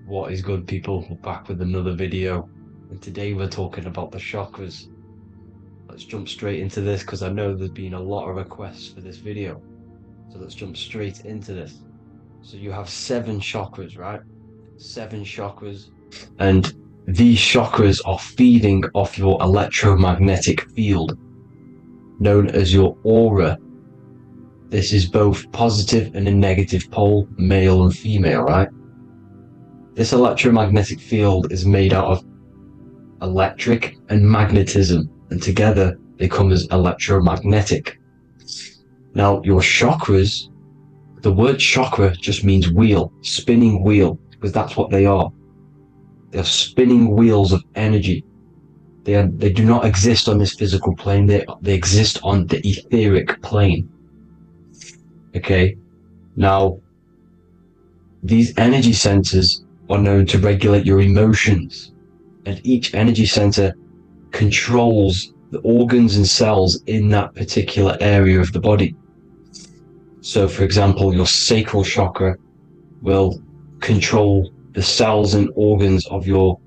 What is good, people? We're back with another video, and today we're talking about the chakras. Let's jump straight into this because I know there's been a lot of requests for this video. So let's jump straight into this. So you have 7 chakras, right? 7 chakras, and these chakras are feeding off your electromagnetic field, known as your aura. This is both positive and a negative pole, male and female, right? This electromagnetic field is made out of electric and magnetism, and together they come as electromagnetic. Now, your chakras, the word chakra just means wheel, spinning wheel, because that's what they are. They're spinning wheels of energy. They do not exist on this physical plane, they exist on the etheric plane. Okay, now, these energy centers are known to regulate your emotions, and each energy center controls the organs and cells in that particular area of the body. So, for example, your sacral chakra will control the cells and organs of your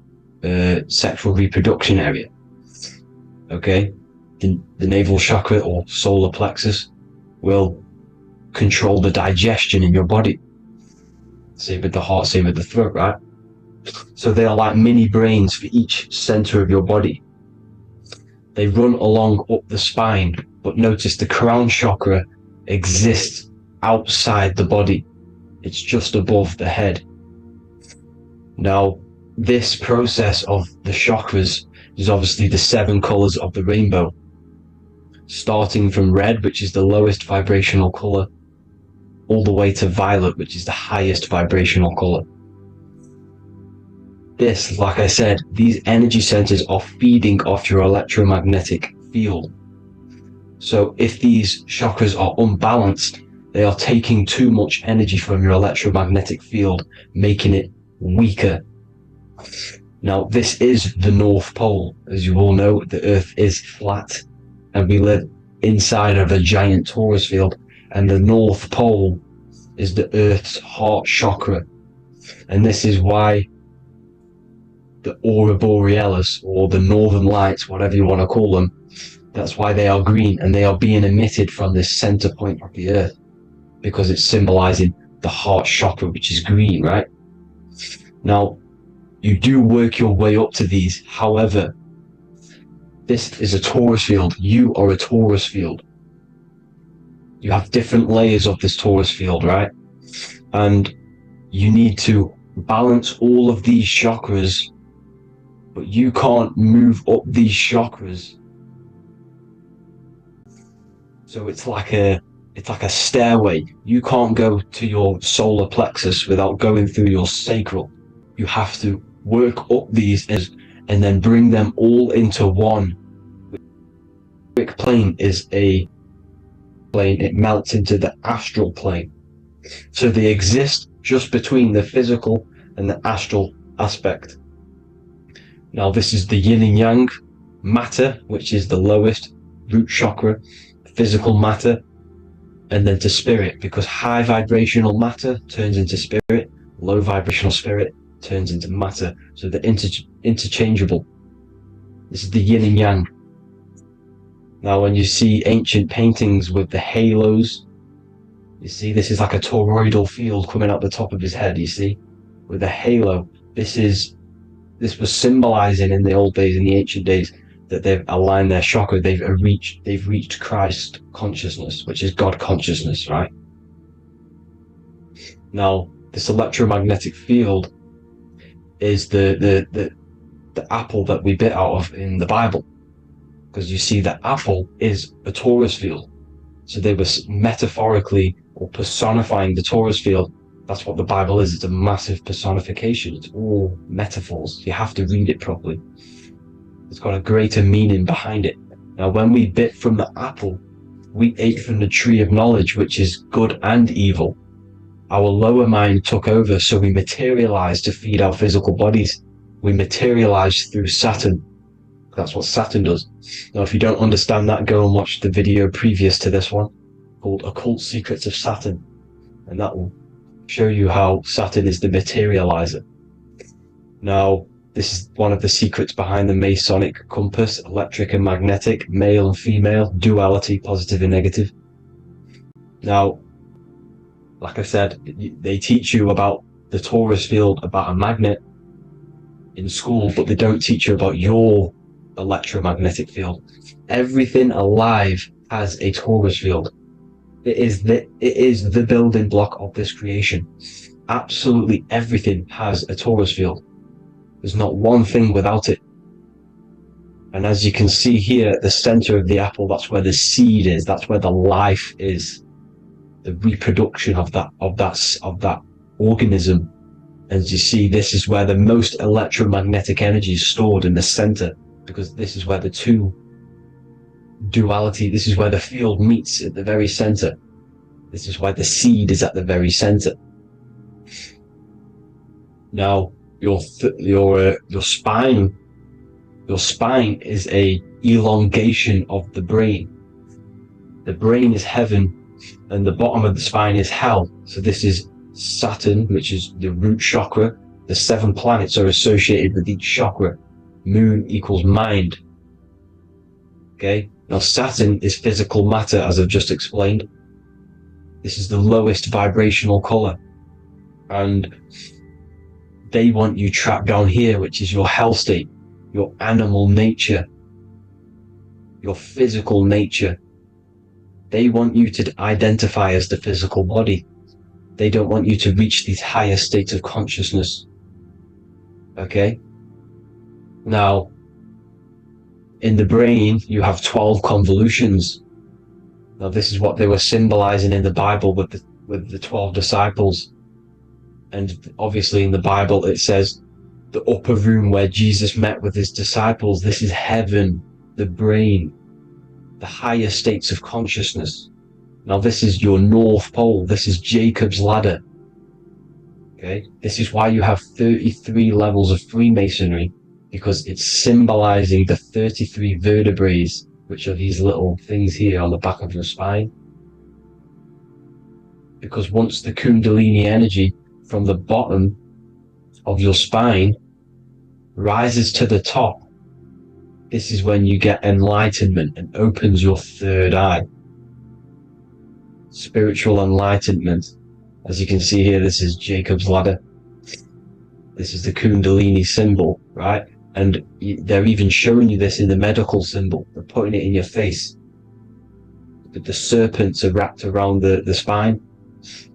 sexual reproduction area. Okay, the navel chakra or solar plexus will control the digestion in your body. Same with the heart, same with the throat, right? So they are like mini brains for each center of your body. They run along up the spine, but notice the crown chakra exists outside the body. It's just above the head. Now, this process of the chakras is obviously the 7 colors of the rainbow, starting from red, which is the lowest vibrational color, all the way to violet, which is the highest vibrational color. This, like I said, these energy centers are feeding off your electromagnetic field. So if these chakras are unbalanced, they are taking too much energy from your electromagnetic field, making it weaker. Now, this is the North Pole. As you all know, the Earth is flat, and we live inside of a giant torus field, and the North Pole is the Earth's heart chakra. And this is why the aurora borealis, or the northern lights, whatever you want to call them, that's why they are green, and they are being emitted from this center point of the Earth, because it's symbolizing the heart chakra, which is green, right? Now, you do work your way up to these. However, this is a torus field. You are a torus field. You have different layers of this torus field, right? And you need to balance all of these chakras, but you can't move up these chakras. So it's like a stairway. You can't go to your solar plexus without going through your sacral. You have to work up these and then bring them all into one. The etheric plane is a plane, it melts into the astral plane. So they exist just between the physical and the astral aspect. Now, this is the yin and yang, matter, which is the lowest root chakra, physical matter, and then to spirit, because high vibrational matter turns into spirit, low vibrational spirit turns into matter. So they're interchangeable. This is the yin and yang. Now, when you see ancient paintings with the halos, you see this is like a toroidal field coming out the top of his head, you see, with a halo. This was symbolizing in the old days, in the ancient days, that they've aligned their chakra, they've reached Christ consciousness, which is God consciousness, right? Now, this electromagnetic field is the apple that we bit out of in the Bible, because you see that apple is a torus field. So they were metaphorically or personifying the torus field. That's what the Bible is. It's a massive personification. It's all metaphors. You have to read it properly. It's got a greater meaning behind it. Now, when we bit from the apple, we ate from the tree of knowledge, which is good and evil. Our lower mind took over, so we materialized to feed our physical bodies. We materialized through Saturn. That's what Saturn does. Now, if you don't understand that, go and watch the video previous to this one called Occult Secrets of Saturn, and that will show you how Saturn is the materializer. Now, this is one of the secrets behind the Masonic compass: electric and magnetic, male and female, duality, positive and negative. Now, like I said, they teach you about the torus field, about a magnet in school, but they don't teach you about your electromagnetic field. Everything alive has a torus field. It is the building block of this creation. Absolutely everything has a torus field. There's not one thing without it. And as you can see here at the center of the apple, that's where the seed is. That's where the life is. The reproduction of that organism. As you see, this is where the most electromagnetic energy is stored, in the center, because this is where the two duality, this is where the field meets, at the very center. This is why the seed is at the very center. Now, your spine is a elongation of the brain. The brain is heaven, and the bottom of the spine is hell. So this is Saturn, which is the root chakra. The 7 planets are associated with each chakra. Moon equals mind. Okay, now Saturn is physical matter, as I've just explained. This is the lowest vibrational color, and they want you trapped down here, which is your hell state, your animal nature, your physical nature. They want you to identify as the physical body. They don't want you to reach these higher states of consciousness. Okay? Now, in the brain, you have 12 convolutions. Now, this is what they were symbolizing in the Bible with the 12 disciples. And obviously in the Bible, it says the upper room where Jesus met with his disciples. This is heaven, the brain, the higher states of consciousness. Now, this is your North Pole. This is Jacob's ladder. Okay, this is why you have 33 levels of Freemasonry, because it's symbolizing the 33 vertebrae, which are these little things here on the back of your spine. Because once the Kundalini energy from the bottom of your spine rises to the top, this is when you get enlightenment and opens your third eye. Spiritual enlightenment. As you can see here, this is Jacob's ladder. This is the Kundalini symbol, right? And they're even showing you this in the medical symbol. They're putting it in your face. But the serpents are wrapped around the spine.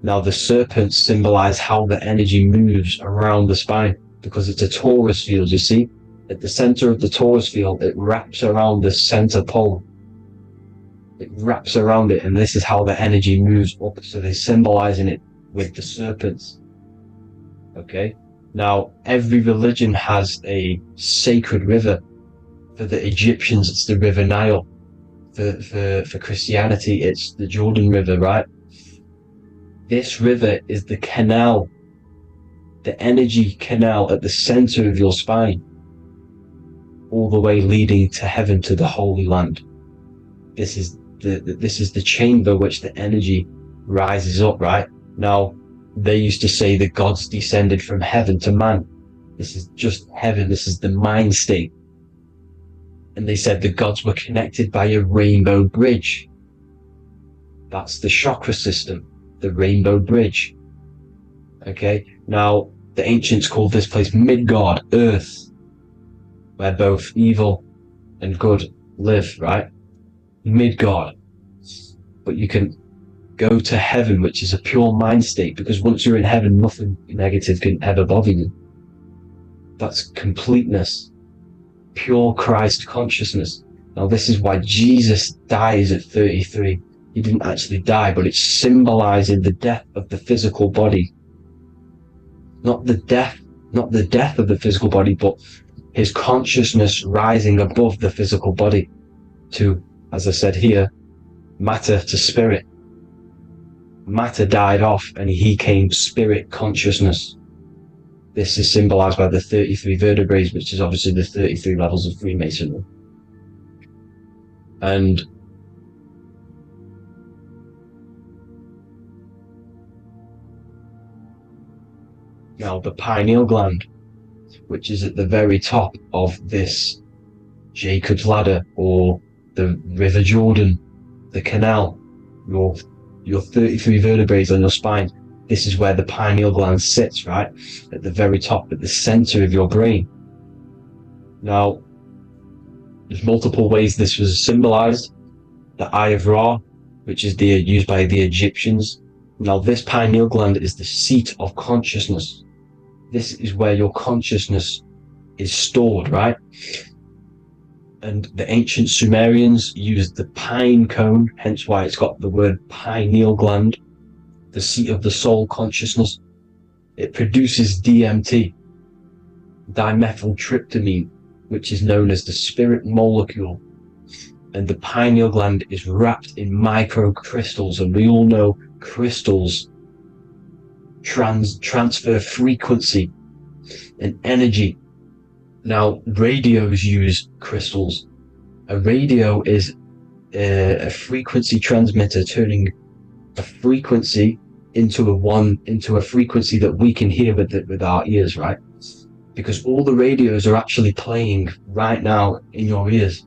Now, the serpents symbolize how the energy moves around the spine, because it's a torus field, you see? At the center of the torus field, it wraps around the center pole. It wraps around it, and this is how the energy moves up. So they're symbolizing it with the serpents. Okay? Now, every religion has a sacred river. For the Egyptians, it's the River Nile. For Christianity, it's the Jordan River, right? This river is the canal, the energy canal at the center of your spine, all the way leading to heaven, to the Holy Land. This is the chamber which the energy rises up, right? Now, they used to say the gods descended from heaven to man. This is just heaven. This is the mind state. And they said the gods were connected by a rainbow bridge. That's the chakra system, the rainbow bridge. Okay, now the ancients called this place Midgard, Earth, where both evil and good live, right? Midgard. But you can go to heaven, which is a pure mind state, because once you're in heaven, nothing negative can ever bother you. That's completeness, pure Christ consciousness. Now, this is why Jesus dies at 33. He didn't actually die, but it's symbolizing the death of the physical body. Not the death of the physical body, but his consciousness rising above the physical body to, as I said here, matter to spirit. Matter died off and he came spirit consciousness. This is symbolized by the 33 vertebrae, which is obviously the 33 levels of Freemasonry. And now the pineal gland. which is at the very top of this Jacob's ladder, or the River Jordan, the canal, your 33 vertebrae on your spine. This is where the pineal gland sits, right? At the very top, at the center of your brain. Now, there's multiple ways this was symbolized. The Eye of Ra, which is used by the Egyptians. Now, this pineal gland is the seat of consciousness. This is where your consciousness is stored, right? And the ancient Sumerians used the pine cone, hence why it's got the word pineal gland, the seat of the soul consciousness. It produces DMT, dimethyltryptamine, which is known as the spirit molecule. And the pineal gland is wrapped in microcrystals, and we all know crystals transfer frequency and energy. Now, radios use crystals. A radio is a frequency transmitter, turning a frequency into a frequency that we can hear with our ears, right? Because all the radios are actually playing right now in your ears.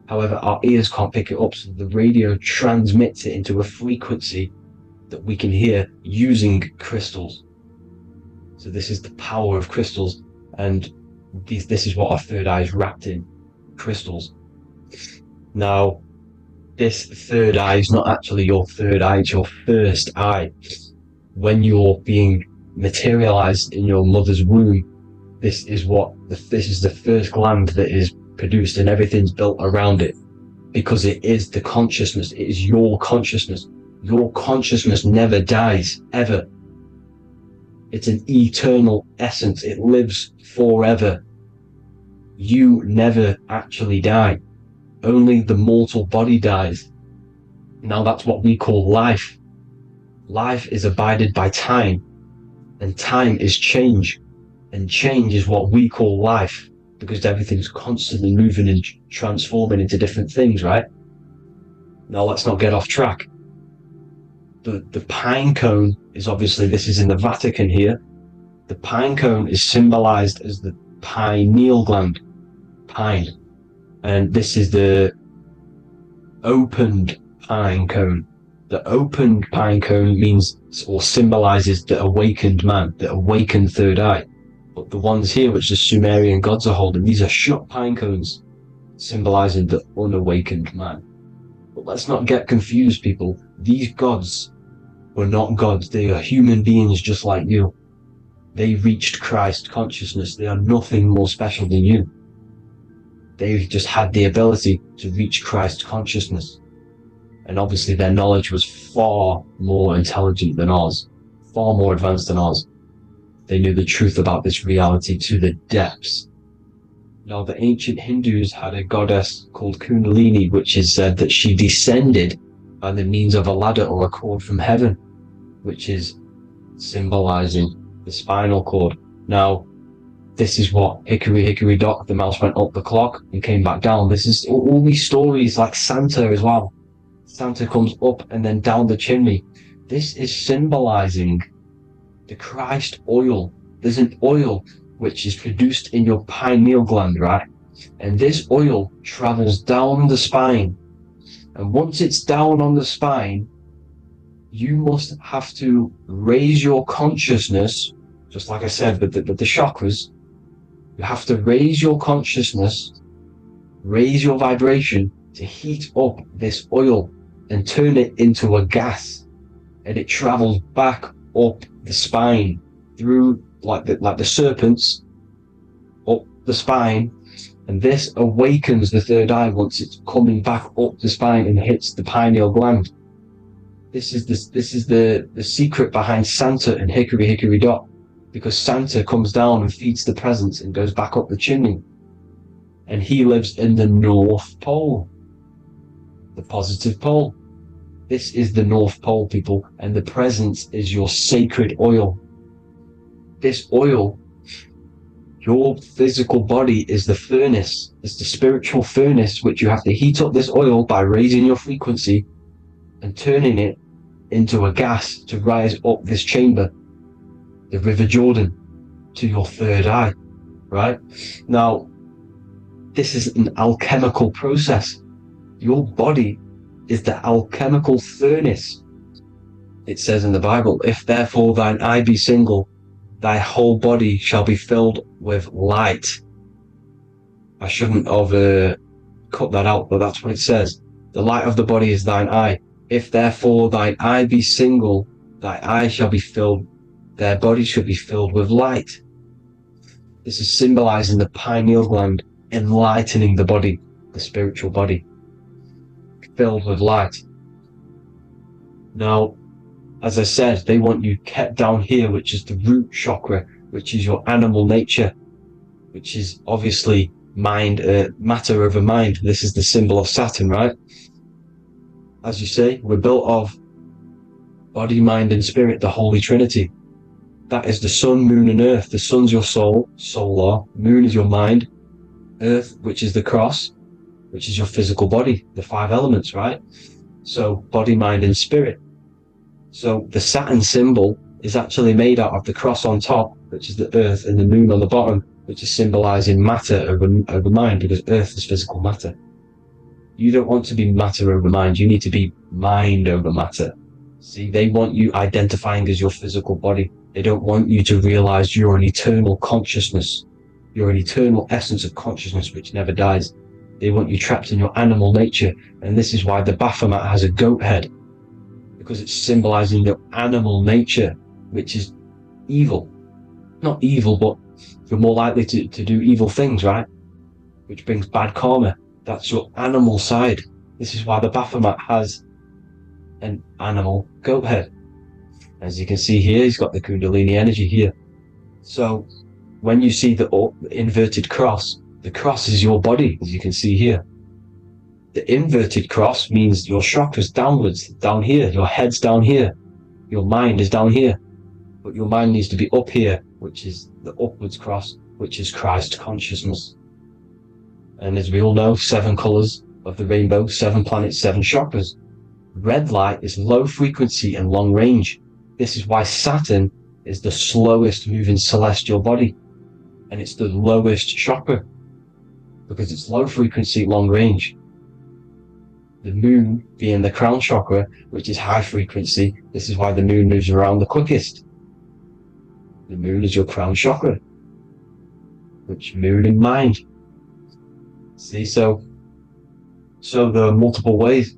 However, our ears can't pick it up, so the radio transmits it into a frequency that we can hear using crystals. So this is the power of crystals, and this is what our third eye is wrapped in, crystals. Now, this third eye is not actually your third eye, it's your first eye. When you're being materialized in your mother's womb, this is the first gland that is produced, and everything's built around it, because it is the consciousness. It is your consciousness. Your consciousness never dies, ever. It's an eternal essence. It lives forever. You never actually die. Only the mortal body dies. Now that's what we call life. Life is abided by time, and time is change, and change is what we call life, because everything's constantly moving and transforming into different things, right? Now let's not get off track. The pine cone is obviously, this is in the Vatican here. The pine cone is symbolized as the pineal gland, pine. And this is the opened pine cone. The opened pine cone means, or symbolizes, the awakened man, the awakened third eye. But the ones here, which the Sumerian gods are holding, these are shut pine cones, symbolizing the unawakened man. But let's not get confused, people. These gods were not gods. They are human beings just like you. They reached Christ consciousness. They are nothing more special than you. They just had the ability to reach Christ consciousness. And obviously their knowledge was far more intelligent than ours, far more advanced than ours. They knew the truth about this reality to the depths. Now, the ancient Hindus had a goddess called Kundalini, which is said that she descended by the means of a ladder or a cord from heaven, which is symbolizing the spinal cord. Now, this is what Hickory Hickory Dock, the mouse went up the clock and came back down. This is all these stories, like Santa as well. Santa comes up and then down the chimney. This is symbolizing the Christ oil. There's an oil which is produced in your pineal gland, right? And this oil travels down the spine. And once it's down on the spine, you must have to raise your consciousness, just like I said with the chakras. You have to raise your consciousness, raise your vibration to heat up this oil and turn it into a gas. And it travels back up the spine through like the serpents up the spine, and this awakens the third eye once it's coming back up the spine and hits the pineal gland. This is the secret behind Santa and Hickory Hickory Dock, because Santa comes down and feeds the presents and goes back up the chimney, and he lives in the North Pole, the positive pole. This is the North Pole, people, and the presence is your sacred oil. This oil, your physical body is the furnace. It's the spiritual furnace, which you have to heat up this oil by raising your frequency and turning it into a gas to rise up this chamber, the River Jordan, to your third eye. right? Now, this is an alchemical process. Your body is the alchemical furnace. It says in the Bible, if therefore thine eye be single, thy whole body shall be filled with light. I shouldn't have cut that out, but that's what it says. The light of the body is thine eye. If therefore thine eye be single, thy eye shall be filled, their body shall be filled with light. This is symbolizing the pineal gland enlightening the body, the spiritual body, filled with light. Now, as I said, they want you kept down here, which is the root chakra, which is your animal nature, which is obviously mind, matter over mind. This is the symbol of Saturn, right? As you say, we're built of body, mind, and spirit, the Holy Trinity. That is the sun, moon, and earth. The sun's your soul, solar. Moon is your mind. Earth, which is the cross, which is your physical body, the 5 elements, right? So body, mind, and spirit. So the Saturn symbol is actually made out of the cross on top, which is the earth, and the moon on the bottom, which is symbolizing matter over mind, because earth is physical matter. You don't want to be matter over mind. You need to be mind over matter. See, they want you identifying as your physical body. They don't want you to realize you're an eternal consciousness. You're an eternal essence of consciousness which never dies. They want you trapped in your animal nature. And this is why the Baphomet has a goat head, because it's symbolizing your animal nature, which is evil. Not evil, but you're more likely to do evil things, right? Which brings bad karma. That's your animal side. This is why the Baphomet has an animal goat head. As you can see here, he's got the Kundalini energy here. So when you see the inverted cross, the cross is your body, as you can see here. The inverted cross means your chakras downwards, down here. Your head's down here. Your mind is down here. But your mind needs to be up here, which is the upwards cross, which is Christ consciousness. And as we all know, 7 colors of the rainbow, 7 planets, 7 chakras. Red light is low frequency and long range. This is why Saturn is the slowest moving celestial body. And it's the lowest chakra, because it's low frequency, long range. The moon being the crown chakra, which is high frequency. This is why the moon moves around the quickest. The moon is your crown chakra, which moon in mind. See, so there are multiple ways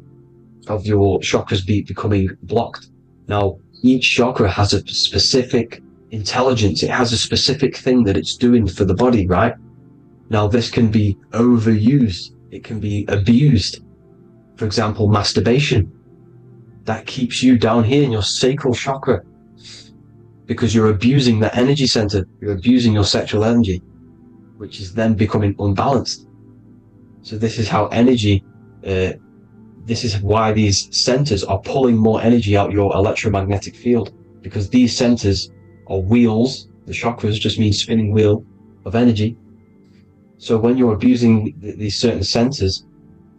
of your chakras becoming blocked. Now, each chakra has a specific intelligence. It has a specific thing that it's doing for the body, right? Now, this can be overused. It can be abused. For example, masturbation. That keeps you down here in your sacral chakra, because you're abusing that energy center. You're abusing your sexual energy, which is then becoming unbalanced. So this is how energy, this is why these centers are pulling more energy out your electromagnetic field, because these centers are wheels. The chakras just mean spinning wheel of energy. So when you're abusing these certain centers,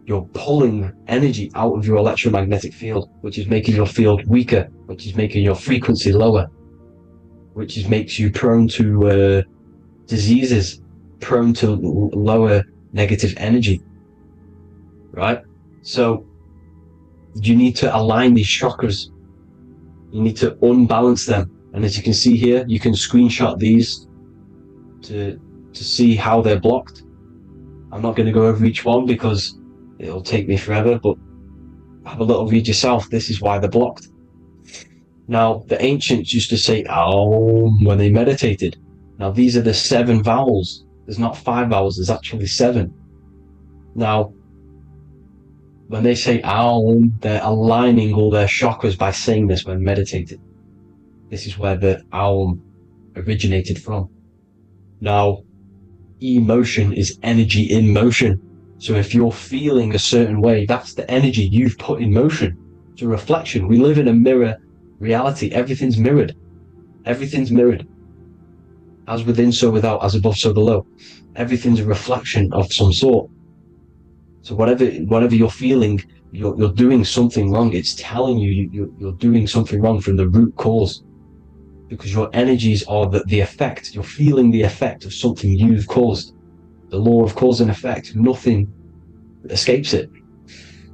you're pulling energy out of your electromagnetic field, which is making your field weaker, which is making your frequency lower, which makes you prone to diseases, prone to lower negative energy, right? So you need to align these chakras. You need to unbalance them. And as you can see here, you can screenshot these to see how they're blocked. I'm not going to go over each one because it'll take me forever, but have a little read yourself. This is why they're blocked. Now, the ancients used to say Aum when they meditated. Now, these are the 7 vowels. There's not 5 vowels, there's actually 7. Now, when they say Aum, they're aligning all their chakras by saying this when meditating. This is where the Aum originated from. Now, emotion is energy in motion. So if you're feeling a certain way, that's the energy you've put in motion. It's a reflection. We live in a mirror reality. Everything's mirrored. Everything's mirrored. As within, so without. As above, so below. Everything's a reflection of some sort. So whatever you're feeling, you're doing something wrong. It's telling you you're doing something wrong from the root cause. because your energies are the effect. You're feeling the effect of something you've caused. The law of cause and effect, nothing escapes it.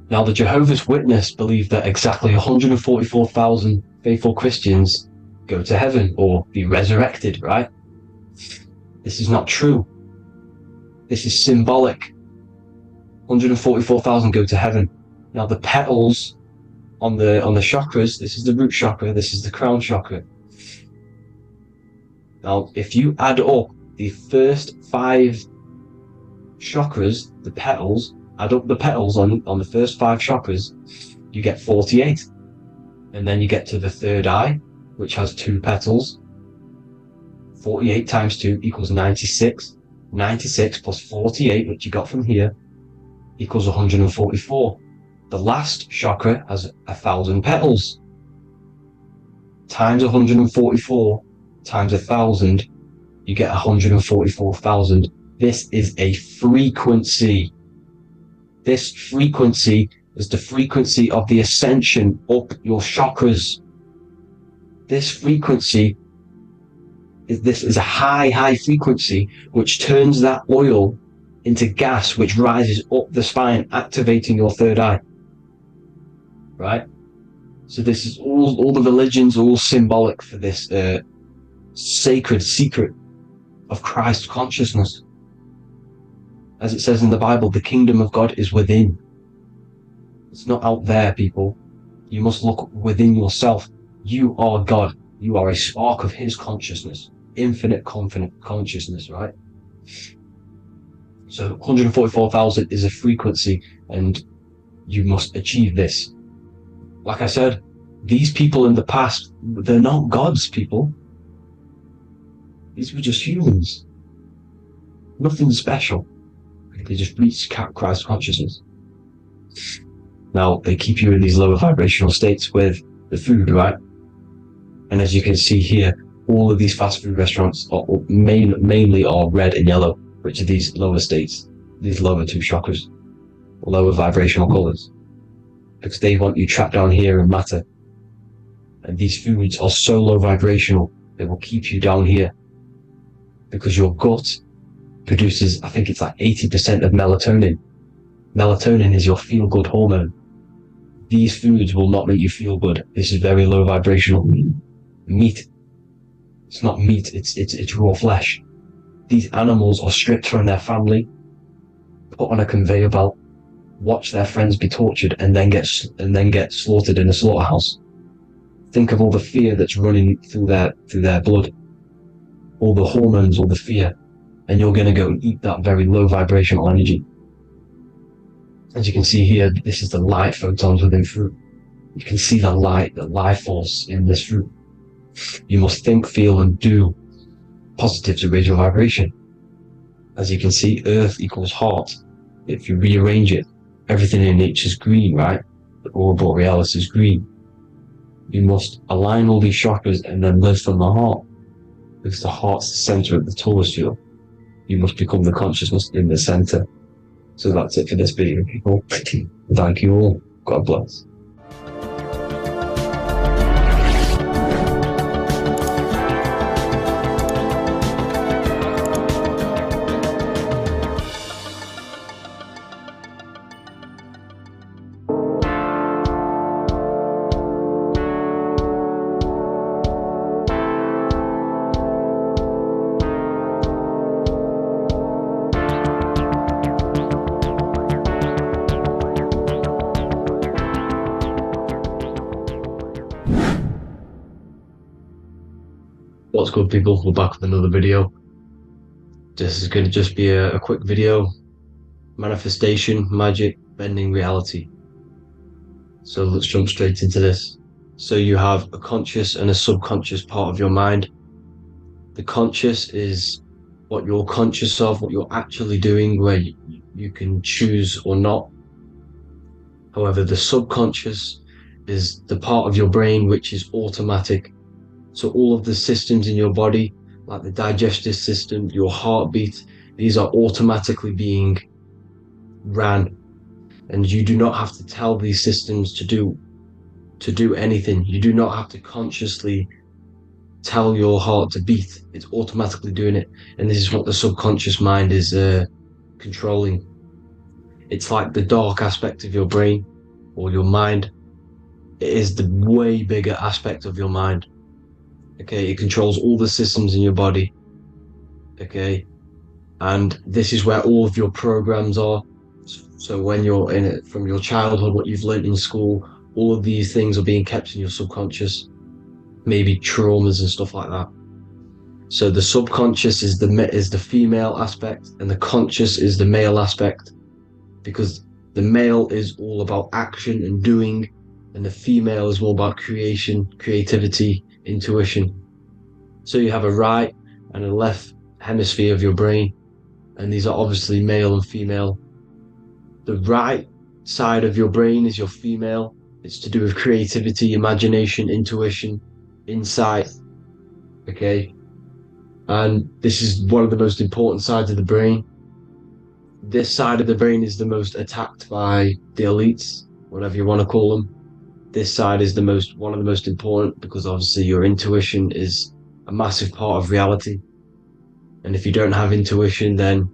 Now, the Jehovah's Witness believe that exactly 144,000 faithful Christians go to heaven or be resurrected, right? This is not true. This is symbolic. 144,000 go to heaven. Now, the petals on the chakras, this is the root chakra, this is the crown chakra. Now, if you add up the first 5 chakras, the petals, add up the petals on the first 5 chakras, you get 48. And then you get to the third eye, which has 2 petals. 48 times 2 equals 96. 96 plus 48, which you got from here, equals 144. The last chakra has 1,000 petals. Times 144 times 1,000, you get 144,000. This is a frequency. This frequency is the frequency of the ascension up your chakras. This frequency is a high frequency which turns that oil into gas, which rises up the spine, activating your third eye. Right? So this is all the religions are all symbolic for this sacred secret of Christ consciousness. As it says in the Bible, the kingdom of God is within. It's not out there, people. You must look within yourself. You are God. You are a spark of his consciousness, infinite consciousness, right? So 144,000 is a frequency, and you must achieve this. Like I said, these people in the past, they're not gods, people. These were just humans. Nothing special. They just reached Christ consciousness. Now, they keep you in these lower vibrational states with the food, right? And as you can see here, all of these fast food restaurants are mainly are red and yellow, which are these lower states, these lower 2 chakras, lower vibrational colors, because they want you trapped down here in matter. And these foods are so low vibrational, they will keep you down here, because your gut produces, I think it's like 80% of melatonin. Melatonin is your feel-good hormone. These foods will not make you feel good. This is very low vibrational. Meat. It's not meat, it's raw flesh. These animals are stripped from their family, put on a conveyor belt, watch their friends be tortured, and then get slaughtered in a slaughterhouse. Think of all the fear that's running through their blood, all the hormones, all the fear, and you're going to go and eat that very low vibrational energy. As you can see here, this is the light photons within fruit. You can see the life force in this fruit. You must think, feel, and do positive to raise your vibration. As you can see, earth equals heart. If you rearrange it, everything in nature is green, right? The aurora borealis is green. You must align all these chakras and then live from the heart, because the heart's the center of the Taurus field. You must become the consciousness in the center. So that's it for this video, people. Thank you all. God bless. What's good, people? We're back with another video. This is going to just be a quick video. Manifestation, magic, bending reality. So let's jump straight into this. So you have a conscious and a subconscious part of your mind. The conscious is what you're conscious of, what you're actually doing, where you can choose or not. However, the subconscious is the part of your brain which is automatic. So all of the systems in your body, like the digestive system, your heartbeat, these are automatically being ran. And you do not have to tell these systems to do anything. You do not have to consciously tell your heart to beat. It's automatically doing it. And this is what the subconscious mind is controlling. It's like the dark aspect of your brain or your mind. It is the way bigger aspect of your mind. Okay, it controls all the systems in your body. Okay, and this is where all of your programs are. So when you're in it from your childhood, what you've learned in school, all of these things are being kept in your subconscious, maybe traumas and stuff like that. So the subconscious is the female aspect, and the conscious is the male aspect, because the male is all about action and doing, and the female is all about creation, creativity, intuition. So you have a right and a left hemisphere of your brain, and these are obviously male and female. The right side of your brain is your female. It's to do with creativity, imagination, intuition, insight. Okay. And this is one of the most important sides of the brain. This side of the brain is the most attacked by the elites, whatever you want to call them. This side is one of the most important, because obviously your intuition is a massive part of reality. And if you don't have intuition, then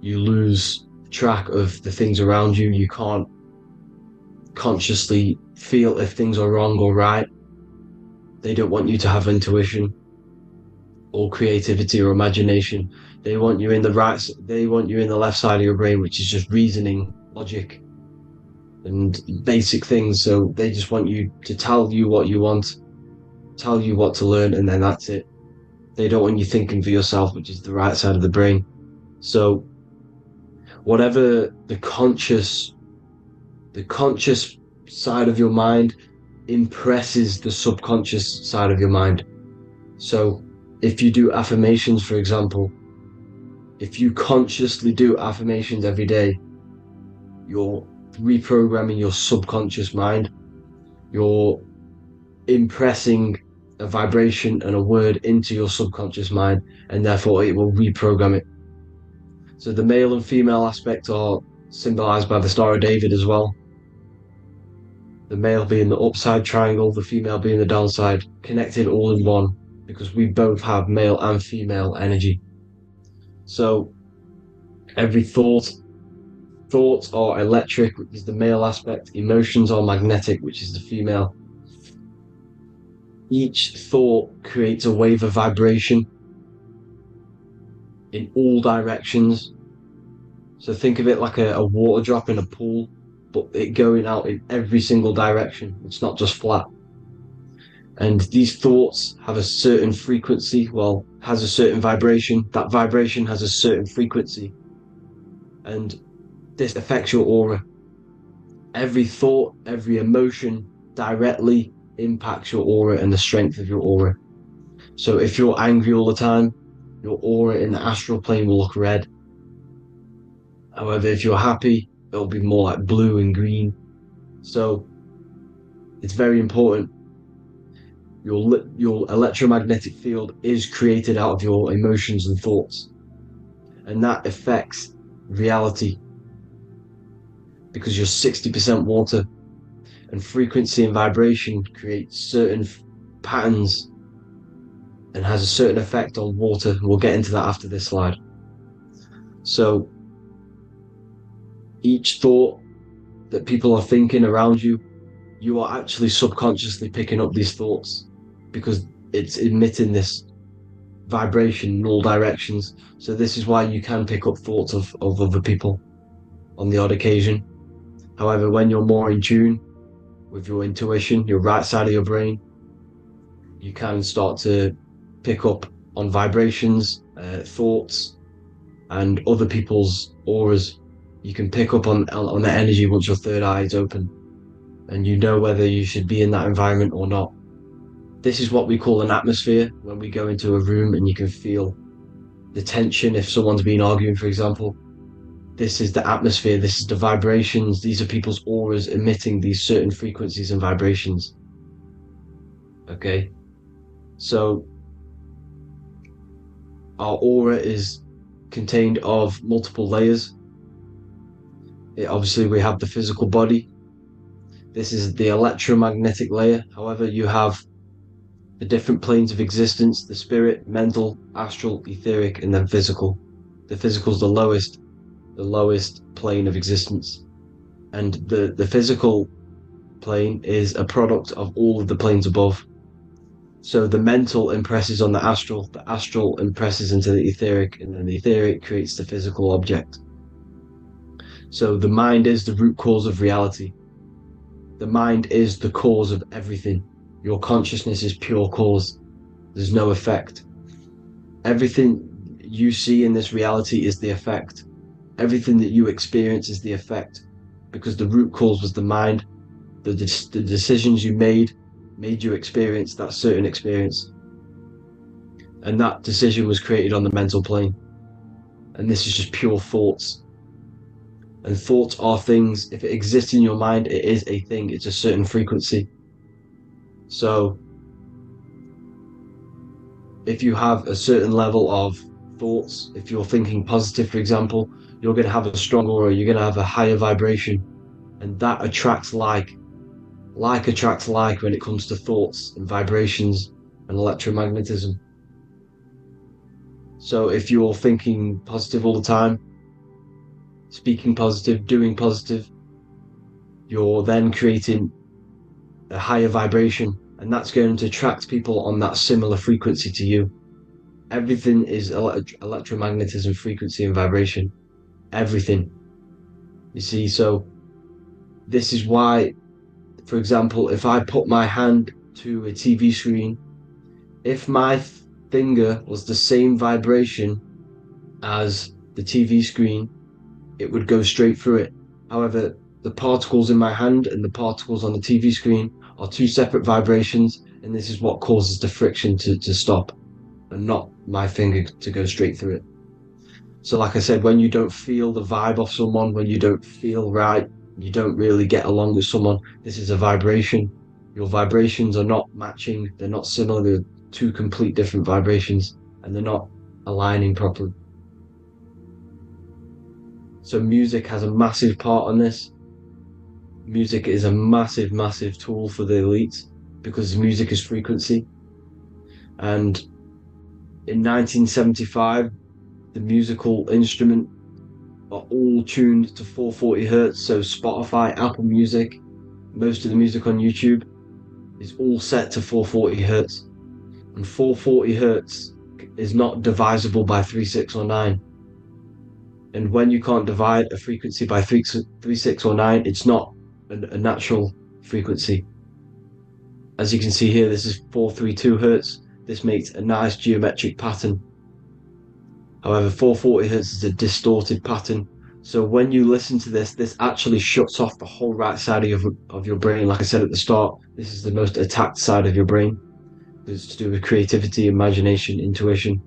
you lose track of the things around you. You can't consciously feel if things are wrong or right. They don't want you to have intuition or creativity or imagination. They want you in the left side of your brain, which is just reasoning, logic, and basic things. So they just want you to tell you what you want, tell you what to learn, and then that's it. They don't want you thinking for yourself, which is the right side of the brain. So whatever the conscious side of your mind impresses the subconscious side of your mind. So if you do affirmations, for example, if you consciously do affirmations every day, you're reprogramming your subconscious mind. You're impressing a vibration and a word into your subconscious mind, and therefore it will reprogram it. So the male and female aspect are symbolized by the Star of David as well. The male being the upside triangle, the female being the downside, connected all in one, because we both have male and female energy. So every thoughts are electric, which is the male aspect. Emotions are magnetic, which is the female. Each thought creates a wave of vibration in all directions. So think of it like a water drop in a pool, but it going out in every single direction. It's not just flat. And these thoughts have a certain frequency, has a certain vibration. That vibration has a certain frequency. And this affects your aura. Every thought, every emotion directly impacts your aura and the strength of your aura. So if you're angry all the time, your aura in the astral plane will look red. However, if you're happy, it'll be more like blue and green. So it's very important. Your electromagnetic field is created out of your emotions and thoughts, and that affects reality, because you're 60% water, and frequency and vibration create certain patterns and has a certain effect on water. We'll get into that after this slide. So each thought that people are thinking around you, you are actually subconsciously picking up these thoughts, because it's emitting this vibration in all directions. So this is why you can pick up thoughts of other people on the odd occasion. However, when you're more in tune with your intuition, your right side of your brain, you can start to pick up on vibrations, thoughts, and other people's auras. You can pick up on the energy once your third eye is open, and you know whether you should be in that environment or not. This is what we call an atmosphere. When we go into a room and you can feel the tension, if someone's been arguing, for example, this is the atmosphere, this is the vibrations, these are people's auras emitting these certain frequencies and vibrations. Okay, so our aura is contained of multiple layers. Obviously we have the physical body. This is the electromagnetic layer. However, you have the different planes of existence: the spirit, mental, astral, etheric, and then physical. The physical is the lowest plane of existence. And the physical plane is a product of all of the planes above. So the mental impresses on the astral impresses into the etheric, and then the etheric creates the physical object. So the mind is the root cause of reality. The mind is the cause of everything. Your consciousness is pure cause. There's no effect. Everything you see in this reality is the effect. Everything that you experience is the effect, because the root cause was the mind. The decisions you made you experience that certain experience. And that decision was created on the mental plane. And this is just pure thoughts. And thoughts are things. If it exists in your mind, it is a thing. It's a certain frequency. So if you have a certain level of thoughts, if you're thinking positive, for example, you're going to have a strong aura, you're going to have a higher vibration. And that attracts like. Like attracts like when it comes to thoughts and vibrations and electromagnetism. So if you're thinking positive all the time, speaking positive, doing positive, you're then creating a higher vibration, and that's going to attract people on that similar frequency to you. Everything is electromagnetism, frequency and vibration. Everything. You see, so this is why, for example, if I put my hand to a TV screen, if my finger was the same vibration as the TV screen, it would go straight through it. However, the particles in my hand and the particles on the TV screen are two separate vibrations, and this is what causes the friction to stop, and not my finger to go straight through it. So like I said, when you don't feel the vibe of someone, when you don't feel right, you don't really get along with someone, this is a vibration. Your vibrations are not matching, they're not similar, they're two complete different vibrations, and they're not aligning properly. So music has a massive part on this. Music is a massive, massive tool for the elites, because music is frequency. And in 1975, the musical instrument are all tuned to 440 hertz. So Spotify, Apple Music, most of the music on YouTube is all set to 440 hertz. And 440 hertz is not divisible by 3, 6, or 9. And when you can't divide a frequency by 3, 6, or 9, it's not a natural frequency. As you can see here, this is 432 hertz. This makes a nice geometric pattern. However, 440 hertz is a distorted pattern. So when you listen to this, this actually shuts off the whole right side of your brain. Like I said at the start, this is the most attacked side of your brain. It's to do with creativity, imagination, intuition.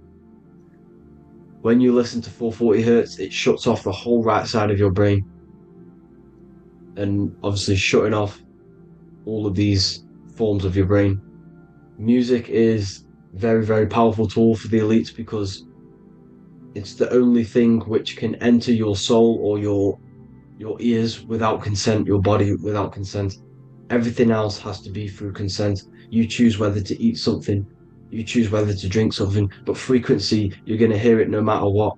When you listen to 440 hertz, it shuts off the whole right side of your brain. And obviously shutting off all of these forms of your brain. Music is a very, very powerful tool for the elites, because it's the only thing which can enter your soul or your ears without consent, your body without consent. Everything else has to be through consent. You choose whether to eat something, you choose whether to drink something, but frequency, you're going to hear it no matter what.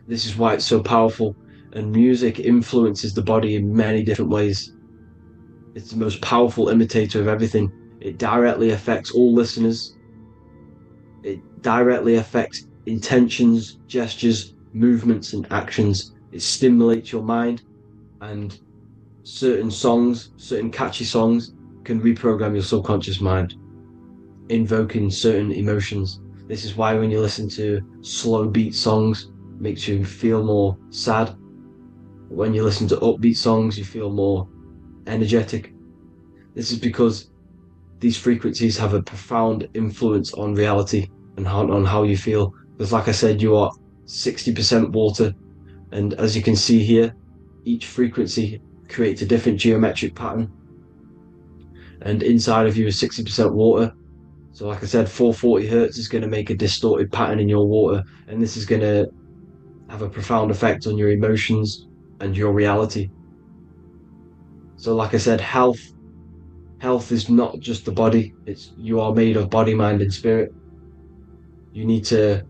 This is why it's so powerful, and music influences the body in many different ways. It's the most powerful imitator of everything. It directly affects all listeners. It directly affects intentions, gestures, movements, and actions. It stimulates your mind, and certain songs, certain catchy songs, can reprogram your subconscious mind, invoking certain emotions. This is why when you listen to slow beat songs, it makes you feel more sad. When you listen to upbeat songs, you feel more energetic. This is because these frequencies have a profound influence on reality and on how you feel. Because like I said, you are 60% water, and as you can see here, each frequency creates a different geometric pattern, and inside of you is 60% water. So like I said, 440 hertz is going to make a distorted pattern in your water, and this is going to have a profound effect on your emotions and your reality. So like I said, health Health is not just the body. You are made of body, mind, and spirit. You need to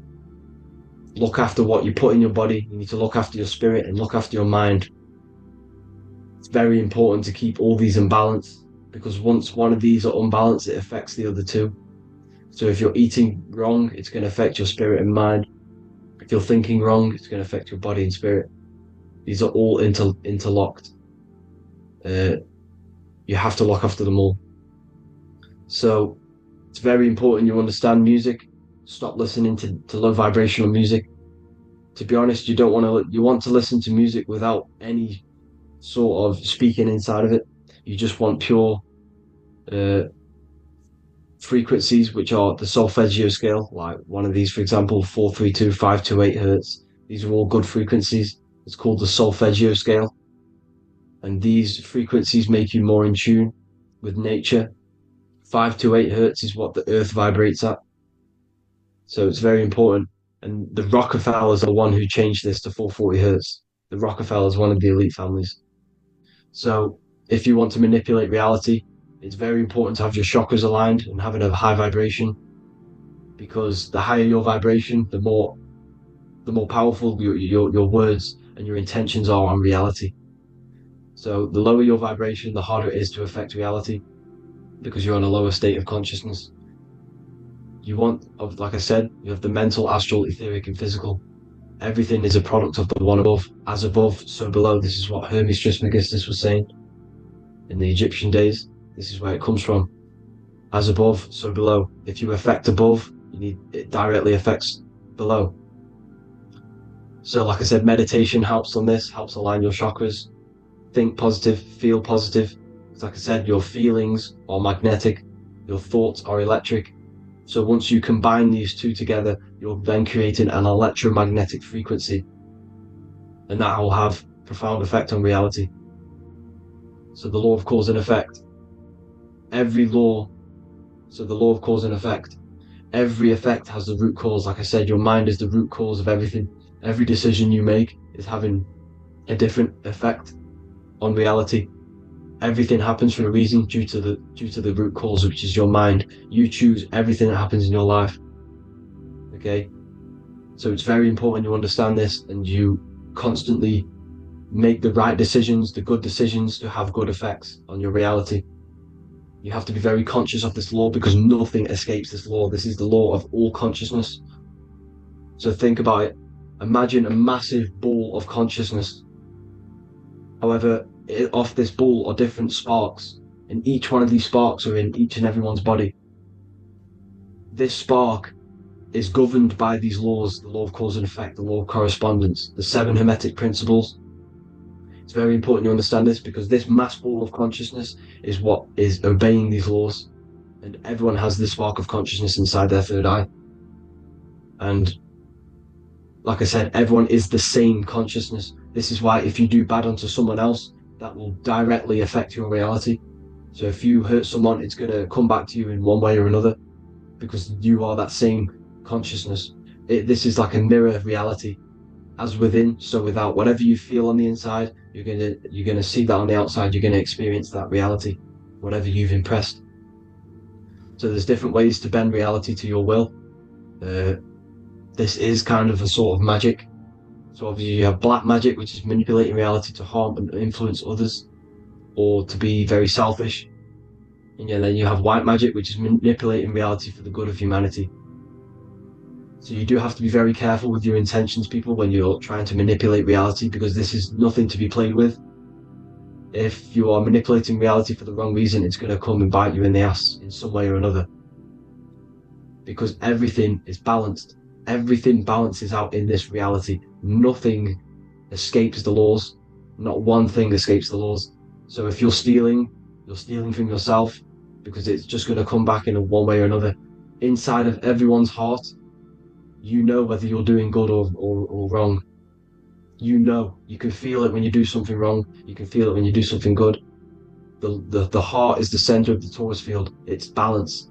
look after what you put in your body. You need to look after your spirit and look after your mind. It's very important to keep all these in balance, because once one of these are unbalanced, it affects the other two. So if you're eating wrong, it's going to affect your spirit and mind. If you're thinking wrong, it's going to affect your body and spirit. These are all interlocked. You have to look after them all. So it's very important you understand music. Stop listening to low vibrational music. To be honest, you want to listen to music without any sort of speaking inside of it. You just want pure frequencies, which are the solfeggio scale, like one of these, for example, 432, 528 hertz. These are all good frequencies. It's called the solfeggio scale. And these frequencies make you more in tune with nature. 528 hertz is what the earth vibrates at. So it's very important. And the Rockefellers are the one who changed this to 440 hertz. The Rockefellers, one of the elite families. So if you want to manipulate reality, it's very important to have your chakras aligned and having a high vibration, because the higher your vibration, the more powerful your words and your intentions are on reality. So the lower your vibration, the harder it is to affect reality, because you're on a lower state of consciousness. Like I said, you have the mental, astral, etheric, and physical. Everything is a product of the one above. As above, so below. This is what Hermes Trismegistus was saying in the Egyptian days. This is where it comes from. As above, so below. If you affect above, it directly affects below. So like I said, meditation helps on this, helps align your chakras. Think positive, feel positive. Like I said, your feelings are magnetic, your thoughts are electric. So once you combine these two together, you're then creating an electromagnetic frequency, and that will have profound effect on reality. So the law of cause and effect. The law of cause and effect. Every effect has the root cause. Like I said, your mind is the root cause of everything. Every decision you make is having a different effect on reality. Everything happens for a reason, due to the root cause, which is your mind. You choose everything that happens in your life. Okay? So it's very important you understand this, and you constantly make the right decisions, the good decisions, to have good effects on your reality. You have to be very conscious of this law, because nothing escapes this law. This is the law of all consciousness. So think about it. Imagine a massive ball of consciousness. However, off this ball are different sparks, and each one of these sparks are in each and everyone's body. This spark is governed by these laws: the law of cause and effect, the law of correspondence, the 7 hermetic principles. It's very important you understand this, because this mass ball of consciousness is what is obeying these laws, and everyone has this spark of consciousness inside their third eye. And like I said, everyone is the same consciousness. This is why if you do bad onto someone else, that will directly affect your reality. So if you hurt someone, it's going to come back to you in one way or another, because you are that same consciousness. This is like a mirror reality. As within, so without. Whatever you feel on the inside, you're gonna see that on the outside. You're gonna experience that reality, whatever you've impressed. So there's different ways to bend reality to your will. This is kind of a sort of magic. So obviously you have black magic, which is manipulating reality to harm and influence others, or to be very selfish. And then you have white magic, which is manipulating reality for the good of humanity. So you do have to be very careful with your intentions, people, when you're trying to manipulate reality, because this is nothing to be played with. If you are manipulating reality for the wrong reason, it's going to come and bite you in the ass in some way or another. Because everything is balanced. Everything balances out in this reality. Nothing escapes the laws. Not one thing escapes the laws. So if you're stealing from yourself, because it's just going to come back in one way or another. Inside of everyone's heart, you know whether you're doing good or wrong. You know, you can feel it when you do something wrong. You can feel it when you do something good. The heart is the center of the torus field. It's balance.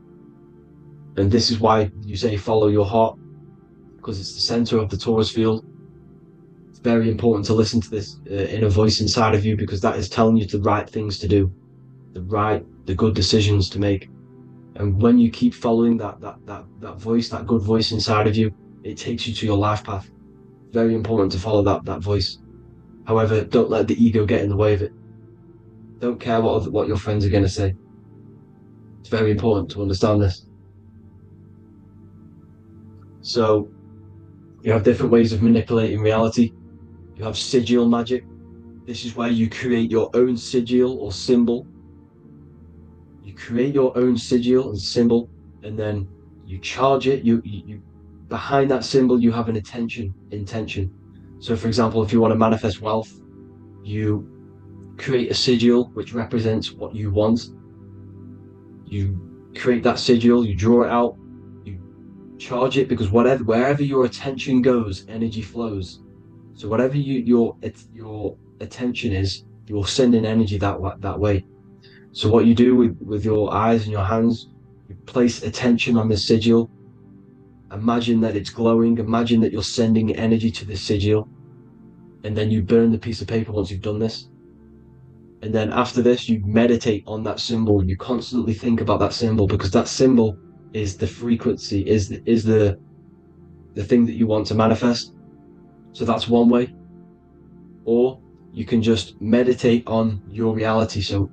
And this is why you say follow your heart, because it's the center of the torus field. It's very important to listen to this inner voice inside of you, because that is telling you the right things to do, the right the good decisions to make. And when you keep following that voice, that good voice inside of you, it takes you to your life path. Very important to follow that voice. However, don't let the ego get in the way of it. Don't care what your friends are going to say. It's very important to understand this. So you have different ways of manipulating reality. You have sigil magic. This is where you create your own sigil or symbol. You create your own sigil and symbol, and then you charge it. You behind that symbol, you have an intention. So for example, if you want to manifest wealth, you create a sigil which represents what you want. You create that sigil, you draw it out, you charge it, because wherever your attention goes, energy flows. So whatever your attention is, you're sending energy that way. So what you do with your eyes and your hands, you place attention on the sigil. Imagine that it's glowing. Imagine that you're sending energy to the sigil, and then you burn the piece of paper once you've done this. And then after this, you meditate on that symbol. You constantly think about that symbol, because that symbol is the frequency, is the thing that you want to manifest. So that's one way. Or you can just meditate on your reality. So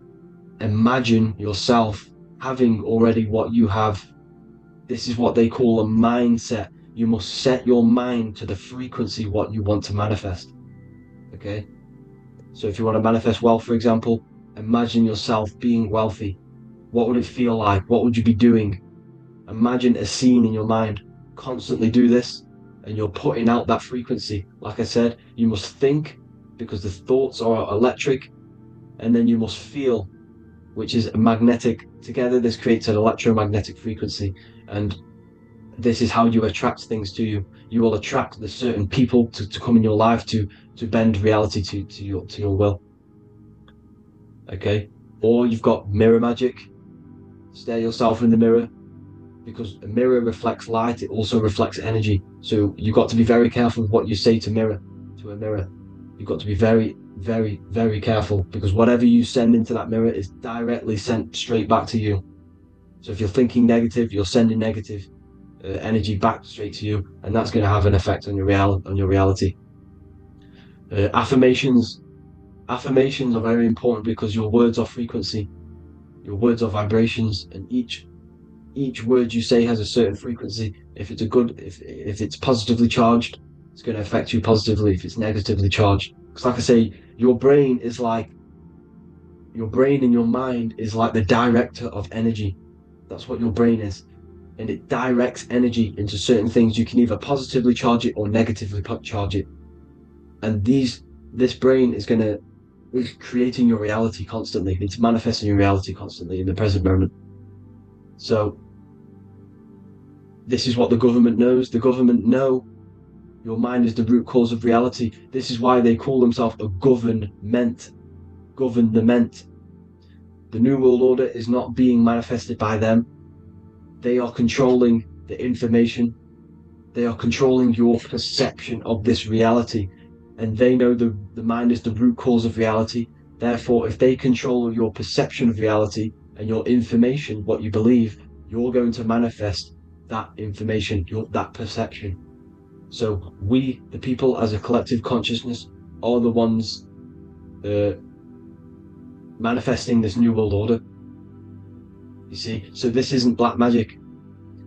imagine yourself having already what you have. This is what they call a mindset. You must set your mind to the frequency what you want to manifest. Okay? So if you want to manifest wealth, for example, imagine yourself being wealthy. What would it feel like? What would you be doing? Imagine a scene in your mind. Constantly do this, and you're putting out that frequency. Like I said, you must think, because the thoughts are electric, and then you must feel, which is magnetic. Together, this creates an electromagnetic frequency, and this is how you attract things to you. You will attract the certain people to come in your life to bend reality to your will. Okay? Or you've got mirror magic. Stare yourself in the mirror, because a mirror reflects light. It also reflects energy. So you've got to be very careful with what you say to a mirror. You've got to be very, very, very careful, because whatever you send into that mirror is directly sent straight back to you. So if you're thinking negative, you're sending negative energy back straight to you, and that's going to have an effect on your reality. Affirmations are very important, because your words are frequency. Your words are vibrations, and each word you say has a certain frequency. If it's positively charged, it's going to affect you positively. If it's negatively charged, because like I say, your brain and your mind is like the director of energy. That's what your brain is, and it directs energy into certain things. You can either positively charge it or negatively charge it, and this brain is creating your reality constantly. It's manifesting your reality constantly in the present moment. So this is what the government knows. The government know your mind is the root cause of reality. This is why they call themselves a government. The New World Order is not being manifested by them. They are controlling the information. They are controlling your perception of this reality. And they know the mind is the root cause of reality. Therefore, if they control your perception of reality and your information, what you believe, you're going to manifest that information, that perception. So we, the people as a collective consciousness, are the ones manifesting this New World Order. You see, so this isn't black magic.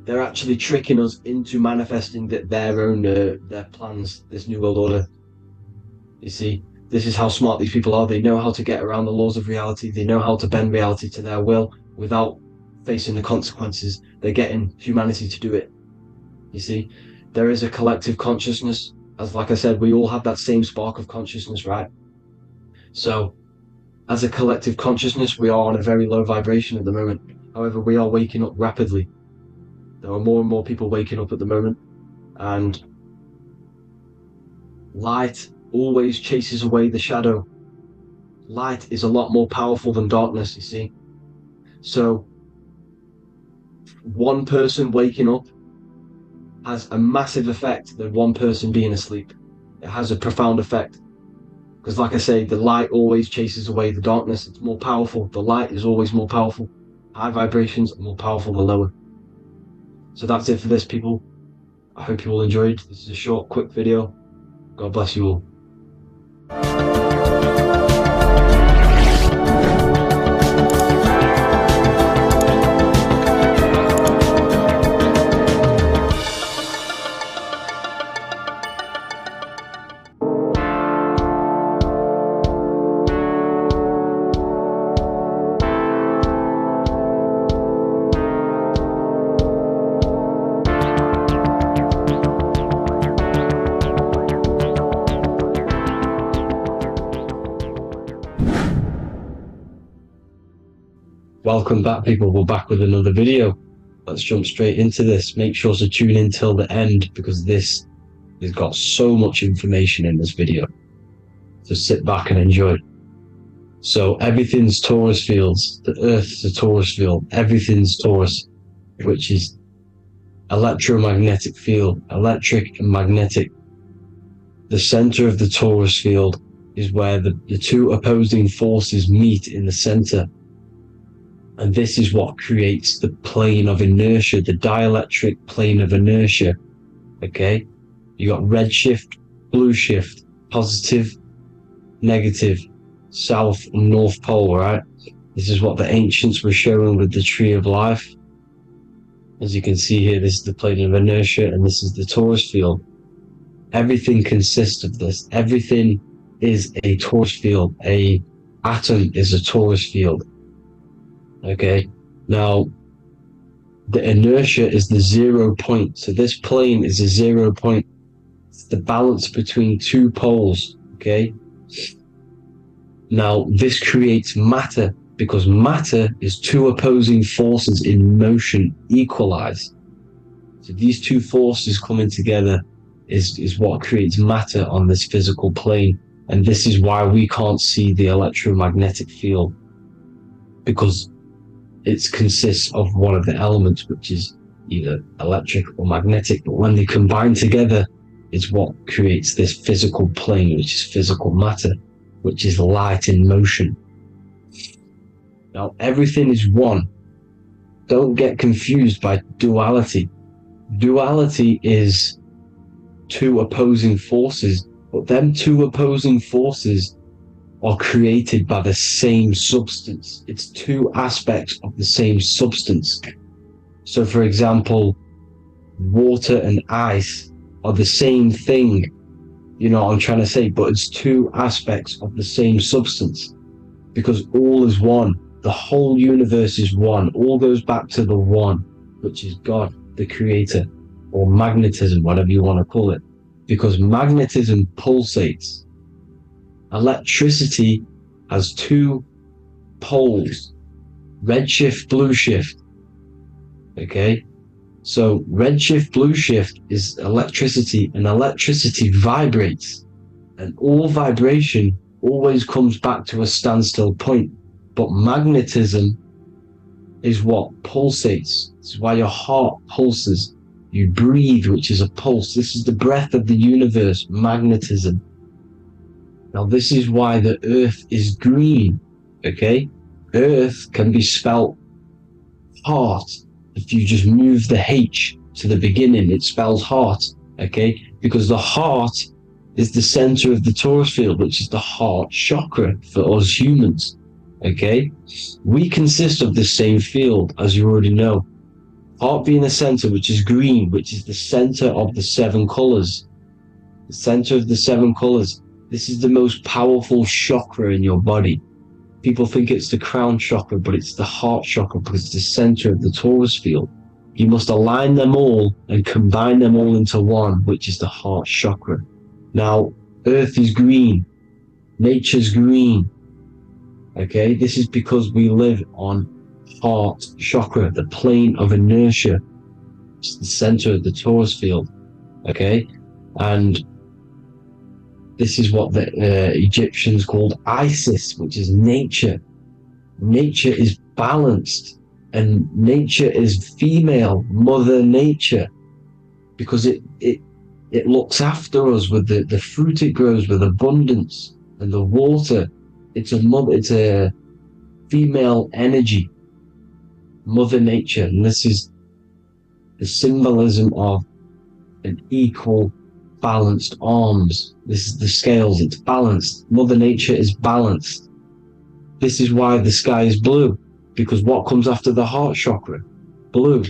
They're actually tricking us into manifesting their own their plans, this New World Order. You see, this is how smart these people are. They know how to get around the laws of reality. They know how to bend reality to their will without facing the consequences. They're getting humanity to do it. You see, there is a collective consciousness. As like I said, we all have that same spark of consciousness, right? So as a collective consciousness, we are on a very low vibration at the moment. However, we are waking up rapidly. There are more and more people waking up at the moment, and light always chases away the shadow. Light is a lot more powerful than darkness, you see. So one person waking up has a massive effect than one person being asleep. It has a profound effect. Because like I say, the light always chases away the darkness. It's more powerful. The light is always more powerful. High vibrations are more powerful than lower. So that's it for this, people. I hope you all enjoyed. This is a short, quick video. God bless you all. Welcome back, people. We're back with another video. Let's jump straight into this. Make sure to tune in till the end, because this has got so much information in this video. So sit back and enjoy. So everything's Taurus fields. The Earth's a Taurus field. Everything's Taurus, which is electromagnetic field, electric and magnetic. The center of the Taurus field is where the two opposing forces meet in the center. And this is what creates the plane of inertia, the dielectric plane of inertia. Okay? You got red shift, blue shift, positive, negative, south and north pole, right? This is what the ancients were showing with the tree of life. As you can see here, this is the plane of inertia, and this is the Taurus field. Everything consists of this. Everything is a Taurus field. A atom is a Taurus field. Okay, now the inertia is the 0 point. So this plane is a 0 point. It's the balance between two poles. Okay, now this creates matter, because matter is two opposing forces in motion equalized. So these two forces coming together is what creates matter on this physical plane. And this is why we can't see the electromagnetic field, because it consists of one of the elements, which is either electric or magnetic, but when they combine together is what creates this physical plane, which is physical matter, which is light in motion. Now everything is one. Don't get confused by duality. Duality is two opposing forces, but them two opposing forces are created by the same substance. It's two aspects of the same substance. So for example, water and ice are the same thing, you know what I'm trying to say, but it's two aspects of the same substance, because all is one. The whole universe is one. All goes back to the one, which is God, the creator, or magnetism, whatever you want to call it, because magnetism pulsates. Electricity has two poles, red shift, blue shift. Okay, so red shift, blue shift is electricity, and electricity vibrates, and all vibration always comes back to a standstill point. But magnetism is what pulsates. This is why your heart pulses. You breathe, which is a pulse. This is the breath of the universe, magnetism. Now this is why the earth is green, okay? Earth can be spelt heart. If you just move the H to the beginning, it spells heart, okay? Because the heart is the center of the Taurus field, which is the heart chakra for us humans, okay? We consist of the same field, as you already know. Heart being the center, which is green, which is the center of the seven colors. The center of the seven colors. This is the most powerful chakra in your body. People think it's the crown chakra, but it's the heart chakra, because it's the center of the Taurus field. You must align them all and combine them all into one, which is the heart chakra. Now, Earth is green. Nature's green. Okay, this is because we live on heart chakra, the plane of inertia. It's the center of the Taurus field. Okay, and this is what the Egyptians called Isis, which is nature. Nature is balanced, and nature is female, mother nature, because it looks after us with the fruit it grows with abundance, And the water, it's a female energy, Mother Nature, and this is the symbolism of an equal, balanced arms. This is the scales, it's balanced. Mother Nature is balanced. This is why the sky is blue, because what comes after the heart chakra? Blue.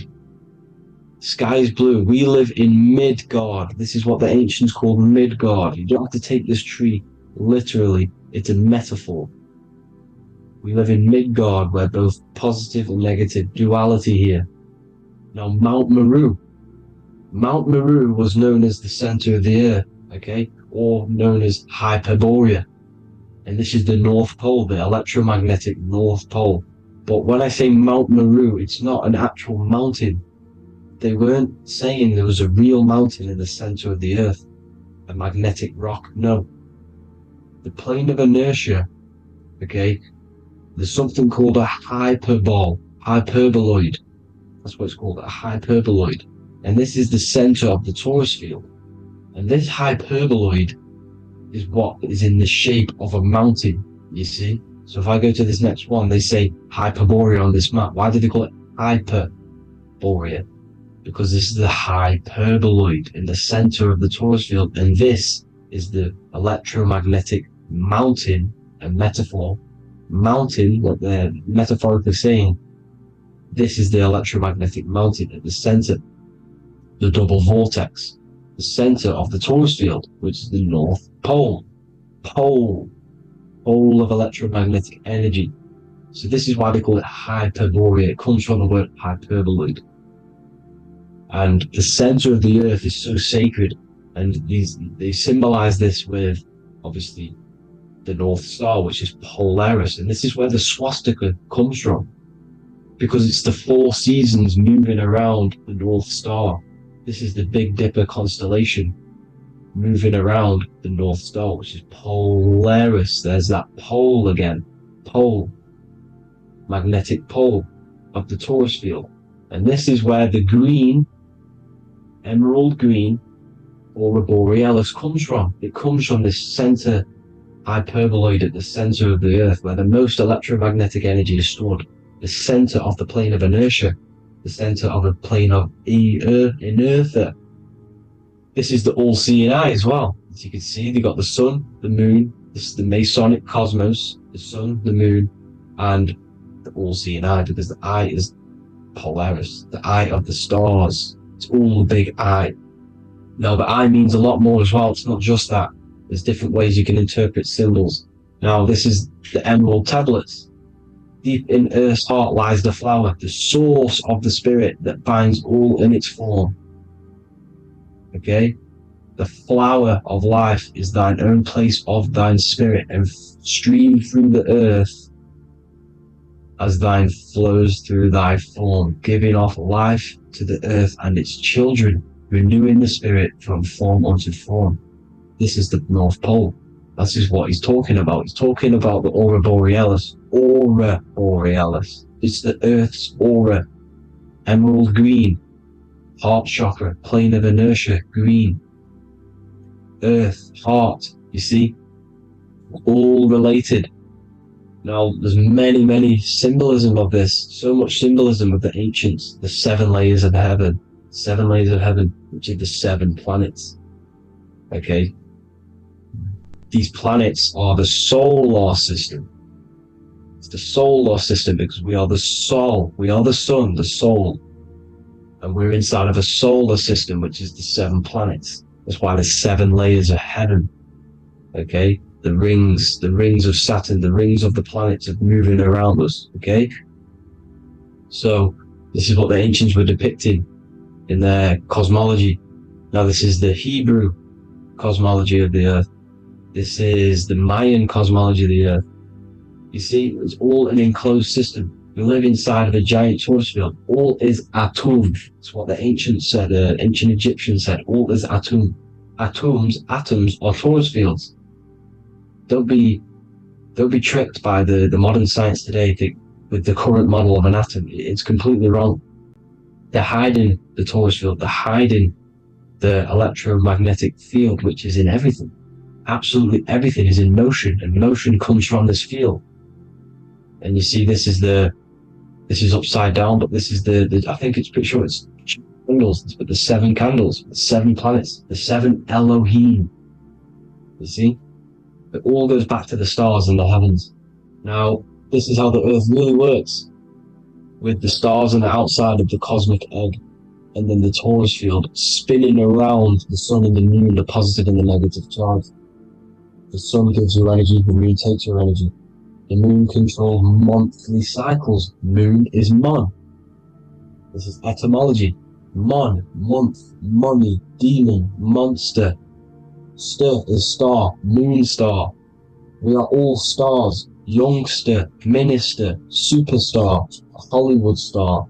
Sky is blue. We live in Midgard. This is what the ancients called Midgard. You don't have to take this tree literally. It's a metaphor. We live in Midgard, where both positive and negative duality here. Now, Mount Meru. Mount Meru was known as the center of the earth, okay? Or known as Hyperborea. And this is the North Pole, the electromagnetic North Pole. But when I say Mount Meru, it's not an actual mountain. They weren't saying there was a real mountain in the center of the earth, a magnetic rock. No. The plane of inertia, okay, there's something called a hyperboloid. That's what it's called, a hyperboloid. And this is the center of the torus field. And this hyperboloid is what is in the shape of a mountain, you see? So if I go to this next one, they say Hyperborea on this map. Why do they call it Hyperborea? Because this is the hyperboloid in the center of the torus field, and this is the electromagnetic mountain, a metaphor. Mountain, what they're metaphorically saying, this is the electromagnetic mountain at the center, the double vortex, the center of the torus field, which is the North Pole. Pole of electromagnetic energy. So this is why they call it Hyperborea. It comes from the word hyperboloid. And the center of the earth is so sacred, and they symbolize this with, obviously, the North Star, which is Polaris. And this is where the swastika comes from, because it's the 4 seasons moving around the North Star. This is the Big Dipper constellation moving around the North Star, which is Polaris. There's that pole again. Pole. Magnetic pole of the torus field. And this is where the green, emerald green, aurora borealis comes from. It comes from this center hyperboloid at the center of the earth, where the most electromagnetic energy is stored. The center of the plane of inertia. The center of the plane of inertia. This is the all-seeing eye as well. As you can see, they got the sun, the moon. This is the Masonic cosmos, the sun, the moon, and the all-seeing eye, because the eye is Polaris, the eye of the stars. It's all a big eye. Now, the eye means a lot more as well. It's not just that. There's different ways you can interpret symbols. Now, this is the emerald tablets. Deep in Earth's heart lies the flower, the source of the spirit that binds all in its form. Okay? The flower of life is thine own place of thine spirit, and stream through the earth as thine flows through thy form, giving off life to the earth and its children, renewing the spirit from form unto form. This is the North Pole. This is what he's talking about. He's talking about the aurora borealis. Aurora borealis. It's the earth's aura. Emerald green. Heart chakra. Plane of inertia. Green. Earth. Heart. You see? All related. Now, there's many symbolism of this. So much symbolism of the ancients. The 7 layers of heaven. 7 layers of heaven, which are the 7 planets. Okay? These planets are the solar system. It's the solar system because we are the soul. We are the sun, the soul. And we're inside of a solar system, which is the 7 planets. That's why there's 7 layers of heaven. Okay? The rings of Saturn, the rings of the planets are moving around us. Okay? So, this is what the ancients were depicting in their cosmology. Now, this is the Hebrew cosmology of the earth. This is the Mayan cosmology of the earth. You see, it's all an enclosed system. We live inside of a giant torus field. All is atum. It's what the ancients said, ancient Egyptians said. All is atum. Atoms are torus fields. Don't be tricked by the modern science today with the current model of an atom. It's completely wrong. They're hiding the torus field. They're hiding the electromagnetic field, which is in everything. Absolutely everything is in motion, and motion comes from this field. And you see, this is upside down, but this is the I think it's pretty sure it's candles, but the 7 candles, the 7 planets, the 7 Elohim. You see, it all goes back to the stars and the heavens. Now, this is how the Earth really works, with the stars on the outside of the cosmic egg, and then the torus field spinning around the sun and the moon, the positive and the negative charge. The sun gives you energy, the moon takes your energy. The moon controls monthly cycles. Moon is mon. This is etymology. Mon, month, money, demon, monster. Stir is star, moon star. We are all stars. Youngster, minister, superstar, Hollywood star.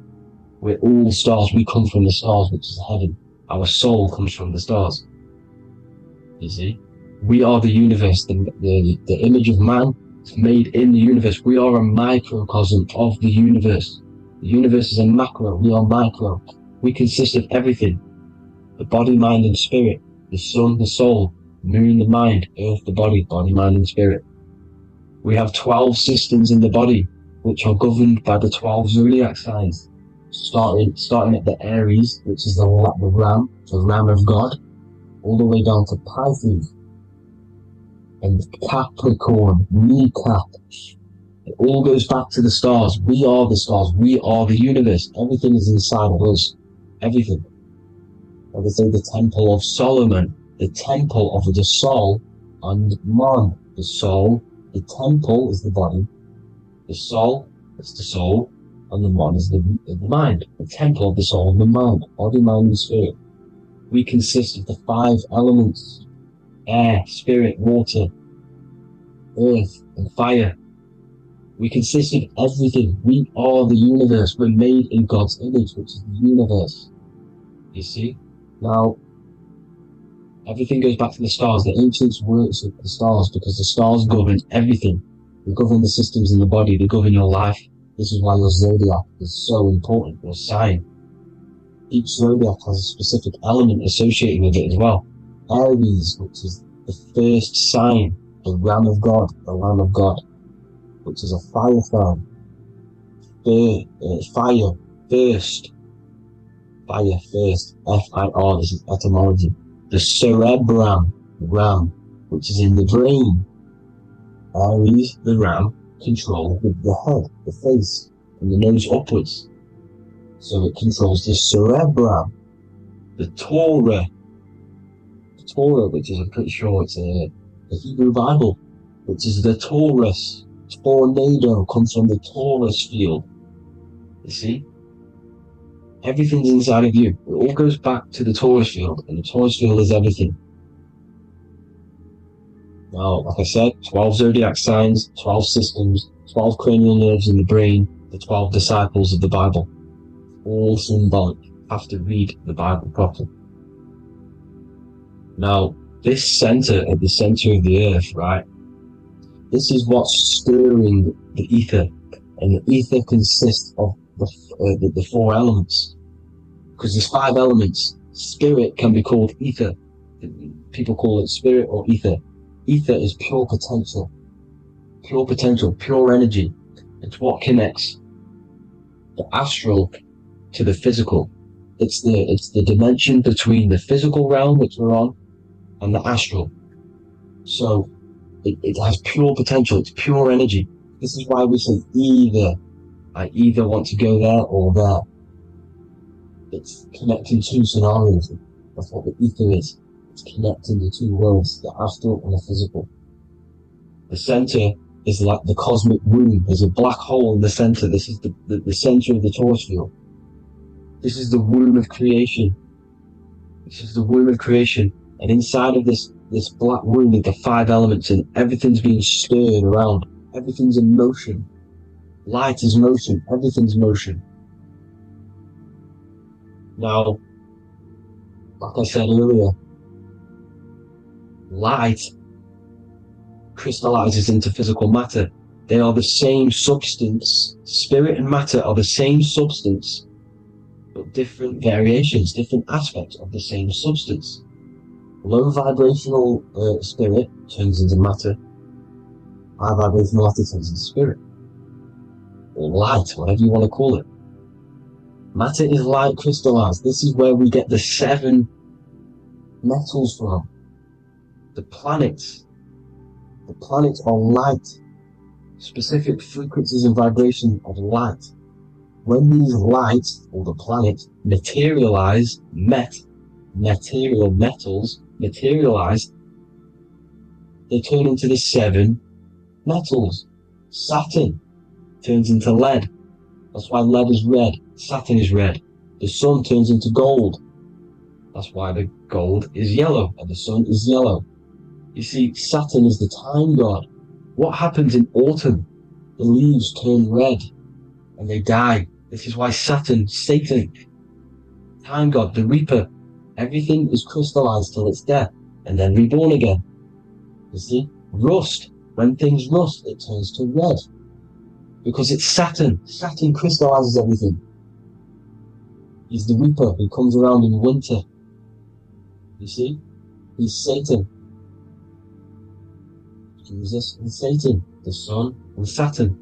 We're all stars. We come from the stars, which is heaven. Our soul comes from the stars. You see? We are the universe, the image of man made in the universe. We are a microcosm of the universe. The universe is a macro. We are micro. We consist of everything. The body, mind, and spirit. The sun, the soul. Moon, the mind. Earth, the body. Body, mind, and spirit. We have 12 systems in the body, which are governed by the 12 zodiac signs. Starting at the Aries, which is the ram of God, all the way down to Pisces and Capricorn, kneecap. It all goes back to the stars. We are the stars. We are the universe. Everything is inside of us. Everything. Like I say, the Temple of Solomon, the Temple of the Soul, and Mon. The soul, the temple is the body. The soul is the soul, and the Mon is the mind. The temple of the soul and the mind. Body, mind, and spirit. We consist of the 5 elements: air, spirit, water, earth, and fire. We consist of everything. We are the universe. We're made in God's image, which is the universe. You see? Now, everything goes back to the stars. The ancients worked with the stars because the stars govern everything. They govern the systems in the body. They govern your life. This is why your zodiac is so important, your sign. Each zodiac has a specific element associated with it as well. Aries, which is the first sign, the Ram of God, which is a fire sign. Fire first, F-I-R, this is etymology. The cerebrum, ram, which is in the brain. Aries, the ram, controls the head, the face, and the nose upwards. So it controls the cerebrum. The Torah, which is, I'm pretty sure it's the Hebrew Bible, which is the Taurus. Tornado comes from the Taurus field. You see? Everything's inside of you. It all goes back to the Taurus field, and the Taurus field is everything. Now, like I said, 12 zodiac signs, 12 systems, 12 cranial nerves in the brain, the 12 disciples of the Bible. All symbolic. You have to read the Bible properly. Now, this center, at the center of the earth, right? This is what's stirring the ether. And the ether consists of the 4 elements. Because there's 5 elements. Spirit can be called ether. People call it spirit or ether. Ether is pure potential, pure energy. It's what connects the astral to the physical. It's the dimension between the physical realm, which we're on, and the astral. So it has pure potential. It's pure energy. This is why we say either. I either want to go there or there. It's connecting 2 scenarios. That's what the ether is. It's connecting the 2 worlds, the astral and the physical. The center is like the cosmic womb. There's a black hole in the center. This is the center of the Taurus field. This is the womb of creation. This is the womb of creation. And inside of this black womb are the 5 elements, and everything's being stirred around. Everything's in motion. Light is motion. Everything's motion. Now, like I said earlier, light crystallizes into physical matter. They are the same substance. Spirit and matter are the same substance, but different variations, different aspects of the same substance. Low vibrational spirit turns into matter. High vibrational matter turns into spirit. Or light, whatever you want to call it. Matter is light crystallized. This is where we get the 7 metals from. The planets. The planets are light. Specific frequencies and vibration of light. When these lights, or the planets, materialize, material metals materialize, they turn into the 7 metals. Saturn turns into lead. That's why lead is red. Saturn is red. The sun turns into gold. That's why the gold is yellow and the sun is yellow. You see, Saturn is the time god. What happens in autumn? The leaves turn red and they die. This is why Saturn, Satan, time god, the reaper, everything is crystallized till it's death and then reborn again. You see, rust. When things rust, it turns to red. Because it's Saturn. Saturn crystallizes everything. He's the reaper who comes around in winter. You see? He's Satan. Jesus and Satan, the sun and Saturn.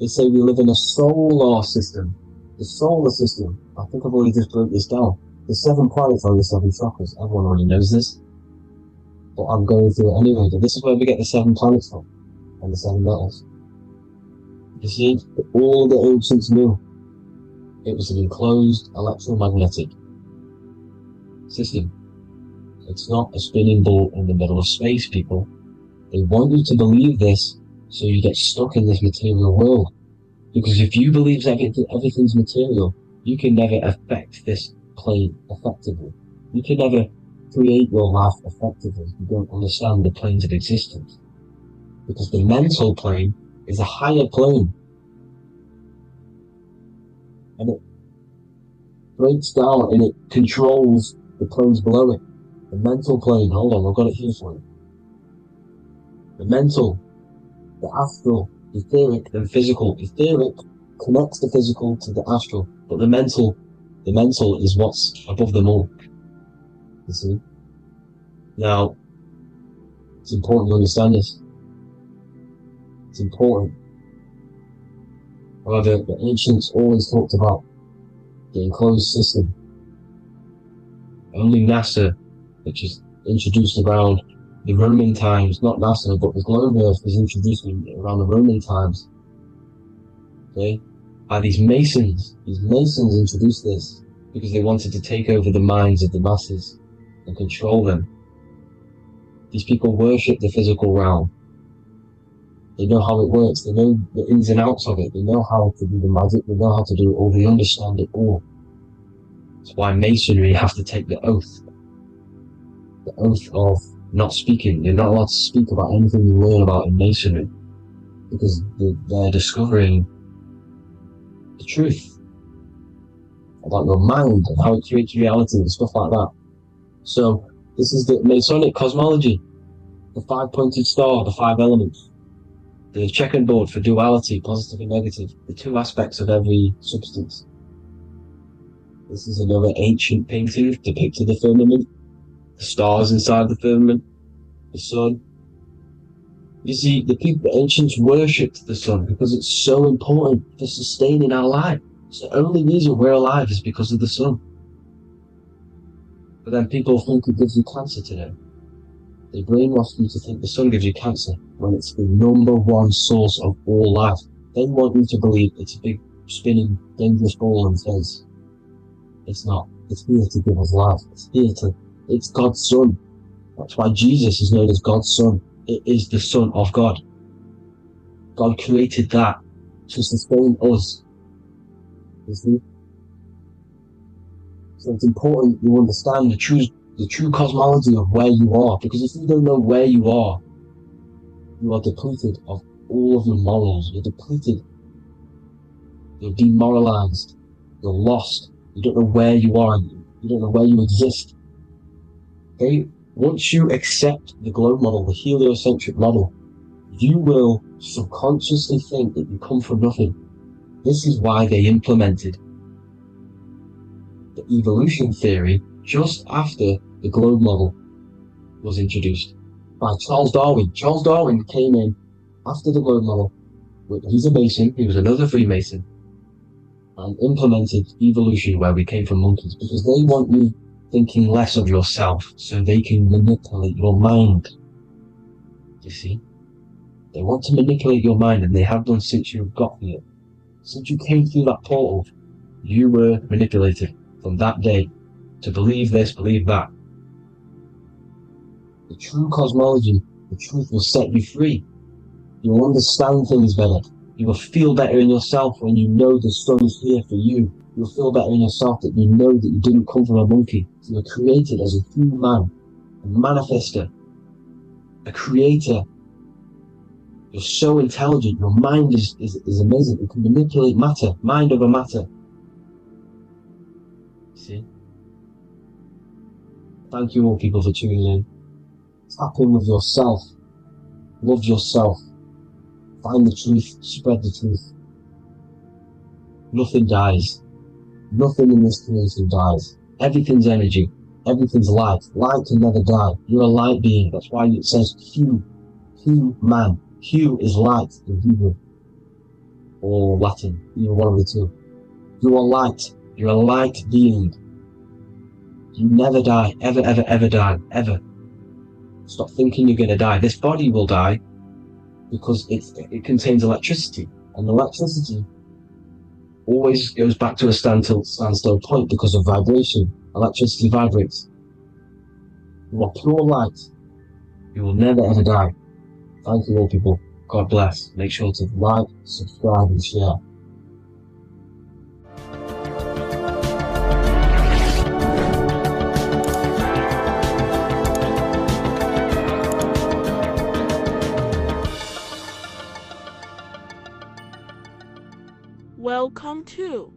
They say we live in a solar system. The solar system. I think I've already just broke this down. The 7 planets are the 7 chakras. Everyone already knows this. But I'm going through it anyway. But this is where we get the 7 planets from. And the 7 metals. You see, all the ancients knew it was an enclosed electromagnetic system. It's not a spinning ball in the middle of space, people. They want you to believe this so you get stuck in this material world. Because if you believe everything's material, you can never affect this plane effectively. You can never create your life effectively if you don't understand the planes of existence. Because the mental plane is a higher plane. And it breaks down and it controls the planes below it. The mental plane, hold on, I've got it here for you. The mental, the astral, etheric, and physical. Etheric connects the physical to the astral, but the mental is what's above them all. You see? Now, it's important to understand this. It's important. However, the ancients always talked about the enclosed system. Only NASA, which is introduced around the Roman times, not NASA, but the globe Earth was introduced around the Roman times. Okay? By these Masons. These Masons introduced this because they wanted to take over the minds of the masses and control them. These people worship the physical realm. They know how it works. They know the ins and outs of it. They know how to do the magic. They know how to do it all. They understand it all. That's why Masonry have to take the oath. The oath of not speaking. You're not allowed to speak about anything you learn about in Masonry. Because they're discovering the truth about your mind and how it creates reality and stuff like that. So, this is the Masonic cosmology. The 5-pointed star, the 5 elements. The checking board for duality, positive and negative. The 2 aspects of every substance. This is another ancient painting depicting the firmament. The stars inside the firmament. The sun. You see, the ancients worshipped the sun because it's so important for sustaining our life. It's the only reason we're alive is because of the sun. But then people think it gives you cancer today. They brainwash you to think the sun gives you cancer when it's the #1 source of all life. They want you to believe it's a big, spinning, dangerous ball in space. It's not. It's here to give us life. It's God's son. That's why Jesus is known as God's son. It is the son of God. God created that to sustain us. You see? So it's important you understand the true cosmology of where you are, because if you don't know where you are depleted of all of your morals. You're depleted. You're demoralized. You're lost. You don't know where you are. You don't know where you exist. Okay? Once you accept the globe model, the heliocentric model, you will subconsciously think that you come from nothing. This is why they implemented the evolution theory just after the globe model was introduced by Charles Darwin. Charles Darwin came in after the globe model. He's a Mason, he was another Freemason, and implemented evolution where we came from monkeys, because they want you thinking less of yourself so they can manipulate your mind. You see? They want to manipulate your mind, and they have done since you got here. Since you came through that portal, you were manipulated from that day to believe this, believe that. The true cosmology, the truth will set you free. You will understand things better. You will feel better in yourself when you know the sun is here for you. You'll feel better in yourself that you know that you didn't come from a monkey. You were created as a human, a manifester, a creator. You're so intelligent. Your mind is amazing. You can manipulate matter, mind over matter. See? Thank you all people for tuning in. Tap in with yourself. Love yourself. Find the truth. Spread the truth. Nothing dies. Nothing in this creation dies. Everything's energy. Everything's light. Light can never die. You're a light being. That's why it says Hugh. Hugh man. Hugh is light in Hebrew. Or Latin. Either one of the two. You are light. You're a light being. You never die. Ever, ever, ever die. Ever. Stop thinking you're going to die. This body will die because it contains electricity. And electricity always goes back to a standstill point because of vibration. Electricity vibrates. You are pure light. You will never ever die. Thank you all people. God bless. Make sure to like, subscribe and share. Welcome to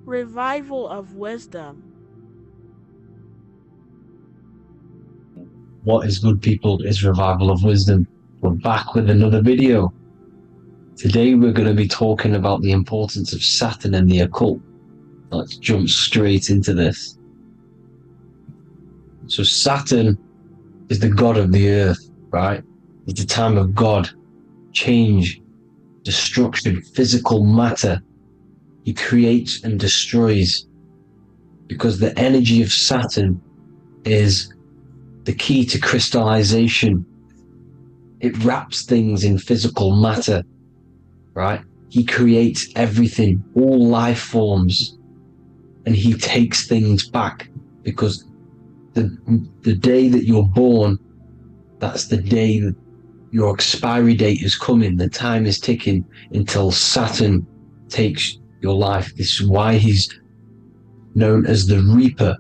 Revival of Wisdom. What is good people is Revival of Wisdom. We're back with another video. Today we're going to be talking about the importance of Saturn and the occult. Let's jump straight into this. So Saturn is the god of the earth, right? It's the time of God, change, destruction, physical matter. He creates and destroys because the energy of Saturn is the key to crystallization. It wraps things in physical matter, right? He creates everything, all life forms, and he takes things back because the day that you're born, that's the day that your expiry date is coming. The time is ticking until Saturn takes your life. This is why he's known as the Reaper.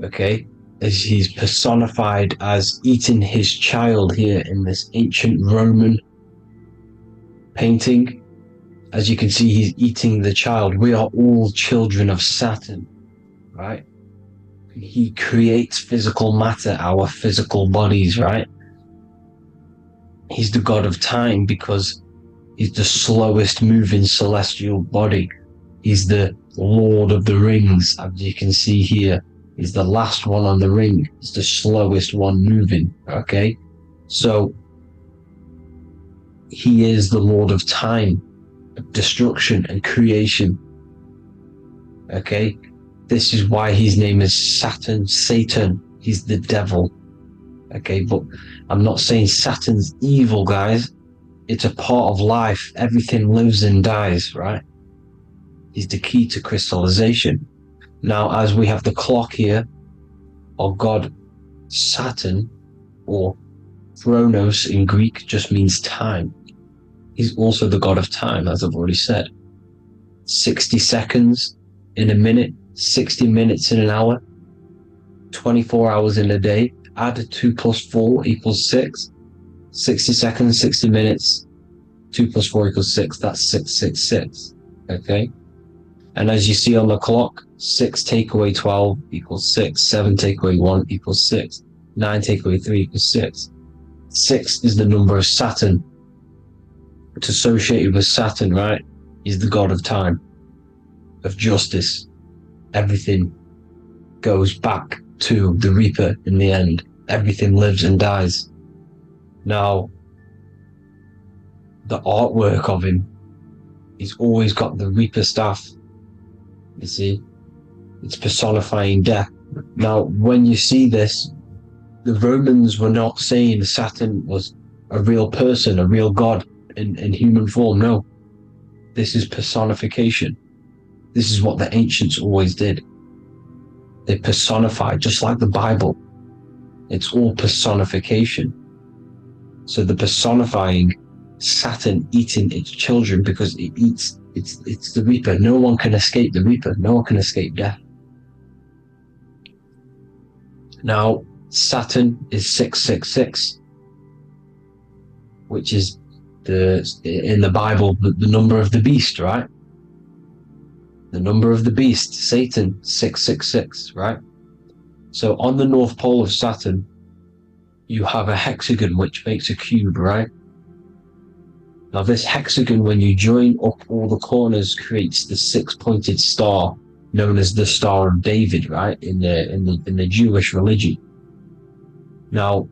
Okay? As he's personified as eating his child here in this ancient Roman painting. As you can see, he's eating the child. We are all children of Saturn, right? He creates physical matter, our physical bodies, right? He's the god of time because he's the slowest moving celestial body. He's the Lord of the Rings, as you can see here. He's the last one on the ring. He's the slowest one moving, okay? So, he is the Lord of time, destruction and creation, okay? This is why his name is Saturn, Satan. He's the devil. Okay, but I'm not saying Saturn's evil, guys. It's a part of life. Everything lives and dies, right? He's the key to crystallization. Now, as we have the clock here, our god Saturn, or Chronos in Greek, just means time. He's also the god of time, as I've already said. 60 seconds in a minute, 60 minutes in an hour, 24 hours in a day. Add 2 plus 4 equals 6. 60 seconds, 60 minutes, 2 plus 4 equals 6. That's 666. Okay? And as you see on the clock, 6 take away 12 equals 6. 7 take away 1 equals 6. 9 take away 3 equals 6. 6 is the number of Saturn. It's associated with Saturn, right? He's the god of time, of justice, everything. goes back to the Reaper in the end. Everything lives and dies. Now, the artwork of him, he's always got the Reaper staff. You see, it's personifying death. Now, when you see this, the Romans were not saying Saturn was a real person, a real god in human form. No, this is personification. This is what the ancients always did. They personified, just like the Bible. It's all personification. So the personifying Saturn eating its children because it eats, it's the Reaper. No one can escape the Reaper. No one can escape death. Now, Saturn is 666, which is in the Bible the number of the beast, right? The number of the beast, Satan, 666, right? So on the North Pole of Saturn, you have a hexagon which makes a cube, right? Now this hexagon, when you join up all the corners, creates the six-pointed star known as the Star of David, right? In the Jewish religion. Now,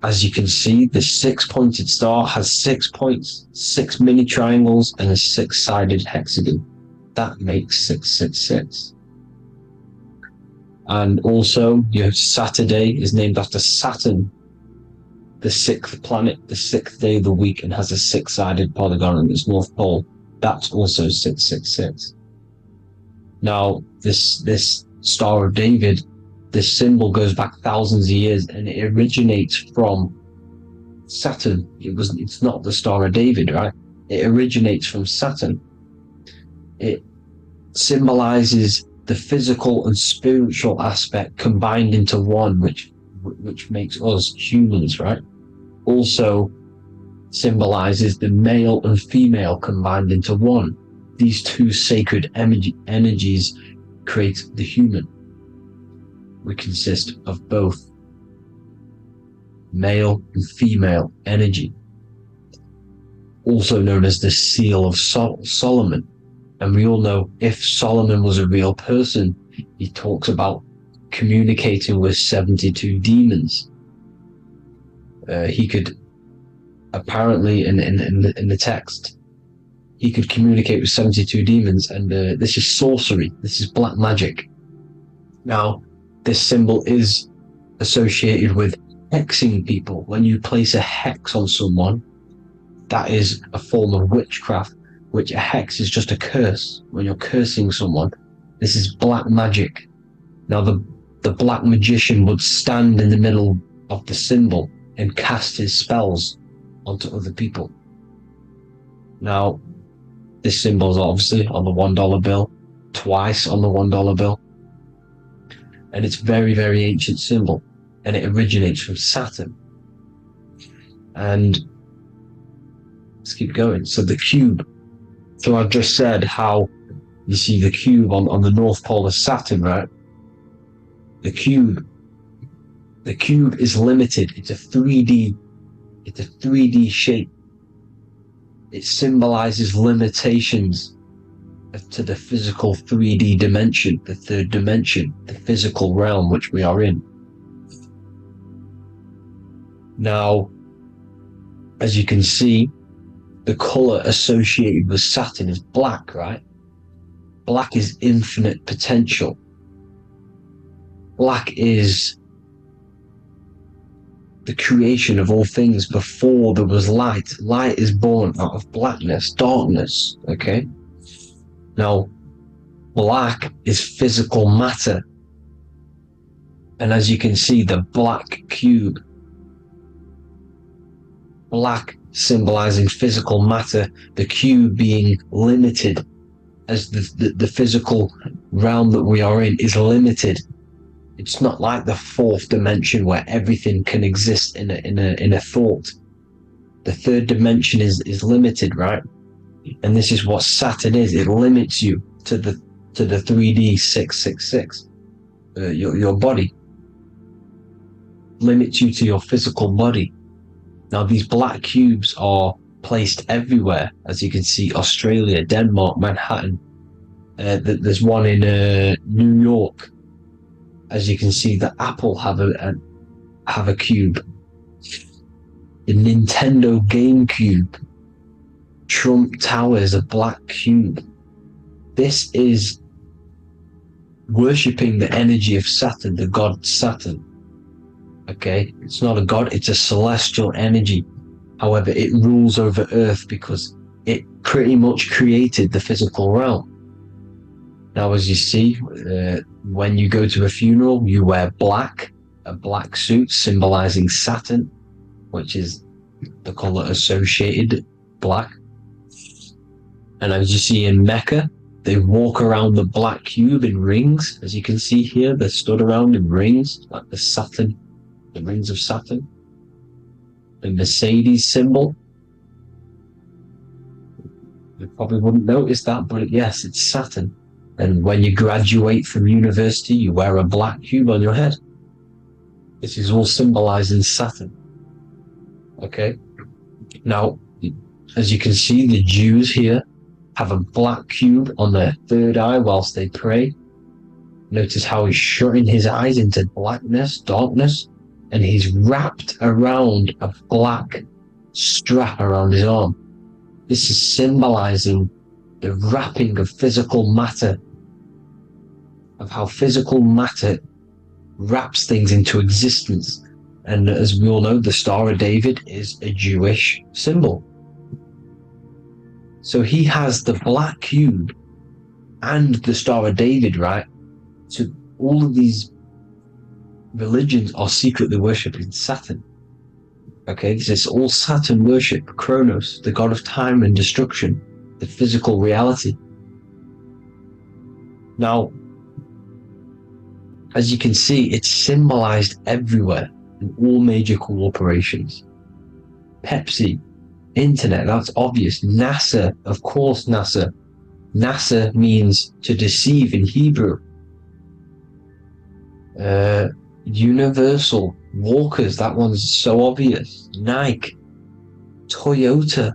as you can see, the six-pointed star has 6 points, 6 mini triangles, and a 6-sided hexagon. That makes 666. And also, you have Saturday is named after Saturn, the 6th planet, the 6th day of the week, and has a 6-sided polygon on its North Pole. That's also 666. Now, this Star of David, this symbol goes back thousands of years, and it originates from Saturn. It's not the Star of David, right? It originates from Saturn. It symbolizes the physical and spiritual aspect combined into one, which makes us humans, right? Also symbolizes the male and female combined into one. These two sacred energies create the human. We consist of both male and female energy, also known as the Seal of Solomon. And we all know if Solomon was a real person, he talks about communicating with 72 demons. He could apparently, in the text, he could communicate with 72 demons, and this is sorcery. This is black magic. Now, this symbol is associated with hexing people. When you place a hex on someone, that is a form of witchcraft, which a hex is just a curse. When you're cursing someone, this is black magic. Now, the black magician would stand in the middle of the symbol and cast his spells onto other people. Now, this symbol is obviously on the $1 bill, twice on the $1 bill. And it's very, very ancient symbol, and it originates from Saturn. And let's keep going. So the cube. So I've just said how you see the cube on the North Pole of Saturn, right? The cube is limited. It's a 3D shape. It symbolizes limitations to the physical 3D dimension, the third dimension, the physical realm which we are in. Now, as you can see, the color associated with Saturn is black, right? Black is infinite potential. Black is the creation of all things. Before there was light. Light is born out of blackness, darkness, okay? Now, black is physical matter. And as you can see, the black cube, black symbolizing physical matter, the cube being limited, as the physical realm that we are in is limited. It's not like the fourth dimension where everything can exist in a thought. The third dimension is limited, right? And this is what Saturn is. It limits you to the 3D 666. Your body limits you to your physical body. Now, these black cubes are placed everywhere. As you can see, Australia, Denmark, Manhattan. There's one in New York. As you can see, the Apple have a cube. The Nintendo GameCube. Trump Tower is a black cube. This is worshipping the energy of Saturn, the god Saturn. Okay, it's not a god, it's a celestial energy. However, it rules over Earth because it pretty much created the physical realm. Now, as you see, when you go to a funeral, you wear black, a black suit symbolizing Saturn, which is the color associated, black. And as you see in Mecca, they walk around the black cube in rings. As you can see here, they're stood around in rings, like the Saturn, the rings of Saturn. The Mercedes symbol. You probably wouldn't notice that, but yes, it's Saturn. And when you graduate from university, you wear a black cube on your head. This is all symbolizing Saturn. Okay? Now, as you can see, the Jews here have a black cube on their third eye whilst they pray. Notice how he's shutting his eyes into blackness, darkness, and he's wrapped around a black strap around his arm. This is symbolizing the wrapping of physical matter, of how physical matter wraps things into existence. And as we all know, the Star of David is a Jewish symbol. So he has the black cube and the Star of David, right? So all of these religions are secretly worshipping Saturn. Okay, this is all Saturn worship, Kronos, the god of time and destruction, the physical reality. Now, as you can see, it's symbolized everywhere in all major corporations. Pepsi, internet, that's obvious. NASA, of course, NASA. NASA means to deceive in Hebrew. Universal, Walkers, that one's so obvious. Nike, Toyota.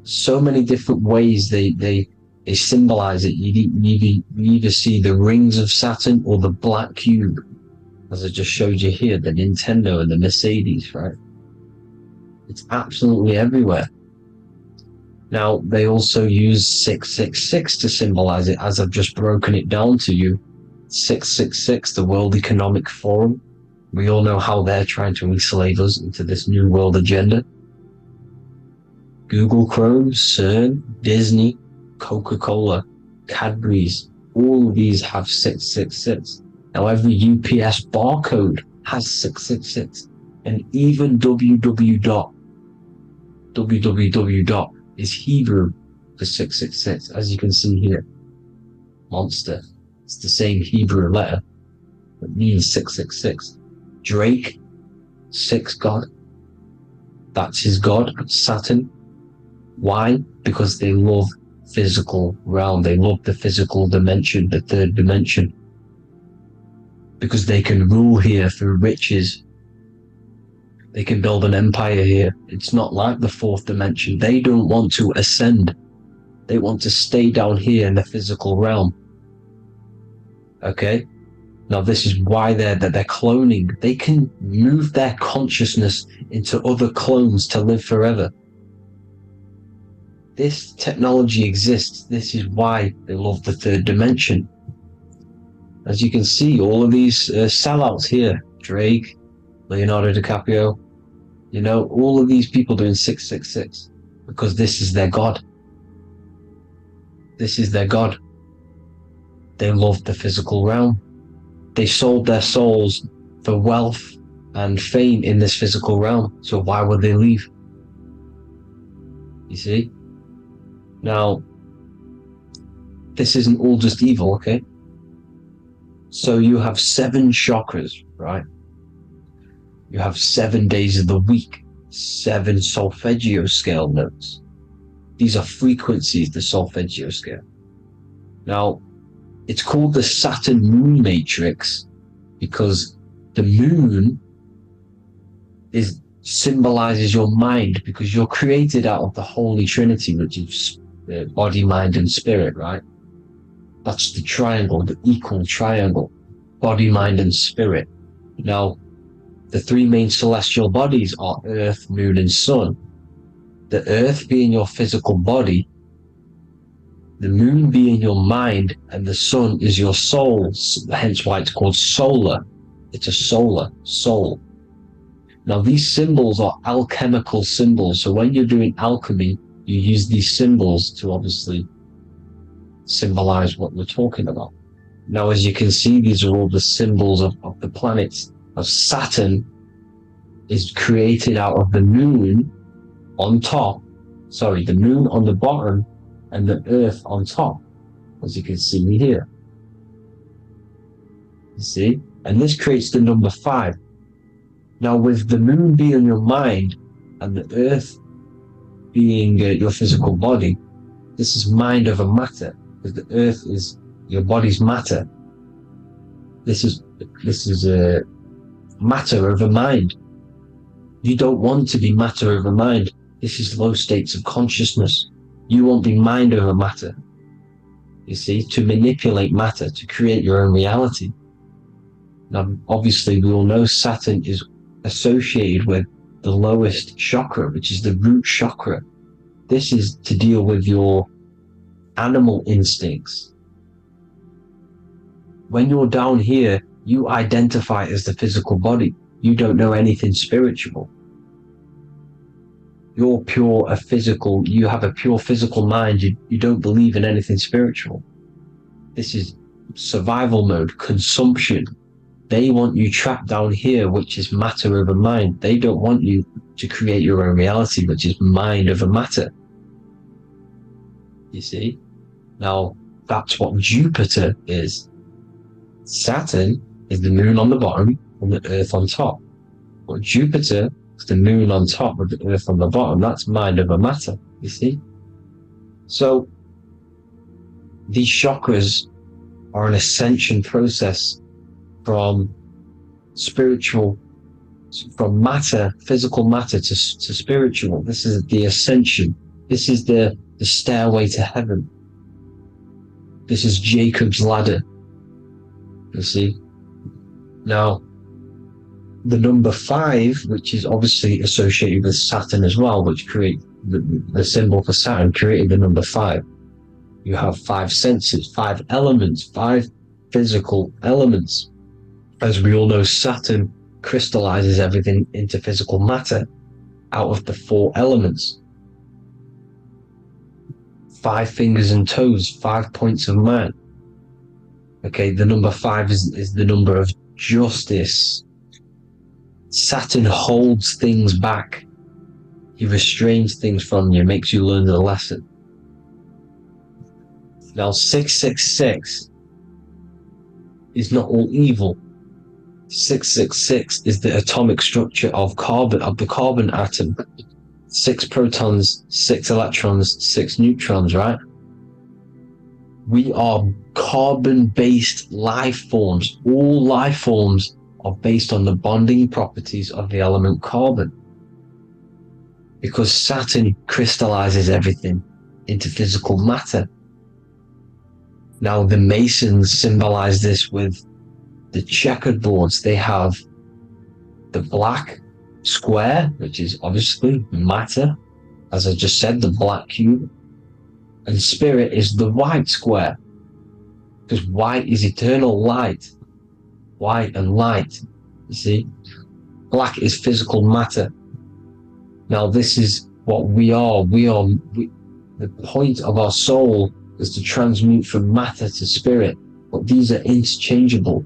So many different ways they symbolize it. You either see the rings of Saturn or the black cube, as I just showed you here, the Nintendo and the Mercedes, right? It's absolutely everywhere. Now, they also use 666 to symbolize it, as I've just broken it down to you. 666, the World Economic Forum. We all know how they're trying to enslave us into this new world agenda. Google Chrome, CERN, Disney, Coca-Cola, Cadbury's, all of these have 666. Now every UPS barcode has 666. And even www. Is Hebrew for 666, as you can see here. Monster. It's the same Hebrew letter that means 666. Drake, 6 god. That's his god, Saturn. Why? Because they love physical realm. They love the physical dimension, the third dimension. Because they can rule here through riches. They can build an empire here. It's not like the fourth dimension. They don't want to ascend. They want to stay down here in the physical realm. Okay? Now this is why they're cloning. They can move their consciousness into other clones to live forever. This technology exists. This is why they love the third dimension. As you can see, all of these sellouts here, Drake, Leonardo DiCaprio, you know, all of these people doing 666 because this is their god. This is their god. They love the physical realm. They sold their souls for wealth and fame in this physical realm. So why would they leave? You see? Now, this isn't all just evil, okay? So you have 7 chakras, right? You have 7 days of the week, 7 solfeggio scale notes. These are frequencies, the solfeggio scale. Now, it's called the Saturn moon matrix because the moon symbolizes your mind, because you're created out of the Holy Trinity, which is body, mind, and spirit, right? That's the triangle, the equal triangle body, mind, and spirit. Now, the three main celestial bodies are Earth, Moon, and Sun. The Earth being your physical body, the Moon being your mind, and the Sun is your soul, hence why it's called solar. It's a solar, soul. Now, these symbols are alchemical symbols, so when you're doing alchemy, you use these symbols to obviously symbolize what we're talking about. Now, as you can see, these are all the symbols of the planets. Of Saturn is created out of the moon on top, the moon on the bottom and the earth on top, as you can see here. You see? And this creates the number 5. Now, with the moon being your mind and the earth being your physical body, this is mind over matter, because the earth is your body's matter. This is matter over mind. You don't want to be matter over mind. This is low states of consciousness. You won't be mind over matter. You see, to manipulate matter, to create your own reality. Now, obviously, we all know Saturn is associated with the lowest chakra, which is the root chakra. This is to deal with your animal instincts. When you're down here, you identify as the physical body. You don't know anything spiritual. You're pure a physical, you have a pure physical mind. You don't believe in anything spiritual. This is survival mode, consumption. They want you trapped down here, which is matter over mind. They don't want you to create your own reality, which is mind over matter. You see? Now, that's what Jupiter is. Saturn is the moon on the bottom and the earth on top. But Jupiter is the moon on top with the earth on the bottom. That's mind over matter, you see? So, these chakras are an ascension process from spiritual, from matter, physical matter to spiritual. This is the ascension. This is the stairway to heaven. This is Jacob's ladder. You see? Now, the number 5, which is obviously associated with Saturn as well, which create the symbol for Saturn, created the number 5. You have 5 senses, 5 elements, 5 physical elements. As we all know, Saturn crystallizes everything into physical matter out of the 4 elements. 5 fingers and toes, 5 points of man. Okay, the number 5 is the number of justice. Saturn holds things back. He restrains things from you, makes you learn the lesson. Now, 666 is not all evil. 666 is the atomic structure of the carbon atom. 6 protons, 6 electrons, 6 neutrons, right? We are carbon-based life forms. All life forms are based on the bonding properties of the element carbon. Because Saturn crystallizes everything into physical matter. Now, the Masons symbolize this with the checkered boards. They have the black square, which is obviously matter, as I just said, the black cube, and spirit is the white square, because white is eternal light. White and light, you see? Black is physical matter. Now, this is what we are. The point of our soul is to transmute from matter to spirit, but these are interchangeable.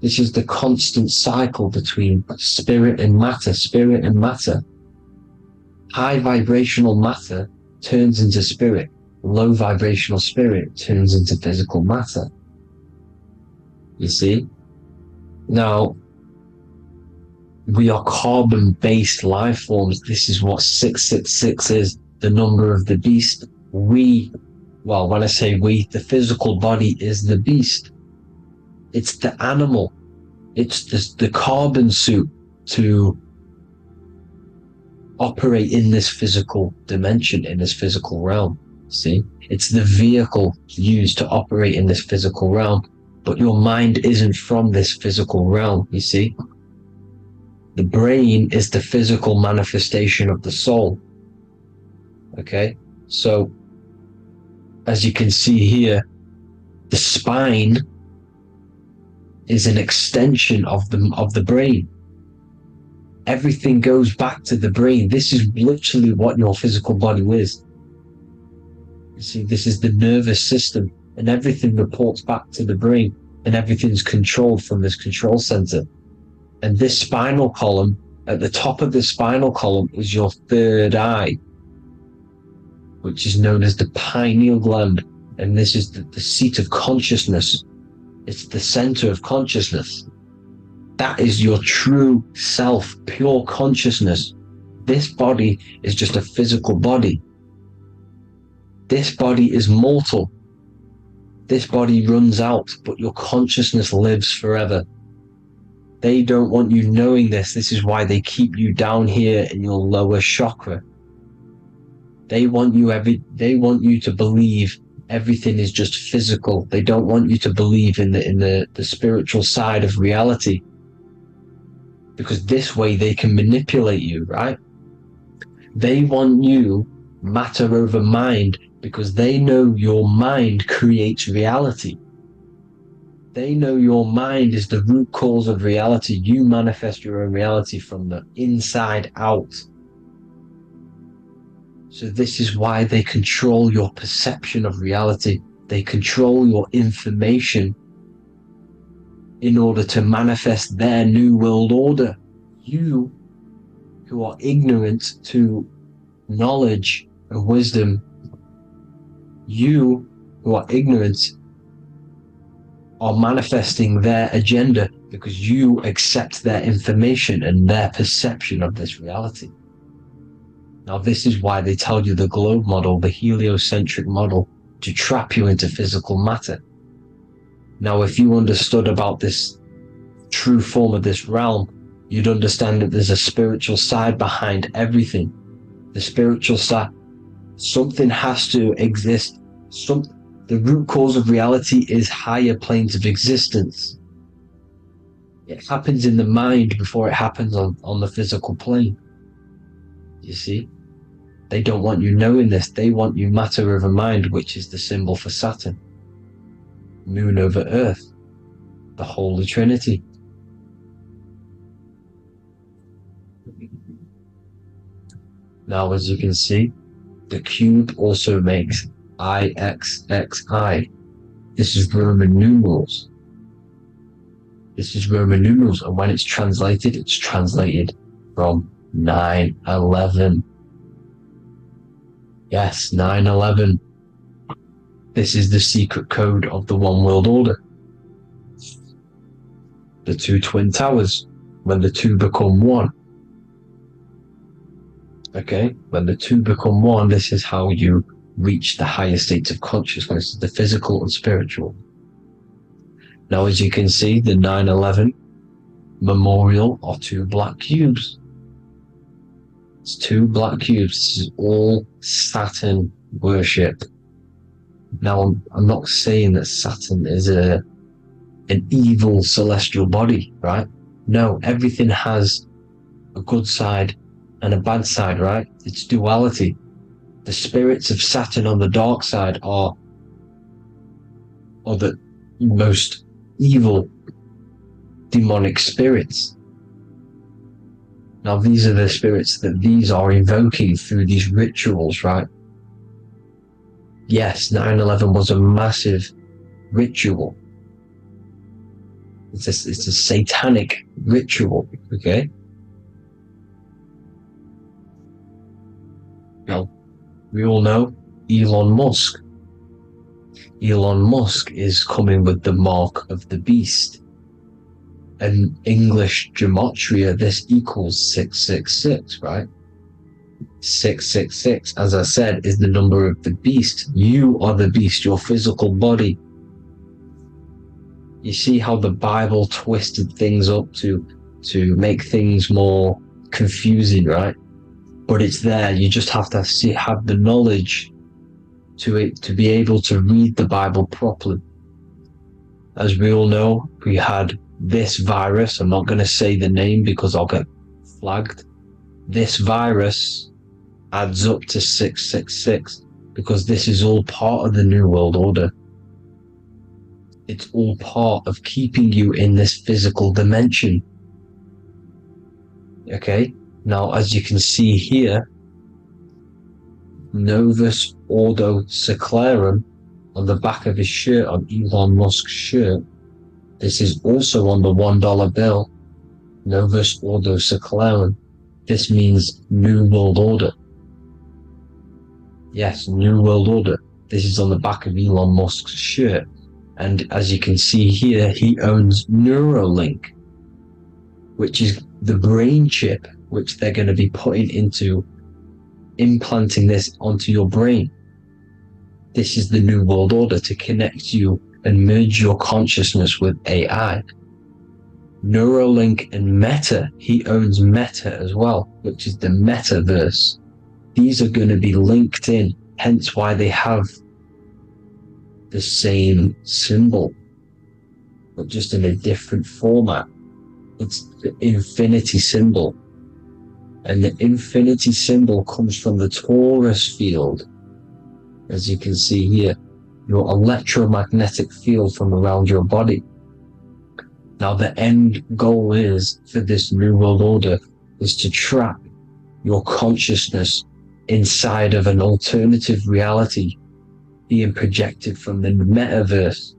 This is the constant cycle between spirit and matter, spirit and matter. High vibrational matter turns into spirit. Low vibrational spirit turns into physical matter. You see? Now, we are carbon-based life forms. This is what 666 is, the number of the beast. Well, when I say we, the physical body is the beast. It's the animal. It's the carbon suit to operate in this physical dimension, in this physical realm. See? It's the vehicle used to operate in this physical realm. But your mind isn't from this physical realm, you see. The brain is the physical manifestation of the soul. Okay, so as you can see here, the spine is an extension of the brain. Everything goes back to the brain. This is literally what your physical body is. You see, this is the nervous system, and everything reports back to the brain, and everything's controlled from this control center. And this spinal column, at the top of the spinal column, is your third eye, which is known as the pineal gland. And this is the seat of consciousness. It's the center of consciousness. That is your true self, pure consciousness. This body is just a physical body. This body is mortal. This body runs out, but your consciousness lives forever. They don't want you knowing this. This is why they keep you down here in your lower chakra. They want you to believe everything is just physical. They don't want you to believe in the spiritual side of reality. Because this way they can manipulate you, right? They want you matter over mind because they know your mind creates reality. They know your mind is the root cause of reality. You manifest your own reality from the inside out. So this is why they control your perception of reality. They control your information in order to manifest their new world order. You, who are ignorant to knowledge and wisdom, you who are ignorant are manifesting their agenda because you accept their information and their perception of this reality. Now, this is why they tell you the globe model, the heliocentric model, to trap you into physical matter. Now, if you understood about this true form of this realm, you'd understand that there's a spiritual side behind everything. The spiritual side, something has to exist. The root cause of reality is higher planes of existence. It happens in the mind before it happens on the physical plane. You see? They don't want you knowing this. They want you matter over mind, which is the symbol for Saturn. Moon over Earth. The Holy Trinity. Now, as you can see, the cube also makes IXXI. This is Roman numerals. This is Roman numerals, and when it's translated from 9/11. Yes, 9/11. This is the secret code of the One World Order. The two twin towers, when the two become one. Okay, when the two become one, this is how you reach the higher states of consciousness, the physical and spiritual. Now, as you can see, the 9/11 memorial are two black cubes. It's two black cubes. This is all Saturn worship. Now, I'm not saying that Saturn is an evil celestial body, right? No, everything has a good side and a bad side, right? It's duality. The spirits of Saturn on the dark side are the most evil demonic spirits. Now, these are the spirits that these are invoking through these rituals, right? Yes, 9/11 was a massive ritual. It's a satanic ritual, okay? Now, we all know Elon Musk. Elon Musk is coming with the mark of the beast. And English gematria, this equals 666, right? 666, as I said, is the number of the beast. You are the beast, your physical body. You see how the Bible twisted things up to make things more confusing, right? But it's there. You just have to have the knowledge to be able to read the Bible properly. as we all know, we had this virus. I'm not going to say the name because I'll get flagged. This virus adds up to 666 because this is all part of the New World Order. It's all part of keeping you in this physical dimension. Okay, now as you can see here, Novus Ordo Seclorum on the back of his shirt, on Elon Musk's shirt. This is also on the $1 bill, Novus Ordo Seclorum. This means New World Order. Yes, New World Order. This is on the back of Elon Musk's shirt. And as you can see here, he owns Neuralink, which is the brain chip which they're going to be putting into, implanting this onto your brain. This is the New World Order, to connect you and merge your consciousness with AI. Neuralink and Meta, he owns Meta as well, which is the metaverse. These are going to be linked in, hence why they have the same symbol, but just in a different format. It's the infinity symbol. And the infinity symbol comes from the Taurus field. As you can see here, your electromagnetic field from around your body. Now the end goal is, for this New World Order, is to trap your consciousness inside of an alternative reality being projected from the metaverse.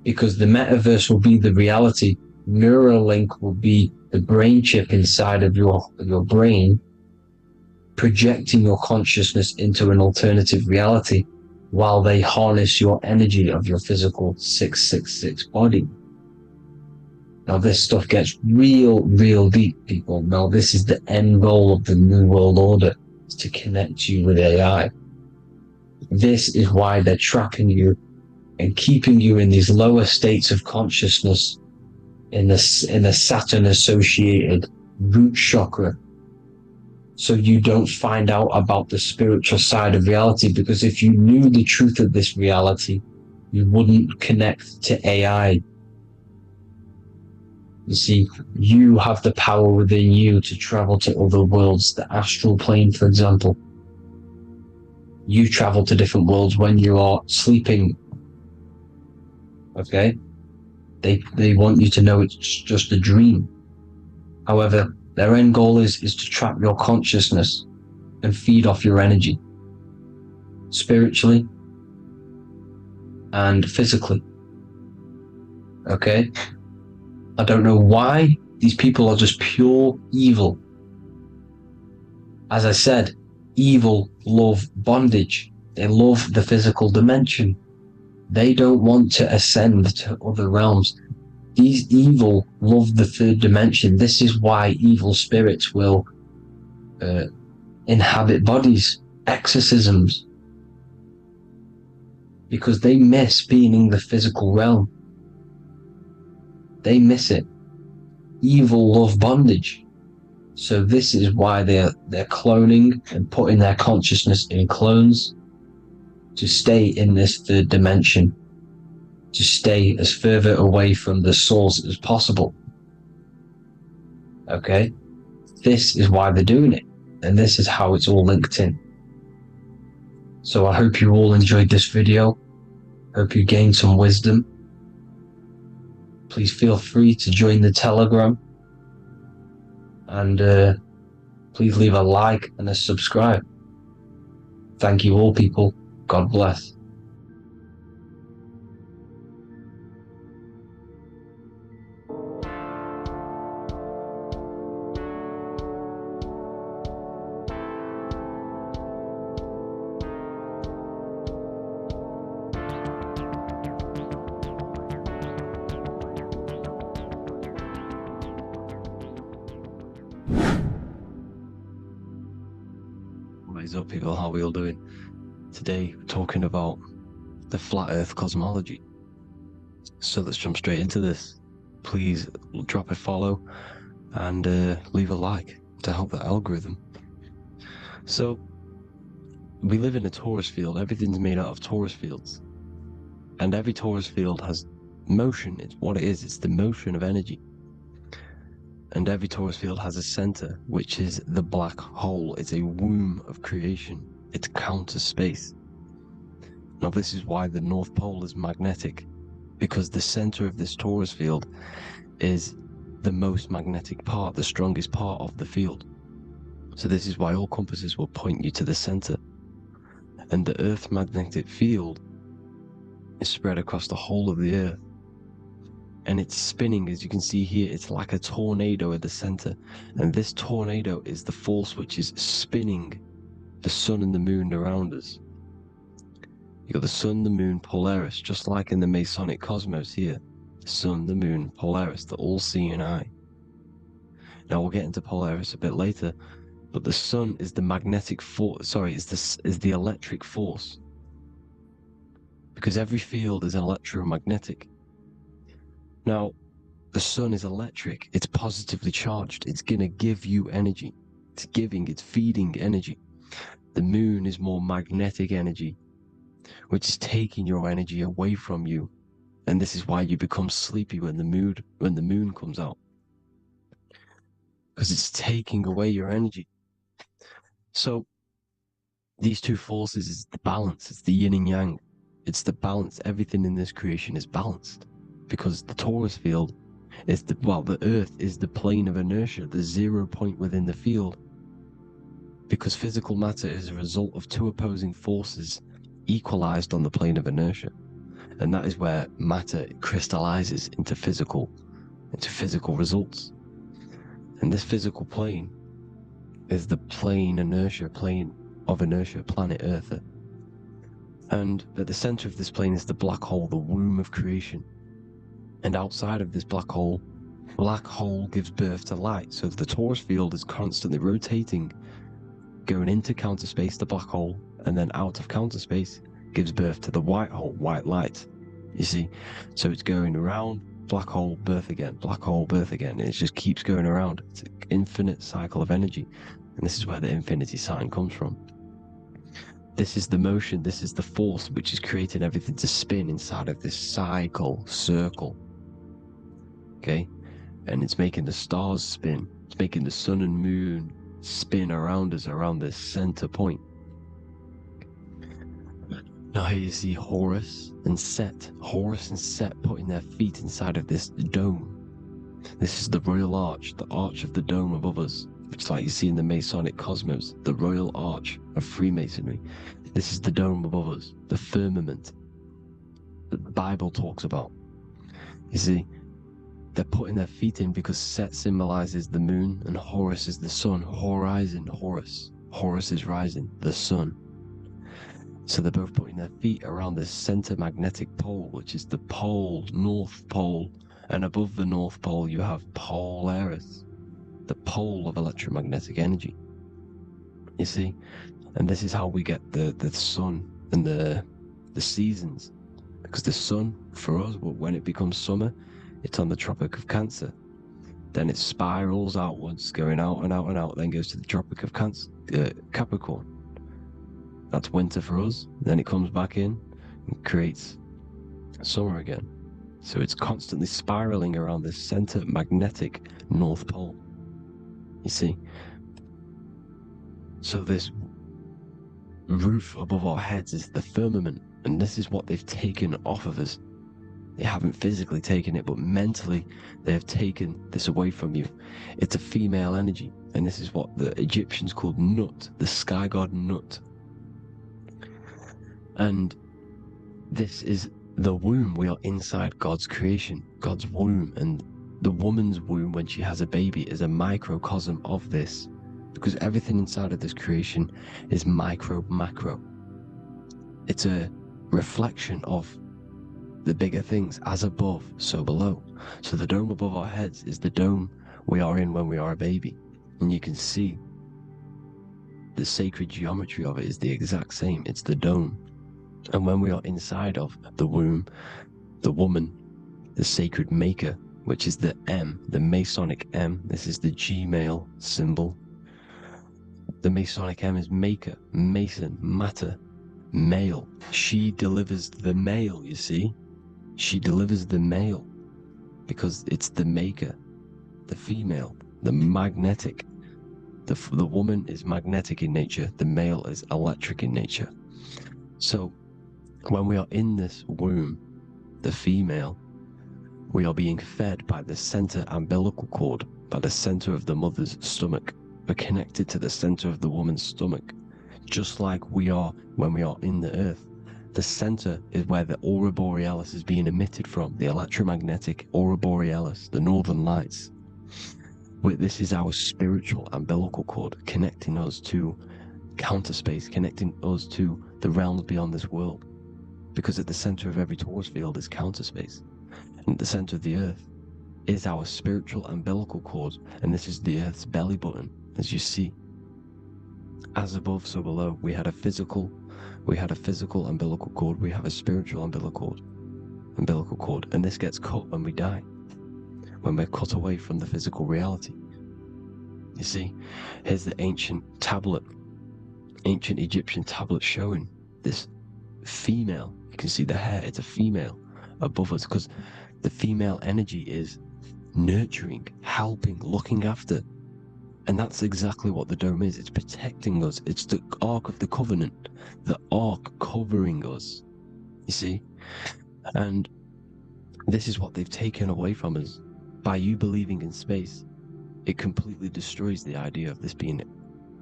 Because the metaverse will be the reality, Neuralink will be the brain chip inside of your brain, projecting your consciousness into an alternative reality while they harness your energy of your physical 666 body. Now this stuff gets real deep, people. Now this is the end goal of the New World Order, is to connect you with AI. This is why they're trapping you and keeping you in these lower states of consciousness in the Saturn associated root chakra, so you don't find out about the spiritual side of reality. Because if you knew the truth of this reality, you wouldn't connect to AI. You see, you have the power within you to travel to other worlds, the astral plane, for example. You travel to different worlds when you are sleeping. Okay? They want you to know it's just a dream. However, their end goal is to trap your consciousness and feed off your energy, spiritually and physically. Okay? I don't know why these people are just pure evil. As I said, evil love bondage. They love the physical dimension. They don't want to ascend to other realms. These evil love the third dimension. This is why evil spirits will inhabit bodies, exorcisms, because they miss being in the physical realm. They miss it. Evil love bondage. So this is why they're cloning and putting their consciousness in clones to stay in this third dimension, to stay as further away from the source as possible. Okay? This is why they're doing it, and this is how it's all linked in. So I hope you all enjoyed this video. Hope you gained some wisdom. Please feel free to join the Telegram, and please leave a like and a subscribe. Thank you all, people. God bless. What is up, people? How are we all doing? Today we're talking about the flat earth cosmology. So let's jump straight into this. Please drop a follow and leave a like to help the algorithm. So we live in a torus field. Everything's made out of torus fields. And every torus field has motion. It's what it is. It's the motion of energy. And every torus field has a center, which is the black hole. It's a womb of creation. It's counter space. Now, this is why the North Pole is magnetic, because the center of this torus field is the most magnetic part, the strongest part of the field. So this is why all compasses will point you to the center. And the Earth's magnetic field is spread across the whole of the Earth. And it's spinning, as you can see here. It's like a tornado at the center. And this tornado is the force which is spinning the sun and the moon around us. You got the sun, the moon, Polaris, just like in the Masonic cosmos here. The sun, the moon, Polaris, the all-seeing eye. Now we'll get into Polaris a bit later, but the sun is the magnetic force. Sorry, is the electric force, because every field is electromagnetic. Now, the sun is electric. It's positively charged. It's gonna give you energy. It's feeding energy. The moon is more magnetic energy, which is taking your energy away from you. And this is why you become sleepy when the moon comes out, because it's taking away your energy. So these two forces is the balance. It's the yin and yang. It's the balance. Everything in this creation is balanced, because the torus field is the Earth is the plane of inertia, the 0 point within the field, because physical matter is a result of two opposing forces equalized on the plane of inertia. And that is where matter crystallizes into physical results. And this physical plane is the plane of inertia, planet Earth. And at the center of this plane is the black hole, the womb of creation. And outside of this black hole gives birth to light. So the torus field is constantly rotating, going into counter space, the black hole, and then out of counter space gives birth to the white hole, white light. You see? So it's going around, black hole, birth again, black hole, birth again. And it just keeps going around. It's an infinite cycle of energy. And this is where the infinity sign comes from. This is the motion, this is the force which is creating everything to spin inside of this circle. Okay? And it's making the stars spin. It's making the sun and moon spin around us, around this center point. Now here you see Horus and Set putting their feet inside of this dome. This is the royal arch, the arch of the dome above us, which is like you see in the Masonic cosmos, the royal arch of Freemasonry. This is the dome above us, the firmament that the Bible talks about. You see, they're putting their feet in because Set symbolizes the moon and Horus is the sun. Horizon, Horus. Horus is rising, the sun. So they're both putting their feet around this center magnetic pole, which is the pole, North Pole. And above the North Pole, you have Polaris, the pole of electromagnetic energy. You see? And this is how we get the sun and the seasons. Because the sun, for us, when it becomes summer, it's on the Tropic of Cancer. Then it spirals outwards, going out and out and out, then goes to the Tropic of Capricorn. That's winter for us. Then it comes back in and creates summer again. So it's constantly spiraling around this center magnetic North Pole. You see? So this roof above our heads is the firmament, and this is what they've taken off of us. They haven't physically taken it, but mentally they have taken this away from you. It's a female energy, and this is what the Egyptians called Nut, the sky god Nut. And this is the womb. We are inside God's creation, God's womb, and the woman's womb when she has a baby is a microcosm of this, because everything inside of this creation is macro. It's a reflection of the bigger things, as above, so below. So the dome above our heads is the dome we are in when we are a baby. And you can see the sacred geometry of it is the exact same. It's the dome. And when we are inside of the womb, the woman, the sacred maker, which is the M, the Masonic M, this is the Gmail symbol. The Masonic M is maker, mason, matter. male. She delivers the male, you see. She delivers the male because it's the maker, the female, the magnetic. The woman is magnetic in nature, the male is electric in nature. So when we are in this womb, the female, we are being fed by the center umbilical cord, by the center of the mother's stomach. We're connected to the center of the woman's stomach, just like we are when we are in the earth. The center is where the aurora borealis is being emitted from, the electromagnetic aurora borealis, the northern lights. This is our spiritual umbilical cord, connecting us to counter space, connecting us to the realms beyond this world. Because at the center of every torus field is counter space. And at the center of the earth is our spiritual umbilical cord, and this is the earth's belly button, as you see. As above, so below. We had a physical umbilical cord, we have a spiritual umbilical cord, and this gets cut when we die, when we're cut away from the physical reality. You see, here's the ancient Egyptian tablet showing this female. You can see the hair, it's a female above us, because the female energy is nurturing, helping, looking after. And that's exactly what the dome is. It's protecting us. It's the Ark of the Covenant, the Ark covering us, you see. And this is what they've taken away from us. By you believing in space, it completely destroys the idea of this being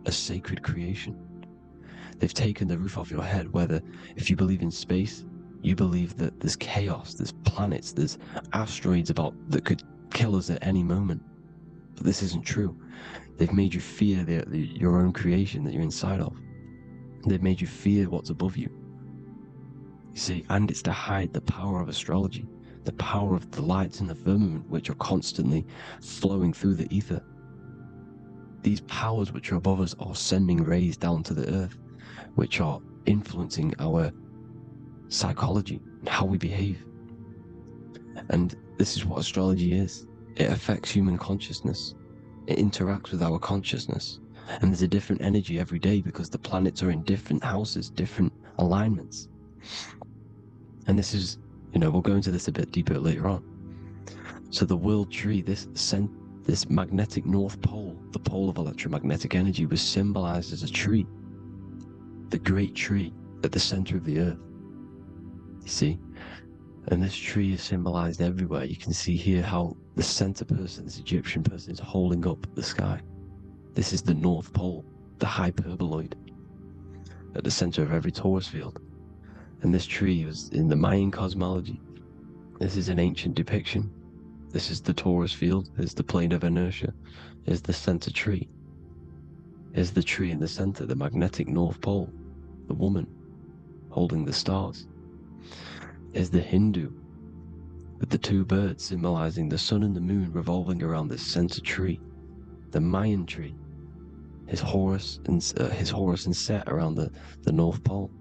a sacred creation. They've taken the roof off your head, whether if you believe in space, you believe that there's chaos, there's planets, there's asteroids that could kill us at any moment. But this isn't true. They've made you fear your own creation that you're inside of. They've made you fear what's above you. You see, and it's to hide the power of astrology, the power of the lights in the firmament, which are constantly flowing through the ether. These powers which are above us are sending rays down to the earth, which are influencing our psychology and how we behave. And this is what astrology is. It affects human consciousness. It interacts with our consciousness. And there's a different energy every day because the planets are in different houses, different alignments. And this is, we'll go into this a bit deeper later on. So the world tree, this magnetic north pole, the pole of electromagnetic energy, was symbolized as a tree. The great tree at the center of the earth. You see? And this tree is symbolized everywhere. You can see here how the center person, this Egyptian person, is holding up the sky. This is the North Pole, the hyperboloid, at the center of every torus field. And this tree was in the Mayan cosmology. This is an ancient depiction. This is the torus field. There's the plane of inertia. There's the center tree. There's the tree in the center, the magnetic North Pole, the woman holding the stars. Is the Hindu, with the two birds symbolizing the sun and the moon revolving around this center tree. The Mayan tree, his Horus and Set around the North Pole.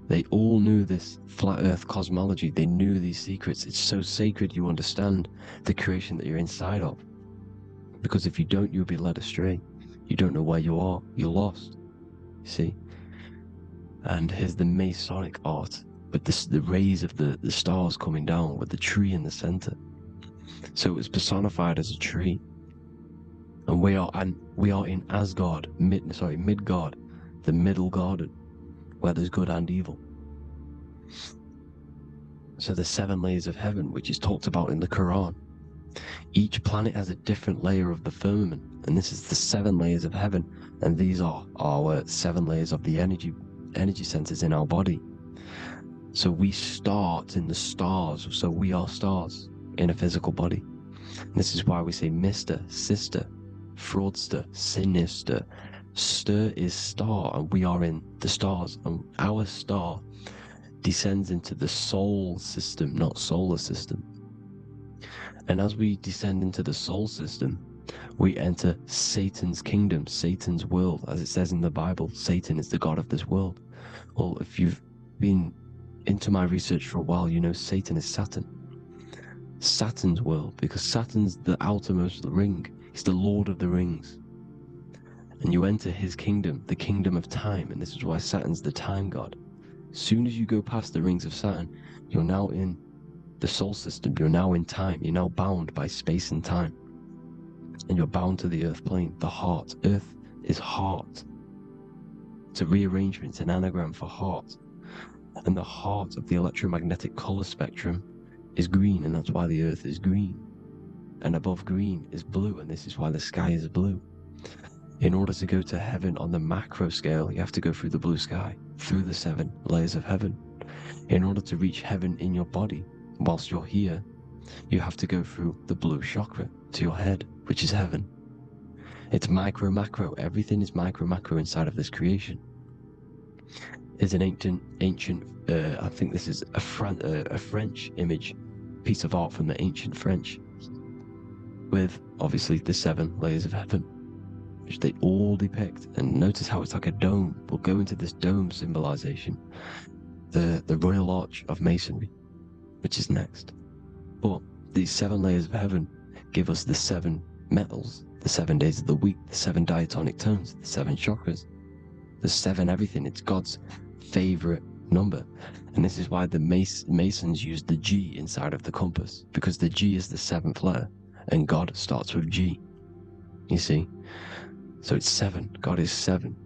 They all knew this flat earth cosmology. They knew these secrets. It's so sacred you understand the creation that you're inside of. Because if you don't, you'll be led astray. You don't know where you are. You're lost. You see? And here's the Masonic art, with the rays of the stars coming down, with the tree in the center. So it was personified as a tree. And we are in Asgard, Midgard, the middle garden, where there's good and evil. So the 7 layers of heaven, which is talked about in the Quran. Each planet has a different layer of the firmament, and this is the 7 layers of heaven, and these are our 7 layers of the energy centers in our body. So we start in the stars, so we are stars in a physical body. And this is why we say Mr., Sister, Fraudster, Sinister. Stir is star, and we are in the stars, and our star descends into the soul system, not solar system. And as we descend into the soul system, we enter Satan's kingdom, Satan's world. As it says in the Bible, Satan is the god of this world. Well, if you've been into my research for a while, you know Satan is Saturn. Saturn's world, because Saturn's the outermost ring. He's the Lord of the Rings. and you enter his kingdom, the kingdom of time, and this is why Saturn's the time god. As soon as you go past the rings of Saturn, you're now in the solar system, you're now in time, you're now bound by space and time. And you're bound to the earth plane, the heart. Earth is heart. It's a rearrangement, it's an anagram for heart. And the heart of the electromagnetic color spectrum is green, and that's why the earth is green. And above green is blue, and this is why the sky is blue. In order to go to heaven on the macro scale, you have to go through the blue sky, through the 7 layers of heaven. In order to reach heaven in your body, whilst you're here, you have to go through the blue chakra to your head, which is heaven. It's micro, macro. Everything is micro, macro inside of this creation. It's an ancient. I think this is a French image, piece of art from the ancient French, with obviously the 7 layers of heaven, which they all depict. And notice how it's like a dome. We'll go into this dome symbolization, the Royal Arch of Masonry, which is next. But these 7 layers of heaven give us the 7 metals, the 7 days of the week, the 7 diatonic tones, the 7 chakras, the 7 everything. It's God's favorite number. And this is why the Masons use the G inside of the compass, because the G is the 7th letter, and God starts with G. You see? So it's 7. God is 7.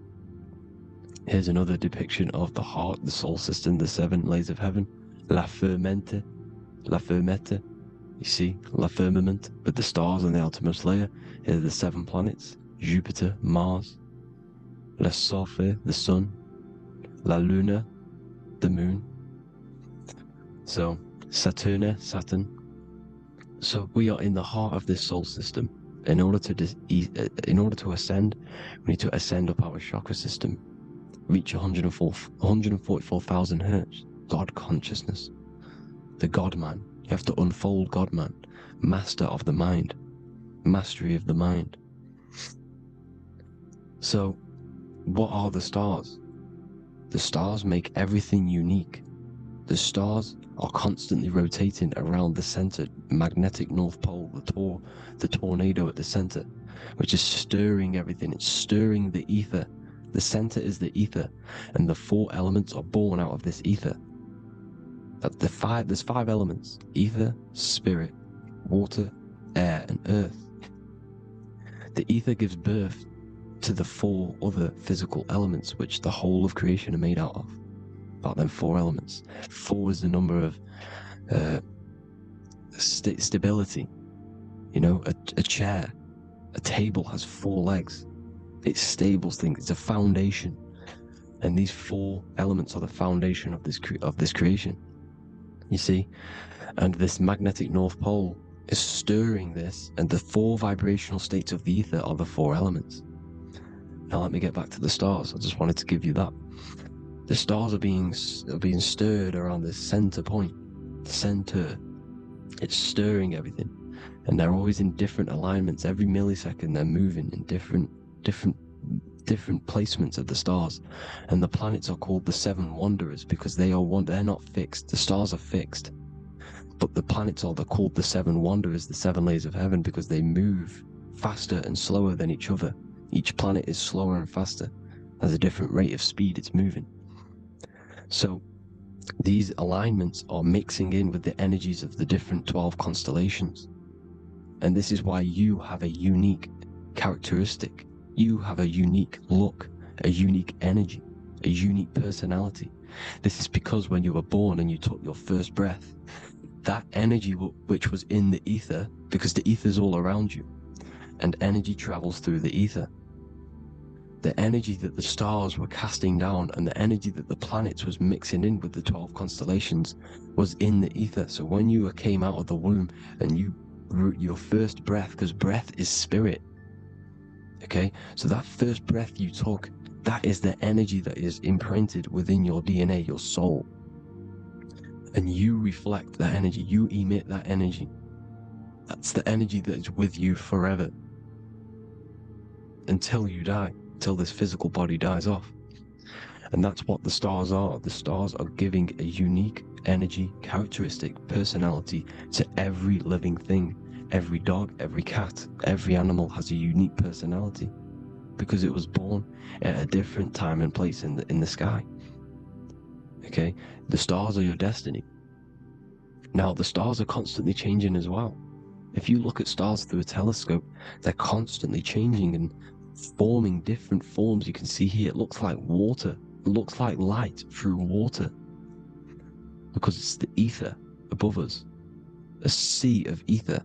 Here's another depiction of the heart, the soul system, the 7 layers of heaven. La fermenta. You see, la firmament, with the stars on the outermost layer. Here are the 7 planets: Jupiter, Mars, la Sophie, the sun, la Luna, the moon. So Saturn. So we are in the heart of this soul system. In order to ascend, we need to ascend up our chakra system, reach 144,000 hertz, God consciousness, the God man. You have to unfold God man, master of the mind, mastery of the mind. So what are the stars? The stars make everything unique. The stars are constantly rotating around the center, magnetic North Pole, the tornado at the center, which is stirring everything. It's stirring the ether. The center is the ether, and the 4 elements are born out of this ether. There's 5 elements: ether, spirit, water, air, and earth. The ether gives birth to the 4 other physical elements, which the whole of creation are made out of. About them 4 elements. 4 is the number of stability. You know, a chair, a table has 4 legs. It stables things. It's a foundation, and these 4 elements are the foundation of this creation. You see, and this magnetic North Pole is stirring this, and the 4 vibrational states of the ether are the 4 elements. Now let me get back to the stars. I just wanted to give you that. The stars are being stirred around this center point. Center. It's stirring everything, and they're always in different alignments. Every millisecond, they're moving in different placements of the stars. And the planets are called the 7 wanderers because they're not fixed. The stars are fixed, but the planets are called the 7 wanderers, the 7 layers of heaven, because they move faster and slower than each other. Each planet is slower and faster, has a different rate of speed it's moving. So these alignments are mixing in with the energies of the different 12 constellations. And this is why you have a unique characteristic. You have a unique look, a unique energy, a unique personality. This is because when you were born and you took your first breath, that energy which was in the ether, because the ether is all around you, and energy travels through the ether. The energy that the stars were casting down and the energy that the planets was mixing in with the 12 constellations was in the ether. So when you came out of the womb and your first breath, because breath is spirit, okay, so that first breath you took, that is the energy that is imprinted within your DNA, your soul, and you reflect that energy, you emit that energy. That's the energy that is with you forever until you die, until this physical body dies off. And that's what the stars are. The stars are giving a unique energy, characteristic, personality to every living thing. Every dog, every cat, every animal has a unique personality. because it was born at a different time and place in the sky. Okay, the stars are your destiny. Now, the stars are constantly changing as well. If you look at stars through a telescope, they're constantly changing and forming different forms. You can see here, it looks like water. It looks like light through water because it's the ether above us, a sea of ether.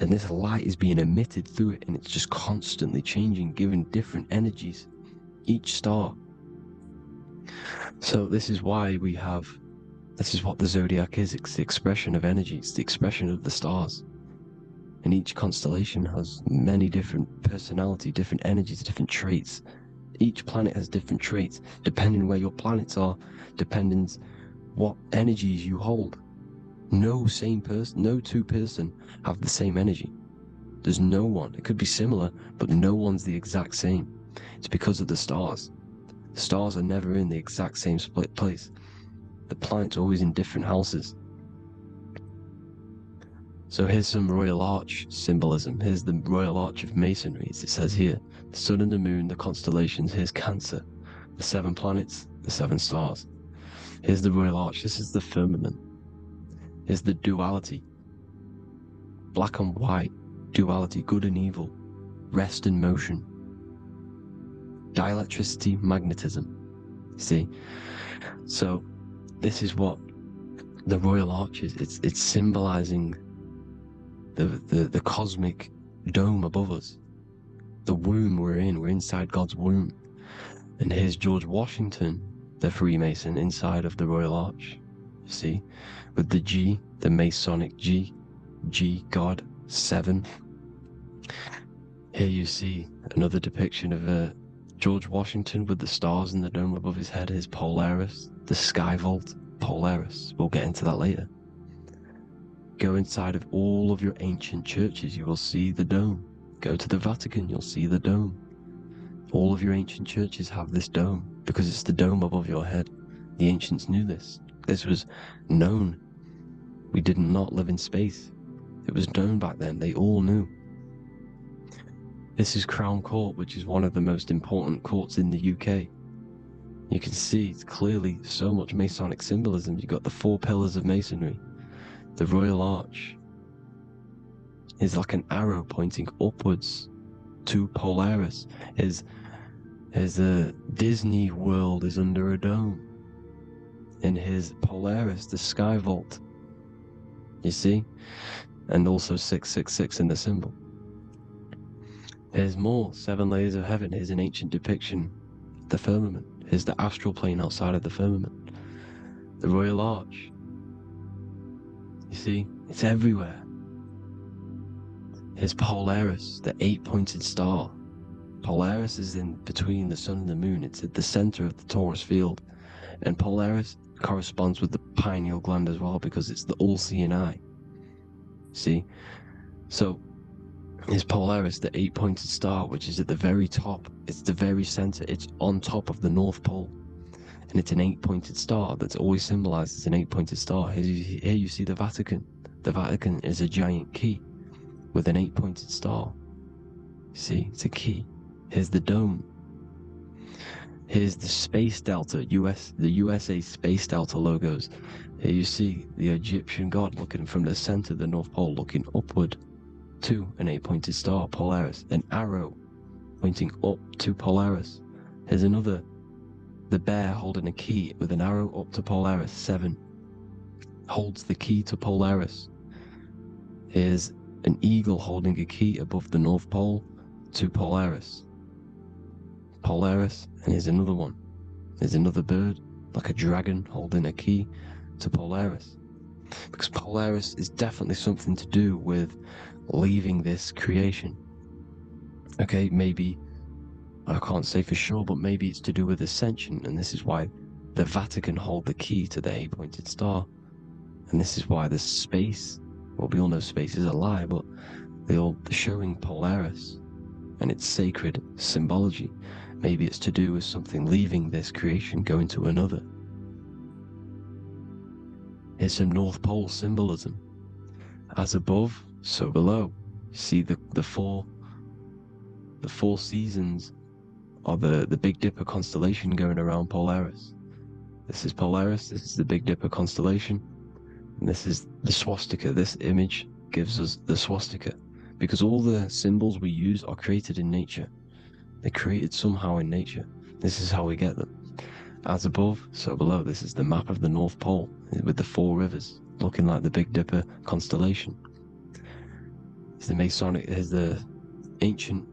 And this light is being emitted through it, and it's just constantly changing, giving different energies, each star. So this is why this is what the zodiac is. It's the expression of energy. It's the expression of the stars. And each constellation has many different personality, different energies, different traits. Each planet has different traits, depending where your planets are, depending what energies you hold. No two person have the same energy. There's no one. It could be similar, but no one's the exact same. It's because of the stars. The stars are never in the exact same split place. The planets are always in different houses. So here's some Royal Arch symbolism. Here's the Royal Arch of Masonry, as it says here. The sun and the moon, the constellations. Here's Cancer, the 7 planets, the 7 stars. Here's the Royal Arch. This is the firmament. Here's the duality. Black and white, duality, good and evil, rest and motion, dielectricity, magnetism. See? So this is what the Royal Arch is. It's symbolizing the cosmic dome above us. The womb we're in. We're inside God's womb. And here's George Washington, the Freemason, inside of the Royal Arch. You see? With the G, the Masonic G, God, 7. Here you see another depiction of George Washington with the stars in the dome above his head, his Polaris, the sky vault, Polaris. We'll get into that later. Go inside of all of your ancient churches, you will see the dome. Go to the Vatican, you'll see the dome. All of your ancient churches have this dome because it's the dome above your head. The ancients knew this. This was known. We did not live in space. It was known back then. They all knew. This is Crown Court, which is one of the most important courts in the UK. You can see it's clearly so much Masonic symbolism. You've got the 4 pillars of Masonry. The Royal Arch is like an arrow pointing upwards to Polaris. His Disney World is under a dome. In his Polaris, the sky vault. You see? And also 666 in the symbol. Here's more 7 layers of heaven. Here's an ancient depiction. The firmament. Here's the astral plane outside of the firmament. The Royal Arch. You see? It's everywhere. Here's Polaris, the 8-pointed star. Polaris is in between the sun and the moon. It's at the center of the Taurus field. And Polaris corresponds with the pineal gland as well because it's the all-seeing eye. See? So, is Polaris, the 8-pointed star, which is at the very top. It's the very center. It's on top of the North Pole. And it's an 8-pointed star that's always symbolized as an 8-pointed star. Here you see the Vatican. The Vatican is a giant key with an 8-pointed star. See, it's a key. Here's the dome. Here's the Space Delta, the USA Space Delta logos. Here you see the Egyptian god looking from the center of the North Pole, looking upward to an 8-pointed star, Polaris. An arrow pointing up to Polaris. Here's another, the bear holding a key with an arrow up to Polaris, 7. Holds the key to Polaris. Here's an eagle holding a key above the North Pole to Polaris. Polaris, and here's another one. There's another bird, like a dragon, holding a key to Polaris. Because Polaris is definitely something to do with leaving this creation. Okay, maybe, I can't say for sure, but maybe it's to do with Ascension, and this is why the Vatican hold the key to the 8-pointed star. And this is why the space, well, we all know space is a lie, but they're showing Polaris and its sacred symbology. Maybe it's to do with something leaving this creation, going to another. Here's some North Pole symbolism. As above, so below. See the 4 the 4 seasons are the Big Dipper constellation going around Polaris. This is Polaris, this is the Big Dipper constellation, and this is the swastika. This image gives us the swastika, because all the symbols we use are created in nature. They're created somehow in nature. This is how we get them. As above, so below. This is the map of the North Pole with the 4 rivers, looking like the Big Dipper constellation. It's the Masonic, here's the ancient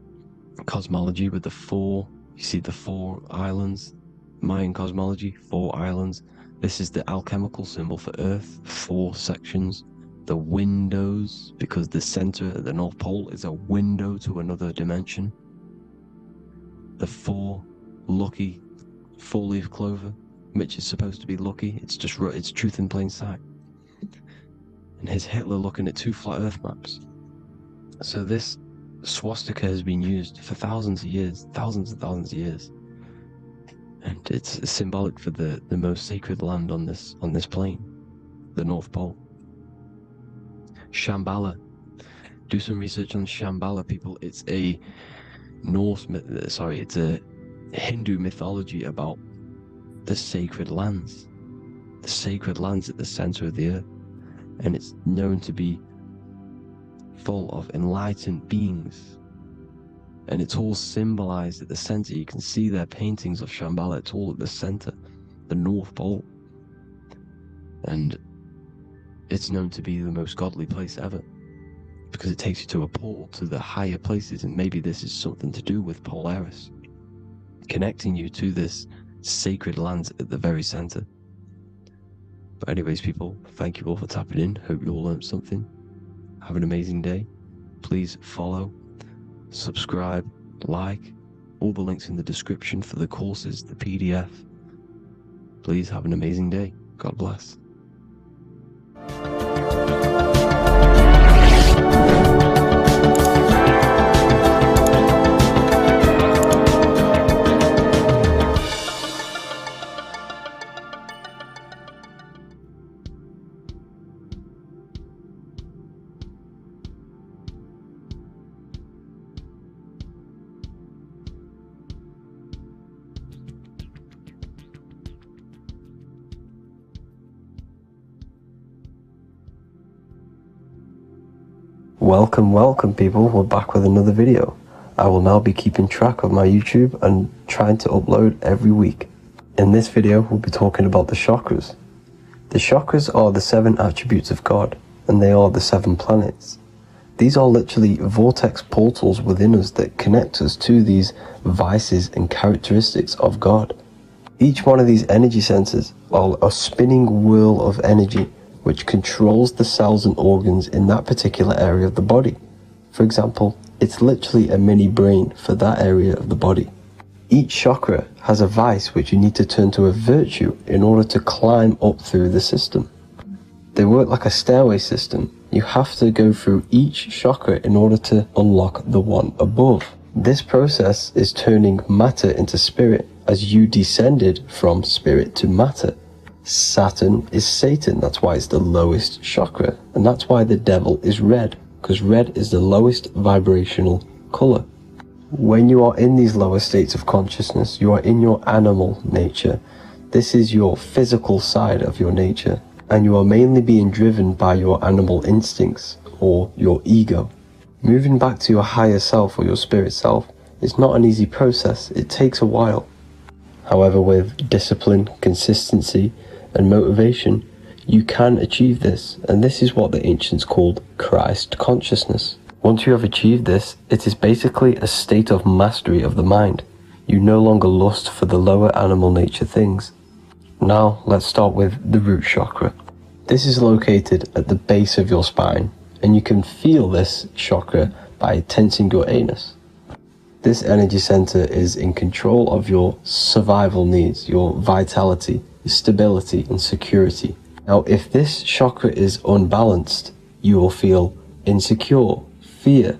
cosmology with the 4, you see the 4 islands, Mayan cosmology, 4 islands. This is the alchemical symbol for Earth, 4 sections. The windows, because the center of the North Pole is a window to another dimension. The 4 lucky 4-leaf clover, which is supposed to be lucky. It's just it's truth in plain sight. And here's Hitler looking at 2 flat Earth maps. So this swastika has been used for thousands of years, thousands and thousands of years, and it's symbolic for the most sacred land on this plane, the North Pole. Shambhala. Do some research on Shambhala, people. It's a it's a Hindu mythology about the sacred lands at the center of the earth, and it's known to be full of enlightened beings, and it's all symbolized at the center. You can see their paintings of Shambhala. It's all at the center, the North Pole, and it's known to be the most godly place ever, because it takes you to a portal to the higher places. And maybe this is something to do with Polaris, connecting you to this sacred land at the very center. But anyways, people, thank you all for tapping in. Hope you all learned something. Have an amazing day. Please follow, subscribe, like, all the links in the description for the courses, the PDF. Please have an amazing day. God bless. Welcome people, we're back with another video. I will now be keeping track of my YouTube and trying to upload every week. In this video we'll be talking about the chakras. The chakras are the 7 attributes of God, and they are the 7 planets. These are literally vortex portals within us that connect us to these vices and characteristics of God. Each one of these energy centers are a spinning wheel of energy which controls the cells and organs in that particular area of the body. For example, it's literally a mini brain for that area of the body. Each chakra has a vice which you need to turn to a virtue in order to climb up through the system. They work like a stairway system. You have to go through each chakra in order to unlock the one above. This process is turning matter into spirit, as you descended from spirit to matter. Saturn is Satan, that's why it's the lowest chakra, and that's why the devil is red, because red is the lowest vibrational color. When you are in these lower states of consciousness, you are in your animal nature. This is your physical side of your nature, and you are mainly being driven by your animal instincts or your ego. Moving back to your higher self or your spirit self is not an easy process. It takes a while. However, with discipline, consistency, and motivation, you can achieve this, and this is what the ancients called Christ consciousness. Once you have achieved this, it is basically a state of mastery of the mind. You no longer lust for the lower animal nature things. Now let's start with the root chakra. This is located at the base of your spine, and you can feel this chakra by tensing your anus. This energy center is in control of your survival needs, your vitality, stability and security. Now, if this chakra is unbalanced, you will feel insecure, fear,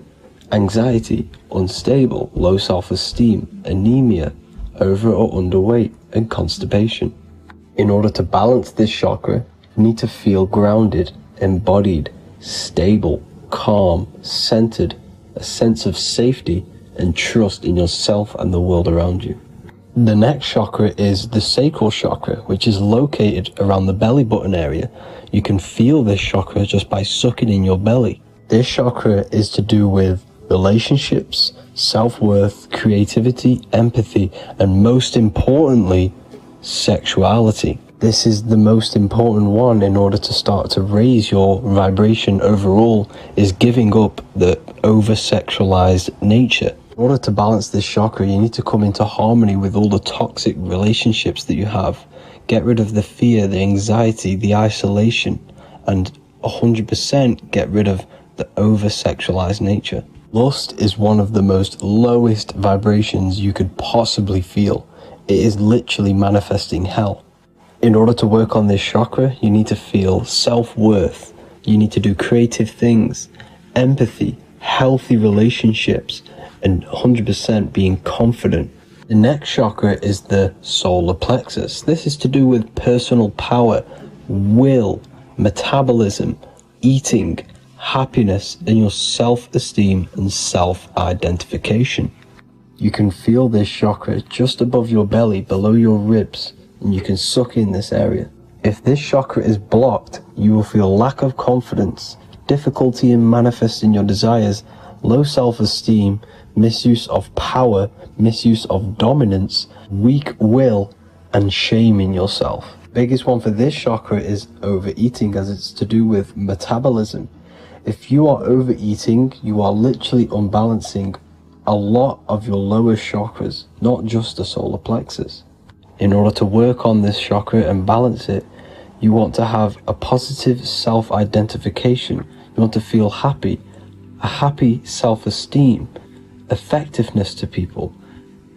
anxiety, unstable, low self-esteem, anemia, over or underweight, and constipation. In order to balance this chakra, you need to feel grounded, embodied, stable, calm, centered, a sense of safety, and trust in yourself and the world around you. The next chakra is the sacral chakra, which is located around the belly button area. You can feel this chakra just by sucking in your belly. This chakra is to do with relationships, self-worth, creativity, empathy, and most importantly, sexuality. This is the most important one in order to start to raise your vibration overall, is giving up the over-sexualized nature. In order to balance this chakra, you need to come into harmony with all the toxic relationships that you have. Get rid of the fear, the anxiety, the isolation, and 100% get rid of the over-sexualized nature. Lust is one of the most lowest vibrations you could possibly feel. It is literally manifesting hell. In order to work on this chakra, you need to feel self-worth. You need to do creative things, empathy, healthy relationships, and 100% being confident. The next chakra is the solar plexus. This is to do with personal power, will, metabolism, eating, happiness, and your self-esteem and self-identification. You can feel this chakra just above your belly, below your ribs, and you can suck in this area. If this chakra is blocked, you will feel lack of confidence, difficulty in manifesting your desires, low self-esteem, misuse of power, misuse of dominance, weak will, and shame in yourself. Biggest one for this chakra is overeating, as it's to do with metabolism. If you are overeating, you are literally unbalancing a lot of your lower chakras, not just the solar plexus. In order to work on this chakra and balance it, you want to have a positive self-identification. You want to feel happy, a happy self-esteem, effectiveness to people,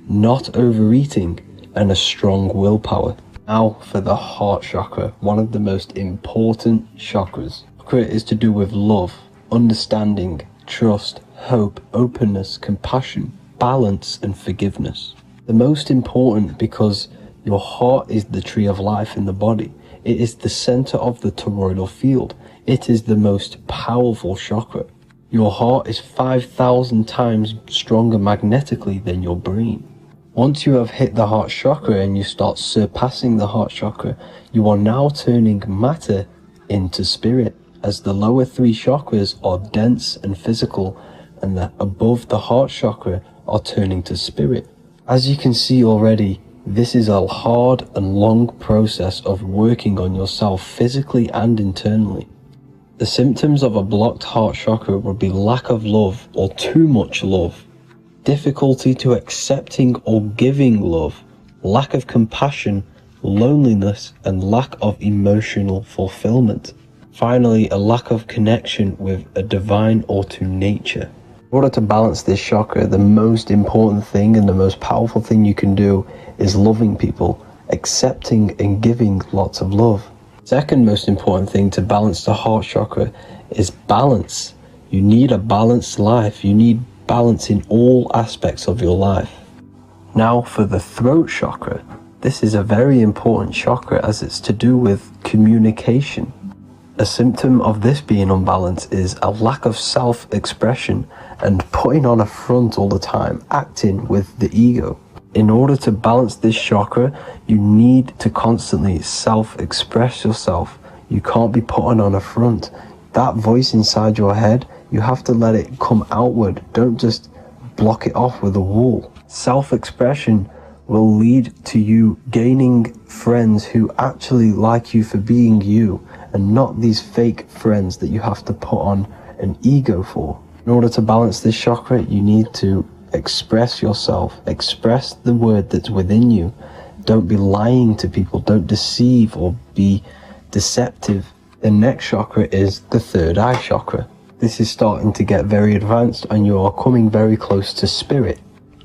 not overeating, and a strong willpower. Now for the heart chakra, one of the most important chakras. Chakra is to do with love, understanding, trust, hope, openness, compassion, balance, and forgiveness. The most important because your heart is the tree of life in the body. It is the center of the toroidal field. It is the most powerful chakra. Your heart is 5,000 times stronger magnetically than your brain. Once you have hit the heart chakra and you start surpassing the heart chakra, you are now turning matter into spirit, as the lower three chakras are dense and physical, and the above the heart chakra are turning to spirit. As you can see already, this is a hard and long process of working on yourself physically and internally. The symptoms of a blocked heart chakra would be lack of love or too much love, difficulty to accepting or giving love, lack of compassion, loneliness, and lack of emotional fulfillment. Finally, a lack of connection with a divine or to nature. In order to balance this chakra, the most important thing and the most powerful thing you can do is loving people, accepting and giving lots of love. Second most important thing to balance the heart chakra is balance. You need a balanced life. You need balance in all aspects of your life. Now for the throat chakra. This is a very important chakra as it's to do with communication. A symptom of this being unbalanced is a lack of self-expression and putting on a front all the time, acting with the ego. In order to balance this chakra, you need to constantly self-express yourself. You can't be putting on a front. That voice inside your head, you have to let it come outward. Don't just block it off with a wall. Self-expression will lead to you gaining friends who actually like you for being you, and not these fake friends that you have to put on an ego for. In order to balance this chakra, you need to express yourself, express the word that's within you. Don't be lying to people, don't deceive or be deceptive. The next chakra is the third eye chakra. This is starting to get very advanced and you are coming very close to spirit.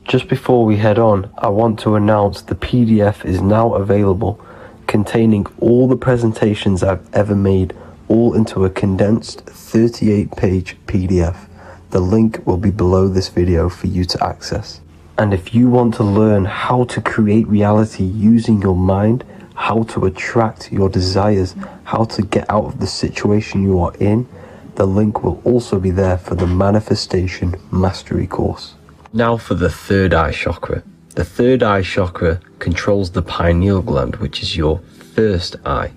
Just before we head on, I want to announce the PDF is now available, containing all the presentations I've ever made, all into a condensed 38-page PDF. The link will be below this video for you to access. And if you want to learn how to create reality using your mind, how to attract your desires, how to get out of the situation you are in, the link will also be there for the Manifestation Mastery course. Now for the third eye chakra. The third eye chakra controls the pineal gland, which is your first eye.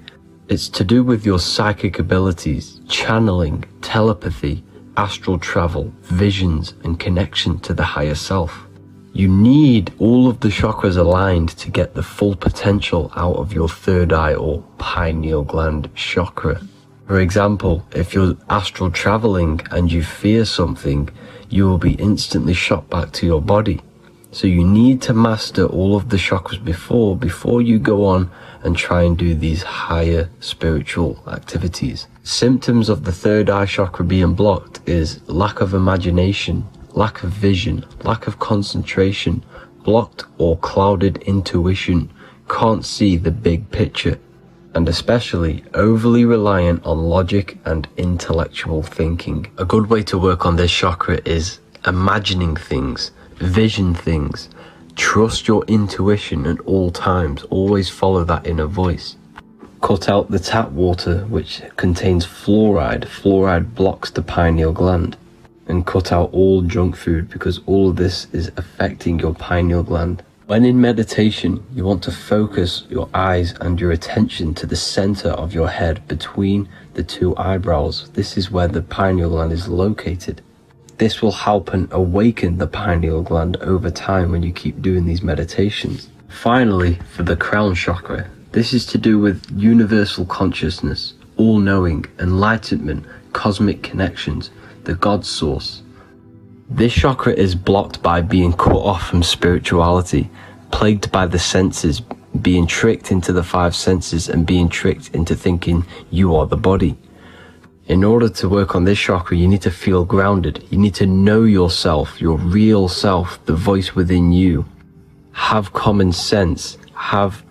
It's to do with your psychic abilities, channeling, telepathy, astral travel, visions, and connection to the higher self. You need all of the chakras aligned to get the full potential out of your third eye or pineal gland chakra. For example, if you're astral traveling and you fear something, you will be instantly shot back to your body. So you need to master all of the chakras before you go on and try and do these higher spiritual activities. Symptoms of the third eye chakra being blocked is lack of imagination, lack of vision, lack of concentration, blocked or clouded intuition, can't see the big picture, and especially overly reliant on logic and intellectual thinking. A good way to work on this chakra is imagining things, vision things, trust your intuition at all times, always follow that inner voice. Cut out the tap water which contains fluoride. Fluoride blocks the pineal gland. And cut out all junk food because all of this is affecting your pineal gland. When in meditation, you want to focus your eyes and your attention to the center of your head between the two eyebrows. This is where the pineal gland is located. This will help and awaken the pineal gland over time when you keep doing these meditations. Finally, for the crown chakra, this is to do with universal consciousness, all-knowing, enlightenment, cosmic connections, the God source. This chakra is blocked by being cut off from spirituality, plagued by the senses, being tricked into the five senses and being tricked into thinking you are the body. In order to work on this chakra, you need to feel grounded. You need to know yourself, your real self, the voice within you. Have common sense, have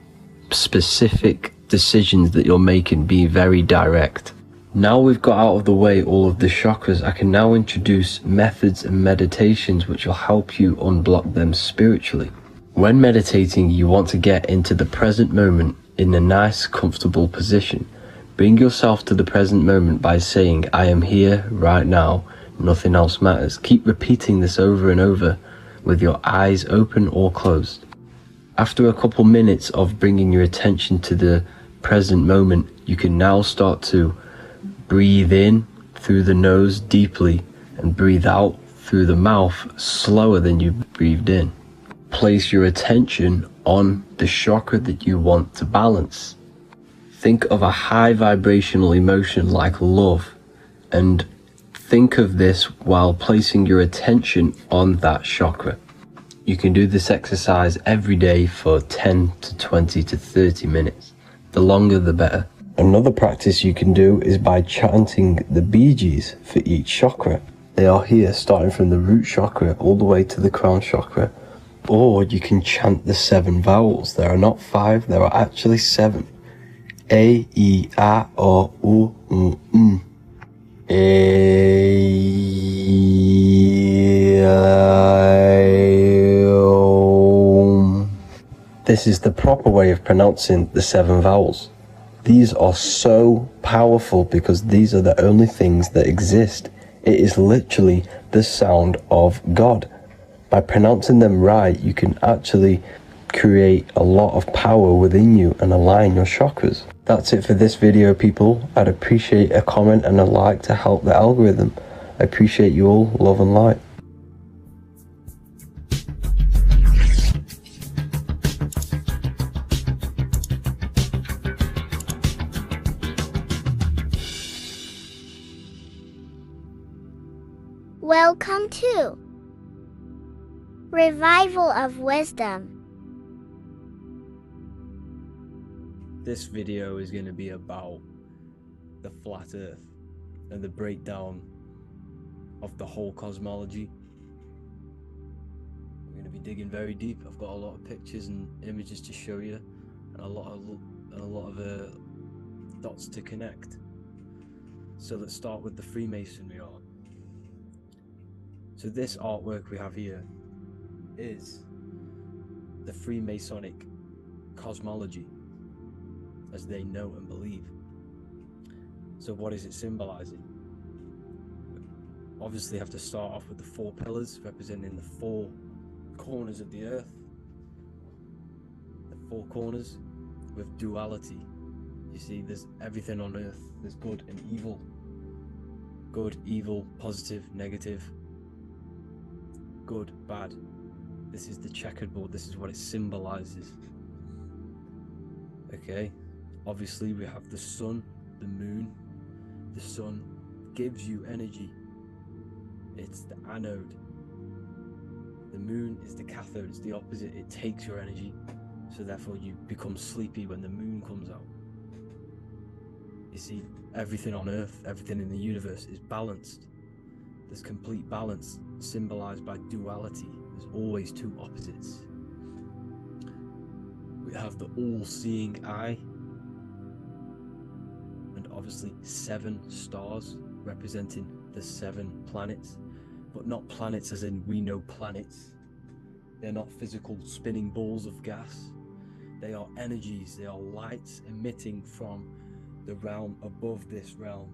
specific decisions that you're making, be very direct. Now we've got out of the way all of the chakras, I can now introduce methods and meditations which will help you unblock them spiritually. When meditating, you want to get into the present moment in a nice, comfortable position. Bring yourself to the present moment by saying, I am here right now, nothing else matters. Keep repeating this over and over with your eyes open or closed. After a couple minutes of bringing your attention to the present moment, you can now start to breathe in through the nose deeply and breathe out through the mouth slower than you breathed in. Place your attention on the chakra that you want to balance. Think of a high vibrational emotion like love, and think of this while placing your attention on that chakra. You can do this exercise every day for 10 to 20 to 30 minutes. The longer the better. Another practice you can do is by chanting the Bee Gees for each chakra. They are here starting from the root chakra all the way to the crown chakra. Or you can chant the 7 vowels. There are not 5, there are actually 7. A, E, A, O, U, M. A, I, O. This is the proper way of pronouncing the 7 vowels. These are so powerful because these are the only things that exist. It is literally the sound of God. By pronouncing them right, you can actually create a lot of power within you and align your chakras. That's it for this video, people. I'd appreciate a comment and a like to help the algorithm. I appreciate you all. Love and light. Welcome to Revival of Wisdom. This video is going to be about the flat earth and the breakdown of the whole cosmology. We're going to be digging very deep. I've got a lot of pictures and images to show you, and a lot of dots to connect. So let's start with the Freemasonry art. So this artwork we have here is the Freemasonic cosmology, as they know and believe. So what is it symbolizing? obviously have to start off with the 4 pillars representing the 4 corners of the earth. The 4 corners with duality. You see, there's everything on earth. There's good and evil. Good, evil, positive, negative. Good, bad. This is the checkerboard. This is what it symbolizes. Okay, obviously we have the sun, the moon. The sun gives you energy. It's the anode. The moon is the cathode. It's the opposite. It takes your energy. So therefore you become sleepy when the moon comes out. You see, everything on earth, everything in the universe is balanced. There's complete balance, symbolized by duality. There's always 2 opposites. We have the all-seeing eye, and obviously 7 stars representing the 7 planets, but not planets as in we know planets. They're not physical spinning balls of gas. They are energies, they are lights emitting from the realm above this realm.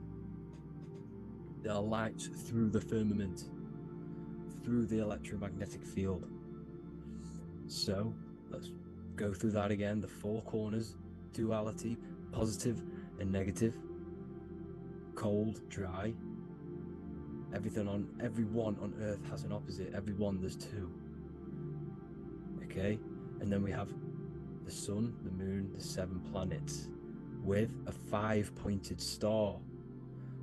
They are lights through the firmament, through the electromagnetic field. So let's go through that again. The 4 corners, duality, positive and negative, cold, dry. Everyone on earth has an opposite. Everyone, there's 2. Okay, and then we have the sun, the moon, the 7 planets with a 5-pointed star.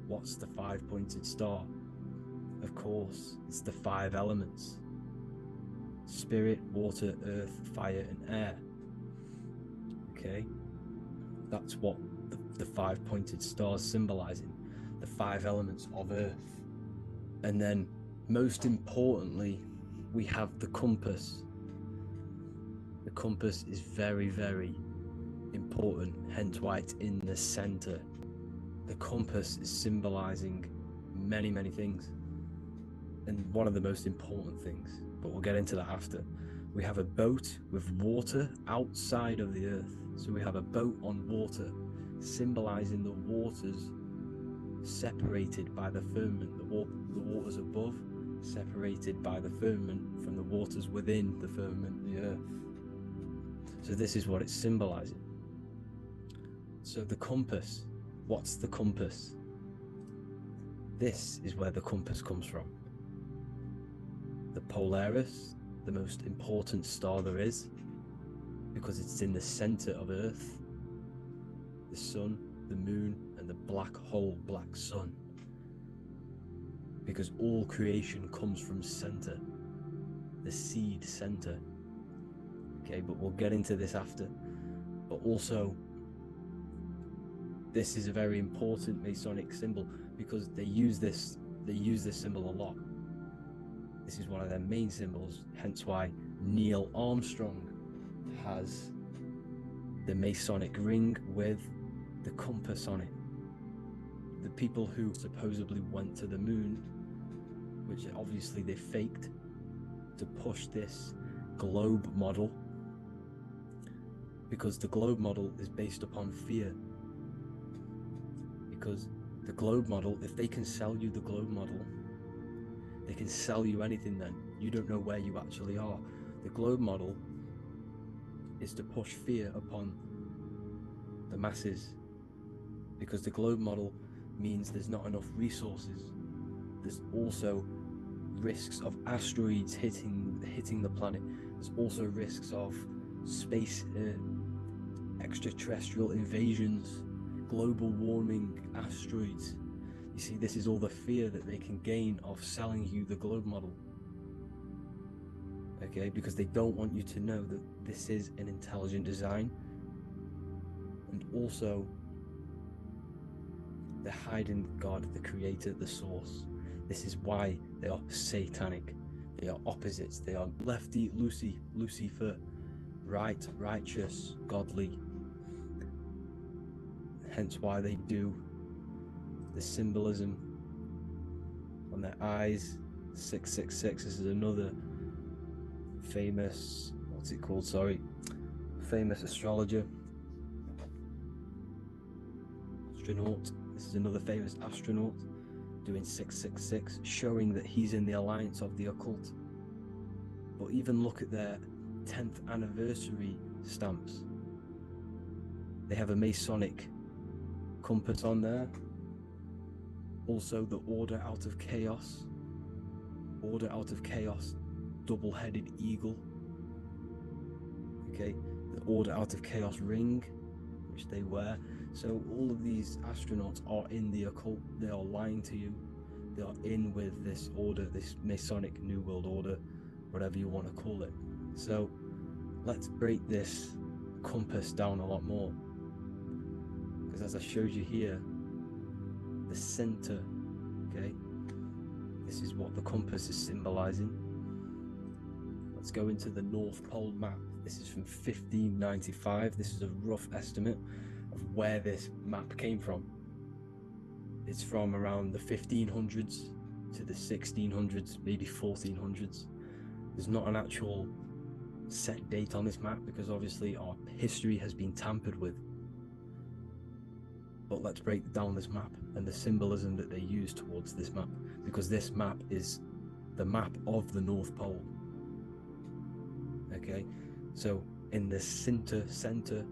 What's the 5-pointed star? Of course, it's the 5 elements: spirit, water, earth, fire, and air. Okay, that's what the 5-pointed stars symbolizing, the 5 elements of earth. And then, most importantly, we have the compass. The compass is very, very important, hence why it's in the center. The compass is symbolizing many, many things, and one of the most important things, but we'll get into that after. We have a boat with water outside of the earth. So we have a boat on water, symbolizing the waters separated by the firmament, the waters above separated by the firmament from the waters within the firmament, the earth. So this is what it's symbolizing. So the compass, what's the compass? This is where the compass comes from. The Polaris, the most important star there is, because it's in the center of Earth. The sun, the moon, and the black hole, black sun. Because all creation comes from center, the seed center. Okay, but we'll get into this after. But also, this is a very important Masonic symbol because they use this symbol a lot. This is one of their main symbols, hence why Neil Armstrong has the Masonic ring with the compass on it. The people who supposedly went to the moon, which obviously they faked to push this globe model, because the globe model is based upon fear. Because the globe model, if they can sell you the globe model, they can sell you anything then. You don't know where you actually are. The globe model is to push fear upon the masses, because the globe model means there's not enough resources. There's also risks of asteroids hitting the planet. There's also risks of space extraterrestrial invasions, global warming, asteroids. You see, this is all the fear that they can gain of selling you the globe model. Okay, because they don't want you to know that this is an intelligent design. And also, they're hiding God, the creator, the source. This is why they are satanic. They are opposites. They are lefty, Lucifer, right, righteous, godly. Hence why they do the symbolism on their eyes. 666. This is another famous, famous astrologer. Astronaut. This is another famous astronaut. doing 666, showing that he's in the alliance of the occult. But even look at their 10th anniversary stamps. They have a Masonic compass on there. Also the Order Out of Chaos. Order Out of Chaos, double-headed eagle. Okay, the Order Out of Chaos ring, which they wear. So all of these astronauts are in the occult. They are lying to you. They are in with this order, this Masonic New World Order, whatever you want to call it. So let's break this compass down a lot more. Because as I showed you here, the center, okay, this is what the compass is symbolizing. Let's go into the North Pole map. This is from 1595. This is a rough estimate of where this map came from. It's from around the 1500s to the 1600s, maybe 1400s. There's not an actual set date on this map because obviously our history has been tampered with. But let's break down this map and the symbolism that they use towards this map, because this map is the map of the North Pole. Okay, so in the center,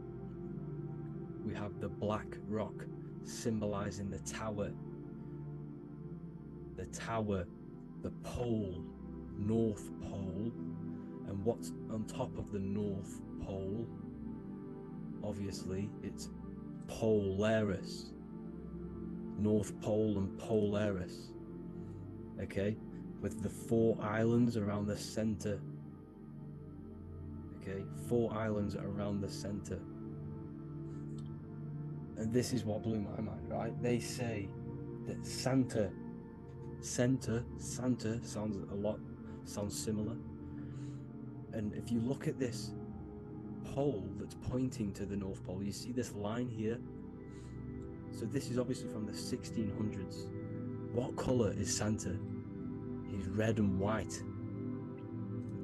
we have the black rock symbolizing the tower, the pole, North Pole. And what's on top of the North Pole? Obviously, it's Polaris. North Pole and Polaris. Okay, with the 4 islands around the center. Okay, 4 islands around the center. And this is what blew my mind, right? They say that Santa sounds similar. And if you look at this pole that's pointing to the North Pole, you see this line here. So this is obviously from the 1600s. What color is Santa? He's red and white.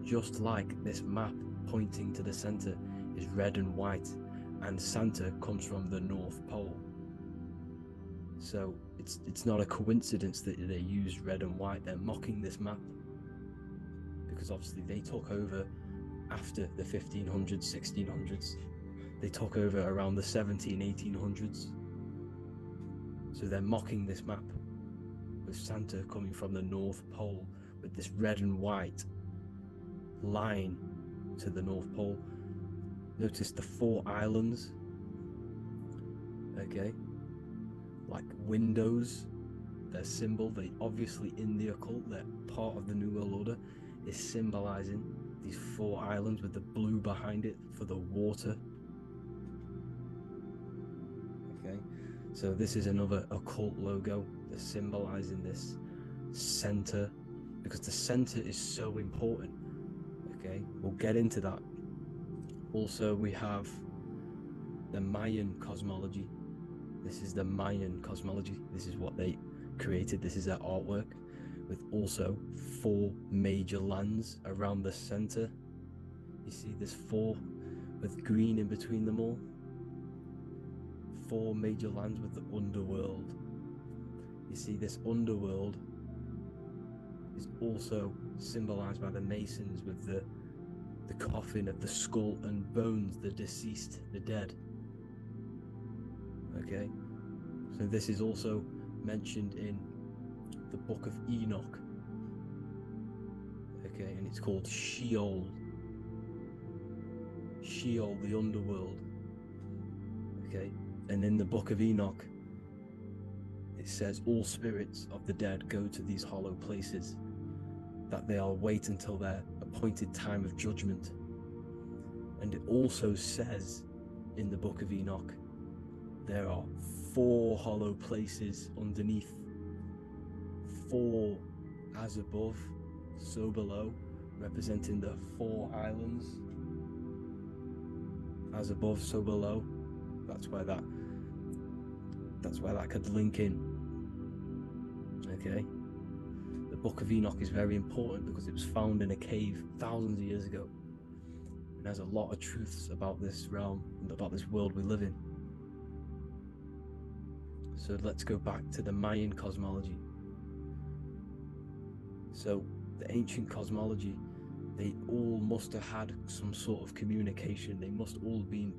Just like this map pointing to the center is red and white. And Santa comes from the North Pole. So it's not a coincidence that they use red and white. They're mocking this map because obviously they took over after the 1500s, 1600s. They took over around the 1800s. So they're mocking this map with Santa coming from the North Pole with this red and white line to the North Pole. Notice the 4 islands, okay, like windows, their symbol, they obviously in the occult, they're part of the New World Order, is symbolizing these 4 islands with the blue behind it for the water. Okay, so this is another occult logo that's symbolizing this center, because the center is so important. Okay, we'll get into that. Also, we have the Mayan cosmology. This is the Mayan cosmology. This is what they created. This is their artwork, with also 4 major lands around the center. You see this 4 with green in between them all. 4 major lands with the underworld. You see this underworld is also symbolized by the Masons with the coffin of the skull and bones, the deceased, the dead. Okay, so this is also mentioned in the Book of Enoch. Okay, and it's called Sheol. Sheol, the underworld. Okay, and in the Book of Enoch, it says all spirits of the dead go to these hollow places, that they'll wait until their appointed time of judgment. And it also says in the Book of Enoch, there are 4 hollow places underneath. 4 as above, so below, representing the 4 islands. As above, so below. That's where that could link in. Okay. The Book of Enoch is very important because it was found in a cave thousands of years ago. And there's a lot of truths about this realm and about this world we live in. So let's go back to the Mayan cosmology. So the ancient cosmology, they all must have had some sort of communication. They must all be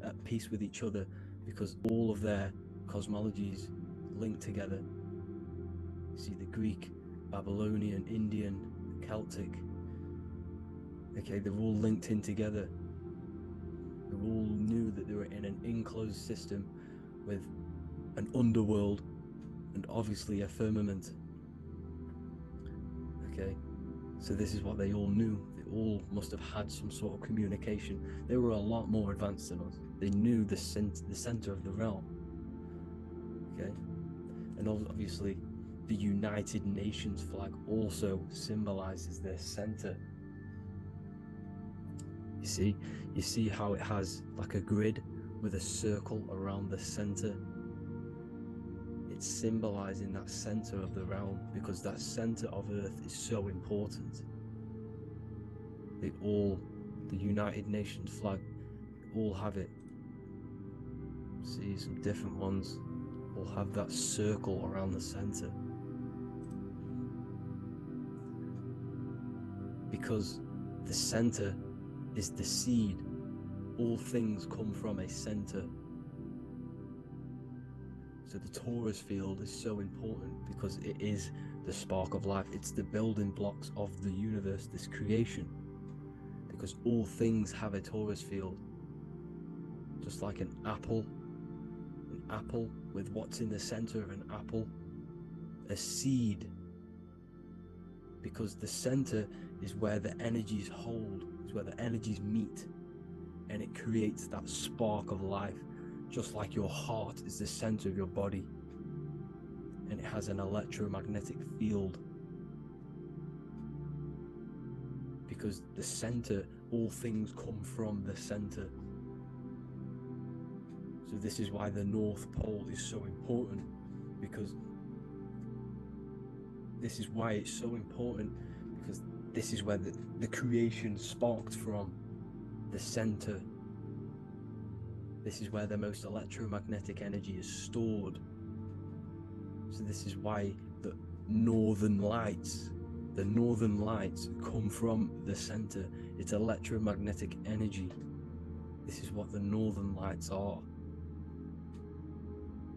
at peace with each other, because all of their cosmologies link together. See, the Greek, Babylonian, Indian, Celtic, okay, they're all linked in together. They all knew that they were in an enclosed system with an underworld and obviously a firmament. Okay, so this is what they all knew. They all must have had some sort of communication. They were a lot more advanced than us. They knew the center of the realm. Okay, and obviously the United Nations flag also symbolizes their center. You see how it has like a grid with a circle around the center. It's symbolizing that center of the realm, because that center of Earth is so important. The United Nations flag, all have it. See, some different ones will have that circle around the center. Because the center is the seed. All things come from a center. So the torus field is so important because it is the spark of life. It's the building blocks of the universe, this creation. Because all things have a torus field. Just like an apple with what's in the center of an apple, a seed. Because the center is where the energies hold, is where the energies meet, and it creates that spark of life. Just like your heart is the center of your body, and it has an electromagnetic field. Because the center, all things come from the center. So this is why the North Pole is so important, because this is why it's so important, because this is where the creation sparked from, the center. This is where the most electromagnetic energy is stored. So this is why the northern lights come from the center. It's electromagnetic energy. This is what the northern lights are.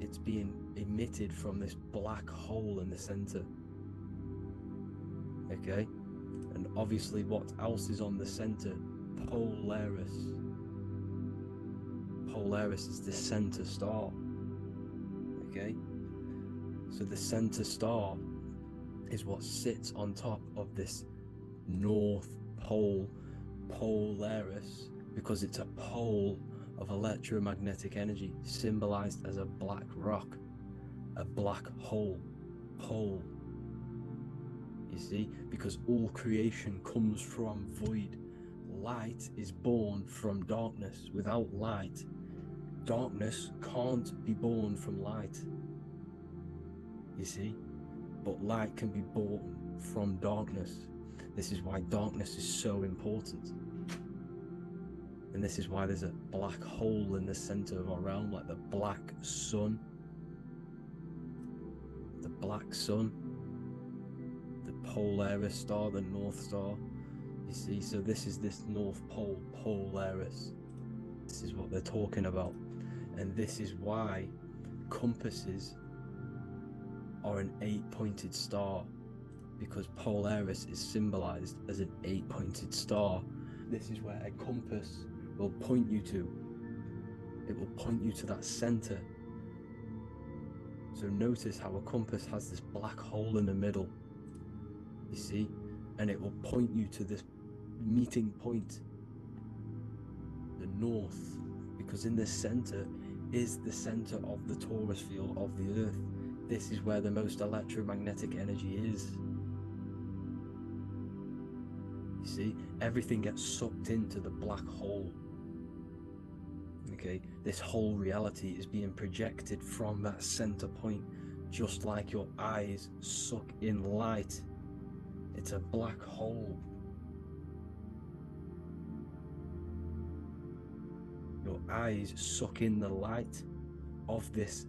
It's being emitted from this black hole in the center. Okay? And obviously what else is on the center? Polaris. Polaris is the center star. Okay? So the center star is what sits on top of this North Pole, Polaris, because it's a pole of electromagnetic energy, symbolized as a black rock, a black hole, pole. You see, because all creation comes from void. Light is born from darkness. Without light, darkness can't be born from light. You see, but light can be born from darkness. This is why darkness is so important. And this is why there's a black hole in the center of our realm, like the black sun. The black sun, the Polaris star, the North Star. You see, so this is this North Pole, Polaris. This is what they're talking about. And this is why compasses are an 8-pointed star, because Polaris is symbolized as an 8-pointed star. This is where a compass will point you to. It will point you to that center. So notice how a compass has this black hole in the middle, you see, and it will point you to this meeting point, the north, because in the center is the center of the torus field of the earth. This is where the most electromagnetic energy is. You see, everything gets sucked into the black hole. Okay, this whole reality is being projected from that center point, just like your eyes suck in light. It's a black hole. Your eyes suck in the light of this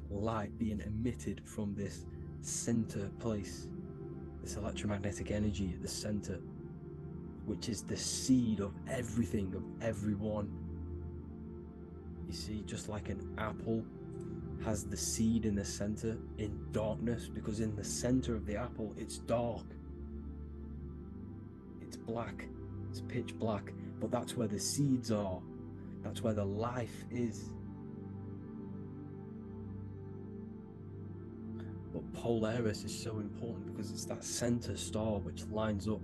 light being emitted from this center place. this electromagnetic energy at the center, which is the seed of everything, of everyone. You see, just like an apple has the seed in the center in darkness, because in the center of the apple it's dark, it's black, it's pitch black, but that's where the seeds are, that's where the life is. But Polaris is so important because it's that center star which lines up.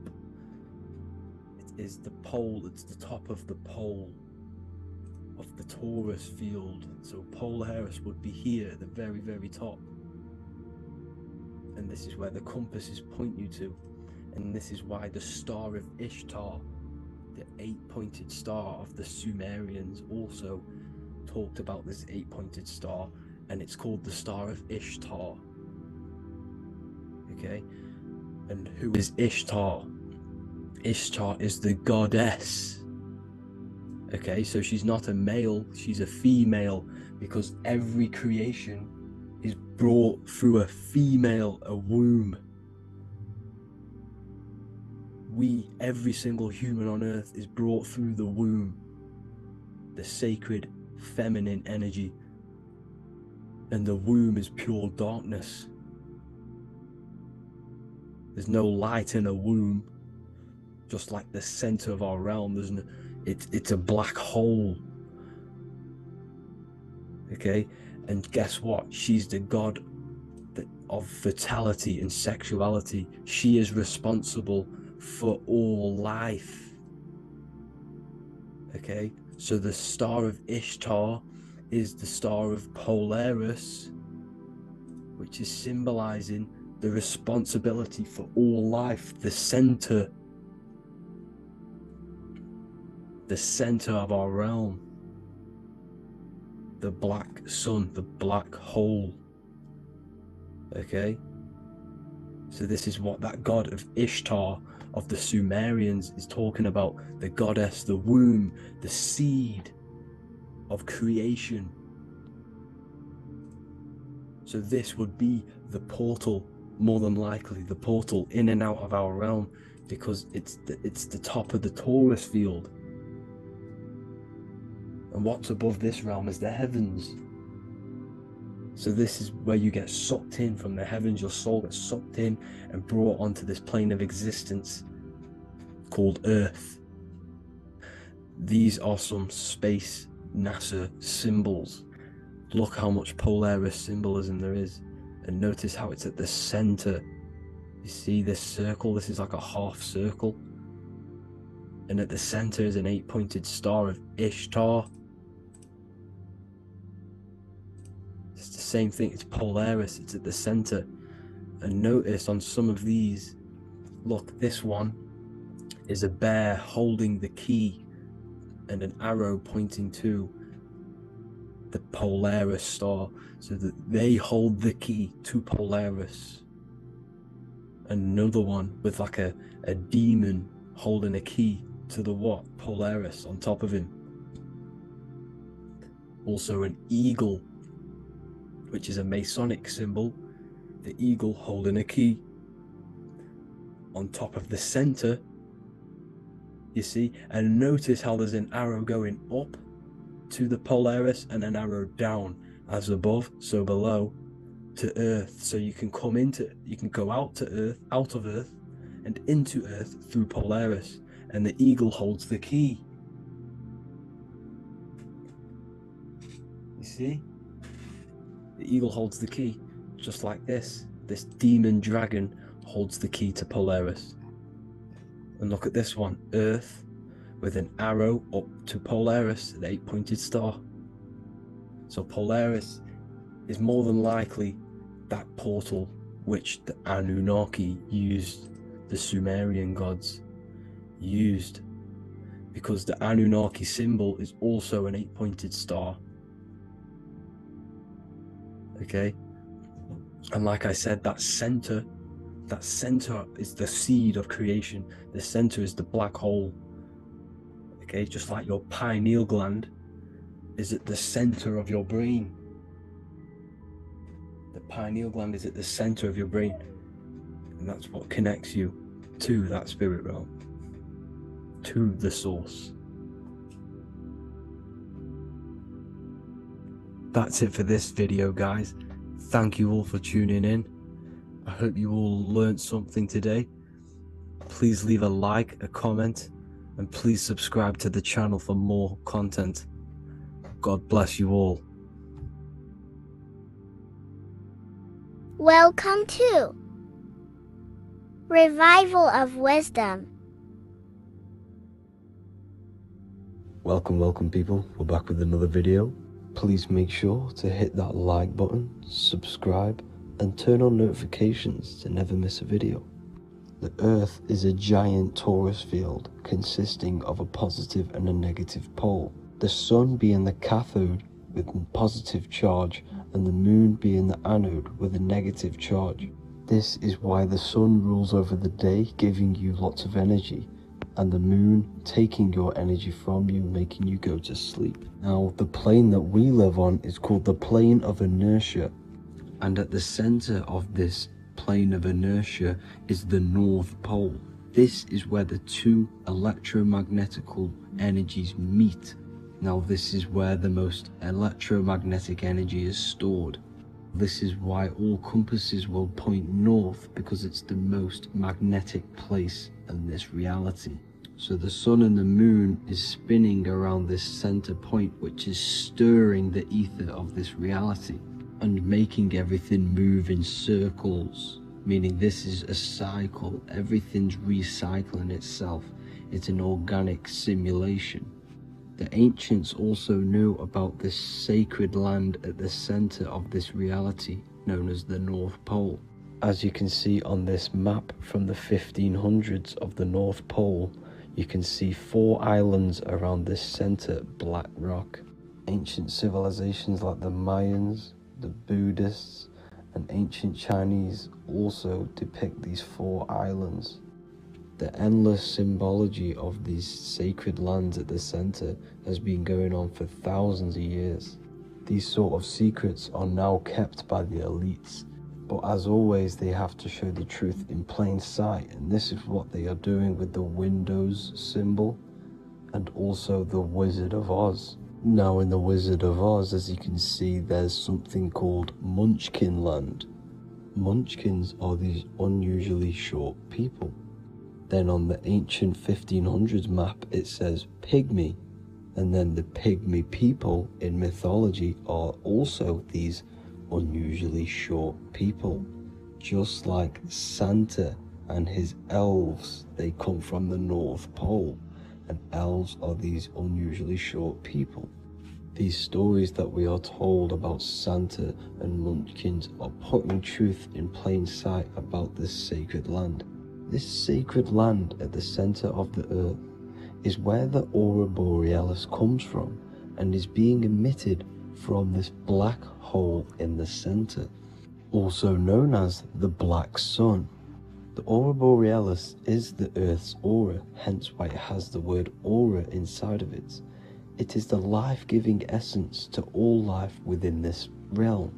It is the pole, it's the top of the pole of the Taurus field. So Polaris would be here at the very, very top. And this is where the compasses point you to. And this is why the Star of Ishtar, the 8-pointed star of the Sumerians, also talked about this 8-pointed star, and it's called the Star of Ishtar. Okay, and who is Ishtar? Ishtar is the goddess. Okay, so she's not a male, she's a female, because every creation is brought through a female, a womb. Every single human on earth is brought through the womb, the sacred feminine energy, and the womb is pure darkness. There's no light in a womb, just like the center of our realm. There's no, it's a black hole. Okay, and guess what? She's the god of fertility and sexuality. She is responsible for all life. Okay, so the Star of Ishtar is the Star of Polaris, which is symbolizing the responsibility for all life, the center of our realm, the black sun, the black hole. Okay, so this is what that god of Ishtar of the Sumerians is talking about, the goddess, the womb, the seed of creation. So this would be the portal, more than likely the portal in and out of our realm, because it's the top of the Taurus field. And what's above this realm is the heavens. So this is where you get sucked in from the heavens. Your soul gets sucked in and brought onto this plane of existence called Earth. These are some space NASA symbols. Look how much Polaris symbolism there is, and notice how it's at the center. You see this circle? This is like a half circle, and at the center is an 8-pointed star of Ishtar. It's the same thing, it's Polaris, it's at the center. And notice on some of these, look, this one is a bear holding the key and an arrow pointing to the Polaris star, so that they hold the key to Polaris. Another one with like a demon holding a key to the what? Polaris on top of him. Also an eagle, which is a Masonic symbol, the eagle holding a key. On top of the center, you see, and notice how there's an arrow going up to the Polaris and an arrow down, as above, so below, to Earth. So you can go out to Earth, out of Earth, and into Earth through Polaris, and the eagle holds the key. You see? The eagle holds the key, just like this. This demon dragon holds the key to Polaris. And look at this one, Earth, with an arrow up to Polaris, the 8-pointed star. So Polaris is more than likely that portal which the Anunnaki used, the Sumerian gods used, because the Anunnaki symbol is also an 8-pointed star. Okay, and like I said, that center is the seed of creation. The center is the black hole. Okay, just like your pineal gland is at the center of your brain. The pineal gland is at the center of your brain. And that's what connects you to that spirit realm, to the source. That's it for this video, guys. Thank you all for tuning in. I hope you all learned something today. Please leave a like, a comment, and please subscribe to the channel for more content. God bless you all. Welcome to Revival of Wisdom. Welcome people. We're back with another video. Please make sure to hit that like button, subscribe, and turn on notifications to never miss a video. The Earth is a giant torus field consisting of a positive and a negative pole. The Sun being the cathode with a positive charge and the Moon being the anode with a negative charge. This is why the Sun rules over the day, giving you lots of energy, and the Moon taking your energy from you, making you go to sleep. Now, the plane that we live on is called the plane of inertia, and at the center of this plane of inertia is the North Pole. This is where the two electromagnetical energies meet. Now, this is where the most electromagnetic energy is stored. This is why all compasses will point north, because it's the most magnetic place in this reality. So the Sun and the Moon is spinning around this center point, which is stirring the ether of this reality and making everything move in circles, meaning this is a cycle. Everything's recycling itself. It's an organic simulation. The ancients also knew about this sacred land at the center of this reality, known as the North Pole. As you can see on this map from the 1500s of the North Pole, you can see 4 islands around this center black rock. Ancient civilizations like the Mayans, the Buddhists, and ancient Chinese also depict these 4 islands. The endless symbology of these sacred lands at the center has been going on for thousands of years. These sort of secrets are now kept by the elites, but as always they have to show the truth in plain sight, and this is what they are doing with the Windows symbol and also the Wizard of Oz. Now in the Wizard of Oz, as you can see, there's something called Munchkin Land. Munchkins are these unusually short people. Then on the ancient 1500s map it says Pygmy, and then the Pygmy people in mythology are also these unusually short people. Just like Santa and his elves, they come from the North Pole, and elves are these unusually short people. These stories that we are told about Santa and Munchkins are putting truth in plain sight about this sacred land. This sacred land at the center of the earth is where the aurora borealis comes from and is being emitted from this black hole in the center, also known as the black sun. The aurora borealis is the earth's aura, hence why it has the word aura inside of it. It is the life-giving essence to all life within this realm.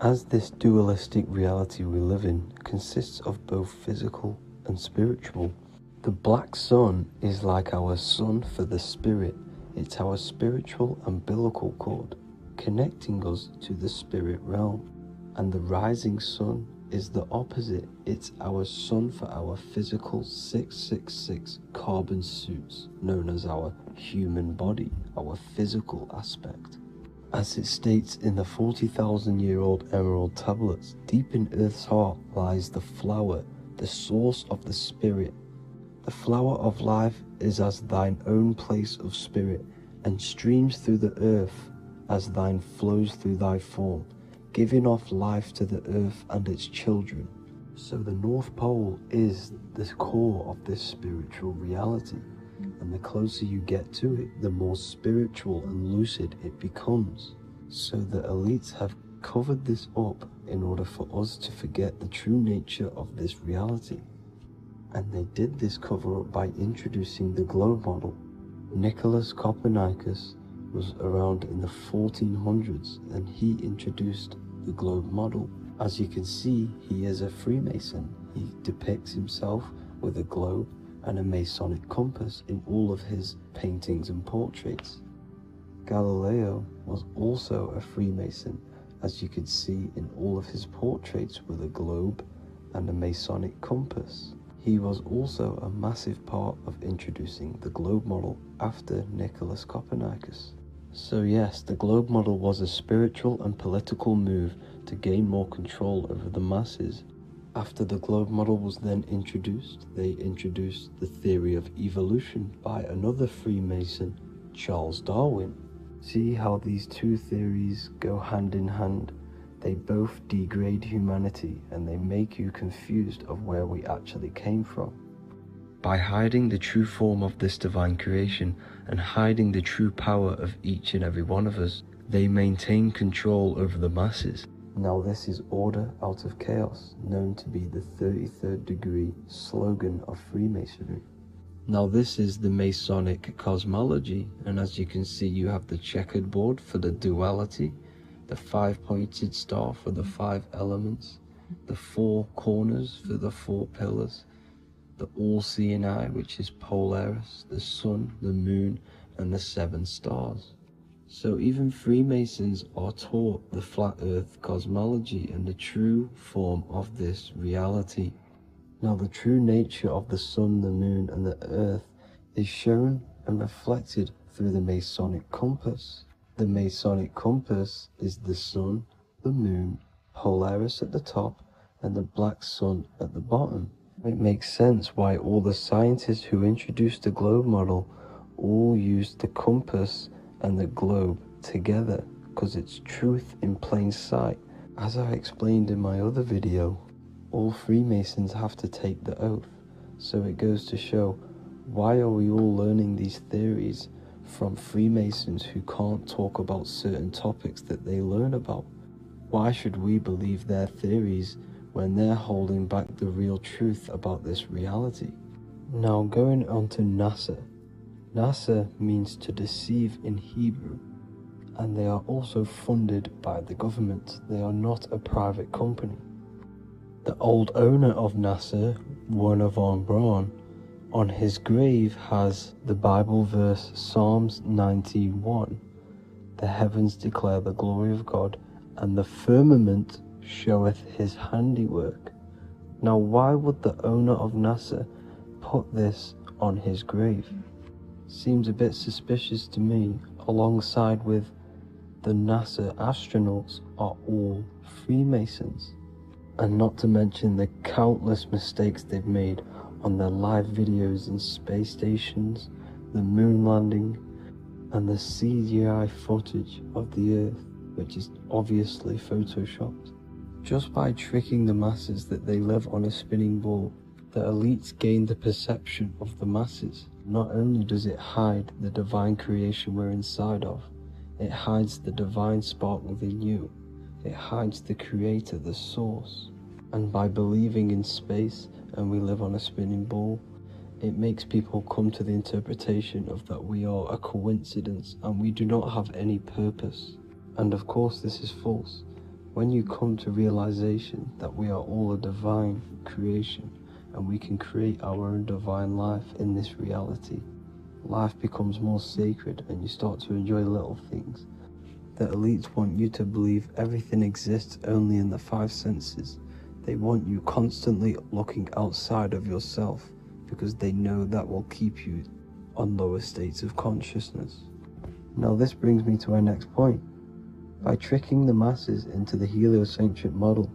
As this dualistic reality we live in consists of both physical and spiritual, the black sun is like our sun for the spirit. It's our spiritual umbilical cord, connecting us to the spirit realm. And the rising sun is the opposite. It's our sun for our physical 666 carbon suits, known as our human body, our physical aspect. As it states in the 40,000-year-old emerald tablets, deep in Earth's heart lies the flower, the source of the spirit. The flower of life is as thine own place of spirit, and streams through the earth as thine flows through thy form, giving off life to the earth and its children. So the North Pole is the core of this spiritual reality, and the closer you get to it, the more spiritual and lucid it becomes. So the elites have covered this up in order for us to forget the true nature of this reality. And they did this cover up by introducing the globe model. Nicholas Copernicus was around in the 1400s, and he introduced the globe model. As you can see, he is a Freemason, He depicts himself with a globe and a Masonic compass in all of his paintings and portraits. Galileo was also a Freemason, as you could see in all of his portraits with a globe and a Masonic compass. He was also a massive part of introducing the globe model after Nicholas Copernicus. So yes, the globe model was a spiritual and political move to gain more control over the masses. After the globe model was then introduced, they introduced the theory of evolution by another Freemason, Charles Darwin. See how these two theories go hand in hand? They both degrade humanity and they make you confused of where we actually came from. By hiding the true form of this divine creation and hiding the true power of each and every one of us, they maintain control over the masses. Now this is order out of chaos, known to be the 33rd degree slogan of Freemasonry. Now this is the Masonic cosmology, and as you can see you have the checkered board for the duality, the 5-pointed star for the 5 elements, the 4 corners for the 4 pillars, the all-seeing eye which is Polaris, the sun, the moon and the 7 stars. So even Freemasons are taught the flat earth cosmology and the true form of this reality. Now the true nature of the sun, the moon and the earth is shown and reflected through the Masonic compass. The Masonic compass is the sun, the moon, Polaris at the top and the black sun at the bottom. It makes sense why all the scientists who introduced the globe model all used the compass and the globe together, because it's truth in plain sight. As I explained in my other video, all Freemasons have to take the oath, so it goes to show, why are we all learning these theories from Freemasons who can't talk about certain topics that they learn about? Why should we believe their theories when they're holding back the real truth about this reality? Now going on to NASA. NASA means to deceive in Hebrew, and they are also funded by the government. They are not a private company. The old owner of NASA, Werner von Braun, on his grave has the Bible verse Psalms 91. The heavens declare the glory of God, and the firmament showeth his handiwork. Now why would the owner of NASA put this on his grave? Seems a bit suspicious to me, alongside with the NASA astronauts are all Freemasons. And not to mention the countless mistakes they've made on their live videos in space stations, the moon landing, and the CGI footage of the Earth, which is obviously photoshopped. Just by tricking the masses that they live on a spinning ball, the elites gain the perception of the masses. Not only does it hide the divine creation we're inside of, it hides the divine spark within you. It hides the creator, the source. And by believing in space and we live on a spinning ball, it makes people come to the interpretation of that we are a coincidence and we do not have any purpose. And of course this is false. When you come to realization that we are all a divine creation and we can create our own divine life in this reality, life becomes more sacred and you start to enjoy little things. The elites want you to believe everything exists only in the 5 senses. They want you constantly looking outside of yourself because they know that will keep you on lower states of consciousness. Now this brings me to our next point. By tricking the masses into the heliocentric model,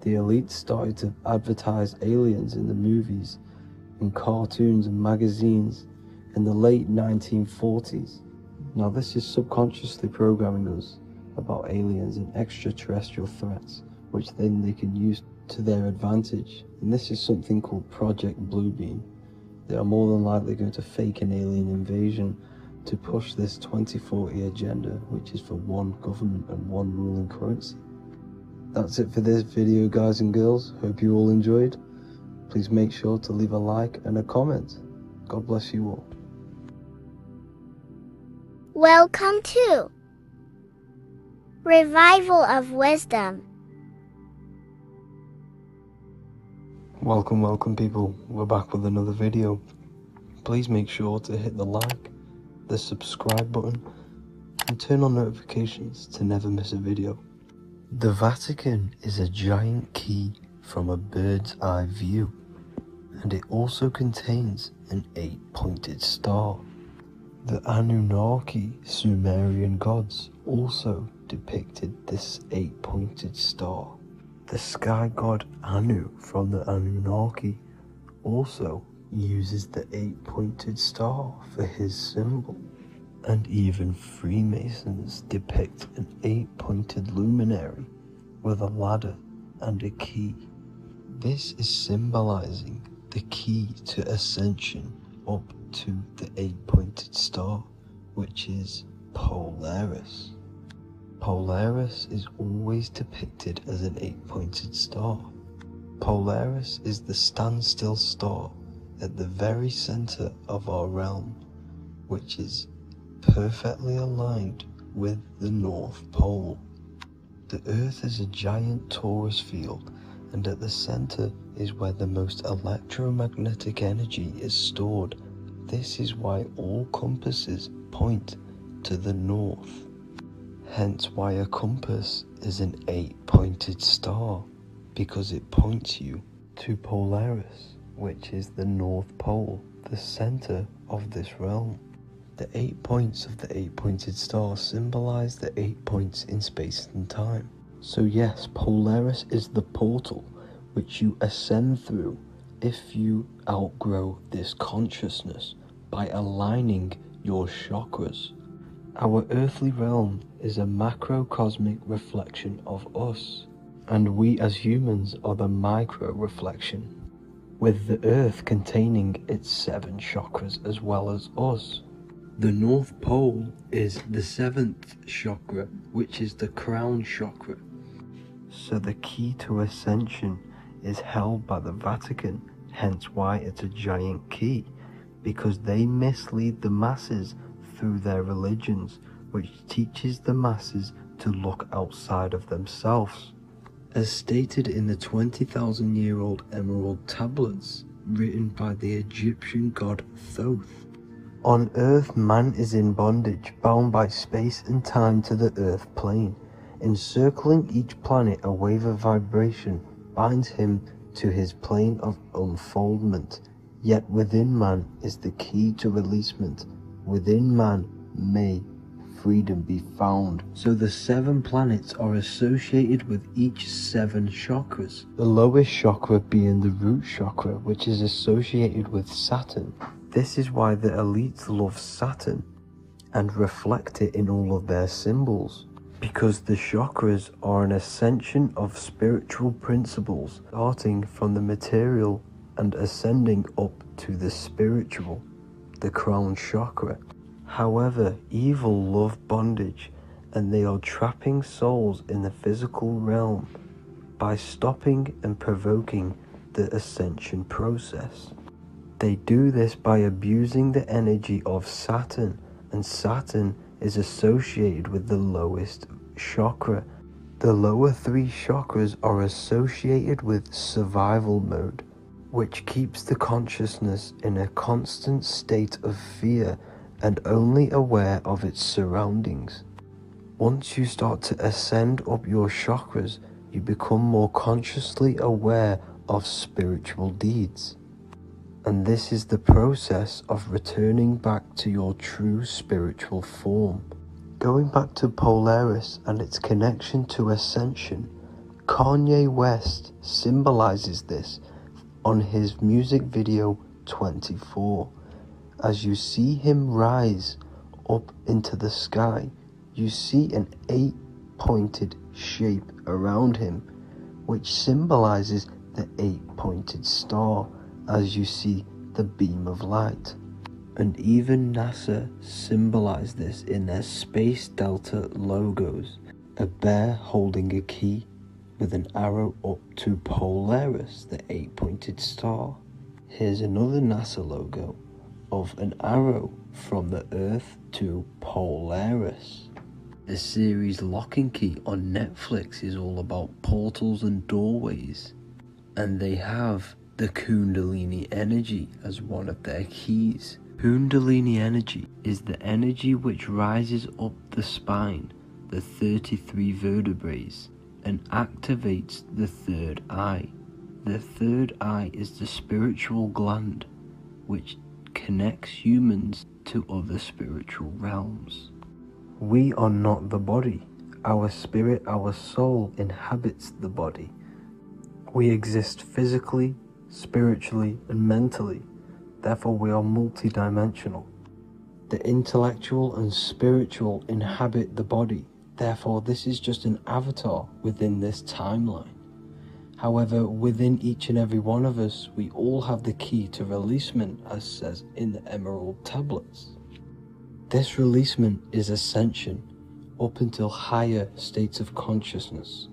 the elites started to advertise aliens in the movies, in cartoons and magazines in the late 1940s. Now this is subconsciously programming us about aliens and extraterrestrial threats, which then they can use to their advantage. And this is something called Project Bluebeam. They are more than likely going to fake an alien invasion to push this 2040 agenda, which is for one government and one ruling currency. That's it for this video, guys and girls. Hope you all enjoyed. Please make sure to leave a like and a comment. God bless you all. Welcome to Revival of Wisdom. Welcome people, we're back with another video. Please make sure to hit the like, the subscribe button, and turn on notifications to never miss a video. The Vatican is a giant key from a bird's eye view, and it also contains an 8-pointed star. The Anunnaki Sumerian gods also depicted this 8-pointed star. The sky god Anu from the Anunnaki also uses the 8-pointed star for his symbol. And even Freemasons depict an 8-pointed luminary with a ladder and a key. This is symbolizing the key to ascension up to the 8-pointed star, which is Polaris. Polaris is always depicted as an 8-pointed star. Polaris is the standstill star at the very center of our realm, which is perfectly aligned with the North Pole. The Earth is a giant torus field, and at the center is where the most electromagnetic energy is stored. This is why all compasses point to the north. Hence why a compass is an 8-pointed star, because it points you to Polaris, which is the North Pole, the center of this realm. The 8 points of the 8-pointed star symbolize the 8 points in space and time. So yes, Polaris is the portal which you ascend through if you outgrow this consciousness by aligning your chakras. Our earthly realm is a macrocosmic reflection of us, and we as humans are the micro reflection, with the earth containing its 7 chakras as well as us. The North Pole is the 7th chakra, which is the crown chakra. So the key to ascension is held by the Vatican, hence why it's a giant key, because they mislead the masses through their religions, which teaches the masses to look outside of themselves. As stated in the 20,000-year-old emerald tablets written by the Egyptian god Thoth. On Earth, man is in bondage, bound by space and time to the Earth plane. Encircling each planet, a wave of vibration binds him to his plane of unfoldment. Yet within man is the key to releasement. Within man may freedom be found. So the 7 planets are associated with each 7 chakras. The lowest chakra being the root chakra, which is associated with Saturn. This is why the elites love Saturn and reflect it in all of their symbols, because the chakras are an ascension of spiritual principles, starting from the material and ascending up to the spiritual, the crown chakra. However, evil love bondage, and they are trapping souls in the physical realm by stopping and provoking the ascension process. They do this by abusing the energy of Saturn, and Saturn is associated with the lowest chakra. The lower 3 chakras are associated with survival mode, which keeps the consciousness in a constant state of fear and only aware of its surroundings. Once you start to ascend up your chakras, you become more consciously aware of spiritual deeds. And this is the process of returning back to your true spiritual form. Going back to Polaris and its connection to Ascension, Kanye West symbolizes this on his music video 24. As you see him rise up into the sky, you see an 8-pointed shape around him, which symbolizes the 8-pointed star, as you see the beam of light. And even NASA symbolized this in their Space Delta logos, a bear holding a key with an arrow up to Polaris, the 8-pointed star. Here's another NASA logo of an arrow from the Earth to Polaris. The series Lock and Key on Netflix is all about portals and doorways, and they have the Kundalini energy as one of their keys. Kundalini energy is the energy which rises up the spine, the 33 vertebrae, and activates the third eye. The third eye is the spiritual gland which connects humans to other spiritual realms. We are not the body. Our spirit, our soul inhabits the body. We exist physically, spiritually, and mentally. Therefore, we are multidimensional. The intellectual and spiritual inhabit the body. Therefore, this is just an avatar within this timeline. However, within each and every one of us, we all have the key to releasement, as says in the Emerald Tablets. This releasement is ascension, up until higher states of consciousness.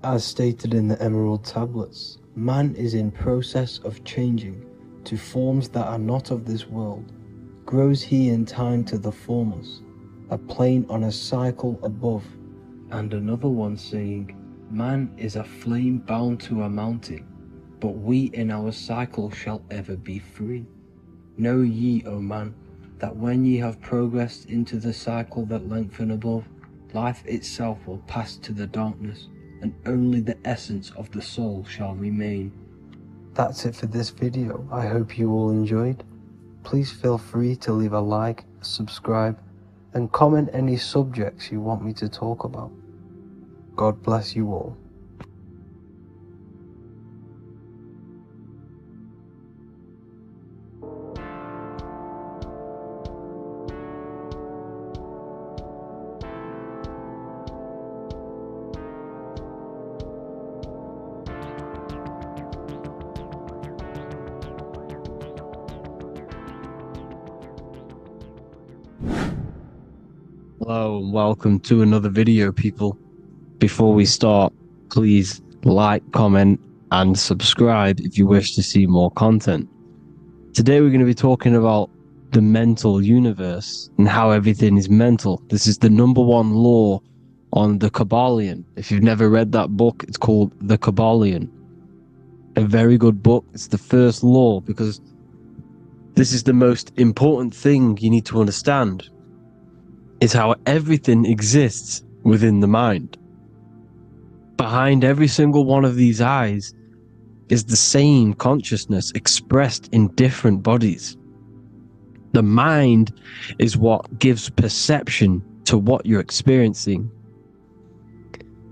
As stated in the Emerald Tablets, man is in process of changing to forms that are not of this world. Grows he in time to the formers, a plane on a cycle above, and another one saying, man is a flame bound to a mountain, but we in our cycle shall ever be free. Know ye, O man, that when ye have progressed into the cycle that lengthen above, life itself will pass to the darkness, and only the essence of the soul shall remain. That's it for this video. I hope you all enjoyed. Please feel free to leave a like, subscribe, and comment any subjects you want me to talk about. God bless you all. Hello and welcome to another video, people. Before we start, please like, comment and subscribe if you wish to see more content. Today we're going to be talking about the mental universe and how everything is mental. This is the #1 law on the Kabbalion. If you've never read that book, it's called The Kabbalion. A very good book. It's the first law because this is the most important thing you need to understand. Is how everything exists within the mind. Behind every single one of these eyes is the same consciousness expressed in different bodies. The mind is what gives perception to what you're experiencing.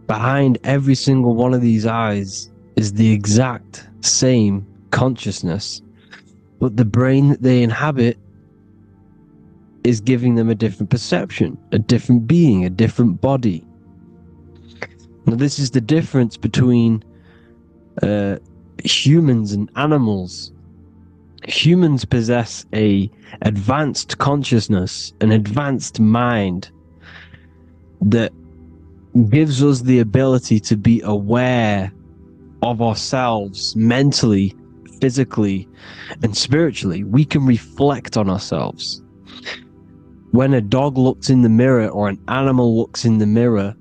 Behind every single one of these eyes is the exact same consciousness, but the brain that they inhabit is giving them a different perception, a different being, a different body. Now, this is the difference between humans and animals. Humans possess a advanced consciousness, an advanced mind that gives us the ability to be aware of ourselves mentally, physically, and spiritually. We can reflect on ourselves. When a dog looks in the mirror or an animal looks in the mirror,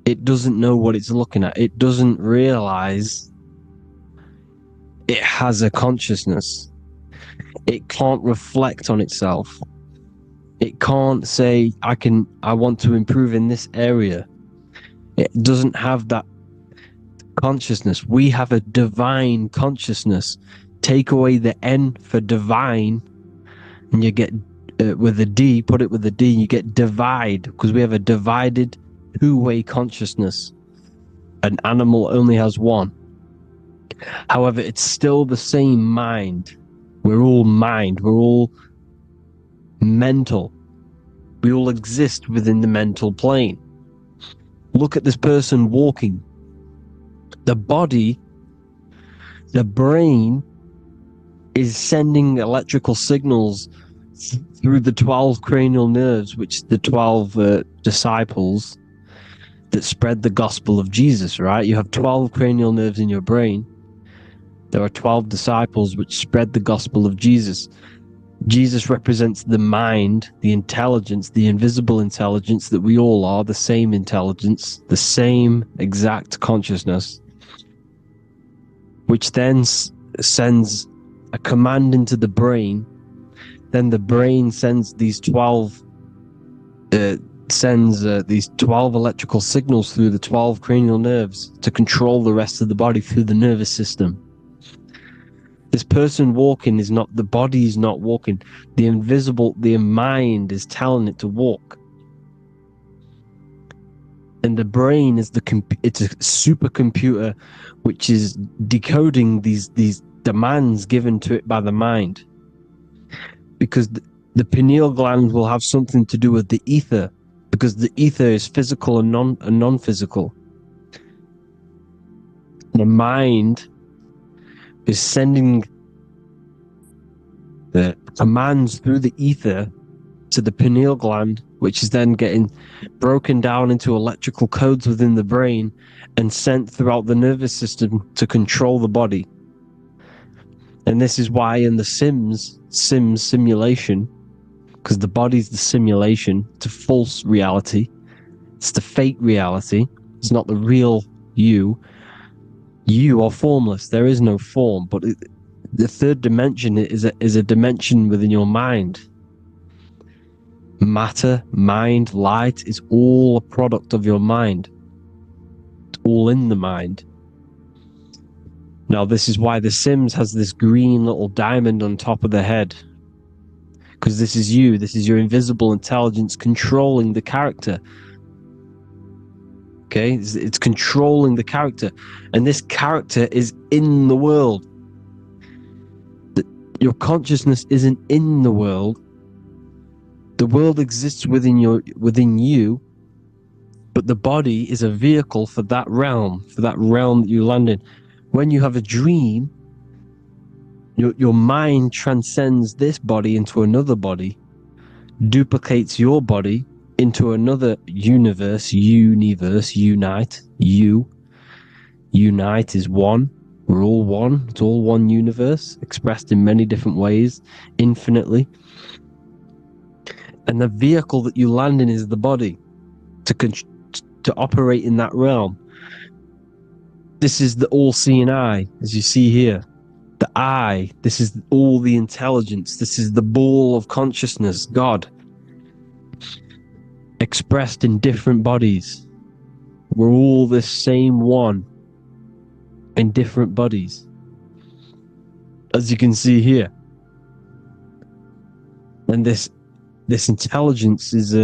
it doesn't know what it's looking at. It doesn't realize it has a consciousness. It can't reflect on itself. It can't say, I want to improve in this area. It doesn't have that consciousness. We have a divine consciousness. Take away the N for divine, and you get with a D, put it with a D, you get divide, because we have a divided two-way consciousness. An animal only has one. However, it's still the same mind. We're all mind. We're all mental. We all exist within the mental plane. Look at this person walking. The body, the brain, is sending electrical signals through the 12 cranial nerves, which the 12 disciples that spread the gospel of Jesus, right? You have 12 cranial nerves in your brain. There are 12 disciples which spread the gospel of Jesus. Jesus represents the mind, the intelligence, the invisible intelligence that we all are, the same intelligence, the same exact consciousness. which then sends a command into the brain. Then the brain sends these 12 electrical signals through the 12 cranial nerves to control the rest of the body through the nervous system. This person walking is not, the body is not walking. The mind is telling it to walk. And the brain is it's a supercomputer which is decoding these demands given to it by the mind. Because the pineal gland will have something to do with the ether, because the ether is physical and non-physical. The mind is sending the commands through the ether to the pineal gland, which is then getting broken down into electrical codes within the brain and sent throughout the nervous system to control the body. And this is why in the Sims simulation, because the body's the simulation, it's a false reality, it's the fake reality, it's not the real you. You are formless, there is no form, but the third dimension is a dimension within your mind. Matter, mind, light is all a product of your mind. It's all in the mind. Now, this is why The Sims has this green little diamond on top of the head. Because this is you, this is your invisible intelligence controlling the character. Okay, it's controlling the character. And this character is in the world. Your consciousness isn't in the world. The world exists within you, but the body is a vehicle for that realm that you land in. When you have a dream, your mind transcends this body into another body, duplicates your body into another universe, unite. Unite is one. We're all one. It's all one universe, expressed in many different ways, infinitely. And the vehicle that you land in is the body to operate in that realm. This is the all-seeing eye, as you see here. The eye, this is all the intelligence. This is the ball of consciousness, God, expressed in different bodies. We're all this same one in different bodies, as you can see here. And this intelligence is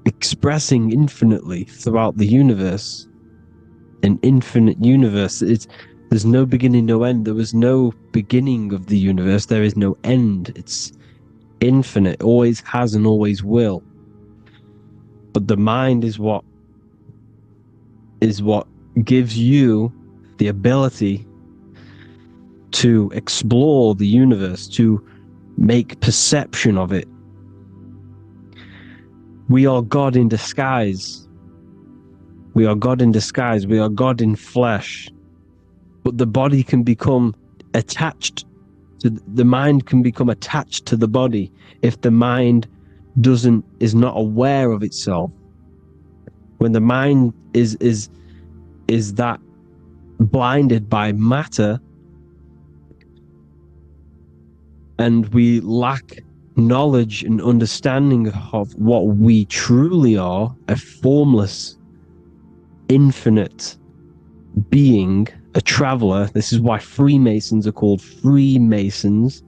expressing infinitely throughout the universe. An infinite universe. There's no beginning, no end. There was no beginning of the universe. There is no end. It's infinite. Always has and always will. But the mind is what gives you the ability to explore the universe, to make perception of it. We are God in disguise. We are God in disguise. We are God in flesh. But the body can become attached to the mind, can become attached to the body if the mind is not aware of itself. When the mind is that blinded by matter, and we lack knowledge and understanding of what we truly are, a formless, infinite being, a traveler. This is why Freemasons are called Freemasons.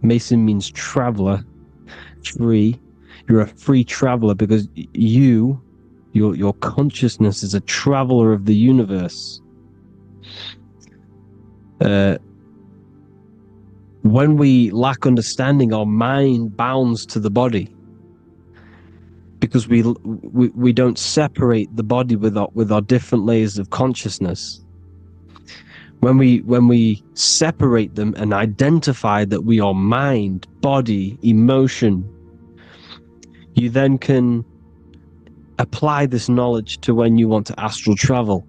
Mason means traveler. Free. You're a free traveler because your consciousness is a traveler of the universe. When we lack understanding, our mind bounds to the body, because we don't separate the body with our different layers of consciousness. When we separate them and identify that we are mind, body, emotion, you then can apply this knowledge to when you want to astral travel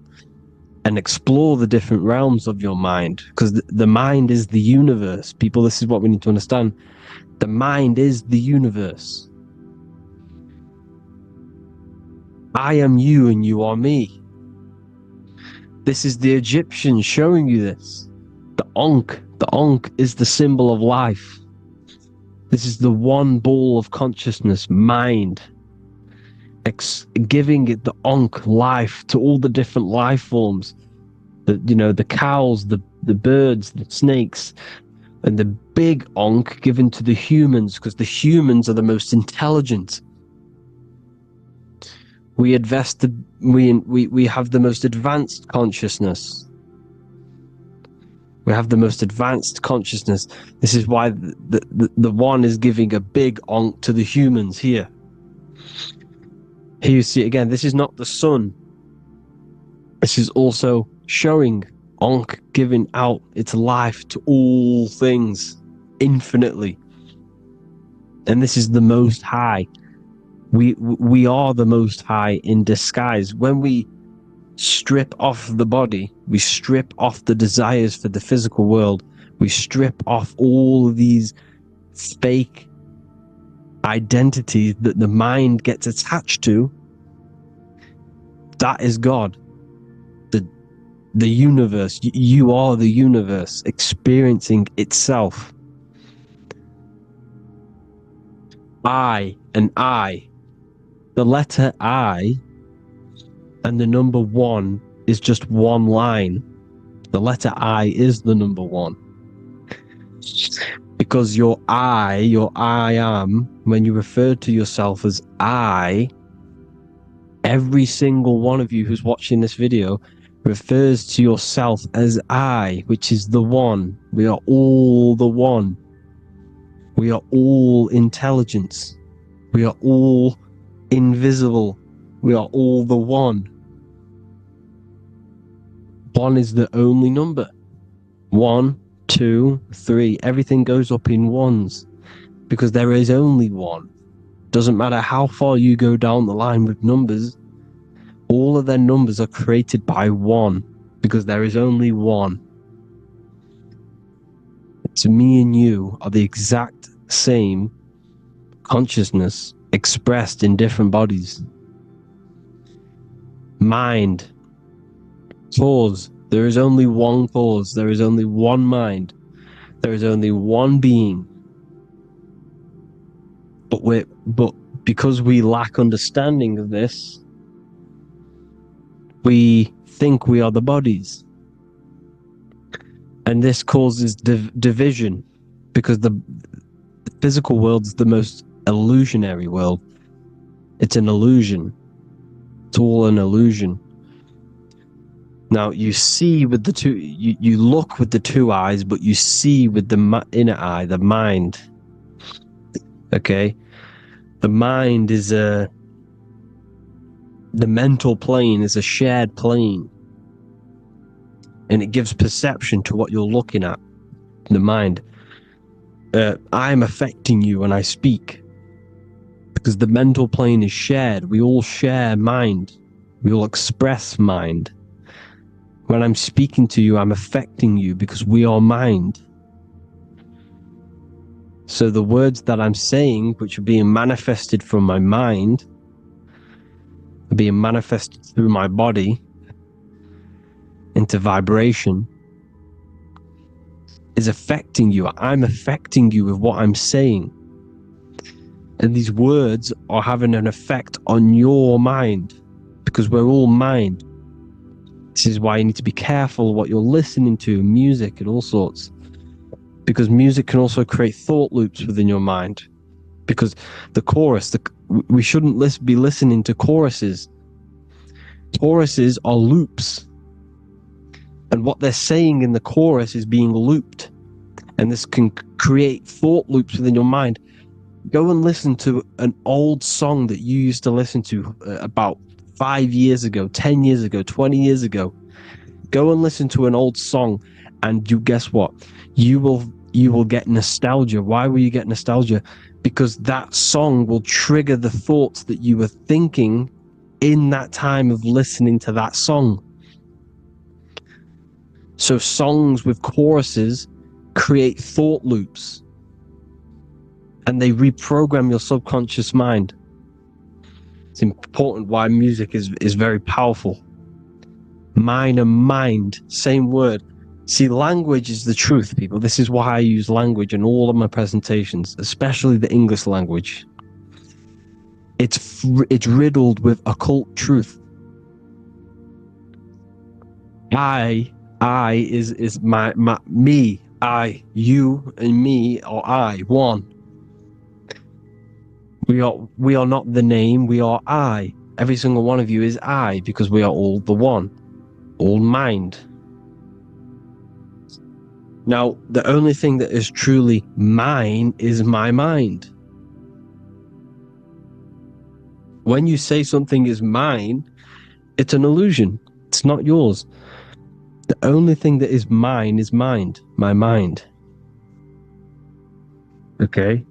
and explore the different realms of your mind, because the mind is the universe. People, this is what we need to understand. The mind is the universe. I am you and you are me. This is the Egyptians showing you this. The Ankh is the symbol of life. This is the one ball of consciousness, mind, giving it the Ankh life to all the different life forms. The cows, the birds, the snakes, and the big Ankh given to the humans, because the humans are the most intelligent. We have the most advanced consciousness. We have the most advanced consciousness. This is why the one is giving a big Ankh to the humans here. Here you see again, this is not the sun. This is also showing Ankh giving out its life to all things infinitely. And this is the Most High. We are the Most High in disguise. When we strip off the body, we strip off the desires for the physical world, we strip off all of these fake identities that the mind gets attached to. That is God. The universe. You are the universe experiencing itself. I and I. The letter I and the number 1 is just one line. The letter I is the number 1. Because your I am, when you refer to yourself as I, every single one of you who's watching this video refers to yourself as I, which is the one. We are all the one. We are all intelligence. We are all invisible. We are all the one. 1 is the only number. 1, 2, 3. Everything goes up in ones because there is only one. Doesn't matter how far you go down the line with numbers, all of their numbers are created by 1 because there is only one. It's me and you are the exact same consciousness expressed in different bodies. Mind. Cause. There is only one cause. There is only one mind. There is only one being. But because we lack understanding of this, we think we are the bodies. And this causes division, because the physical world is the most illusionary world. It's an illusion. It's all an illusion. Now you see with the two, you look with the 2 eyes, but you see with the inner eye, the mind. Okay, the mind is the mental plane is a shared plane, and it gives perception to what you're looking at. The mind. I'm affecting you when I speak, because the mental plane is shared. We all share mind. We all express mind. When I'm speaking to you, I'm affecting you because we are mind. So the words that I'm saying, which are being manifested from my mind, are being manifested through my body into vibration, is affecting you. I'm affecting you with what I'm saying. And these words are having an effect on your mind, because we're all mind. This is why you need to be careful what you're listening to, music and all sorts. Because music can also create thought loops within your mind. Because the chorus, we shouldn't be listening to choruses. Choruses are loops. And what they're saying in the chorus is being looped. And this can create thought loops within your mind. Go and listen to an old song that you used to listen to about 5 years ago, 10 years ago, 20 years ago. Go and listen to an old song, and you guess what? You will get nostalgia. Why will you get nostalgia? Because that song will trigger the thoughts that you were thinking in that time of listening to that song. So songs with choruses create thought loops, and they reprogram your subconscious mind. It's important why music is very powerful. Mine and mind, same word. See, language is the truth, people. This is why I use language in all of my presentations, especially the English language. It's riddled with occult truth. I is my me, I, you and me, or I, one. We are not the name, we are I. Every single one of you is I, because we are all the one, all mind. Now, the only thing that is truly mine is my mind. When you say something is mine, it's an illusion. It's not yours. The only thing that is mine is mind, my mind. Okay?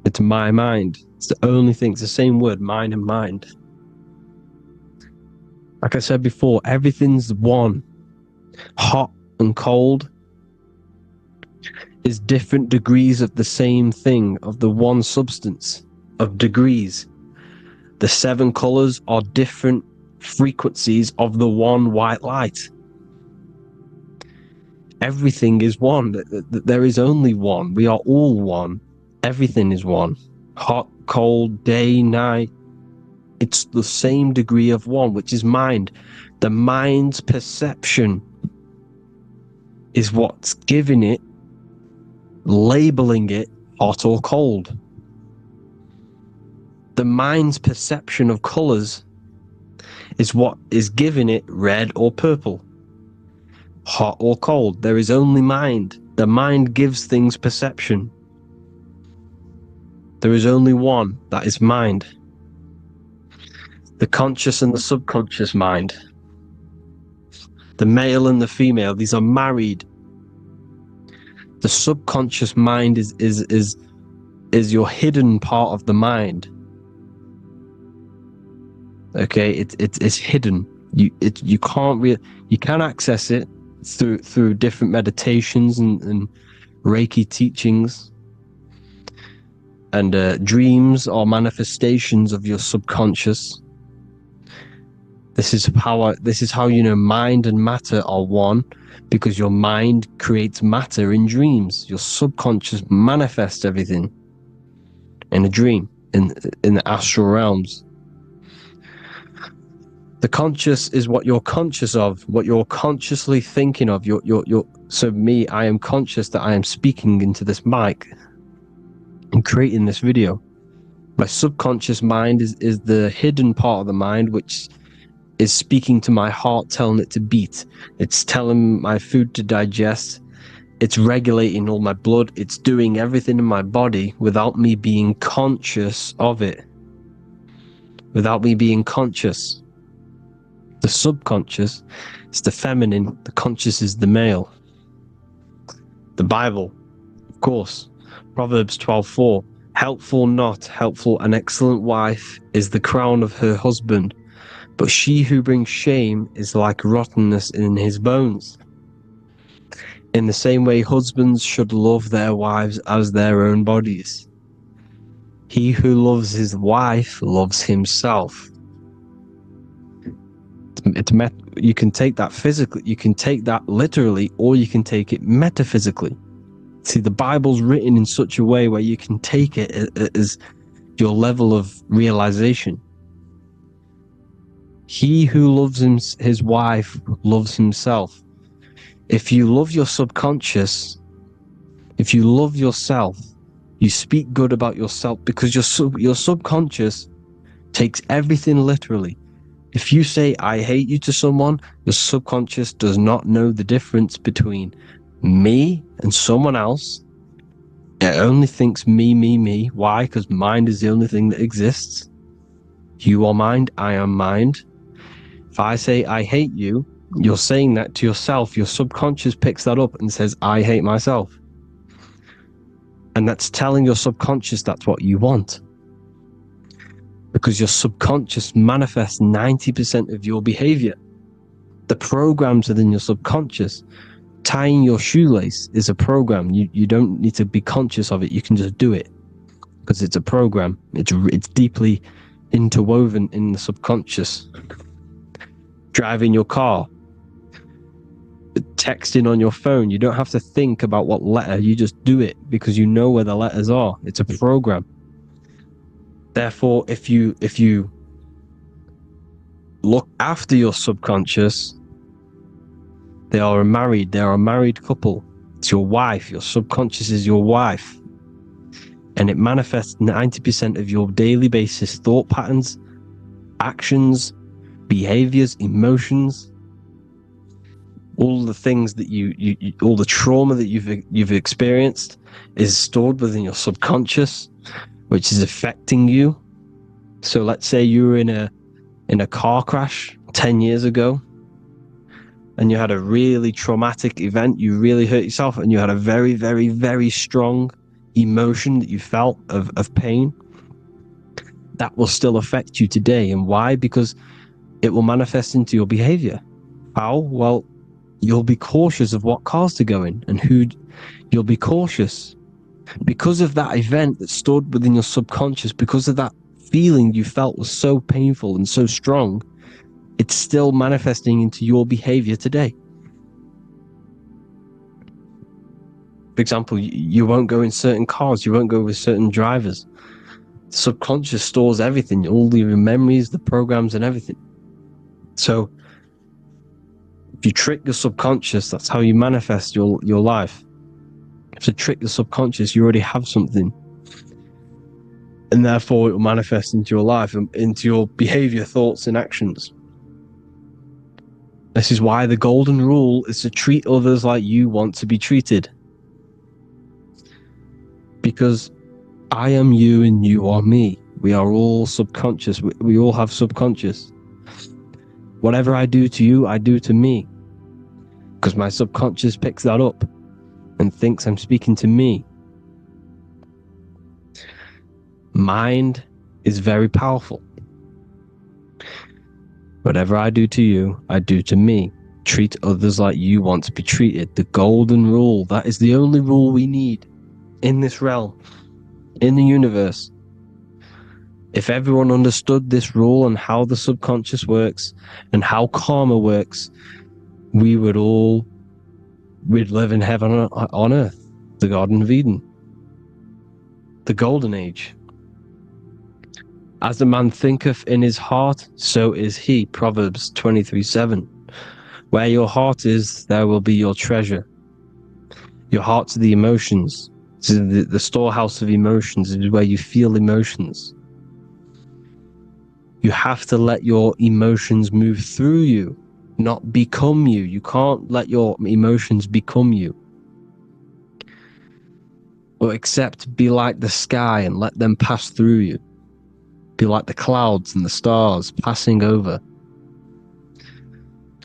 It's my mind. It's the only thing. It's the same word, mind and mind. Like I said before, everything's one. Hot and cold is different degrees of the same thing, of the one substance, of degrees. The 7 colors are different frequencies of the one white light. Everything is one. There is only one. We are all one. Everything is one. Hot, cold, day, night. It's the same degree of one, which is mind. The mind's perception is what's giving it, labeling it hot or cold. The mind's perception of colors is what is giving it red or purple, hot or cold. There is only mind. The mind gives things perception. There is only one, that is mind. The conscious and the subconscious mind. The male and the female, these are married. The subconscious mind is your hidden part of the mind. Okay, it's hidden. You can access it through different meditations and Reiki teachings and dreams or manifestations of your subconscious. This is how you know mind and matter are one, because your mind creates matter in dreams. Your subconscious manifests everything in a dream, in the astral realms. The conscious is what you're conscious of, what you're consciously thinking of. So me, I am conscious that I am speaking into this mic and creating this video. My subconscious mind is the hidden part of the mind, which is speaking to my heart, telling it to beat. It's telling my food to digest. It's regulating all my blood. It's doing everything in my body without me being conscious of it. Without me being conscious. The subconscious is the feminine. The conscious is the male. The Bible, of course. Proverbs 12:4. Helpful, not helpful, an excellent wife is the crown of her husband, but she who brings shame is like rottenness in his bones. In the same way, husbands should love their wives as their own bodies. He who loves his wife loves himself. You can take that physically, you can take that literally, or you can take it metaphysically. See, the Bible's written in such a way where you can take it as your level of realization. He who loves his wife loves himself. If you love your subconscious, if you love yourself, you speak good about yourself, because your subconscious takes everything literally. If you say, I hate you to someone, your subconscious does not know the difference between me and someone else. It only thinks me, me, me. Why? Because mind is the only thing that exists. You are mind, I am mind. If I say, I hate you, you're saying that to yourself. Your subconscious picks that up and says, I hate myself. And that's telling your subconscious that's what you want. Because your subconscious manifests 90% of your behavior. The programs within your subconscious. Tying your shoelace is a program. You don't need to be conscious of it. You can just do it because it's a program. It's deeply interwoven in the subconscious. Driving your car. texting on your phone. You don't have to think about what letter. You just do it because you know where the letters are. It's a program. Therefore, if you look after your subconscious, they are a married couple. It's your wife. Your subconscious is your wife. And it manifests 90% of your daily basis thought patterns, actions, behaviors, emotions, all the things that you all the trauma that you've experienced is stored within your subconscious, which is affecting you. So let's say you were in a car crash 10 years ago, and you had a really traumatic event, you really hurt yourself, and you had a very, very, very strong emotion that you felt of pain. That will still affect you today. And why? Because it will manifest into your behavior. How? Well, you'll be cautious of what cars to go in and who. You'll be cautious because of that event that stored within your subconscious, because of that feeling you felt was so painful and so strong. It's still manifesting into your behavior today. For example, you won't go in certain cars, you won't go with certain drivers. The subconscious stores everything, all your memories, the programs, and everything. So if you trick your subconscious, that's how you manifest your life. If you trick the subconscious, you already have something. And therefore it will manifest into your life and into your behavior, thoughts, and actions. This is why the golden rule is to treat others like you want to be treated. Because I am you and you are me. We are all subconscious. We all have subconscious. Whatever I do to you, I do to me. Because my subconscious picks that up and thinks I'm speaking to me. Mind is very powerful. Whatever I do to you, I do to me. Treat others like you want to be treated. The golden rule. That is the only rule we need in this realm, in the universe. If everyone understood this rule and how the subconscious works and how karma works, we'd live in heaven on earth, the Garden of Eden, the golden age. As a man thinketh in his heart, so is he. Proverbs 23:7. Where your heart is, there will be your treasure. Your heart's the emotions. This is the storehouse of emotions. It is where you feel emotions. You have to let your emotions move through you, not become you. You can't let your emotions become you. Or except be like the sky and let them pass through you. Be like the clouds and the stars passing over.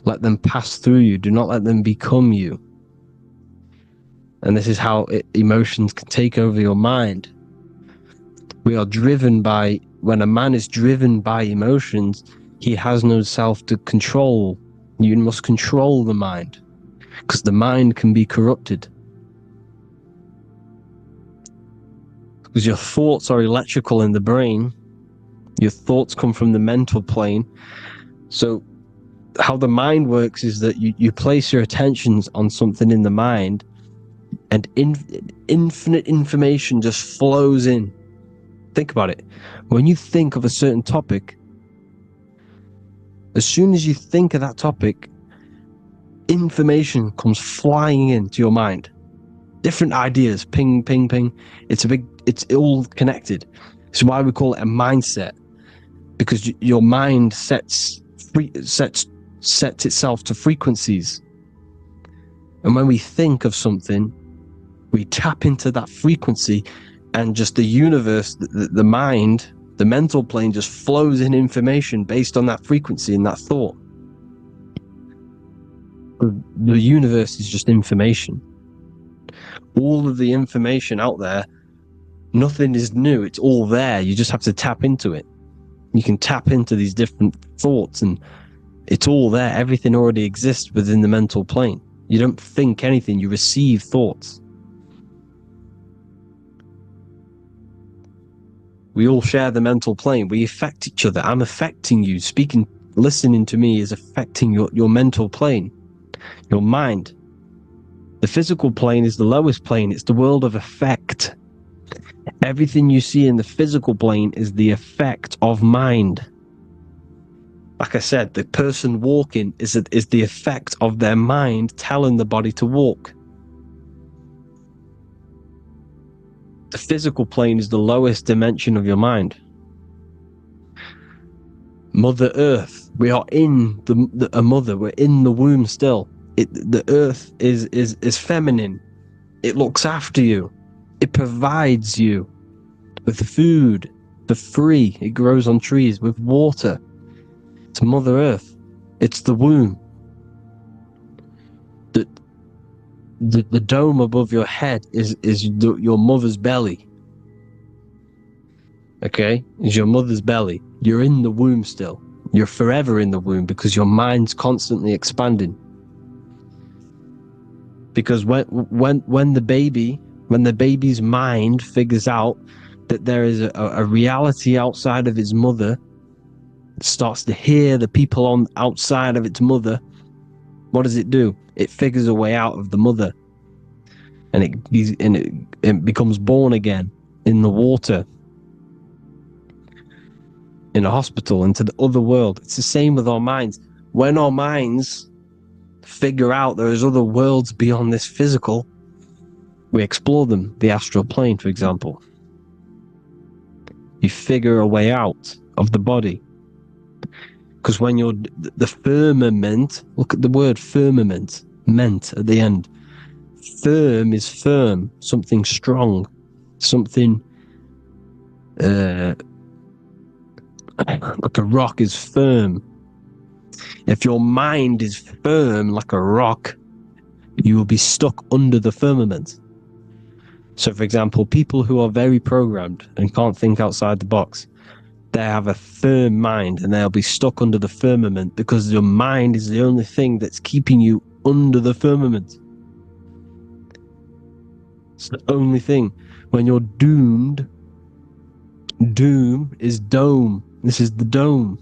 Let them pass through you. Do not let them become you. And this is how emotions can take over your mind. We are driven by, when a man is driven by emotions, he has no self to control. You must control the mind, because the mind can be corrupted. Because your thoughts are electrical in the brain. Your thoughts come from the mental plane. So how the mind works is that you place your attentions on something in the mind, and infinite information just flows in. Think about it. When you think of a certain topic, as soon as you think of that topic, information comes flying into your mind. Different ideas, ping, ping, ping. It's all connected. It's why we call it a mindset, because your mind sets itself to frequencies. And when we think of something, we tap into that frequency, and just the universe, the mind, the mental plane just flows in information based on that frequency and that thought. The universe is just information. All of the information out there, nothing is new. It's all there. You just have to tap into it. You can tap into these different thoughts, and it's all there. Everything already exists within the mental plane. You don't think anything. You receive thoughts. We all share the mental plane. We affect each other. I'm affecting you. Listening to me is affecting your mental plane, your mind. The physical plane is the lowest plane. It's the world of effect. Everything you see in the physical plane is the effect of mind. Like I said, the person walking is the effect of their mind telling the body to walk. The physical plane is the lowest dimension of your mind. Mother Earth, we are in a mother. We're in the womb still. The Earth is feminine. It looks after you. It provides you with food for free. It grows on trees with water. It's Mother Earth. It's the womb. The dome above your head is your mother's belly. Okay? Is your mother's belly. You're in the womb still. You're forever in the womb because your mind's constantly expanding. Because when the baby's mind figures out that there is a reality outside of its mother, it starts to hear the people on outside of its mother, what does it do? It figures a way out of the mother, and it becomes born again in the water, in a hospital, into the other world. It's the same with our minds. When our minds figure out there is other worlds beyond this physical, we explore them. The astral plane, for example. You figure a way out of the body. Because when you're the firmament, look at the word firmament, meant at the end. Firm is firm, something strong, something like a rock is firm. If your mind is firm like a rock, you will be stuck under the firmament. So, for example, people who are very programmed and can't think outside the box, they have a firm mind and they'll be stuck under the firmament because your mind is the only thing that's keeping you under the firmament. It's the only thing. When you're doomed, doom is dome. This is the dome,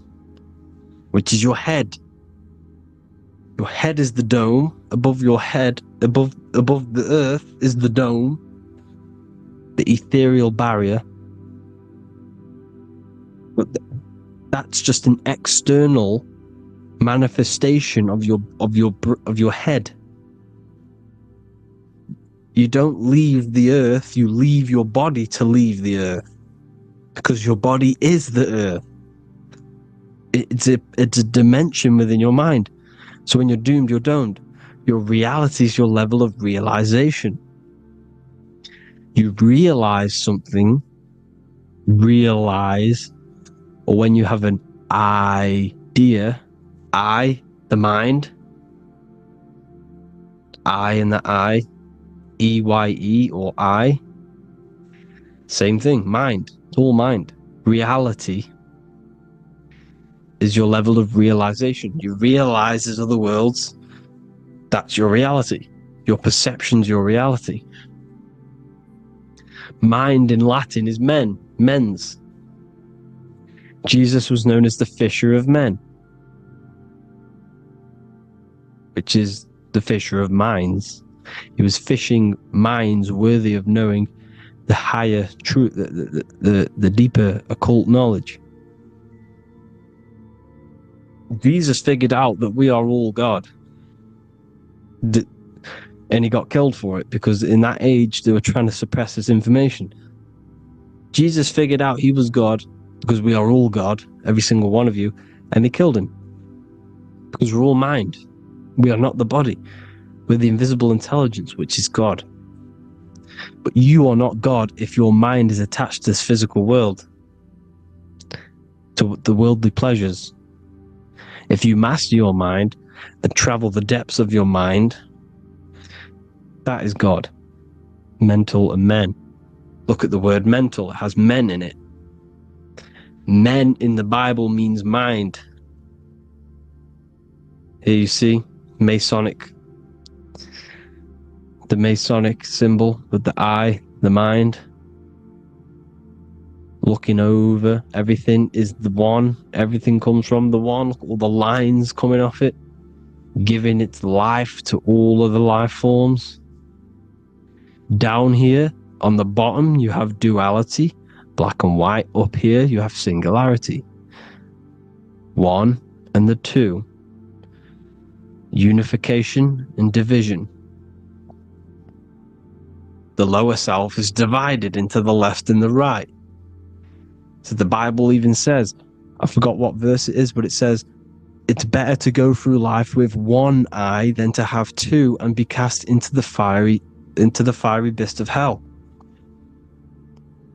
which is your head. Your head is the dome. Above your head, above the earth is the dome, the ethereal barrier. But that's just an external manifestation of your head. You don't leave the earth, you leave your body to leave the earth, because your body is the earth. It's a dimension within your mind. So when you're doomed, you're domed. Your reality is your level of realization. You realize something, or when you have an idea, the mind, in the EYE or I, same thing, mind, it's all mind. Reality is your level of realization. You realize there's other worlds, that's your reality. Your perception's your reality. Mind in Latin is mens. Jesus was known as the fisher of men, which is the fisher of minds. He was fishing minds worthy of knowing the higher truth, the deeper occult knowledge. Jesus figured out that we are all God. And he got killed for it, because in that age they were trying to suppress this information. Jesus figured out he was God, because we are all God, every single one of you, and they killed him. Because we're all mind. We are not the body. We're the invisible intelligence, which is God. But you are not God if your mind is attached to this physical world, to the worldly pleasures. If you master your mind and travel the depths of your mind, that is God. Mental and men. Look at the word mental. It has men in it. Men in the Bible means mind. Here you see the Masonic symbol with the eye, the mind. Looking over, everything is the one. Everything comes from the one. Look at all the lines coming off it, giving its life to all of the life forms. Down here on the bottom, you have duality, black and white. Up here, you have singularity. One and the two. Unification and division. The lower self is divided into the left and the right. So the Bible even says, I forgot what verse it is, but it says, it's better to go through life with one eye than to have two and be cast into the fiery abyss of hell.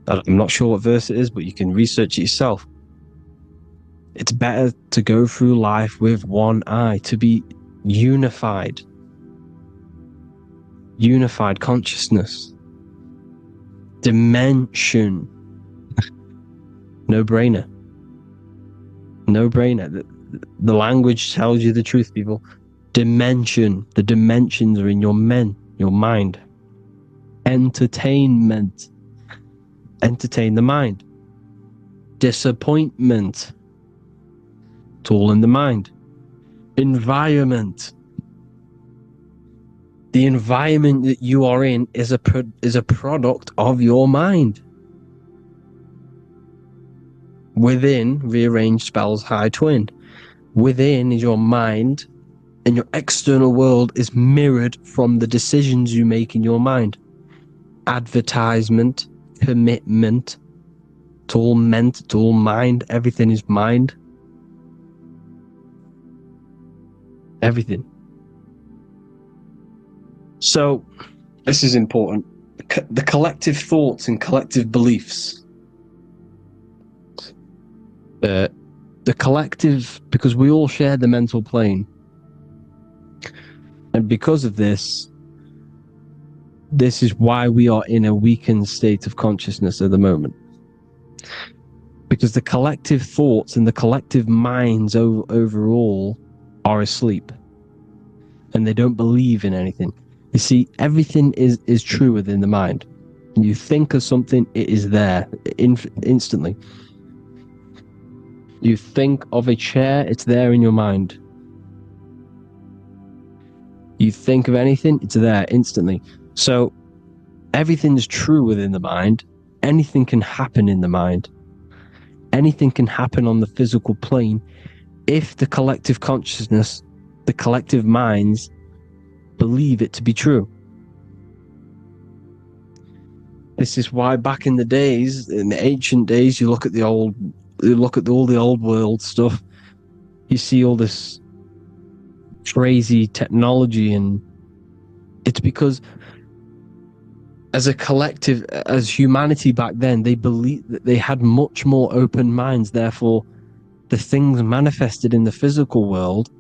I'm not sure what verse it is, but you can research it yourself. It's better to go through life with one eye, to be unified. Unified consciousness. Dimension. No brainer. No brainer. The language tells you the truth, people. Dimension. The dimensions are in your mind. Entertainment. Entertain the mind. Disappointment. It's all in the mind. Environment. The environment that you are in is a product of your mind. Within, rearranged spells high twin. Within is your mind, and your external world is mirrored from the decisions you make in your mind. Advertisement, commitment, it's all meant, it's all mind, everything is mind. Everything. So, this is important. The collective thoughts and collective beliefs. The collective, because we all share the mental plane. And because of this is why we are in a weakened state of consciousness at the moment. Because the collective thoughts and the collective minds overall are asleep. And they don't believe in anything. You see, everything is true within the mind. You think of something, it is there instantly. You think of a chair, it's there in your mind. You think of anything, it's there instantly. So everything is true within the mind. Anything can happen in the mind. Anything can happen on the physical plane if the collective consciousness, the collective minds, believe it to be true. This is why back in the days, in the ancient days, you look at all the old world stuff, you see all this crazy technology, and it's because as a collective, as humanity back then, they believed that they had much more open minds. Therefore, the things manifested in the physical world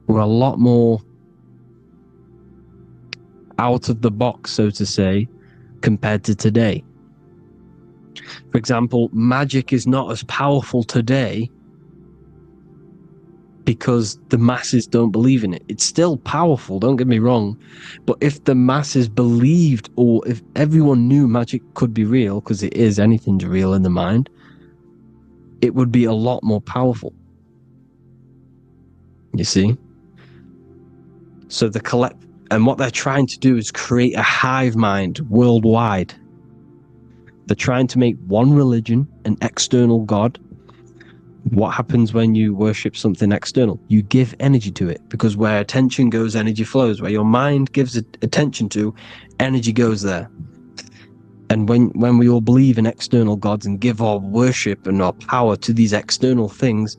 were a lot more out of the box, so to say, compared to today. For example, magic is not as powerful today because the masses don't believe in it. It's still powerful, don't get me wrong, but if the masses believed, or if everyone knew magic could be real, because it is, anything's real in the mind, it would be a lot more powerful. You see? So and what they're trying to do is create a hive mind worldwide. They're trying to make one religion, an external god. What happens when you worship something external? You give energy to it, because where attention goes, energy flows. Where your mind gives attention to, energy goes there. And when we all believe in external gods and give our worship and our power to these external things,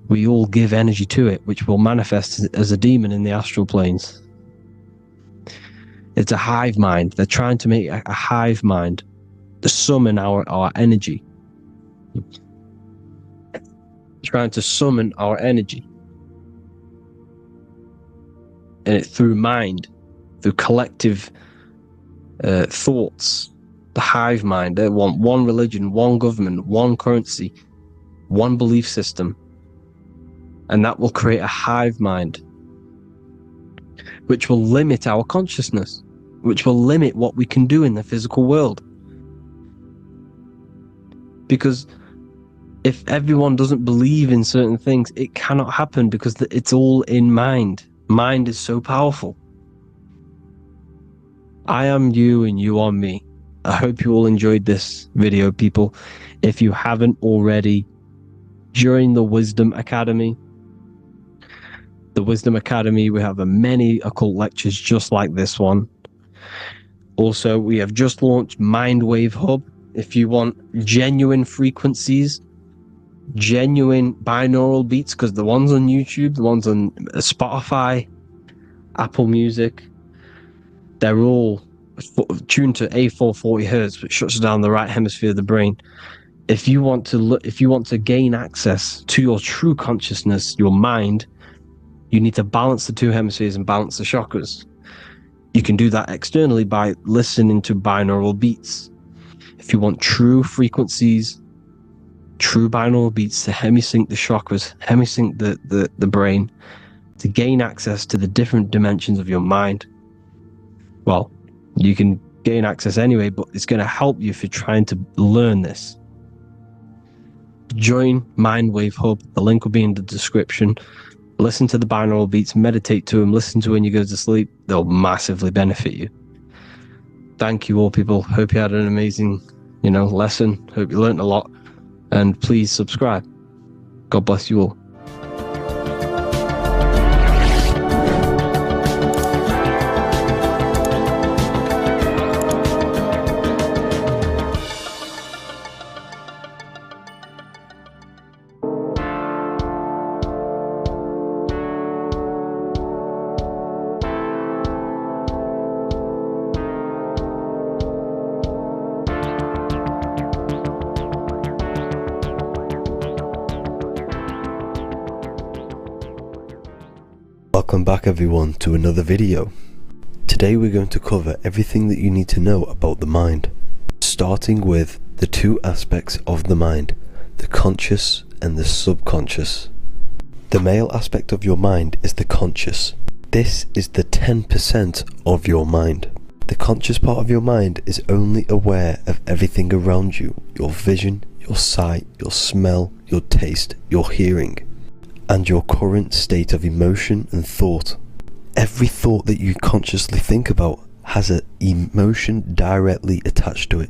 we all give energy to it, which will manifest as a demon in the astral planes. It's a hive mind. They're trying to make a hive mind to summon our energy. Trying to summon our energy. And it through mind, through collective thoughts. The hive mind. They want one religion, one government, one currency, one belief system. And that will create a hive mind, which will limit our consciousness, which will limit what we can do in the physical world. Because if everyone doesn't believe in certain things, it cannot happen, because it's all in mind. Mind is so powerful. I am you and you are me. I hope you all enjoyed this video, people. If you haven't already, join the Wisdom Academy. The Wisdom Academy, we have many occult lectures just like this one. Also, we have just launched Mindwave Hub. If you want genuine frequencies, genuine binaural beats, because the ones on YouTube, the ones on Spotify, Apple Music, they're all tuned to A440 hertz, which shuts down the right hemisphere of the brain. If you want to gain access to your true consciousness, your mind, you need to balance the two hemispheres and balance the chakras. You can do that externally by listening to binaural beats. If you want true frequencies, true binaural beats to hemisync the chakras, hemisync the brain, to gain access to the different dimensions of your mind, well, you can gain access anyway, but it's going to help you if you're trying to learn this. Join Mindwave Hub. The link will be in the description. Listen to the binaural beats, meditate to them, listen to when you go to sleep. They'll massively benefit you. Thank you all, people. Hope you had an amazing, lesson. Hope you learned a lot. And please subscribe. God bless you all. Welcome back everyone to another video. Today we're going to cover everything that you need to know about the mind, starting with the two aspects of the mind, the conscious and the subconscious. The male aspect of your mind is the conscious. This is the 10% of your mind. The conscious part of your mind is only aware of everything around you, your vision, your sight, your smell, your taste, your hearing, and your current state of emotion and thought. Every thought that you consciously think about has an emotion directly attached to it.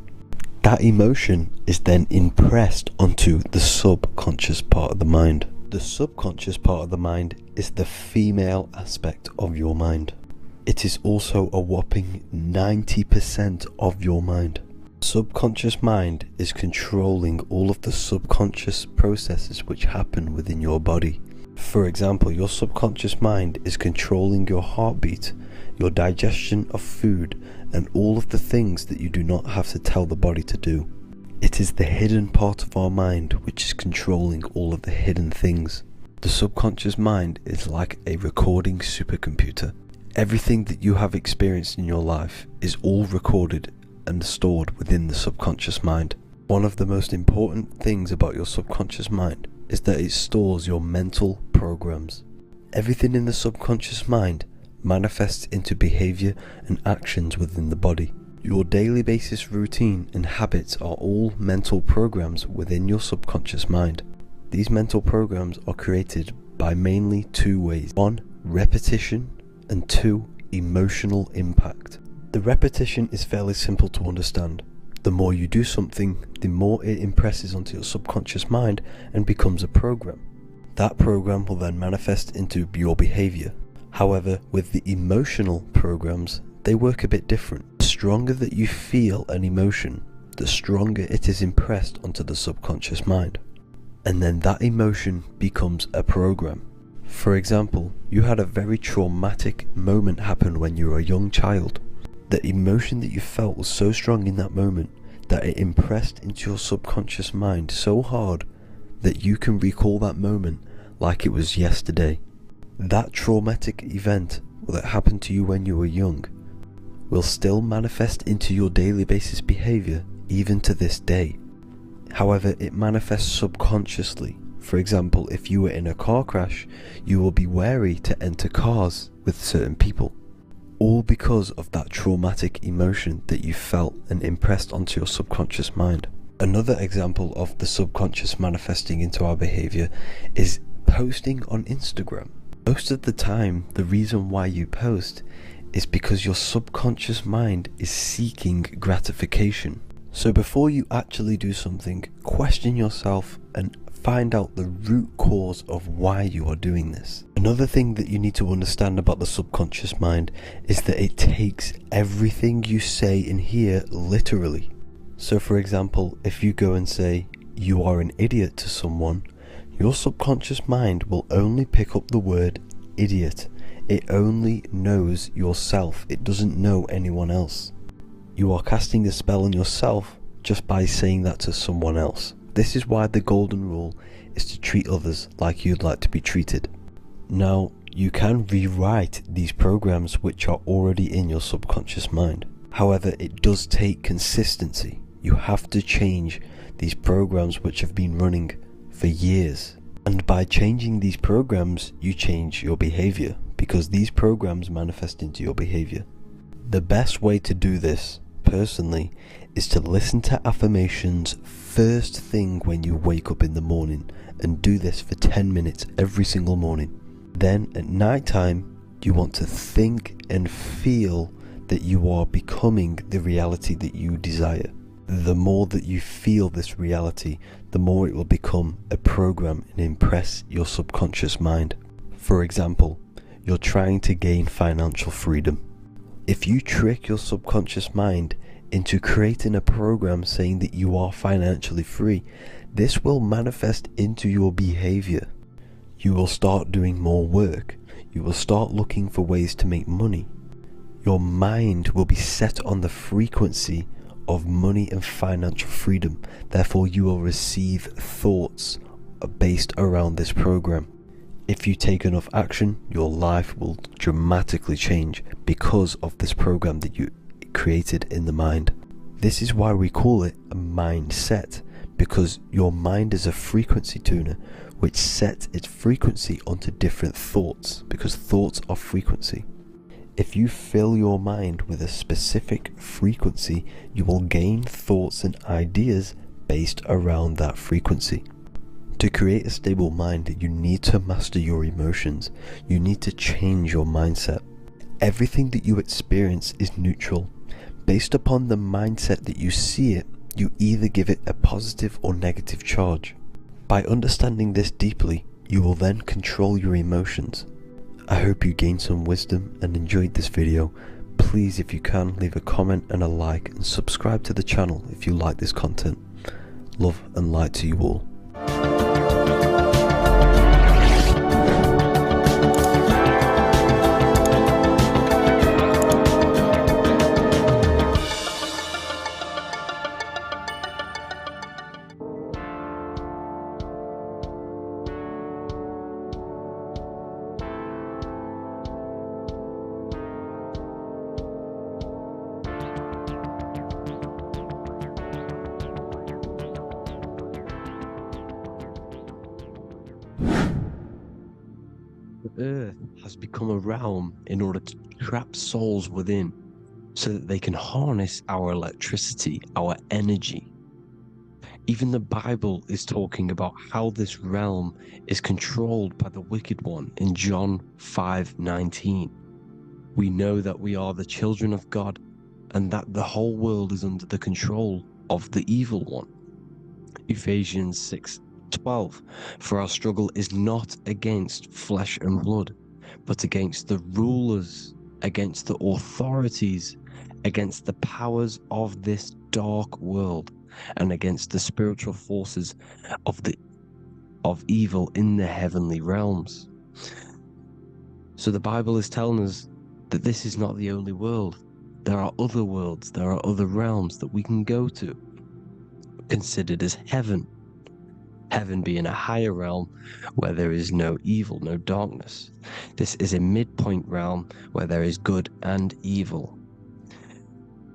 That emotion is then impressed onto the subconscious part of the mind. The subconscious part of the mind is the female aspect of your mind. It is also a whopping 90% of your mind. Subconscious mind is controlling all of the subconscious processes which happen within your body. For example, your subconscious mind is controlling your heartbeat, your digestion of food, and all of the things that you do not have to tell the body to do. It is the hidden part of our mind which is controlling all of the hidden things. The subconscious mind is like a recording supercomputer. Everything that you have experienced in your life is all recorded and stored within the subconscious mind. One of the most important things about your subconscious mind is that it stores your mental programs. Everything in the subconscious mind manifests into behavior and actions within the body. Your daily basis routine and habits are all mental programs within your subconscious mind. These mental programs are created by mainly two ways. 1, repetition, and 2, emotional impact. The repetition is fairly simple to understand. The more you do something, the more it impresses onto your subconscious mind and becomes a program. That program will then manifest into your behavior. However, with the emotional programs, they work a bit different. The stronger that you feel an emotion, the stronger it is impressed onto the subconscious mind. And then that emotion becomes a program. For example, you had a very traumatic moment happen when you were a young child. The emotion that you felt was so strong in that moment that it impressed into your subconscious mind so hard that you can recall that moment like it was yesterday. That traumatic event that happened to you when you were young will still manifest into your daily basis behavior even to this day. However, it manifests subconsciously. For example, if you were in a car crash, you will be wary to enter cars with certain people. All because of that traumatic emotion that you felt and impressed onto your subconscious mind. Another example of the subconscious manifesting into our behavior is posting on Instagram. Most of the time, the reason why you post is because your subconscious mind is seeking gratification. So before you actually do something, question yourself and find out the root cause of why you are doing this. Another thing that you need to understand about the subconscious mind is that it takes everything you say and hear literally. So for example, if you go and say, "You are an idiot" to someone, your subconscious mind will only pick up the word idiot. It only knows yourself. It doesn't know anyone else. You are casting a spell on yourself just by saying that to someone else. This is why the golden rule is to treat others like you'd like to be treated. Now, you can rewrite these programs which are already in your subconscious mind. However, it does take consistency. You have to change these programs which have been running for years. And by changing these programs, you change your behavior, because these programs manifest into your behavior. The best way to do this, personally, is to listen to affirmations first thing when you wake up in the morning, and do this for 10 minutes every single morning. Then at night time, you want to think and feel that you are becoming the reality that you desire. The more that you feel this reality, the more it will become a program and impress your subconscious mind. For example, you're trying to gain financial freedom. If you trick your subconscious mind into creating a program saying that you are financially free, this will manifest into your behavior. You will start doing more work. You will start looking for ways to make money. Your mind will be set on the frequency of money and financial freedom. Therefore, you will receive thoughts based around this program. If you take enough action, your life will dramatically change because of this program that you created in the mind. This is why we call it a mindset, because your mind is a frequency tuner which sets its frequency onto different thoughts, because thoughts are frequency. If you fill your mind with a specific frequency, you will gain thoughts and ideas based around that frequency. To create a stable mind, you need to master your emotions. You need to change your mindset. Everything that you experience is neutral. Based upon the mindset that you see it, you either give it a positive or negative charge. By understanding this deeply, you will then control your emotions. I hope you gained some wisdom and enjoyed this video. Please, if you can, leave a comment and a like, and subscribe to the channel if you like this content. Love and light to you all. The earth has become a realm in order to trap souls within, so that they can harness our electricity, our energy. Even the Bible is talking about how this realm is controlled by the wicked one in John 5:19. We know that we are the children of God, and that the whole world is under the control of the evil one. Ephesians 6:12, for our struggle is not against flesh and blood, but against the rulers, against the authorities, against the powers of this dark world, and against the spiritual forces of evil in the heavenly realms. So the Bible is telling us that this is not the only world. There are other worlds, there are other realms that we can go to, considered as heaven. Heaven being a higher realm where there is no evil, no darkness. This is a midpoint realm where there is good and evil.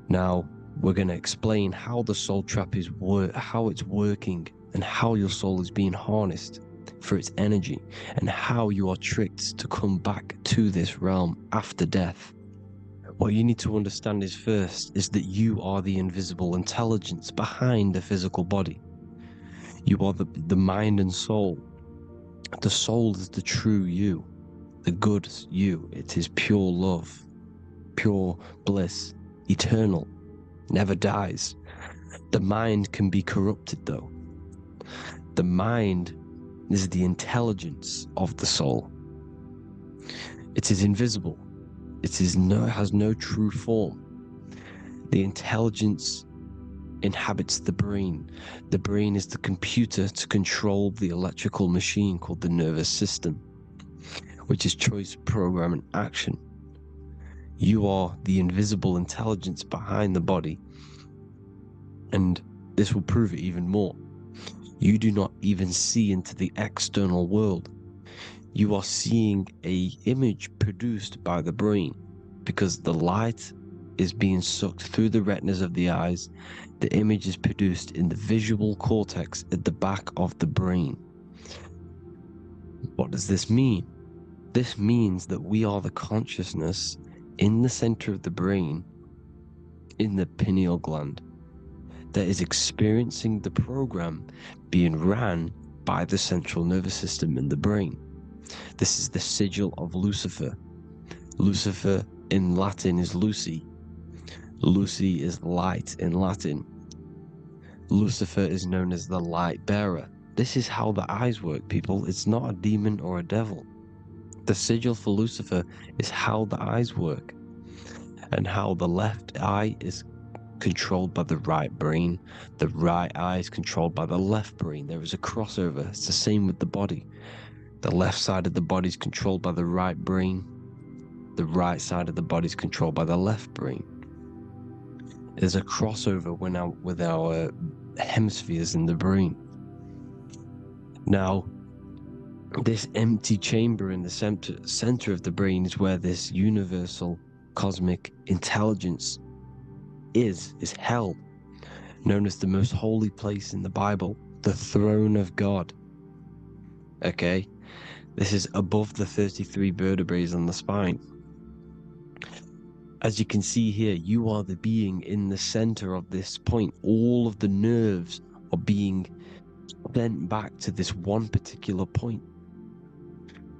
Now, we're going to explain how the soul trap is how it's working, and how your soul is being harnessed for its energy, and how you are tricked to come back to this realm after death. What you need to understand is first is that you are the invisible intelligence behind the physical body. You are the mind and soul. The soul is the true you, the good you. It is pure love, pure bliss, eternal, never dies. The mind can be corrupted though. The mind is the intelligence of the soul. It is invisible. It has no true form. The intelligence inhabits the brain. The brain is the computer to control the electrical machine called the nervous system, which is choice, program, and action. You are the invisible intelligence behind the body, and this will prove it even more. You do not even see into the external world. You are seeing an image produced by the brain, because the light is being sucked through the retinas of the eyes. The image is produced in the visual cortex at the back of the brain. What does this mean? This means that we are the consciousness in the center of the brain, in the pineal gland, that is experiencing the program being ran by the central nervous system in the brain. This is the sigil of Lucifer. Lucifer in Latin is Lucy. Lucy is light in Latin. Lucifer is known as the light bearer. This is how the eyes work, people. It's not a demon or a devil. The sigil for Lucifer is how the eyes work, and how the left eye is controlled by the right brain. The right eye is controlled by the left brain. There is a crossover. It's the same with the body. The left side of the body is controlled by the right brain. The right side of the body is controlled by the left brain. There's a crossover with our hemispheres in the brain. Now, this empty chamber in the center of the brain is where this universal cosmic intelligence is held, known as the most holy place in the Bible, the throne of God. Okay? This is above the 33 vertebrae on the spine. As you can see here, you are the being in the center of this point. All of the nerves are being sent back to this one particular point,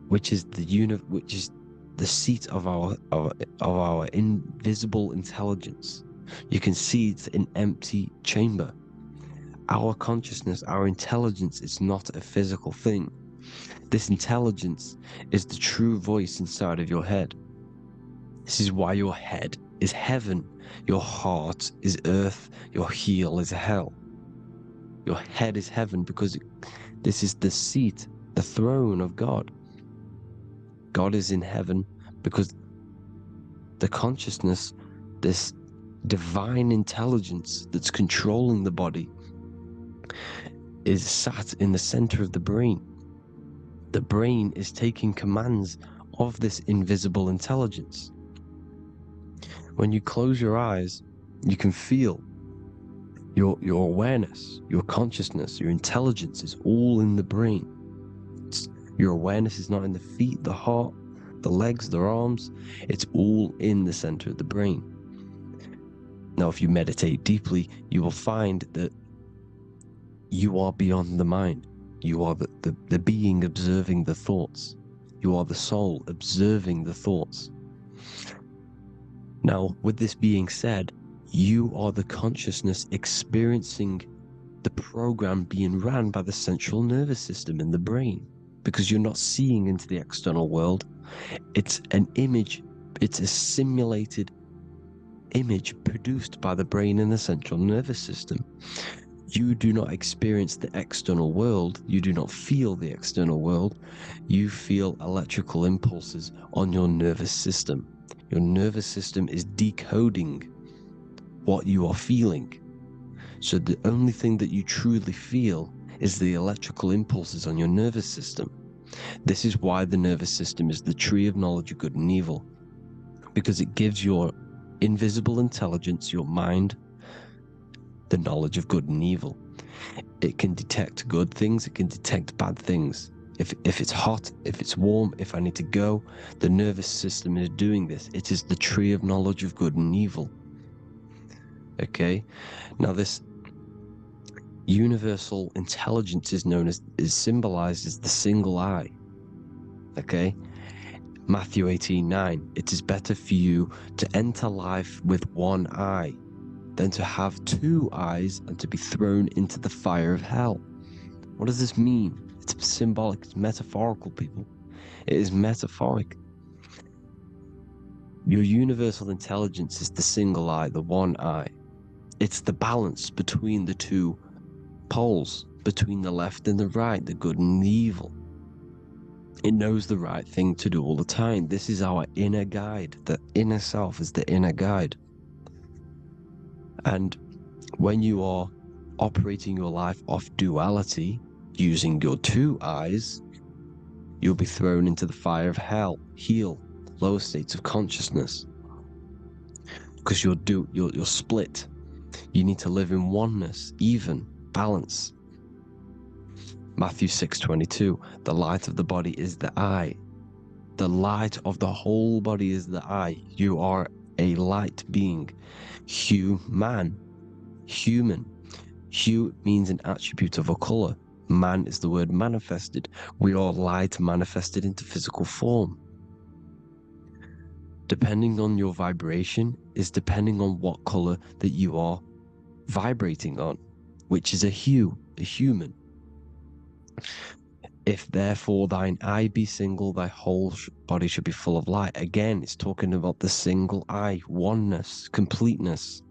which is the seat of our invisible intelligence. You can see it's an empty chamber. Our consciousness, our intelligence is not a physical thing. This intelligence is the true voice inside of your head. This is why your head is heaven, your heart is earth, your heel is hell. Your head is heaven because this is the seat, the throne of God. God is in heaven because the consciousness, this divine intelligence that's controlling the body, is sat in the center of the brain. The brain is taking commands of this invisible intelligence. When you close your eyes, you can feel your awareness, your consciousness, your intelligence is all in the brain. Your awareness is not in the feet, the heart, the legs, the arms. It's all in the center of the brain. Now, if you meditate deeply, you will find that you are beyond the mind. You are the being observing the thoughts. You are the soul observing the thoughts. Now, with this being said, you are the consciousness experiencing the program being ran by the central nervous system in the brain, because you're not seeing into the external world. It's an image, it's a simulated image produced by the brain and the central nervous system. You do not experience the external world. You do not feel the external world. You feel electrical impulses on your nervous system. Your nervous system is decoding what you are feeling. So the only thing that you truly feel is the electrical impulses on your nervous system. This is why the nervous system is the tree of knowledge of good and evil, because it gives your invisible intelligence, your mind, the knowledge of good and evil. It can detect good things, it can detect bad things. If it's hot, if it's warm, if I need to go, the nervous system is doing this. It is the tree of knowledge of good and evil. Okay? Now this universal intelligence is symbolized as the single eye. Okay? Matthew 18:9, it is better for you to enter life with one eye than to have two eyes and to be thrown into the fire of hell. What does this mean? It's symbolic, it's metaphorical, people. It is metaphoric. Your universal intelligence is the single eye, the one eye. It's the balance between the two poles, between the left and the right, the good and the evil. It knows the right thing to do all the time. This is our inner guide. The inner self is the inner guide. And when you are operating your life off duality, using your two eyes, you'll be thrown into the fire of hell, lower states of consciousness. Because you're split. You need to live in oneness, even, balance. Matthew 6:22, the light of the body is the eye. The light of the whole body is the eye. You are a light being. Human. Hue means an attribute of a color. Man is the word manifested. We are light manifested into physical form. Depending on your vibration is depending on what color that you are vibrating on, which is a hue, a human. If therefore thine eye be single, thy whole body should be full of light. Again, it's talking about the single eye, oneness, completeness.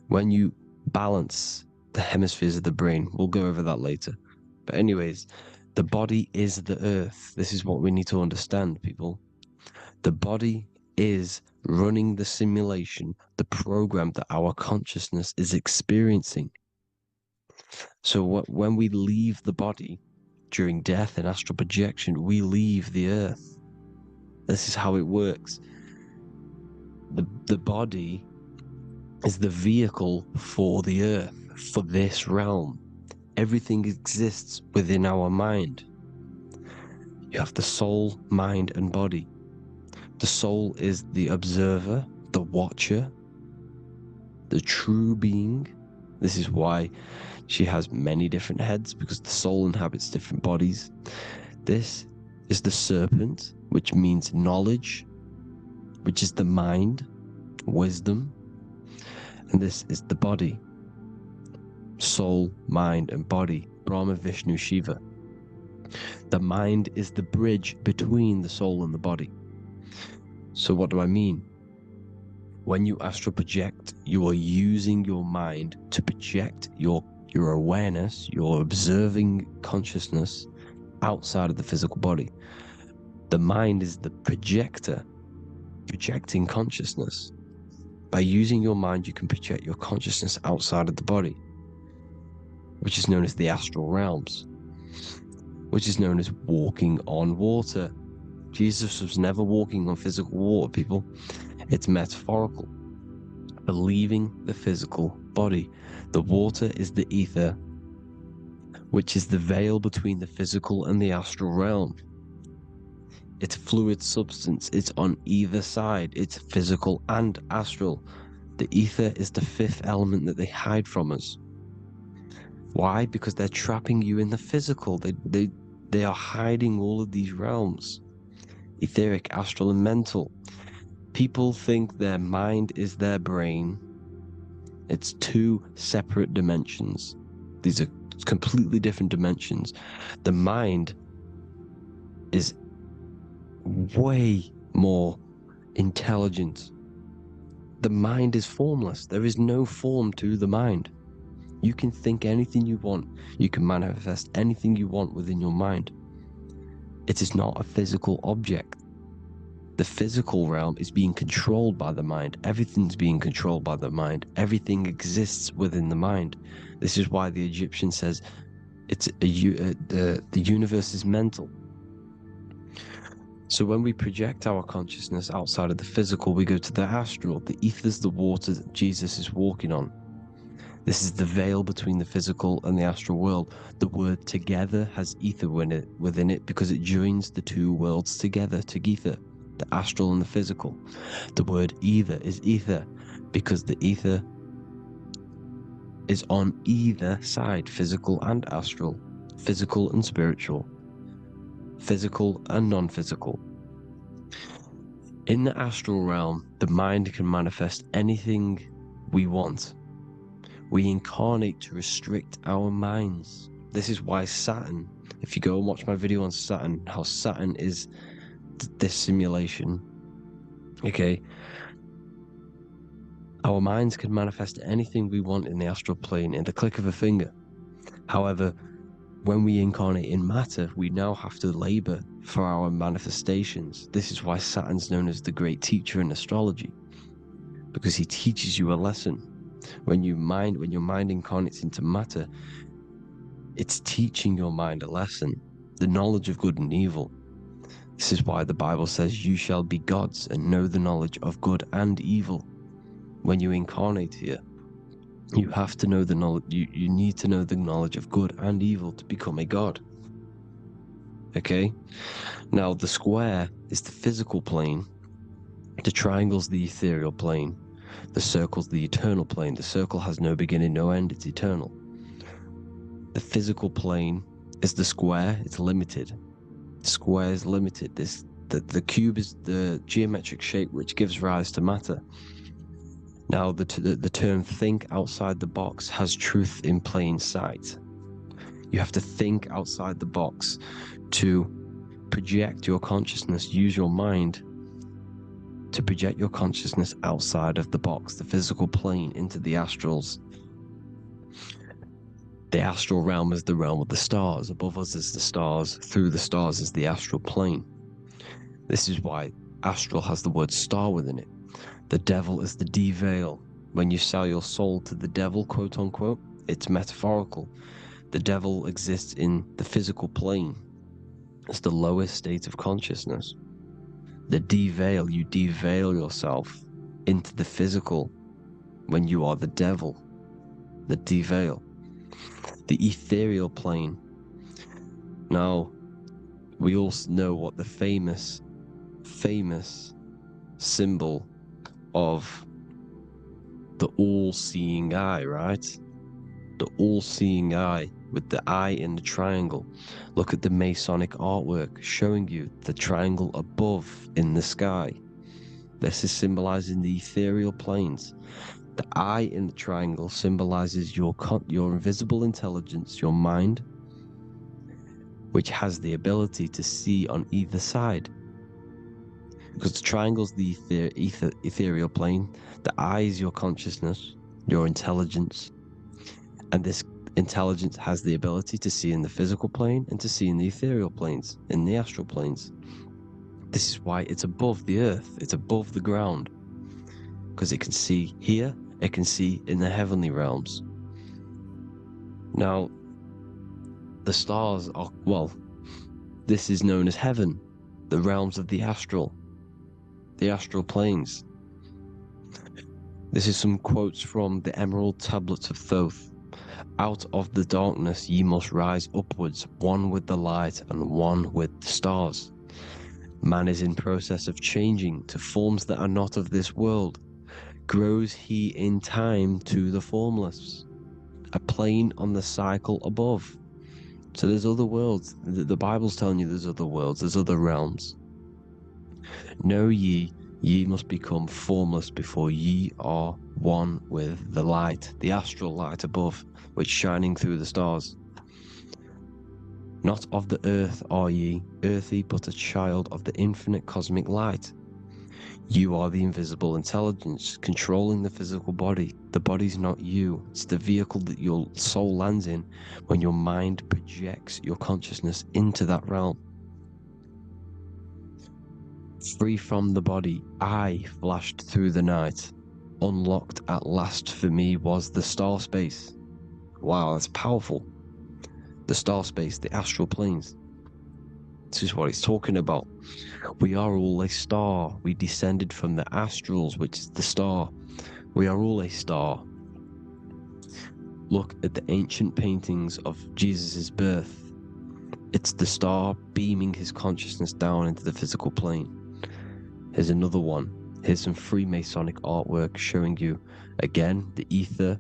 When you balance the hemispheres of the brain, we'll go over that later. But anyways, the body is the earth. This is what we need to understand, people. The body is running the simulation, the program that our consciousness is experiencing. So when we leave the body during death and astral projection, we leave the earth. This is how it works. The body is the vehicle for the earth, for this realm. Everything exists within our mind. You have the soul, mind, and body. The soul is the observer, the watcher, the true being. This is why she has many different heads, because the soul inhabits different bodies. This is the serpent, which means knowledge, which is the mind, wisdom. And this is the body, soul, mind, and body, Brahma, Vishnu, Shiva. The mind is the bridge between the soul and the body. So what do I mean? When you astral project, you are using your mind to project your awareness, your observing consciousness outside of the physical body. The mind is the projector, projecting consciousness. By using your mind, you can project your consciousness outside of the body, which is known as the astral realms, which is known as walking on water. Jesus was never walking on physical water, people. It's metaphorical. Believing the physical body. The water is the ether, which is the veil between the physical and the astral realm. It's fluid substance. It's on either side. It's physical and astral. The ether is the fifth element that they hide from us. Why? Because they're trapping you in the physical. They are hiding all of these realms. Etheric, astral, and mental. People think their mind is their brain. It's two separate dimensions. These are completely different dimensions. The mind is way more intelligent. The mind is formless. There is no form to the mind. You can think anything you want. You can manifest anything you want within your mind. It is not a physical object. The physical realm is being controlled by the mind. Everything's being controlled by the mind. Everything exists within the mind. This is why the Egyptian says the universe is mental. So when we project our consciousness outside of the physical, we go to the astral. The ether is the water that Jesus is walking on. This is the veil between the physical and the astral world. The word together has ether within it because it joins the two worlds together, together, the astral and the physical. The word either is ether because the ether is on either side, physical and astral, physical and spiritual, physical and non-physical. In the astral realm, the mind can manifest anything we want. We incarnate to restrict our minds. This is why Saturn, if you go and watch my video on Saturn, how Saturn is this simulation, okay? Our minds can manifest anything we want in the astral plane in the click of a finger. However, when we incarnate in matter, we now have to labor for our manifestations. This is why Saturn's known as the great teacher in astrology, because he teaches you a lesson. When your mind incarnates into matter, it's teaching your mind a lesson, the knowledge of good and evil. This is why the Bible says, you shall be gods and know the knowledge of good and evil. When you incarnate here, you have to know the knowledge, you need to know the knowledge of good and evil to become a god. Okay? Now, the square is the physical plane, the triangle's the ethereal plane, the circle's the eternal plane. The circle has no beginning, no end, it's eternal. The physical plane is the square, it's limited. The square is limited. The cube is the geometric shape which gives rise to matter. Now, the term think outside the box has truth in plain sight. You have to think outside the box to project your consciousness, use your mind to project your consciousness outside of the box, the physical plane, into the astrals. The astral realm is the realm of the stars. Above us is the stars. Through the stars is the astral plane. This is why astral has the word star within it. The devil is the de-veil. When you sell your soul to the devil, quote unquote, it's metaphorical. The devil exists in the physical plane. It's the lowest state of consciousness. The de-veil, you de-veil yourself into the physical when you are the devil. The de-veil. The ethereal plane. Now, we all know what the famous symbol of the all-seeing eye, right? The all-seeing eye with the eye in the triangle. Look at the Masonic artwork showing you the triangle above in the sky. This is symbolizing the ethereal planes. The eye in the triangle symbolizes your invisible intelligence, your mind, which has the ability to see on either side. Because the triangle's the ethereal plane, the eye is your consciousness, your intelligence, and this intelligence has the ability to see in the physical plane and to see in the ethereal planes, in the astral planes. This is why it's above the earth, it's above the ground, because it can see here, it can see in the heavenly realms. Now, the stars are, well, this is known as heaven, the realms of the astral planes. This is some quotes from the Emerald Tablets of Thoth. Out of the darkness ye must rise upwards, one with the light and one with the stars. Man is in process of changing to forms that are not of this world. Grows he in time to the formless, a plane on the cycle above. So there's other worlds. The Bible's telling you there's other worlds, there's other realms. Know ye must become formless before ye are one with the light, the astral light above, which shining through the stars. Not of the earth are ye, earthy, but a child of the infinite cosmic light. You are the invisible intelligence controlling the physical body. The body's not you. It's the vehicle that your soul lands in when your mind projects your consciousness into that realm. Free from the body, I flashed through the night. Unlocked at last for me was the star space. Wow, that's powerful. The star space, the astral planes. This is what it's talking about. We are all a star. We descended from the astrals, which is the star. We are all a star. Look at the ancient paintings of Jesus' birth. It's the star beaming his consciousness down into the physical plane. Here's another one. Here's some Freemasonic artwork showing you, again, the ether,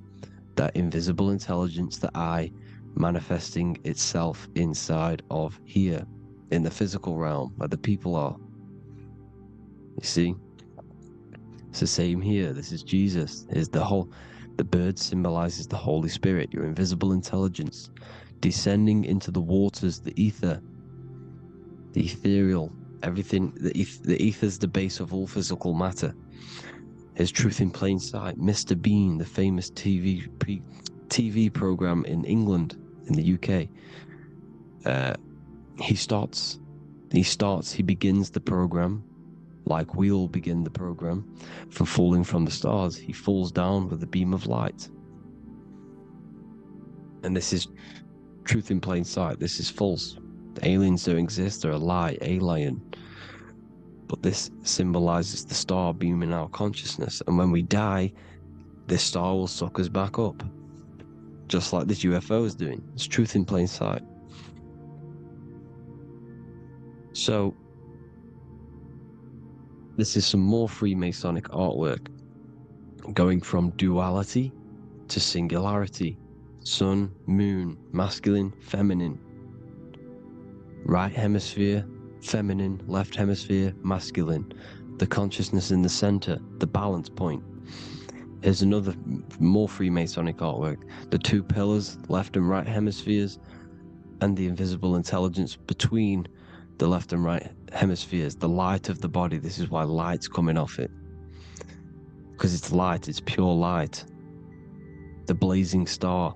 that invisible intelligence, the I, manifesting itself inside of here, in the physical realm, where the people are. You see? It's the same here. This is Jesus. The bird symbolizes the Holy Spirit, your invisible intelligence, descending into the waters, the ether, the ethereal, everything. The ether is the base of all physical matter. His truth in plain sight. Mr. Bean, the famous TV program in England, in the UK. He begins the program like we all begin the program, from falling from the stars. He falls down with a beam of light. And this is truth in plain sight. This is false. The aliens don't exist. They're a lie, alien. But this symbolizes the star beam in our consciousness. And when we die, this star will suck us back up. Just like this UFO is doing. It's truth in plain sight. So, this is some more Freemasonic artwork, going from duality to singularity. Sun, moon, masculine, feminine. Right hemisphere, feminine, left hemisphere, masculine. The consciousness in the center, the balance point. Here's another more Freemasonic artwork. The two pillars, left and right hemispheres, and the invisible intelligence between the left and right hemispheres, the light of the body. This is why light's coming off it. Because it's light, it's pure light. The blazing star.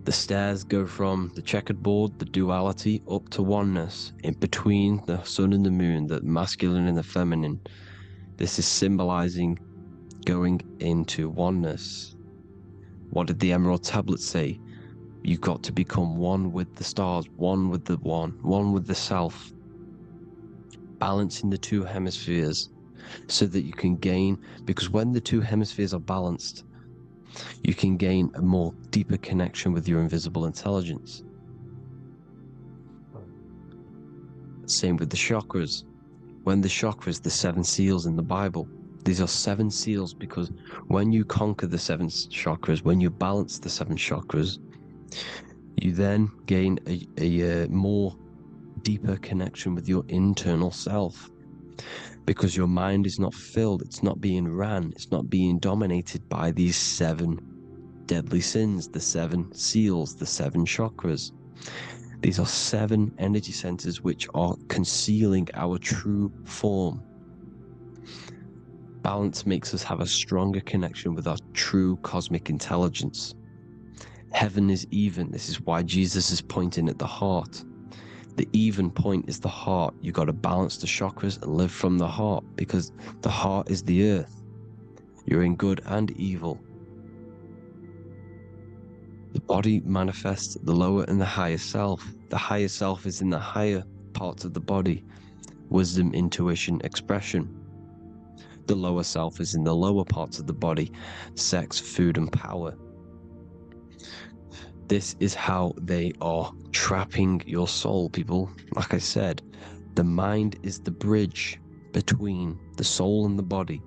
The stairs go from the checkered board, the duality, up to oneness, in between the sun and the moon, the masculine and the feminine. This is symbolizing going into oneness. What did the Emerald Tablet say? You've got to become one with the stars, one with the one with the self. Balancing the two hemispheres so that you can gain, because when the two hemispheres are balanced, you can gain a more deeper connection with your invisible intelligence. Same with the chakras. When the chakras, the 7 seals in the Bible, these are 7 seals because when you conquer the 7 chakras, when you balance the 7 chakras, you then gain a more deeper connection with your internal self, because your mind is not filled, it's not being ran, it's not being dominated by these 7 deadly sins, the 7 seals, the 7 chakras. These are 7 energy centers which are concealing our true form. Balance makes us have a stronger connection with our true cosmic intelligence. Heaven is even. This is why Jesus is pointing at the heart. The even point is the heart. You got to balance the chakras and live from the heart, because the heart is the earth. You're in good and evil. The body manifests the lower and the higher self. The higher self is in the higher parts of the body. Wisdom, intuition, expression. The lower self is in the lower parts of the body. Sex, food, and power. This is how they are trapping your soul, people. Like I said, the mind is the bridge between the soul and the body.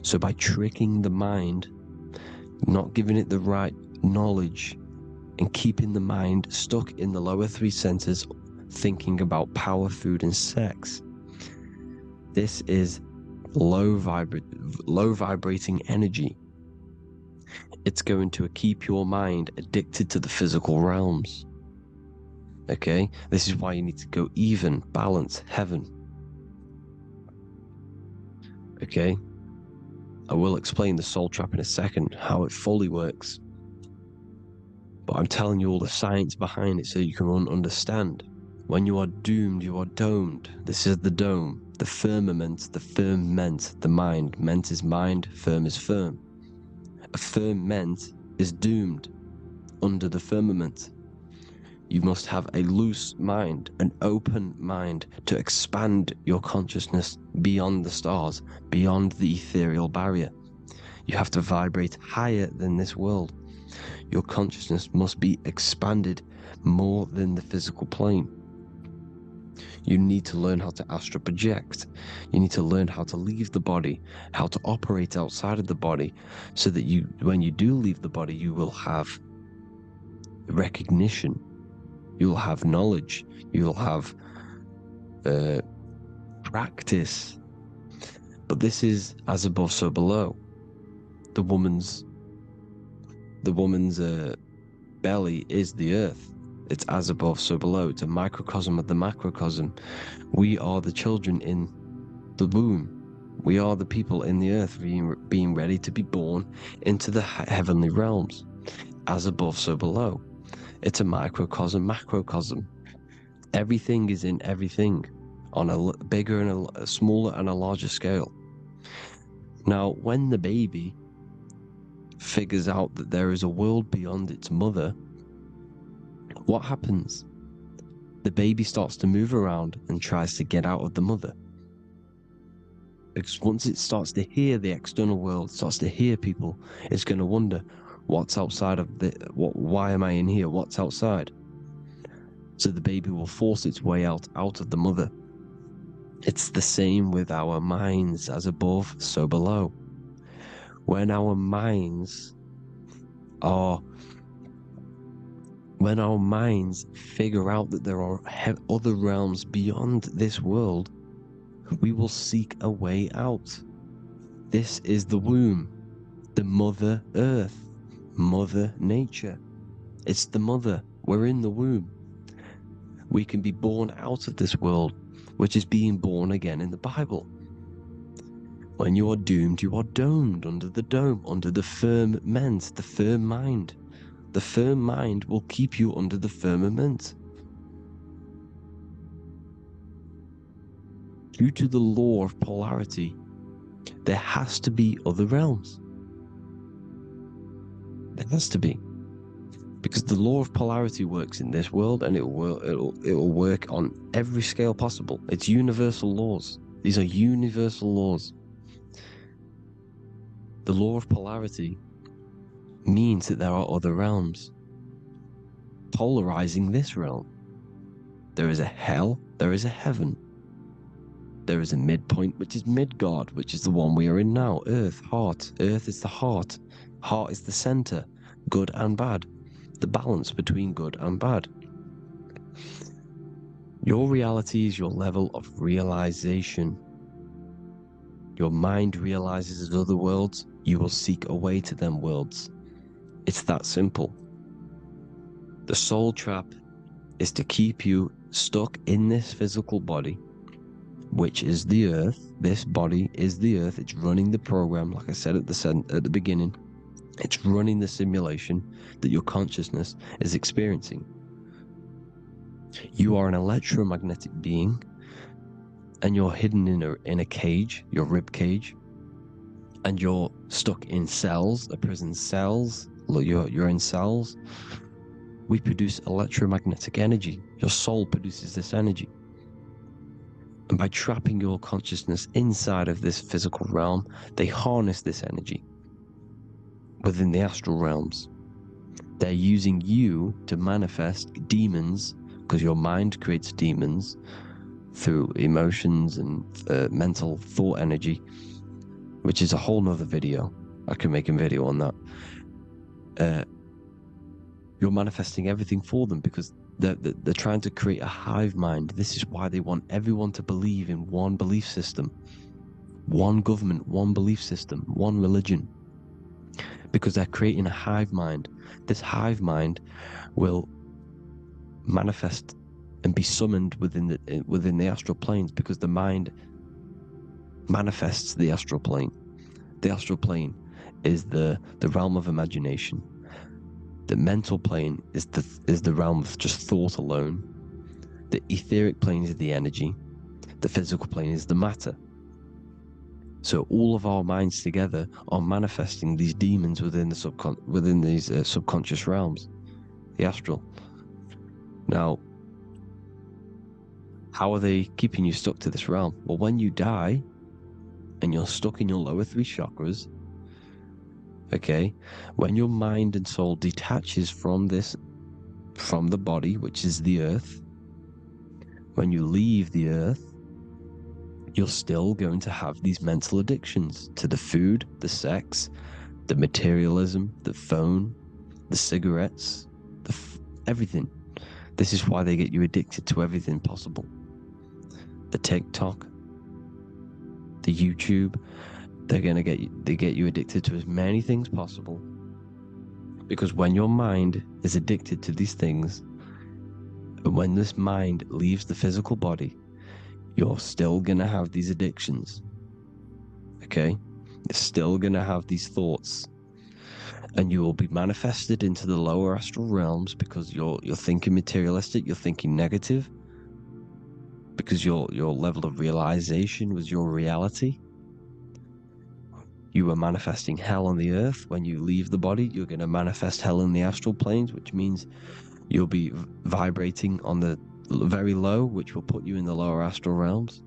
So by tricking the mind, not giving it the right knowledge, and keeping the mind stuck in the lower 3 centers, thinking about power, food, and sex, this is low vibrating energy. It's going to keep your mind addicted to the physical realms. Okay? This is why you need to go even, balance, heaven. Okay? I will explain the soul trap in a second, how it fully works. But I'm telling you all the science behind it so you can understand. When you are doomed, you are domed. This is the dome, the firmament, the firmament, the mind. Ment is mind, firm is firm. A firmament is doomed under the firmament. You must have a loose mind, an open mind to expand your consciousness beyond the stars, beyond the ethereal barrier. You have to vibrate higher than this world. Your consciousness must be expanded more than the physical plane. You need to learn how to astral project. You need to learn how to leave the body, how to operate outside of the body, so that you, when you do leave the body, you will have recognition. You'll have knowledge. You'll have practice. But this is as above, so below. The woman's belly is the earth. It's as above, so below. It's a microcosm of the macrocosm. We are the children in the womb. We are the people in the earth being ready to be born into the heavenly realms. As above, so below. It's a microcosm, macrocosm. Everything is in everything on a bigger and a smaller and a larger scale. Now, when the baby figures out that there is a world beyond its mother, what happens? The baby starts to move around and tries to get out of the mother. Because once it starts to hear the external world, starts to hear people, it's going to wonder, what's outside of why am I in here? What's outside? So the baby will force its way out of the mother. It's the same with our minds, as above, so below. When our minds figure out that there are other realms beyond this world, we will seek a way out. This is the womb, the Mother Earth, Mother Nature. It's the mother. We're in the womb. We can be born out of this world, which is being born again in the Bible. When you are doomed, you are domed under the dome, under the firmament, the firm mind. The firm mind will keep you under the firmament. Due to the law of polarity, there has to be other realms. There has to be. Because the law of polarity works in this world, and it will work on every scale possible. It's universal laws. These are universal laws. The law of polarity means that there are other realms polarizing this realm. There is a hell, there is a heaven. There is a midpoint, which is Midgard, which is the one we are in now. Earth, heart. Earth is the heart. Heart is the center, good and bad. The balance between good and bad. Your reality is your level of realization. Your mind realizes other worlds, you will seek a way to them worlds. It's that simple. The soul trap is to keep you stuck in this physical body, which is the earth. This body is the earth. It's running the program, like I said at the beginning. It's running the simulation that your consciousness is experiencing. You are an electromagnetic being, and you're hidden in a cage, your rib cage, and you're stuck in cells, a prison cells. You're in cells. We produce electromagnetic energy. Your soul produces this energy. And by trapping your consciousness inside of this physical realm, they harness this energy within the astral realms. They're using you to manifest demons, because your mind creates demons through emotions and mental thought energy, which is a whole nother video. I can make a video on that. You're manifesting everything for them because they're trying to create a hive mind. This is why they want everyone to believe in one belief system, one government, one belief system, one religion, because they're creating a hive mind. This hive mind will manifest and be summoned within the astral planes, because the mind manifests the astral plane. The astral plane is the realm of imagination. The mental plane is the realm of just thought alone. The etheric plane is the energy. The physical plane is the matter. So all of our minds together are manifesting these demons within these subconscious realms, the astral. Now, how are they keeping you stuck to this realm? Well, when you die and you're stuck in your lower three chakras, okay, when your mind and soul detaches from the body, which is the earth, when you leave the earth, you're still going to have these mental addictions to the food, the sex, the materialism, the phone, the cigarettes, everything. This is why they get you addicted to everything possible. The TikTok, the YouTube. They get you addicted to as many things possible. Because when your mind is addicted to these things, and when this mind leaves the physical body, you're still gonna have these addictions. Okay? You're still gonna have these thoughts. And you will be manifested into the lower astral realms because you're thinking materialistic, you're thinking negative, because your level of realization was your reality. You are manifesting hell on the earth. When you leave the body, you're going to manifest hell in the astral planes, which means you'll be vibrating on the very low, which will put you in the lower astral realms.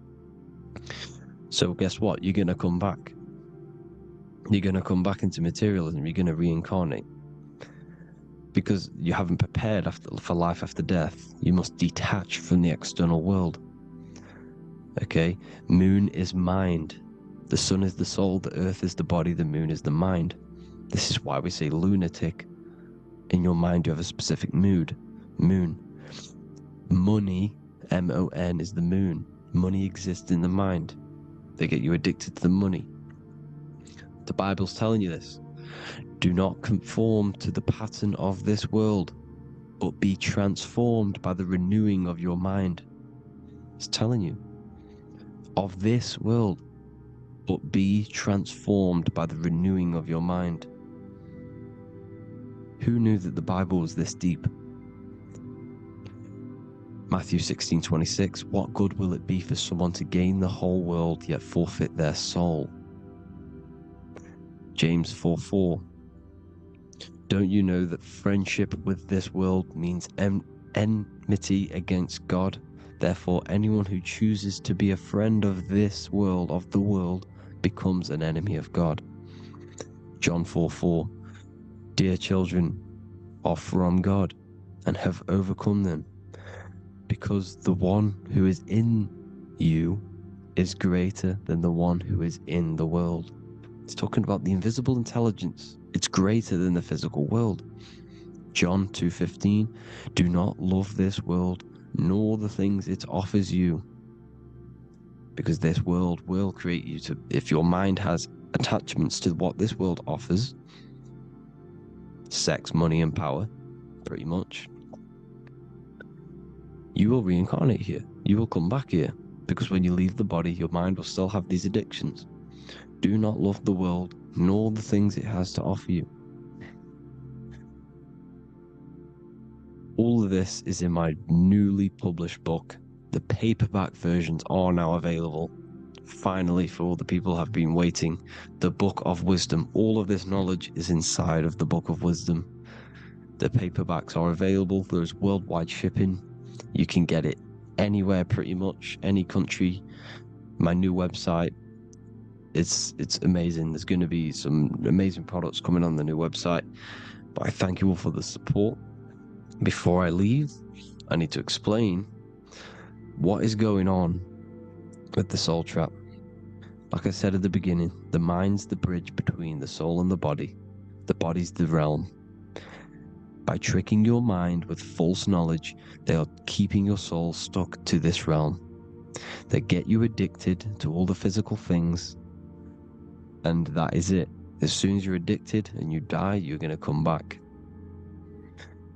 So guess what? You're going to come back. You're going to come back into materialism. You're going to reincarnate. Because you haven't prepared for life after death. You must detach from the external world. Okay? Moon is mind. The sun is the soul, the earth is the body, the moon is the mind. This is why we say lunatic. In your mind you have a specific mood. Moon. Money, M-O-N, is the moon. Money exists in the mind. They get you addicted to the money. The Bible's telling you this. Do not conform to the pattern of this world, but be transformed by the renewing of your mind. It's telling you. Of this world, but be transformed by the renewing of your mind. Who knew that the Bible was this deep? Matthew 16:26, what good will it be for someone to gain the whole world yet forfeit their soul? James 4:4, don't you know that friendship with this world means enmity against God? Therefore, anyone who chooses to be a friend of this world, of the world, becomes an enemy of God. John 4:4, dear children are from God and have overcome them, because the one who is in you is greater than the one who is in the world. It's talking about the invisible intelligence. It's greater than the physical world. John 2:15, do not love this world nor the things it offers you, because this world will create you to, if your mind has attachments to what this world offers, sex, money, and power, pretty much, you will reincarnate here. You will come back here, because when you leave the body, your mind will still have these addictions. Do not love the world, nor the things it has to offer you. All of this is in my newly published book. The paperback versions are now available. Finally, for all the people who have been waiting, the Book of Wisdom. All of this knowledge is inside of the Book of Wisdom. The paperbacks are available. There's worldwide shipping. You can get it anywhere, pretty much, any country. My new website, it's amazing. There's going to be some amazing products coming on the new website. But I thank you all for the support. Before I leave, I need to explain what is going on with the soul trap. Like I said at the beginning, the mind's the bridge between the soul and the body. The body's the realm. By tricking your mind with false knowledge, they are keeping your soul stuck to this realm. They get you addicted to all the physical things, and that is it. As soon as you're addicted and you die, you're going to come back.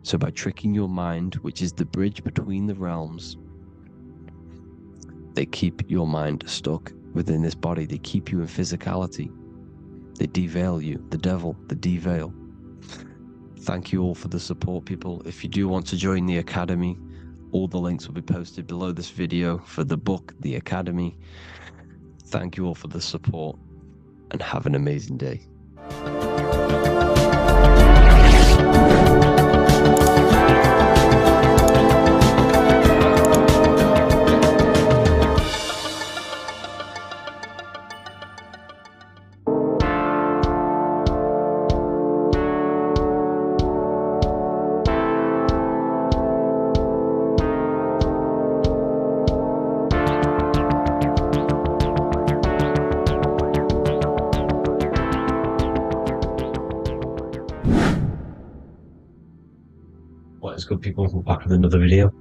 So by tricking your mind, which is the bridge between the realms, they keep your mind stuck within this body. They keep you in physicality. They deveil you, the devil, the deveil. Thank you all for the support, people. If you do want to join the Academy, all the links will be posted below this video for the book, The Academy. Thank you all for the support, and have an amazing day. What is good, people? We're back with another video,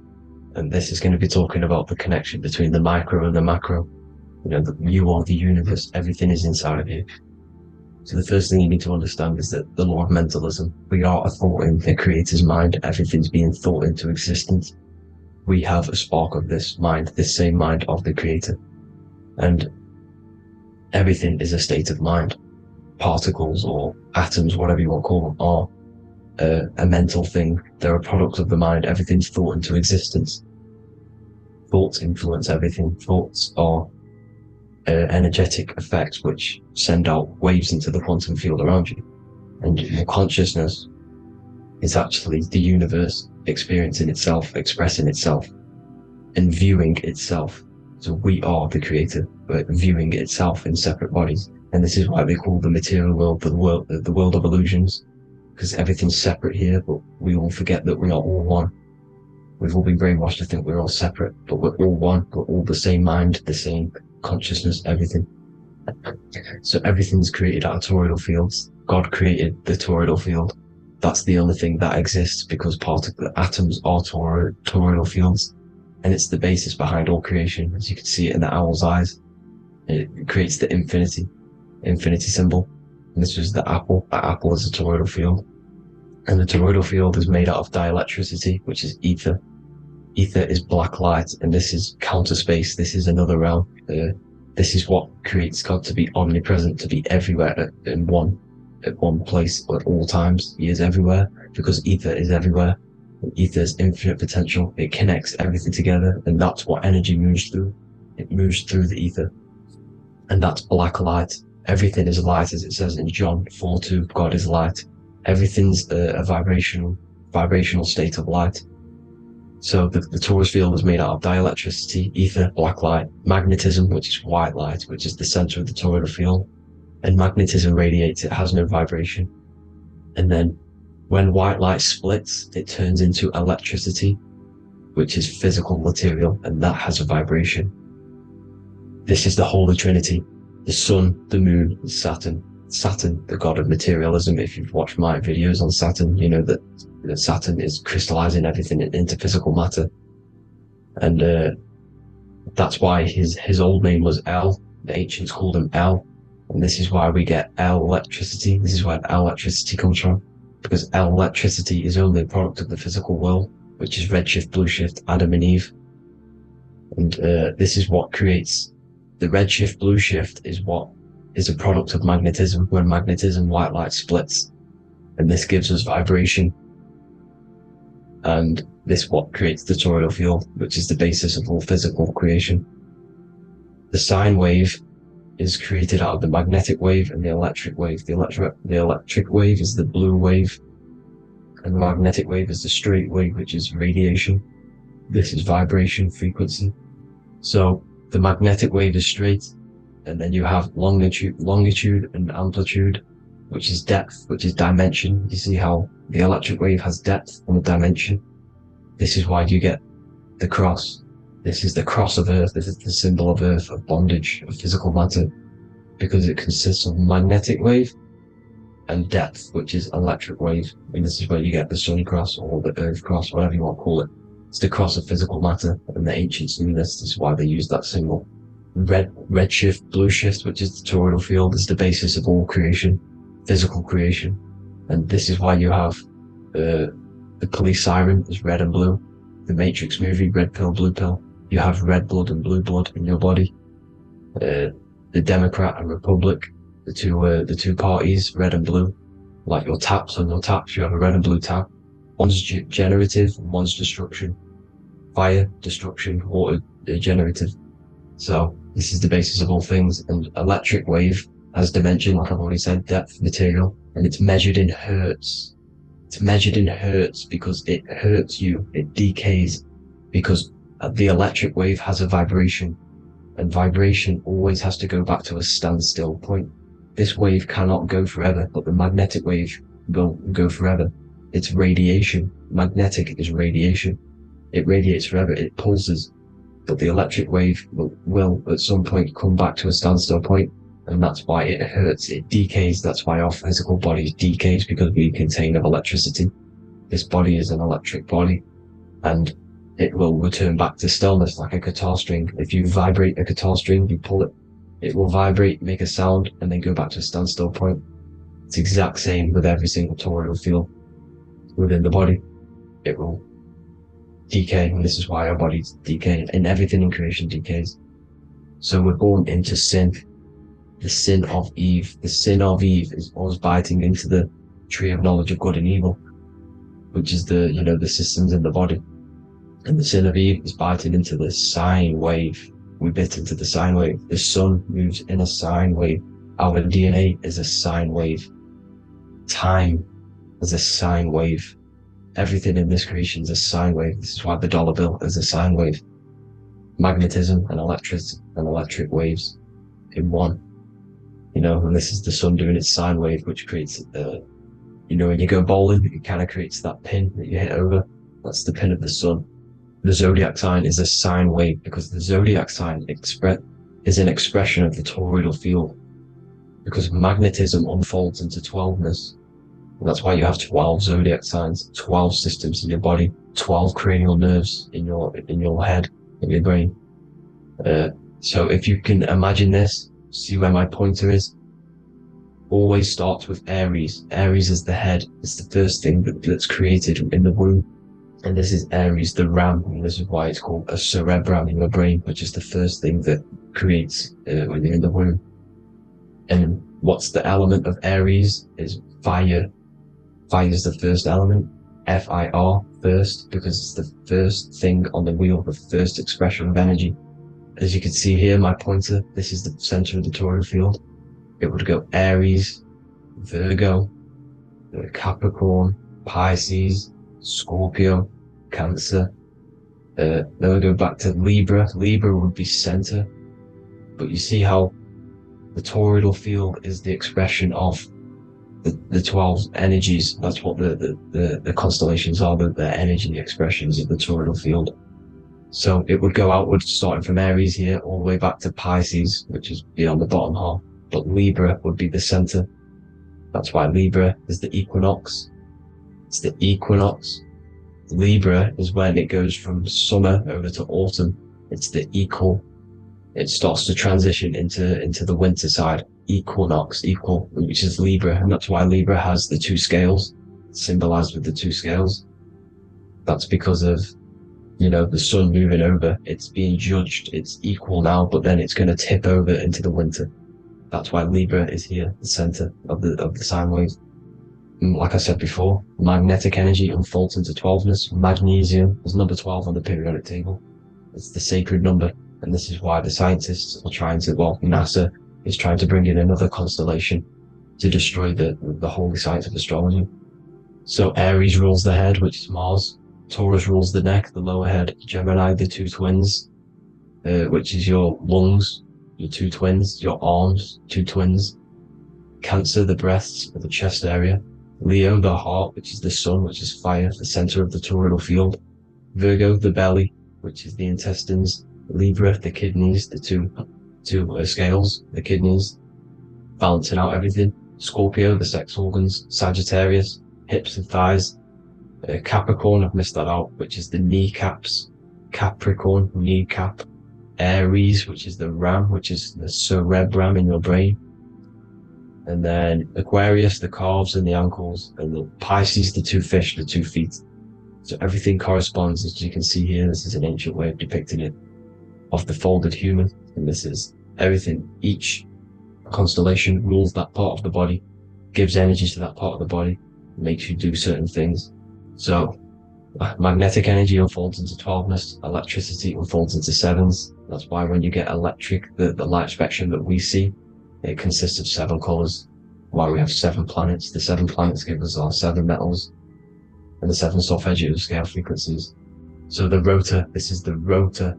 and this is going to be talking about the connection between the micro and the macro. You are the universe. Everything is inside of you. So the first thing you need to understand is that the law of mentalism, we are a thought in the creator's mind. Everything's being thought into existence. We have a spark of this mind, this same mind of the creator. And everything is a state of mind. Particles or atoms, whatever you want to call them, are a mental thing. They're a product of the mind. Everything's thought into existence. Thoughts influence everything. Thoughts are energetic effects which send out waves into the quantum field around you. And your consciousness is actually the universe experiencing itself, expressing itself, and viewing itself. So we are the creator, but viewing itself in separate bodies. And this is why they call the material world the world of illusions, because everything's separate here, but we all forget that we are all one. We've all been brainwashed to think we're all separate, but we're all one. We're all the same mind, the same consciousness, everything. So everything's created out of toroidal fields. God created the toroidal field. That's the only thing that exists, because atoms are toroidal fields, and it's the basis behind all creation. As you can see it in the owl's eyes, it creates the infinity symbol. And this was the apple. That apple is a toroidal field, and the toroidal field is made out of dielectricity, which is ether. Ether is black light, and this is counter space. This is another realm. This is what creates God to be omnipresent, to be everywhere at one place at all times. He is everywhere because ether is everywhere. Ether is infinite potential. It connects everything together, and that's what energy moves through. It moves through the ether, and that's black light. Everything is light, as it says in John 4:2. God is light. Everything's a vibrational state of light. So the torus field is made out of dielectricity, ether, black light, magnetism, which is white light, which is the center of the toroidal field. And magnetism radiates, it has no vibration. And then when white light splits, it turns into electricity, which is physical material, and that has a vibration. This is the Holy Trinity: the sun, the moon, and Saturn. Saturn, the god of materialism. If you've watched my videos on Saturn, you know that Saturn is crystallizing everything into physical matter. And that's why his old name was El. The ancients called him El. And this is why we get El electricity. This is where El electricity comes from. Because El electricity is only a product of the physical world, which is redshift, blueshift, Adam and Eve. And this is what creates the redshift, blueshift is a product of magnetism. When magnetism, white light splits, and this gives us vibration. And this what creates the toroidal field, which is the basis of all physical creation. The sine wave is created out of the magnetic wave and the electric wave. The electric wave is the blue wave, and the magnetic wave is the straight wave, which is radiation. This is vibration, frequency. So the magnetic wave is straight, and then you have longitude and amplitude, which is depth, which is dimension. You see how the electric wave has depth and a dimension. This is why you get the cross. This is the cross of Earth. This is the symbol of Earth, of bondage, of physical matter, because it consists of magnetic wave and depth, which is electric wave. And this is where you get the sun cross or the Earth cross, whatever you want to call it. It's the cross of physical matter, and the ancients knew this. This is why they used that symbol. Redshift, blueshift, which is the toroidal field, is the basis of all creation, physical creation. And this is why you have the police siren is red and blue. The Matrix movie, red pill, blue pill. You have red blood and blue blood in your body. The Democrat and Republic, the two parties, red and blue. Like your taps on your taps, you have a red and blue tap. One's generative, one's destruction. Fire, destruction, water, generative. So this is the basis of all things. And electric wave has dimension, like I've already said, depth, material, and it's measured in hertz. It's measured in hertz because it hurts you, it decays, because the electric wave has a vibration, and vibration always has to go back to a standstill point. This wave cannot go forever, but the magnetic wave will go forever. It's radiation. Magnetic is radiation. It radiates forever, it pulses. But the electric wave will at some point come back to a standstill point, and that's why it hurts, it decays. That's why our physical body decays, because we contain of electricity. This body is an electric body, and it will return back to stillness like a guitar string. If you vibrate a guitar string, you pull it, it will vibrate, make a sound, and then go back to a standstill point. It's the exact same with every single toroidal field within the body. It will decay, and this is why our bodies decay, and everything in creation decays. So we're born into sin, the sin of Eve. The sin of Eve is always biting into the tree of knowledge of good and evil, which is the, you know, the systems in the body. And the sin of Eve is biting into the sine wave. We bit into the sine wave. The sun moves in a sine wave. Our DNA is a sine wave. Time is a sine wave. Everything in this creation is a sine wave. This is why the dollar bill is a sine wave. Magnetism and electric waves in one. You know, and this is the sun doing its sine wave, which creates, you know, when you go bowling, it kind of creates that pin that you hit over. That's the pin of the sun. The zodiac sign is a sine wave because the zodiac sign is an expression of the toroidal field, because magnetism unfolds into 12ness. And that's why you have 12 zodiac signs, 12 systems in your body, 12 cranial nerves in your head, in your brain. So if you can imagine this, see where my pointer is. Always starts with Aries. Aries is the head. It's the first thing that's created in the womb. And this is Aries, the ram, and this is why it's called a cerebrum in your brain, which is the first thing that creates when you're in the womb. And what's the element of Aries is fire. Fire is the first element, F-I-R, first, because it's the first thing on the wheel, the first expression of energy. As you can see here, my pointer, this is the center of the toroidal field. It would go Aries, Virgo, Capricorn, Pisces, Scorpio, Cancer. Then we go back to Libra. Libra would be center. But you see how the toroidal field is the expression of the 12 energies. That's what the constellations are, the energy expressions of the toroidal field. So it would go outwards, starting from Aries here, all the way back to Pisces, which is beyond the bottom half. But Libra would be the center. That's why Libra is the equinox. It's the equinox. Libra is when it goes from summer over to autumn. It's the equal. It starts to transition into the winter side. Equinox, equal, which is Libra, and that's why Libra has the two scales, symbolized with the two scales. That's because of, you know, the sun moving over. It's being judged. It's equal now, but then it's going to tip over into the winter. That's why Libra is here, the center of the sine wave. And like I said before, magnetic energy unfolds into 12ness. Magnesium is number 12 on the periodic table. It's the sacred number, and this is why the scientists are trying to, well, NASA is trying to bring in another constellation to destroy the holy science of astrology. So Aries rules the head, which is Mars. Taurus rules the neck, the lower head. Gemini, the two twins, which is your lungs, your two twins, your arms, two twins. Cancer, the breasts, or the chest area. Leo, the heart, which is the sun, which is fire, the center of the toroidal field. Virgo, the belly, which is the intestines. Libra, the kidneys, the two scales, the kidneys, balancing out everything. Scorpio, the sex organs. Sagittarius, hips and thighs. Capricorn, I've missed that out, which is the kneecaps. Capricorn, kneecap. Aries, which is the ram, which is the cerebrum in your brain. And then Aquarius, the calves and the ankles. And the Pisces, the two fish, the 2 feet. So everything corresponds, as you can see here. This is an ancient way of depicting it, of the folded human. And this is everything. Each constellation rules that part of the body, gives energy to that part of the body, makes you do certain things. So magnetic energy unfolds into 12ness, electricity unfolds into 7s. That's why when you get electric, the light spectrum that we see, it consists of 7 colors. Why we have 7 planets. The 7 planets give us our 7 metals and the 7 solfeggio scale frequencies. So the rotor, this is the rotor,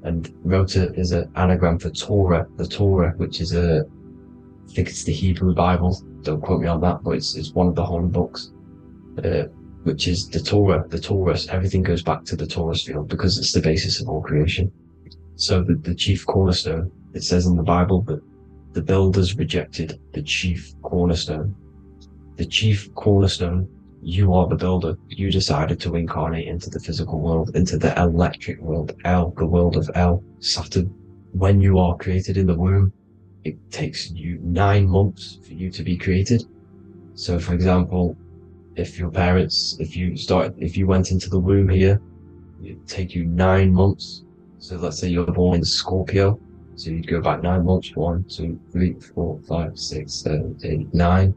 and rotor is an anagram for Torah. The Torah, which is I think it's the Hebrew Bible. Don't quote me on that, but it's one of the holy books. Which is the Torah, the Taurus. Everything goes back to the Taurus field because it's the basis of all creation. So the chief cornerstone, it says in the Bible that the builders rejected the chief cornerstone. The chief cornerstone You are the builder. You decided to incarnate into the physical world, into the electric world, El, the world of El, Saturn. When you are created in the womb, it takes you 9 months for you to be created. So for example, if your parents, if you went into the womb here, it'd take you 9 months. So let's say you're born in Scorpio. So you'd go back 9 months, 1, 2, 3, 4, 5, 6, 7, 8, 9.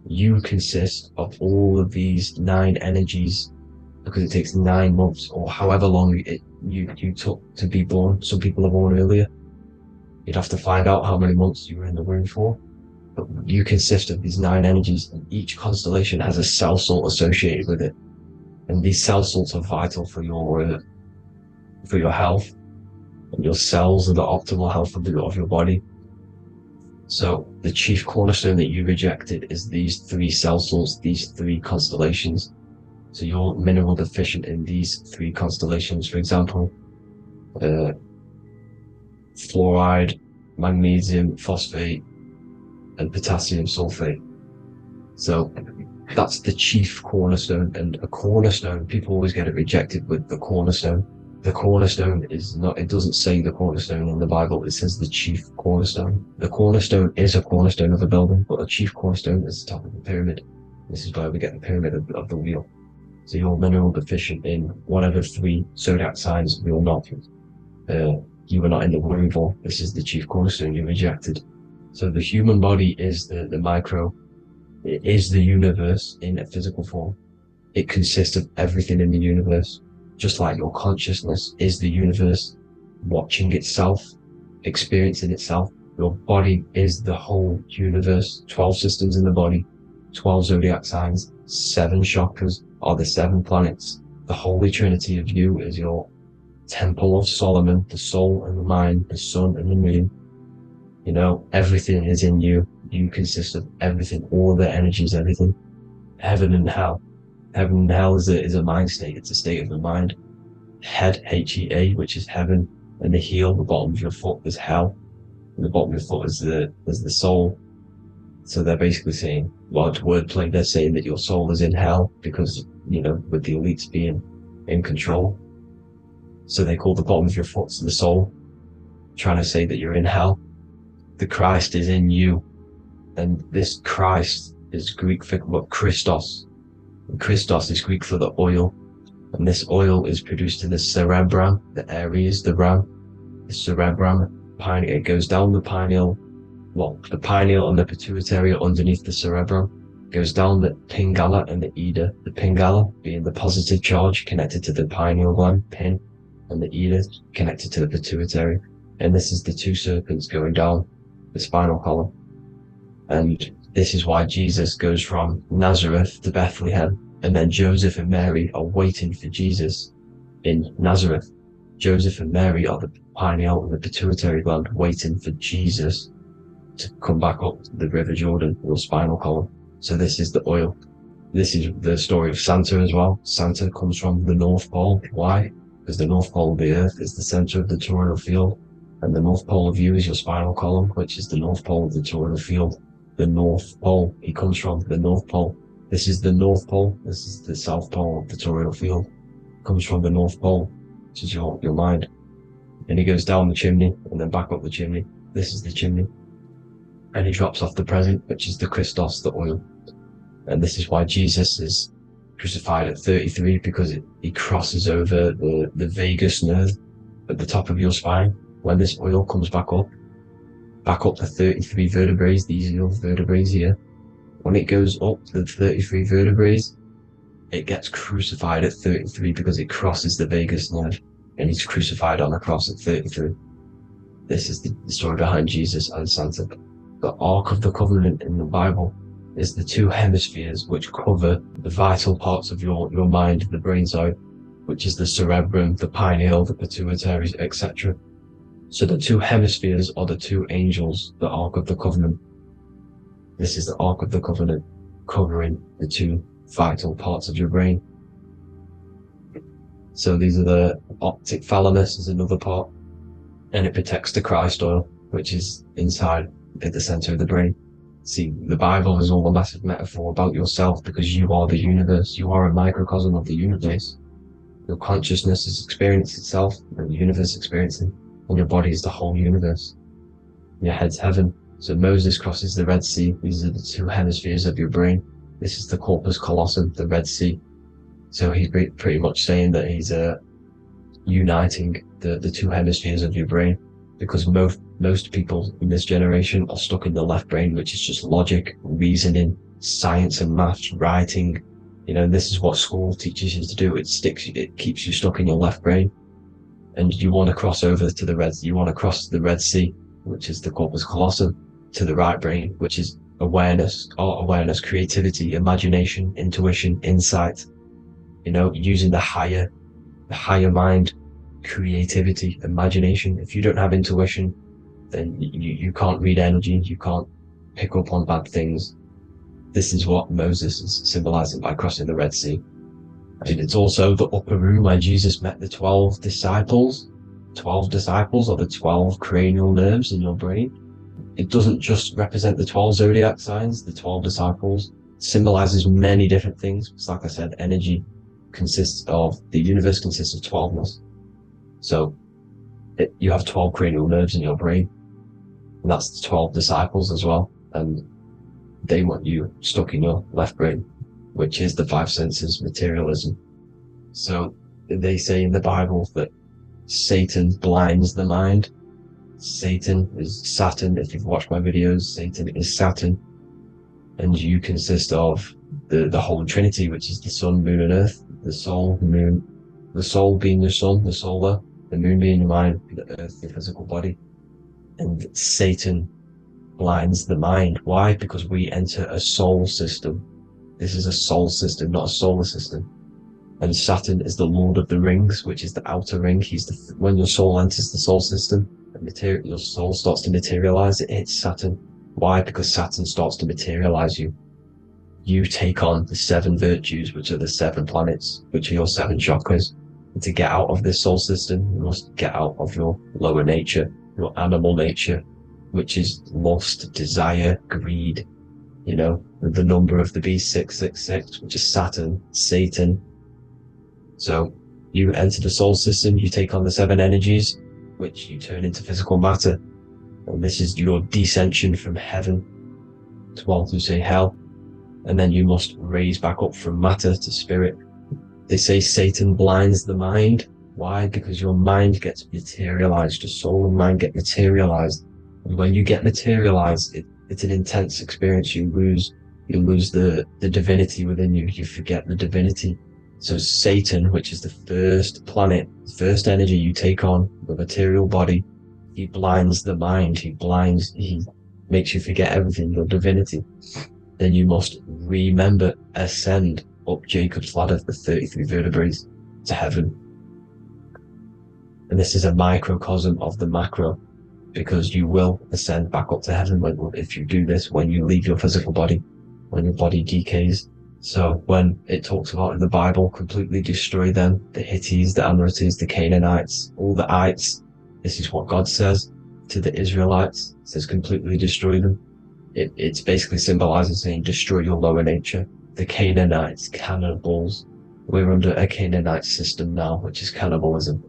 You consist of all of these 9 energies because it takes 9 months or however long you took to be born. Some people are born earlier. You'd have to find out how many months you were in the womb for. But you consist of these 9 energies, and each constellation has a cell salt associated with it. And these cell salts are vital for your health. And your cells are the optimal health of your body. So the chief cornerstone that you rejected is these 3 cell salts, these 3 constellations. So you're mineral deficient in these 3 constellations. For example, fluoride, magnesium, phosphate, and potassium sulfate. So that's the chief cornerstone. And a cornerstone, people always get it rejected with the cornerstone. The cornerstone is not, it doesn't say the cornerstone in the Bible, it says the chief cornerstone. The cornerstone is a cornerstone of a building, but the chief cornerstone is the top of the pyramid. This is where we get the pyramid of the wheel. So you're mineral deficient in whatever 3 zodiac signs you're not. You were not in the womb for. This is the chief cornerstone you rejected. So the human body is the micro. It is the universe in a physical form. It consists of everything in the universe. Just like your consciousness is the universe watching itself, experiencing itself. Your body is the whole universe. 12 systems in the body, 12 zodiac signs, 7 chakras are the 7 planets. The Holy Trinity of you is your Temple of Solomon, the soul and the mind, the sun and the moon. You know, everything is in you. You consist of everything, all the energies, everything. Heaven and hell. Heaven and hell is a mind state. It's a state of the mind. Head, H-E-A, which is heaven, and the heel, the bottom of your foot, is hell. And the bottom of your foot is the soul. So they're basically saying, well, it's wordplay. They're saying that your soul is in hell because, you know, with the elites being in control. So they call the bottom of your foot the soul, trying to say that you're in hell. The Christ is in you. And this Christ is Greek for Christos. And Christos is Greek for the oil, and this oil is produced in the cerebrum, the Aries, the ram, the cerebrum, pineal. It goes down the pineal, well, the pineal and the pituitary are underneath the cerebrum. It goes down the pingala and the ida. The pingala being the positive charge connected to the pineal gland, pin, and the ida connected to the pituitary. And this is the 2 serpents going down the spinal column. And this is why Jesus goes from Nazareth to Bethlehem, and then Joseph and Mary are waiting for Jesus in Nazareth. Joseph and Mary are the pineal and the pituitary gland waiting for Jesus to come back up the River Jordan, or spinal column. So this is the oil. This is the story of Santa as well. Santa comes from the North Pole. Why? Because the North Pole of the Earth is the center of the toroidal field, and the North Pole of you is your spinal column, which is the North Pole of the toroidal field. The North Pole, he comes from the North Pole. This is the North Pole, this is the South Pole of the toroidal field. Comes from the North Pole, which is your mind. And he goes down the chimney and then back up the chimney. This is the chimney. And he drops off the present, which is the Christos, the oil. And this is why Jesus is crucified at 33, because he crosses over the vagus nerve at the top of your spine. When this oil comes back up the 33 vertebrae, these are your vertebrae here. When it goes up the 33 vertebrae, it gets crucified at 33 because it crosses the vagus nerve, and he's crucified on a cross at 33. This is the story behind Jesus and Santa. The Ark of the Covenant in the Bible is the 2 hemispheres which cover the vital parts of your mind, the brain side, which is the cerebrum, the pineal, the pituitary, etc. So the 2 hemispheres are the 2 angels, the Ark of the Covenant. This is the Ark of the Covenant, covering the 2 vital parts of your brain. So these are the optic thalamus is another part, and it protects the Christ oil, which is inside at the center of the brain. See, the Bible is all a massive metaphor about yourself, because you are the universe. You are a microcosm of the universe. Your consciousness is experiencing itself, and the universe experiencing, and your body is the whole universe. Your head's heaven. So Moses crosses the Red Sea. These are the two hemispheres of your brain. This is the corpus callosum, the Red Sea. So he's pretty much saying that he's uniting the two hemispheres of your brain, because most people in this generation are stuck in the left brain, which is just logic, reasoning, science and maths, writing. This is what school teaches you to do. It keeps you stuck in your left brain, and you want to cross over to you want to cross the Red Sea, which is the corpus callosum, to the right brain, which is awareness, art awareness, creativity, imagination, intuition, insight. Using the higher mind, creativity, imagination. If you don't have intuition, then you can't read energy, you can't pick up on bad things. This is what Moses is symbolizing by crossing the Red Sea. And it's also the upper room where Jesus met the 12 disciples. 12 disciples are the 12 cranial nerves in your brain. It doesn't just represent the 12 zodiac signs. The 12 disciples symbolizes many different things. It's like I said, energy the universe consists of 12ness. So you have 12 cranial nerves in your brain, and that's the 12 disciples as well. And they want you stuck in your left brain, which is the five senses, materialism. So they say in the Bible that Satan blinds the mind. Satan is Saturn. If you've watched my videos, Satan is Saturn. And you consist of the whole Trinity, which is the sun, moon, and earth. The soul, moon, the soul being your sun, the solar, the moon being your mind, the earth, your physical body. And Satan blinds the mind. Why? Because we enter a soul system. This is a soul system, not a solar system. And Saturn is the Lord of the Rings, which is the outer ring. When your soul enters the soul system, your soul starts to materialize. It hits Saturn. Why? Because Saturn starts to materialize you. You take on the 7 virtues, which are the 7 planets, which are your 7 chakras. And to get out of this soul system, you must get out of your lower nature, your animal nature, which is lust, desire, greed. The number of the beast, 666, which is Saturn, Satan. So you enter the soul system, you take on the 7 energies, which you turn into physical matter. And this is your descension from heaven to what you say hell. And then you must raise back up from matter to spirit. They say Satan blinds the mind. Why? Because your mind gets materialized. Your soul and mind get materialized. And when you get materialized, it's an intense experience. You lose the divinity within you. You forget the divinity. So Satan, which is the first planet, first energy you take on, the material body, he blinds the mind. He makes you forget everything, your divinity. Then you must remember, ascend up Jacob's ladder, the 33 vertebrae, to heaven. And this is a microcosm of the macro, because you will ascend back up to heaven if you do this, when you leave your physical body, when your body decays. So when it talks about in the Bible, completely destroy them, the Hittites, the Amorites, the Canaanites, all the ites, this is what God says to the Israelites. It says completely destroy them. It's basically symbolizing saying destroy your lower nature. The Canaanites, cannibals. We're under a Canaanite system now, which is cannibalism.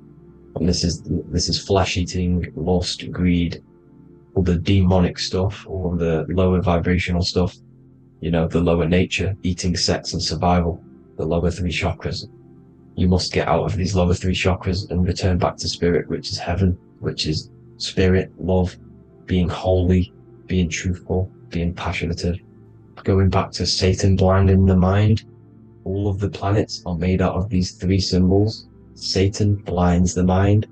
And this is flesh eating, lust, greed, all the demonic stuff, all the lower vibrational stuff. The lower nature, eating, sex, and survival, the lower 3 chakras. You must get out of these lower 3 chakras and return back to spirit, which is heaven, which is spirit, love, being holy, being truthful, being passionate. Going back to Satan blinding the mind, all of the planets are made out of these 3 symbols. Satan blinds the mind,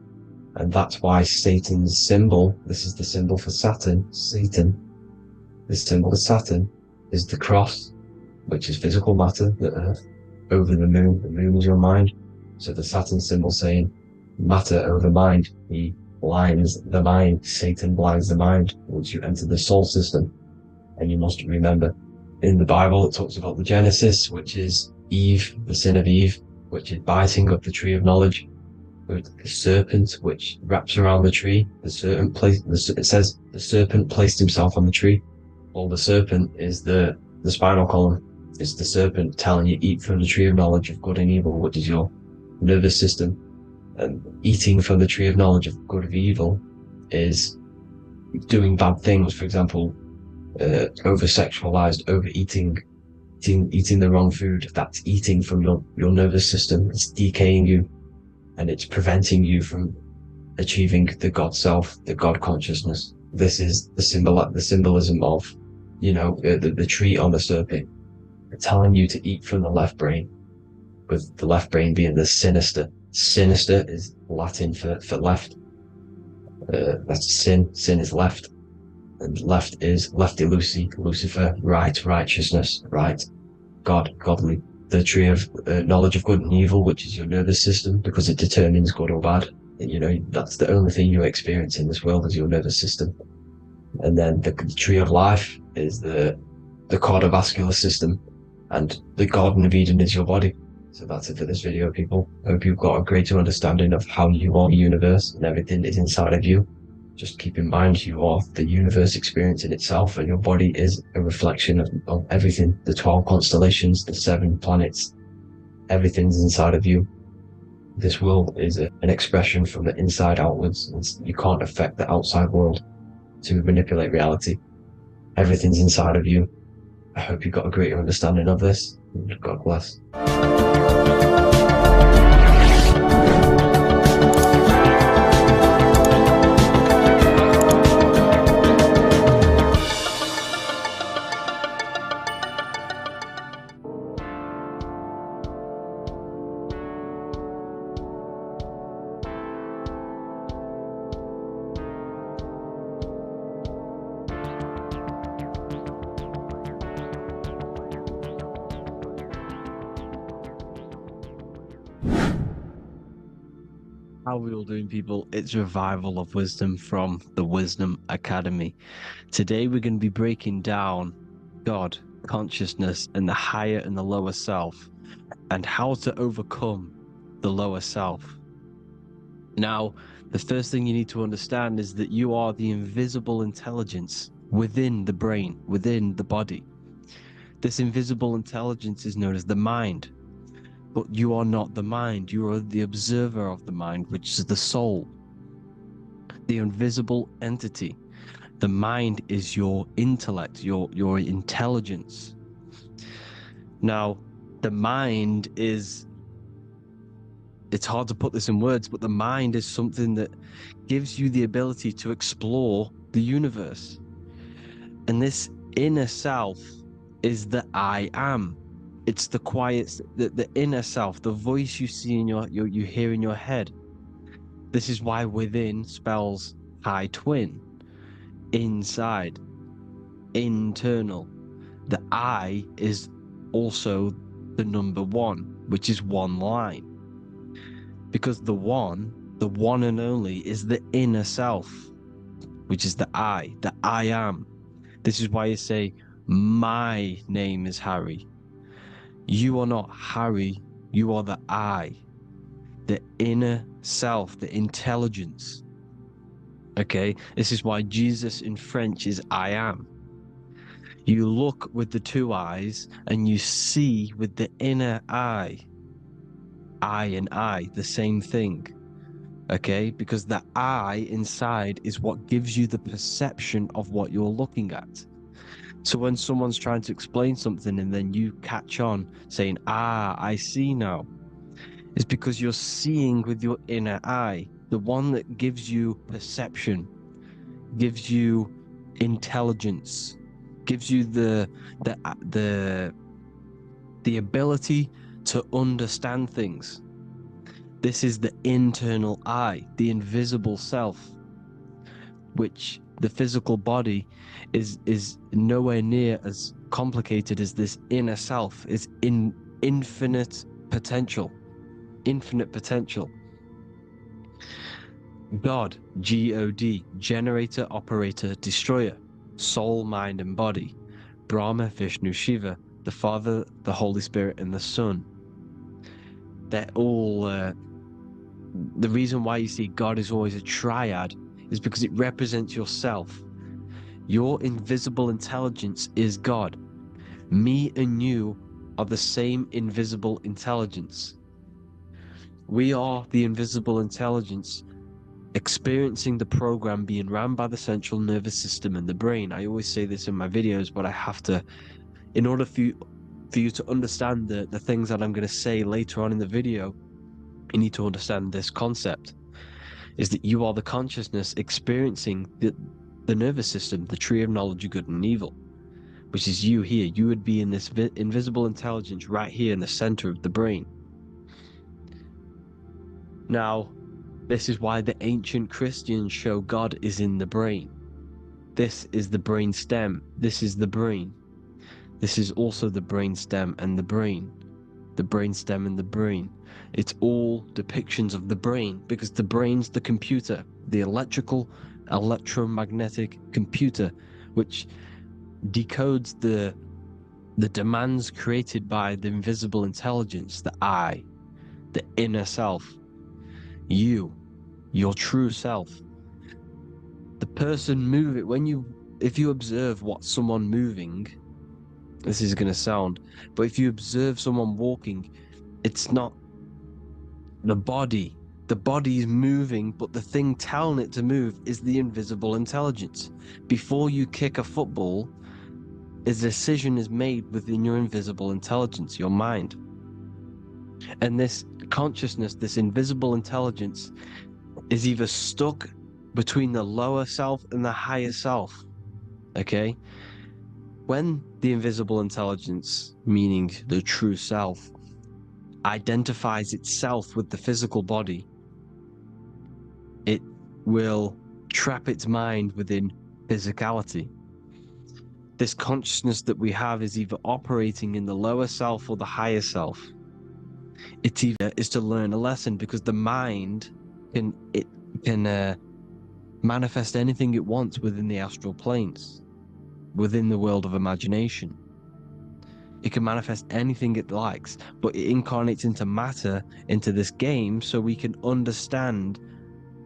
and that's why Satan's symbol, this is the symbol for Saturn, Satan, this symbol for Saturn is the cross, which is physical matter, the earth, over the moon is your mind. So the Saturn symbol saying matter over mind, he blinds the mind, Satan blinds the mind once you enter the soul system. And you must remember, in the Bible it talks about the Genesis, which is Eve, the sin of Eve, which is biting of the tree of knowledge, with the serpent which wraps around the tree. It says the serpent placed himself on the tree. Or the serpent is the spinal column. It's the serpent telling you eat from the tree of knowledge of good and evil, which is your nervous system. And eating from the tree of knowledge of good and evil is doing bad things. For example, over-sexualized, overeating, eating the wrong food. That's eating from your nervous system. It's decaying you, and it's preventing you from achieving the God self, the God consciousness. This is the symbolism of, the tree on the serpent, telling you to eat from the left brain, with the left brain being the sinister. Sinister is Latin for left. That's sin. Sin is left. And left is lefty Lucy, Lucifer, right, righteousness, right, God, godly. The tree of knowledge of good and evil, which is your nervous system, because it determines good or bad. That's the only thing you experience in this world is your nervous system. And then the tree of life is the cardiovascular system, and the Garden of Eden is your body. So that's it for this video, people. Hope you've got a greater understanding of how you are the universe and everything is inside of you. Just keep in mind you are the universe experience in itself, and your body is a reflection of everything. The 12 constellations, the 7 planets, everything's inside of you. This world is an expression from the inside outwards. You can't affect the outside world to manipulate reality. Everything's inside of you. I hope you got a greater understanding of this. God bless. How are we all doing, people? It's Revival of Wisdom from the Wisdom Academy. Today we're going to be breaking down God, consciousness, and the higher and the lower self, and how to overcome the lower self. Now, the first thing you need to understand is that you are the invisible intelligence within the brain, within the body. This invisible intelligence is known as the mind. But you are not the mind, you are the observer of the mind, which is the soul, the invisible entity. The mind is your intellect, your intelligence. Now, the mind is, it's hard to put this in words, but the mind is something that gives you the ability to explore the universe. And this inner self is the I am. It's the quiet, the inner self, the voice you see in you hear in your head. This is why within spells high twin, inside, internal. The I is also the number 1, which is one line. Because the one and only, is the inner self, which is the I am. This is why you say, my name is Harry. You are not Harry, you are the I, the inner self, the intelligence. Okay, this is why Jesus in French is I am. You look with the 2 eyes and you see with the inner eye. I and I, the same thing. Okay, because the I inside is what gives you the perception of what you're looking at. So when someone's trying to explain something and then you catch on saying, I see now, it's because you're seeing with your inner eye, the one that gives you perception, gives you intelligence, gives you the ability to understand things. This is the internal I, the invisible self, which the physical body is nowhere near as complicated as this inner self. Is in infinite potential. God, G-O-D, generator, operator, destroyer, soul, mind, and body. Brahma, Vishnu, Shiva, the Father, the Holy Spirit, and the Son. They're all the reason why you see God is always a triad is because it represents yourself. Your invisible intelligence is God. Me and you are the same invisible intelligence. We are the invisible intelligence experiencing the program being ran by the central nervous system and the brain. I always say this in my videos, but I have to, in order for you to understand the things that I'm going to say later on in the video, you need to understand this concept, is that you are the consciousness experiencing the nervous system, the tree of knowledge of good and evil, which is you here. You would be in this invisible intelligence right here in the center of the brain. Now, this is why the ancient Christians show God is in the brain. This is the brain stem. This is the brain. This is also the brain stem and the brain. The brain stem and the brain. It's all depictions of the brain, because the brain's the computer, the electromagnetic computer, which decodes the demands created by the invisible intelligence, the I, the inner self, you, your true self. The person if you observe what someone moving, this is going to sound, but if you observe someone walking, it's not the body. The body is moving, but the thing telling it to move is the invisible intelligence. Before you kick a football, a decision is made within your invisible intelligence, your mind. And this consciousness, this invisible intelligence, is either stuck between the lower self and the higher self. Okay? When the invisible intelligence, meaning the true self, identifies itself with the physical body, it will trap its mind within physicality. This consciousness that we have is either operating in the lower self or the higher self. It either is to learn a lesson, because the mind can manifest anything it wants within the astral planes, within the world of imagination. It can manifest anything it likes, but it incarnates into matter, into this game, so we can understand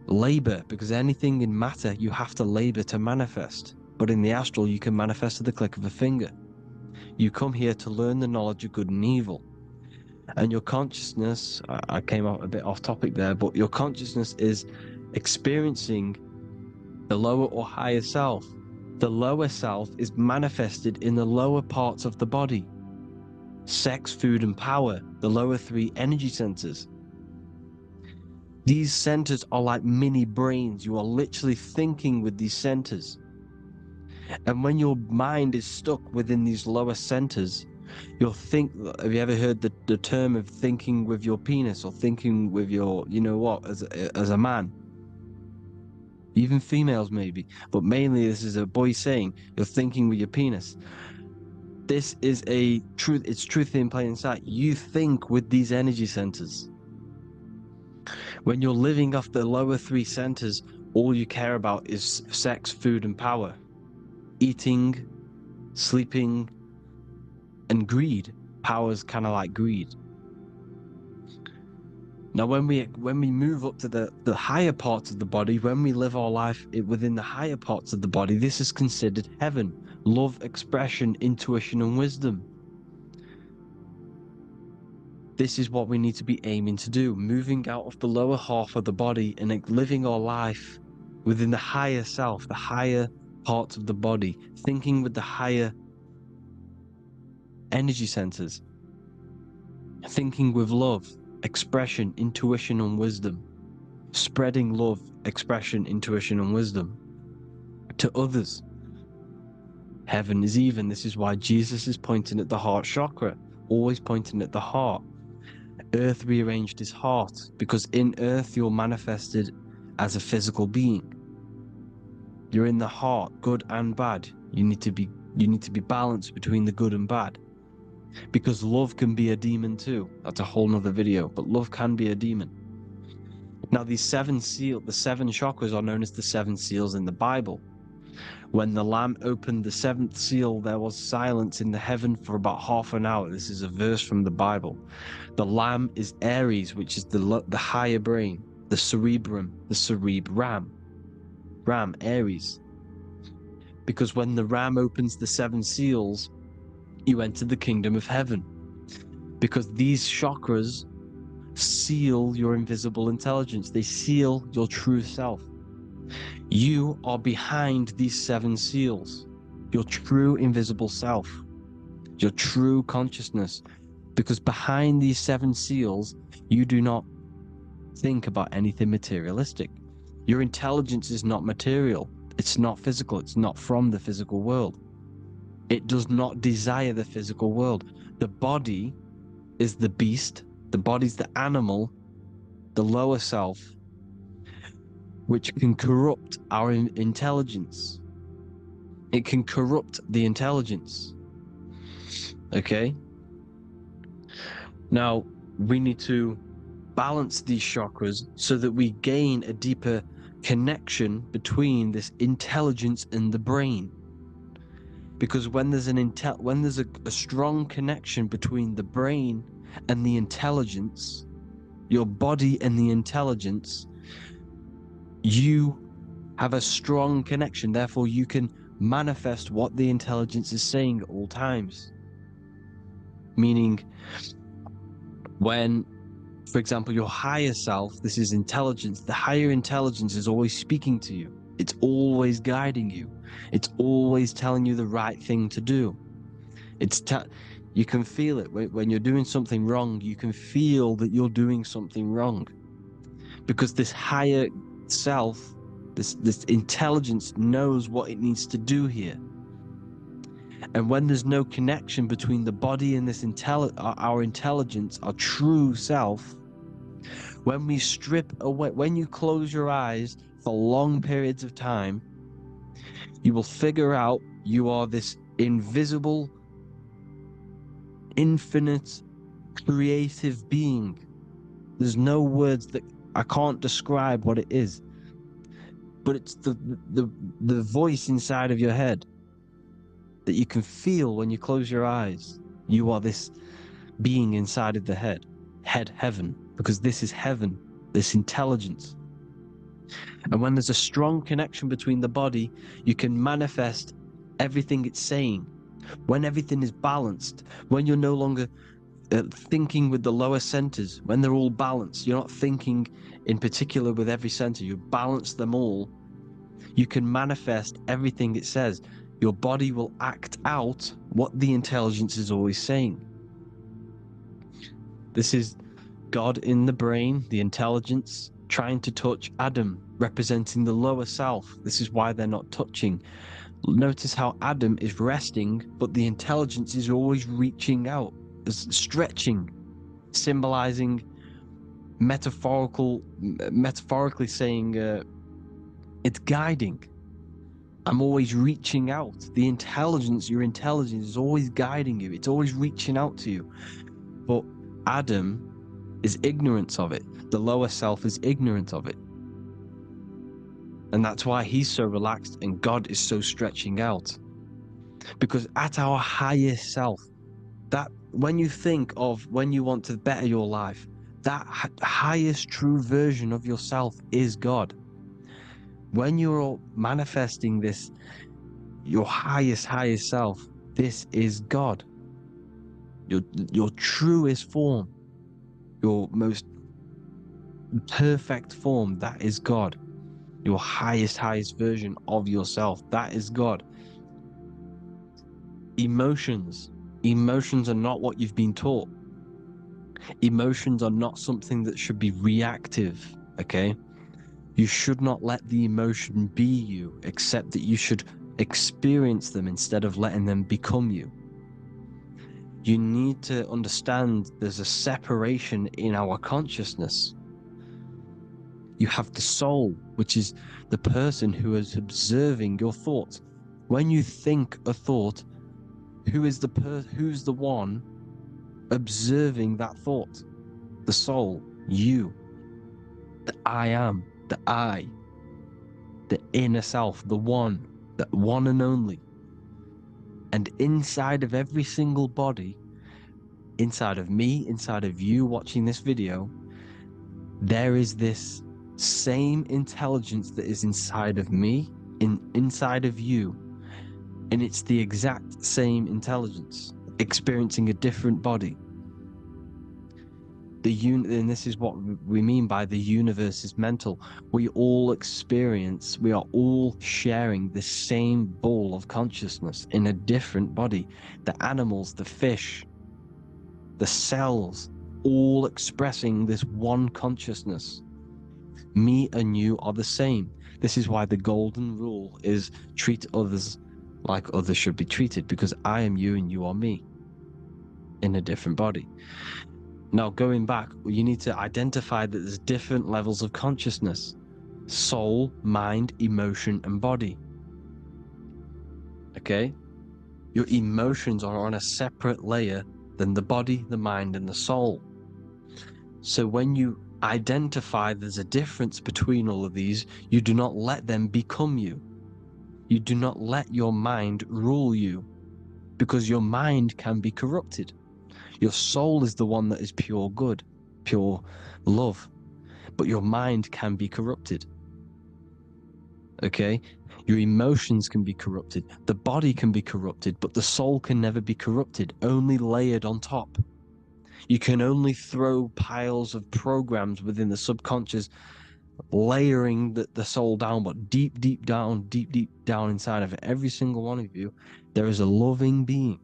labor, because anything in matter you have to labor to manifest. But in the astral, you can manifest at the click of a finger. You come here to learn the knowledge of good and evil. And your consciousness, I came out a bit off topic there, but your consciousness is experiencing the lower or higher self. The lower self is manifested in the lower parts of the body. Sex, food, and power, the lower three energy centers. These centers are like mini brains. You are literally thinking with these centers. And when your mind is stuck within these lower centers, you'll think, have you ever heard the term of thinking with your penis, or thinking with your, you know what, as a man? Even females maybe, but mainly this is a boy saying, you're thinking with your penis. This is a truth, it's truth in plain sight. You think with these energy centers. When you're living off the lower three centers, all you care about is sex, food, and power. Eating, sleeping, and greed. Power's kind of like greed. Now, when we move up to the higher parts of the body, when we live our life within the higher parts of the body, this is considered heaven. Love, expression, intuition, and wisdom. This is what we need to be aiming to do, moving out of the lower half of the body and living our life within the higher self, the higher parts of the body, thinking with the higher energy centers, thinking with love, expression, intuition, and wisdom, spreading love, expression, intuition, and wisdom to others. Heaven is even. This is why Jesus is pointing at the heart chakra, always pointing at the heart. Earth rearranged his heart, because in earth you're manifested as a physical being. You're in the heart, good and bad. You need to be balanced between the good and bad. Because love can be a demon too. That's a whole nother video, but love can be a demon. Now the seven chakras are known as the seven seals in the Bible. When the Lamb opened the seventh seal, there was silence in the heaven for about half an hour. This is a verse from the Bible. The Lamb is Aries, which is the higher brain, the cerebrum, the cerebram. Aries. Because when the ram opens the 7 seals, you enter the kingdom of heaven. Because these chakras seal your invisible intelligence. They seal your true self. You are behind these 7 seals. Your true invisible self. Your true consciousness. Because behind these 7 seals, you do not think about anything materialistic. Your intelligence is not material. It's not physical. It's not from the physical world. It does not desire the physical world. The body is the beast. The body's the animal, the lower self, which can corrupt our intelligence. It can corrupt the intelligence. Okay? Now, we need to balance these chakras so that we gain a deeper connection between this intelligence and the brain. Because when there's a strong connection between the brain and the intelligence, your body and the intelligence, you have a strong connection. Therefore, you can manifest what the intelligence is saying at all times. Meaning, when, for example, your higher self, this is intelligence, the higher intelligence is always speaking to you. It's always guiding you. It's always telling you the right thing to do. You can feel it when you're doing something wrong. You can feel that you're doing something wrong, because this higher self, this intelligence knows what it needs to do here. And when there's no connection between the body and this our intelligence, our true self, when we strip away, when you close your eyes for long periods of time, you will figure out you are this invisible, infinite, creative being. There's no words that I can't describe what it is, but it's the voice inside of your head that you can feel when you close your eyes. You are this being inside of the head, heaven, because this is heaven, this intelligence. And when there's a strong connection between the body, you can manifest everything it's saying. When everything is balanced, when you're no longer thinking with the lower centers, when they're all balanced, you're not thinking in particular with every center, you balance them all, you can manifest everything it says. Your body will act out what the intelligence is always saying. This is God in the brain, the intelligence, trying to touch Adam, representing the lower self. This is why they're not touching. Notice how Adam is resting, but the intelligence is always reaching out, stretching, symbolizing metaphorically saying it's guiding. I'm always reaching out. The intelligence, your intelligence is always guiding you. It's always reaching out to you. But Adam is ignorant of it. The lower self is ignorant of it. And that's why he's so relaxed and God is so stretching out. Because at our highest self, that when you think of when you want to better your life, that highest true version of yourself is God. When you're manifesting this, your highest self, this is God. Your truest form, your most perfect form, that is God. Your highest version of yourself, that is God. Emotions are not what you've been taught. Emotions are not something that should be reactive, okay? You should not let the emotion be you, except that you should experience them instead of letting them become you. You need to understand there's a separation in our consciousness. You have the soul, which is the person who is observing your thoughts. When you think a thought, who's the one observing that thought? The soul, you, the I am, the I, the inner self, the one and only. And inside of every single body, inside of me, inside of you watching this video, there is this same intelligence that is inside of me, inside of you, And it's the exact same intelligence, experiencing a different body. And this is what we mean by the universe is mental. We all are all sharing the same ball of consciousness in a different body. The animals, the fish, the cells, all expressing this one consciousness. Me and you are the same. This is why the golden rule is treat others like others should be treated, because I am you and you are me in a different body. Now, going back, you need to identify that there's different levels of consciousness: soul, mind, emotion, and body. Okay? Your emotions are on a separate layer than the body, the mind, and the soul. So when you identify there's a difference between all of these, you do not let them become you. You do not let your mind rule you, because your mind can be corrupted. Your soul is the one that is pure good, pure love, but your mind can be corrupted. Okay? Your emotions can be corrupted. The body can be corrupted, but the soul can never be corrupted, only layered on top. You can only throw piles of programs within the subconscious, layering the soul down, but deep down inside of every single one of you, there is a loving being.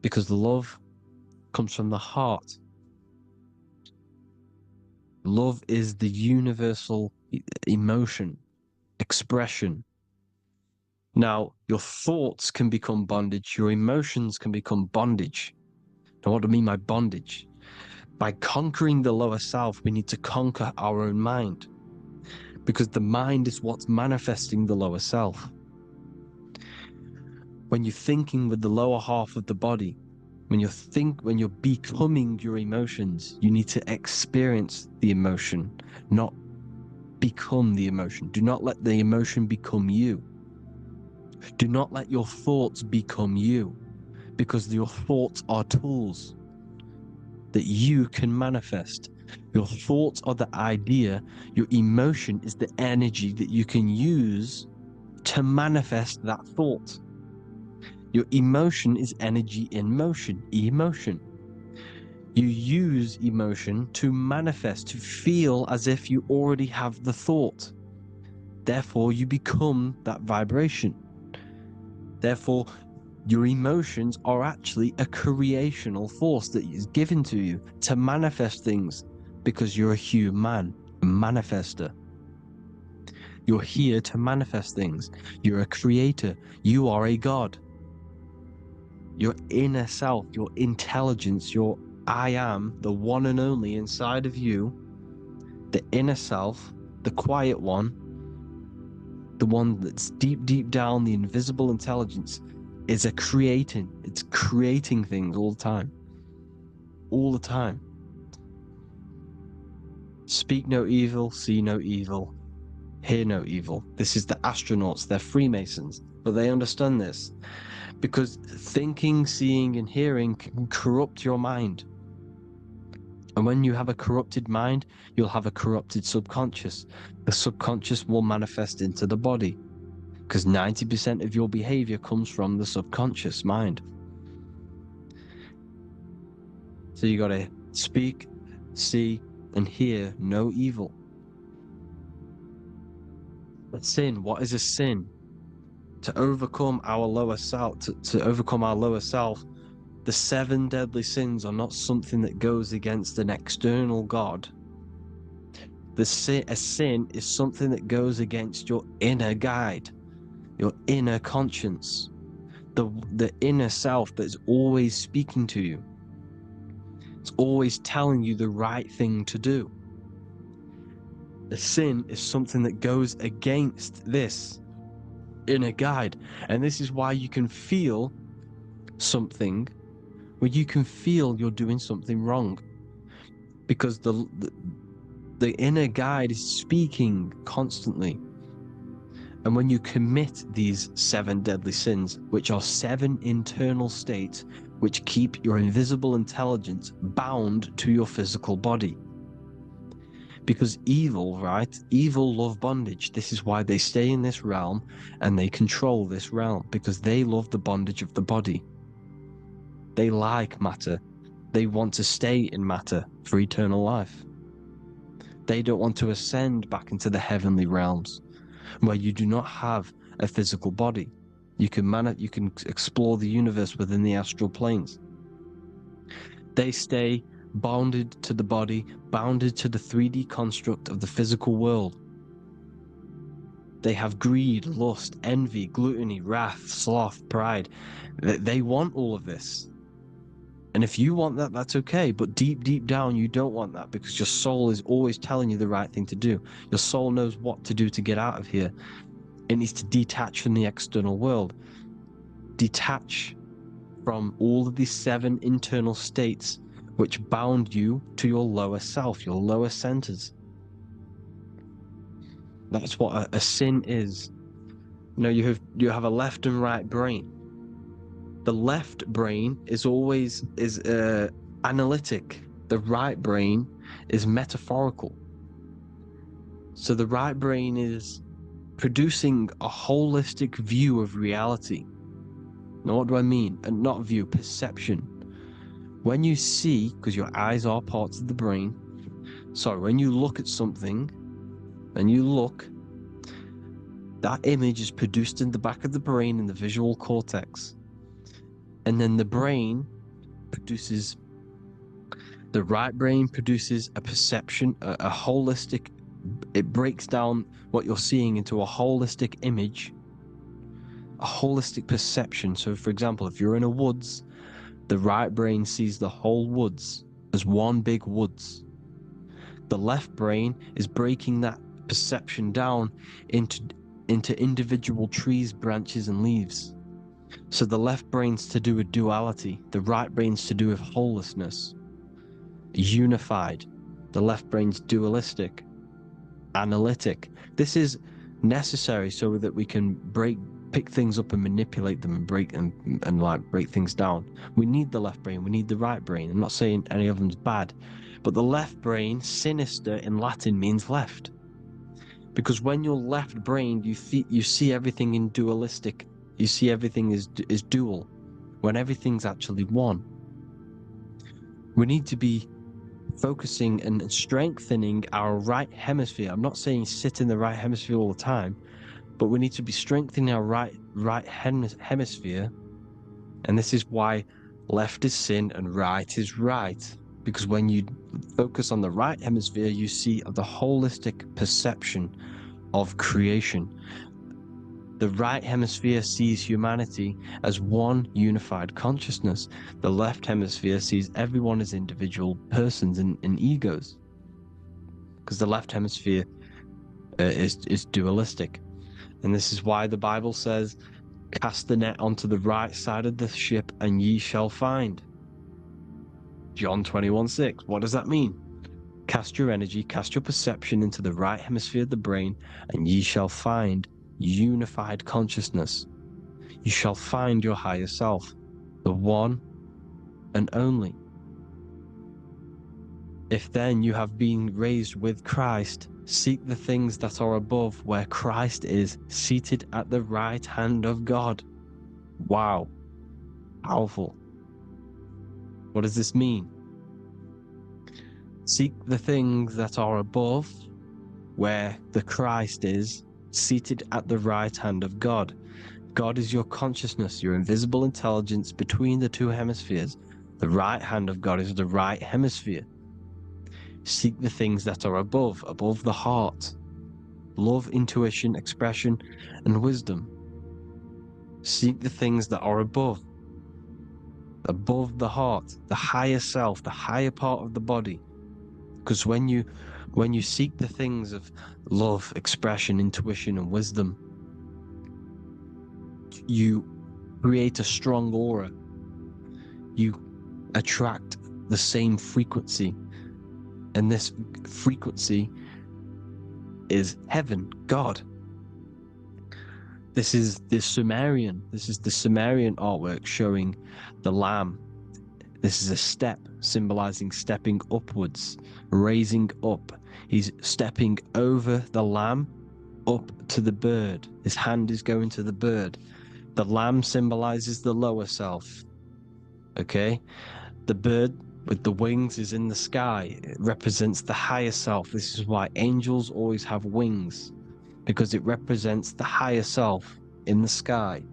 Because love comes from the heart. Love is the universal emotion, expression. Now, your thoughts can become bondage, your emotions can become bondage. Now, what do I mean by bondage? By conquering the lower self, we need to conquer our own mind, because the mind is what's manifesting the lower self. When you're thinking with the lower half of the body, when you're becoming your emotions, you need to experience the emotion, not become the emotion. Do not let the emotion become you. Do not let your thoughts become you, because your thoughts are tools that you can manifest. Your thoughts are the idea. Your emotion is the energy that you can use to manifest that thought. Your emotion is energy in motion, emotion. You use emotion to manifest, to feel as if you already have the thought. Therefore, you become that vibration. Therefore, your emotions are actually a creational force that is given to you to manifest things, because you're a human, a manifester. You're here to manifest things. You're a creator. You are a god. Your inner self, your intelligence, your I am, the one and only inside of you, the inner self, the quiet one, the one that's deep down, the invisible intelligence, is it's creating things all the time. All the time. Speak no evil, see no evil, hear no evil. This is the astronauts, they're Freemasons, but they understand this. Because thinking, seeing, and hearing can corrupt your mind. And when you have a corrupted mind, you'll have a corrupted subconscious. The subconscious will manifest into the body, because 90% of your behavior comes from the subconscious mind. So you got to speak, see, and hear no evil. But sin, what is a sin? To overcome our lower self, to overcome our lower self, the 7 deadly sins are not something that goes against an external God. A sin is something that goes against your inner guide, your inner conscience, the inner self that's always speaking to you. It's always telling you the right thing to do. A sin is something that goes against this inner guide. And this is why you can feel something where you can feel you're doing something wrong, because the inner guide is speaking constantly. And when you commit these 7 deadly sins, which are 7 internal states which keep your invisible intelligence bound to your physical body, Because evil, right? Evil love bondage. This is why they stay in this realm and they control this realm, because they love the bondage of the body. They like matter. They want to stay in matter for eternal life. They don't want to ascend back into the heavenly realms where you do not have a physical body. You can explore the universe within the astral planes. They stay bounded to the body, bounded to the 3D construct of the physical world. They have greed, lust, envy, gluttony, wrath, sloth, pride. They want all of this. And if you want that, that's okay. But deep, deep down, you don't want that, because your soul is always telling you the right thing to do. Your soul knows what to do to get out of here. It needs to detach from the external world. Detach from all of these 7 internal states which bound you to your lower self, your lower centers. That's what a sin is. You know, you have a left and right brain. The left brain is always analytic. The right brain is metaphorical. So the right brain is producing a holistic view of reality. Now, what do I mean? And not view, perception. When you see, because your eyes are parts of the brain, when you look at something, that image is produced in the back of the brain in the visual cortex. And then the right brain produces a perception, a holistic, it breaks down what you're seeing into a holistic image, a holistic perception. So for example, if you're in a woods, the right brain sees the whole woods as one big woods. The left brain is breaking that perception down into individual trees, branches, and leaves. So the left brain's to do with duality, the right brain's to do with wholeness, unified. The left brain's dualistic, analytic. This is necessary so that we can pick things up and manipulate them and break things down. We need the left brain, we need the right brain. I'm not saying any of them's bad, but the left brain, sinister in Latin, means left. Because when you're left-brained, you see everything in dualistic. You see everything is dual, when everything's actually one. We need to be focusing and strengthening our right hemisphere. I'm not saying sit in the right hemisphere all the time, but we need to be strengthening our right hemisphere. And this is why left is sin and right is right. Because when you focus on the right hemisphere, you see the holistic perception of creation. The right hemisphere sees humanity as one unified consciousness. The left hemisphere sees everyone as individual persons and egos. Because the left hemisphere is dualistic. And this is why the Bible says, cast the net onto the right side of the ship and ye shall find. John 21:6. What does that mean? Cast your energy, cast your perception into the right hemisphere of the brain, and ye shall find unified consciousness. You shall find your higher self, the one and only. If then you have been raised with Christ, seek the things that are above, where Christ is seated at the right hand of God. Wow. Powerful. What does this mean? Seek the things that are above, where the Christ is seated at the right hand of God. God is your consciousness, your invisible intelligence between the two hemispheres. The right hand of God is the right hemisphere. Seek the things that are above the heart. Love, intuition, expression, and wisdom. Seek the things that are above the heart, the higher self, the higher part of the body. Because when you seek the things of love, expression, intuition, and wisdom, you create a strong aura. You attract the same frequency. And this frequency is heaven, God. This is the Sumerian artwork showing the Lamb. This is a step symbolizing stepping upwards, raising up He's stepping over the lamb up to the bird. His hand is going to the bird. The lamb symbolizes the lower self. Okay? The bird with the wings is in the sky. It represents the higher self. This is why angels always have wings, because it represents the higher self in the sky.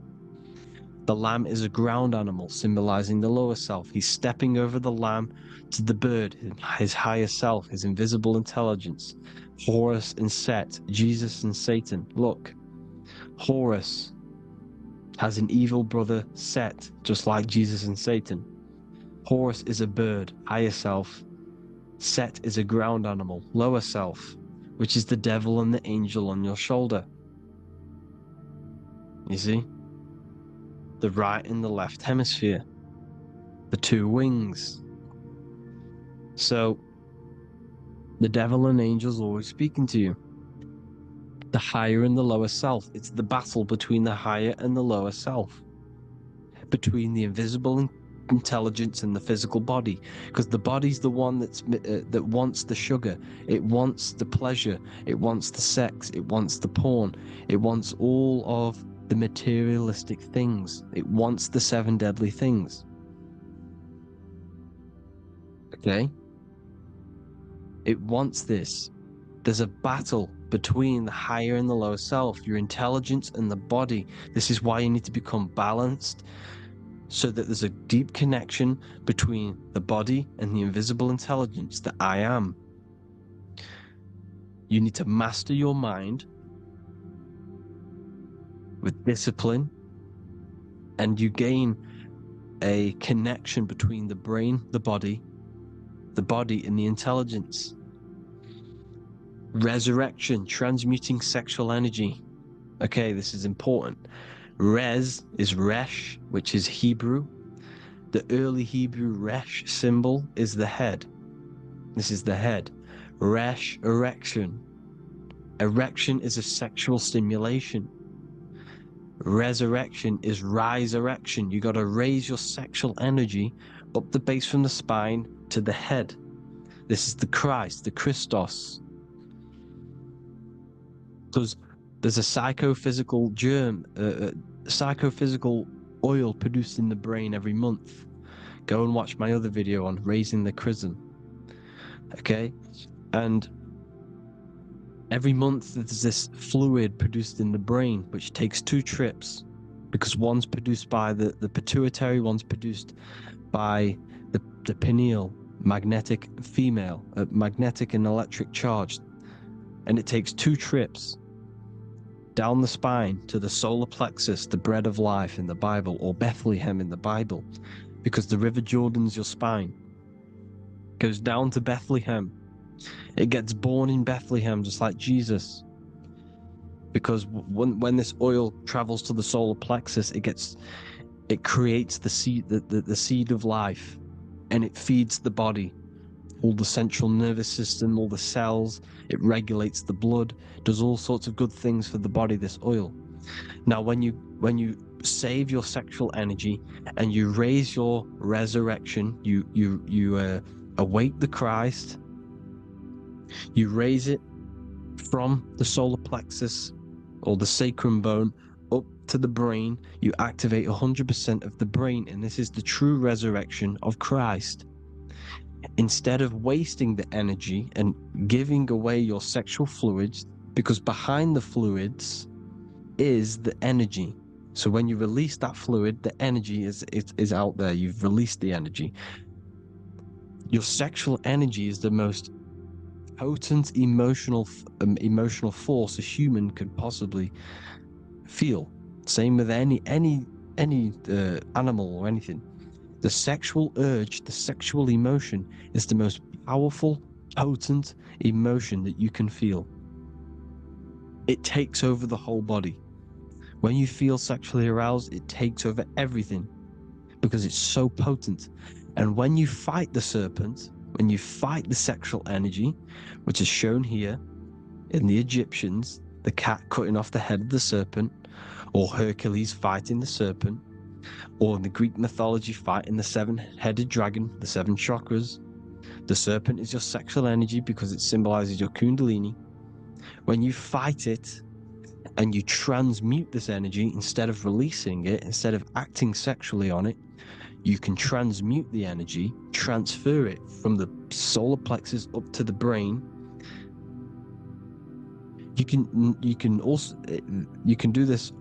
The lamb is a ground animal, symbolizing the lower self. He's stepping over the lamb to the bird, his higher self, his invisible intelligence. Horus and Set, Jesus and Satan. Look, Horus has an evil brother, Set, just like Jesus and Satan. Horus is a bird, higher self. Set is a ground animal, lower self, which is the devil and the angel on your shoulder. You see? The right and the left hemisphere. The two wings. So, the devil and angels always speaking to you. The higher and the lower self. It's the battle between the higher and the lower self. Between the invisible intelligence and the physical body, because the body's the one that wants the sugar, it wants the pleasure, it wants the sex, it wants the porn, it wants all of the materialistic things, it wants the 7 deadly things. Okay, it wants this. There's a battle between the higher and the lower self, your intelligence and the body. This is why you need to become balanced, so that there's a deep connection between the body and the invisible intelligence, the I am. You need to master your mind with discipline, and you gain a connection between the brain, the body and the intelligence. Resurrection, transmuting sexual energy. Okay, this is important. Res is Resh, which is Hebrew. The early Hebrew Resh symbol is the head. This is the head. Resh, erection. Erection is a sexual stimulation. Resurrection is rise erection. You got to raise your sexual energy up the base from the spine to the head. This is the Christ, the Christos. Because there's a psychophysical germ, psychophysical oil produced in the brain every month. Go and watch my other video on raising the chrism. Okay? And every month there's this fluid produced in the brain, which takes 2 trips, because one's produced by the pituitary, one's produced by the pineal, magnetic female, magnetic and electric charge. And it takes 2 trips down the spine to the solar plexus, the bread of life in the Bible, or Bethlehem in the Bible, because the River Jordan's your spine. Goes down to Bethlehem. It gets born in Bethlehem, just like Jesus. Because when this oil travels to the solar plexus, it creates the seed, the seed of life, and it feeds the body. All the central nervous system, all the cells, it regulates the blood, does all sorts of good things for the body, this oil. Now, when you save your sexual energy and you raise your resurrection, you awake the Christ, you raise it from the solar plexus or the sacrum bone up to the brain, you activate 100% of the brain, and this is the true resurrection of Christ. Instead of wasting the energy and giving away your sexual fluids, because behind the fluids is the energy. So when you release that fluid, the energy is out there. You've released the energy. Your sexual energy is the most potent emotional force a human could possibly feel. Same with any animal or anything. The sexual urge, the sexual emotion is the most powerful, potent emotion that you can feel. It takes over the whole body. When you feel sexually aroused, it takes over everything because it's so potent. And when you fight the serpent, when you fight the sexual energy, which is shown here in the Egyptians, the cat cutting off the head of the serpent, or Hercules fighting the serpent, or in the Greek mythology fighting the 7-headed dragon, the 7 chakras, The serpent is your sexual energy because it symbolizes your kundalini. When you fight it and you transmute this energy, instead of releasing it, instead of acting sexually on it, you can transmute the energy, transfer it from the solar plexus up to the brain. You can do this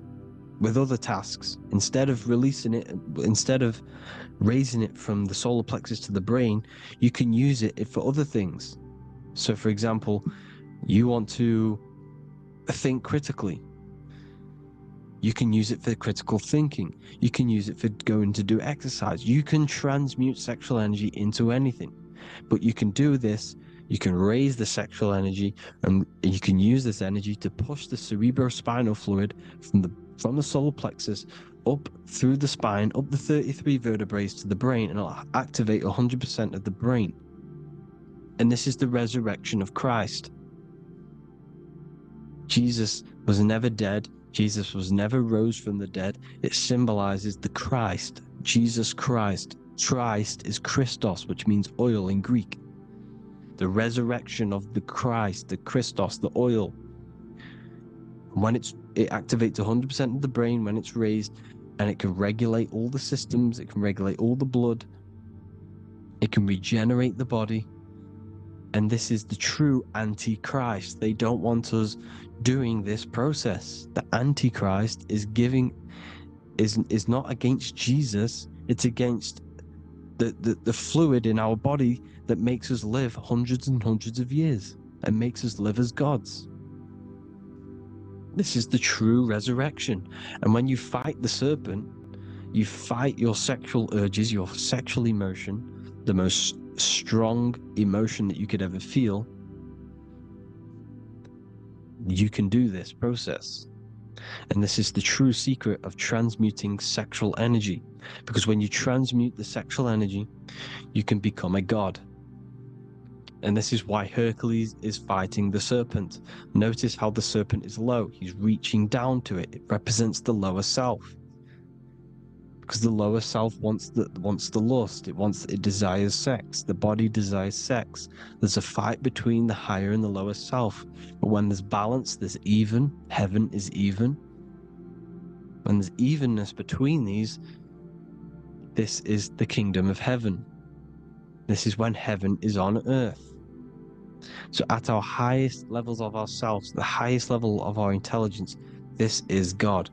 with other tasks. Instead of releasing it, instead of raising it from the solar plexus to the brain, you can use it for other things. So for example, you want to think critically. You can use it for critical thinking. You can use it for going to do exercise. You can transmute sexual energy into anything. But you can do this, you can raise the sexual energy, and you can use this energy to push the cerebrospinal fluid from the solar plexus up through the spine, up the 33 vertebrae to the brain, and it'll activate 100% of the brain. And this is the resurrection of Christ. Jesus was never dead. Jesus was never rose from the dead. It symbolizes the Christ, Jesus Christ. Christ is Christos, which means oil in Greek. The resurrection of the Christ, the Christos, the oil. When it activates 100% of the brain when it's raised, and it can regulate all the systems, it can regulate all the blood, it can regenerate the body. And this is the true Antichrist. They don't want us doing this process. The Antichrist is not against Jesus, it's against the fluid in our body that makes us live hundreds and hundreds of years and makes us live as gods. This is the true resurrection. And when you fight the serpent, you fight your sexual urges, your sexual emotion, the most strong emotion that you could ever feel. You can do this process. And this is the true secret of transmuting sexual energy. Because when you transmute the sexual energy, you can become a god. And this is why Hercules is fighting the serpent. Notice how the serpent is low. He's reaching down to it. It represents the lower self. Because the lower self wants the lust. It desires sex. The body desires sex. There's a fight between the higher and the lower self. But when there's balance, there's even. Heaven is even. When there's evenness between these, this is the kingdom of heaven. This is when heaven is on earth. So at our highest levels of ourselves, the highest level of our intelligence, this is God.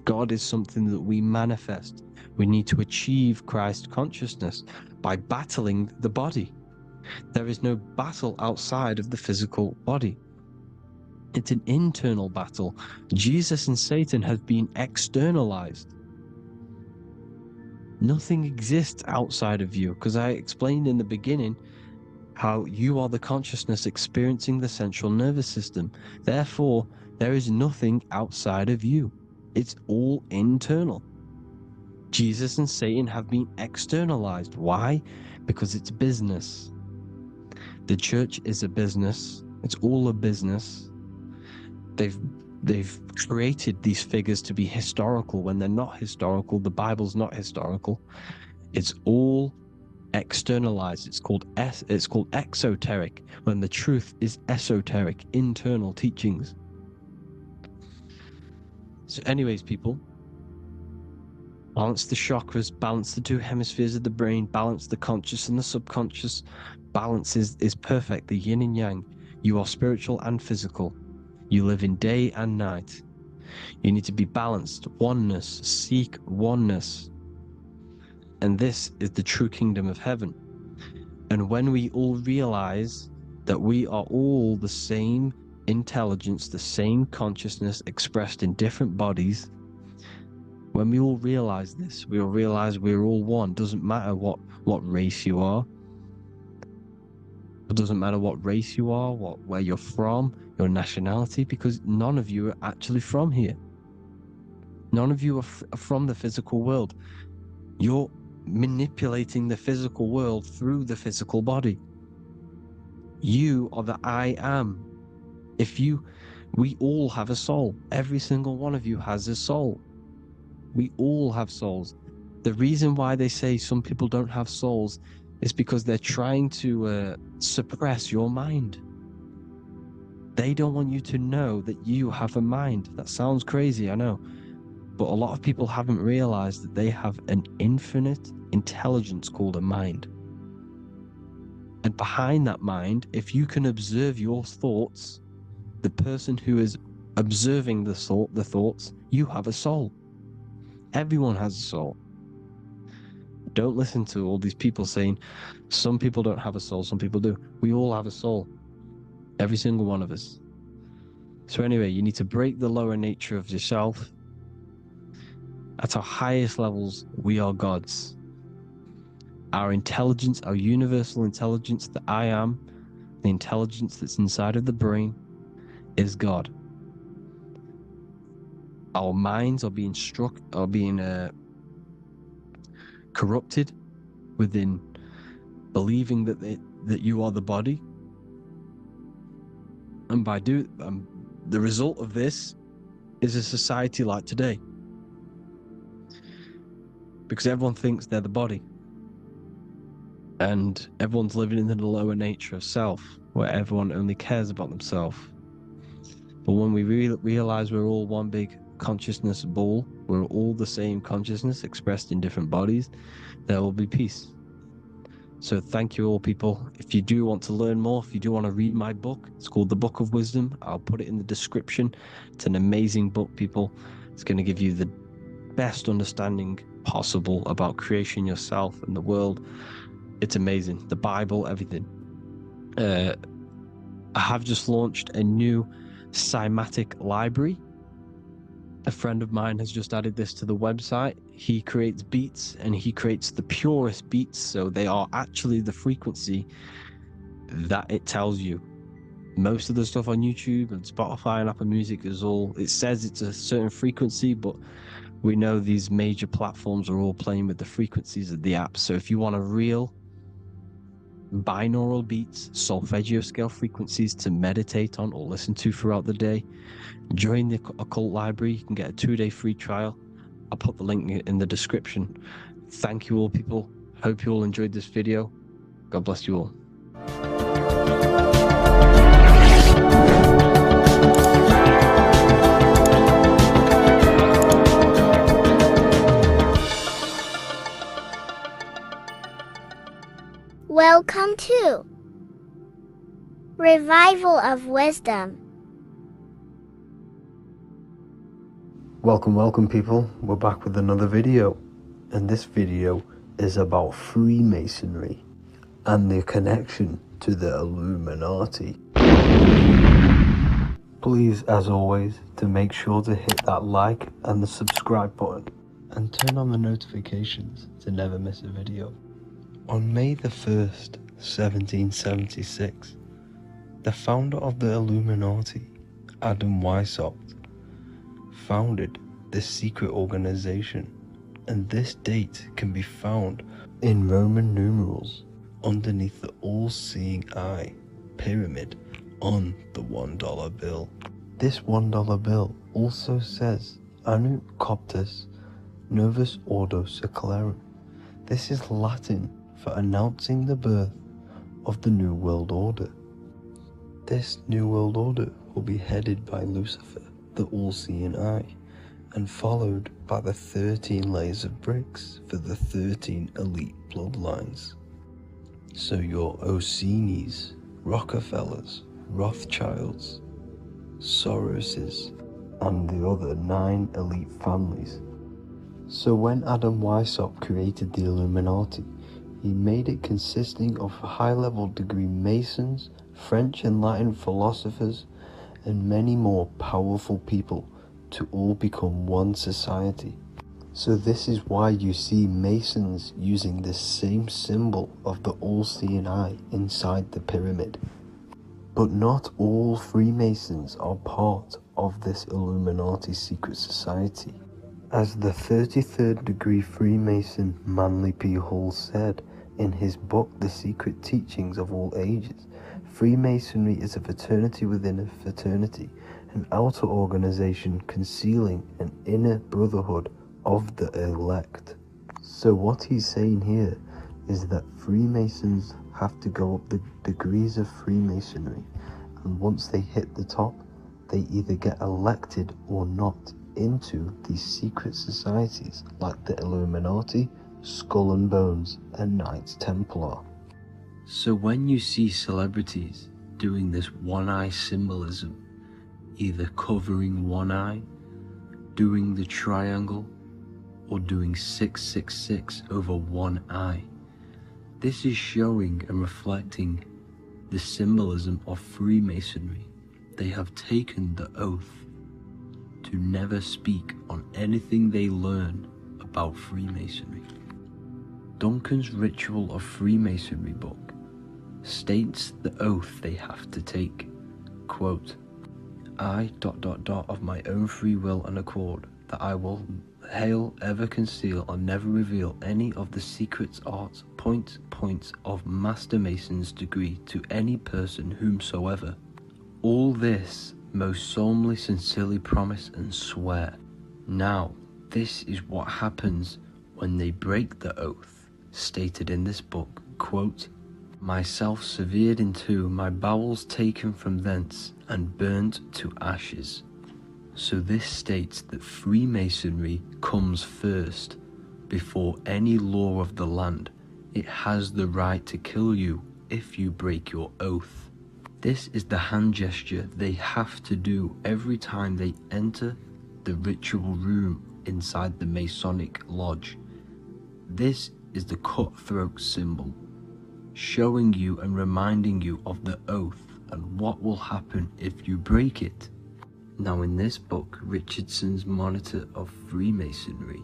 God is something that we manifest. We need to achieve Christ consciousness by battling the body. There is no battle outside of the physical body. It's an internal battle. Jesus and Satan have been externalized. Nothing exists outside of you, because I explained in the beginning how you are the consciousness experiencing the central nervous system. Therefore, there is nothing outside of you. It's all internal. Jesus and Satan have been externalized. Why? Because it's business. The church is a business. It's all a business. They've created these figures to be historical when they're not historical. The Bible's not historical. It's all externalized. It's called exoteric, when the truth is esoteric, internal teachings. So anyways, people, balance the chakras, balance the two hemispheres of the brain, balance the conscious and the subconscious. Balance is perfect, the yin and yang. You are spiritual and physical. You live in day and night. You need to be balanced. Oneness. Seek oneness. And this is the true kingdom of heaven. And when we all realize that we are all the same intelligence, the same consciousness expressed in different bodies, when we all realize this, we all realize we're all one. Doesn't matter what race you are. It doesn't matter what race you are, where you're from, your nationality, because none of you are actually from here. None of you are from the physical world. You're manipulating the physical world through the physical body. You are the I am. We all have a soul. Every single one of you has a soul. We all have souls. The reason why they say some people don't have souls It's because they're trying to suppress your mind. They don't want you to know that you have a mind. That sounds crazy, I know. But a lot of people haven't realized that they have an infinite intelligence called a mind. And behind that mind, if you can observe your thoughts, the person who is observing the thoughts, you have a soul. Everyone has a soul. Don't listen to all these people saying some people don't have a soul, some people do. We all have a soul. Every single one of us. So anyway, you need to break the lower nature of yourself. At our highest levels, we are gods. Our intelligence, our universal intelligence, the I am, the intelligence that's inside of the brain, is God. Our minds are being corrupted within believing that you are the body, and by the result of this is a society like today, because everyone thinks they're the body, and everyone's living in the lower nature of self, where everyone only cares about themselves. But when we realize we're all one big consciousness ball, we're all the same consciousness expressed in different bodies, there will be peace. So thank you all, people. If you do want to learn more, if you do want to read my book, it's called The Book of Wisdom. I'll put it in the description. It's an amazing book, people. It's going to give you the best understanding possible about creation, yourself, and the world. It's amazing. The Bible, everything. I have just launched a new cymatic library. A friend of mine has just added this to the website. He creates beats, and he creates the purest beats, so they are actually the frequency that it tells you. Most of the stuff on YouTube and Spotify and Apple Music it says it's a certain frequency, but we know these major platforms are all playing with the frequencies of the app. So if you want a real binaural beats, solfeggio scale frequencies to meditate on or listen to throughout the day, join the occult library. You can get a 2-day free trial. I'll put the link in the description. Thank you all, people. Hope you all enjoyed this video. God bless you all. Welcome to Revival of Wisdom. Welcome people, we're back with another video, and this video is about Freemasonry and their connection to the Illuminati. Please, as always, to make sure to hit that like and the subscribe button and turn on the notifications to never miss a video. On May the 1st, 1776, the founder of the Illuminati, Adam Weishaupt, founded this secret organization, and this date can be found in Roman numerals underneath the all-seeing eye pyramid on the $1 bill. This $1 bill also says Anu Coptus Novus Ordo Secularum. This is Latin for announcing the birth of the New World Order. This New World Order will be headed by Lucifer, the all-seeing eye, and followed by the 13 layers of bricks for the 13 elite bloodlines. So your Orsini's, Rockefellers, Rothschilds, Soroses, and the other 9 elite families. So when Adam Weishaupt created the Illuminati, he made it consisting of high-level degree Masons, French and Latin philosophers, and many more powerful people to all become one society. So this is why you see Masons using this same symbol of the all-seeing eye inside the pyramid. But not all Freemasons are part of this Illuminati secret society. As the 33rd degree Freemason Manly P. Hall said in his book The Secret Teachings of All Ages, Freemasonry is a fraternity within a fraternity, an outer organization concealing an inner brotherhood of the elect. So what he's saying here is that Freemasons have to go up the degrees of Freemasonry, and once they hit the top, they either get elected or not into these secret societies like the Illuminati, Skull and Bones, and Knights Templar. So when you see celebrities doing this one-eye symbolism, either covering one eye, doing the triangle, or doing 666 over one eye, this is showing and reflecting the symbolism of Freemasonry. They have taken the oath to never speak on anything they learn about Freemasonry. Duncan's Ritual of Freemasonry book states the oath they have to take, quote, I ... of my own free will and accord, that I will hail, ever conceal, or never reveal any of the secrets, arts, points of Master Mason's degree to any person whomsoever. All this most solemnly, sincerely promise and swear. Now, this is what happens when they break the oath, stated in this book, quote, myself severed in two, my bowels taken from thence, and burnt to ashes. So this states that Freemasonry comes first, before any law of the land. It has the right to kill you if you break your oath. This is the hand gesture they have to do every time they enter the ritual room inside the Masonic lodge. This is the cutthroat symbol, showing you and reminding you of the oath and what will happen if you break it. Now in this book, Richardson's Monitor of Freemasonry,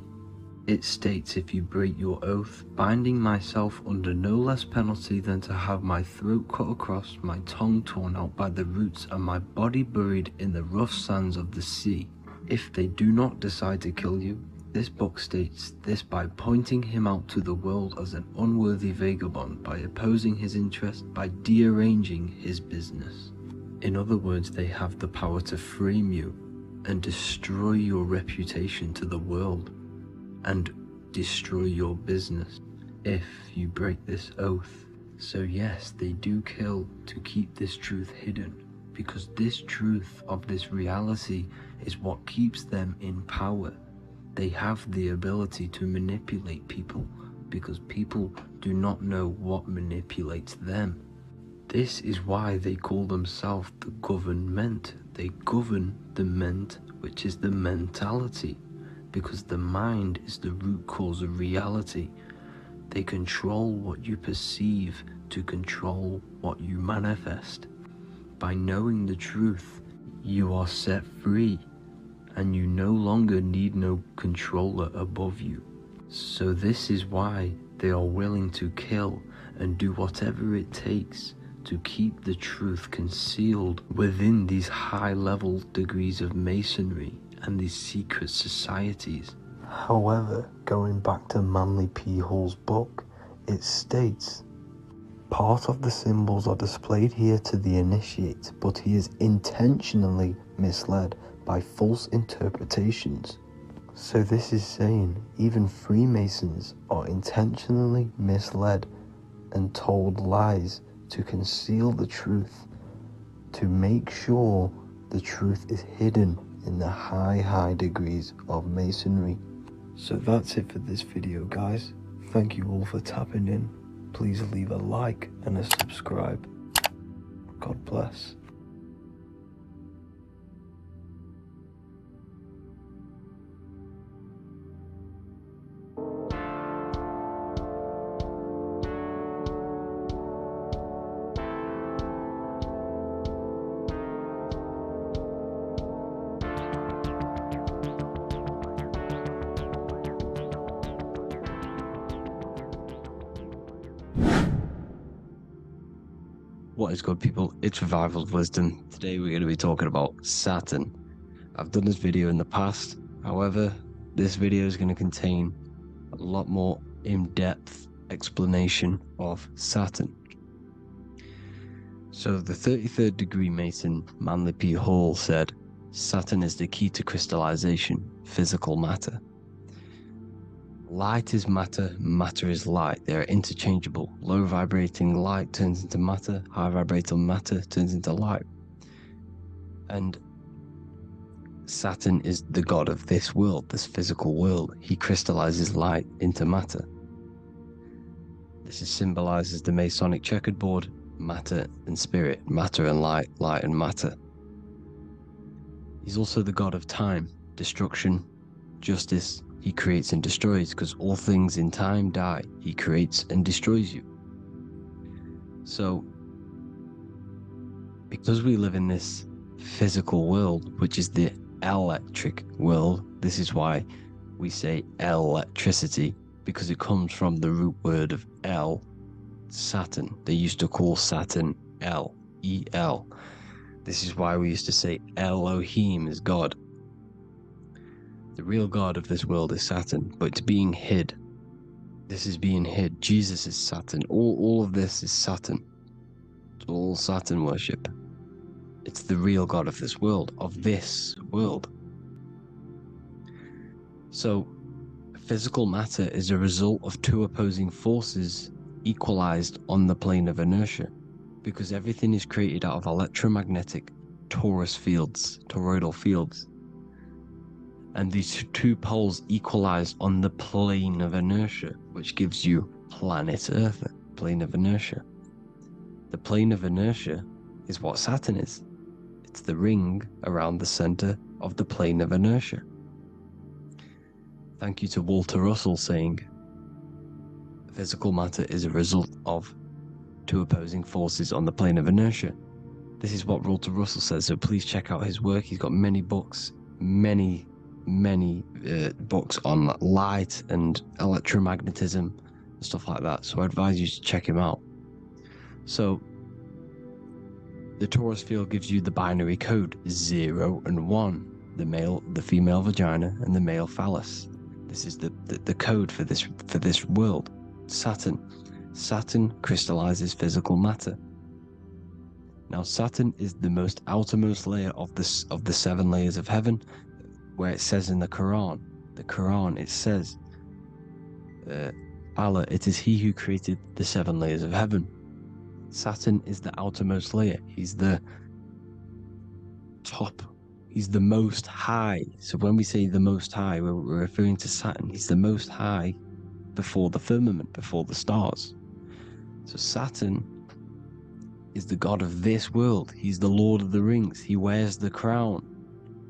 it states, if you break your oath, binding myself under no less penalty than to have my throat cut across, my tongue torn out by the roots, and my body buried in the rough sands of the sea. If they do not decide to kill you, this book states this by pointing him out to the world as an unworthy vagabond, by opposing his interest, by dearranging his business. In other words, they have the power to frame you and destroy your reputation to the world, and destroy your business if you break this oath. So yes, they do kill to keep this truth hidden, because this truth of this reality is what keeps them in power. They have the ability to manipulate people, because people do not know what manipulates them. This is why they call themselves the government. They govern the ment, which is the mentality, because the mind is the root cause of reality. They control what you perceive to control what you manifest. By knowing the truth, you are set free, and you no longer need no controller above you. So this is why they are willing to kill and do whatever it takes to keep the truth concealed within these high-level degrees of masonry and these secret societies. However, going back to Manly P. Hall's book, it states, part of the symbols are displayed here to the initiate, but he is intentionally misled by false interpretations. So this is saying even Freemasons are intentionally misled and told lies to conceal the truth, to make sure the truth is hidden in the high degrees of masonry. So that's it for this video, guys. Thank you all for tapping in. Please leave a like and a subscribe. God bless. What is good, people? It's Revival of Wisdom. Today we're going to be talking about Saturn. I've done this video in the past, however, this video is going to contain a lot more in-depth explanation of Saturn. So the 33rd degree Mason, Manly P. Hall, said, Saturn is the key to crystallization, physical matter. Light is matter, matter is light. They are interchangeable. Low vibrating light turns into matter, high vibrating matter turns into light. And Saturn is the god of this world, this physical world. He crystallizes light into matter. This is symbolized as the Masonic checkerboard, matter and spirit, matter and light, light and matter. He's also the god of time, destruction, justice. He creates and destroys, because all things in time die. He creates and destroys you. So, because we live in this physical world, which is the electric world, this is why we say electricity, because it comes from the root word of El, Saturn. They used to call Saturn El, E-L. This is why we used to say Elohim is God. The real God of this world is Saturn, but it's being hid. This is being hid. Jesus is Saturn. All of this is Saturn. It's all Saturn worship. It's the real God of this world, So, physical matter is a result of two opposing forces equalized on the plane of inertia, because everything is created out of electromagnetic toroidal fields. And these two poles equalize on the plane of inertia, which gives you planet Earth, plane of inertia. The plane of inertia is what Saturn is. It's the ring around the center of the plane of inertia. Thank you to Walter Russell saying, physical matter is a result of two opposing forces on the plane of inertia. This is what Walter Russell says, so please check out his work. He's got many books, many books on light and electromagnetism and stuff like that, so I advise you to check him out. So the torus field gives you the binary code 0 and 1, the female vagina and the male phallus. This is the code for this world. Saturn crystallizes physical matter. Now Saturn is the most outermost layer of the 7 layers of heaven, where it says in the Quran, it says, Allah, it is He who created the 7 layers of heaven. Saturn is the outermost layer. He's the top. He's the most high. So when we say the most high, we're referring to Saturn. He's the most high before the firmament, before the stars. So Saturn is the god of this world. He's the Lord of the Rings. He wears the crown.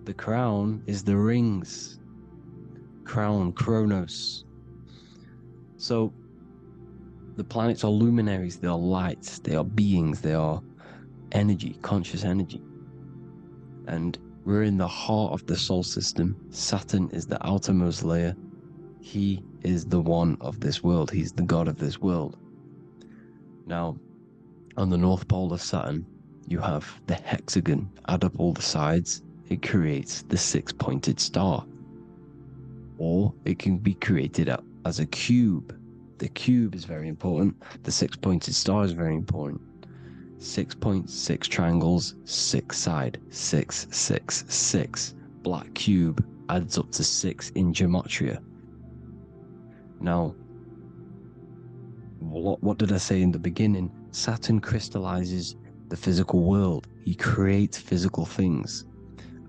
The crown is the rings. Crown, Kronos. So the planets are luminaries, they are lights, they are beings, they are energy, conscious energy. And we're in the heart of the solar system. Saturn is the outermost layer. He is the one of this world. He's the god of this world. Now, on the north pole of Saturn, you have the hexagon. Add up all the sides, it creates the 6-pointed star. Or it can be created as a cube. The cube is very important. The 6-pointed star is very important. 6 points, 6 triangles, 6 side, 6, 6, 6. Black cube adds up to 6 in gematria. Now, what did I say in the beginning? Saturn crystallizes the physical world. He creates physical things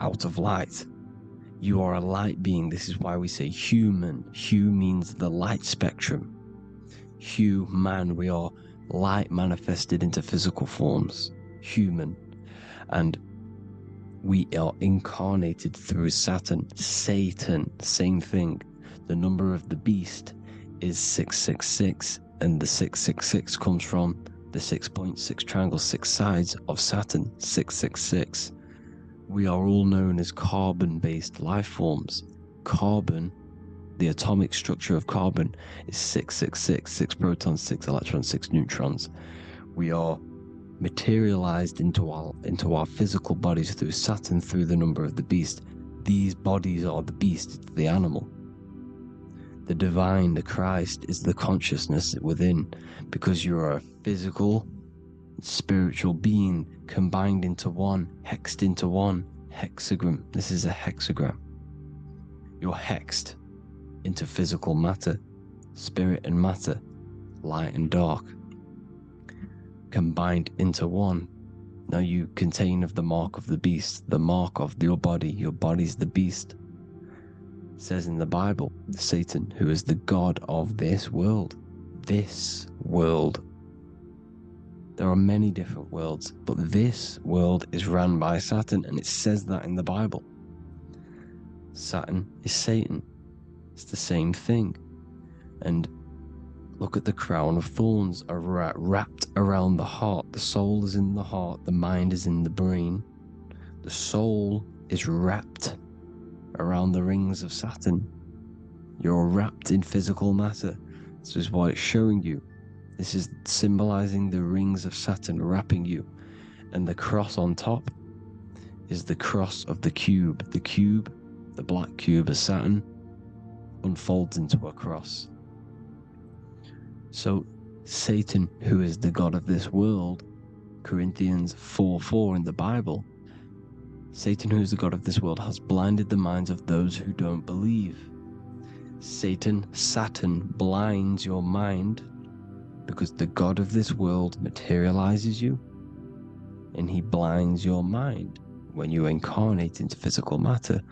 out of light. You are a light being. This is why we say human. Hue means the light spectrum. Hue, man, we are light manifested into physical forms. Human. And we are incarnated through Saturn. Satan, same thing. The number of the beast is 666, and the 666 comes from the 6.6 triangles, 6 sides of Saturn, 666. We are all known as carbon-based life forms. Carbon, the atomic structure of carbon, is 666, 6 protons, 6 electrons, 6 neutrons. We are materialized into our physical bodies through Saturn, through the number of the beast. These bodies are the beast, it's the animal. The divine, the Christ, is the consciousness within, because you are a physical, spiritual being combined into one, hexed into one. Hexagram. This is a hexagram. You're hexed into physical matter. spirit and matter, light and dark, combined into one. Now you contain of the mark of the beast, the mark of your body's the beast. It says in the Bible, Satan, who is the god of this world. This world. There are many different worlds, but this world is run by Saturn, and it says that in the Bible. Saturn is Satan. It's the same thing. And look at the crown of thorns wrapped around the heart. The soul is in the heart, the mind is in the brain. The soul is wrapped around the rings of Saturn. You're wrapped in physical matter. This is what it's showing you. This is symbolizing the rings of Saturn wrapping you. And the cross on top is the cross of the cube. The cube, the black cube of Saturn, unfolds into a cross. So Satan, who is the god of this world, Corinthians 4:4 in the Bible, Satan, who is the god of this world, has blinded the minds of those who don't believe. Saturn blinds your mind because the god of this world materializes you, and he blinds your mind when you incarnate into physical matter.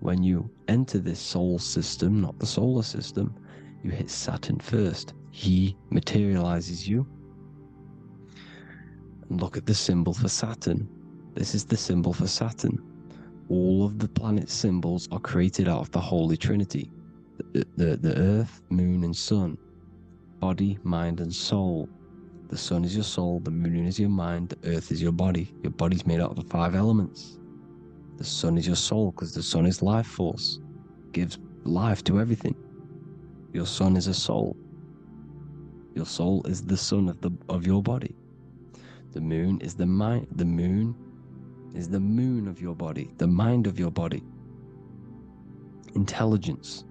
When you enter this soul system, not the solar system, you hit Saturn first. He materializes you. And look at the symbol for Saturn. This is the symbol for Saturn. All of the planet symbols are created out of the Holy Trinity. The Earth, Moon, and Sun. Body, mind, and soul. The Sun is your soul, the Moon is your mind, the Earth is your body. Your body's made out of the 5 elements. The Sun is your soul because the Sun is life force. Gives life to everything. Your Sun is a soul. Your soul is the sun of your body. The moon is the mind. The moon is the moon of your body, the mind of your body. Intelligence.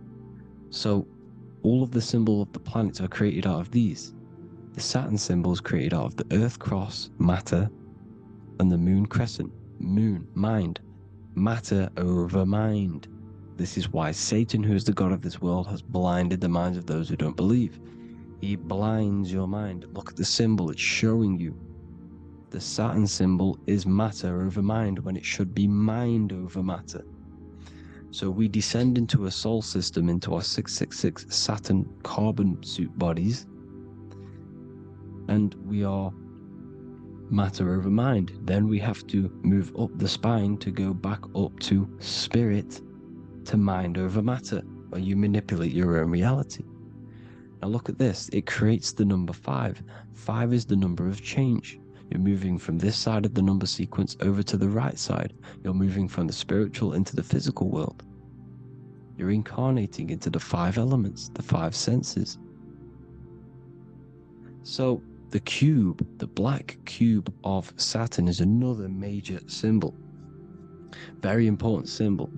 So all of the symbol of the planets are created out of these. The Saturn symbol is created out of the Earth cross, matter, and the moon crescent, moon, mind, matter over mind. This is why Satan, who is the god of this world, has blinded the minds of those who don't believe. He blinds your mind. Look at the symbol, it's showing you. The Saturn symbol is matter over mind when it should be mind over matter. So we descend into a soul system, into our 666 Saturn carbon suit bodies, and we are matter over mind. Then we have to move up the spine to go back up to spirit, to mind over matter, where you manipulate your own reality. Now look at this, it creates the number 5. 5 is the number of change. You're moving from this side of the number sequence over to the right side. You're moving from the spiritual into the physical world. You're incarnating into the 5 elements, the 5 senses. So the cube, the black cube of Saturn, is another major symbol. Very important symbol.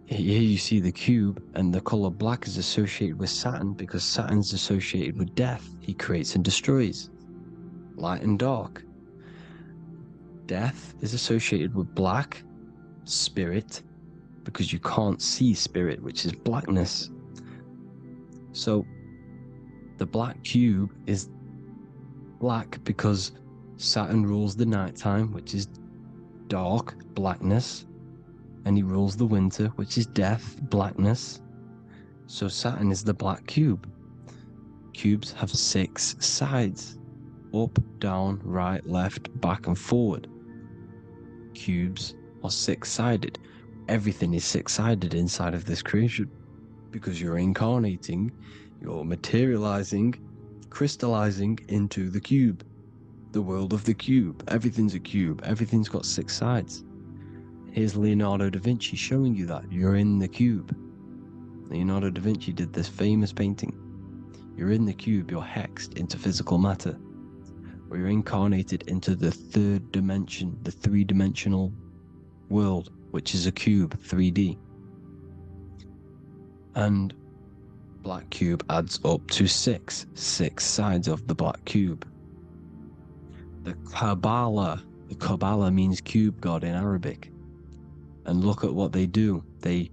Here you see the cube, and the color black is associated with Saturn because Saturn's associated with death. He creates and destroys. Light and dark. Death is associated with black, spirit, because you can't see spirit, which is blackness. So the black cube is black because Saturn rules the nighttime, which is dark, blackness. And he rules the winter, which is death, blackness. So Saturn is the black cube. Cubes have 6 sides. Up, down, right, left, back, and forward. Cubes are 6-sided. Everything is 6-sided inside of this creation. Because you're incarnating, you're materializing, crystallizing into the cube. The world of the cube. Everything's a cube. Everything's got 6 sides. Here's Leonardo da Vinci showing you that. You're in the cube. Leonardo da Vinci did this famous painting. You're in the cube, you're hexed into physical matter. Where you're incarnated into the 3rd dimension, the 3-dimensional world, which is a cube, 3D. And black cube adds up to 6 sides of the black cube. The Kabbalah means cube god in Arabic. And look at what they do. They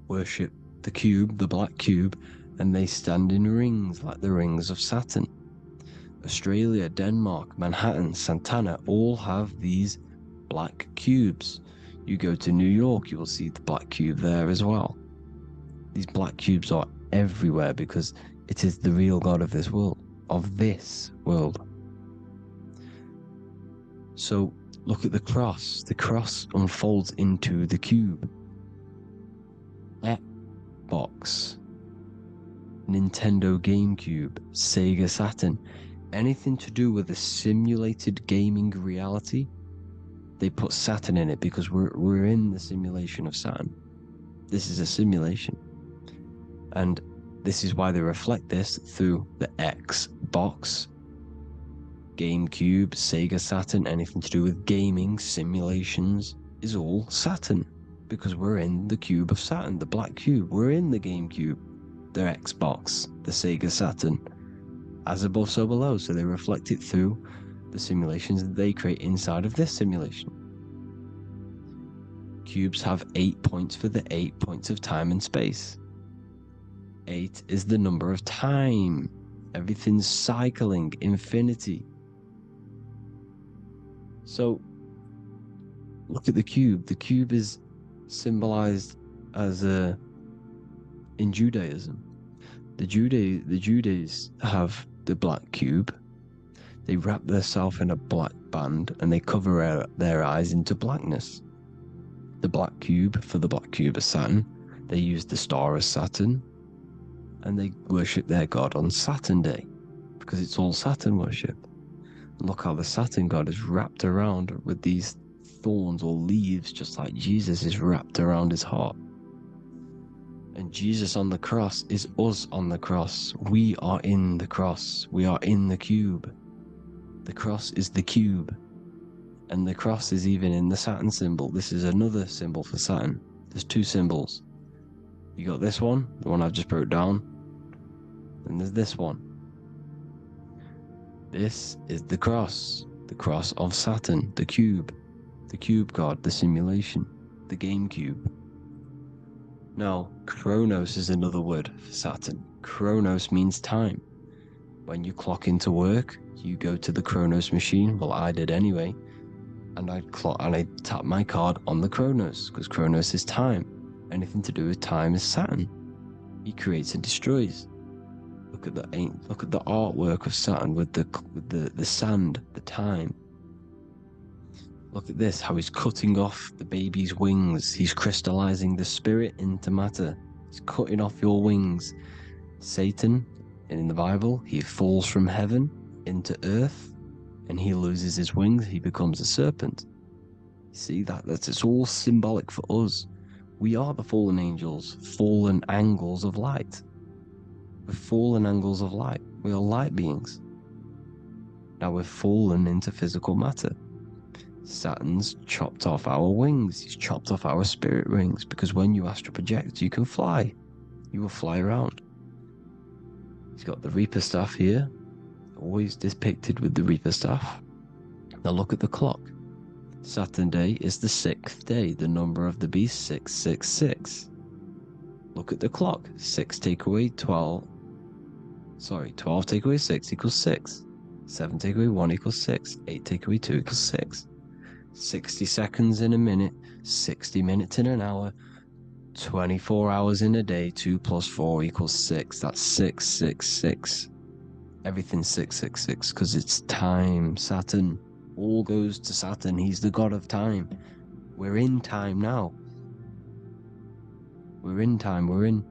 worship the cube, the black cube, and they stand in rings like the rings of Saturn. Australia, Denmark, Manhattan, Santana all have these black cubes. You go to New York, you will see the black cube there as well. These black cubes are everywhere because it is the real God of this world. So look at the cross. The cross unfolds into the cube. Xbox, Nintendo GameCube, Sega Saturn, anything to do with a simulated gaming reality, they put Saturn in it because we're in the simulation of Saturn. This is a simulation. And this is why they reflect this through the Xbox, GameCube, Sega Saturn, anything to do with gaming, simulations, is all Saturn. Because we're in the cube of Saturn, the black cube. We're in the GameCube, the Xbox, the Sega Saturn. As above, so below. So they reflect it through the simulations that they create inside of this simulation. Cubes have 8 points for the 8 points of time and space. 8 is the number of time. Everything's cycling, infinity. So, look at the cube. The cube is symbolized as in Judaism. The Judays have the black cube. They wrap themselves in a black band and they cover their eyes into blackness. The black cube for the black cube of Saturn. They use the star as Saturn, and they worship their god on Saturn Day because it's all Saturn worship. And look how the Saturn god is wrapped around with these thorns or leaves, just like Jesus is wrapped around his heart. And Jesus on the cross is us on the cross. We are in the cross. We are in the cube. The cross is the cube. And the cross is even in the Saturn symbol. This is another symbol for Saturn. There's two symbols. You got this one, the one I've just broke down. And there's this one. This is the cross of Saturn, the cube god, the simulation, the game cube. Now, Chronos is another word for Saturn. Chronos means time. When you clock into work, you go to the Chronos machine. Well, I did anyway. And I tap my card on the Chronos, because Chronos is time. Anything to do with time is Saturn. He creates and destroys. Look at the artwork of Saturn with the sand, the time. Look at this, how he's cutting off the baby's wings. He's crystallizing the spirit into matter. He's cutting off your wings. Satan, in the Bible, he falls from heaven into earth, and he loses his wings. He becomes a serpent. See it's all symbolic for us. We are the fallen angels, fallen angles of light. We're fallen angles of light. We are light beings. Now we're fallen into physical matter. Saturn's chopped off our wings. He's chopped off our spirit wings, because when you astral project, you can fly. You will fly around. He's got the Reaper staff here, always depicted with the Reaper staff. Now look at the clock. Saturn Day is the 6th day, the number of the beast 666. Look at the clock. 12 take away 6 equals 6. 7 take away 1 equals 6. 8 take away 2 equals 6. 60 seconds in a minute, 60 minutes in an hour, 24 hours in a day, 2 plus 4 equals 6. That's 666. Everything's 666 because it's time. Saturn. All goes to Saturn. He's the god of time. We're in time now. We're in time. We're in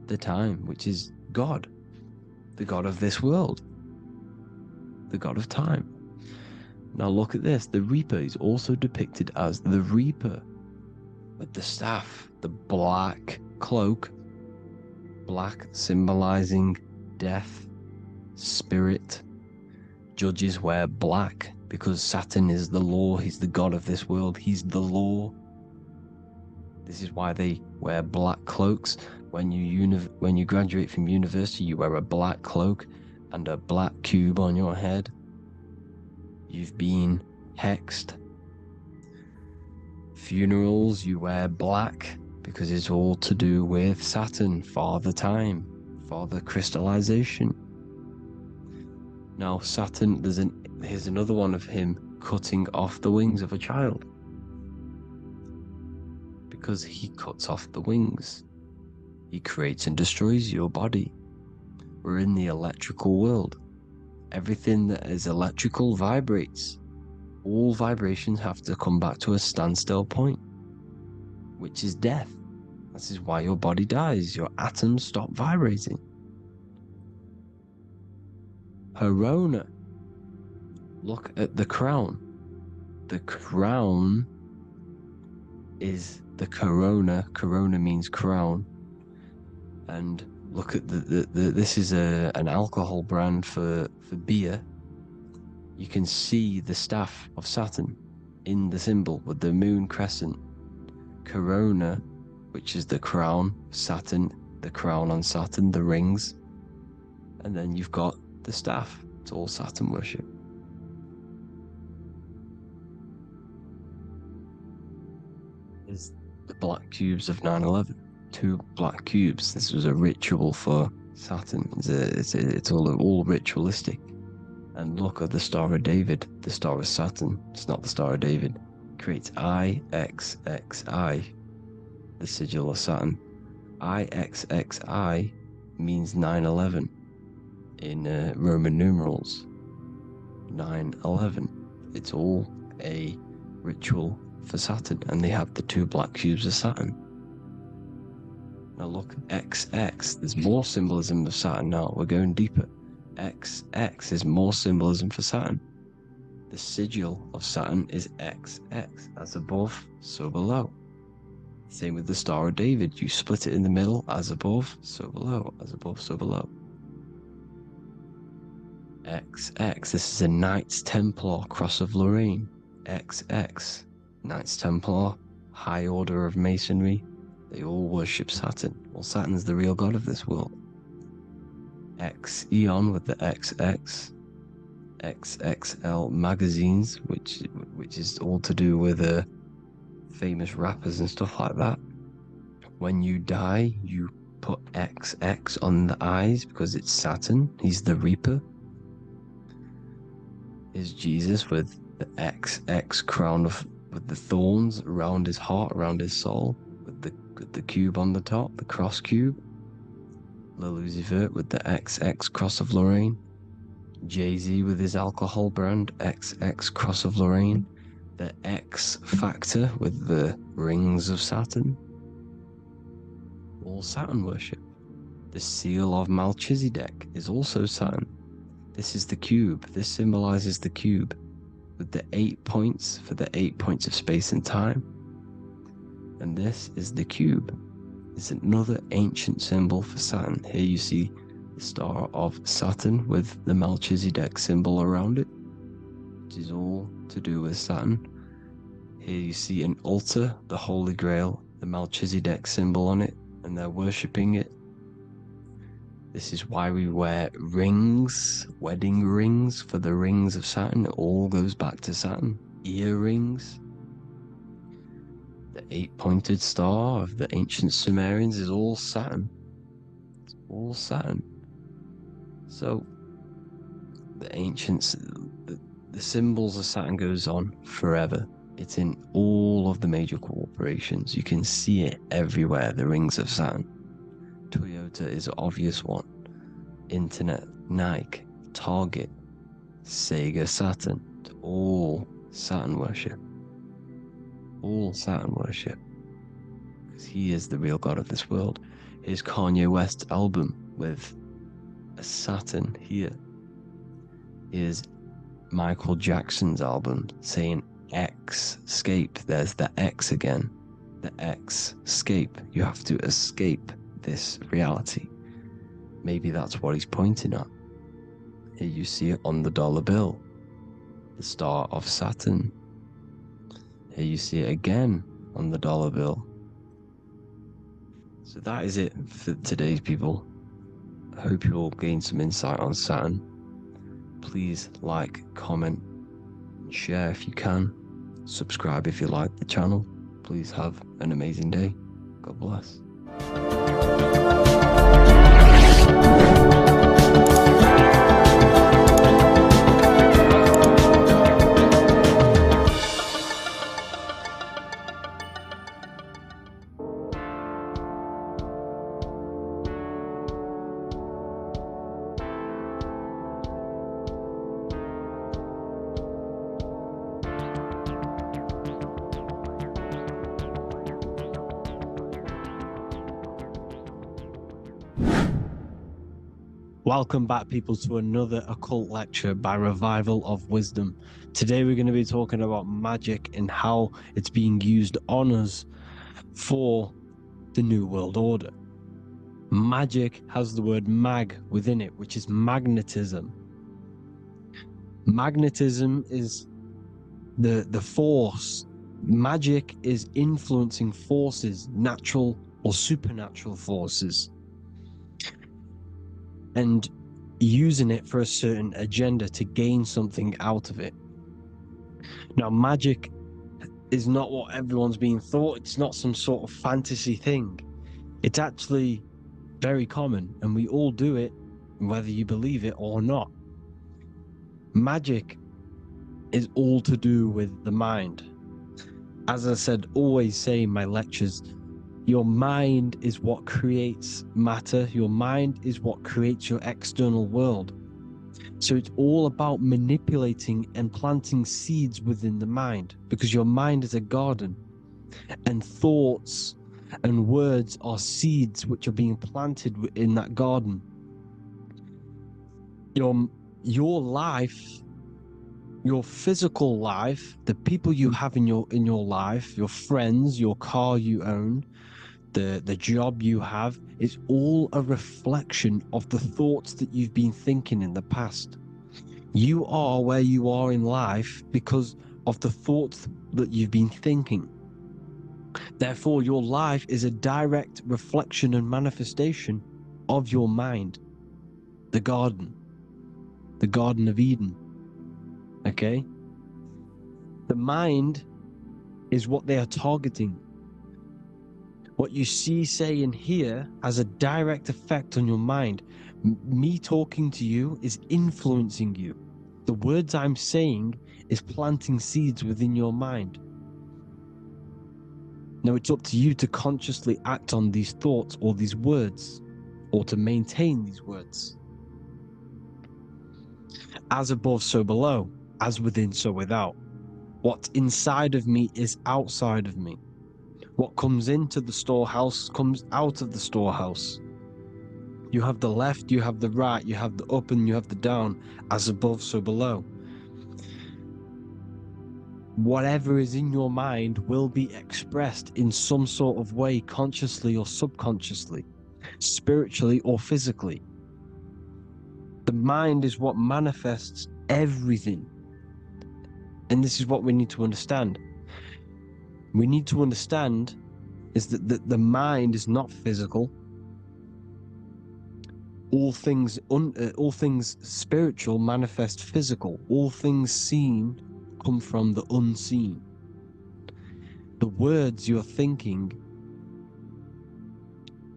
the time, which is God. The god of this world. The god of time. Now look at this. The Reaper is also depicted as the Reaper. With the staff. The black cloak. Black symbolizing death. Spirit. Judges wear black because Saturn is the law. He's the god of this world. He's the law. This is why they wear black cloaks. When you graduate from university, you wear a black cloak and a black cube on your head. You've been hexed. Funerals, you wear black because it's all to do with Saturn, Father Time, Father crystallization. Now Saturn, here's another one of him cutting off the wings of a child. Because he cuts off the wings, he creates and destroys your body. We're in the electrical world. Everything that is electrical vibrates. All vibrations have to come back to a standstill point, which is death. This is why your body dies. Your atoms stop vibrating. Corona. Look at the crown. The crown is the corona. Corona means crown. And look at this is an alcohol brand for beer. You can see the staff of Saturn in the symbol with the moon crescent. Corona, which is the crown, Saturn, the crown on Saturn, the rings. And then you've got the staff. It's all Saturn worship. Is the black cubes of 9/11. 2 black cubes. This was a ritual for Saturn. It's all ritualistic. And look at the Star of David, the Star of Saturn. It's not the Star of David. It creates IXXI, the sigil of Saturn. IXXI means 9/11 in Roman numerals. 9/11. It's all a ritual for Saturn, and they have the 2 black cubes of Saturn. Now look, XX, there's more symbolism of Saturn now. We're going deeper. XX is more symbolism for Saturn. The sigil of Saturn is XX, as above, so below. Same with the Star of David. You split it in the middle, as above, so below, as above, so below. XX, this is a Knights Templar Cross of Lorraine. XX, Knights Templar, High Order of Masonry. They all worship Saturn. Well, Saturn's the real god of this world. X Eon with the XX, XXL magazines, which is all to do with famous rappers and stuff like that. When you die, you put XX on the eyes because it's Saturn. He's the Reaper. Is Jesus with the XX crown with the thorns around his heart, around his soul, with the cube on the top, the cross cube. Lucifer with the XX Cross of Lorraine. Jay-Z with his alcohol brand, XX Cross of Lorraine. The X Factor with the rings of Saturn. All Saturn worship. The seal of Melchizedek is also Saturn. This is the cube. This symbolizes the cube with the 8 points for the 8 points of space and time. And this is the cube. It's another ancient symbol for Saturn. Here you see the Star of Saturn with the Melchizedek symbol around it, which is all to do with Saturn. Here you see an altar, the Holy Grail, the Melchizedek symbol on it, and they're worshipping it. This is why we wear rings, wedding rings for the rings of Saturn. It all goes back to Saturn. Earrings. The 8-pointed star of the ancient Sumerians is all Saturn. It's all Saturn. So, the ancients, the symbols of Saturn goes on forever. It's in all of the major corporations. You can see it everywhere, the rings of Saturn. Toyota is an obvious one. Internet, Nike, Target, Sega, Saturn. It's all Saturn worship. All Saturn worship. Because he is the real god of this world. Here's Kanye West's album with a Saturn here. Here's Michael Jackson's album saying X, escape. There's the X again. The X, escape. You have to escape this reality. Maybe that's what he's pointing at. Here you see it on the dollar bill. The Star of Saturn. Here you see it again on the dollar bill. So that is it for today's people. I hope you all gained some insight on Saturn. Please like, comment, and share if you can. Subscribe if you like the channel. Please have an amazing day. God bless. Welcome back, people, to another occult lecture by Revival of Wisdom. Today we're going to be talking about magic and how it's being used on us for the New World Order. Magic has the word mag within it, which is magnetism. Magnetism is the force. Magic is influencing forces, natural or supernatural forces, and using it for a certain agenda to gain something out of it. Now, magic is not what everyone's being thought. It's not some sort of fantasy thing. It's actually very common, and we all do it, whether you believe it or not. Magic is all to do with the mind. As I said, always say in my lectures, your mind is what creates matter. Your mind is what creates your external world. So it's all about manipulating and planting seeds within the mind, because your mind is a garden, and thoughts and words are seeds which are being planted in that garden. Your life, your physical life, the people you have in your life, your friends, your car you own, the job you have, is all a reflection of the thoughts that you've been thinking in the past. You are where you are in life because of the thoughts that you've been thinking. Therefore, your life is a direct reflection and manifestation of your mind. The Garden of Eden. Okay? The mind is what they are targeting. What you see, say, and hear has a direct effect on your mind. Me talking to you is influencing you. The words I'm saying is planting seeds within your mind. Now it's up to you to consciously act on these thoughts or these words, or to maintain these words. As above, so below. As within, so without. What's inside of me is outside of me. What comes into the storehouse comes out of the storehouse. You have the left, you have the right, you have the up and you have the down. As above, so below. Whatever is in your mind will be expressed in some sort of way, consciously or subconsciously, spiritually or physically. The mind is what manifests everything. And this is what we need to understand. We need to understand is that the mind is not physical. All things spiritual manifest physical. All things seen come from the unseen. The words you're thinking,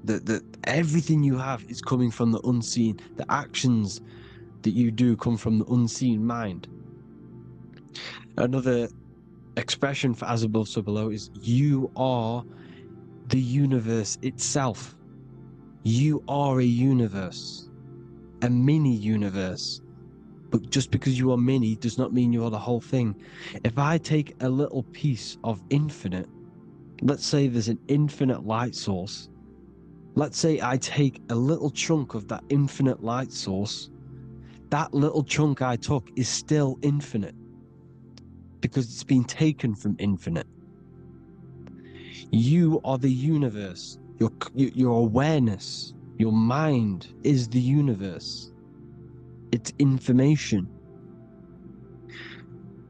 that everything you have is coming from the unseen. The actions that you do come from the unseen mind. Another expression for as above, so below is you are the universe itself. You are a universe, a mini universe. But just because you are mini does not mean you are the whole thing. If I take a little piece of infinite, let's say there's an infinite light source. Let's say I take a little chunk of that infinite light source. That little chunk I took is still infinite because it's been taken from infinite. You are the universe. Your awareness, your mind is the universe. It's information.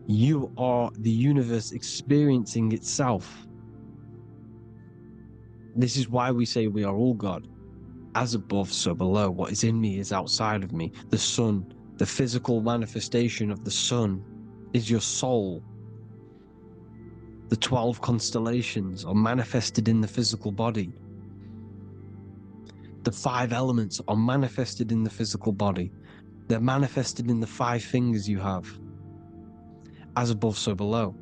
You are the universe experiencing itself. This is why we say we are all God. As above, so below. What is in me is outside of me. The sun, the physical manifestation of the sun, is your soul. The 12 constellations are manifested in the physical body. The 5 elements are manifested in the physical body. They're manifested in the 5 fingers you have. As above, so below.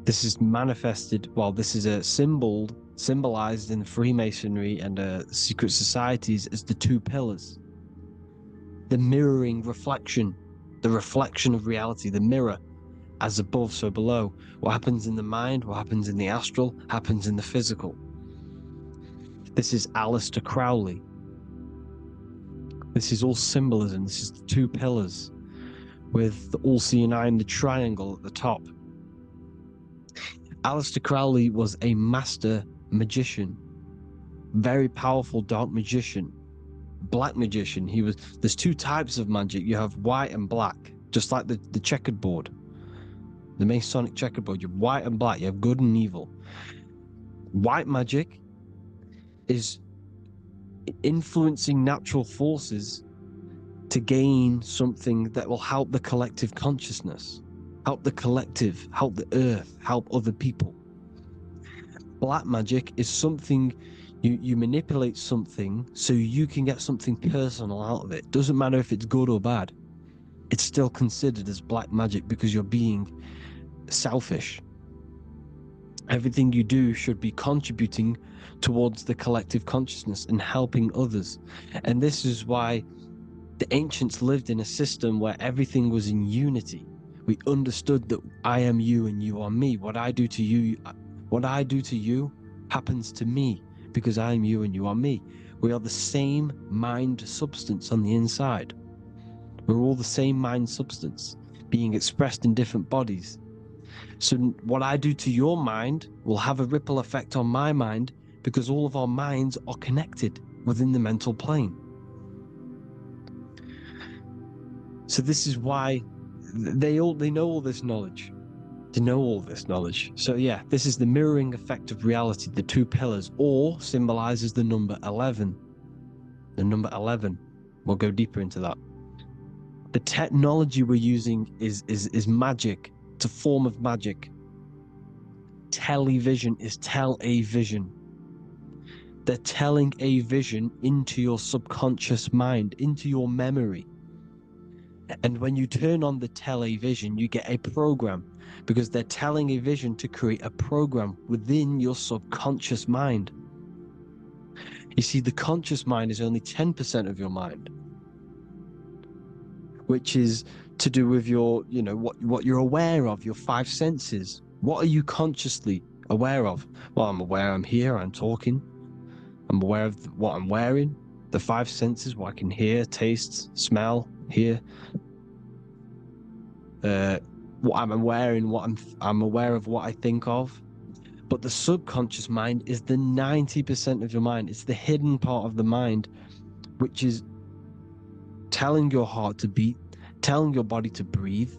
This is manifested, well, this is a symbolized in Freemasonry and secret societies as the 2 pillars. The mirroring reflection, the reflection of reality, the mirror. As above, so below. What happens in the mind, what happens in the astral, happens in the physical. This is Aleister Crowley. This is all symbolism. This is the two pillars with the all-seeing eye and the triangle at the top. Aleister Crowley was a master magician, very powerful dark magician, black magician. There's two types of magic. You have white and black, just like the checkered board, the Masonic checkerboard. You have white and black. You have good and evil. White magic is influencing natural forces to gain something that will help the collective consciousness, help the collective, help the earth, help other people. Black magic is something you manipulate something so you can get something personal out of it. Doesn't matter if it's good or bad. It's still considered as black magic because you're being selfish. Everything you do should be contributing towards the collective consciousness and helping others. And this is why the ancients lived in a system where everything was in unity. We understood that I am you and you are me. What I do to you happens to me because I am you and you are me. We are the same mind substance on the inside. We're all the same mind substance being expressed in different bodies. So what I do to your mind will have a ripple effect on my mind because all of our minds are connected within the mental plane. So this is why they know all this knowledge. They know all this knowledge. So yeah, this is the mirroring effect of reality, the two pillars, or symbolizes the number 11. The number 11. We'll go deeper into that. The technology we're using is magic. It's a form of magic. Television is tell a vision. They're telling a vision into your subconscious mind, into your memory. And when you turn on the television, you get a program because they're telling a vision to create a program within your subconscious mind. You see, the conscious mind is only 10% of your mind, which is to do with your, what you're aware of, your five senses. What are you consciously aware of? Well, I'm aware I'm here, I'm talking. I'm aware of what I'm wearing, the five senses, what I can hear, taste, smell, hear. What I'm wearing, I'm aware of what I think of. But the subconscious mind is the 90% of your mind. It's the hidden part of the mind, which is telling your heart to beat, telling your body to breathe.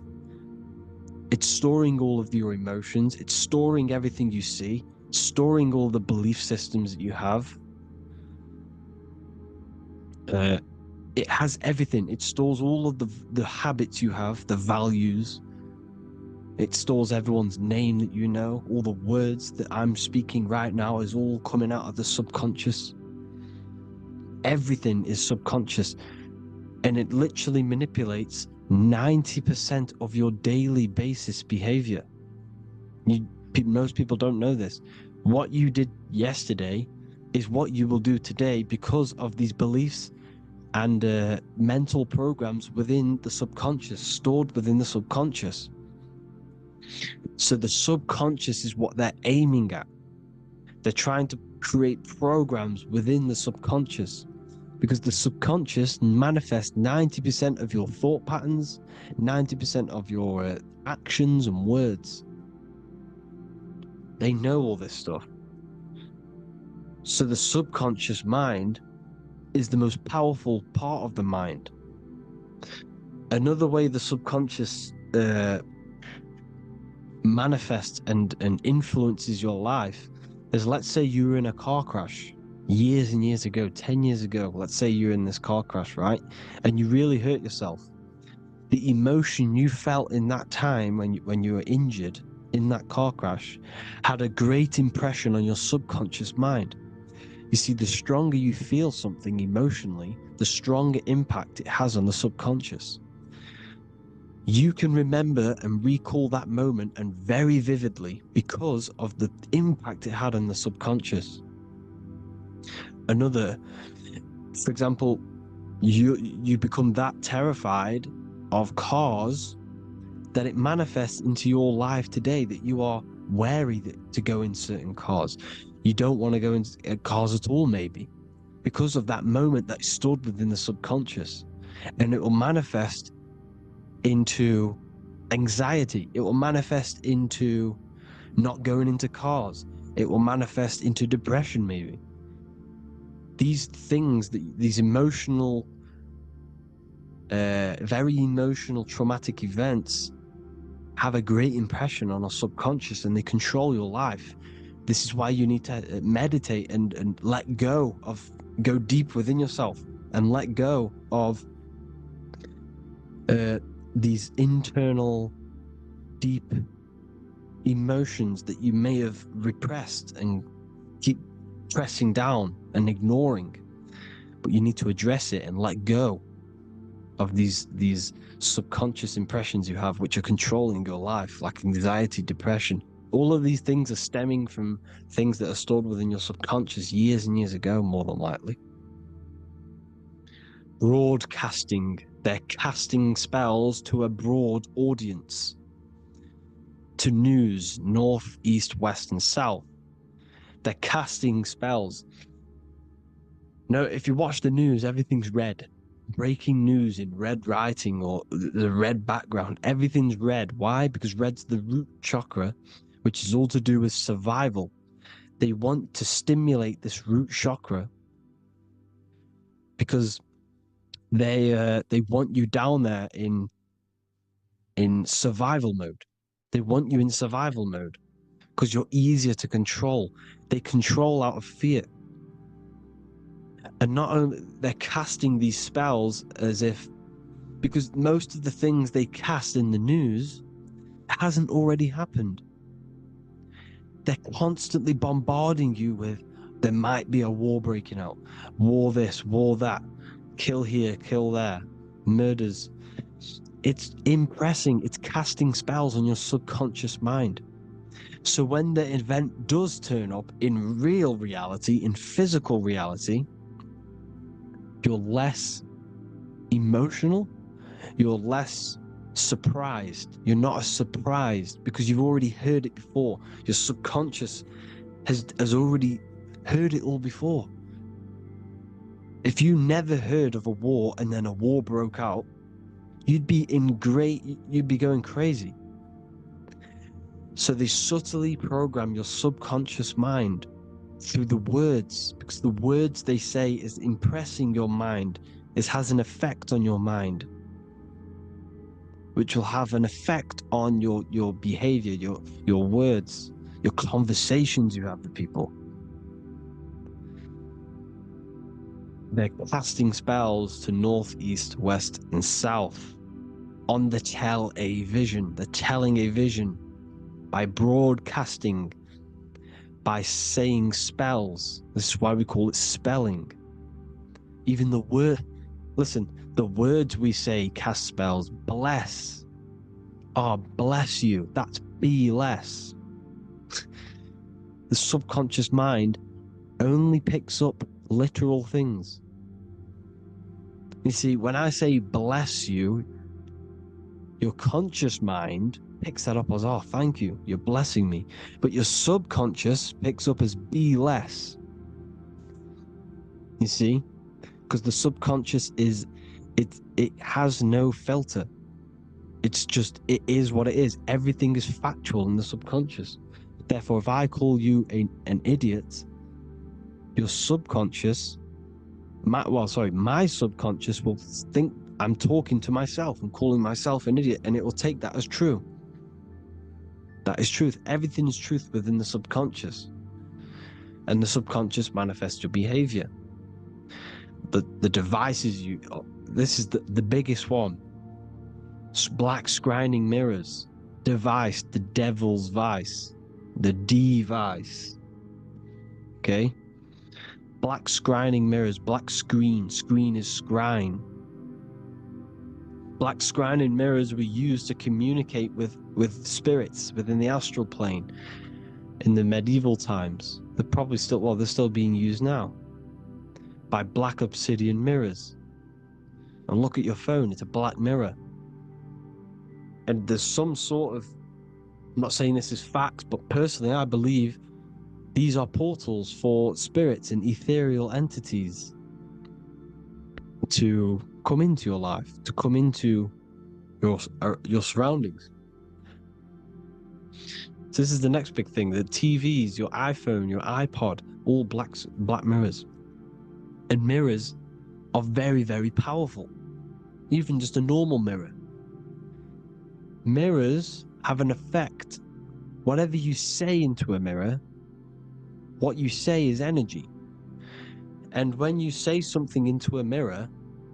It's storing all of your emotions. It's storing everything you see, storing all the belief systems that you have. It has everything. It stores all of the habits you have, the values. It stores everyone's name that you know. All the words that I'm speaking right now is all coming out of the subconscious. Everything is subconscious. And it literally manipulates 90% of your daily basis behavior. Most people don't know this. What you did yesterday is what you will do today because of these beliefs and mental programs within the subconscious, stored within the subconscious. So the subconscious is what they're aiming at. They're trying to create programs within the subconscious because the subconscious manifests 90% of your thought patterns, 90% of your actions and words. They know all this stuff. So the subconscious mind is the most powerful part of the mind. Another way the subconscious manifests and influences your life is, let's say you were in a car crash years and years ago, 10 years ago. Let's say you're in this car crash, right? And you really hurt yourself. The emotion you felt in that time when you were injured in that car crash had a great impression on your subconscious mind. You see, the stronger you feel something emotionally, the stronger impact it has on the subconscious. You can remember and recall that moment and very vividly because of the impact it had on the subconscious. Another, for example, you become that terrified of cars that it manifests into your life today, that you are wary to go in certain cars. You don't want to go into cars at all, maybe. because of that moment that is stored within the subconscious. And it will manifest into anxiety. It will manifest into not going into cars. It will manifest into depression, maybe. These things, these emotional, very emotional, traumatic events have a great impression on our subconscious, and they control your life. This is why you need to meditate and let go go deep within yourself and let go of these internal, deep emotions that you may have repressed and keep pressing down and ignoring. But you need to address it and let go of these subconscious impressions you have, which are controlling your life, like anxiety, depression. All of these things are stemming from things that are stored within your subconscious years and years ago, more than likely. Broadcasting. They're casting spells to a broad audience, to news, north, east, west, and south. They're casting spells. No, if you watch the news, everything's red. Breaking news in red writing or the red background, everything's red. Why? Because red's the root chakra, which is all to do with survival. They want to stimulate this root chakra because they want you down there in survival mode. They want you in survival mode because you're easier to control. They control out of fear. And not only they're casting these spells as if, because most of the things they cast in the news hasn't already happened. They're constantly bombarding you with, there might be a war breaking out, war this, war that, kill here, kill there, murders. It's impressing, it's casting spells on your subconscious mind. So when the event does turn up in real reality, in physical reality, you're less emotional, you're less surprised. You're not as surprised because you've already heard it before. Your subconscious has already heard it all before. If you never heard of a war and then a war broke out, you'd be going crazy. So they subtly program your subconscious mind through the words, because the words they say is impressing your mind. It has an effect on your mind, which will have an effect on your behavior, your words, your conversations you have with people. They're casting spells to north, east, west, and south on the tell a vision. They're telling a vision by broadcasting, by saying spells. This is why we call it spelling. Even the word, listen, the words we say cast spells. Bless. Oh, bless you. That's be less. The subconscious mind only picks up literal things. You see, when I say bless you, your conscious mind picks that up as, oh, thank you, you're blessing me. But your subconscious picks up as be less. You see? Because the subconscious it has no filter. It's just, it is what it is. Everything is factual in the subconscious. Therefore, if I call you an idiot, your subconscious, my subconscious will think I'm talking to myself and calling myself an idiot, and it will take that as true. That is truth. Everything is truth within the subconscious. And the subconscious manifests your behavior. The devices this is the biggest one. Black scrying mirrors. Device, the devil's vice. The device. Okay? Black scrying mirrors, black screen is scrying. Black scrying mirrors were used to communicate with spirits within the astral plane in the medieval times. They're still being used now by black obsidian mirrors. And look at your phone, it's a black mirror. And there's some sort of, I'm not saying this is facts, but personally I believe These are portals for spirits and ethereal entities to come into your life, to come into your surroundings. So this is the next big thing: the TVs, your iPhone, your iPod, all black mirrors. And mirrors are very, very powerful. Even just a normal mirror. Mirrors have an effect. Whatever you say into a mirror, what you say is energy. And when you say something into a mirror,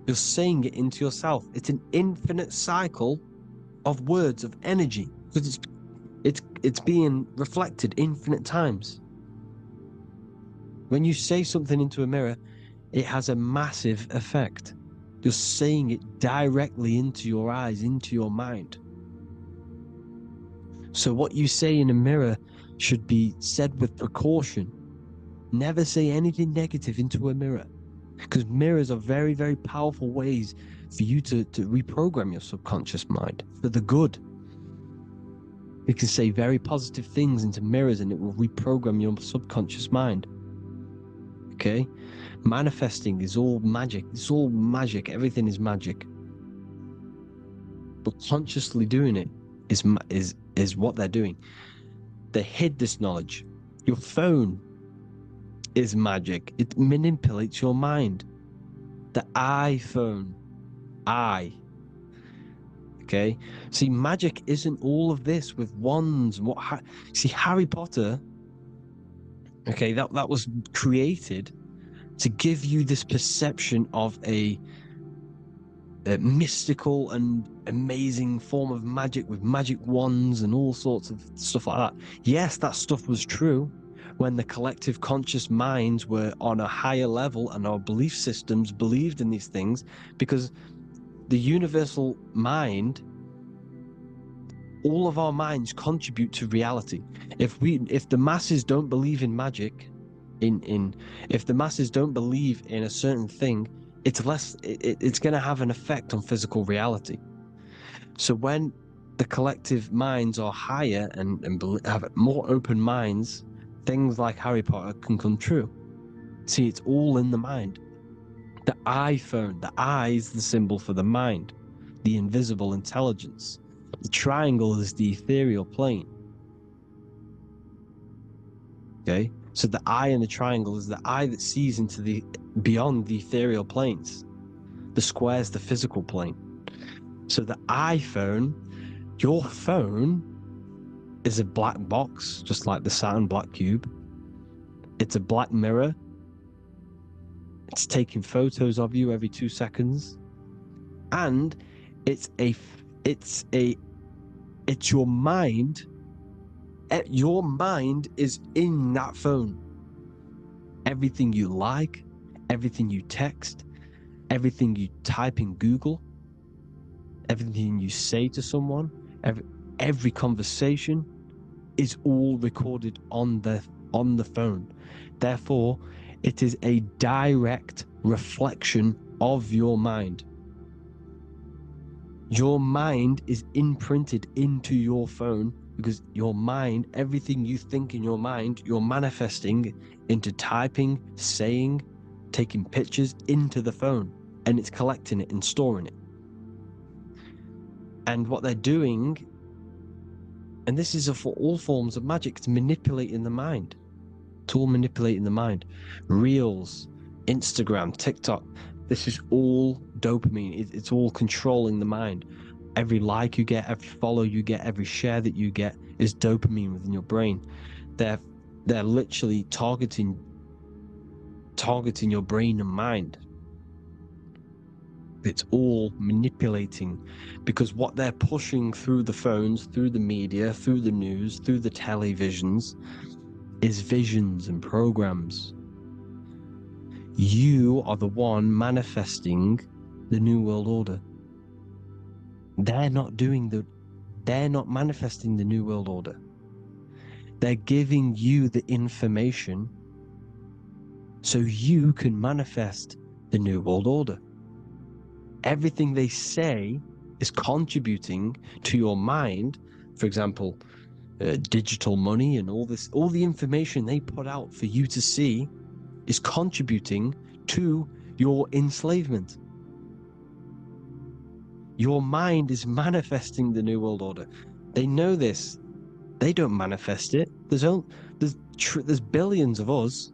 you're saying it into yourself. It's an infinite cycle of words, of energy, because it's being reflected infinite times. When you say something into a mirror, it has a massive effect. You're saying it directly into your eyes, into your mind. So what you say in a mirror should be said with precaution. Never say anything negative into a mirror, because mirrors are very, very powerful ways for you to reprogram your subconscious mind for the good. You can say very positive things into mirrors and it will reprogram your subconscious mind. Okay? Manifesting is all magic. It's all magic. Everything is magic. But consciously doing it is what they're doing. They hid this knowledge. Your phone is magic. It manipulates your mind. The iPhone. Okay? See, magic isn't all of this with wands. See, Harry Potter, okay, that was created to give you this perception of a mystical and amazing form of magic with magic wands and all sorts of stuff like that. Yes, that stuff was true when the collective conscious minds were on a higher level and our belief systems believed in these things, because the universal mind, all of our minds contribute to reality. If the masses don't believe in magic, if the masses don't believe in a certain thing, it's going to have an effect on physical reality. So when the collective minds are higher and have more open minds, things like Harry Potter can come true. See, it's all in the mind. The iPhone, the eye is the symbol for the mind, the invisible intelligence. The triangle is the ethereal plane. Okay? So the eye in the triangle is the eye that sees into beyond the ethereal planes. The square is the physical plane. So the iPhone, your phone, is a black box, just like the Saturn black cube. It's a black mirror. It's taking photos of you every 2 seconds. And it's your mind. Your mind is in that phone. Everything you like, everything you text, everything you type in Google, everything you say to someone, every conversation is all recorded on the phone. Therefore, it is a direct reflection of your mind. Your mind is imprinted into your phone, because your mind, everything you think in your mind, you're manifesting into typing, saying, taking pictures into the phone, and it's collecting it and storing it. And what they're doing, and this is for all forms of magic, it's manipulating the mind. It's all manipulating the mind. Reels, Instagram, TikTok, this is all dopamine. It's all controlling the mind. Every like you get, every follow you get, every share that you get is dopamine within your brain. They're literally targeting your brain and mind. It's all manipulating, because what they're pushing through the phones, through the media, through the news, through the televisions is visions and programs. You are the one manifesting the New World Order. They're not manifesting the New World Order. They're giving you the information so you can manifest the New World Order. Everything they say is contributing to your mind. For example, digital money and all the information they put out for you to see is contributing to your enslavement. Your mind is manifesting the New World Order. They know this. They don't manifest it. There's billions of us.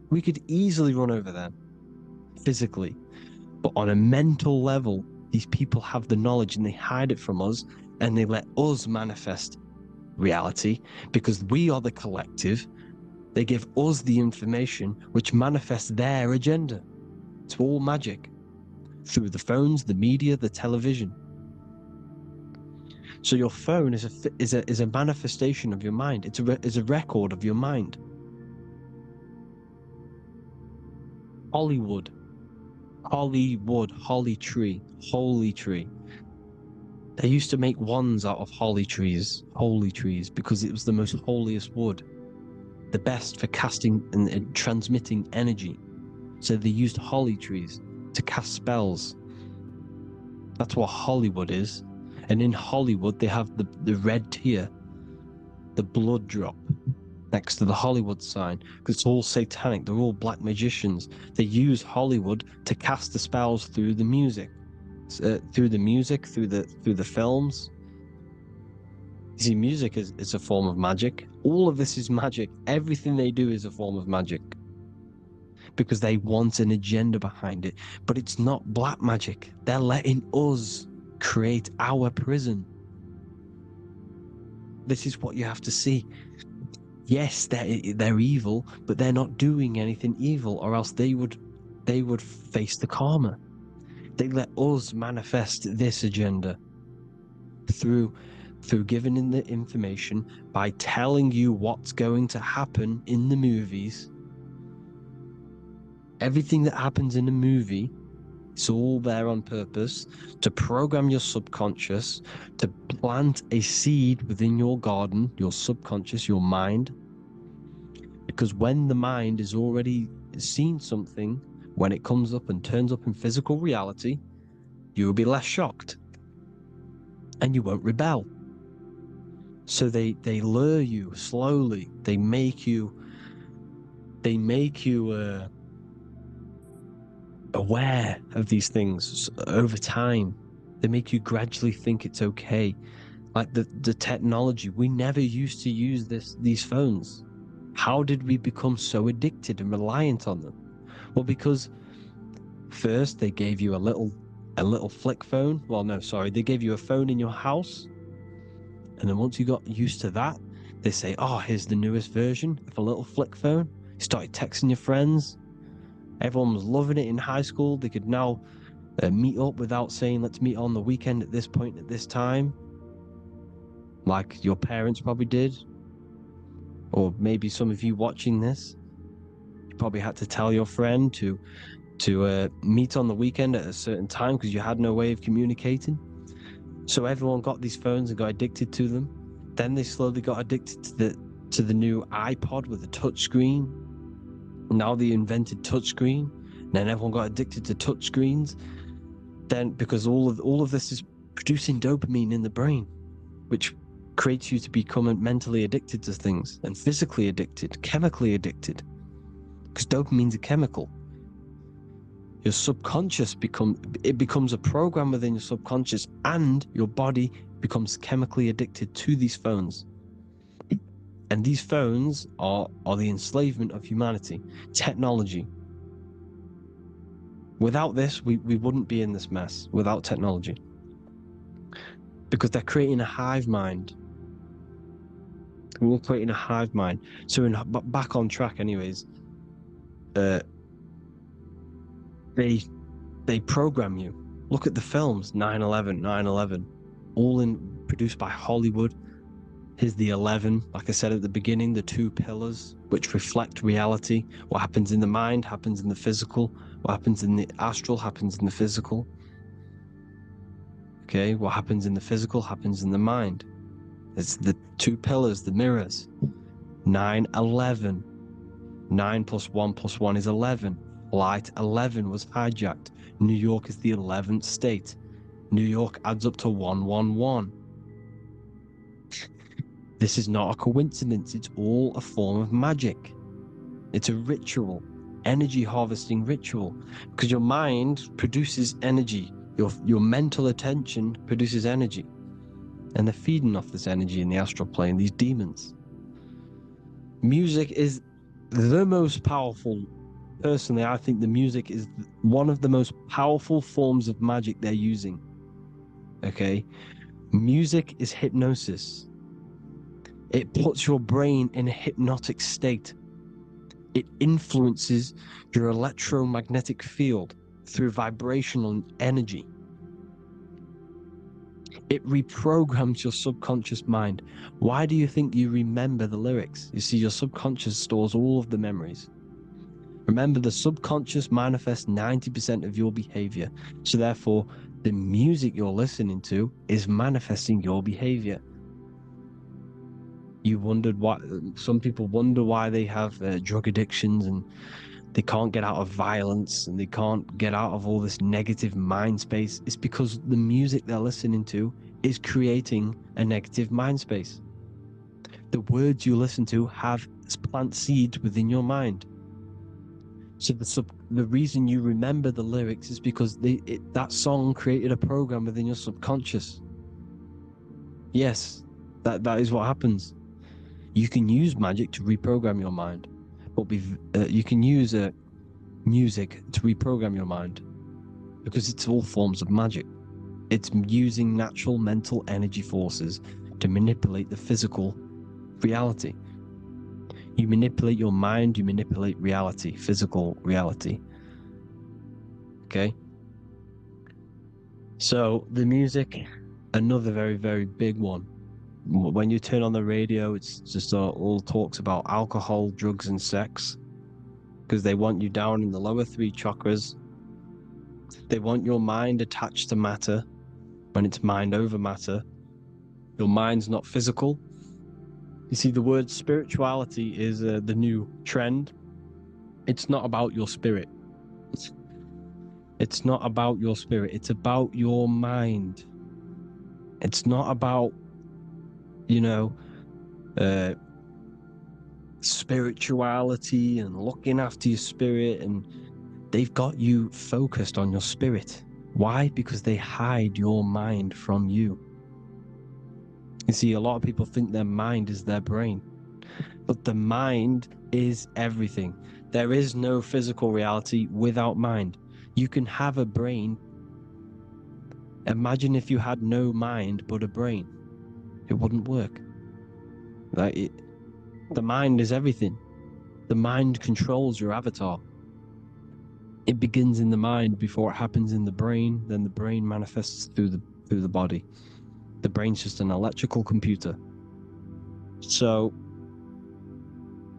We could easily run over them physically. But on a mental level, these people have the knowledge and they hide it from us and they let us manifest reality because we are the collective. They give us the information which manifests their agenda. It's all magic through the phones, the media, the television. So your phone is a manifestation of your mind. It's a record of your mind. Hollywood, holly tree, holy tree. They used to make wands out of holy trees, because it was the most holiest wood, the best for casting and transmitting energy. So they used holly trees to cast spells. That's what Hollywood is. And in Hollywood, they have the red tear, the blood drop next to the Hollywood sign, because it's all satanic. They're all black magicians. They use Hollywood to cast the spells through the music, through the films. You see, music is a form of magic. All of this is magic. Everything they do is a form of magic, because they want an agenda behind it. But it's not black magic. They're letting us create our prison. This is what you have to see. Yes, they're evil, but they're not doing anything evil, or else they would face the karma. They let us manifest this agenda through giving in the information, by telling you what's going to happen in the movies. Everything that happens in a movie, it's all there on purpose to program your subconscious, to plant a seed within your garden, your subconscious, your mind. Because when the mind is already seen something, when it comes up and turns up in physical reality, you will be less shocked and you won't rebel. So they lure you slowly. They make you aware of these things over time. They make you gradually think it's okay. Like the technology, we never used to use these phones. How did we become so addicted and reliant on them? Well, because first they gave you a little flick phone. Well, no, sorry, they gave you a phone in your house, and then once you got used to that, they say, oh, here's the newest version of a little flick phone. You started texting your friends. Everyone was loving it in high school. They could now meet up without saying, let's meet on the weekend at this point at this time, like your parents probably did. Or maybe some of you watching this, you probably had to tell your friend to meet on the weekend at a certain time because you had no way of communicating. So everyone got these phones and got addicted to them. Then they slowly got addicted to the new iPod with a touch screen. Now they invented touchscreen. Then everyone got addicted to touchscreens. Then because all of this is producing dopamine in the brain, which creates you to become mentally addicted to things, and physically addicted, chemically addicted. Because dopamine's a chemical. Your subconscious becomes a program within your subconscious, and your body becomes chemically addicted to these phones. And these phones are the enslavement of humanity. Technology. Without this, we wouldn't be in this mess, without technology. Because they're creating a hive mind. We're creating a hive mind. So back on track anyways, they program you. Look at the films, 9/11, all produced by Hollywood. Here's the 11, like I said at the beginning, the two pillars which reflect reality. What happens in the mind happens in the physical. What happens in the astral happens in the physical. Okay, what happens in the physical happens in the mind. It's the two pillars, the mirrors. 9/11. 9 + 1 + 1 is 11. Flight 11 was hijacked. New York is the 11th state. New York adds up to 111. This is not a coincidence. It's all a form of magic. It's a ritual, energy harvesting ritual, because your mind produces energy. Your mental attention produces energy, and they're feeding off this energy in the astral plane, these demons. Music is the most powerful. Personally, I think the music is one of the most powerful forms of magic they're using. Okay? Music is hypnosis. It puts your brain in a hypnotic state. It influences your electromagnetic field through vibrational energy. It reprograms your subconscious mind. Why do you think you remember the lyrics? You see, your subconscious stores all of the memories. Remember, the subconscious manifests 90% of your behavior. So therefore, the music you're listening to is manifesting your behavior. You wondered why some people wonder why they have drug addictions, and they can't get out of violence, and they can't get out of all this negative mind space. It's because the music they're listening to is creating a negative mind space. The words you listen to plant seeds within your mind. So the reason you remember the lyrics is because that song created a program within your subconscious. Yes, that is what happens. You can use magic to reprogram your mind, but you can use music to reprogram your mind, because it's all forms of magic. It's using natural mental energy forces to manipulate the physical reality. You manipulate your mind, you manipulate reality, physical reality. Okay? So the music, another very, very big one. When you turn on the radio, it's just all talks about alcohol, drugs, and sex, because they want you down in the lower three chakras. They want your mind attached to matter when it's mind over matter. Your mind's not physical. You see, the word spirituality is the new trend. It's not about your spirit. It's not about your spirit. It's about your mind. It's not about, spirituality and looking after your spirit. And they've got you focused on your spirit. Why? Because they hide your mind from you. You see, a lot of people think their mind is their brain, but the mind is everything. There is no physical reality without mind. You can have a brain. Imagine if you had no mind but a brain. It wouldn't work. The mind is everything. The mind controls your avatar. It begins in the mind before it happens in the brain. Then the brain manifests through the body. The brain's just an electrical computer. So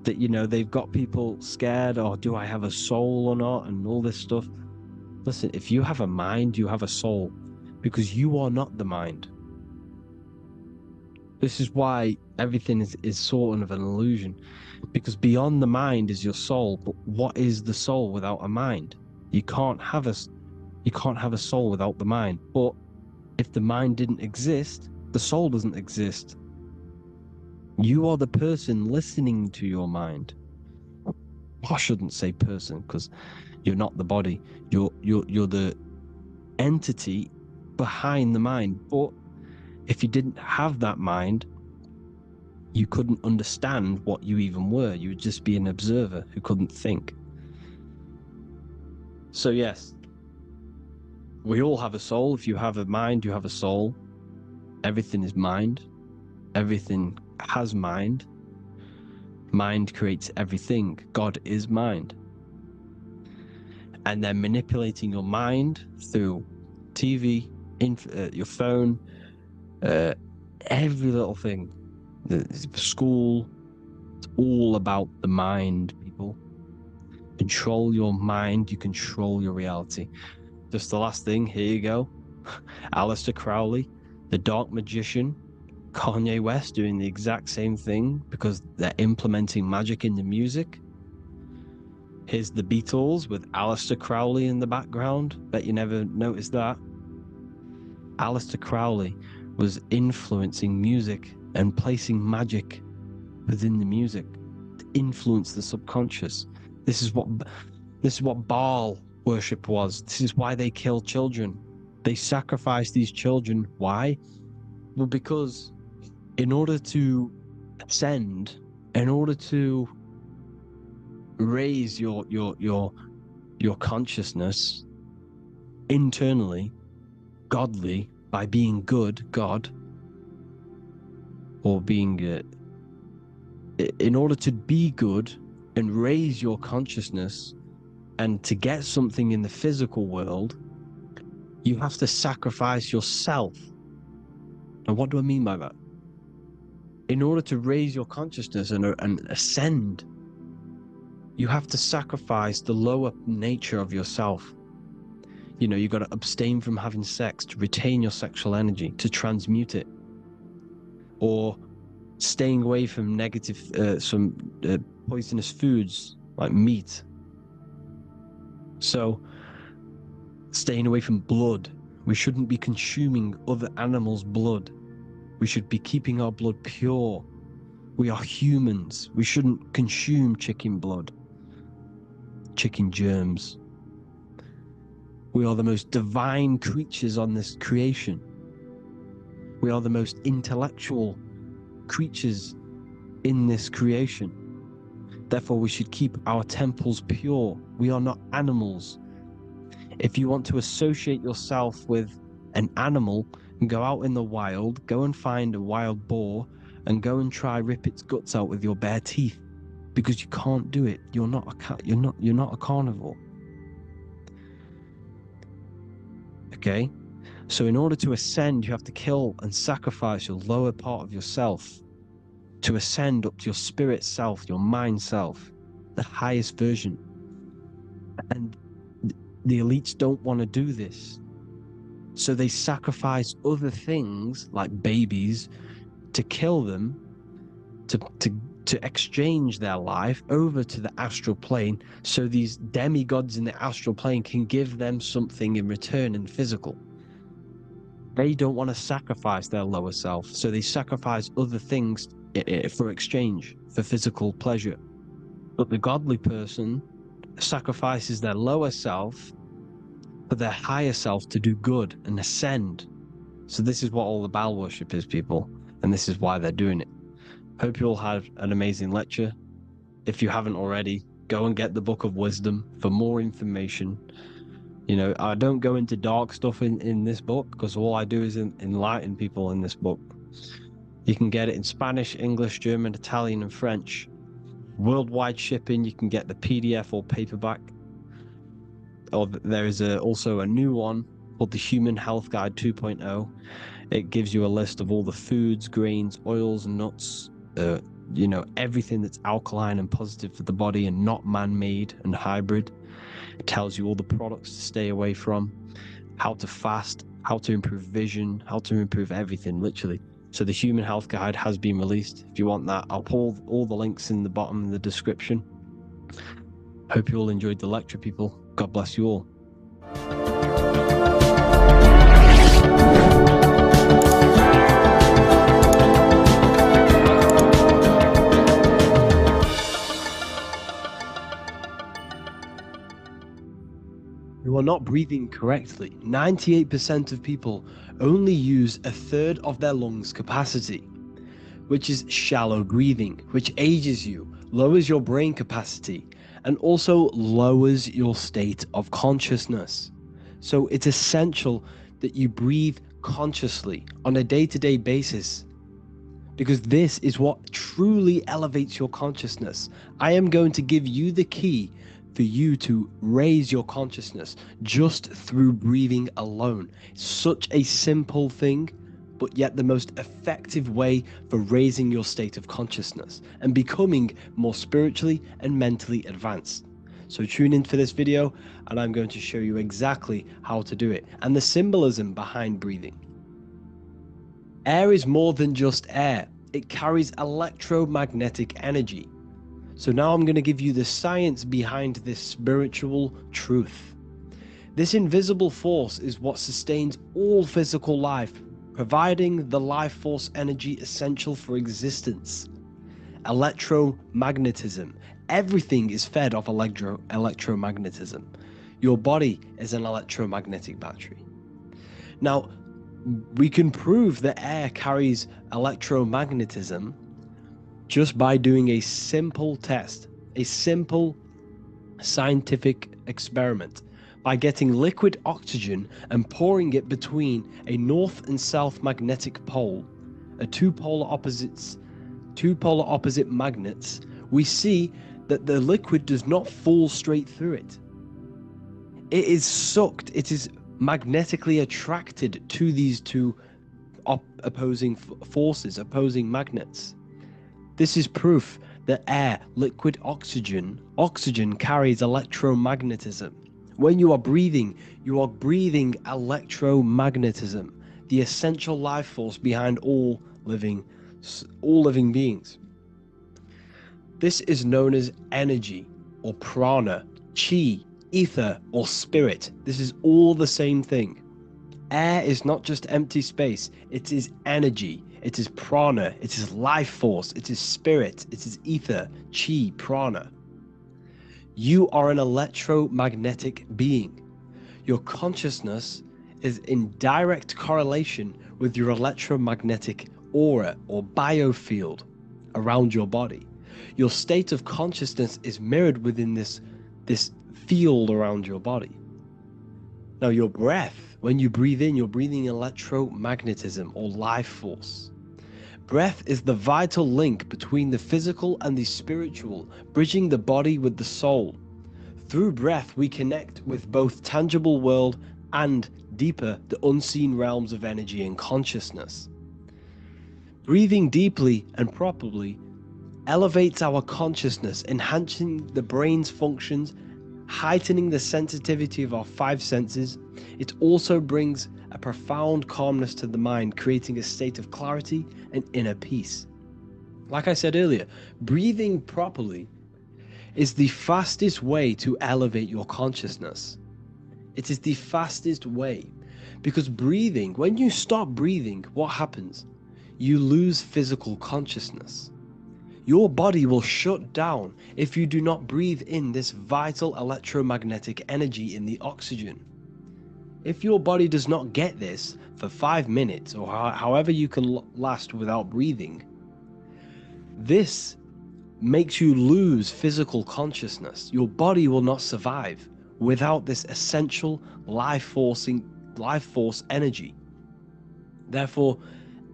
that, they've got people scared, or do I have a soul or not, and all this stuff. Listen, if you have a mind, you have a soul, because you are not the mind. This is why everything is sort of an illusion, because beyond the mind is your soul. But what is the soul without a mind? You can't have a soul without the mind. But if the mind didn't exist, the soul doesn't exist. You are the person listening to your mind. I shouldn't say person, because you're not the body. You're the entity behind the mind. But if you didn't have that mind, you couldn't understand what you even were. You would just be an observer who couldn't think. So yes, we all have a soul. If you have a mind, you have a soul. Everything is mind. Everything has mind. Mind creates everything. God is mind. And they're manipulating your mind through TV, your phone, every little thing. The school. It's all about the mind, people. Control your mind, you control your reality. Just the last thing, here you go. Aleister Crowley, the dark magician, Kanye West doing the exact same thing because they're implementing magic in the music. Here's the Beatles with Aleister Crowley in the background. Bet you never noticed that. Aleister Crowley was influencing music and placing magic within the music to influence the subconscious. This is what Baal worship was. This is why they kill children. They sacrifice these children. Why? Well, because in order to ascend, in order to raise your consciousness internally, godly, by being good, God, or being in order to be good and raise your consciousness and to get something in the physical world, you have to sacrifice yourself. And what do I mean by that? In order to raise your consciousness and ascend, you have to sacrifice the lower nature of yourself. You know, you've got to abstain from having sex to retain your sexual energy, to transmute it. Or staying away from poisonous foods like meat. So, staying away from blood. We shouldn't be consuming other animals' blood. We should be keeping our blood pure. We are humans. We shouldn't consume chicken blood, chicken germs. We are the most divine creatures on this creation. We are the most intellectual creatures in this creation. Therefore, we should keep our temples pure. We are not animals. If you want to associate yourself with an animal and go out in the wild, go and find a wild boar and go and try rip its guts out with your bare teeth, because you can't do it. You're not a cat. You're not a carnivore. Okay? So in order to ascend, you have to kill and sacrifice your lower part of yourself to ascend up to your spirit self, your mind self, the highest version. And the elites don't want to do this. So they sacrifice other things like babies to kill them, to exchange their life over to the astral plane, so these demigods in the astral plane can give them something in return in physical. They don't want to sacrifice their lower self, so they sacrifice other things for exchange, for physical pleasure. But the godly person sacrifices their lower self for their higher self to do good and ascend. So this is what all the Baal worship is, people, and this is why they're doing it. Hope you all had an amazing lecture. If you haven't already, go and get the Book of Wisdom for more information. You know, I don't go into dark stuff in this book, because all I do is enlighten people in this book. You can get it in Spanish, English, German, Italian, and French. Worldwide shipping. You can get the PDF or paperback. Or there is also a new one called the Human Health Guide 2.0. It gives you a list of all the foods, grains, oils, and nuts, you know, everything that's alkaline and positive for the body and not man-made and hybrid. It tells you all the products to stay away from, how to fast, how to improve vision, how to improve everything, literally. So the Human Health Guide has been released. If you want that, I'll put all the links in the bottom of the description. Hope you all enjoyed the lecture, people. God bless you all. You are not breathing correctly. 98% of people only use a third of their lungs capacity, which is shallow breathing, which ages you, lowers your brain capacity, and also lowers your state of consciousness. So it's essential that you breathe consciously on a day-to-day basis, because this is what truly elevates your consciousness. I am going to give you the key for you to raise your consciousness just through breathing alone. Such a simple thing, but yet the most effective way for raising your state of consciousness and becoming more spiritually and mentally advanced. So tune in for this video, and I'm going to show you exactly how to do it and the symbolism behind breathing. Air is more than just air. It carries electromagnetic energy. So now I'm going to give you the science behind this spiritual truth. This invisible force is what sustains all physical life, providing the life force energy essential for existence. Electromagnetism. Everything is fed off electromagnetism. Your body is an electromagnetic battery. Now, we can prove that air carries electromagnetism just by doing a simple test, a simple scientific experiment, by getting liquid oxygen and pouring it between a north and south magnetic pole, two polar opposite magnets. We see that the liquid does not fall straight through it. It is sucked, it is magnetically attracted to these two opposing forces, opposing magnets. This is proof that air, liquid oxygen carries electromagnetism. When you are breathing electromagnetism, the essential life force behind all living beings. This is known as energy, or prana, chi, ether, or spirit. This is all the same thing. Air is not just empty space, it is energy, it is prana, it is life force, it is spirit, it is ether, chi, prana. You are an electromagnetic being. Your consciousness is in direct correlation with your electromagnetic aura or biofield around your body. Your state of consciousness is mirrored within this field around your body. Now, your breath, when you breathe in, you're breathing electromagnetism or life force. Breath is the vital link between the physical and the spiritual, bridging the body with the soul. Through breath, we connect with both tangible world and deeper, the unseen realms of energy and consciousness. Breathing deeply and properly elevates our consciousness, enhancing the brain's functions, heightening the sensitivity of our five senses. It also brings a profound calmness to the mind, creating a state of clarity and inner peace. Like I said earlier, breathing properly is the fastest way to elevate your consciousness. It is the fastest way, because breathing, when you stop breathing, what happens? You lose physical consciousness. Your body will shut down if you do not breathe in this vital electromagnetic energy in the oxygen. If your body does not get this for 5 minutes, or however you can last without breathing, this makes you lose physical consciousness. Your body will not survive without this essential life force energy. Therefore,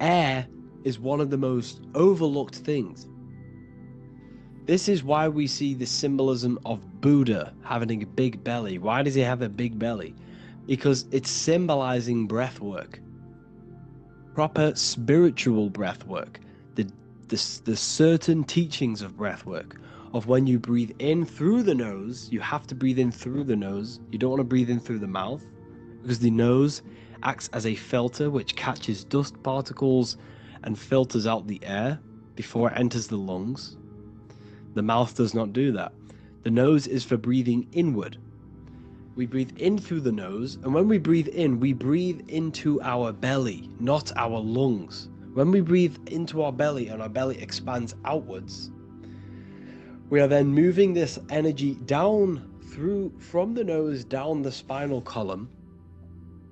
air is one of the most overlooked things. This is why we see the symbolism of Buddha having a big belly. Why does he have a big belly? Because it's symbolizing breath work, proper spiritual breath work, the certain teachings of breath work, of when you breathe in through the nose, you have to breathe in through the nose. You don't want to breathe in through the mouth, because the nose acts as a filter which catches dust particles and filters out the air before it enters the lungs. The mouth does not do that. The nose is for breathing inward. We breathe in through the nose, and when we breathe in, we breathe into our belly, not our lungs. When we breathe into our belly and our belly expands outwards, we are then moving this energy down from the nose down the spinal column.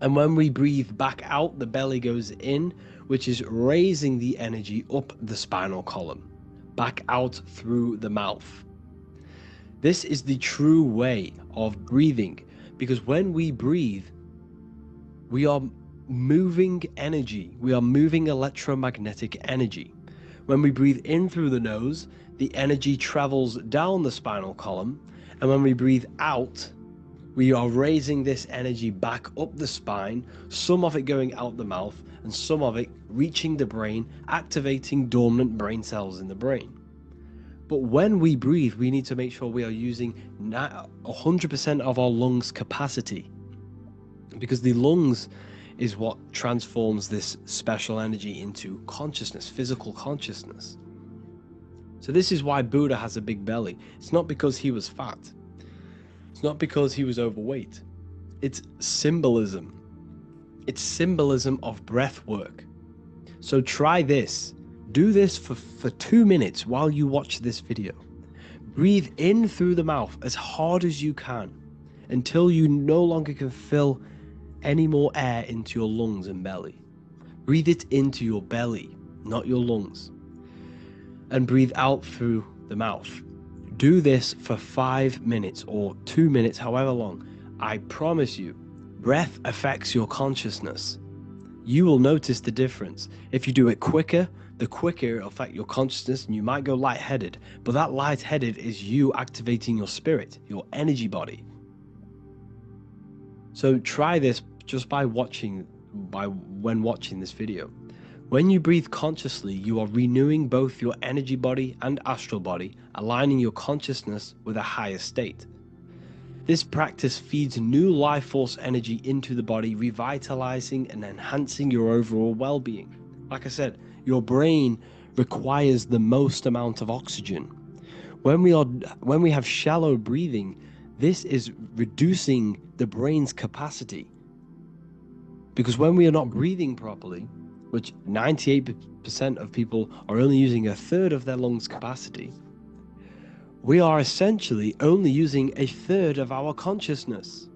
And when we breathe back out, the belly goes in, which is raising the energy up the spinal column, back out through the mouth. This is the true way of breathing, because when we breathe, we are moving energy. We are moving electromagnetic energy. When we breathe in through the nose, the energy travels down the spinal column, and when we breathe out, we are raising this energy back up the spine, some of it going out the mouth, and some of it reaching the brain, activating dormant brain cells in the brain. But when we breathe, we need to make sure we are using 100% of our lungs' capacity, because the lungs is what transforms this special energy into consciousness, physical consciousness. So this is why Buddha has a big belly. It's not because he was fat. It's not because he was overweight. It's symbolism. It's symbolism of breath work. So try this. Do this for 2 minutes while you watch this video. Breathe in through the mouth as hard as you can until you no longer can fill any more air into your lungs and belly. Breathe it into your belly, not your lungs. And breathe out through the mouth. Do this for 5 minutes or 2 minutes, however long. I promise you, breath affects your consciousness. You will notice the difference. If you do it quicker, the quicker it'll affect your consciousness, and you might go lightheaded. But that lightheaded is you activating your spirit, your energy body. So try this just when watching this video. When you breathe consciously, you are renewing both your energy body and astral body, aligning your consciousness with a higher state. This practice feeds new life force energy into the body, revitalizing and enhancing your overall well-being. Like I said, your brain requires the most amount of oxygen. When we have shallow breathing, this is reducing the brain's capacity. Because when we are not breathing properly, which 98% of people are only using a third of their lungs capacity, we are essentially only using a third of our consciousness,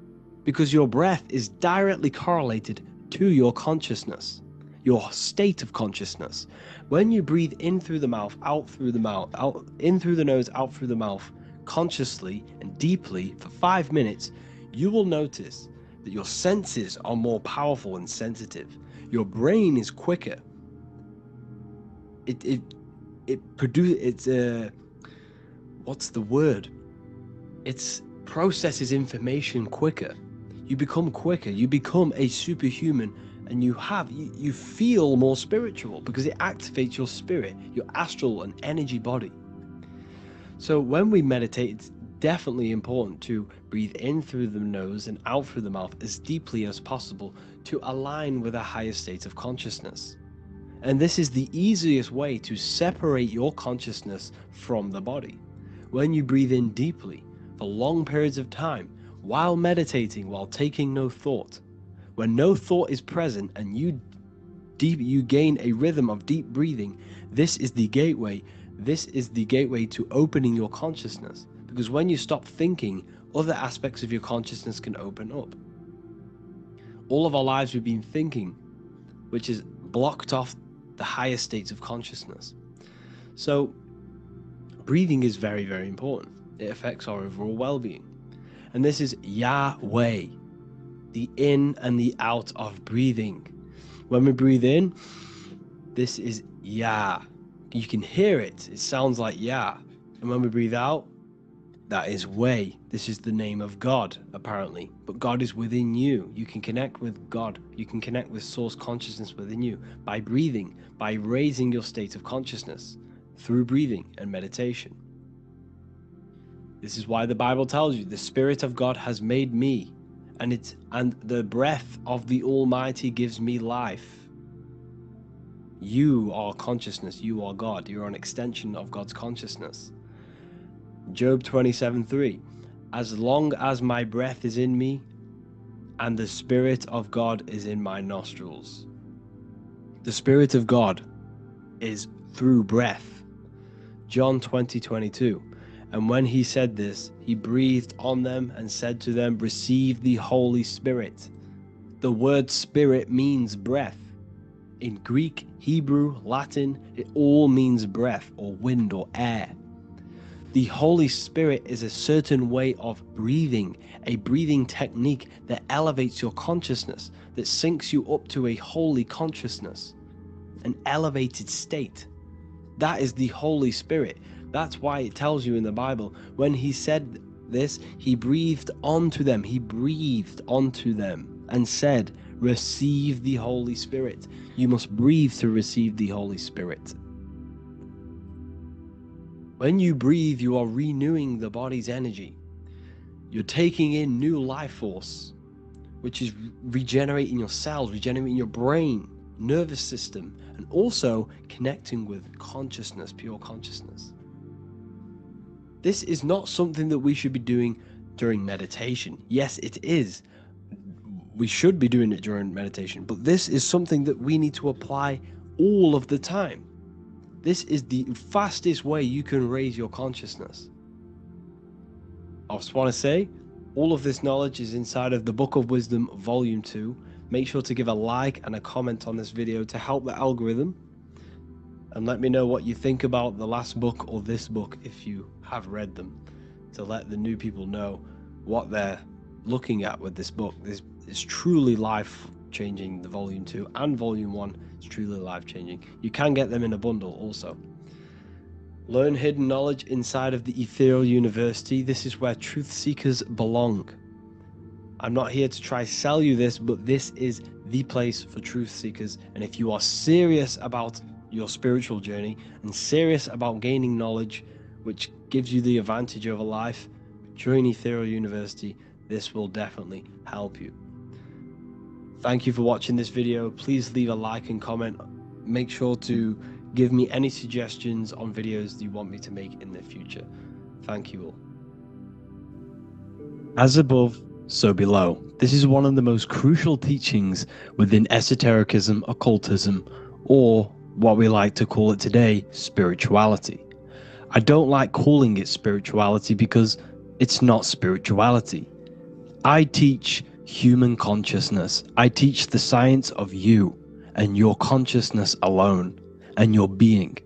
because your breath is directly correlated to your consciousness, your state of consciousness. When you breathe in through the mouth, out through the mouth, out in through the nose, out through the mouth, consciously and deeply for 5 minutes, you will notice that your senses are more powerful and sensitive. Your brain is quicker. What's the word? It processes information quicker. You become quicker. You become a superhuman, and you feel more spiritual because it activates your spirit, your astral and energy body. So when we meditate, it's definitely important to breathe in through the nose and out through the mouth as deeply as possible to align with a higher state of consciousness. And this is the easiest way to separate your consciousness from the body. When you breathe in deeply for long periods of time, while meditating, while taking no thought, when no thought is present and you gain a rhythm of deep breathing, this is the gateway to opening your consciousness. Because when you stop thinking, other aspects of your consciousness can open up. All of our lives we've been thinking, which is blocked off the higher states of consciousness. So breathing is very, very important. It affects our overall well-being. And this is Yahweh, the in and the out of breathing. When we breathe in, this is Yah. You can hear it. It sounds like Yah. And when we breathe out, that is Way. This is the name of God, apparently. But God is within you. You can connect with God. You can connect with source consciousness within you by breathing, by raising your state of consciousness through breathing and meditation. This is why the Bible tells you the Spirit of God has made me, and the breath of the Almighty gives me life. You are consciousness. You are God. You're an extension of God's consciousness. Job 27:3. As long as my breath is in me and the Spirit of God is in my nostrils. The Spirit of God is through breath. John 20:22. And when he said this, he breathed on them and said to them, receive the Holy Spirit. The word spirit means breath. In Greek, Hebrew, Latin, it all means breath or wind or air. The Holy Spirit is a certain way of breathing, a breathing technique that elevates your consciousness, that syncs you up to a holy consciousness, an elevated state. That is the Holy Spirit. That's why it tells you in the Bible, when he said this, he breathed onto them. He breathed onto them and said, receive the Holy Spirit. You must breathe to receive the Holy Spirit. When you breathe, you are renewing the body's energy. You're taking in new life force, which is regenerating your cells, regenerating your brain, nervous system, and also connecting with consciousness, pure consciousness. This is not something that we should be doing during meditation. Yes, it is. we should be doing it during meditation, but this is something that we need to apply all of the time. This is the fastest way you can raise your consciousness. I just want to say, all of this knowledge is inside of the Book of Wisdom, Volume 2. Make sure to give a like and a comment on this video to help the algorithm. And let me know what you think about the last book or this book if you have read them, to let the new people know what they're looking at with this book. This is truly life-changing. The Volume 2 and Volume 1 is truly life-changing. You can get them in a bundle also. Learn hidden knowledge inside of the Ethereal University. This is where truth seekers belong. I'm not here to try sell you this, but this is the place for truth seekers. And if you are serious about your spiritual journey and serious about gaining knowledge, which gives you the advantage over life, join Ethereal University. This will definitely help you. Thank you for watching this video. Please leave a like and comment. Make sure to give me any suggestions on videos you want me to make in the future. Thank you all. As above, so below. This is one of the most crucial teachings within esotericism, occultism, or what we like to call it today, spirituality. I don't like calling it spirituality because it's not spirituality. I teach human consciousness. I teach the science of you and your consciousness alone and your being.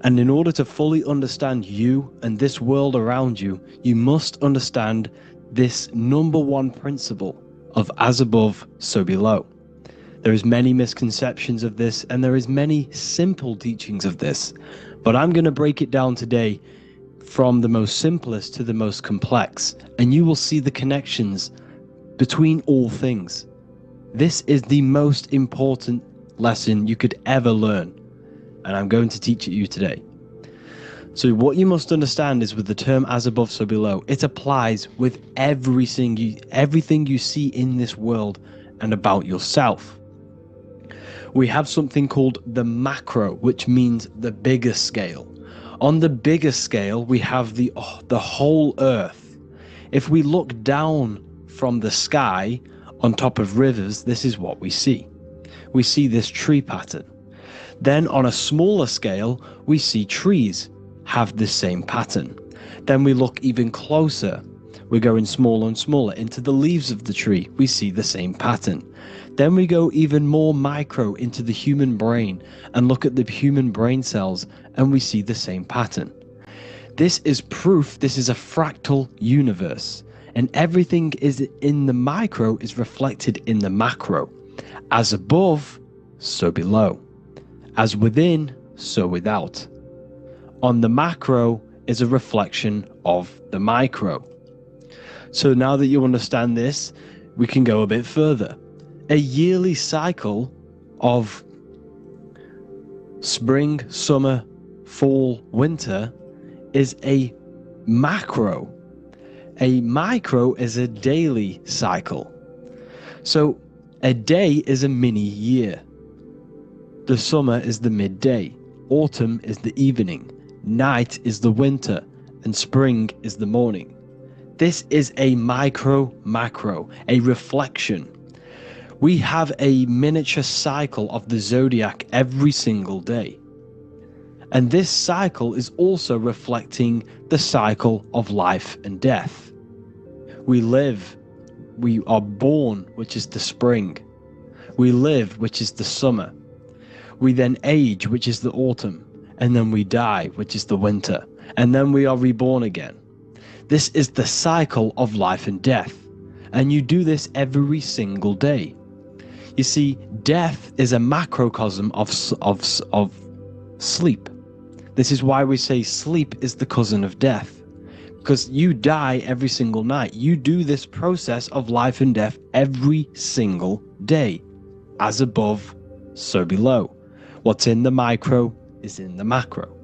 And in order to fully understand you and this world around you, you must understand this number one principle of as above, so below. There is many misconceptions of this, and there is many simple teachings of this, but I'm going to break it down today from the most simplest to the most complex, and you will see the connections between all things. This is the most important lesson you could ever learn, and I'm going to teach it you today. So what you must understand is, with the term as above, so below, it applies with everything you see in this world and about yourself. We have something called the macro, which means the bigger scale. On the bigger scale, we have the whole earth. If we look down from the sky on top of rivers, this is what we see. We see this tree pattern. Then on a smaller scale, we see trees have the same pattern. Then we look even closer. We're going smaller and smaller into the leaves of the tree. We see the same pattern. Then we go even more micro into the human brain and look at the human brain cells, and we see the same pattern. This is proof this is a fractal universe, and everything is in the micro is reflected in the macro. As above, so below. As within, so without. On the macro is a reflection of the micro. So now that you understand this, we can go a bit further. A yearly cycle of spring, summer, fall, winter is a macro. A micro is a daily cycle. So a day is a mini year. The summer is the midday. Autumn is the evening. Night is the winter. And spring is the morning. This is a macro, a reflection. We have a miniature cycle of the zodiac every single day. And this cycle is also reflecting the cycle of life and death. We live, we are born, which is the spring. We live, which is the summer. We then age, which is the autumn. And then we die, which is the winter. And then we are reborn again. This is the cycle of life and death. And you do this every single day. You see, death is a macrocosm of sleep. This is why we say sleep is the cousin of death. Because you die every single night. You do this process of life and death every single day. As above, so below. What's in the micro is in the macro.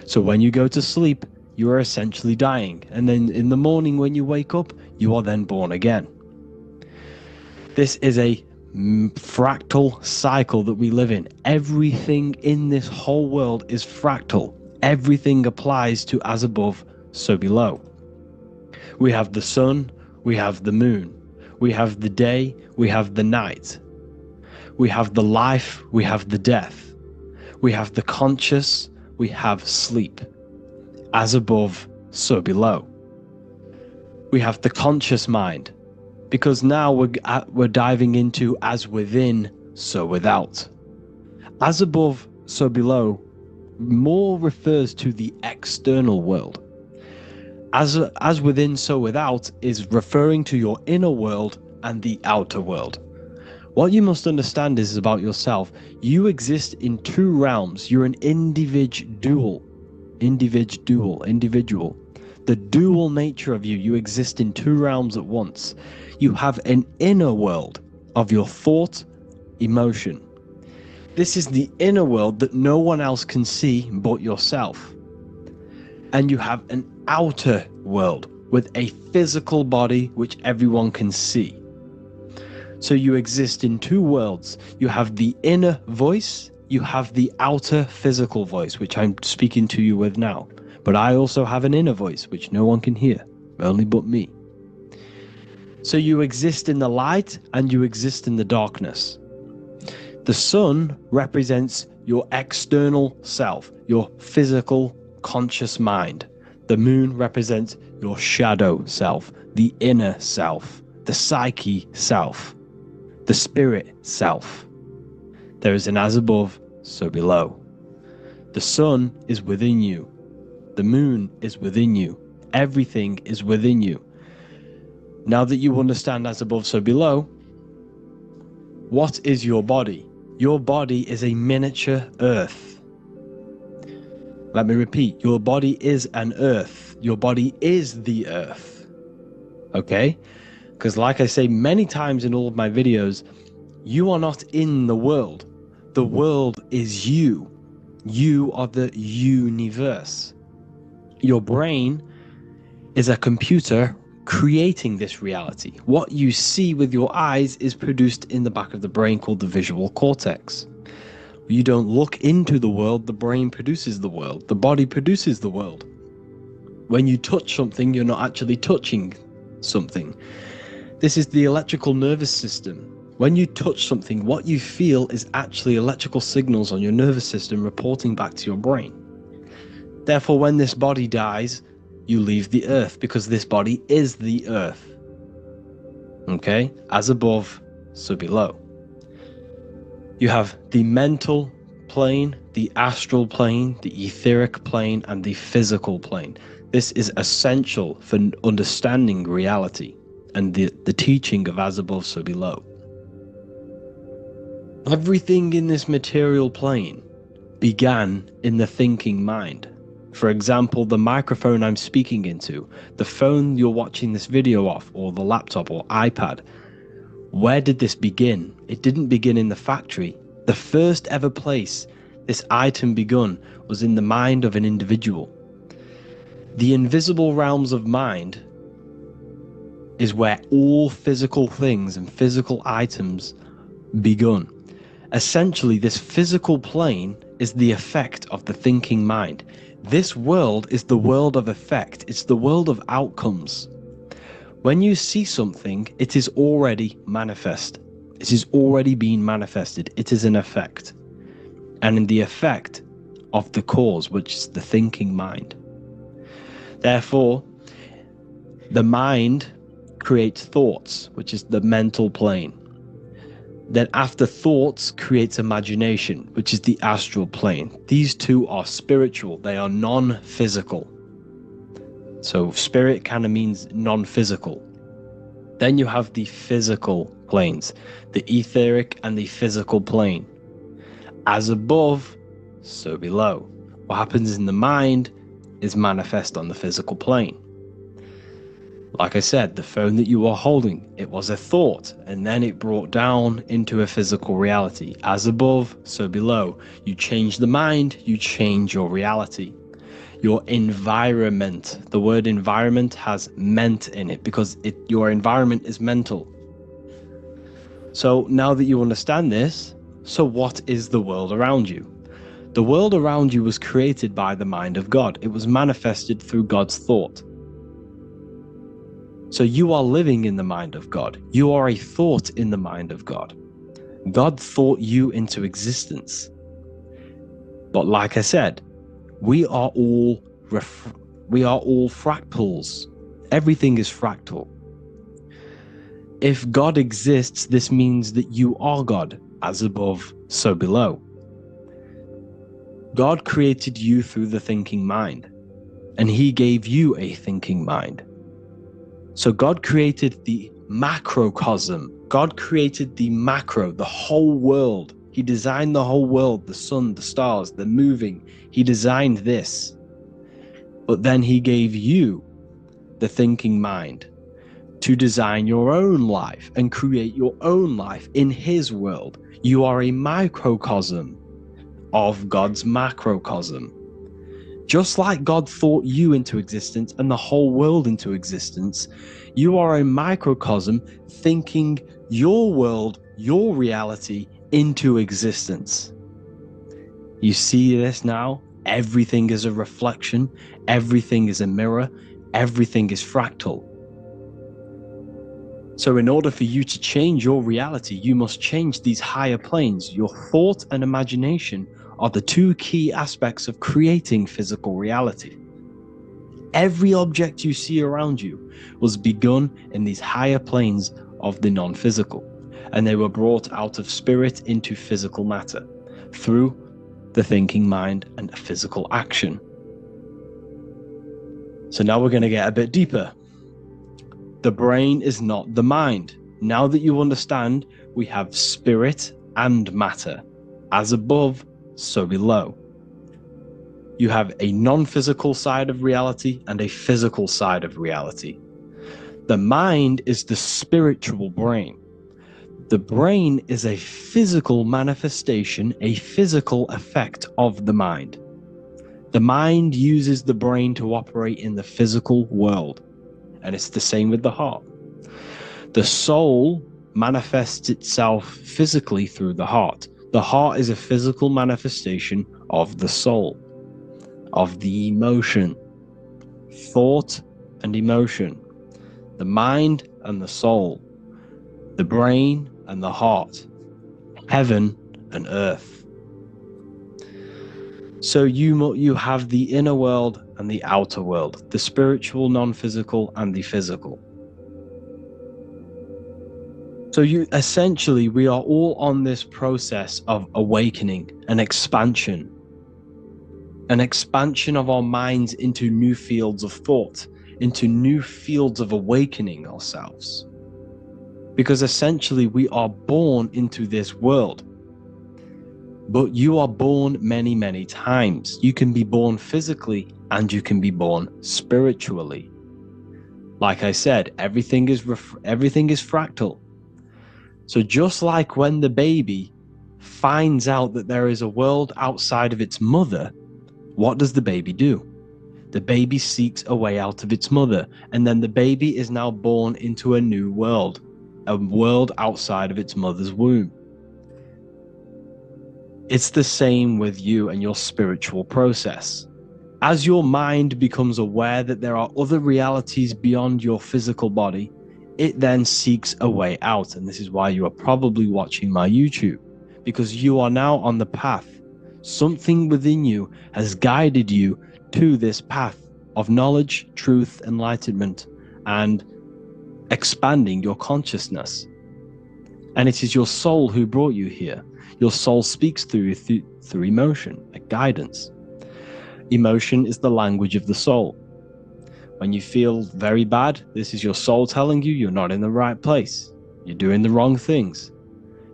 So when you go to sleep, you are essentially dying. And then in the morning when you wake up, you are then born again. This is a fractal cycle that we live in. Everything in this whole world is fractal. Everything applies to as above, so below. We have the sun, we have the moon, We have the day, we have the night. We have the life, we have the death. We have the conscious, we have sleep. As above, so below. We have the conscious mind, because now we're diving into as within, so without. As above, so below more refers to the external world. As within, so without is referring to your inner world and the outer world. What you must understand is about yourself. You exist in two realms. You're an individual. The dual nature of you. You exist in two realms at once. You have an inner world of your thought, emotion. This is the inner world that no one else can see but yourself. And you have an outer world with a physical body which everyone can see. So you exist in two worlds. You have the inner voice, you have the outer physical voice, which I'm speaking to you with now. But I also have an inner voice, which no one can hear, only but me. So you exist in the light and you exist in the darkness. The sun represents your external self, your physical, conscious mind. The moon represents your shadow self, the inner self, the psyche self, the spirit self. There is an as above, so below. The sun is within you. The moon is within you. Everything is within you. Now that you understand as above, so below, what is your body? Your body is a miniature earth. Let me repeat, your body is an earth. Your body is the earth. Okay? Because like I say many times in all of my videos, you are not in the world. The world is you. You are the universe. Your brain is a computer creating this reality. What you see with your eyes is produced in the back of the brain called the visual cortex. You don't look into the world, the brain produces the world. The body produces the world. When you touch something, you're not actually touching something. This is the electrical nervous system. When you touch something, what you feel is actually electrical signals on your nervous system reporting back to your brain. Therefore, when this body dies, you leave the earth because this body is the earth. Okay? As above, so below. You have the mental plane, the astral plane, the etheric plane, and the physical plane. This is essential for understanding reality and the teaching of as above, so below. Everything in this material plane began in the thinking mind. For example, the microphone I'm speaking into, the phone you're watching this video off, or the laptop or iPad. Where did this begin? It didn't begin in the factory. The first ever place this item begun was in the mind of an individual. The invisible realms of mind is where all physical things and physical items begun. Essentially, this physical plane is the effect of the thinking mind. This world is the world of effect. It's the world of outcomes. When you see something, it is already manifest. It is already being manifested. It is an effect. And in the effect of the cause, which is the thinking mind. Therefore, the mind creates thoughts, which is the mental plane. Then after thoughts creates imagination, which is the astral plane. These two are spiritual. They are non-physical. So spirit kind of means non-physical. Then you have the physical planes, the etheric and the physical plane. As above, so below. What happens in the mind is manifest on the physical plane. Like I said, the phone that you are holding, it was a thought, and then it brought down into a physical reality. As above, so below. You change the mind, you change your reality. Your environment, the word environment has ment in it because your environment is mental. So now that you understand this, so what is the world around you? The world around you was created by the mind of God. It was manifested through God's thought. So you are living in the mind of God. You are a thought in the mind of God. God thought you into existence. But like I said, we are all fractals. Everything is fractal. If God exists, this means that you are God, as above, so below. God created you through the thinking mind, and he gave you a thinking mind. So God created the macrocosm. God created the macro, the whole world. He designed the whole world, the sun, the stars, the moving. He designed this. But then he gave you the thinking mind to design your own life and create your own life in his world. You are a microcosm of God's macrocosm. Just like God thought you into existence and the whole world into existence, you are a microcosm thinking your world, your reality into existence. You see this now? Everything is a reflection, everything is a mirror, everything is fractal. So in order for you to change your reality, you must change these higher planes. Your thought and imagination are the two key aspects of creating physical reality. Every object you see around you was begun in these higher planes of the non-physical, and they were brought out of spirit into physical matter through the thinking mind and physical action. So now we're going to get a bit deeper. The brain is not the mind. Now that you understand, we have spirit and matter, as above, so below. You have a non-physical side of reality and a physical side of reality. The mind is the spiritual brain. The brain is a physical manifestation, a physical effect of the mind. The mind uses the brain to operate in the physical world, and it's the same with the heart. The soul manifests itself physically through the heart. The heart is a physical manifestation of the soul, of the emotion, thought and emotion, the mind and the soul, the brain and the heart, heaven and earth. So you have the inner world and the outer world, the spiritual, non-physical, and the physical. So essentially, we are all on this process of awakening, an expansion of our minds into new fields of thought, into new fields of awakening ourselves. Because essentially, we are born into this world. But you are born many, many times. You can be born physically and you can be born spiritually. Like I said, everything is fractal. So just like when the baby finds out that there is a world outside of its mother, what does the baby do? The baby seeks a way out of its mother, and then the baby is now born into a new world, a world outside of its mother's womb. It's the same with you and your spiritual process. As your mind becomes aware that there are other realities beyond your physical body, it then seeks a way out. And this is why you are probably watching my YouTube, because you are now on the path. Something within you has guided you to this path of knowledge, truth, enlightenment, and expanding your consciousness. And it is your soul who brought you here. Your soul speaks through emotion, a guidance. Emotion is the language of the soul. When you feel very bad, this is your soul telling you you're not in the right place. You're doing the wrong things.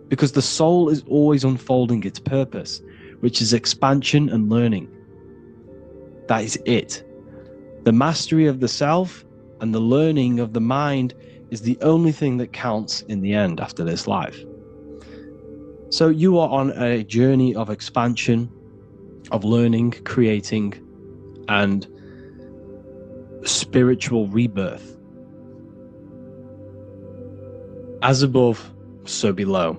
Because the soul is always unfolding its purpose, which is expansion and learning. That is it. The mastery of the self and the learning of the mind is the only thing that counts in the end after this life. So you are on a journey of expansion, of learning, creating, and spiritual rebirth. As above, so below.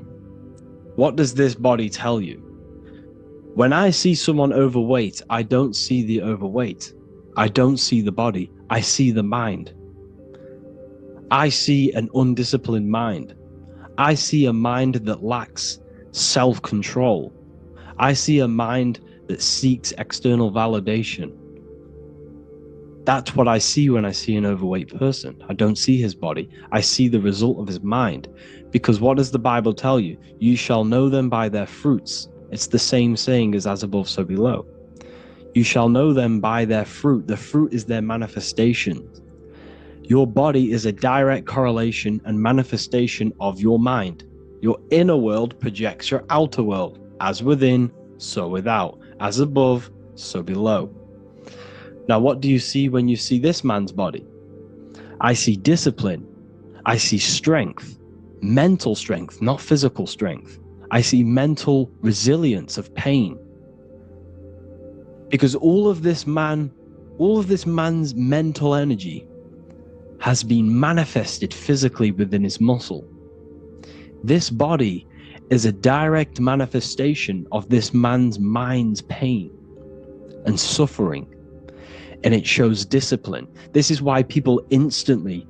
What does this body tell you? When I see someone overweight, I don't see the overweight. I don't see the body. I see the mind. I see an undisciplined mind. I see a mind that lacks self-control. I see a mind that seeks external validation. That's what I see when I see an overweight person. I don't see his body. I see the result of his mind. Because what does the Bible tell you? You shall know them by their fruits. It's the same saying as above, so below. You shall know them by their fruit. The fruit is their manifestation. Your body is a direct correlation and manifestation of your mind. Your inner world projects your outer world. As within, so without. As above, so below. Now, what do you see when you see this man's body? I see discipline. I see strength. Mental strength, not physical strength. I see mental resilience of pain. Because all of this man's mental energy has been manifested physically within his muscle. This body is a direct manifestation of this man's mind's pain and suffering, and it shows discipline. This is why people instantly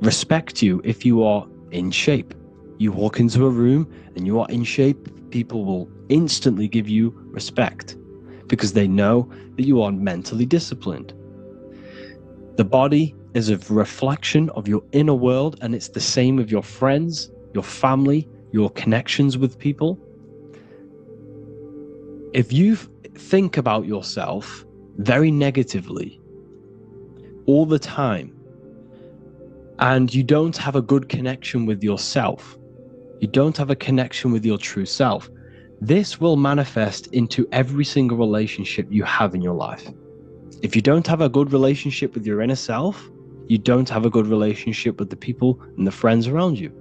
respect you if you are in shape. You walk into a room and you are in shape, people will instantly give you respect because they know that you are mentally disciplined. The body is a reflection of your inner world, and it's the same with your friends, your family, your connections with people. If you think about yourself very negatively all the time, and you don't have a good connection with yourself, you don't have a connection with your true self, this will manifest into every single relationship you have in your life. If you don't have a good relationship with your inner self, you don't have a good relationship with the people and the friends around you.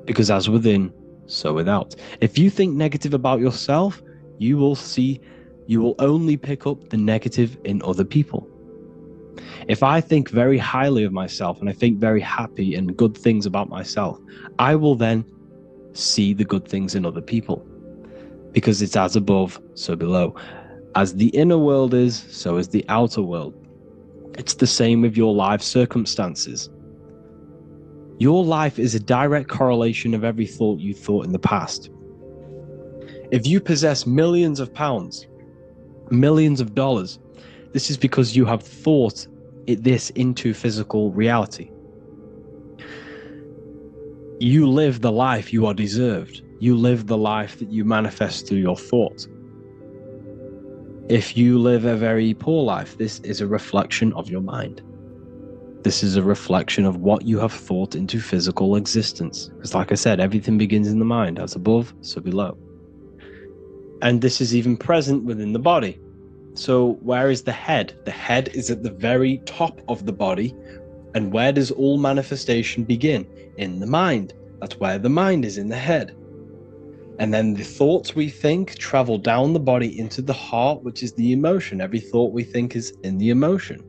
Because as within, so without. If you think negative about yourself, you will only pick up the negative in other people. If I think very highly of myself and I think very happy and good things about myself, I will then see the good things in other people. Because it's as above, so below. As the inner world is, so is the outer world. It's the same with your life circumstances. Your life is a direct correlation of every thought you thought in the past. If you possess millions of pounds, millions of dollars, this is because you have thought this into physical reality. You live the life you are deserved. You live the life that you manifest through your thoughts. If you live a very poor life, this is a reflection of your mind. This is a reflection of what you have thought into physical existence. Because like I said, everything begins in the mind, as above, so below. And this is even present within the body. So where is the head? The head is at the very top of the body. And where does all manifestation begin? In the mind. That's where the mind is, in the head. And then the thoughts we think travel down the body into the heart, which is the emotion. Every thought we think is in the emotion.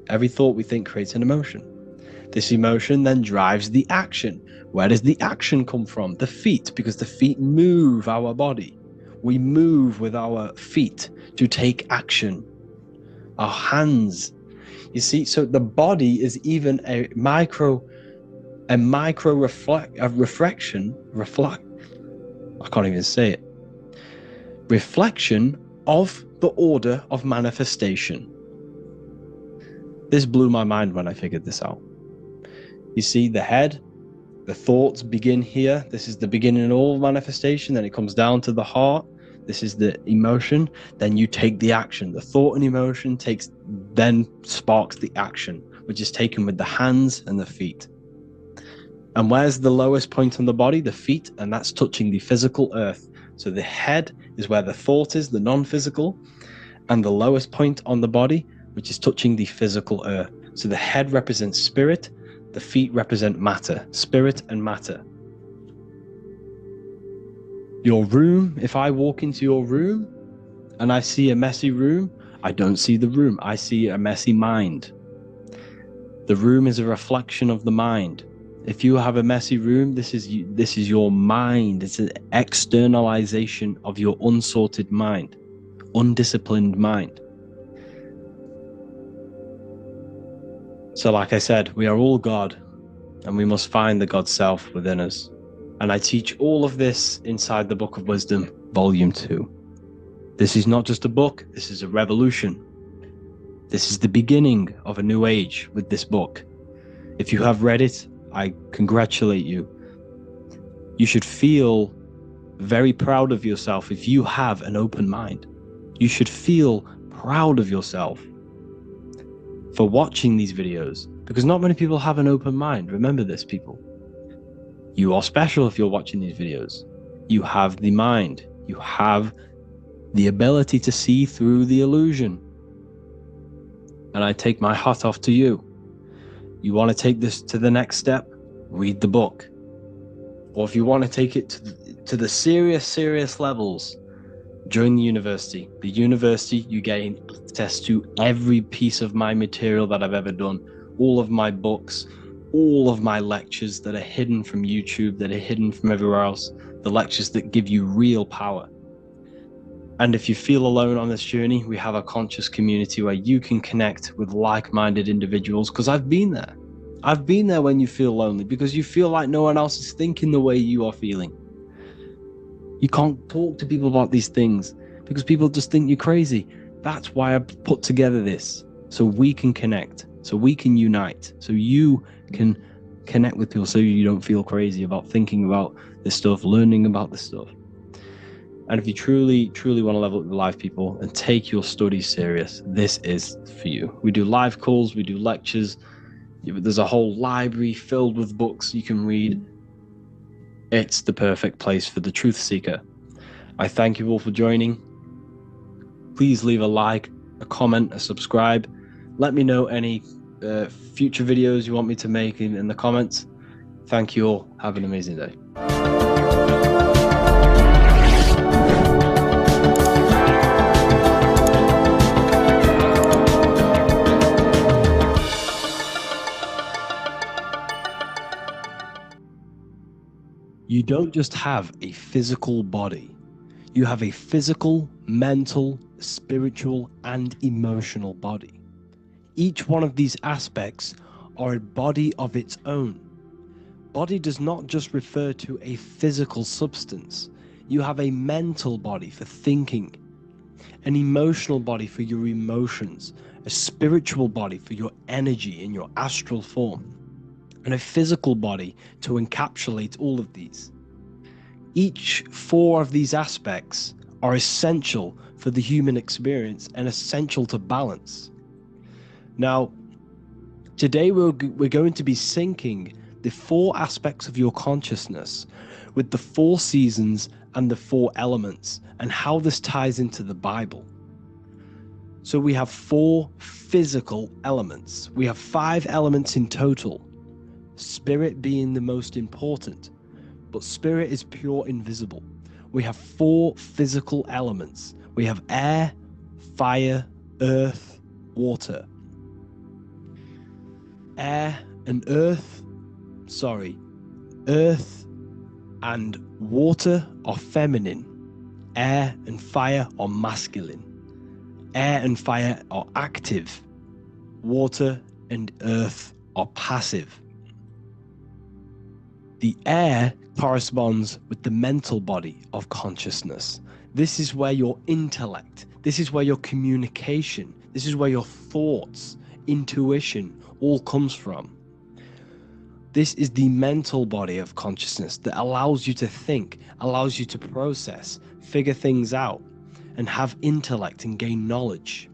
Every thought we think creates an emotion. This emotion then drives the action. Where does the action come from? The feet, because the feet move our body. We move with our feet to take action. Our hands. You see, so the body is even a reflection of the order of manifestation. This blew my mind when I figured this out. You see, the head, the thoughts begin here. This is the beginning of all manifestation. Then it comes down to the heart. This is the emotion. Then you take the action. The thought and emotion then sparks the action, which is taken with the hands and the feet. And where's the lowest point on the body? The feet, and that's touching the physical earth. So the head is where the thought is, the non-physical, and the lowest point on the body, which is touching the physical earth. So the head represents spirit, the feet represent matter, spirit and matter. Your room, if I walk into your room and I see a messy room, I don't see the room, I see a messy mind. The room is a reflection of the mind. If you have a messy room, this is your mind. It's an externalization of your unsorted mind, undisciplined mind. So like I said, we are all God. and we must find the God self within us. And I teach all of this inside the Book of Wisdom, Volume 2. This is not just a book, this is a revolution. This is the beginning of a new age with this book. If you have read it, I congratulate you. You should feel very proud of yourself if you have an open mind. You should feel proud of yourself for watching these videos, because not many people have an open mind. Remember this, people. You are special if you're watching these videos. You have the mind. You have the ability to see through the illusion. And I take my hat off to you. You want to take this to the next step? Read the book. Or if you want to take it to the serious levels, join the university. The university, you gain access to every piece of my material that I've ever done, all of my books, all of my lectures that are hidden from YouTube, that are hidden from everywhere else, the lectures that give you real power. And if you feel alone on this journey, we have a conscious community where you can connect with like-minded individuals, because I've been there. I've been there when you feel lonely, because you feel like no one else is thinking the way you are feeling. You can't talk to people about these things because people just think you're crazy. That's why I put together this, so we can connect, so we can unite, so you can connect with people, so you don't feel crazy about thinking about this stuff, learning about this stuff. And if you truly want to level up your life, people, and take your studies serious, this is for you. We do live calls, we do lectures. There's a whole library filled with books you can read. It's the perfect place for the truth seeker. I thank you all for joining. Please leave a like, a comment, a subscribe. Let me know any future videos you want me to make in the comments. Thank you all. Have an amazing day. You don't just have a physical body. You have a physical, mental, spiritual, and emotional body. Each one of these aspects are a body of its own. Body does not just refer to a physical substance. You have a mental body for thinking, an emotional body for your emotions, a spiritual body for your energy in your astral form, and a physical body to encapsulate all of these. Each 4 of these aspects are essential for the human experience and essential to balance. Now, today we're going to be syncing the 4 aspects of your consciousness with the 4 seasons and the 4 elements, and how this ties into the Bible. So we have 4 physical elements. We have 5 elements in total, spirit being the most important, but spirit is pure invisible. We have 4 physical elements. We have air, fire, earth, water. Earth and water are feminine. Air and fire are masculine. Air and fire are active. Water and earth are passive. The air corresponds with the mental body of consciousness. This is where your intellect, this is where your communication, this is where your thoughts, intuition all comes from. This is the mental body of consciousness that allows you to think, allows you to process, figure things out, and have intellect and gain knowledge.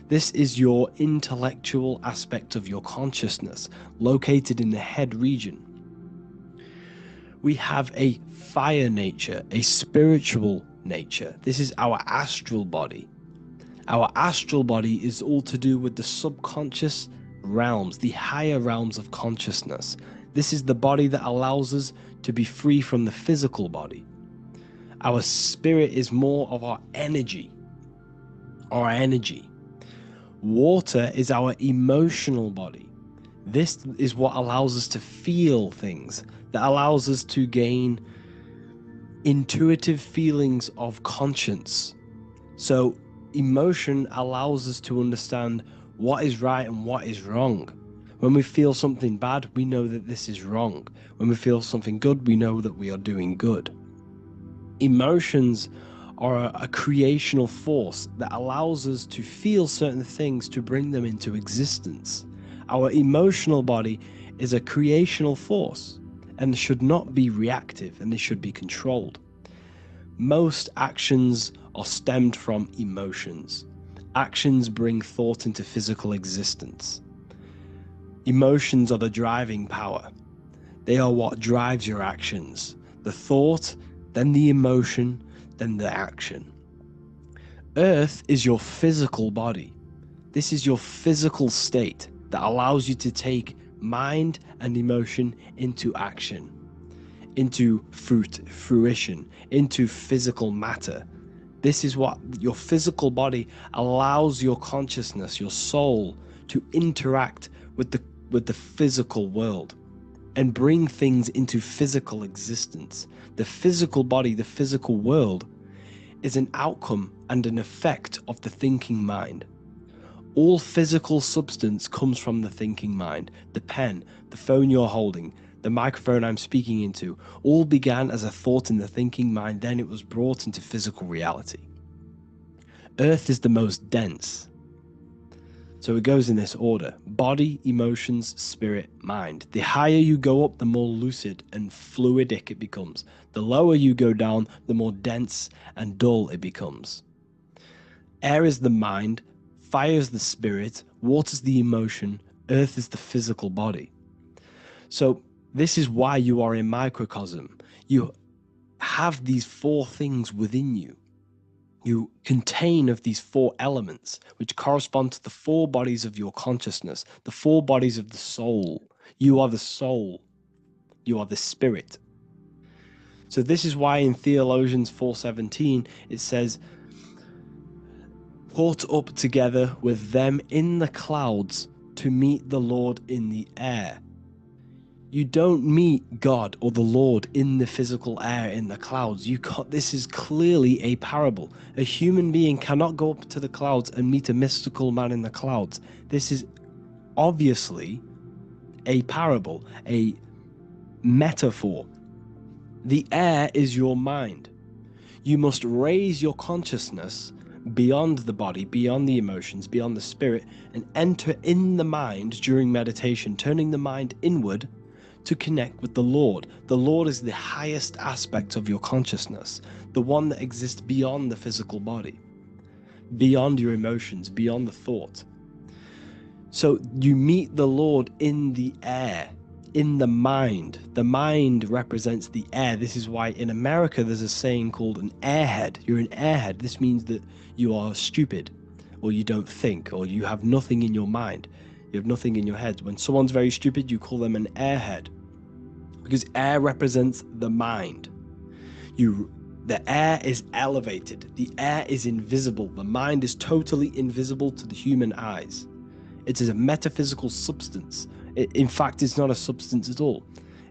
This is your intellectual aspect of your consciousness, located in the head region. We have a fire nature, a spiritual nature. This is our astral body. Our astral body is all to do with the subconscious realms, the higher realms of consciousness. This is the body that allows us to be free from the physical body. Our spirit is more of our energy. Water is our emotional body. This is what allows us to feel things, that allows us to gain intuitive feelings of conscience. So emotion allows us to understand what is right and what is wrong. When we feel something bad, we know that this is wrong. When we feel something good, we know that we are doing good. Emotions are a creational force that allows us to feel certain things to bring them into existence. Our emotional body is a creational force and should not be reactive, and they should be controlled. Most actions are stemmed from emotions. Actions bring thought into physical existence. Emotions are the driving power. They are what drives your actions. The thought, then the emotion, then the action. Earth is your physical body. This is your physical state that allows you to take mind and emotion into action, into fruition, into physical matter. This is what your physical body allows your consciousness, your soul, to interact with the physical world and bring things into physical existence. The physical body, the physical world, is an outcome and an effect of the thinking mind. All physical substance comes from the thinking mind. The pen, the phone you're holding, the microphone I'm speaking into, all began as a thought in the thinking mind, then it was brought into physical reality. Earth is the most dense. So it goes in this order: body, emotions, spirit, mind. The higher you go up, the more lucid and fluidic it becomes. The lower you go down, the more dense and dull it becomes. Air is the mind, fire is the spirit, water is the emotion, earth is the physical body. So this is why you are a microcosm. You have these four things within you. You contain of these four elements, which correspond to the four bodies of your consciousness, the four bodies of the soul. You are the soul. You are the spirit. So this is why in Theologians 4:17 it says, "Caught up together with them in the clouds to meet the Lord in the air." You don't meet God or the Lord in the physical air, in the clouds. This is clearly a parable. A human being cannot go up to the clouds and meet a mystical man in the clouds. This is obviously a parable, a metaphor. The air is your mind. You must raise your consciousness beyond the body, beyond the emotions, beyond the spirit, and enter in the mind during meditation, turning the mind inward to connect with the Lord. The Lord is the highest aspect of your consciousness, the one that exists beyond the physical body, beyond your emotions, beyond the thought. So you meet the Lord in the air, in the mind. The mind represents the air. This is why in America there's a saying called an airhead. You're an airhead. This means that you are stupid, or you don't think, or you have nothing in your mind. You have nothing in your head. When someone's very stupid, you call them an airhead, because air represents the mind. The air is elevated. The air is invisible. The mind is totally invisible to the human eyes. It is a metaphysical substance. In fact, it's not a substance at all.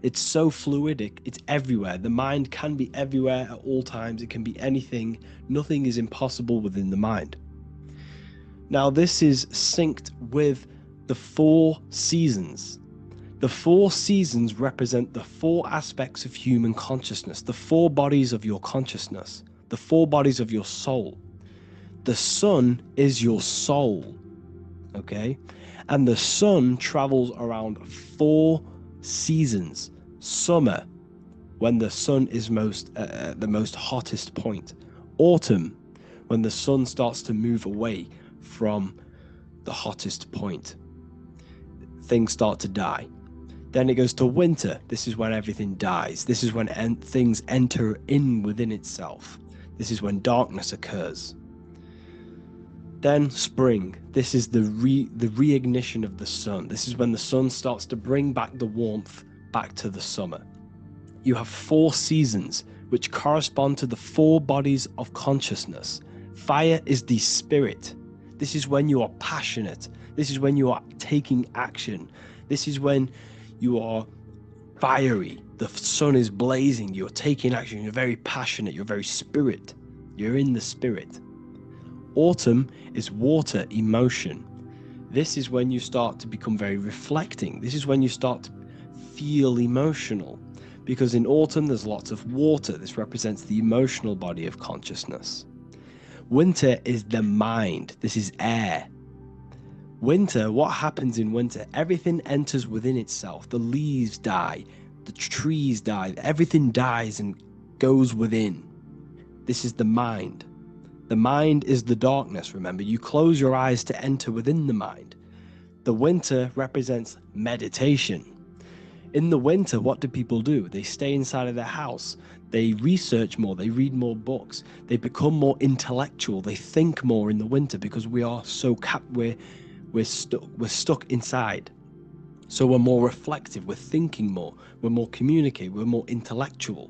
It's so fluidic. It's everywhere. The mind can be everywhere at all times. It can be anything. Nothing is impossible within the mind. Now, this is synced with the four seasons. The four seasons represent the four aspects of human consciousness, the four bodies of your consciousness, the four bodies of your soul. The sun is your soul, okay? And the sun travels around four seasons. Summer, when the sun is the most hottest point. Autumn, when the sun starts to move away from the hottest point. Things start to die. Then it goes to winter. This is when everything dies. This is when things enter in within itself. This is when darkness occurs. Then spring. This is the reignition of the sun. This is when the sun starts to bring back the warmth back to the summer. You have four seasons which correspond to the four bodies of consciousness. Fire is the spirit. This is when you are passionate. This is when you are taking action. This is when you are fiery. The sun is blazing. You're taking action. You're very passionate. You're very spirit. You're in the spirit. Autumn is water, emotion. This is when you start to become very reflecting. This is when you start to feel emotional, because in autumn there's lots of water. This represents the emotional body of consciousness. Winter is the mind. This is air. Winter, what happens in winter? Everything enters within itself. The leaves die, the trees die, everything dies and goes within. This is the mind. The mind is the darkness, remember. You close your eyes to enter within the mind. The winter represents meditation. In the winter, what do people do? They stay inside of their house. They research more. They read more books. They become more intellectual. They think more in the winter because we are so we're stuck inside. So we're more reflective. We're thinking more. We're more communicative. We're more intellectual.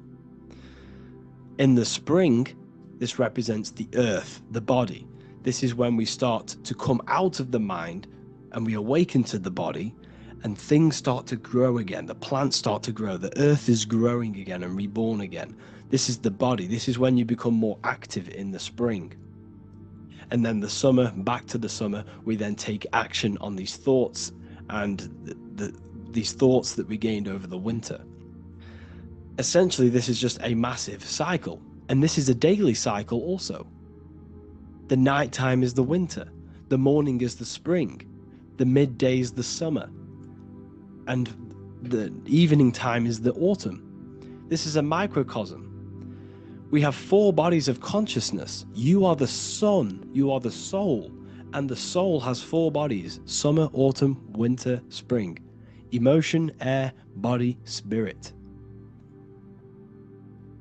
In the spring, this represents the earth, the body. This is when we start to come out of the mind and we awaken to the body, and things start to grow again. The plants start to grow. The earth is growing again and reborn again. This is the body. This is when you become more active in the spring. And then the summer, back to the summer, we then take action on these thoughts and these thoughts that we gained over the winter. Essentially, this is just a massive cycle. And this is a daily cycle also. The nighttime is the winter. The morning is the spring. The midday is the summer. And the evening time is the autumn. This is a microcosm. We have 4 bodies of consciousness. You are the sun, you are the soul, and the soul has 4 bodies: summer, autumn, winter, spring. Emotion, air, body, spirit.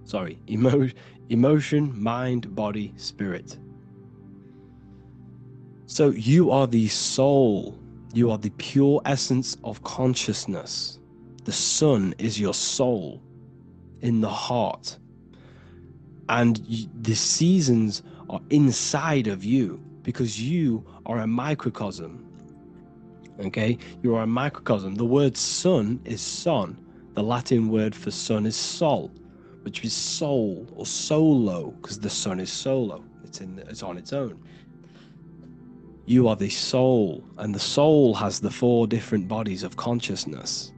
Sorry, emotion, mind, body, spirit. So you are the soul. You are the pure essence of consciousness. The sun is your soul in the heart. And the seasons are inside of you because you are a microcosm. Okay? You are a microcosm. The word sun is son. The Latin word for sun is sol, which is soul or solo, because the sun is solo. It's on its own. You are the soul, and the soul has the 4 different bodies of consciousness.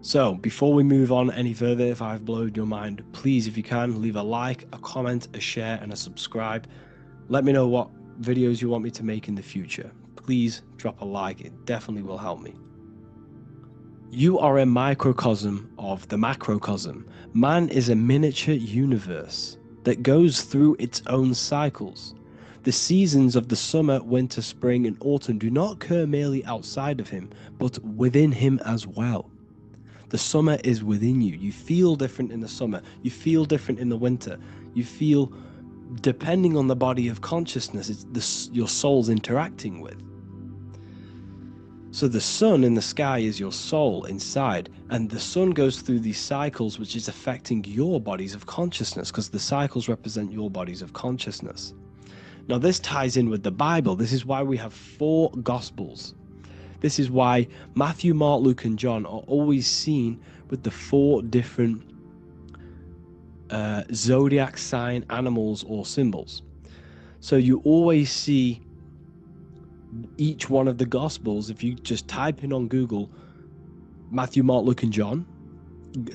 So, before we move on any further, if I've blown your mind, please, if you can, leave a like, a comment, a share, and a subscribe. Let me know what videos you want me to make in the future. Please drop a like, it definitely will help me. You are a microcosm of the macrocosm. Man is a miniature universe that goes through its own cycles. The seasons of the summer, winter, spring, and autumn do not occur merely outside of him, but within him as well. The summer is within you. You feel different in the summer. You feel different in the winter. You feel, depending on the body of consciousness, it's your soul's interacting with. So the sun in the sky is your soul inside, and the sun goes through these cycles, which is affecting your bodies of consciousness, because the cycles represent your bodies of consciousness. Now this ties in with the Bible. This is why we have 4 Gospels. This is why Matthew, Mark, Luke, and John are always seen with the 4 different zodiac sign animals or symbols. So you always see each one of the Gospels. If you just type in on Google Matthew, Mark, Luke, and John,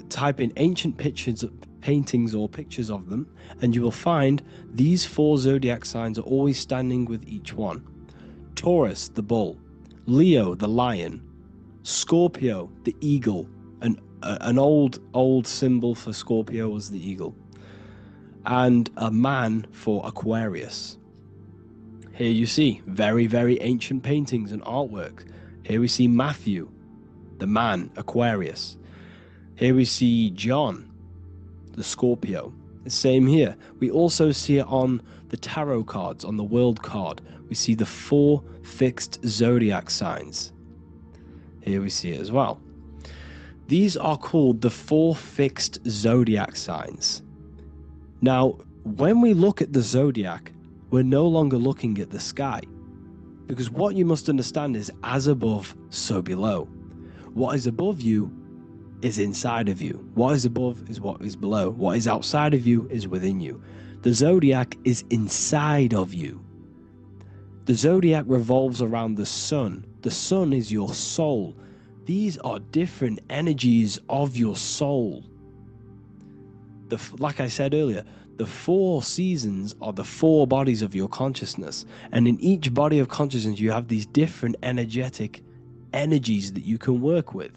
type in ancient pictures, paintings or pictures of them, and you will find these 4 zodiac signs are always standing with each one. Taurus, the bull; Leo, the lion; Scorpio, the eagle. An old symbol for Scorpio was the eagle, and a man for Aquarius. Here you see very, very ancient paintings and artwork. Here we see Matthew, the man, Aquarius. Here we see John, the Scorpio. The same here. We also see it on the tarot cards, on the world card. We see the 4 fixed zodiac signs. Here we see it as well. These are called the 4 fixed zodiac signs. Now, when we look at the zodiac, we're no longer looking at the sky, because what you must understand is, as above, so below. What is above you is inside of you. What is above is what is below. What is outside of you is within you. The zodiac is inside of you. The zodiac revolves around the sun. The sun is your soul. These are different energies of your soul. Like I said earlier, the 4 seasons are the 4 bodies of your consciousness. And in each body of consciousness, you have these different energetic energies that you can work with.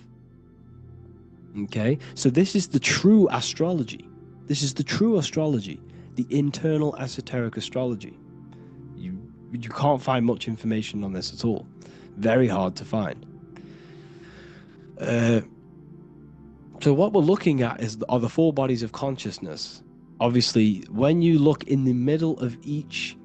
Okay? So this is the true astrology. This is the true astrology, the internal esoteric astrology. You can't find much information on this at all. Very hard to find. So what we're looking at are the 4 bodies of consciousness. Obviously, when you look in the middle of each,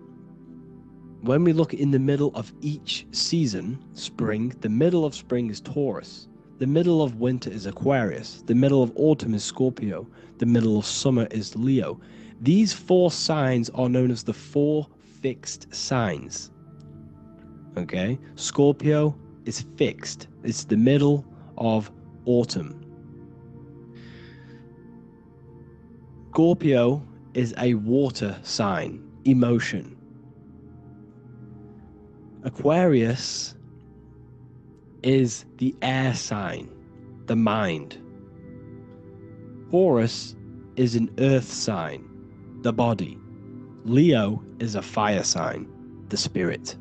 when we look in the middle of each season, spring, the middle of spring is Taurus. The middle of winter is Aquarius. The middle of autumn is Scorpio. The middle of summer is Leo. These 4 signs are known as the 4 fixed signs. Okay? Scorpio is fixed. It's the middle of autumn. Scorpio is a water sign, emotion. Aquarius is the air sign, the mind. Taurus is an earth sign, the body. Leo is a fire sign, the spirit.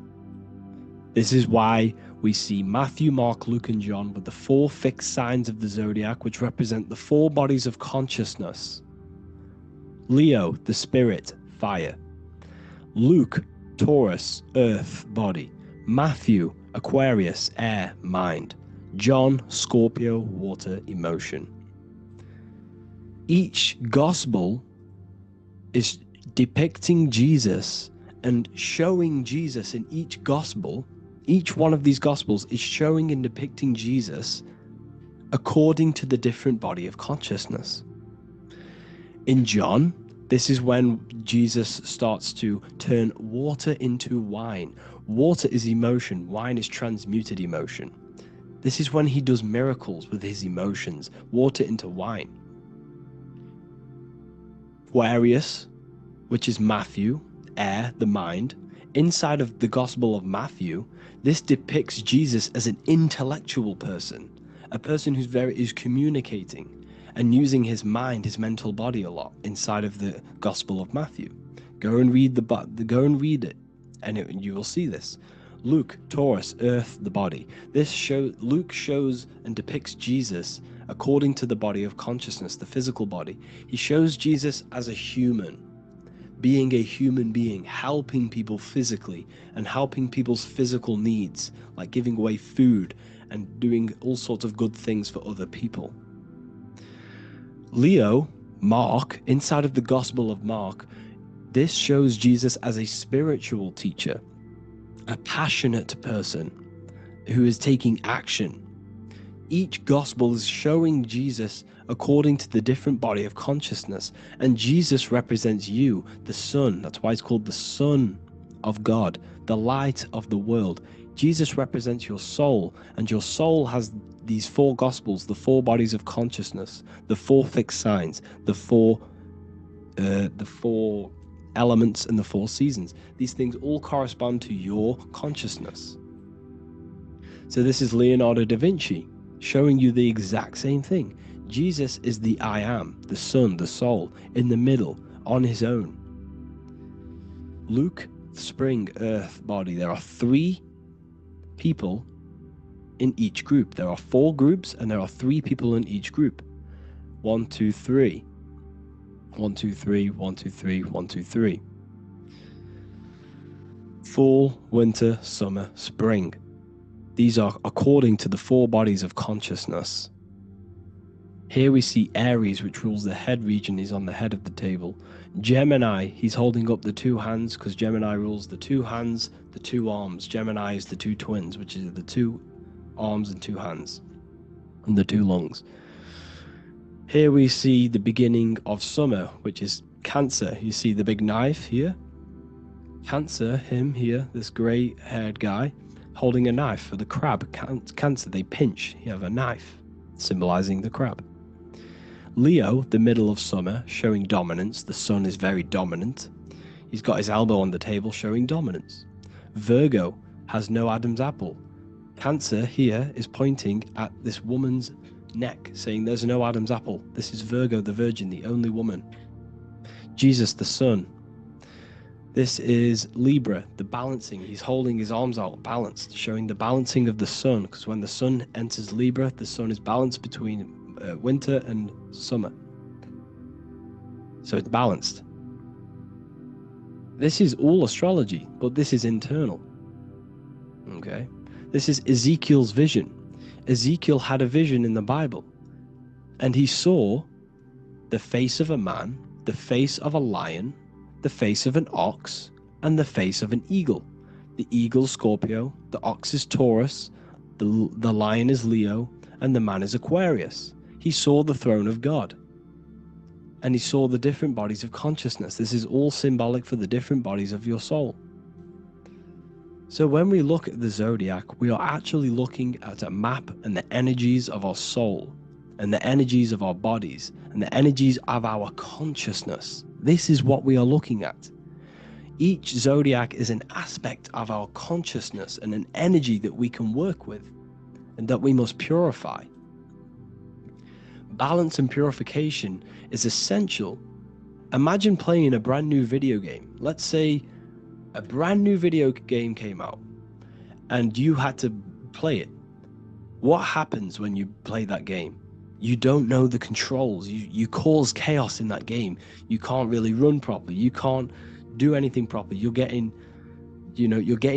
This is why we see Matthew, Mark, Luke, and John with the 4 fixed signs of the zodiac, which represent the 4 bodies of consciousness. Leo, the spirit, fire. Luke, Taurus, earth, body. Matthew, Aquarius, air, mind. John, Scorpio, water, emotion. Each gospel is depicting Jesus and showing Jesus in each gospel. Each one of these gospels is showing and depicting Jesus according to the different body of consciousness. In John, this is when Jesus starts to turn water into wine. Water is emotion, wine is transmuted emotion. This is when he does miracles with his emotions, water into wine. Aquarius, which is Matthew, air, the mind. Inside of the Gospel of Matthew, this depicts Jesus as an intellectual person, a person who's communicating and using his mind, his mental body a lot inside of the Gospel of Matthew. Go and read it, and you will see this. Luke, Taurus, earth, the body. Luke shows and depicts Jesus according to the body of consciousness, the physical body. He shows Jesus as a human, being a human being, helping people physically and helping people's physical needs, like giving away food and doing all sorts of good things for other people. Leo, Mark, inside of the Gospel of Mark, this shows Jesus as a spiritual teacher, a passionate person who is taking action. Each gospel is showing Jesus according to the different body of consciousness, and Jesus represents you, the sun. That's why it's called the Son of God, the light of the world. Jesus represents your soul, and your soul has these 4 gospels, the 4 bodies of consciousness, the 4 fixed signs, the four elements, and the 4 seasons. These things all correspond to your consciousness. So this is Leonardo da Vinci showing you the exact same thing. Jesus is the I am, the sun, the soul, in the middle, on his own. Luke, spring, earth, body. There are 3 people in each group. There are 4 groups, and there are 3 people in each group. 1, 2, 3. 1, 2, 3, 1, 2, 3, 1, 2, 3. Fall, winter, summer, spring. These are according to the 4 bodies of consciousness. Here we see Aries, which rules the head region. He's on the head of the table. Gemini, he's holding up the 2 hands because Gemini rules the 2 hands, the 2 arms. Gemini is the 2 twins, which is the 2 arms and 2 hands, and the 2 lungs. Here we see the beginning of summer, which is Cancer. You see the big knife here? Cancer, him here, this grey-haired guy, holding a knife for the crab. Cancer, they pinch. You have a knife, symbolizing the crab. Leo, the middle of summer, showing dominance. The sun is very dominant. He's got his elbow on the table, showing dominance. Virgo has no Adam's apple. Cancer here is pointing at this woman's neck, saying there's no Adam's apple. This is Virgo, the virgin, the only woman. Jesus, the sun. This is Libra, the balancing. He's holding his arms out, balanced, showing the balancing of the sun, because when the sun enters Libra, the sun is balanced between winter and summer. So it's balanced. This is all astrology, but this is internal. Okay? This is Ezekiel's vision. Ezekiel had a vision in the Bible, and he saw the face of a man, the face of a lion, the face of an ox, and the face of an eagle. The eagle, Scorpio, the ox is Taurus, the lion is Leo, and the man is Aquarius. He saw the throne of God, and he saw the different bodies of consciousness. This is all symbolic for the different bodies of your soul. So when we look at the zodiac, we are actually looking at a map and the energies of our soul, and the energies of our bodies, and the energies of our consciousness. This is what we are looking at. Each zodiac is an aspect of our consciousness and an energy that we can work with and that we must purify. Balance and purification is essential. Imagine playing a brand new video game. Let's say a brand new video game came out and you had to play it. What happens when you play that game? You don't know the controls. You cause chaos in that game. You can't really run properly. You can't do anything properly. You're getting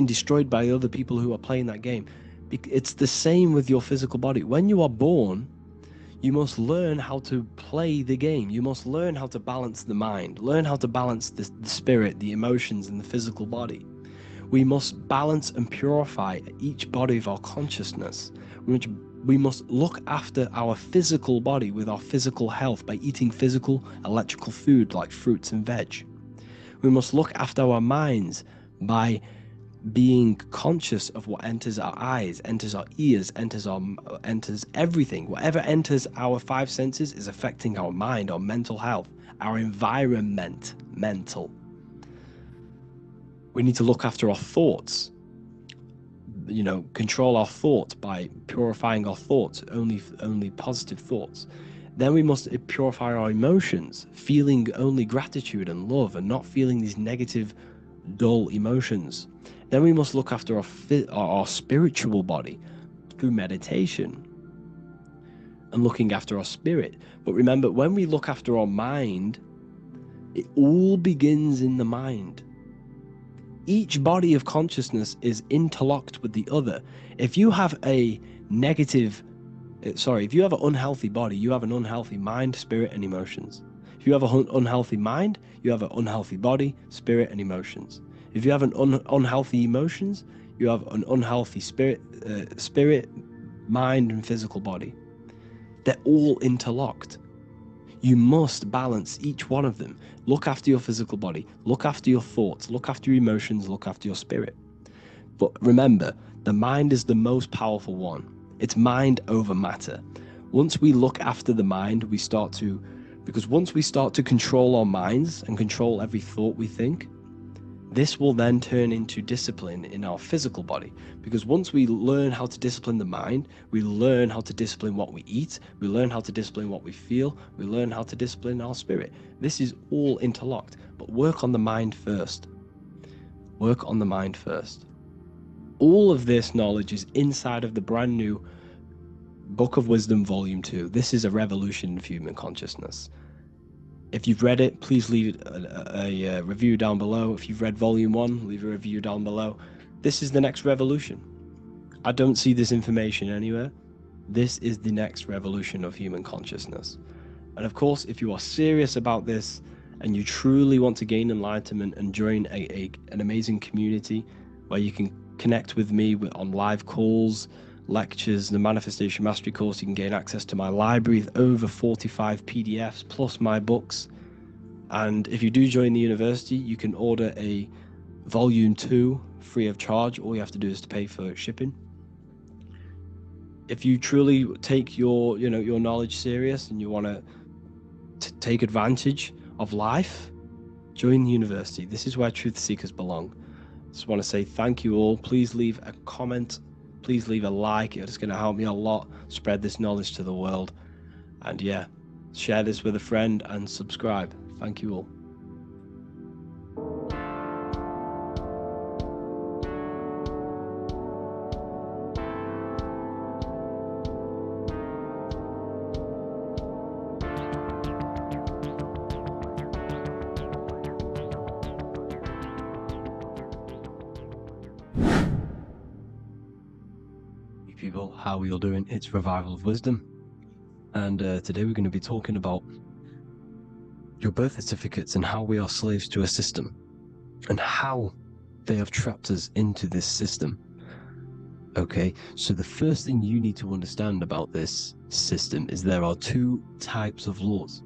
destroyed by other people who are playing that game. It's the same with your physical body. When you are born, you must learn how to play the game. You must learn how to balance the mind, learn how to balance the spirit, the emotions, and the physical body. We must balance and purify each body of our consciousness. We must look after our physical body with our physical health by eating physical, electrical food like fruits and veg. We must look after our minds by being conscious of what enters our eyes, enters our ears, enters everything. Whatever enters our five senses is affecting our mind, our mental health, our environment, mental. We need to look after our thoughts. Control our thoughts by purifying our thoughts, only positive thoughts. Then we must purify our emotions, feeling only gratitude and love and not feeling these negative, dull emotions. Then we must look after our spiritual body through meditation and looking after our spirit. But remember, when we look after our mind, it all begins in the mind. Each body of consciousness is interlocked with the other. If you have an unhealthy body, you have an unhealthy mind, spirit, and emotions. If you have an unhealthy mind, you have an unhealthy body, spirit, and emotions. If you have an unhealthy emotions, you have an unhealthy spirit, mind, and physical body. They're all interlocked. You must balance each one of them. Look after your physical body, look after your thoughts, look after your emotions, look after your spirit. But remember, the mind is the most powerful one. It's mind over matter. Once we look after the mind, once we start to control our minds and control every thought we think, this will then turn into discipline in our physical body. Because once we learn how to discipline the mind, we learn how to discipline what we eat, we learn how to discipline what we feel, we learn how to discipline our spirit. This is all interlocked, but work on the mind first. Work on the mind first. All of this knowledge is inside of the brand new Book of Wisdom, Volume 2. This is a revolution of human consciousness. If you've read it, please leave a review down below. If you've read Volume 1, leave a review down below. This is the next revolution. I don't see this information anywhere. This is the next revolution of human consciousness. And of course, if you are serious about this and you truly want to gain enlightenment and join an amazing community where you can connect with me on live calls, lectures, the Manifestation Mastery course, you can gain access to my library with over 45 PDFs plus my books. And if you do join the university, you can order a Volume 2 free of charge. All you have to do is to pay for shipping. If you truly take your knowledge serious and you want to take advantage of life, join the university. This is where truth seekers belong. just want to say thank you all. Please leave a comment. Please leave a like. It's going to help me a lot spread this knowledge to the world. And yeah, share this with a friend and subscribe. Thank you all. People, how are you all doing? It's Revival of Wisdom, and today we're going to be talking about your birth certificates and how we are slaves to a system and how they have trapped us into this system. Okay, so the first thing you need to understand about this system is there are two types of laws.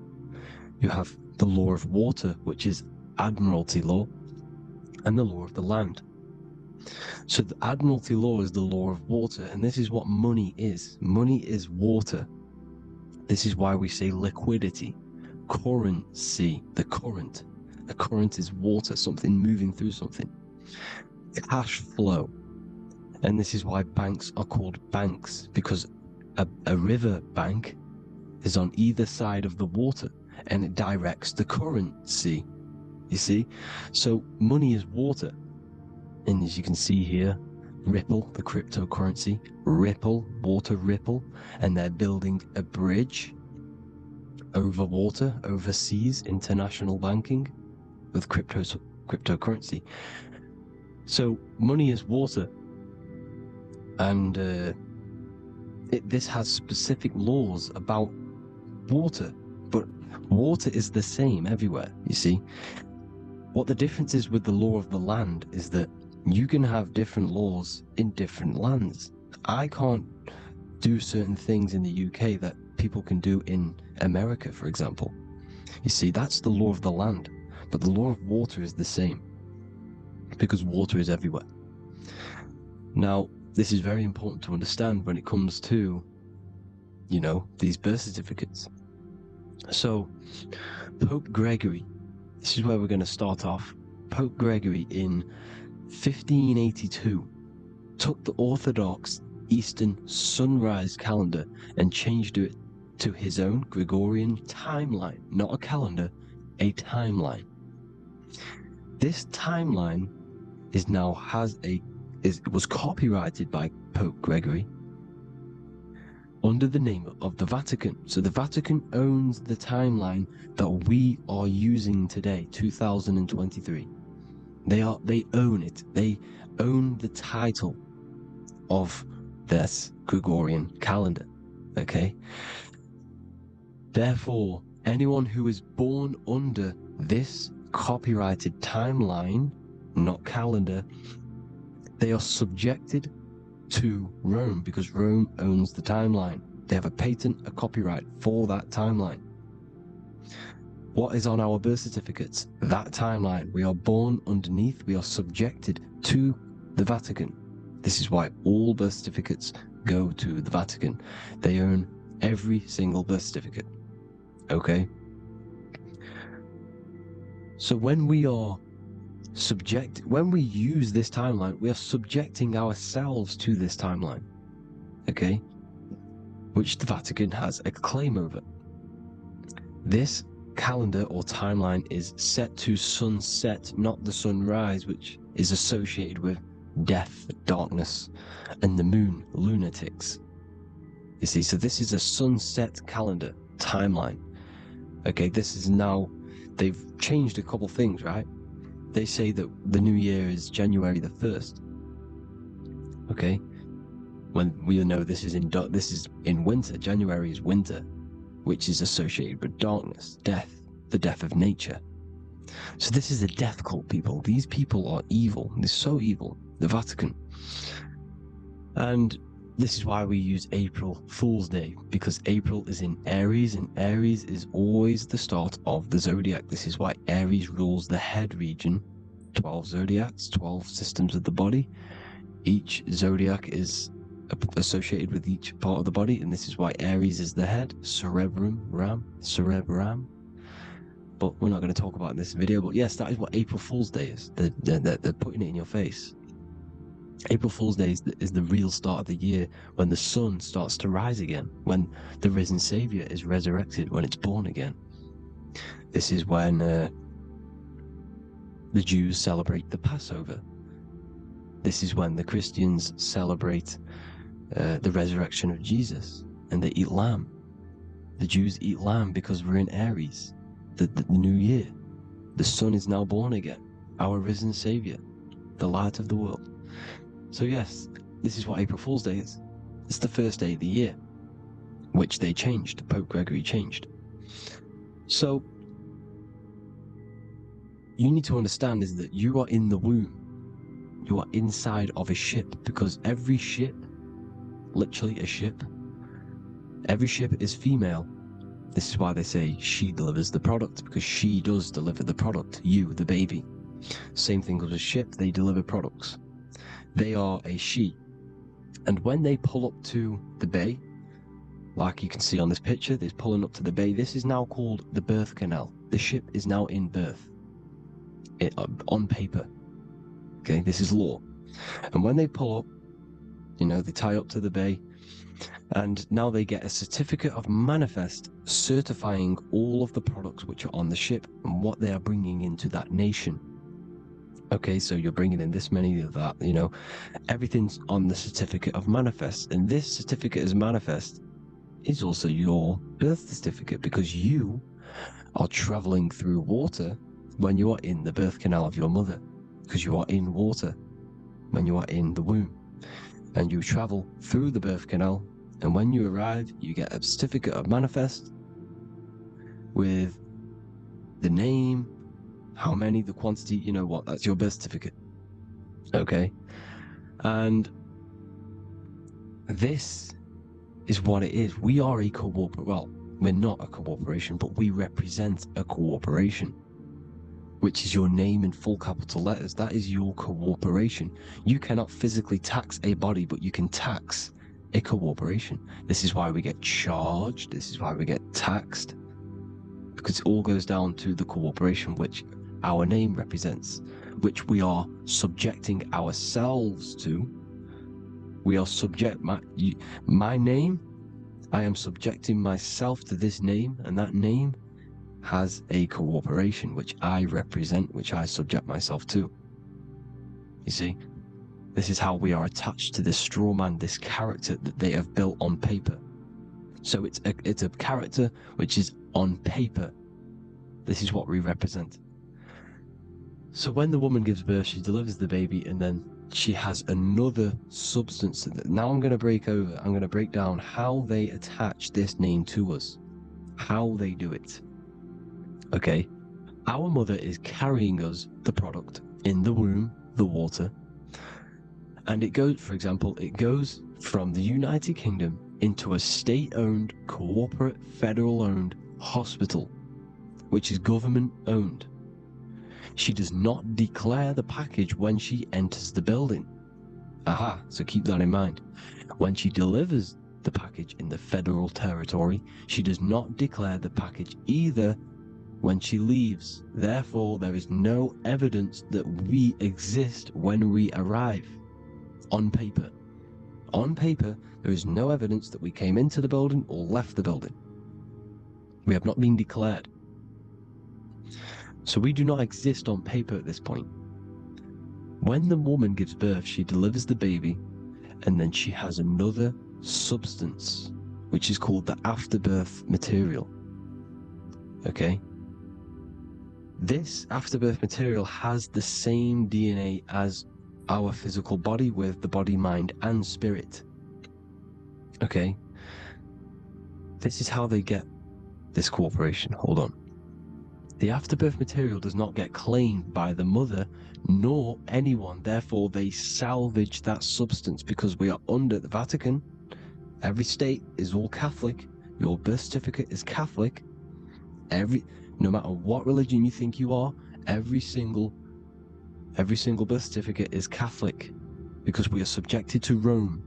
You have the law of water, which is Admiralty law, and the law of the land. So the Admiralty law is the law of water, and this is what money is. Money is water. This is why we say liquidity, currency, the current. A current is water, something moving through something. Cash flow. And this is why banks are called banks, because a river bank is on either side of the water, and it directs the currency. You see? So money is water. And as you can see here, Ripple, the cryptocurrency, Ripple, water Ripple, and they're building a bridge over water, overseas, international banking with cryptocurrency. So money is water, and this has specific laws about water, but water is the same everywhere, you see. What the difference is with the law of the land is that you can have different laws in different lands. I can't do certain things in the UK that people can do in America, for example. You see, that's the law of the land, but the law of water is the same because water is everywhere. Now, this is very important to understand when it comes to, you know, these birth certificates. So, Pope Gregory, this is where we're going to start off. Pope Gregory in 1582 took the Orthodox Eastern sunrise calendar and changed it to his own Gregorian timeline, not a calendar, a timeline. This timeline was copyrighted by Pope Gregory under the name of the Vatican. So the Vatican owns the timeline that we are using today, 2023. They own it. They own the title of this Gregorian calendar. Okay? Therefore, anyone who is born under this copyrighted timeline, not calendar, they are subjected to Rome because Rome owns the timeline. They have a patent, a copyright for that timeline. What is on our birth certificates? That timeline. We are born underneath, we are subjected to the Vatican. This is why all birth certificates go to the Vatican. They own every single birth certificate. Okay? So when we use this timeline, we are subjecting ourselves to this timeline. Okay? Which the Vatican has a claim over. This calendar or timeline is set to sunset, not the sunrise, which is associated with death, darkness, and the moon, lunatics. You see, so this is a sunset calendar timeline. Okay, this is now, they've changed a couple things, right? They say that the new year is January the 1st. Okay, when we know this is in winter. January is winter, which is associated with darkness, death, the death of nature. So this is a death cult, people. These people are evil. They're so evil. The Vatican. And this is why we use April Fool's Day, because April is in Aries, and Aries is always the start of the zodiac. This is why Aries rules the head region. 12 zodiacs, 12 systems of the body. Each zodiac is associated with each part of the body, and this is why Aries is the head, cerebrum, but we're not going to talk about it in this video. But yes, that is what April Fool's Day is. They're putting it in your face. April Fool's Day is the real start of the year, when the sun starts to rise again, when the risen Savior is resurrected, when it's born again. This is when the Jews celebrate the Passover. This is when the Christians celebrate the resurrection of Jesus, and they eat lamb. The Jews eat lamb because we're in Aries, the new year. The sun is now born again, our risen Savior, the light of the world. So yes, this is what April Fool's Day is. It's the first day of the year, which they changed. Pope Gregory changed. So you need to understand is that you are in the womb. You are inside of a ship, because every ship, literally a ship, every ship is female. This is why they say she delivers the product, because she does deliver the product, you, the baby. Same thing with a ship, they deliver products. They are a she. And when they pull up to the bay, like you can see on this picture, they're pulling up to the bay. This is now called the birth canal. The ship is now in birth, on paper. Okay, this is law. And when they pull up, you know, they tie up to the bay, and now they get a certificate of manifest certifying all of the products which are on the ship and what they are bringing into that nation. Okay, so you're bringing in this many of that, you know, everything's on the certificate of manifest. And this certificate as manifest is also your birth certificate, because you are traveling through water when you are in the birth canal of your mother, because you are in water when you are in the womb. And you travel through the birth canal, and when you arrive, you get a certificate of manifest with the name, how many, the quantity, you know what, that's your birth certificate. Okay? And this is what it is. We are a well, we're not a corporation, but we represent a corporation, which is your name in full capital letters. That is your corporation. You cannot physically tax a body, but you can tax a corporation. This is why we get charged. This is why we get taxed, because it all goes down to the corporation, which our name represents, which we are subjecting ourselves to. We are my name, I am subjecting myself to this name, and that name has a corporation which I represent, which I subject myself to. You see, this is how we are attached to this straw man, this character that they have built on paper. So it's a character which is on paper. This is what we represent. So when the woman gives birth, she delivers the baby, and then she has another substance. Now I'm going to break down how they attach this name to us, how they do it. Okay, our mother is carrying us the product in the womb, the water, and it goes, for example, it goes from the United Kingdom into a state-owned, corporate, federal-owned hospital, which is government-owned. She does not declare the package when she enters the building. Aha, so keep that in mind. When she delivers the package in the federal territory, she does not declare the package either when she leaves. Therefore, there is no evidence that we exist when we arrive. On paper. On paper, there is no evidence that we came into the building or left the building. We have not been declared. So we do not exist on paper at this point. When the woman gives birth, she delivers the baby, and then she has another substance, which is called the afterbirth material. Okay? This afterbirth material has the same DNA as our physical body, with the body, mind, and spirit. Okay? This is how they get this corporation. Hold on. The afterbirth material does not get claimed by the mother nor anyone. Therefore, they salvage that substance, because we are under the Vatican. Every state is all Catholic. Your birth certificate is Catholic. No matter what religion you think you are, every single birth certificate is Catholic, because we are subjected to Rome.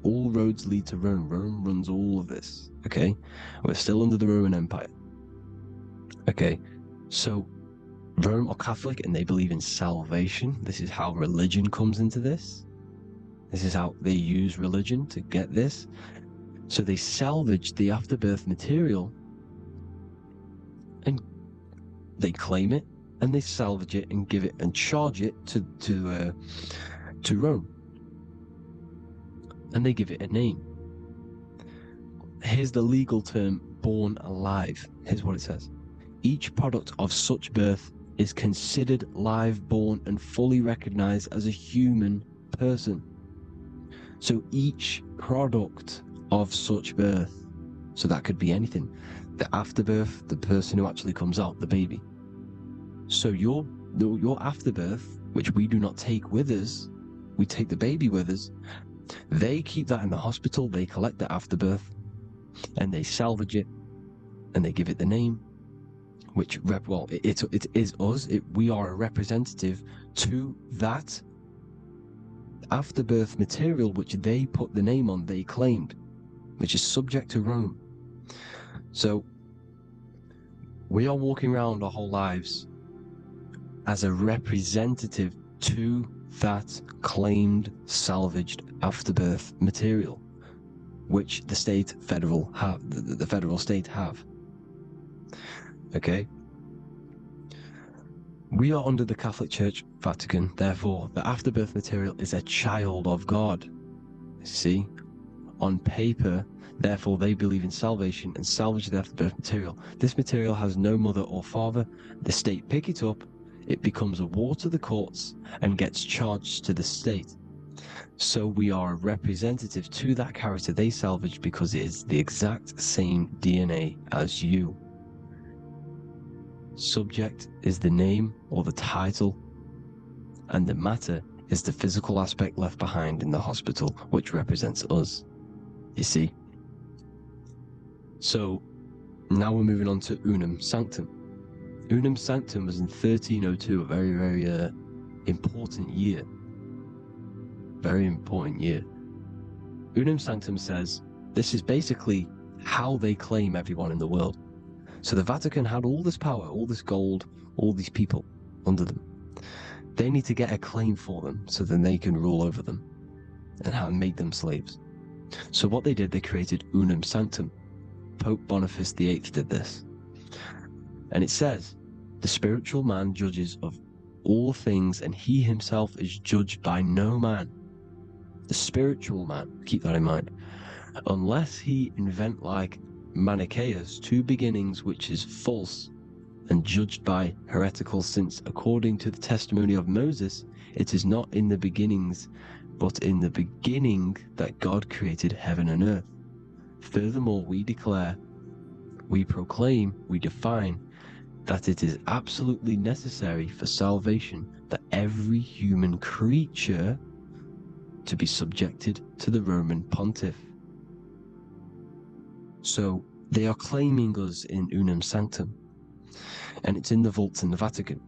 All roads lead to Rome. Rome runs all of this. Okay? We're still under the Roman Empire. Okay, So Rome are Catholic and they believe in salvation. This is how religion comes into this. This is how they use religion to get this. So they salvage the afterbirth material and they claim it, and they salvage it and give it and charge it to Rome, and they give it a name. Here's the legal term, born alive. Here's what it says: each product of such birth is considered live born and fully recognized as a human person. So each product of such birth, so that could be anything, the afterbirth, the person who actually comes out, the baby. So your afterbirth, which we do not take with us, we take the baby with us, they keep that in the hospital, they collect the afterbirth, and they salvage it, and they give it the name, which, it is us, we are a representative to that afterbirth material which they put the name on, they claimed, which is subject to Rome. So we are walking around our whole lives as a representative to that claimed salvaged afterbirth material, which the federal state have. Okay? We are under the Catholic Church, Vatican, therefore the afterbirth material is a child of God. See? On paper, therefore they believe in salvation and salvage the afterbirth material. This material has no mother or father. The state pick it up, it becomes a war to the courts and gets charged to the state. So we are a representative to that character they salvaged because it is the exact same DNA as you. Subject is the name or the title, and the matter is the physical aspect left behind in the hospital, which represents us. You see? So now we're moving on to Unum Sanctum. Unum Sanctum was in 1302, a very, very important year. Very important year. Unum Sanctum says this is basically how they claim everyone in the world. So the Vatican had all this power, all this gold, all these people under them. They need to get a claim for them so then they can rule over them and make them slaves. So what they did, they created Unum Sanctum. Pope Boniface VIII did this. And it says, the spiritual man judges of all things, and he himself is judged by no man. The spiritual man, keep that in mind, unless he invent like Manichaeus, two beginnings, which is false and judged by heretical, since according to the testimony of Moses, it is not in the beginnings, but in the beginning that God created heaven and earth. Furthermore, we declare, we proclaim, we define that it is absolutely necessary for salvation that every human creature to be subjected to the Roman pontiff. So they are claiming us in Unum Sanctum, and it's in the vaults in the Vatican.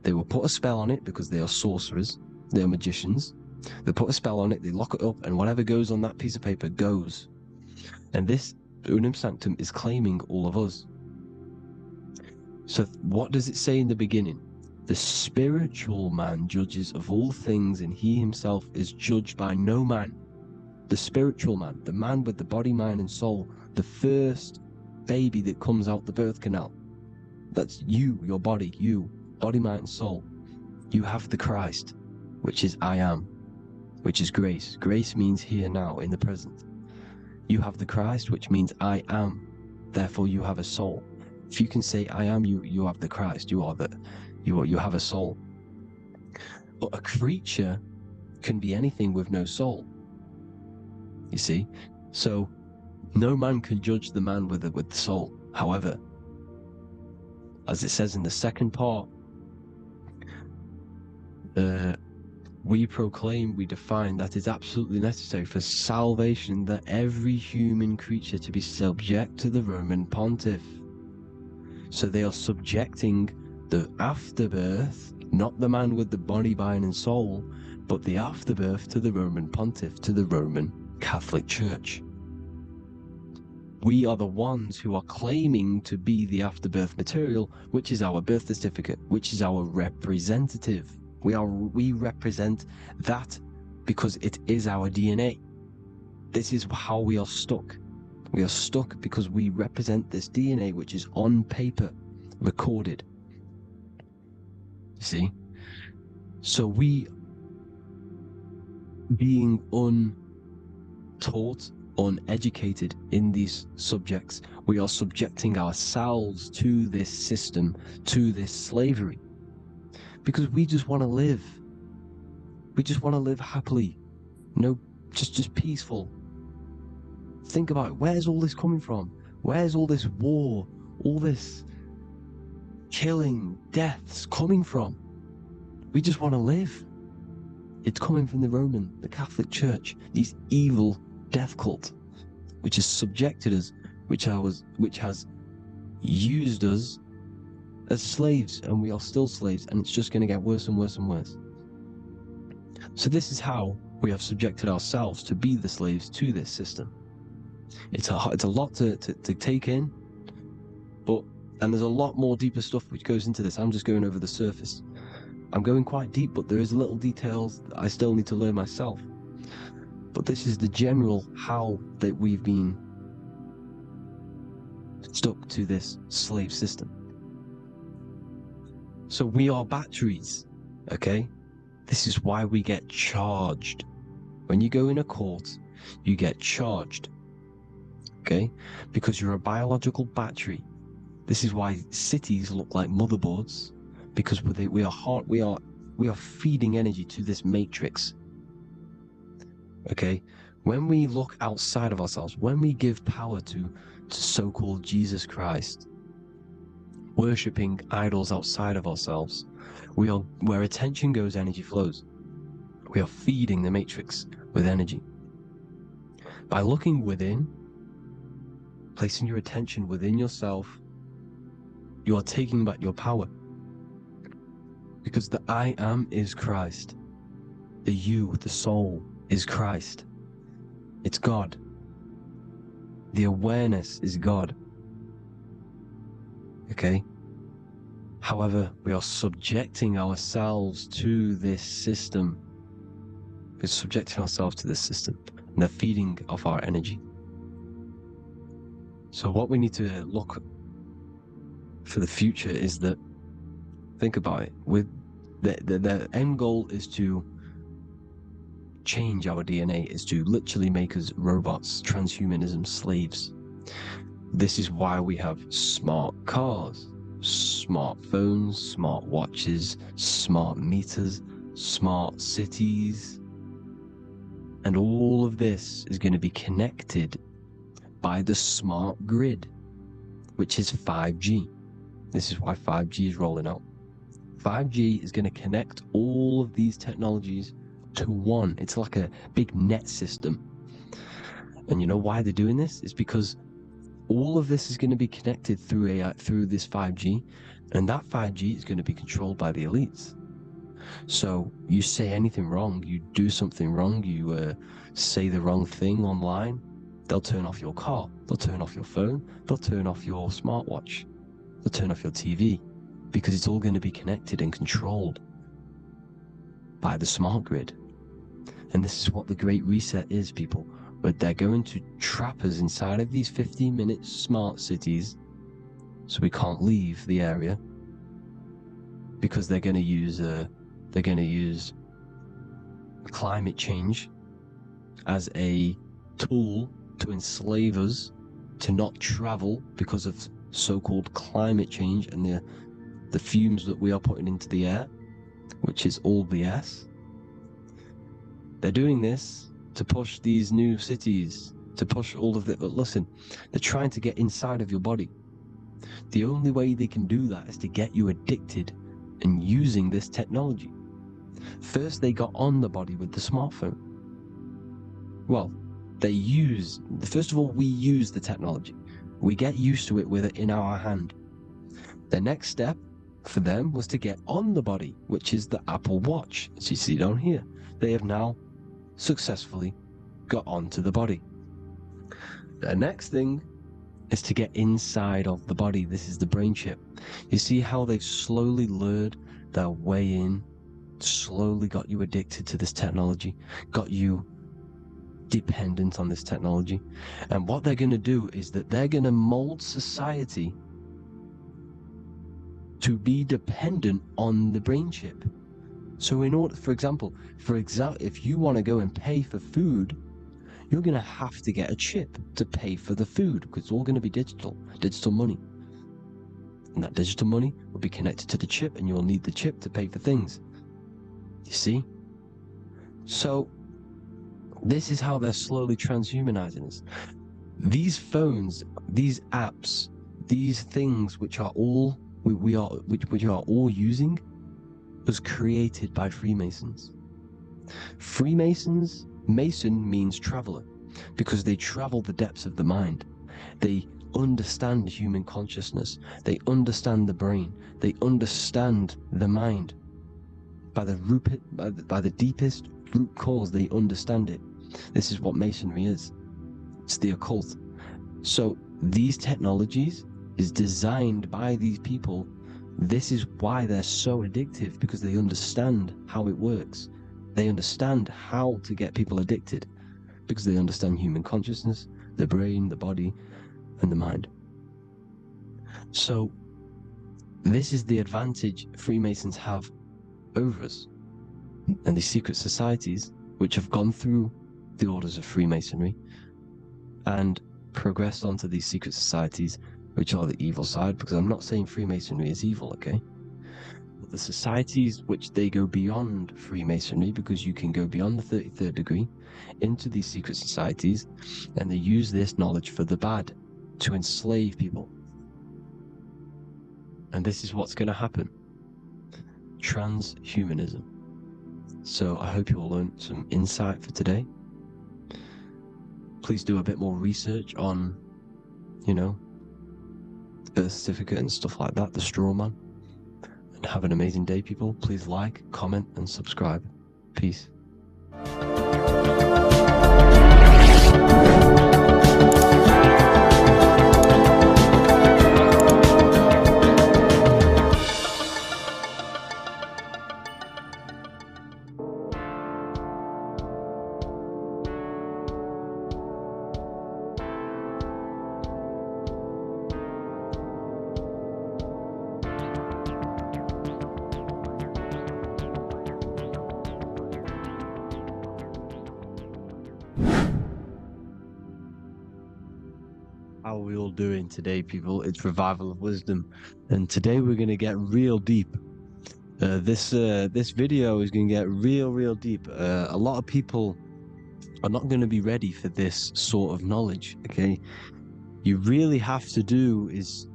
They will put a spell on it because they are sorcerers, they are magicians. They put a spell on it, they lock it up, and whatever goes on that piece of paper goes. And this Unum Sanctum is claiming all of us. So what does it say in the beginning? The spiritual man judges of all things, and he himself is judged by no man. The spiritual man, the man with the body, mind, and soul, the first baby that comes out the birth canal. That's you, your body, you, body, mind, and soul. You have the Christ, which is I am, which is grace. Grace means here now, in the present. You have the Christ, which means I am, therefore you have a soul. If you can say I am, you have the Christ, you have a soul. But a creature can be anything with no soul. You see? So no man can judge the man with the soul. However, as it says in the second part, we proclaim, we define that it's absolutely necessary for salvation that every human creature to be subject to the Roman pontiff. So they are subjecting the afterbirth, not the man with the body, mind, and soul, but the afterbirth to the Roman pontiff, to the Roman Catholic Church. we are the ones who are claiming to be the afterbirth material, which is our birth certificate, which is our representative. We represent that because it is our DNA. This is how we are stuck. We are stuck because we represent this DNA, which is on paper, recorded. You see? So we, being untaught, uneducated in these subjects, we are subjecting ourselves to this system, to this slavery, because we just want to live. We just want to live happily, just peaceful. Think about it. Where's all this coming from? Where's all this war, all this killing, deaths coming from? We just want to live. It's coming from the Catholic Church, these evil death cult, which has subjected us, which has used us as slaves, and we are still slaves, and it's just going to get worse and worse and worse. So this is how we have subjected ourselves to be the slaves to this system. It's a lot to take in, and there's a lot more deeper stuff which goes into this. I'm just going over the surface. I'm going quite deep, but there is little details that I still need to learn myself. But this is the general how that we've been stuck to this slave system. So we are batteries, okay? This is why we get charged. When you go in a court, you get charged, okay? Because you're a biological battery. This is why cities look like motherboards, because we are feeding energy to this matrix. Okay, when we look outside of ourselves, when we give power to so-called Jesus Christ, worshipping idols outside of ourselves, where attention goes, energy flows. We are feeding the matrix with energy. By looking within, placing your attention within yourself, you are taking back your power. Because the I am is Christ. The you, the soul, is Christ. It's God. The awareness is God. Okay? However, we are subjecting ourselves to this system. We're subjecting ourselves to this system, and the feeding of our energy. So what we need to look for the future is that, think about it, with the end goal is to change our DNA, is to literally make us robots, transhumanism, slaves. This is why we have smart cars, smartphones, smart watches, smart meters, smart cities, and all of this is going to be connected by the smart grid, which is 5G. This is why 5G is rolling out. 5G is going to connect all of these technologies to one. It's like a big net system. And you know why they're doing this? It's because all of this is going to be connected through AI, through this 5G, and that 5G is going to be controlled by the elites. So you say anything wrong, you do something wrong, you say the wrong thing online, they'll turn off your car, they'll turn off your phone, they'll turn off your smartwatch, they'll turn off your TV, because it's all going to be connected and controlled by the smart grid. And this is what the Great Reset is, people. But they're going to trap us inside of these 15-minute smart cities, so we can't leave the area, because they're going to use climate change as a tool to enslave us to not travel because of so-called climate change and the fumes that we are putting into the air, which is all BS. They're doing this to push these new cities, to push all of it. But listen, they're trying to get inside of your body. The only way they can do that is to get you addicted and using this technology. First, they got on the body with the smartphone. Well, first of all, we use the technology. We get used to it with it in our hand. The next step for them was to get on the body, which is the Apple Watch, as you see down here. They have now successfully got onto the body. The next thing is to get inside of the body. This is the brain chip. You see how they've slowly lured their way in, slowly got you addicted to this technology, got you dependent on this technology. And what they're going to do is that they're going to mold society to be dependent on the brain chip. So in order, for example, if you want to go and pay for food, you're going to have to get a chip to pay for the food, because it's all going to be digital money. And that digital money will be connected to the chip, and you'll need the chip to pay for things. You see? So this is how they're slowly transhumanizing us. These phones, these apps, these things which are all we are all using was created by Freemasons. Mason means traveler, because they travel the depths of the mind. They understand human consciousness. They understand the brain. They understand the mind. By the deepest root cause, they understand it. This is what Masonry is. It's the occult. So these technologies is designed by these people. This is why they're so addictive, because they understand how it works. They understand how to get people addicted, because they understand human consciousness, the brain, the body, and the mind. So this is the advantage Freemasons have over us. And these secret societies, which have gone through the orders of Freemasonry and progressed onto these secret societies, which are the evil side, because I'm not saying Freemasonry is evil, okay? But the societies which they go beyond Freemasonry, because you can go beyond the 33rd degree into these secret societies, and they use this knowledge for the bad, to enslave people. And this is what's going to happen. Transhumanism. So I hope you all learned some insight for today. Please do a bit more research on, birth certificate and stuff like that, the straw man. And have an amazing day, people. Please like, comment, and subscribe. Peace. How are we all doing today, people? It's Revival of Wisdom, and today we're going to get real deep. This video is going to get real deep. A lot of people are not going to be ready for this sort of knowledge, okay? You really have to do is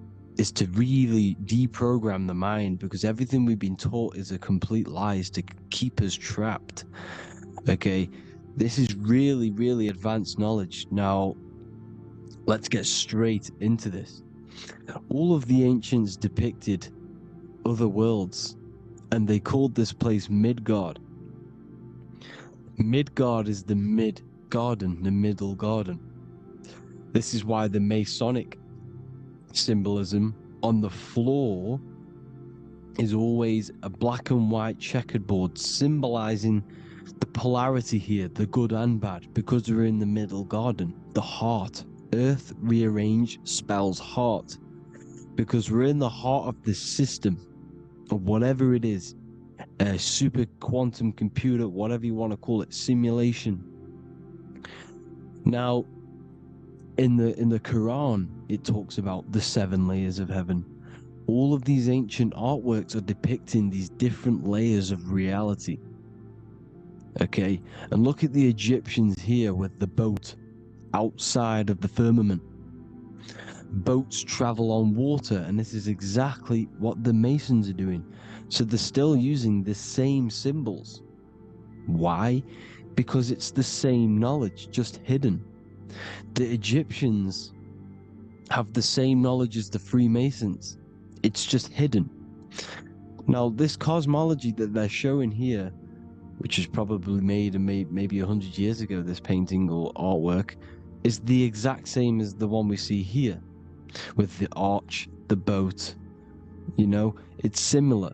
to really deprogram the mind, because everything we've been taught is a complete lie, is to keep us trapped, okay? This is really advanced knowledge. Now, let's get straight into this. All of the ancients depicted other worlds, and they called this place Midgard. Midgard is the mid-garden, the middle garden. This is why the Masonic symbolism on the floor is always a black and white checkered board, symbolizing the polarity here, the good and bad, because we're in the middle garden, the heart. Earth rearranged spells heart, because we're in the heart of this system, of whatever it is, a super quantum computer, whatever you want to call it, simulation. Now, in the Quran, it talks about the 7 layers of heaven. All of these ancient artworks are depicting these different layers of reality. Okay, and look at the Egyptians here with the boat outside of the firmament. Boats travel on water, and this is exactly what the Masons are doing. So they're still using the same symbols. Why? Because it's the same knowledge, just hidden. The Egyptians have the same knowledge as the Freemasons. It's just hidden. Now, this cosmology that they're showing here, which is probably made maybe 100 years ago, this painting or artwork, is the exact same as the one we see here. with the arch, the boat. You know, it's similar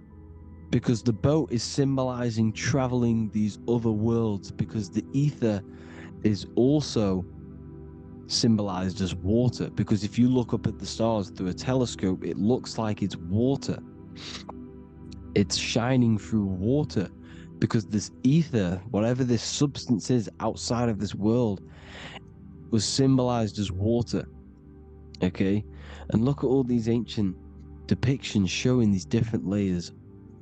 because the boat is symbolizing traveling these other worlds, because the ether is also symbolized as water, because if you look up at the stars through a telescope, it looks like it's water. It's shining through water, because this ether, whatever this substance is outside of this world, was symbolized as water. Okay, and look at all these ancient depictions showing these different layers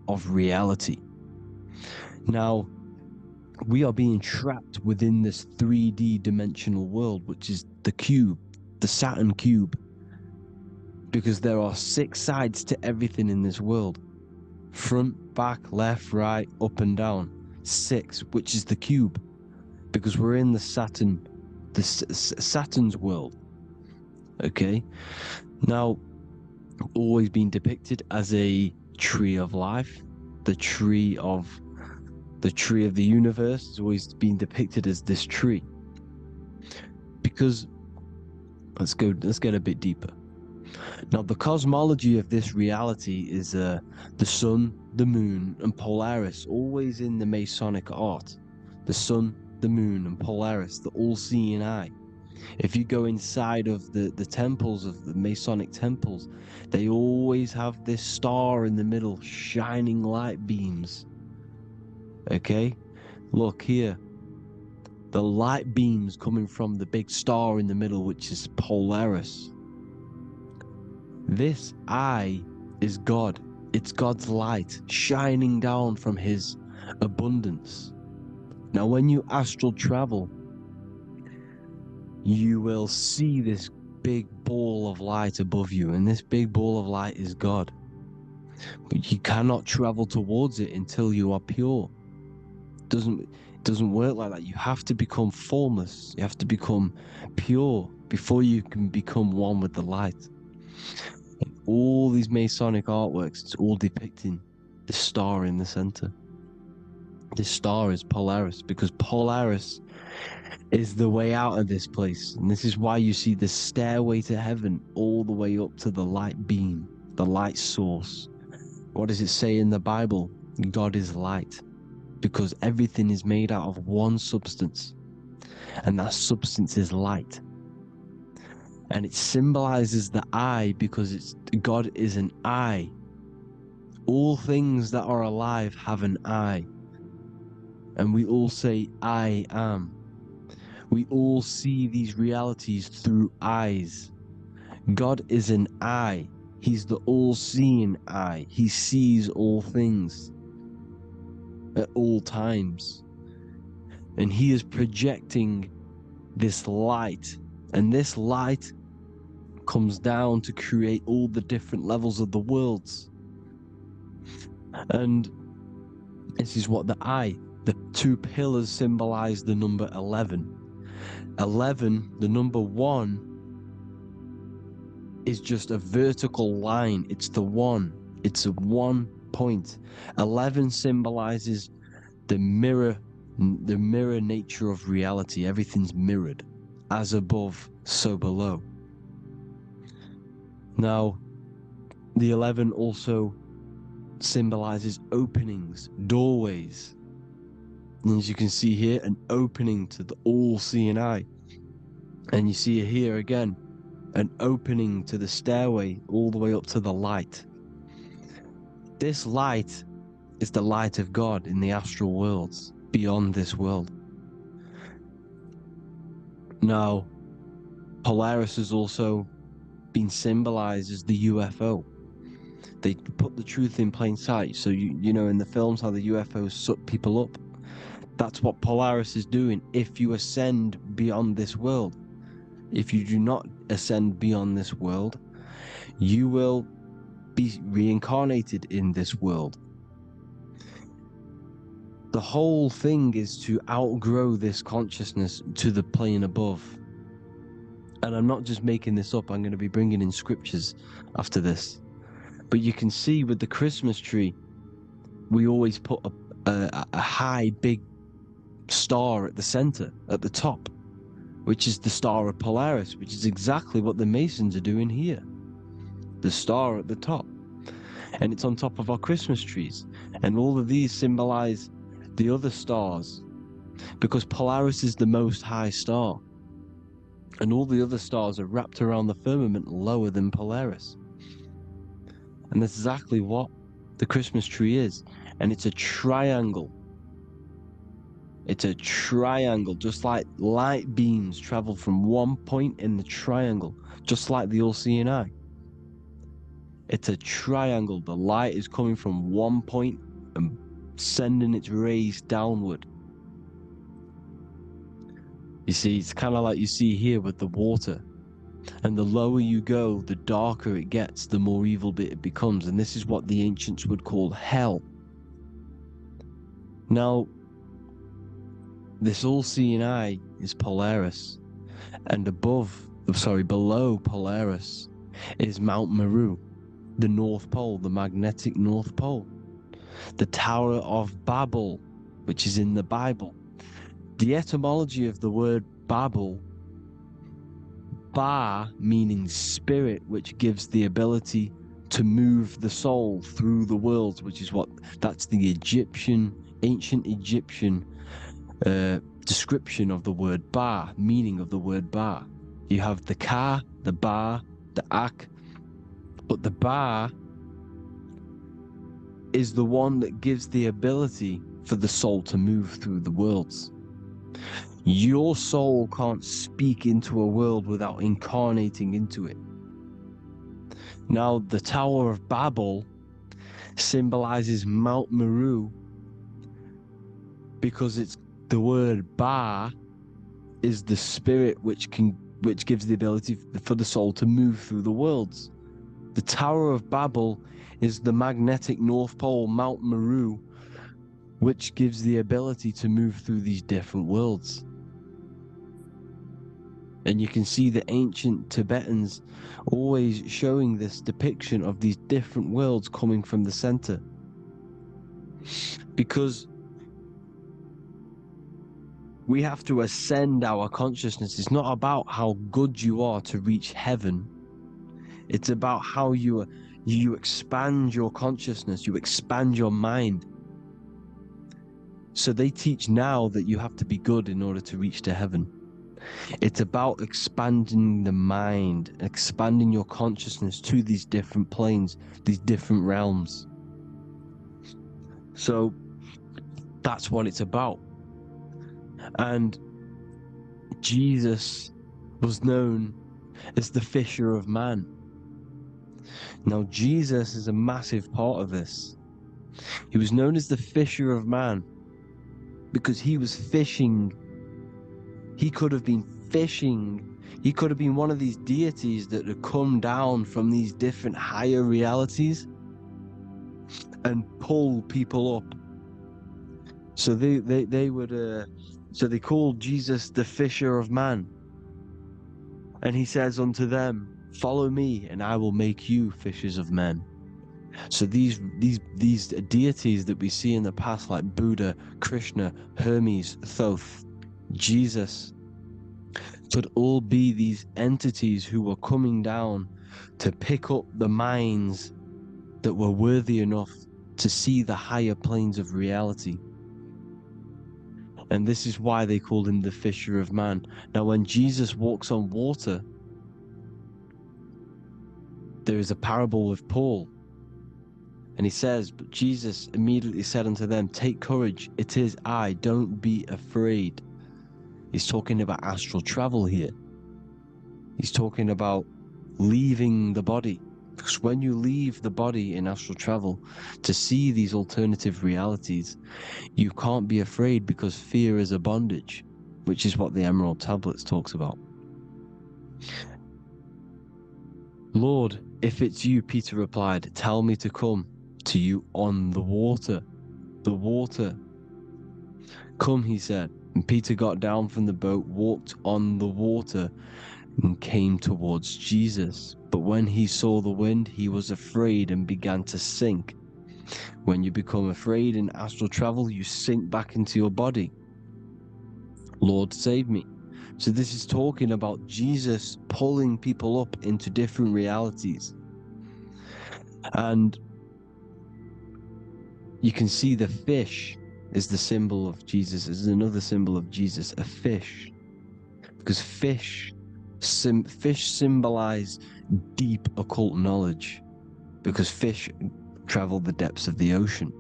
of reality. Now, we are being trapped within this 3D dimensional world, which is the cube, the Saturn cube, because there are 6 sides to everything in this world: front, back, left, right, up and down. 6, which is the cube, because we're in the Saturn, Saturn's world. Okay, now, always been depicted as a tree of life, the tree of the universe has always been depicted as this tree. Because let's get a bit deeper. Now, the cosmology of this reality is the sun, the moon, and Polaris, always in the Masonic art. The sun, the moon, and Polaris, the all-seeing eye. If you go inside of the temples, of the Masonic temples, they always have this star in the middle, shining light beams. Okay, look here. The light beams coming from the big star in the middle, which is Polaris. This eye is God. It's God's light shining down from his abundance. Now, when you astral travel, you will see this big ball of light above you, and this big ball of light is God. But you cannot travel towards it until you are pure. It doesn't work like that. You have to become formless. You have to become pure before you can become one with the light. And all these Masonic artworks, it's all depicting the star in the center. This star is Polaris, because Polaris is the way out of this place. And this is why you see the stairway to heaven all the way up to the light beam, the light source. What does it say in the Bible? God is light, because everything is made out of one substance, and that substance is light. And it symbolizes the eye, because God is an eye. All things that are alive have an eye. And we all say, I am. We all see these realities through eyes. God is an eye. He's the all-seeing eye. He sees all things at all times. And he is projecting this light. And this light comes down to create all the different levels of the worlds. And this is what the 2 pillars symbolize the number 11. 11, the number 1, is just a vertical line. It's the 1. It's a 1 point. 11 symbolizes the mirror nature of reality. Everything's mirrored, as above, so below. Now, the 11 also symbolizes openings, doorways. And as you can see here, an opening to the all-seeing eye. And you see here again, an opening to the stairway all the way up to the light. This light is the light of God in the astral worlds, beyond this world. Now, Polaris has also been symbolized as the UFO. They put the truth in plain sight. So you know in the films how the UFOs suck people up. That's what Polaris is doing if you ascend beyond this world. If you do not ascend beyond this world, you will be reincarnated in this world. The whole thing is to outgrow this consciousness to the plane above. And I'm not just making this up, I'm going to be bringing in scriptures after this. But you can see with the Christmas tree, we always put a high, big star at the center, at the top, which is the star of Polaris, which is exactly what the Masons are doing here. the star at the top. And it's on top of our Christmas trees. And all of these symbolize the other stars, because Polaris is the most high star. And all the other stars are wrapped around the firmament lower than Polaris. And that's exactly what the Christmas tree is. And it's a triangle. It's a triangle, just like light beams travel from one point in the triangle, just like the all-seeing eye. It's a triangle. The light is coming from one point and sending its rays downward. You see, it's kind of like you see here with the water. And the lower you go, the darker it gets, the more evil it becomes. And this is what the ancients would call hell. Now, this all-seeing eye is Polaris. And below Polaris is Mount Meru, the North Pole, the magnetic North Pole. The Tower of Babel, which is in the Bible. The etymology of the word Babel, Ba meaning spirit, which gives the ability to move the soul through the worlds, which is that's the ancient Egyptian description of the word Ba, meaning of the word Ba. You have the Ka, the Ba, the Ak, but the Ba is the one that gives the ability for the soul to move through the worlds. Your soul can't speak into a world without incarnating into it. Now, the Tower of Babel symbolizes Mount Meru because it's the word Ba is the spirit which gives the ability for the soul to move through the worlds. The Tower of Babel is the magnetic North Pole, Mount Meru, which gives the ability to move through these different worlds. And you can see the ancient Tibetans always showing this depiction of these different worlds coming from the center. Because we have to ascend our consciousness. It's not about how good you are to reach heaven. It's about how you expand your consciousness, you expand your mind. So they teach now that you have to be good in order to reach to heaven. It's about expanding the mind, expanding your consciousness to these different planes, these different realms. So that's what it's about. And Jesus was known as the fisher of man. Now, Jesus is a massive part of this. He was known as the fisher of man because he was fishing. He could have been fishing. He could have been one of these deities that had come down from these different higher realities and pull people up. So they called Jesus the fisher of man. And he says unto them, "Follow me, and I will make you fishers of men." So these deities that we see in the past, like Buddha, Krishna, Hermes, Thoth, Jesus, could all be these entities who were coming down to pick up the minds that were worthy enough to see the higher planes of reality. And this is why they called him the fisher of man. Now, when Jesus walks on water, there is a parable with Paul. And he says, "But Jesus immediately said unto them, Take courage, it is I, don't be afraid." He's talking about astral travel here. He's talking about leaving the body. Because when you leave the body in astral travel to see these alternative realities, you can't be afraid because fear is a bondage, which is what the Emerald Tablets talks about. "Lord, if it's you," Peter replied, "tell me to come to you on the water." The water. "Come," he said. And Peter got down from the boat, walked on the water, and came towards Jesus. But when he saw the wind, he was afraid and began to sink. When you become afraid in astral travel, you sink back into your body. "Lord, save me." So this is talking about Jesus pulling people up into different realities. And you can see the fish is the symbol of Jesus, is another symbol of Jesus, a fish. Because fish symbolize deep occult knowledge, because fish travel the depths of the ocean.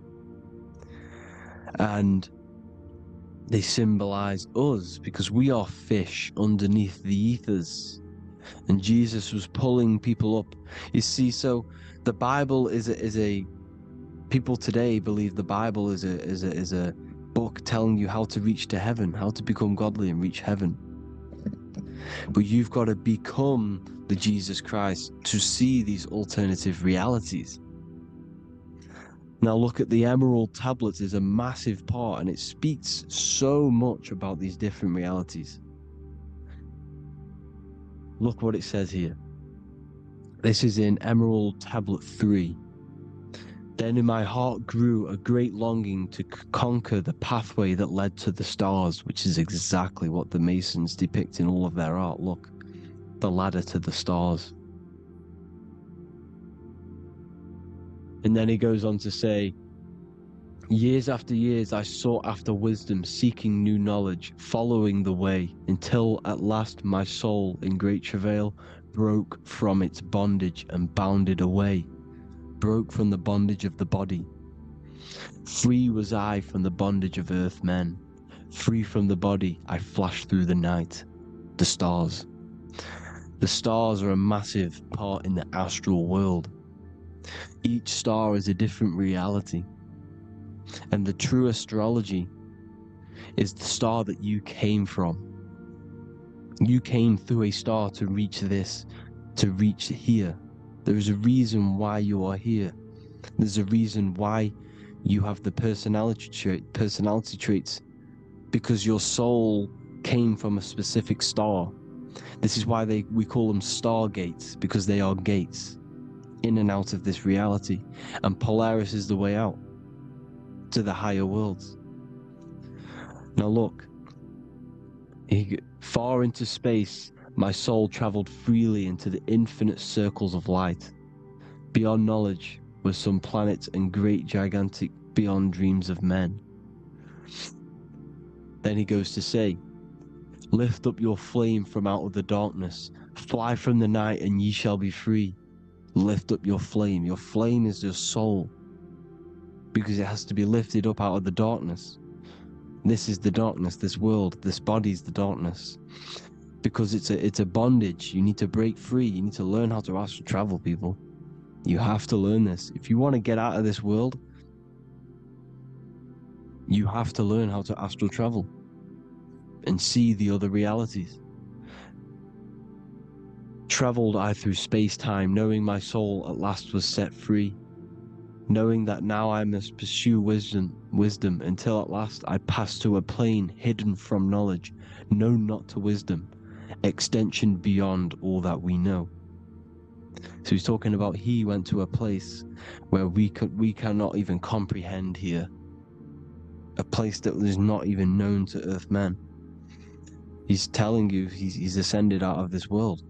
And they symbolize us because we are fish underneath the ethers. And Jesus was pulling people up. You see, so the Bible is a people today believe the Bible is a book telling you how to reach to heaven, how to become godly and reach heaven. But you've got to become the Jesus Christ to see these alternative realities. Now look at the emerald tablets is a massive part, and it speaks so much about these different realities. Look what it says here. This is in Emerald Tablet 3. Then in my heart grew a great longing to conquer the pathway that led to the stars, which is exactly what the Masons depict in all of their art. Look, the ladder to the stars. And then he goes on to say, years after years I sought after wisdom, seeking new knowledge, following the way, until at last my soul in great travail broke from its bondage and bounded away, broke from the bondage of the body. Free was I from the bondage of earth men, free from the body I flashed through the night. The stars. The stars are a massive part in the astral world. Each star is a different reality. And the true astrology is the star that you came from. You came through a star to reach this, to reach here. There is a reason why you are here. There's a reason why you have the personality traits, because your soul came from a specific star. This is why we call them stargates, because they are gates in and out of this reality, and Polaris is the way out to the higher worlds. Now look, far into space, my soul traveled freely into the infinite circles of light. Beyond knowledge were some planets and great gigantic beyond dreams of men. Then he goes to say, lift up your flame from out of the darkness, fly from the night and ye shall be free. Lift up your flame. Your flame is your soul, because it has to be lifted up out of the darkness. This is the darkness, this world, this body is the darkness. Because it's a bondage. You need to break free. You need to learn how to astral travel, people. You have to learn this. If you want to get out of this world, you have to learn how to astral travel and see the other realities. Traveled I through space-time, knowing my soul at last was set free, knowing that now I must pursue wisdom until at last I pass to a plane hidden from knowledge, known not to wisdom, extension beyond all that we know. So he's talking about he went to a place where we cannot even comprehend here, a place that was not even known to Earthmen. He's telling you he's ascended out of this world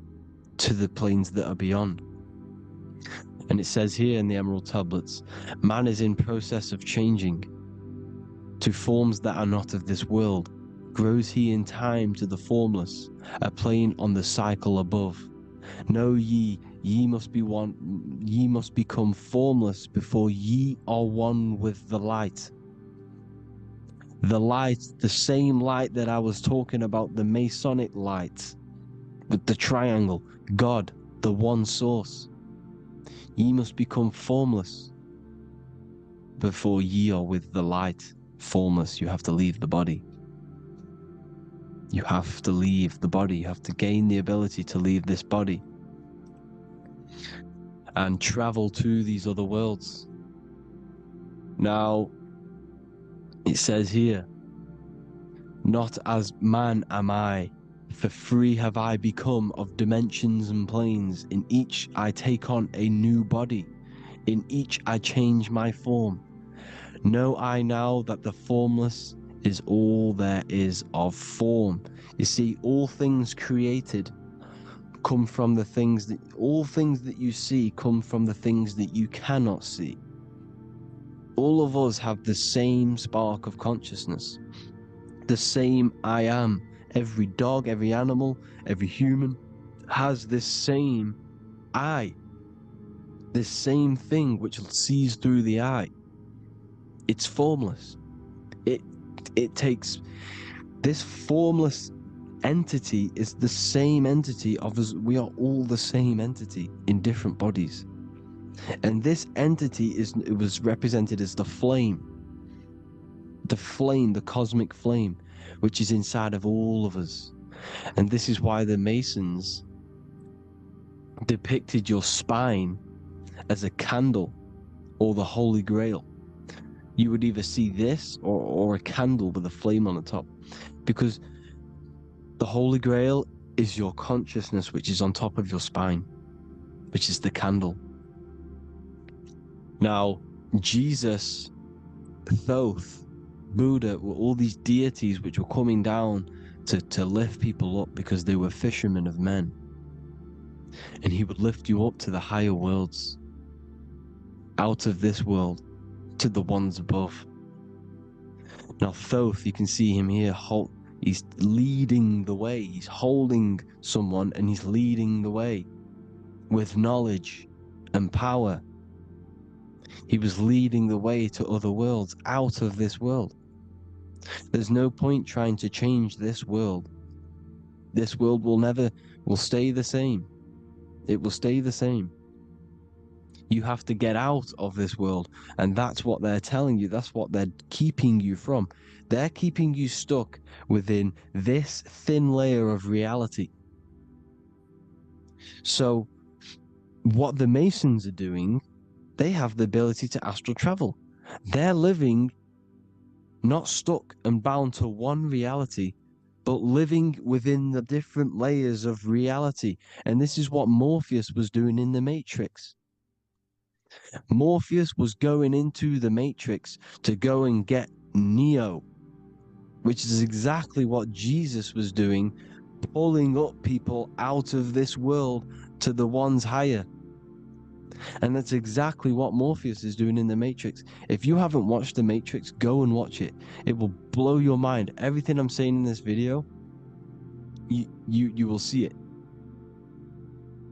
to the planes that are beyond. And it says here in the Emerald Tablets, man is in process of changing to forms that are not of this world. Grows he in time to the formless, a plane on the cycle above. Know ye must be one, ye must become formless before ye are one with the light. The light, the same light that I was talking about, the Masonic light, with the triangle, God, the one source. Ye must become formless before ye are with the light. Formless, you have to leave the body. You have to leave the body. You have to gain the ability to leave this body and travel to these other worlds. Now, it says here, not as man am I, for free have I become of dimensions and planes. In each I take on a new body. In each I change my form. Know I now that the formless is all there is of form. You see, all things created come from the things that, all things that you see come from the things that you cannot see. All of us have the same spark of consciousness, the same I am. Every dog, every animal, every human has this same I, this same thing which sees through the eye. It's formless. It takes, this formless entity is the same entity of us. We are all the same entity in different bodies. And this entity it was represented as the flame, the cosmic flame, which is inside of all of us. And this is why the Masons depicted your spine as a candle or the Holy Grail. You would either see this or a candle with a flame on the top, because the Holy Grail is your consciousness, which is on top of your spine, which is the candle. Now, Jesus, Thoth, Buddha were all these deities which were coming down to lift people up because they were fishermen of men. And he would lift you up to the higher worlds, out of this world, to the ones above. Now, Thoth, you can see him here, he's leading the way. He's holding someone and he's leading the way with knowledge and power. He was leading the way to other worlds, out of this world. There's no point trying to change this world. This world will stay the same. It will stay the same. You have to get out of this world, and that's what they're telling you. That's what they're keeping you from. They're keeping you stuck within this thin layer of reality. So what the Masons are doing, they have the ability to astral travel. They're living not stuck and bound to one reality, but living within the different layers of reality. And this is what Morpheus was doing in the Matrix. Morpheus was going into the Matrix to go and get Neo, which is exactly what Jesus was doing, pulling up people out of this world to the ones higher. And that's exactly what Morpheus is doing in the Matrix. If you haven't watched the Matrix, go and watch it. It will blow your mind. Everything I'm saying in this video, you will see it.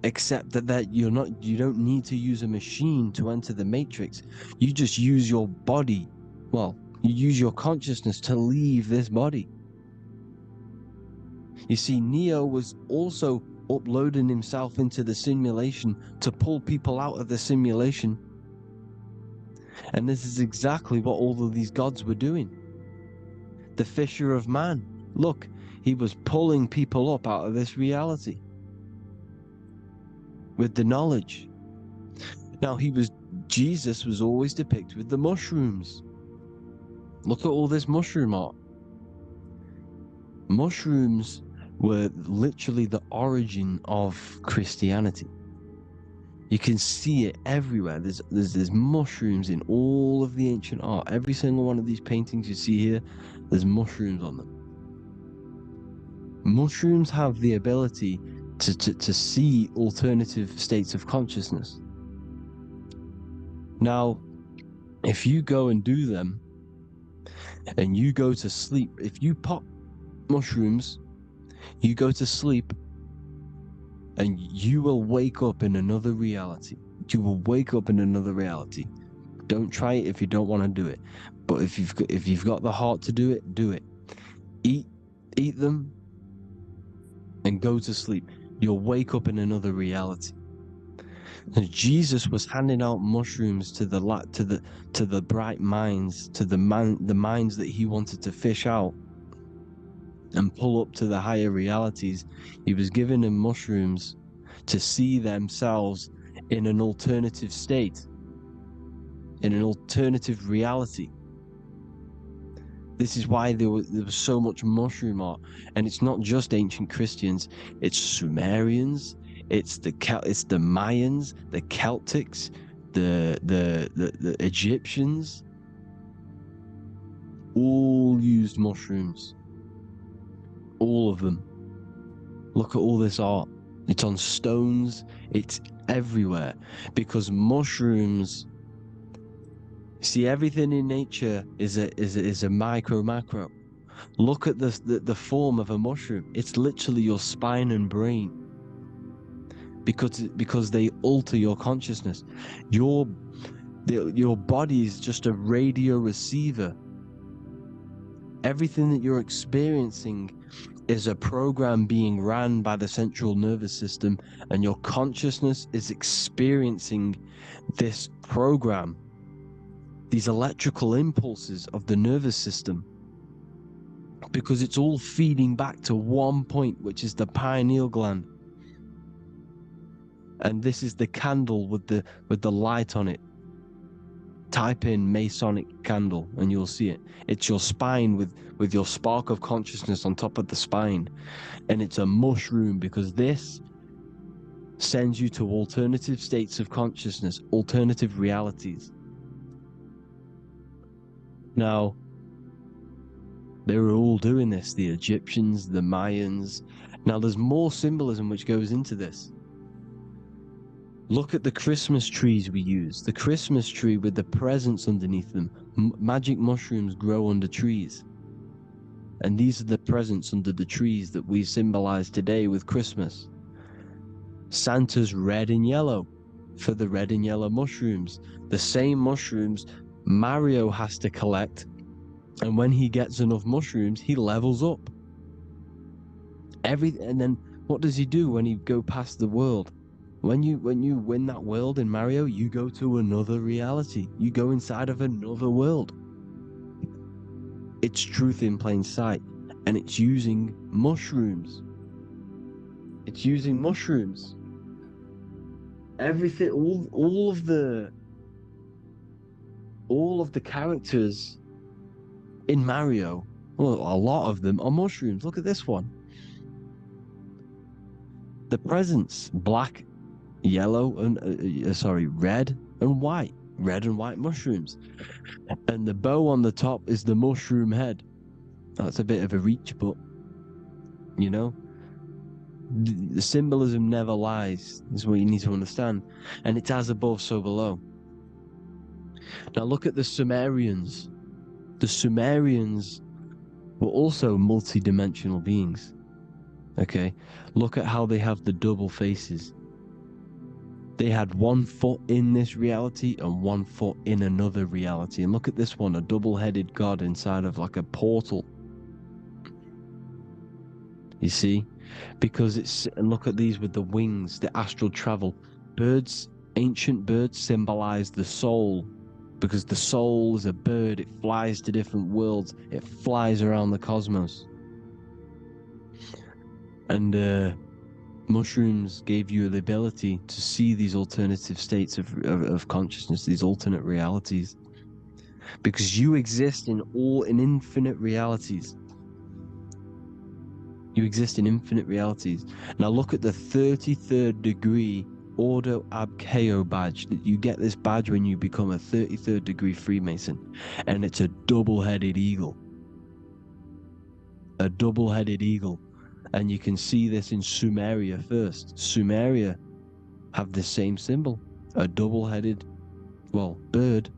Except that you don't need to use a machine to enter the Matrix. You just use your body. Well, you use your consciousness to leave this body. You see, Neo was also uploading himself into the simulation to pull people out of the simulation. And this is exactly what all of these gods were doing. The fisher of man, look, he was pulling people up out of this reality with the knowledge. Now, Jesus was always depicted with the mushrooms. Look at all this mushroom art. Mushrooms were literally the origin of Christianity. You can see it everywhere. There's mushrooms in all of the ancient art. Every single one of these paintings you see here, there's mushrooms on them. Mushrooms have the ability to see alternative states of consciousness. Now, if you go and do them, and you go to sleep, if you pop mushrooms, you go to sleep, and you will wake up in another reality. You will wake up in another reality. Don't try it if you don't want to do it. But if you've got the heart to do it, do it. Eat them, and go to sleep. You'll wake up in another reality. And Jesus was handing out mushrooms to the bright minds, to the minds that he wanted to fish out and pull up to the higher realities. He was giving them mushrooms to see themselves in an alternative state, in an alternative reality. This is why there was so much mushroom art. And it's not just ancient Christians, it's Sumerians, it's the Mayans, the Celtics, the Egyptians, all used mushrooms. All of them. Look at all this art. It's on stones. It's everywhere. Because mushrooms, see, everything in nature is a macro. Look at the form of a mushroom. It's literally your spine and brain. Because they alter your consciousness. Your body is just a radio receiver. Everything that you're experiencing is a program being ran by the central nervous system, and your consciousness is experiencing this program, these electrical impulses of the nervous system, because it's all feeding back to one point, which is the pineal gland. And this is the candle with the light on it. Type in Masonic candle and you'll see it. It's your spine with your spark of consciousness on top of the spine. And it's a mushroom, because this sends you to alternative states of consciousness, alternative realities. Now, they were all doing this, the Egyptians, the Mayans. Now, there's more symbolism which goes into this. Look at the Christmas trees we use. The Christmas tree with the presents underneath them. Magic mushrooms grow under trees. And these are the presents under the trees that we symbolize today with Christmas. Santa's red and yellow for the red and yellow mushrooms. The same mushrooms Mario has to collect. And when he gets enough mushrooms, he levels up. And then what does he do when he go past the world? When you win that world in Mario, you go to another reality. You go inside of another world. It's truth in plain sight, and it's using mushrooms. It's using mushrooms. Everything, all of the characters in Mario, well, a lot of them are mushrooms. Look at this one. The presents, black, yellow, and red and white. Red and white mushrooms. And the bow on the top is the mushroom head. That's a bit of a reach, but you know, the symbolism never lies, is what you need to understand. And it's as above, so below. Now look at the Sumerians. The Sumerians were also multi-dimensional beings. Okay, look at how they have the double faces. They had 1 foot in this reality and 1 foot in another reality. And look at this one, a double-headed god inside of like a portal. You see? Because it's, and look at these with the wings, the astral travel. Birds, ancient birds symbolize the soul. Because the soul is a bird, it flies to different worlds. It flies around the cosmos. And mushrooms gave you the ability to see these alternative states of consciousness, these alternate realities. Because you exist in infinite realities. You exist in infinite realities. Now look at the 33rd degree Ordo Ab Chao badge. You get this badge when you become a 33rd degree Freemason. And it's a double-headed eagle. A double-headed eagle. And you can see this in Sumeria first. Sumeria have the same symbol. A double-headed, well, bird.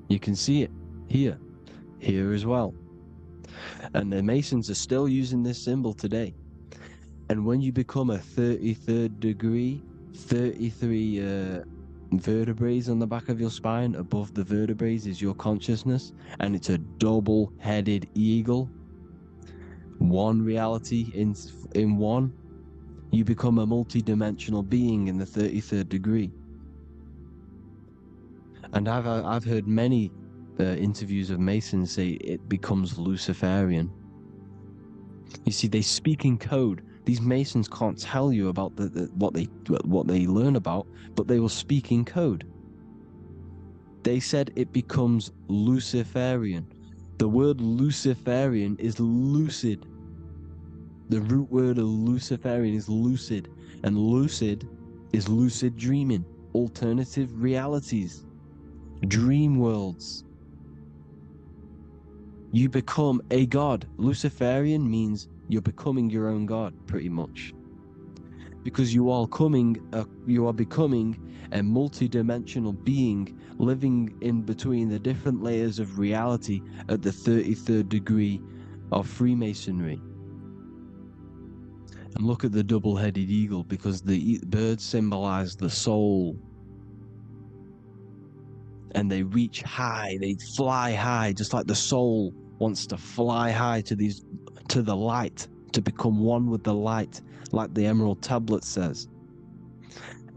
You can see it here. Here as well. And the Masons are still using this symbol today. And when you become a 33rd degree, 33 vertebrae on the back of your spine, above the vertebrae is your consciousness, and it's a double-headed eagle. One reality in one, you become a multi-dimensional being in the 33rd degree. And I've heard many interviews of Masons say it becomes Luciferian. You see, they speak in code. These Masons can't tell you about what they learn about, but they will speak in code. They said it becomes Luciferian. The word Luciferian is lucid. The root word of Luciferian is lucid, and lucid is lucid dreaming, alternative realities, dream worlds. You become a god. Luciferian means you're becoming your own god, pretty much. because you are becoming a multi-dimensional being living in between the different layers of reality at the 33rd degree of Freemasonry. And look at the double-headed eagle, because the birds symbolize the soul. And they reach high, they fly high, just like the soul wants to fly high to the light, to become one with the light, like the Emerald Tablet says.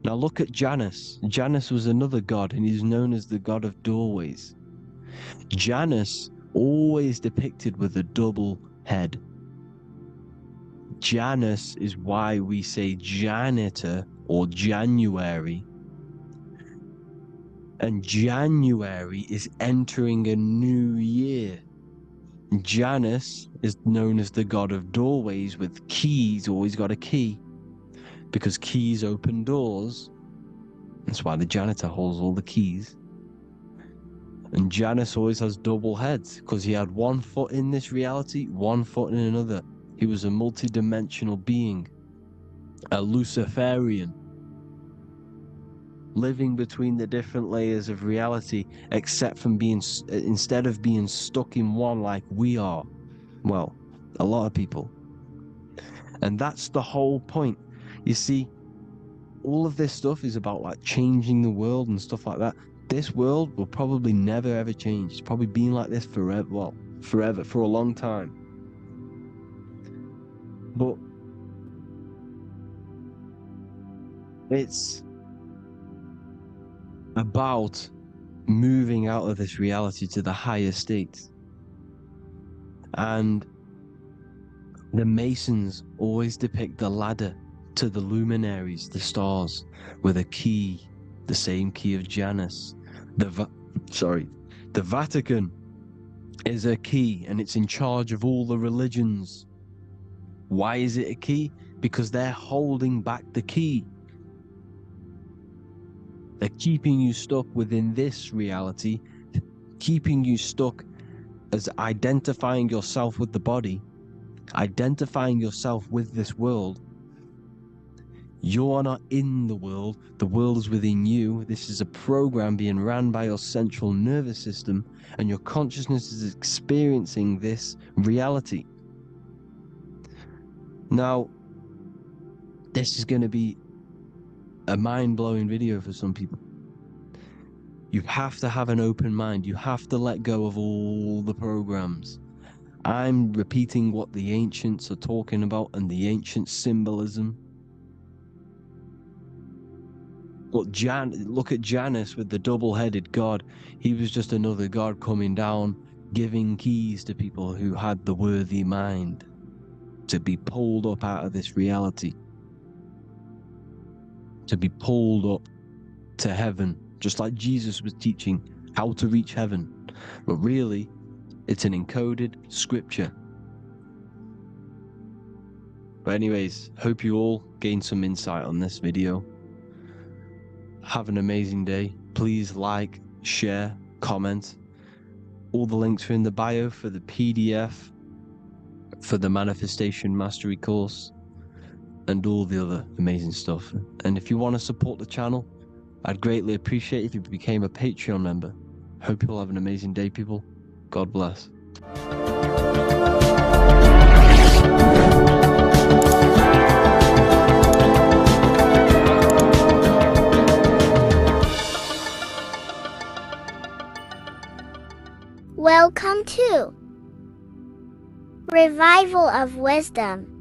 Now look at Janus. Janus was another god, and he's known as the god of doorways. Janus always depicted with a double head. Janus is why we say janitor or January. And January is entering a new year. Janus is known as the god of doorways with keys, always got a key. Because keys open doors. That's why the janitor holds all the keys. And Janus always has double heads, because he had one foot in this reality, one foot in another. He was a multi-dimensional being, a Luciferian, living between the different layers of reality, instead of being stuck in one like we are. Well, a lot of people. And that's the whole point. You see, all of this stuff is about like changing the world and stuff like that. This world will probably never ever change. It's probably been like this forever. Well, forever, for a long time. But it's about moving out of this reality to the higher states. And the Masons always depict the ladder to the luminaries, the stars, with a key, the same key of Janus. The Vatican is a key, and it's in charge of all the religions. Why is it a key? Because they're holding back the key. They're keeping you stuck within this reality, keeping you stuck as identifying yourself with the body, identifying yourself with this world. You are not in the world is within you. This is a program being ran by your central nervous system, and your consciousness is experiencing this reality. Now, this is going to be a mind-blowing video for some people. You have to have an open mind. You have to let go of all the programs. I'm repeating what the ancients are talking about and the ancient symbolism. Look at Janus with the double-headed god. He was just another god coming down, giving keys to people who had the worthy mind to be pulled up out of this reality, to be pulled up to heaven, just like Jesus was teaching how to reach heaven. But really, it's an encoded scripture. But anyways, hope you all gained some insight on this video. Have an amazing day. Please like, share, comment. All the links are in the bio for the PDF, for the Manifestation Mastery course, and all the other amazing stuff. And if you want to support the channel, I'd greatly appreciate it if you became a Patreon member. Hope you all have an amazing day, people. God bless. Welcome to Revival of Wisdom.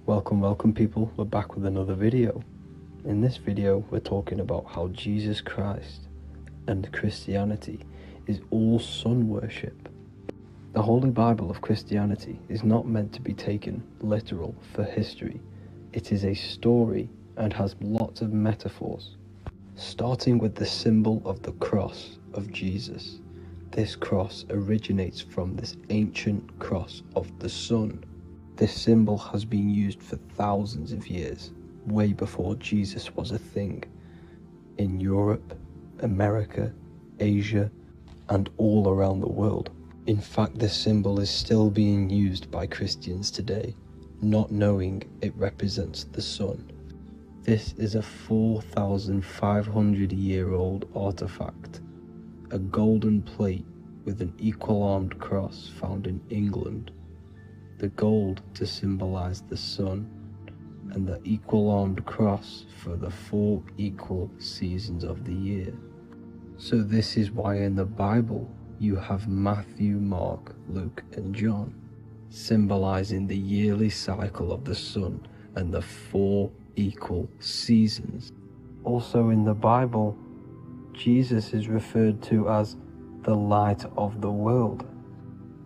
Welcome people, we're back with another video. In this video we're talking about how Jesus Christ and Christianity is all sun worship. The Holy Bible of Christianity is not meant to be taken literal for history. It is a story and has lots of metaphors. Starting with the symbol of the cross of Jesus. This cross originates from this ancient cross of the sun. This symbol has been used for thousands of years, way before Jesus was a thing, in Europe, America, Asia, and all around the world. In fact, this symbol is still being used by Christians today, not knowing it represents the sun. This is a 4,500-year-old artifact, a golden plate with an equal-armed cross found in England, the gold to symbolize the sun, and the equal-armed cross for the 4 equal seasons of the year. So this is why in the Bible you have Matthew, Mark, Luke, and John, symbolizing the yearly cycle of the sun and the 4 equal seasons. Also in the Bible, Jesus is referred to as the light of the world.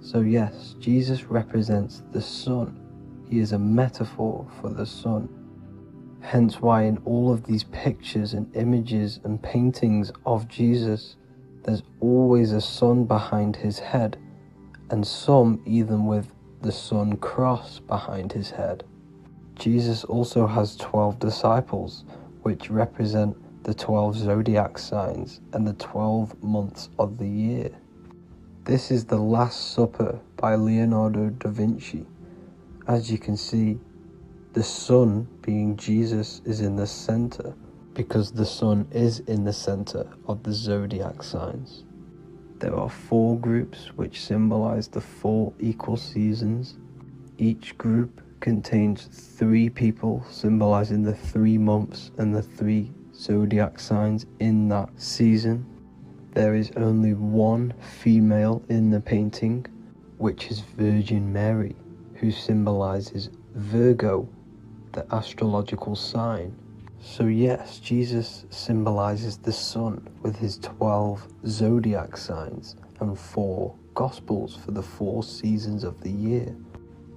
So yes, Jesus represents the sun. He is a metaphor for the sun. Hence why in all of these pictures and images and paintings of Jesus, there's always a sun behind his head, and some even with the sun cross behind his head. Jesus also has 12 disciples, which represent the 12 zodiac signs and the 12 months of the year. This is the Last Supper by Leonardo da Vinci. As you can see, the sun, being Jesus, is in the center, because the sun is in the center of the zodiac signs. There are 4 groups which symbolize the 4 equal seasons. Each group contains 3 people symbolizing the 3 months and the 3 zodiac signs in that season. There is only 1 female in the painting, which is Virgin Mary, who symbolizes Virgo, the astrological sign. So yes, Jesus symbolizes the sun with his 12 zodiac signs and 4 gospels for the 4 seasons of the year.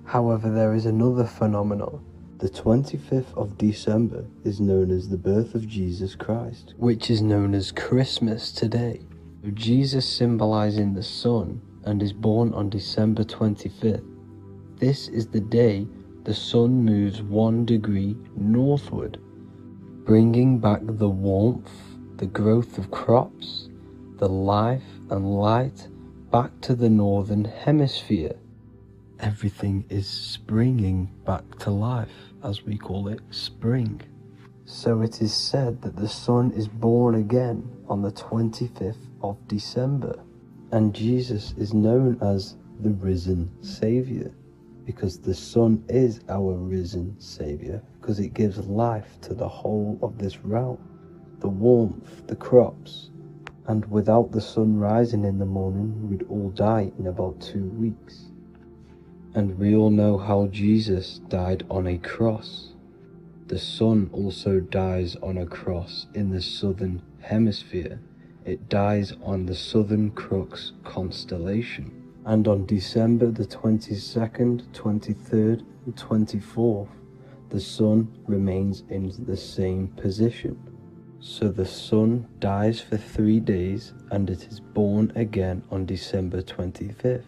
However, there is another phenomenon. The 25th of December is known as the birth of Jesus Christ, which is known as Christmas today. Jesus symbolizing the sun and is born on December 25th. This is the day the sun moves 1 degree northward, bringing back the warmth, the growth of crops, the life and light back to the northern hemisphere. Everything is springing back to life, as we call it, spring. So it is said that the sun is born again on the 25th of December, and Jesus is known as the risen Savior, because the sun is our risen Savior, because it gives life to the whole of this realm, the warmth, the crops. And without the sun rising in the morning, we'd all die in about 2 weeks. And we all know how Jesus died on a cross. The sun also dies on a cross in the southern hemisphere. It dies on the Southern Crux constellation. And on December the 22nd, 23rd and 24th, the sun remains in the same position. So the sun dies for 3 days and it is born again on December 25th,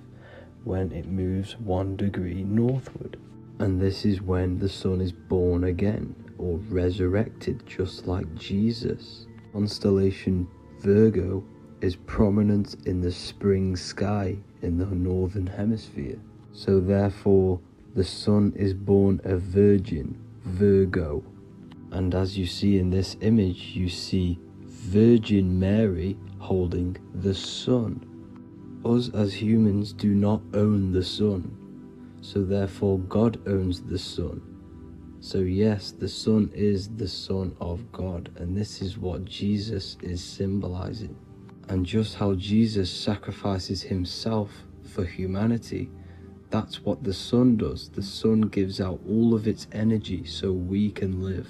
when it moves 1 degree northward. And this is when the sun is born again, or resurrected, just like Jesus. Constellation Virgo is prominent in the spring sky in the northern hemisphere. So therefore, the sun is born a virgin, Virgo. And as you see in this image, you see Virgin Mary holding the sun. Us as humans do not own the sun, so therefore God owns the sun. So yes, the sun is the Son of God, and this is what Jesus is symbolizing. And just how Jesus sacrifices himself for humanity, that's what the sun does. The sun gives out all of its energy so we can live.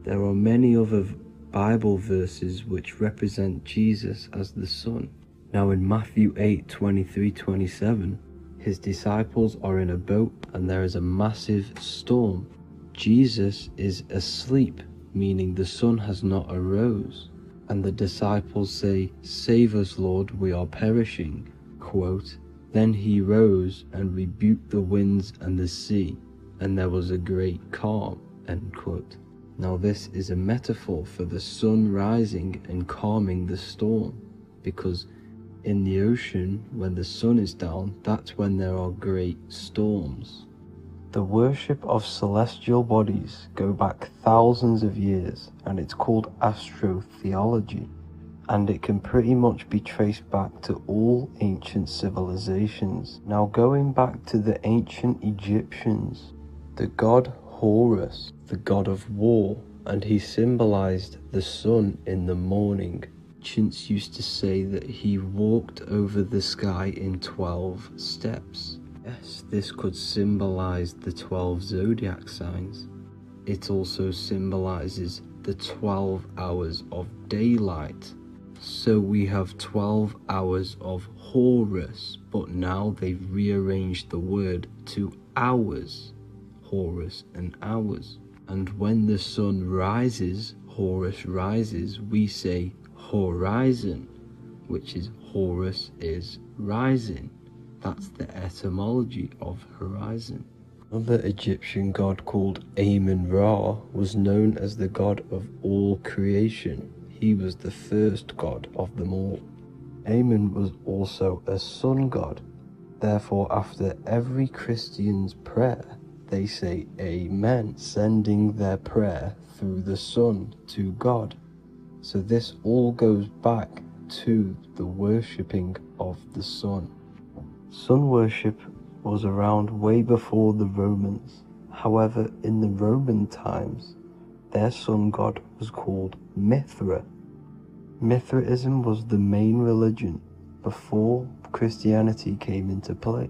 There are many other Bible verses which represent Jesus as the sun. Now in Matthew 8:23-27, his disciples are in a boat and there is a massive storm. Jesus is asleep, meaning the sun has not arose. And the disciples say, "Save us, Lord, we are perishing." Quote, "Then he rose and rebuked the winds and the sea, and there was a great calm." End quote. Now this is a metaphor for the sun rising and calming the storm, because in the ocean, when the sun is down, that's when there are great storms. The worship of celestial bodies go back thousands of years, and it's called astrotheology, and it can pretty much be traced back to all ancient civilizations. Now, going back to the ancient Egyptians, the god Horus, the god of war, and he symbolized the sun in the morning. Ancients used to say that he walked over the sky in 12 steps. Yes, this could symbolize the 12 zodiac signs. It also symbolizes the 12 hours of daylight. So we have 12 hours of Horus, but now they've rearranged the word to hours. Horus and hours. And when the sun rises, Horus rises, we say horizon, which is Horus is rising. That's the etymology of horizon. Another Egyptian god called Amun-Ra was known as the god of all creation. He was the first god of them all. Amun was also a sun god. Therefore, after every Christian's prayer, they say Amen, sending their prayer through the sun to God. So this all goes back to the worshipping of the sun. Sun worship was around way before the Romans. However, in the Roman times, their sun god was called Mithra. Mithraism was the main religion before Christianity came into play.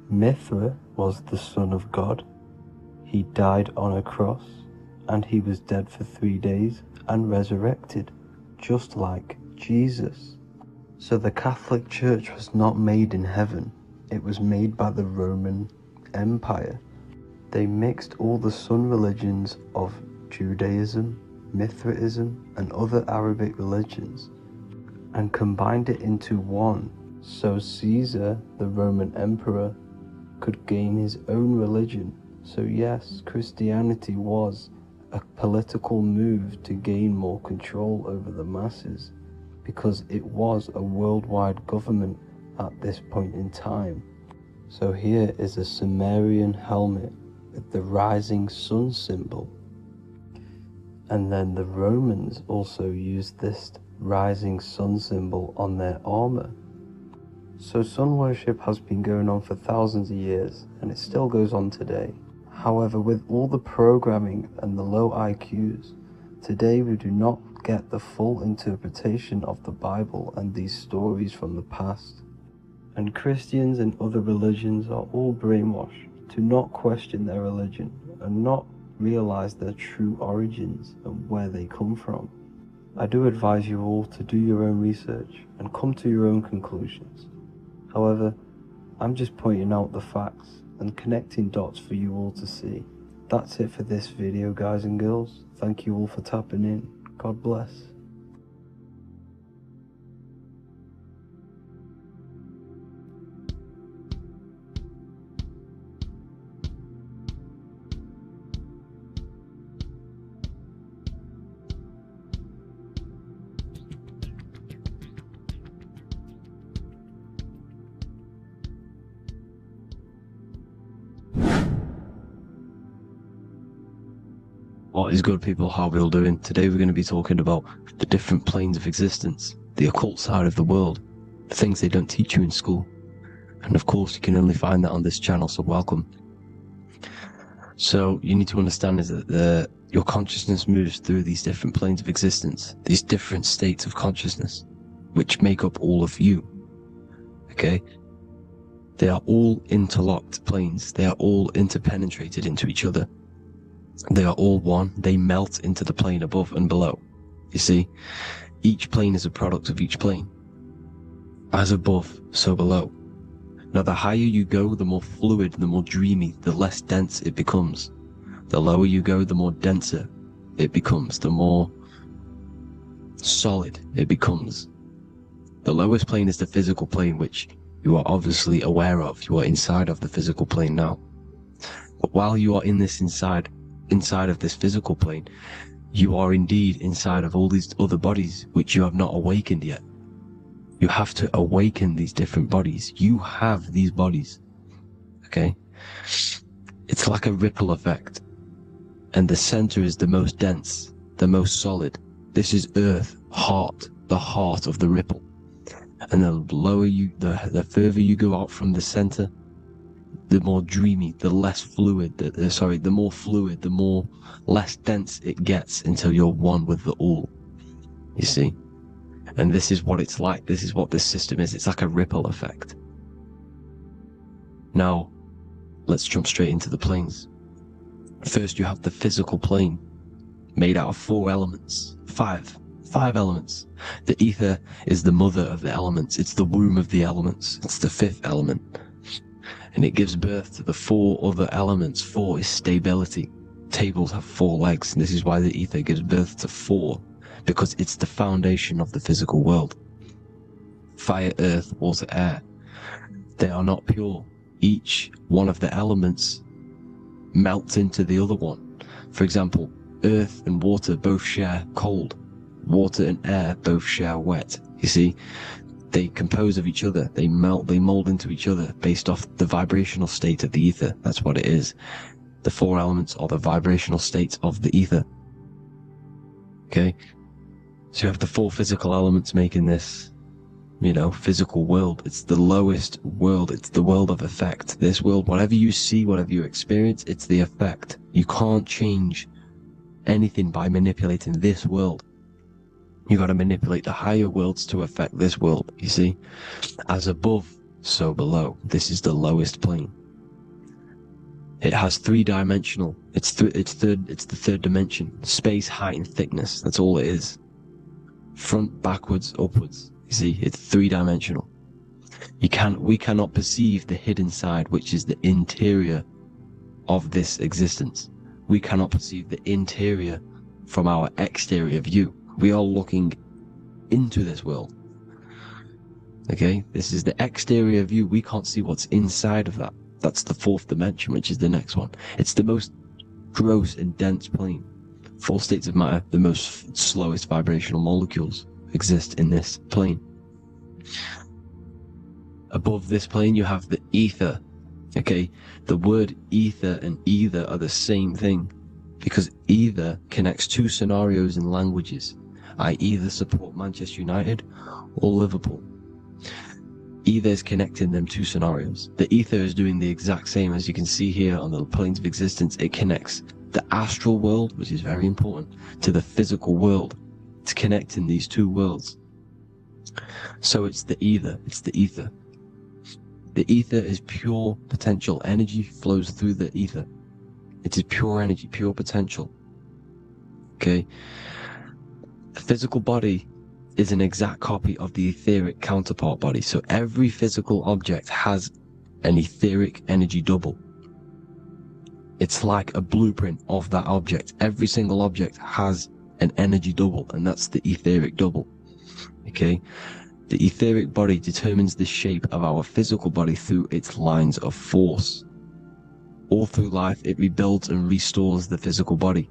Mithra was the son of God. He died on a cross, and he was dead for 3 days and resurrected, just like Jesus. So the Catholic Church was not made in heaven. It was made by the Roman Empire. They mixed all the sun religions of Judaism, Mithraism, and other Arabic religions and combined it into one, so Caesar, the Roman emperor, could gain his own religion. So yes, Christianity was a political move to gain more control over the masses, because it was a worldwide government at this point in time. So here is a Sumerian helmet with the rising sun symbol. And then the Romans also used this rising sun symbol on their armor. So sun worship has been going on for thousands of years, and it still goes on today. However, with all the programming and the low IQs, today we do not get the full interpretation of the Bible and these stories from the past. And Christians and other religions are all brainwashed to not question their religion and not realize their true origins and where they come from. I do advise you all to do your own research and come to your own conclusions. However, I'm just pointing out the facts and connecting dots for you all to see. That's it for this video, guys and girls. Thank you all for tapping in. God bless. What is good, people? How are we all doing? Today we're going to be talking about the different planes of existence, the occult side of the world, the things they don't teach you in school. And of course, you can only find that on this channel, so welcome. So you need to understand is that your consciousness moves through these different planes of existence, these different states of consciousness, which make up all of you. Okay? They are all interlocked planes. They are all interpenetrated into each other. They are all one. They melt into the plane above and below. You see, each plane is a product of each plane. As above, so below. Now, the higher you go, the more fluid, the more dreamy, the less dense it becomes. The lower you go, the more denser it becomes, the more solid it becomes. The lowest plane is the physical plane, which you are obviously aware of. You are inside of the physical plane now. But while you are in this inside of this physical plane, you are indeed inside of all these other bodies which you have not awakened yet. You have to awaken these different bodies. You have these bodies. Okay? It's like a ripple effect. And the center is the most dense, the most solid. This is Earth, the heart of the ripple. And the lower you, the further you go out from the center, the more dreamy, the less fluid, the more fluid, the more less dense it gets until you're one with the all. You see? And this is what it's like. This is what this system is. It's like a ripple effect. Now, let's jump straight into the planes. First, you have the physical plane, made out of 4 elements. Five elements. The ether is the mother of the elements. It's the womb of the elements. It's the 5th element. And it gives birth to the 4 other elements. 4 is stability. Tables have 4 legs, and this is why the ether gives birth to 4, because it's the foundation of the physical world. Fire, earth, water, air. They are not pure. Each one of the elements melts into the other one. For example, earth and water both share cold. Water and air both share wet. You see, they compose of each other. They melt, they mold into each other based off the vibrational state of the ether. That's what it is. The 4 elements are the vibrational states of the ether. Okay? So you have the 4 physical elements making this, physical world. It's the lowest world. It's the world of effect. This world, whatever you see, whatever you experience, it's the effect. You can't change anything by manipulating this world. You got to manipulate the higher worlds to affect this world, you see? As above, so below. This is the lowest plane. It has 3-dimensional. It's the 3rd dimension. Space, height, and thickness. That's all it is. Front, backwards, upwards. You see, it's 3-dimensional. We cannot perceive the hidden side, which is the interior of this existence. We cannot perceive the interior from our exterior view. We are looking into this world. Okay, this is the exterior view. We can't see what's inside of that. That's the 4th dimension, which is the next one. It's the most gross and dense plane. 4 states of matter, the most slowest vibrational molecules exist in this plane. Above this plane, you have the ether. Okay, the word ether and either are the same thing, because either connects 2 scenarios in languages. I either support Manchester United or Liverpool. Either is connecting them 2 scenarios. The ether is doing the exact same, as you can see here on the planes of existence. It connects the astral world, which is very important, to the physical world. It's connecting these 2 worlds. So it's the ether. It's the ether. The ether is pure potential. Energy flows through the ether. It is pure energy, pure potential. Okay? The physical body is an exact copy of the etheric counterpart body. So every physical object has an etheric energy double. It's like a blueprint of that object. Every single object has an energy double, and that's the etheric double. Okay? The etheric body determines the shape of our physical body through its lines of force. All through life, it rebuilds and restores the physical body.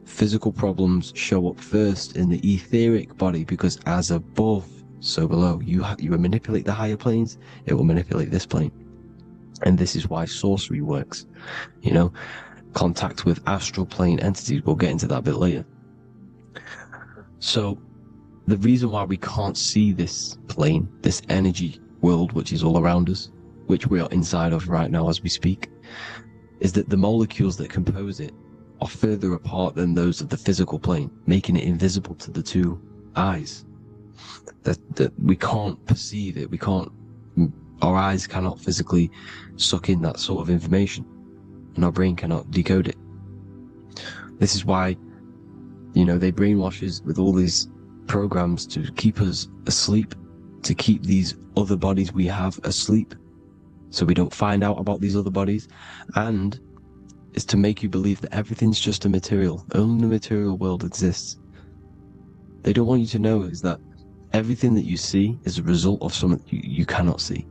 Physical problems show up first in the etheric body, because as above, so below. You manipulate the higher planes, it will manipulate this plane. And this is why sorcery works. Contact with astral plane entities. We'll get into that a bit later. So, the reason why we can't see this plane, this energy world, which is all around us, which we are inside of right now as we speak, is that the molecules that compose it are further apart than those of the physical plane, making it invisible to the 2 eyes. That we can't perceive it. Our eyes cannot physically suck in that sort of information, and our brain cannot decode it. This is why, they brainwash us with all these programs to keep us asleep, to keep these other bodies we have asleep, so we don't find out about these other bodies, and is to make you believe that everything's just a material. Only the material world exists. They don't want you to know is that everything that you see is a result of something you cannot see.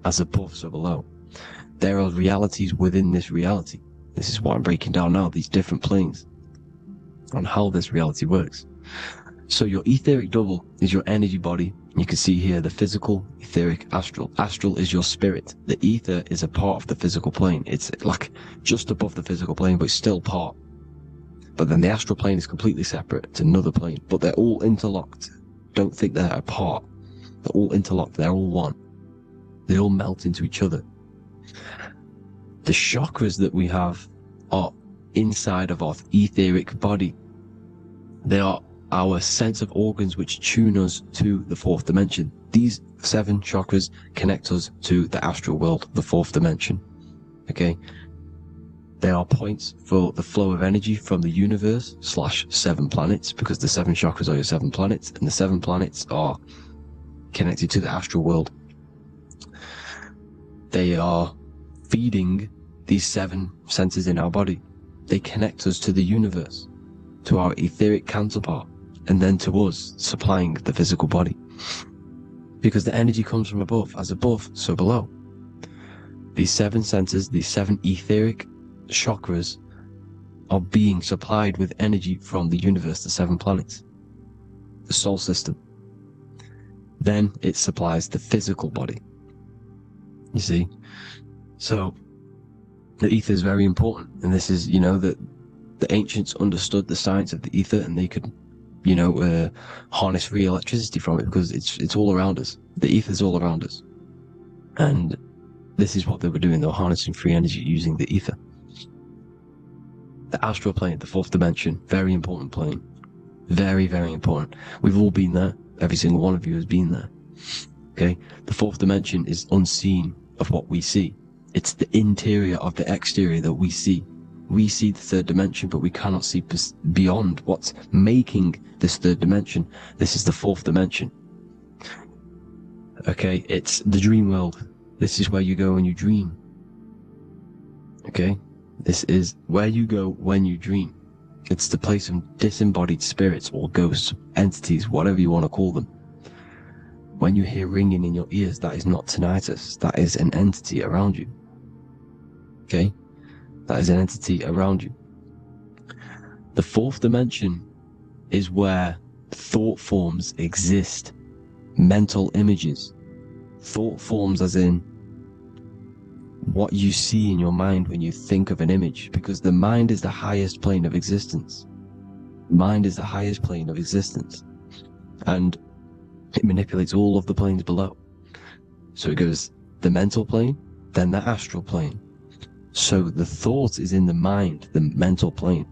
As above, so below. There are realities within this reality. This is what I'm breaking down now, these different planes, on how this reality works. So your etheric double is your energy body. You can see here the physical, etheric, astral. Astral is your spirit. The ether is a part of the physical plane. It's like just above the physical plane, but it's still part. But then the astral plane is completely separate. It's another plane, but they're all interlocked. Don't think they're apart. They're all interlocked. They're all one. They all melt into each other. The chakras that we have are inside of our etheric body. They are our sense of organs which tune us to the fourth dimension. These 7 chakras connect us to the astral world, the fourth dimension. Okay? They are points for the flow of energy from the universe / 7 planets, because the 7 chakras are your 7 planets, and the 7 planets are connected to the astral world. They are feeding these 7 centers in our body. They connect us to the universe, to our etheric counterpart, and then to us, supplying the physical body. Because the energy comes from above. As above, so below. These 7 centers, these 7 etheric chakras, are being supplied with energy from the universe, the 7 planets, the solar system. Then it supplies the physical body. You see? So the ether is very important, and this is, you know, that the ancients understood the science of the ether, and they could, you know, harness free electricity from it, because it's all around us. The ether is all around us, and this is what they were doing. They were harnessing free energy using the ether. The astral plane, the fourth dimension, very important plane, very, very important. We've all been there. Every single one of you has been there. Okay, the fourth dimension is unseen of what we see. It's the interior of the exterior that we see. We see the third dimension, but we cannot see beyond what's making this third dimension. This is the fourth dimension. Okay, it's the dream world. This is where you go when you dream. Okay, this is where you go when you dream. It's the place of disembodied spirits or ghosts, entities, whatever you want to call them. When you hear ringing in your ears, that is not tinnitus. That is an entity around you. Okay? That is an entity around you. The fourth dimension is where thought forms exist. Mental images. Thought forms as in what you see in your mind when you think of an image, because the mind is the highest plane of existence. Mind is the highest plane of existence. And it manipulates all of the planes below. So it goes the mental plane, then the astral plane. So the thought is in the mind, the mental plane.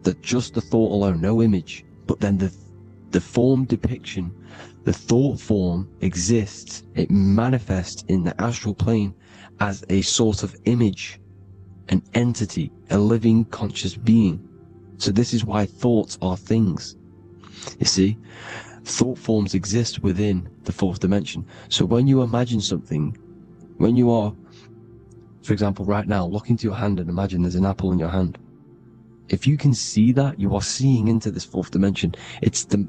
That just the thought alone, no image, but then the form depiction, the thought form exists. It manifests in the astral plane as a sort of image, an entity, a living conscious being. So this is why thoughts are things. You see, thought forms exist within the fourth dimension. So when you imagine something, when you are, for example, right now, look into your hand and imagine there's an apple in your hand. If you can see that, you are seeing into this fourth dimension.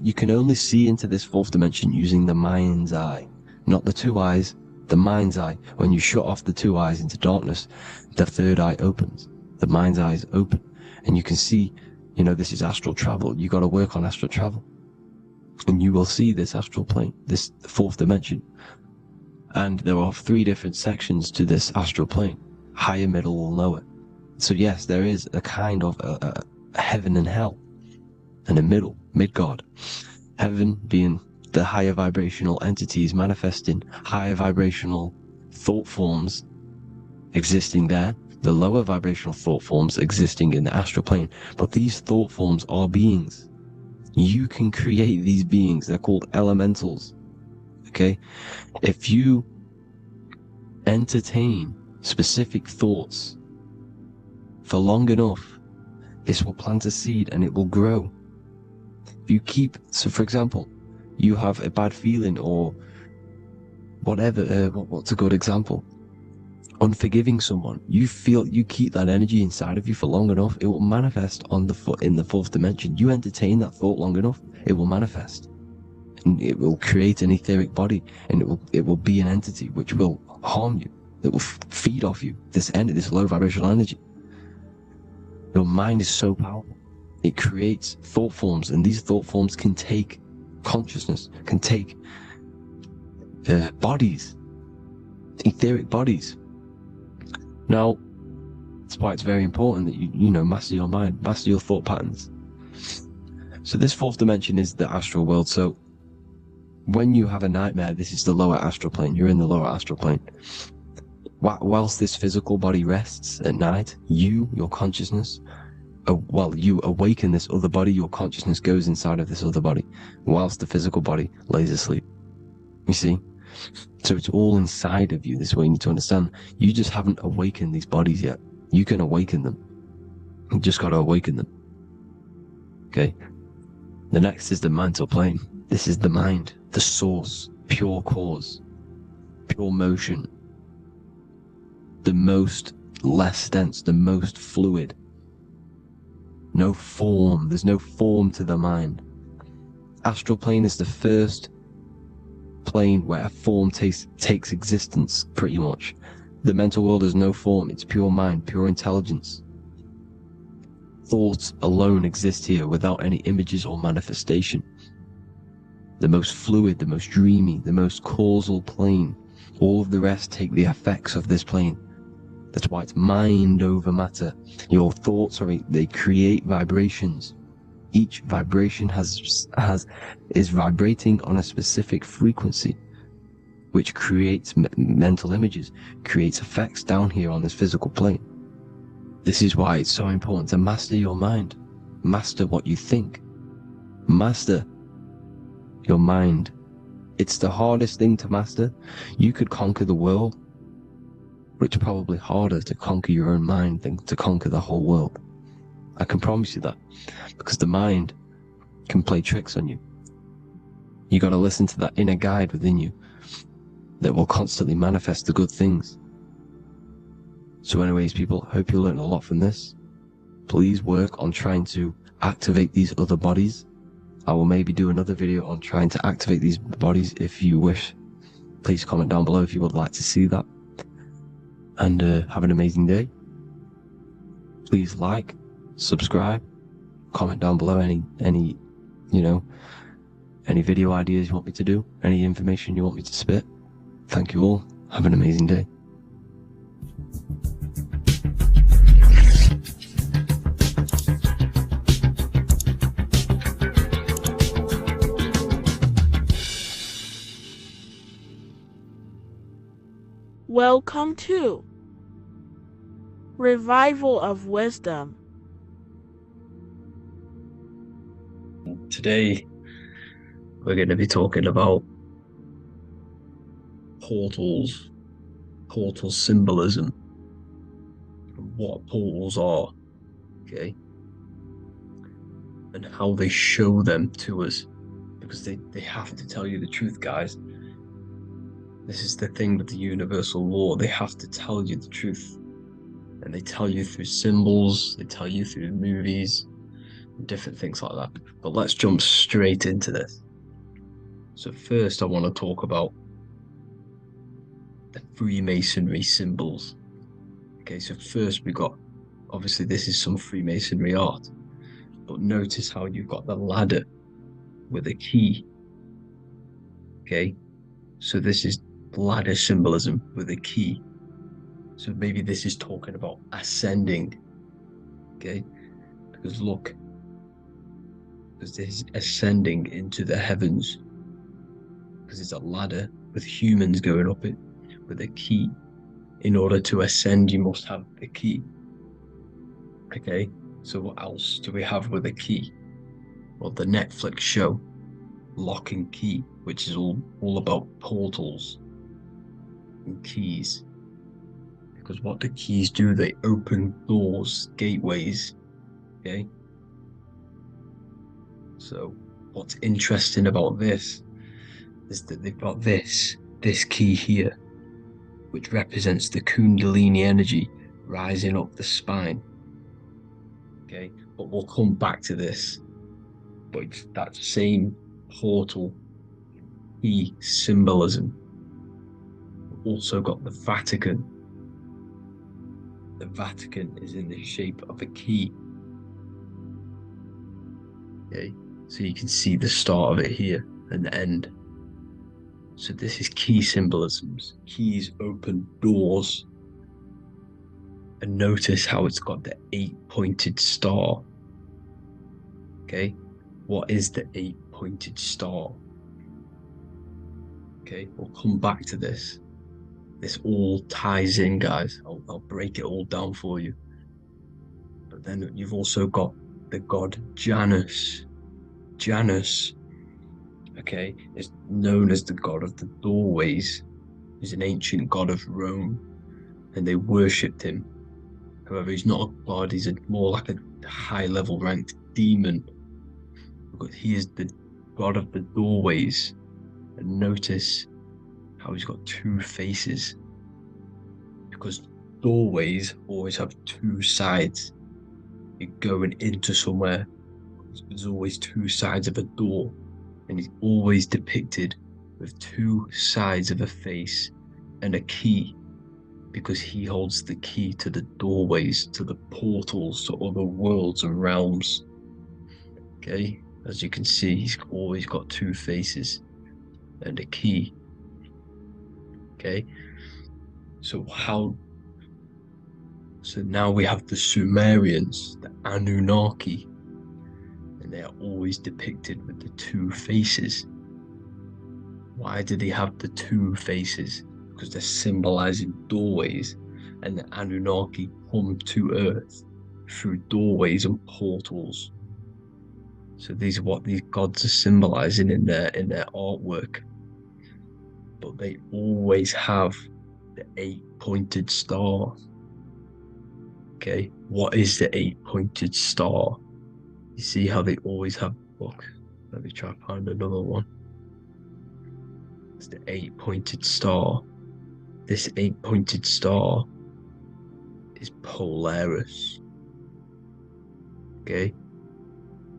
You can only see into this fourth dimension using the mind's eye, not the 2 eyes, the mind's eye. When you shut off the 2 eyes into darkness, the third eye opens. The mind's eye is open, and you can see, you know, this is astral travel. You got to work on astral travel, and you will see this astral plane, this fourth dimension. And there are 3 different sections to this astral plane: higher, middle, or lower. So yes, there is a kind of a heaven and hell, and a middle, mid-God. Heaven being the higher vibrational entities manifesting higher vibrational thought forms existing there, the lower vibrational thought forms existing in the astral plane. But these thought forms are beings. You can create these beings. They're called elementals. Okay? If you entertain specific thoughts for long enough, this will plant a seed and it will grow. If you keep, so for example, you have a bad feeling or whatever, what's a good example? Unforgiving someone. You keep that energy inside of you for long enough, it will manifest in the fourth dimension. You entertain that thought long enough, it will manifest. And it will create an etheric body, and it will be an entity which will harm you. It will feed off you, this low vibrational energy. Your mind is so powerful. It creates thought forms, and these thought forms can take consciousness, can take bodies, etheric bodies. Now, that's why it's very important that you master your mind, master your thought patterns. So this fourth dimension is the astral world. So when you have a nightmare, this is the lower astral plane. You're in the lower astral plane. Whilst this physical body rests at night, your consciousness, you awaken this other body, your consciousness goes inside of this other body, whilst the physical body lays asleep. You see? So it's all inside of you. This is what you need to understand. You just haven't awakened these bodies yet. You can awaken them. You just got to awaken them. Okay? The next is the mental plane. This is the mind, the source, pure cause, pure motion, the most less dense, the most fluid. No form. There's no form to the mind. Astral plane is the first plane where a form takes existence, pretty much. The mental world has no form. It's pure mind, pure intelligence. Thoughts alone exist here without any images or manifestation. The most fluid, the most dreamy, the most causal plane. All of the rest take the effects of this plane. That's why it's mind over matter. Your thoughts they create vibrations. Each vibration is vibrating on a specific frequency, which creates mental images, creates effects down here on this physical plane. This is why it's so important to master your mind. Master what you think. Master your mind. It's the hardest thing to master. You could conquer the world, but it's probably harder to conquer your own mind than to conquer the whole world. I can promise you that, because the mind can play tricks on you. You got to listen to that inner guide within you that will constantly manifest the good things. So anyways, people, hope you learned a lot from this. Please work on trying to activate these other bodies. I will maybe do another video on trying to activate these bodies if you wish. Please comment down below if you would like to see that. And have an amazing day. Please like, subscribe, comment down below any video ideas you want me to do, any information you want me to spit. Thank you all. Have an amazing day. Welcome to Revival of Wisdom. Today, we're going to be talking about portals, portal symbolism, and what portals are, okay, and how they show them to us, because they have to tell you the truth, guys. This is the thing with the universal law. They have to tell you the truth. And they tell you through symbols, they tell you through movies, and different things like that. But let's jump straight into this. So first I want to talk about the Freemasonry symbols. Okay, so first we got, obviously this is some Freemasonry art, but notice how you've got the ladder with a key. Okay, so this is ladder symbolism with a key. So maybe this is talking about ascending. Okay, because look, because this is ascending into the heavens, because it's a ladder with humans going up it with a key. In order to ascend, you must have the key. Okay, so what else do we have with a key? Well, the Netflix show Lock and Key, which is all about portals and keys. Because what the keys do, they open doors, gateways. Okay, so what's interesting about this is that they've got this key here, which represents the Kundalini energy rising up the spine. Okay, but we'll come back to this. But it's that same portal key symbolism. We've also got the Vatican. The Vatican is in the shape of a key. Okay, so you can see the start of it here and the end. So this is key symbolisms. Keys open doors. And notice how it's got the 8-pointed star. Okay, what is the 8-pointed star? Okay, we'll come back to this. This all ties in, guys. I'll break it all down for you. But then you've also got the god Janus. Janus, okay, is known as the god of the doorways. He's an ancient god of Rome, and they worshipped him. However, he's not a god, he's more like a high-level ranked demon. Because he is the god of the doorways. And notice how he's got 2 faces. Because doorways always have 2 sides. You're going into somewhere, there's always 2 sides of a door. And he's always depicted with 2 sides of a face and a key. Because he holds the key to the doorways, to the portals, to other worlds and realms. Okay, as you can see, he's always got 2 faces and a key. Okay, so now we have the Sumerians, the Anunnaki, and they are always depicted with the 2 faces. Why do they have the 2 faces? Because they're symbolizing doorways, and the Anunnaki come to Earth through doorways and portals. So these are what these gods are symbolizing in their artwork. But they always have the 8-pointed star. Okay, what is the 8-pointed star? You see how they always have. Look, let me try to find another one. It's the 8-pointed star. This 8-pointed star is Polaris. Okay,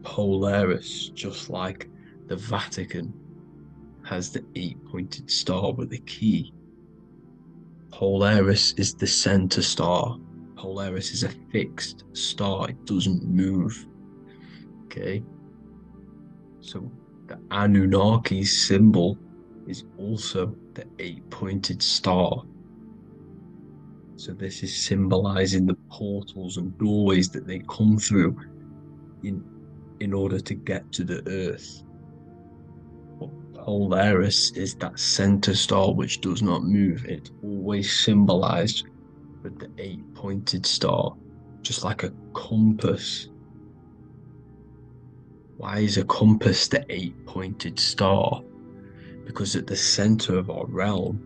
Polaris, just like the Vatican has the 8-pointed star with a key. Polaris is the center star. Polaris is a fixed star, it doesn't move. Okay, so the Anunnaki's symbol is also the 8-pointed star. So this is symbolizing the portals and doorways that they come through in order to get to the Earth. But Polaris is that center star which does not move. It's always symbolized with the 8-pointed star, just like a compass. Why is a compass the 8-pointed star? Because at the center of our realm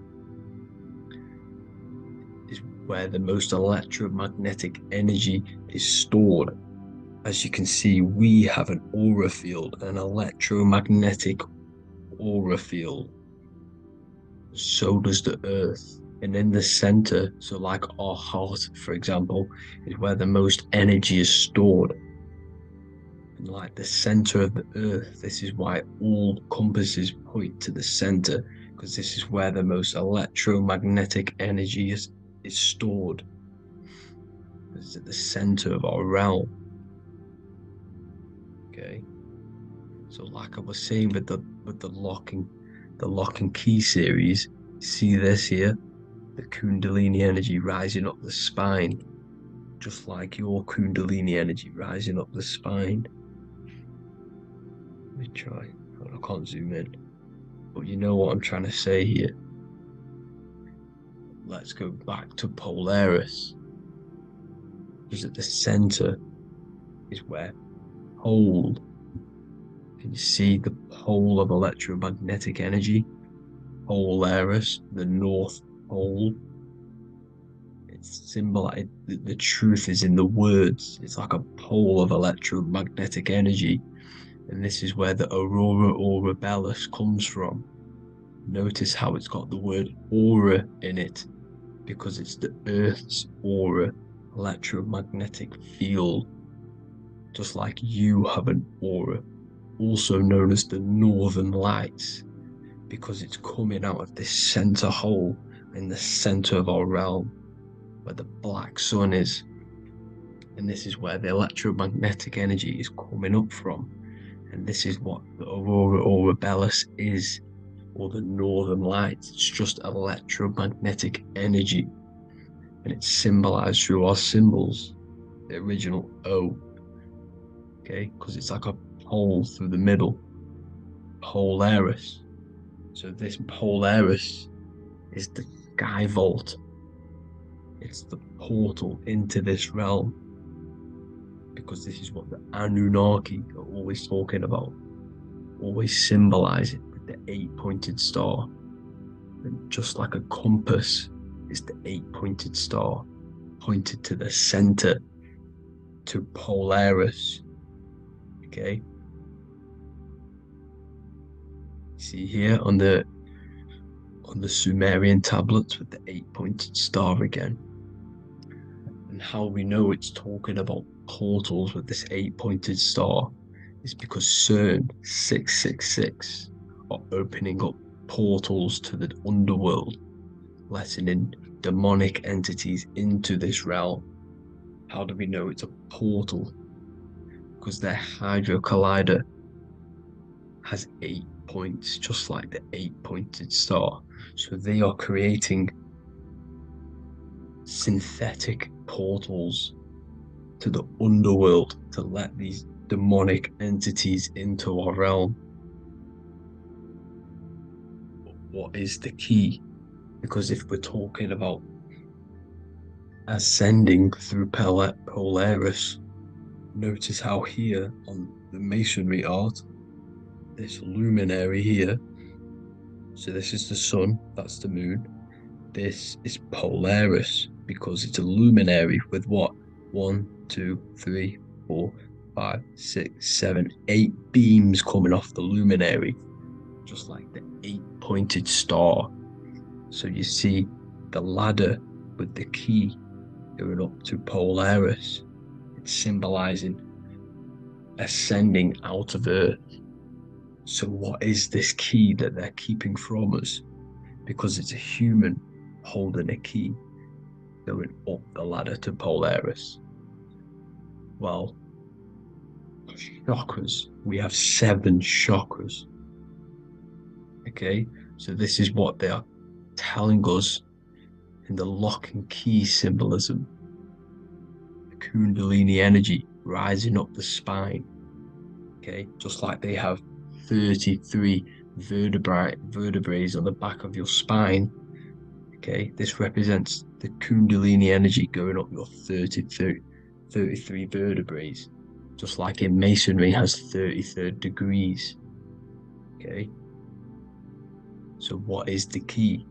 is where the most electromagnetic energy is stored. As you can see, we have an aura field, an electromagnetic aura field. So does the Earth. And in the center, so like our heart, for example, is where the most energy is stored. And like the center of the Earth, this is why all compasses point to the center, because this is where the most electromagnetic energy is stored. It's at the center of our realm. Okay. So like I was saying with the lock and key series, see this here? The Kundalini energy rising up the spine, just like your Kundalini energy rising up the spine. Let me try. I can't zoom in, but you know what I'm trying to say here. Let's go back to Polaris, because at the center is where pole. Can you see the pole of electromagnetic energy? Polaris, the North Pole. It's symbolized. The truth is in the words. It's like a pole of electromagnetic energy. And this is where the aurora borealis comes from. Notice how it's got the word aura in it, because it's the Earth's aura, electromagnetic field. Just like you have an aura, also known as the Northern Lights, because it's coming out of this center hole in the center of our realm, where the black sun is. And this is where the electromagnetic energy is coming up from. And this is what the aurora borealis is, or the northern lights. It's just electromagnetic energy, and it's symbolized through our symbols, the original O, okay, because it's like a hole through the middle, Polaris. So this Polaris is the sky vault. It's the portal into this realm, because this is what the Anunnaki are always talking about, always symbolizing with the 8-pointed star. And just like a compass is the 8-pointed star pointed to the center, to Polaris. Okay, see here on the Sumerian tablets with the 8-pointed star again. And how we know it's talking about portals with this 8-pointed star is because CERN 666 are opening up portals to the underworld, letting in demonic entities into this realm. How do we know it's a portal? Because their Hydro Collider has 8 points, just like the 8-pointed star. So they are creating synthetic portals to the underworld to let these demonic entities into our realm. But what is the key? Because if we're talking about ascending through Polaris, notice how here on the masonry art, this luminary here, so this is the sun, that's the moon, this is Polaris, because it's a luminary with what? 1, 2, 3, 4, 5, 6, 7, 8 beams coming off the luminary, just like the 8-pointed star. So you see the ladder with the key going up to Polaris. It's symbolizing ascending out of Earth. So what is this key that they're keeping from us? Because it's a human holding a key going up the ladder to Polaris. Well, chakras. We have 7 chakras. Okay, so this is what they are telling us in the lock and key symbolism. The Kundalini energy rising up the spine. Okay, just like they have 33 vertebrae on the back of your spine. Okay, this represents the Kundalini energy going up your 33 vertebrae, just like in Masonry has 33 degrees. Okay, so what is the key?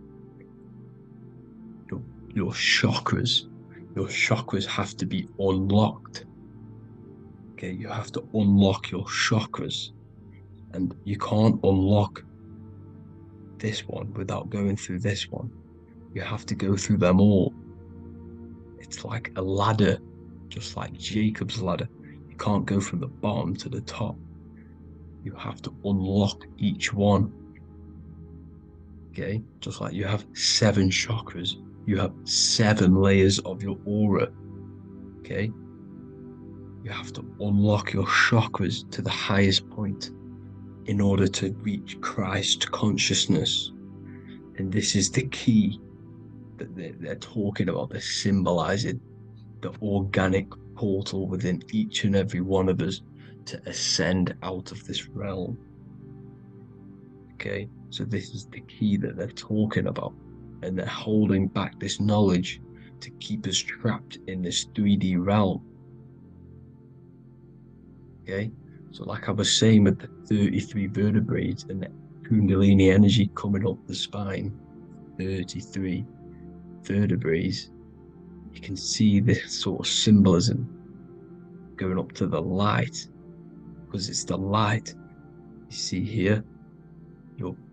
Your chakras. Your chakras have to be unlocked. Okay, you have to unlock your chakras, and you can't unlock this one without going through this one. You have to go through them all. It's like a ladder, just like Jacob's ladder. You can't go from the bottom to the top. You have to unlock each one. Okay, just like you have 7 chakras, you have 7 layers of your aura. Okay, you have to unlock your chakras to the highest point in order to reach Christ consciousness. And this is the key that they're talking about. They're symbolizing the organic portal within each and every one of us to ascend out of this realm. Okay, so this is the key that they're talking about, and they're holding back this knowledge to keep us trapped in this 3D realm. Okay, so like I was saying with the 33 vertebrae and the Kundalini energy coming up the spine, 33 vertebrae, you can see this sort of symbolism going up to the light, because it's the light. You see here,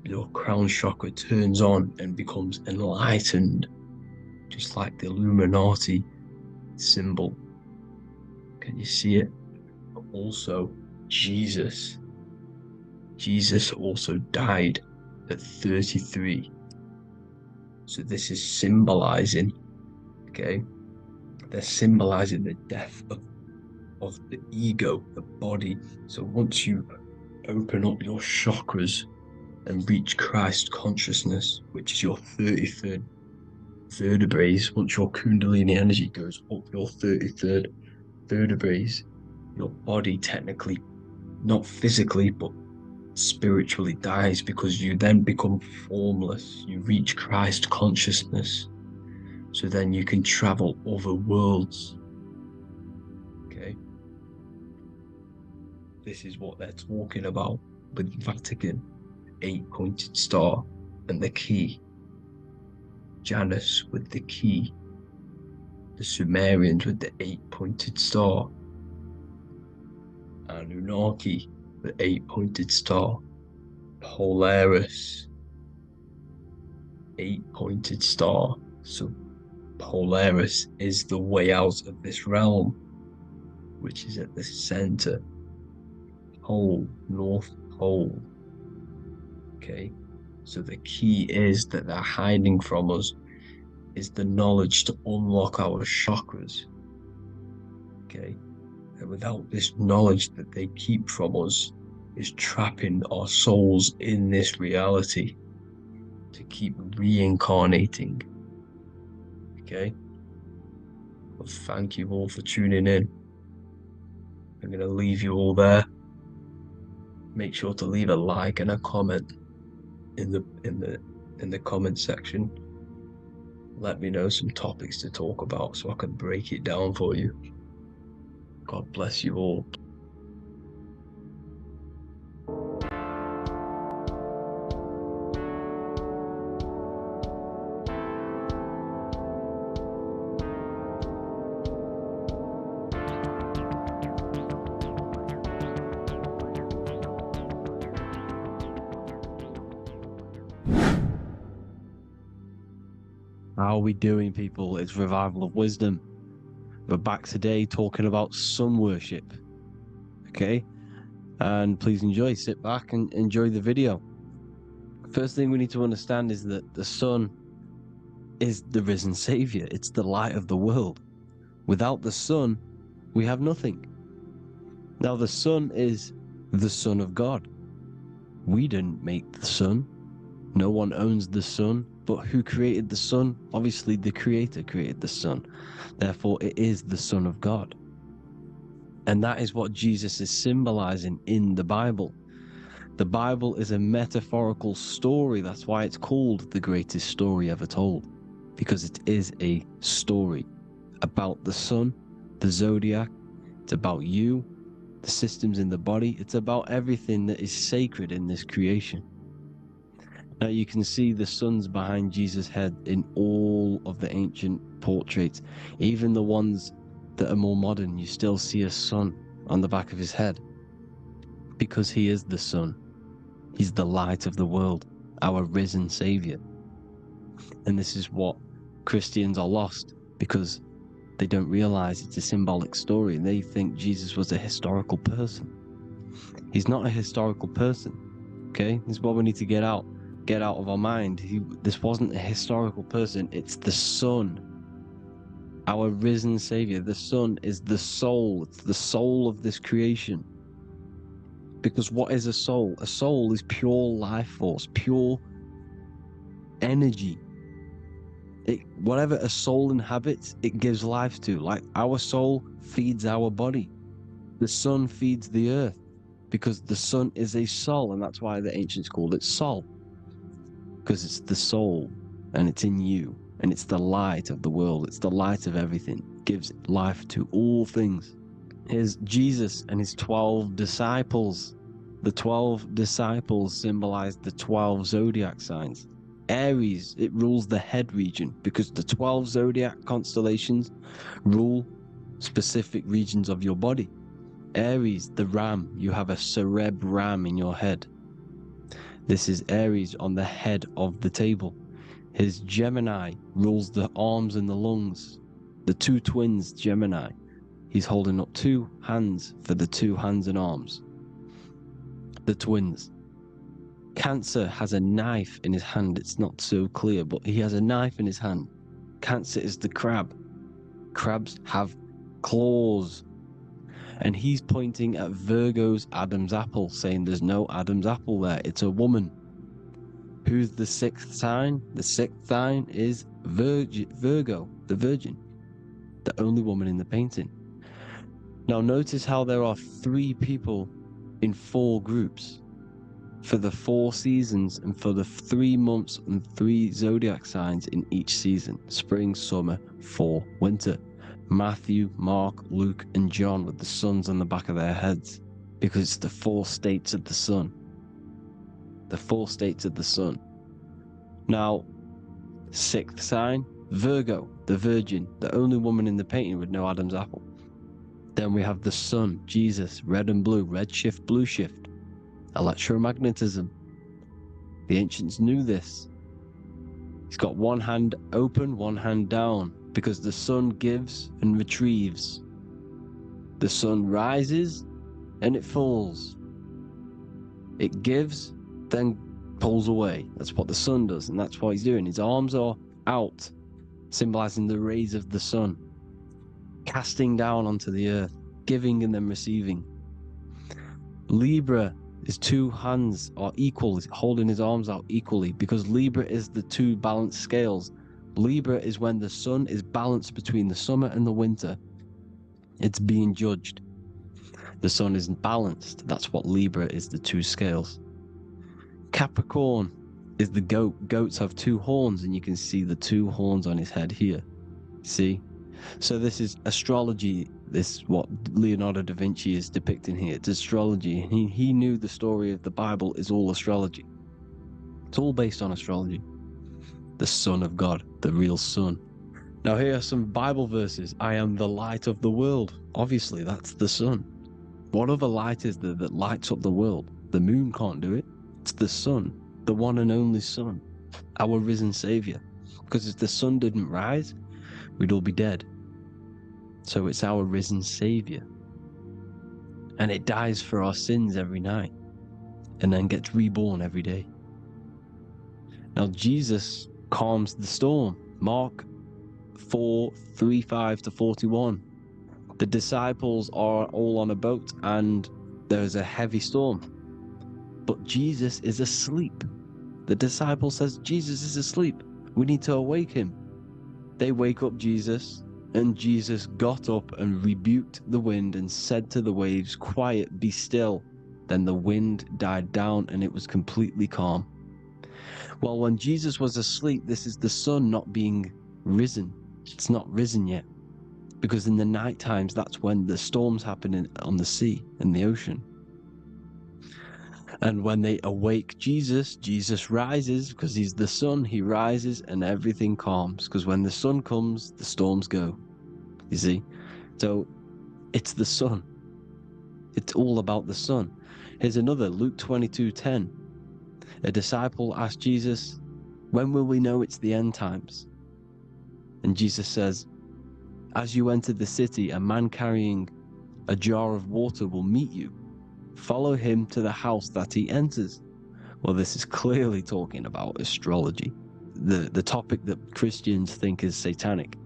your crown chakra turns on and becomes enlightened, just like the Illuminati symbol. Can you see it? But also Jesus also died at 33. So this is symbolizing, okay, they're symbolizing the death of the ego, the body. So once you open up your chakras and reach Christ consciousness, which is your 33rd vertebrae. Once your Kundalini energy goes up your 33rd vertebrae, your body technically, not physically, but spiritually dies, because you then become formless. You reach Christ consciousness. So then you can travel other worlds. Okay? This is what they're talking about with Vatican, 8-pointed star, and the key. Janus with the key. The Sumerians with the 8-pointed star. Anunnaki, the 8-pointed star. Polaris, 8-pointed star. So Polaris is the way out of this realm, which is at the center. Pole, North Pole. Okay, so the key is that they're hiding from us is the knowledge to unlock our chakras. Okay, and without this knowledge that they keep from us is trapping our souls in this reality to keep reincarnating. Okay, well, thank you all for tuning in. I'm going to leave you all there. Make sure to leave a like and a comment in the comment section. Let me know some topics to talk about so I can break it down for you. God bless you all. How are we doing, people? It's Revival of Wisdom. We're back today talking about sun worship. Okay? And please enjoy. Sit back and enjoy the video. First thing we need to understand is that the sun is the risen savior. It's the light of the world. Without the sun, we have nothing. Now, the sun is the Son of God. We didn't make the sun. No one owns the sun. But who created the sun? Obviously, the Creator created the sun. Therefore, it is the Son of God. And that is what Jesus is symbolizing in the Bible. The Bible is a metaphorical story. That's why it's called the greatest story ever told. Because it is a story about the sun, the zodiac. It's about you, the systems in the body. It's about everything that is sacred in this creation. Now you can see the suns behind Jesus' head in all of the ancient portraits. Even the ones that are more modern, you still see a sun on the back of his head. Because he is the sun. He's the light of the world, our risen savior. And this is what Christians are lost, because they don't realize it's a symbolic story. They think Jesus was a historical person. He's not a historical person. Okay? This is what we need to get out of our mind. This wasn't a historical person. It's the sun, our risen savior. The sun is the soul. It's the soul of this creation. Because what is a soul? A soul is pure life force, pure energy. Whatever a soul inhabits, it gives life to. Like our soul feeds our body. The sun feeds the earth, because the sun is a soul, and that's why the ancients called it Sol. Because it's the soul, and it's in you, and it's the light of the world. It's the light of everything. It gives life to all things. Here's Jesus and his 12 disciples. The 12 disciples symbolize the 12 zodiac signs. Aries, it rules the head region, because the 12 zodiac constellations rule specific regions of your body. Aries, the ram, you have a cerebram in your head. This is Aries on the head of the table. His Gemini rules the arms and the lungs. The two twins, Gemini. He's holding up 2 hands for the 2 hands and arms. The twins. Cancer has a knife in his hand. It's not so clear, but he has a knife in his hand. Cancer is the crab. Crabs have claws. And he's pointing at Virgo's Adam's apple, saying there's no Adam's apple there. It's a woman. Who's the sixth sign? The sixth sign is Virgo, the Virgin, the only woman in the painting. Now notice how there are 3 people in 4 groups for the 4 seasons and for the 3 months and 3 zodiac signs in each season: spring, summer, fall, winter. Matthew, Mark, Luke, and John with the suns on the back of their heads, because it's the 4 states of the sun. The 4 states of the sun. Now, 6th sign, Virgo, the Virgin, the only woman in the painting with no Adam's apple. Then we have the sun, Jesus, red and blue, red shift, blue shift. Electromagnetism. The ancients knew this. He's got one hand open, one hand down, because the sun gives and retrieves. The sun rises and it falls. It gives, then pulls away. That's what the sun does, and that's what he's doing. His arms are out, symbolizing the rays of the sun, casting down onto the earth, giving and then receiving. Libra, his 2 hands are equal, he's holding his arms out equally, because Libra is the 2 balanced scales. Libra is when the sun is balanced between the summer and the winter. It's being judged. The sun isn't balanced. That's what Libra is, the 2 scales. Capricorn is the goat. Goats have 2 horns, and you can see the 2 horns on his head here. See? So this is astrology. This is what Leonardo da Vinci is depicting here. It's astrology. He knew the story of the Bible is all astrology. It's all based on astrology. The Son of God, the real sun. Now here are some Bible verses. I am the light of the world. Obviously, that's the sun. What other light is there that lights up the world? The moon can't do it. It's the sun, the one and only sun, our risen Savior. Because if the sun didn't rise, we'd all be dead. So it's our risen Savior. And it dies for our sins every night, and then gets reborn every day. Now Jesus calms the storm. Mark 4:35-41. The disciples are all on a boat and there's a heavy storm, but Jesus is asleep. The disciple says, Jesus is asleep, we need to awake him. They wake up Jesus, and Jesus got up and rebuked the wind and said to the waves, quiet, be still. Then the wind died down and it was completely calm. Well, when Jesus was asleep, this is the sun not being risen. It's not risen yet, because in the night times, that's when the storms happen on the sea and the ocean. And when they awake Jesus, Jesus rises, because he's the sun. He rises and everything calms, because when the sun comes, the storms go. You see? So it's the sun. It's all about the sun. Here's another, Luke 22:10. A disciple asked Jesus, when will we know it's the end times? And Jesus says, as you enter the city, a man carrying a jar of water will meet you. Follow him to the house that he enters. Well, this is clearly talking about astrology, the topic that Christians think is satanic,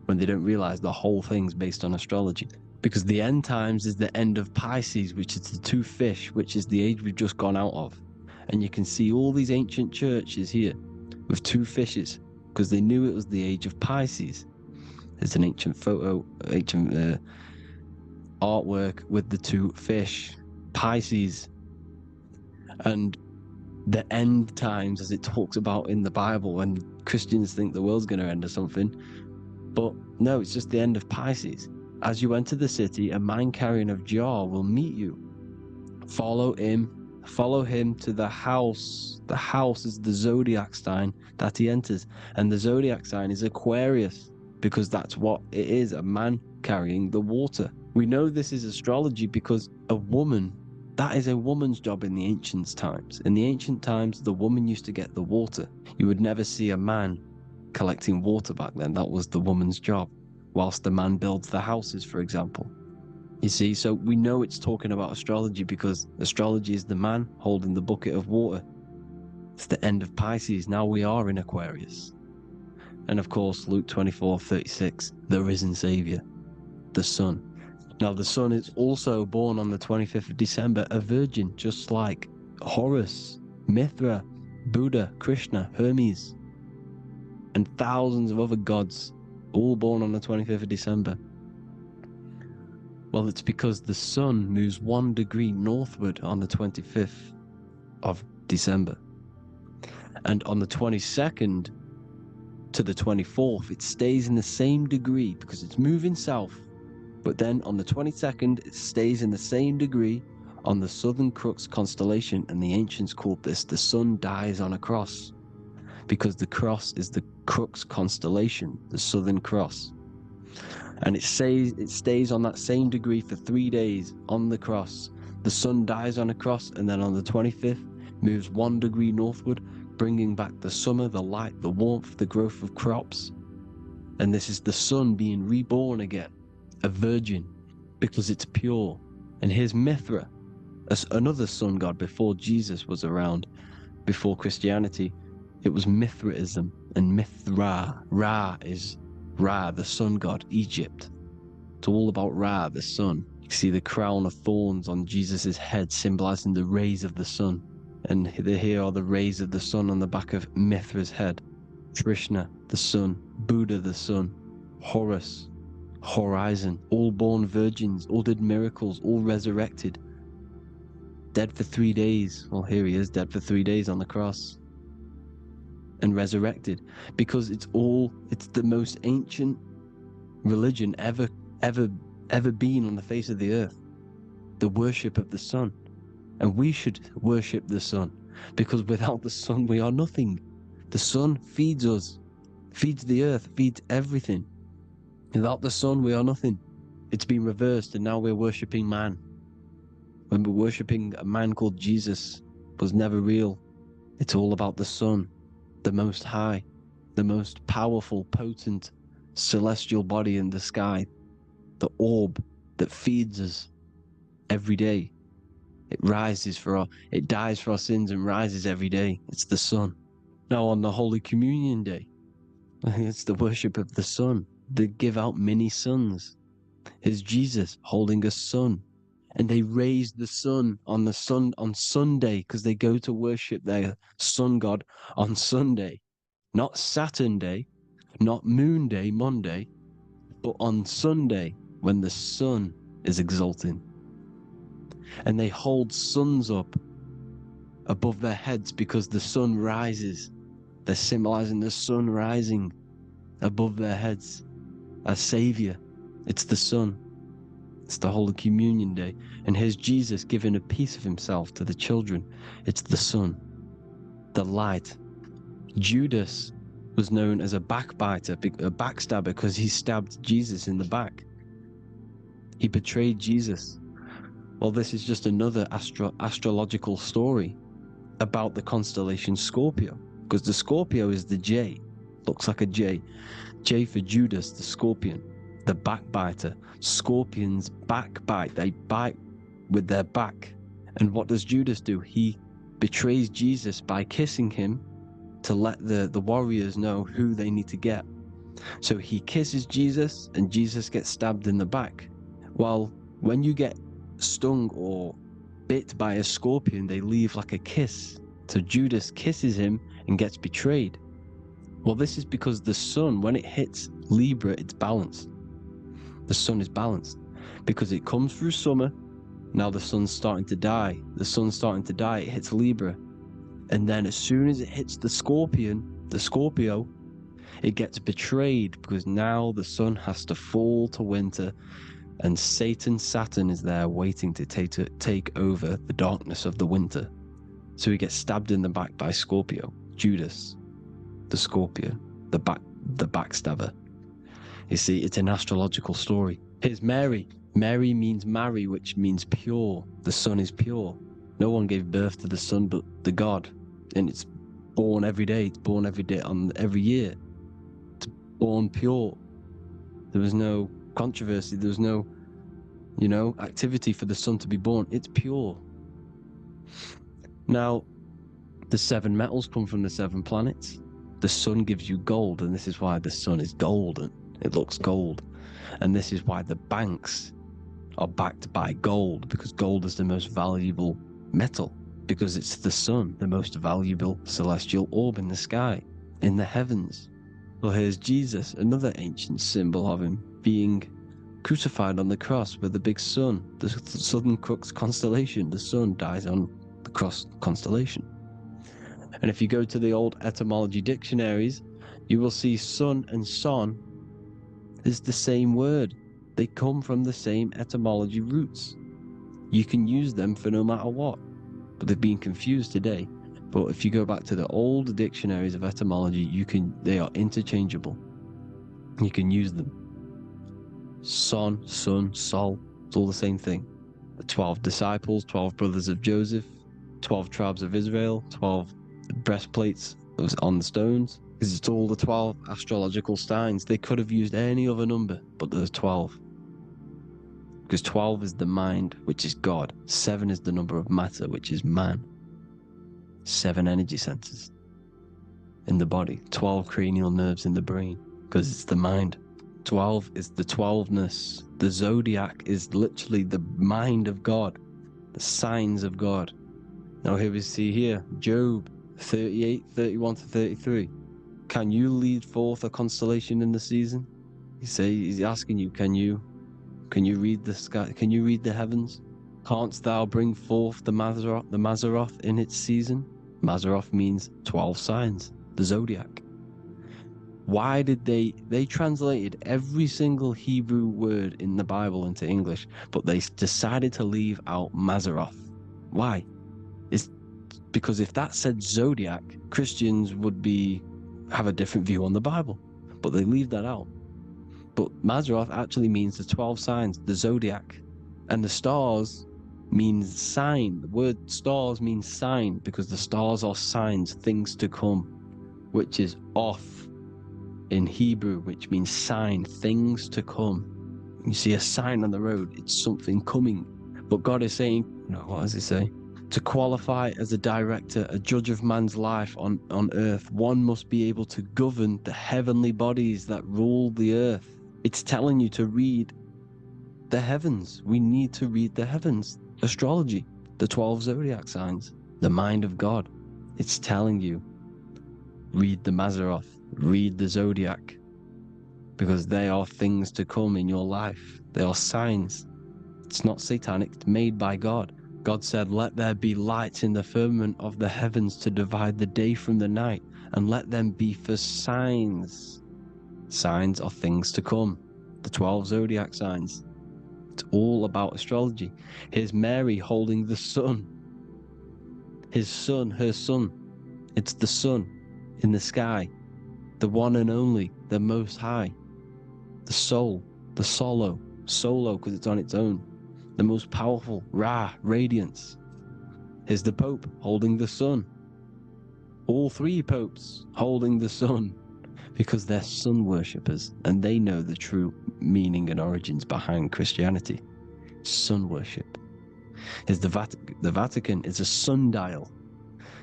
when they don't realize the whole thing's based on astrology. Because the end times is the end of Pisces, which is the 2 fish, which is the age we've just gone out of. And you can see all these ancient churches here with 2 fishes, because they knew it was the age of Pisces. There's an ancient photo, ancient artwork with the 2 fish, Pisces. And the end times, as it talks about in the Bible, when Christians think the world's going to end or something. But no, it's just the end of Pisces. As you enter the city, a man carrying a jar will meet you. Follow him to the house. The house is the zodiac sign that he enters. And the zodiac sign is Aquarius, because that's what it is, a man carrying the water. We know this is astrology because a woman, that is a woman's job in the ancient times. In the ancient times, the woman used to get the water. You would never see a man collecting water back then. That was the woman's job, whilst the man builds the houses, for example. You see, so we know it's talking about astrology because astrology is the man holding the bucket of water. It's the end of Pisces. Now we are in Aquarius. And of course, Luke 24:36, the risen Savior, the sun. Now, the sun is also born on the 25th of December, a virgin, just like Horus, Mithra, Buddha, Krishna, Hermes, and thousands of other gods, all born on the 25th of December. Well, it's because the sun moves 1 degree northward on the 25th of December. And on the 22nd to the 24th, it stays in the same degree because it's moving south. But then on the 22nd, it stays in the same degree on the Southern Crux constellation, and the ancients called this the sun dies on a cross, because the cross is the Crux constellation, the Southern Cross. And it stays on that same degree for 3 days on the cross. The sun dies on a cross, and then on the 25th, moves 1 degree northward, bringing back the summer, the light, the warmth, the growth of crops. And this is the sun being reborn again, a virgin, because it's pure. And here's Mithra, another sun god before Jesus was around, before Christianity. It was Mithraism, and Mithra, Ra is Ra, the sun god, Egypt. It's all about Ra, the sun. You see the crown of thorns on Jesus' head, symbolizing the rays of the sun. And here are the rays of the sun on the back of Mithra's head. Krishna, the sun. Buddha, the sun. Horus, horizon. All born virgins, all did miracles, all resurrected. Dead for 3 days. Well, here he is, dead for 3 days on the cross. And resurrected. Because it's the most ancient religion ever been on the face of the earth. The worship of the sun. And we should worship the sun, because without the sun we are nothing. The sun feeds us, feeds the earth, feeds everything. Without the sun we are nothing. It's been reversed, and now we're worshipping man. When we're worshipping a man called Jesus, was never real. It's all about the sun, the most high, the most powerful, potent, celestial body in the sky, the orb that feeds us every day. It dies for our sins and rises every day. It's the sun. Now on the Holy Communion Day, it's the worship of the sun. They give out mini suns. Here's Jesus holding a sun. And they raise the sun on Sunday, because they go to worship their sun god on Sunday. Not Saturn Day, not Moon Day, Monday, but on Sunday when the sun is exalting. And they hold suns up above their heads because the sun rises. They're symbolizing the sun rising above their heads as Savior. It's the sun. It's the Holy Communion Day. And here's Jesus giving a piece of himself to the children. It's the sun, the light. Judas was known as a backbiter, a backstabber, because he stabbed Jesus in the back. He betrayed Jesus. Well, this is just another astrological story about the constellation Scorpio, because the Scorpio is the J, looks like a J. J for Judas, the scorpion, the backbiter. Scorpions backbite, they bite with their back. And what does Judas do? He betrays Jesus by kissing him to let the warriors know who they need to get. So he kisses Jesus, and Jesus gets stabbed in the back. Well, when you get stung or bit by a scorpion, they leave like a kiss. So Judas kisses him and gets betrayed. Well, this is because the sun, when it hits Libra, it's balanced. The sun is balanced because it comes through summer. Now the sun's starting to die. The sun's starting to die. It hits Libra. And then as soon as it hits the Scorpio, it gets betrayed, because now the sun has to fall to winter. And Saturn is there waiting to take over the darkness of the winter. So he gets stabbed in the back by Scorpio. Judas, the Scorpion, the backstabber. You see, it's an astrological story. Here's Mary. Mary means marry, which means pure. The sun is pure. No one gave birth to the sun but the God. And it's born every day. It's born every day on every year. It's born pure. There was no controversy. There was no, activity for the sun to be born. It's pure. Now, the 7 metals come from the 7 planets. The sun gives you gold, and this is why the sun is golden. It looks gold. And this is why the banks are backed by gold, because gold is the most valuable metal, because it's the sun, the most valuable celestial orb in the sky, in the heavens. Well, here's Jesus, another ancient symbol of him being crucified on the cross with the big sun, the southern crux constellation. The sun dies on the cross constellation. And if you go to the old etymology dictionaries, you will see sun and son is the same word. They come from the same etymology roots. You can use them for no matter what, but they've been confused today. But if you go back to the old dictionaries of etymology, they are interchangeable. You can use them. Son, sun, sol, it's all the same thing. The 12 disciples, 12 brothers of Joseph, 12 tribes of Israel, 12 breastplates on the stones, because it's all the 12 astrological signs. They could have used any other number, but there's 12. Because 12 is the mind, which is God. 7 is the number of matter, which is man. 7 energy centers in the body. 12 cranial nerves in the brain, because it's the mind. 12 is the 12ness. The zodiac is literally the mind of God, the signs of God. Now here we see here, Job 38, 31 to 33. Can you lead forth a constellation in the season? He's asking you, can you read the sky? Can you read the heavens? Canst thou bring forth the Mazzaroth in its season? Mazzaroth means 12 signs, the zodiac. Why did they translated every single Hebrew word in the Bible into English, but they decided to leave out Mazzaroth? Why? It's because if that said zodiac, Christians would have a different view on the Bible, but they leave that out. But Mazzaroth actually means the 12 signs, the zodiac, and the stars means sign. The word stars means sign because the stars are signs, things to come, which is off in Hebrew, which means sign, things to come. You see a sign on the road, it's something coming. But God is saying, no, what does he say? To qualify as a director, a judge of man's life on earth, one must be able to govern the heavenly bodies that rule the earth. It's telling you to read the heavens. We need to read the heavens. Astrology, the 12 zodiac signs, the mind of God. It's telling you, read the Mazzaroth, read the zodiac, because they are things to come in your life. They are signs. It's not satanic, it's made by God. God said, let there be lights in the firmament of the heavens to divide the day from the night, and let them be for signs. Signs are things to come. The 12 zodiac signs. It's all about astrology. Here's Mary holding the sun. His son, her son. It's the sun in the sky. The one and only, the most high. The soul, the solo because it's on its own. The most powerful, Ra, radiance. Here's the Pope holding the sun. All 3 popes holding the sun, because they're sun worshippers and they know the true meaning and origins behind Christianity. Sun worship. Here's the Vatican is a sundial.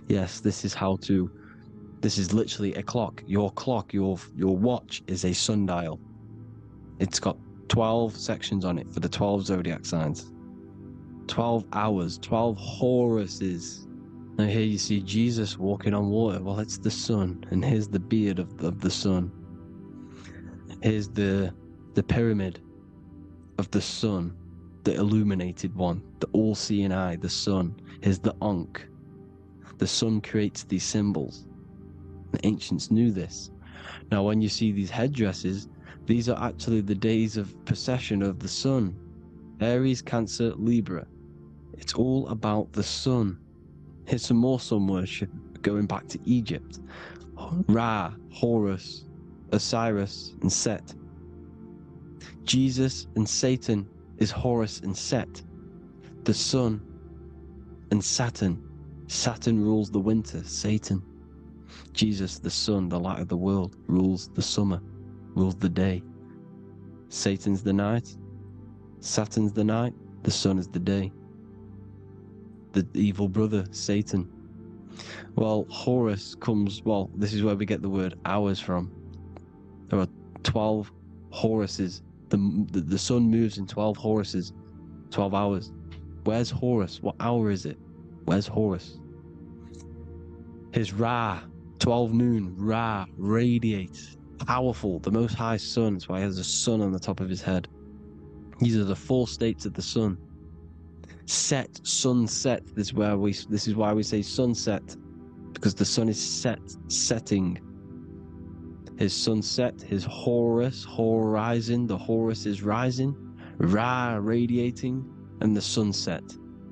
Yes, this is literally a clock. Your watch is a sundial. It's got 12 sections on it for the 12 zodiac signs. 12 hours, 12 Horuses. Now here you see Jesus walking on water. Well, it's the sun, and here's the beard of the sun. Here's the pyramid of the sun, the illuminated one, the all-seeing eye, the sun. Here's the Ankh. The sun creates these symbols. The ancients knew this. Now when you see these headdresses, these are actually the days of precession of the sun. Aries, Cancer, Libra. It's all about the sun. Here's some more sun worship going back to Egypt. Ra, Horus, Osiris, and Set. Jesus and Satan is Horus and Set. The sun and Saturn. Saturn rules the winter, Satan. Jesus, the sun, the light of the world, rules the summer, rules the day. Satan's the night, Saturn's the night, the sun is the day. The evil brother, Satan. Well, Horus comes, this is where we get the word hours from. There are 12 Horuses. The sun moves in 12 Horuses. 12 hours. Where's Horus? What hour is it? Where's Horus? His Ra, 12 noon, Ra, radiates, powerful, the most high sun. That's why he has a sun on the top of his head. These are the 4 states of the sun. Set, sunset. This is why we say sunset, because the sun is setting. His sunset, his Horus, horizon, the Horus is rising, Ra radiating, and the sunset.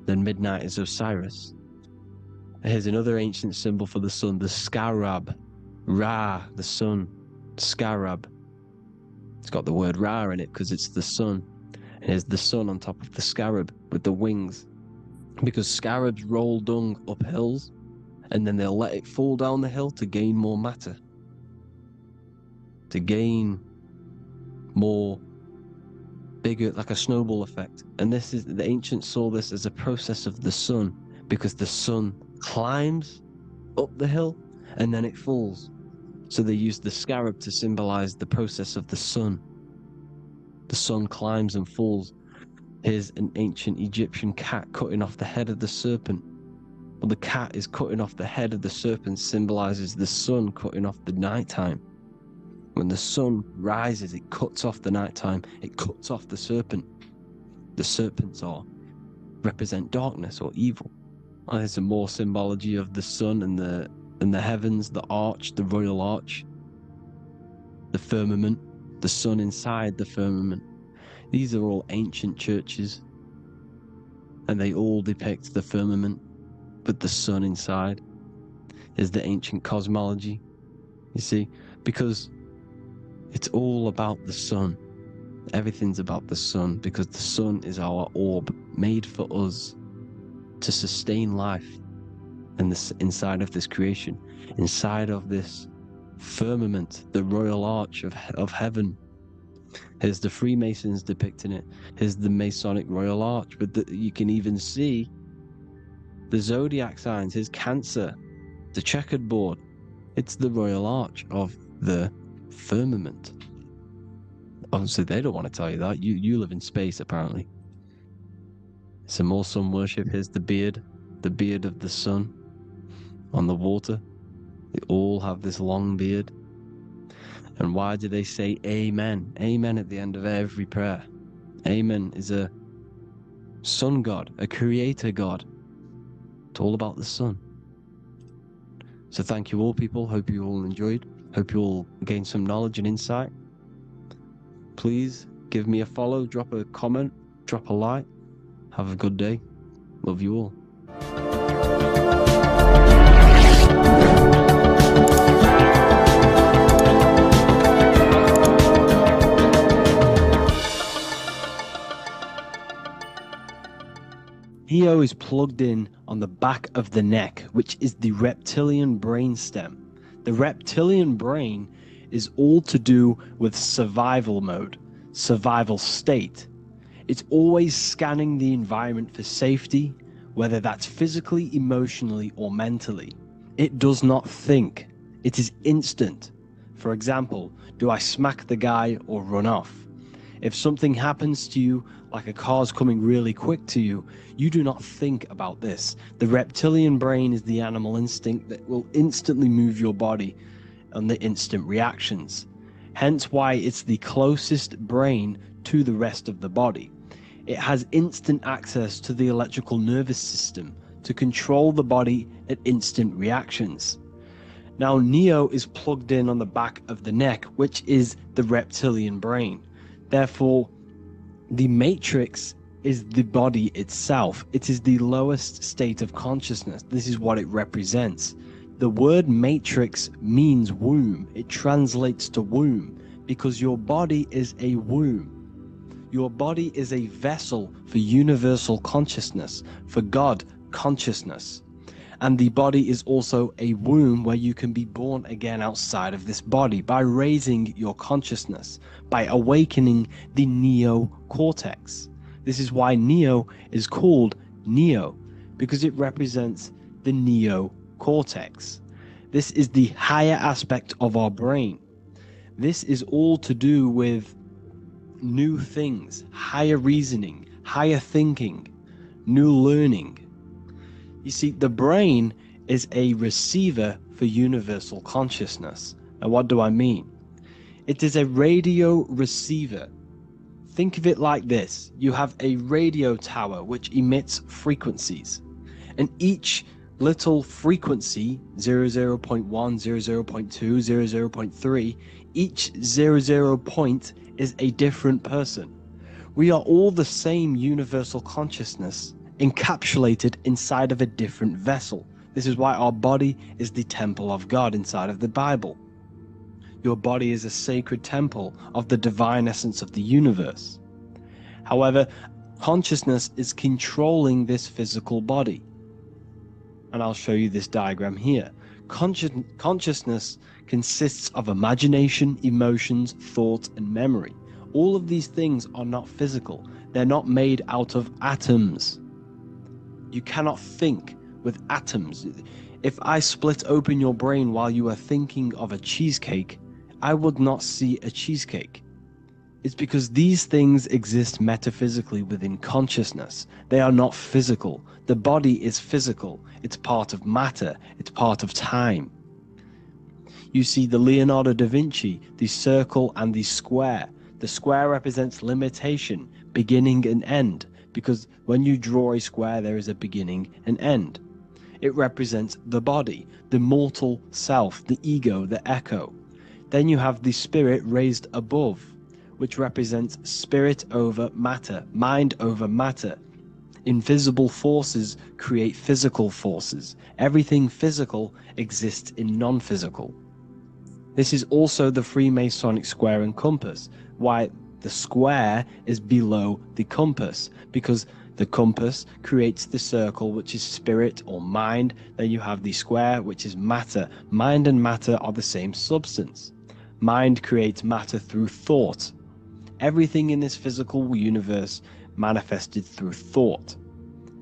Then midnight is Osiris. Here's another ancient symbol for the sun, the scarab. Ra, the sun, scarab. It's got the word Ra in it because it's the sun. And here's the sun on top of the scarab with the wings. Because scarabs roll dung up hills, and then they'll let it fall down the hill to gain more matter. To gain more, bigger, like a snowball effect. And this is, the ancients saw this as a process of the sun, because the sun climbs up the hill and then it falls. So they used the scarab to symbolize the process of the sun. The sun climbs and falls. Here's an ancient Egyptian cat cutting off the head of the serpent. Well, the cat is cutting off the head of the serpent, symbolizes the sun cutting off the nighttime. When the sun rises, it cuts off the nighttime. It cuts off the serpent. The serpents represent darkness or evil. Oh, there's some more symbology of the sun and the heavens, the arch, the royal arch, the firmament, the sun inside the firmament. These are all ancient churches, and they all depict the firmament, but the sun inside is the ancient cosmology. You see, because it's all about the sun. Everything's about the sun, because the sun is our orb, made for us to sustain life in this, inside of this creation, inside of this firmament, the royal arch of heaven. Here's the Freemasons depicting it. Here's the Masonic royal arch, but you can even see the zodiac signs. Here's Cancer, the checkered board. It's the royal arch of the firmament. Obviously, they don't want to tell you that. You live in space, apparently. Some more sun worship. Here's the beard of the sun on the water. They all have this long beard. And why do they say amen? Amen at the end of every prayer. Amen is a sun god, a creator god. It's all about the sun. So thank you all, people. Hope you all enjoyed. Hope you all gained some knowledge and insight. Please give me a follow, drop a comment, drop a like. Have a good day. Love you all. Neo is plugged in on the back of the neck, which is the reptilian brain stem. The reptilian brain is all to do with survival mode, survival state. It's always scanning the environment for safety, whether that's physically, emotionally, or mentally. It does not think. It is instant. For example, do I smack the guy or run off? If something happens to you, like a car's coming really quick to you, you do not think about this. The reptilian brain is the animal instinct that will instantly move your body on the instant reactions. Hence why it's the closest brain to the rest of the body. It has instant access to the electrical nervous system to control the body at instant reactions. Now, Neo is plugged in on the back of the neck, which is the reptilian brain. Therefore, the matrix is the body itself. It is the lowest state of consciousness. This is what it represents. The word matrix means womb. It translates to womb because your body is a womb. Your body is a vessel for universal consciousness, for God consciousness. And the body is also a womb where you can be born again outside of this body by raising your consciousness, by awakening the neocortex. This is why Neo is called Neo, because it represents the neocortex. This is the higher aspect of our brain. This is all to do with new things, higher reasoning, higher thinking, new learning. You see, the brain is a receiver for universal consciousness. Now, what do I mean? It is a radio receiver. Think of it like this. You have a radio tower which emits frequencies, and each little frequency, 00.1, 00.2, 00.3, each 00 point is a different person. We are all the same universal consciousness encapsulated inside of a different vessel. This is why our body is the temple of God inside of the Bible. Your body is a sacred temple of the divine essence of the universe. However, consciousness is controlling this physical body. And I'll show you this diagram here. Consciousness consists of imagination, emotions, thought, and memory. All of these things are not physical. They're not made out of atoms. You cannot think with atoms. If I split open your brain while you are thinking of a cheesecake, I would not see a cheesecake. It's because these things exist metaphysically within consciousness. They are not physical. The body is physical. It's part of matter. It's part of time. You see the Leonardo da Vinci, the circle and the square. The square represents limitation, beginning and end, because when you draw a square, there is a beginning and end. It represents the body, the mortal self, the ego, the echo. Then you have the spirit raised above, which represents spirit over matter, mind over matter. Invisible forces create physical forces. Everything physical exists in non-physical. This is also the Freemasonic square and compass, why the square is below the compass, because the compass creates the circle, which is spirit or mind. Then you have the square, which is matter. Mind and matter are the same substance. Mind creates matter through thought. Everything in this physical universe manifested through thought.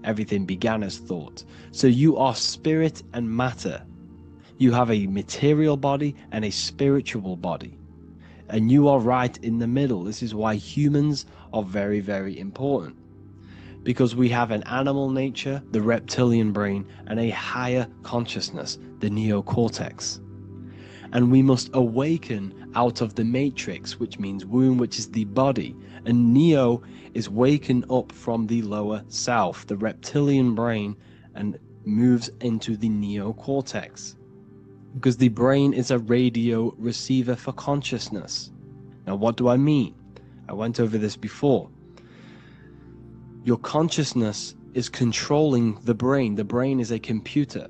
Everything began as thought. So you are spirit and matter. You have a material body and a spiritual body. And you are right in the middle. This is why humans are very, very important. Because we have an animal nature, the reptilian brain, and a higher consciousness, the neocortex. And we must awaken out of the matrix, which means womb, which is the body. And neo is waken up from the lower self, the reptilian brain, and moves into the neocortex. Because the brain is a radio receiver for consciousness. Now, what do I mean? I went over this before. Your consciousness is controlling the brain. The brain is a computer.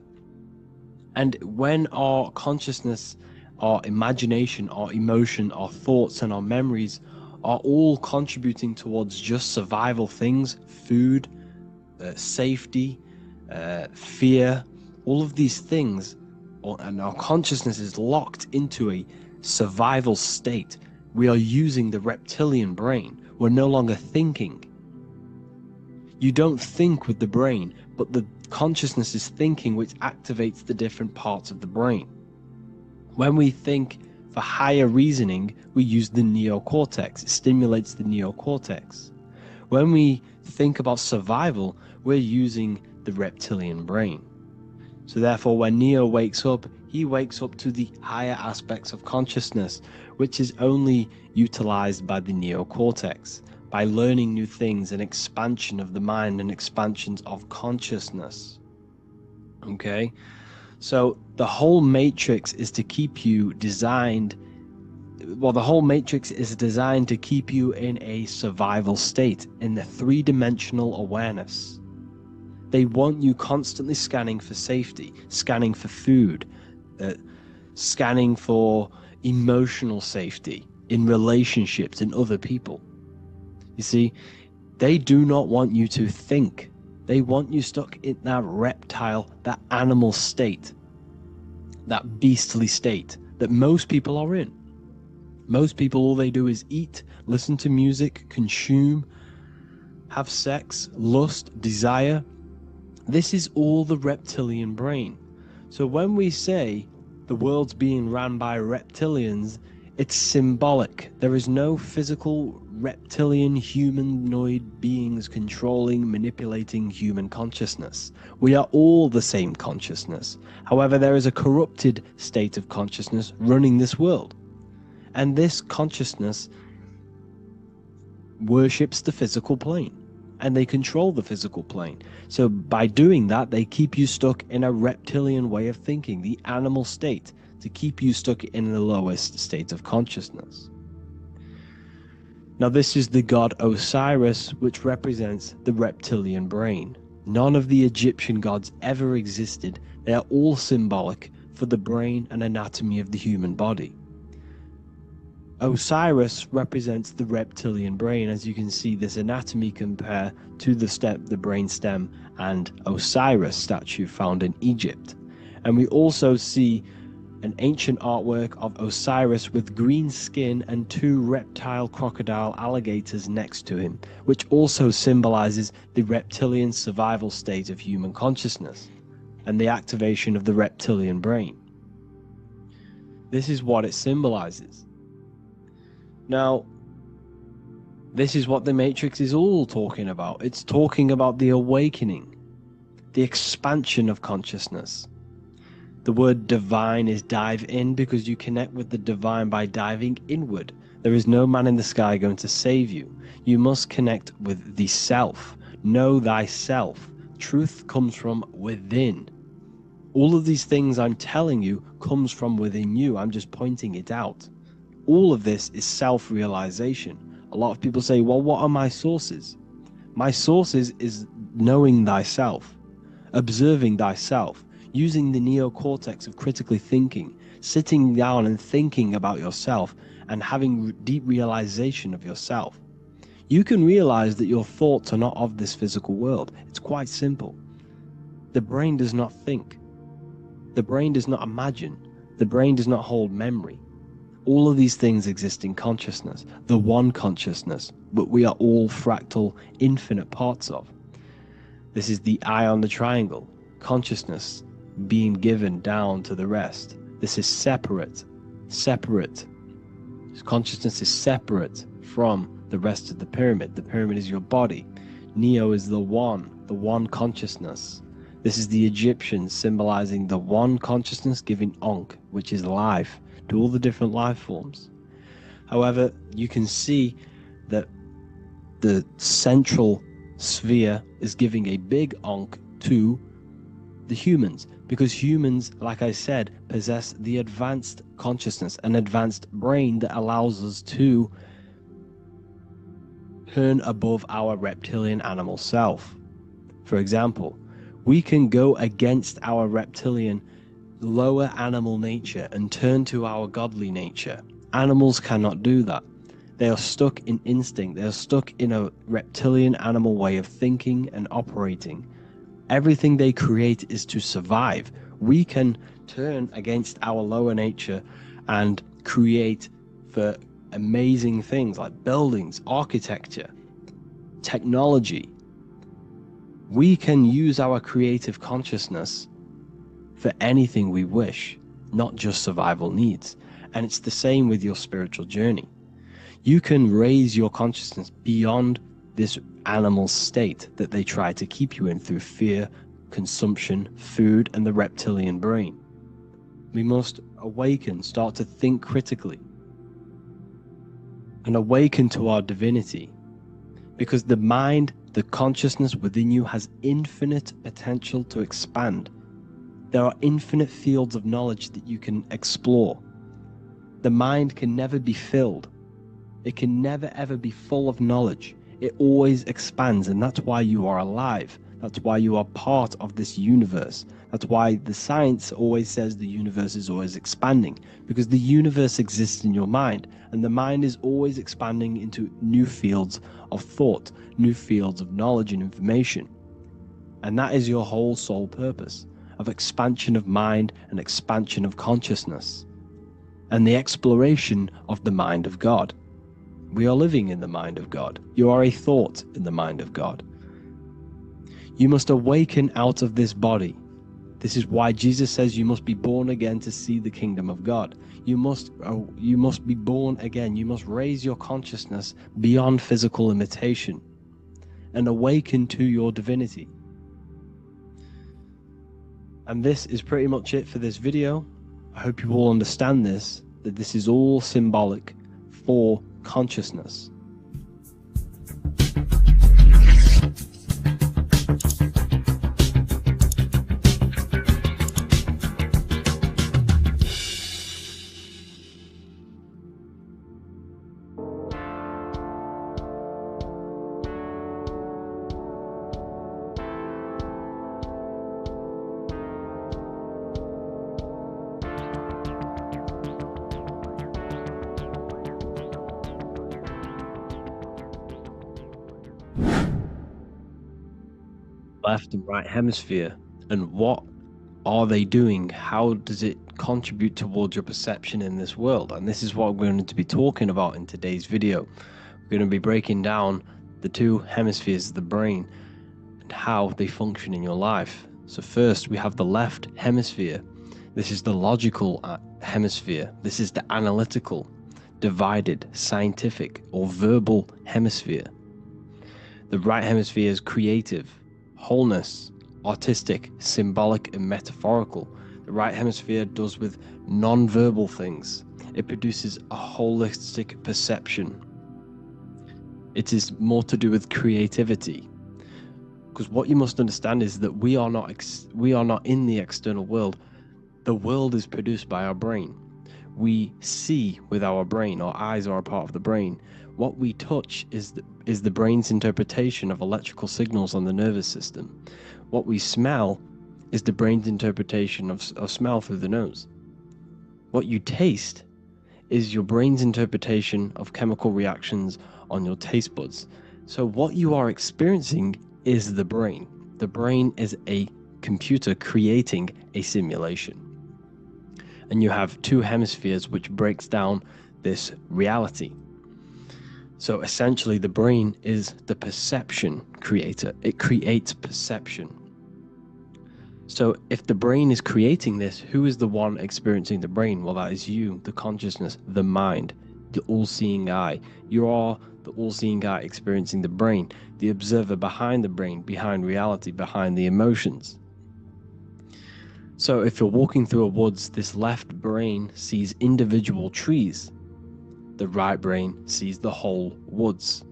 And when our consciousness, our imagination, our emotion, our thoughts, and our memories are all contributing towards just survival things, food, safety, fear, all of these things, and our consciousness is locked into a survival state, we are using the reptilian brain. We're no longer thinking. You don't think with the brain, but the consciousness is thinking, which activates the different parts of the brain. When we think for higher reasoning, we use the neocortex. It stimulates the neocortex. When we think about survival, we're using the reptilian brain. So therefore, when Neo wakes up, he wakes up to the higher aspects of consciousness, which is only utilized by the neocortex, by learning new things and expansion of the mind and expansions of consciousness. Okay? So the whole matrix is to keep you designed, well, the whole matrix is designed to keep you in a survival state, in the three-dimensional awareness. They want you constantly scanning for safety, scanning for food, scanning for emotional safety in relationships, in other people. You see, they do not want you to think. They want you stuck in that reptile, that animal state, that beastly state that most people are in. Most people, all they do is eat, listen to music, consume, have sex, lust, desire. This is all the reptilian brain. So when we say the world's being ran by reptilians, It's symbolic. There is no physical reptilian humanoid beings controlling, manipulating human consciousness. We are all the same consciousness. However, there is a corrupted state of consciousness running this world. And this consciousness worships the physical plane. And they control the physical plane. So by doing that, they keep you stuck in a reptilian way of thinking, the animal state, to keep you stuck in the lowest state of consciousness. Now this is the god Osiris, which represents the reptilian brain. None of the Egyptian gods ever existed. They are all symbolic for the brain and anatomy of the human body. Osiris represents the reptilian brain. As you can see, this anatomy compare to the brain stem and Osiris statue found in Egypt. And we also see an ancient artwork of Osiris with green skin and two reptile crocodile alligators next to him, which also symbolizes the reptilian survival state of human consciousness and the activation of the reptilian brain. This is what it symbolizes. Now, this is what the Matrix is all talking about. It's talking about the awakening, the expansion of consciousness. The word divine is dive in because you connect with the divine by diving inward. There is no man in the sky going to save you. You must connect with the self. Know thyself. Truth comes from within. All of these things I'm telling you comes from within you. I'm just pointing it out. All of this is self-realization. A lot of people say, well, what are my sources? My sources is knowing thyself, observing thyself, using the neocortex of critically thinking, sitting down and thinking about yourself and having deep realization of yourself. You can realize that your thoughts are not of this physical world. It's quite simple. The brain does not think. The brain does not imagine. The brain does not hold memory. All of these things exist in consciousness, the one consciousness, but we are all fractal, infinite parts of. This is the eye on the triangle, consciousness being given down to the rest. This is separate. Consciousness is separate from the rest of the pyramid. The pyramid is your body. Neo is the one consciousness. This is the Egyptians symbolizing the one consciousness giving Ankh, which is life, to all the different life forms. However, you can see that the central sphere is giving a big Ankh to the humans, because humans, like I said, possess the advanced consciousness, an advanced brain that allows us to turn above our reptilian animal self. For example, we can go against our reptilian lower animal nature and turn to our godly nature. Animals cannot do that. They are stuck in instinct. They are stuck in a reptilian animal way of thinking and operating. Everything they create is to survive. We can turn against our lower nature and create for amazing things like buildings, architecture, technology. We can use our creative consciousness for anything we wish, not just survival needs. And it's the same with your spiritual journey. You can raise your consciousness beyond this animal state that they try to keep you in through fear, consumption, food, and the reptilian brain. We must awaken, start to think critically, and awaken to our divinity, because the mind, the consciousness within you has infinite potential to expand. There are infinite fields of knowledge that you can explore. The mind can never be filled. It can never ever be full of knowledge. It always expands, and that's why you are alive. That's why you are part of this universe. That's why the science always says the universe is always expanding, because the universe exists in your mind, and the mind is always expanding into new fields of thought, new fields of knowledge and information. And that is your whole sole purpose, of expansion of mind and expansion of consciousness, and the exploration of the mind of God. We are living in the mind of God. You are a thought in the mind of God. You must awaken out of this body. This is why Jesus says you must be born again to see the kingdom of God. You must be born again. You must raise your consciousness beyond physical limitation and awaken to your divinity. And this is pretty much it for this video. I hope you all understand this, that this is all symbolic for consciousness. Left and right hemisphere, and what are they doing? How does it contribute towards your perception in this world? And this is what we're going to be talking about in today's video. We're going to be breaking down the two hemispheres of the brain and how they function in your life. So first we have the left hemisphere. This is the logical hemisphere. This is the analytical, divided, scientific, or verbal hemisphere. The right hemisphere is creative, wholeness, artistic, symbolic, and metaphorical. The right hemisphere does with non-verbal things. It produces a holistic perception. It is more to do with creativity. Because what you must understand is that we are not in the external world. The world is produced by our brain. We see with our brain. Our eyes are a part of the brain. What we touch is the brain's interpretation of electrical signals on the nervous system. What we smell is the brain's interpretation of smell through the nose. What you taste is your brain's interpretation of chemical reactions on your taste buds. So what you are experiencing is the brain. The brain is a computer creating a simulation. And you have two hemispheres which breaks down this reality. So essentially the brain is the perception creator. It creates perception. So if the brain is creating this, who is the one experiencing the brain? Well, that is you, the consciousness, the mind, the all-seeing eye. You are the all-seeing eye experiencing the brain, the observer behind the brain, behind reality, behind the emotions. So if you're walking through a woods, this left brain sees individual trees. The right brain sees the whole woods.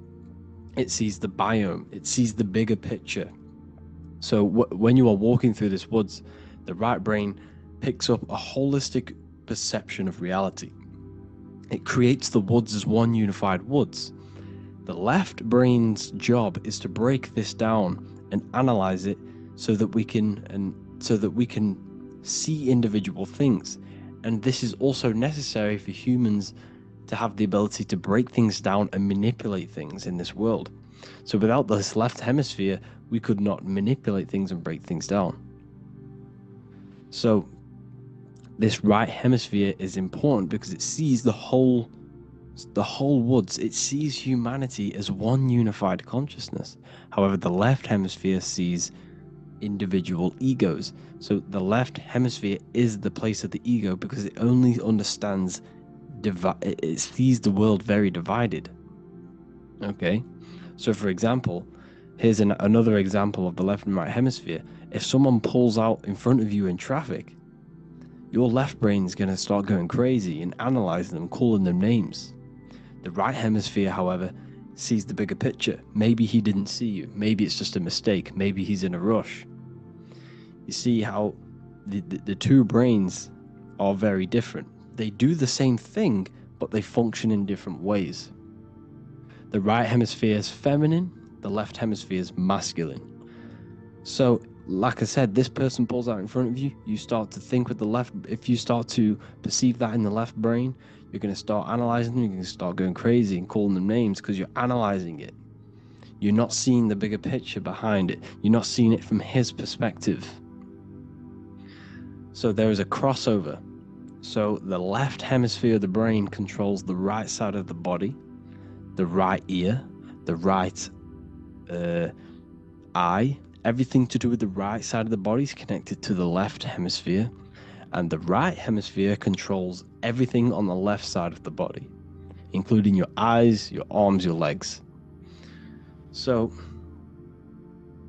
It sees the biome. It sees the bigger picture. So when you are walking through this woods, the right brain picks up a holistic perception of reality. It creates the woods as one unified woods. The left brain's job is to break this down and analyze it so that we can see individual things. And this is also necessary for humans to have the ability to break things down and manipulate things in this world. So without this left hemisphere, we could not manipulate things and break things down. So this right hemisphere is important because it sees the whole woods. It sees humanity as one unified consciousness. However, the left hemisphere sees individual egos. So the left hemisphere is the place of the ego because it only understands it sees the world very divided. Okay, so for example, here's another example of the left and right hemisphere. If someone pulls out in front of you in traffic, your left brain is going to start going crazy and analyzing them, calling them names. The right hemisphere, however, sees the bigger picture. Maybe he didn't see you. Maybe it's just a mistake. Maybe he's in a rush. You see how the two brains are very different. They do the same thing, but they function in different ways. The right hemisphere is feminine, the left hemisphere is masculine. So, like I said, this person pulls out in front of you, you start to think with the left. If you start to perceive that in the left brain, you're going to start analyzing them, you're going to start going crazy and calling them names because you're analyzing it. You're not seeing the bigger picture behind it. You're not seeing it from his perspective. So there is a crossover. So the left hemisphere of the brain controls the right side of the body, the right ear, the right eye, Everything to do with the right side of the body is connected to the left hemisphere, and the right hemisphere controls everything on the left side of the body, including your eyes, your arms, your legs. So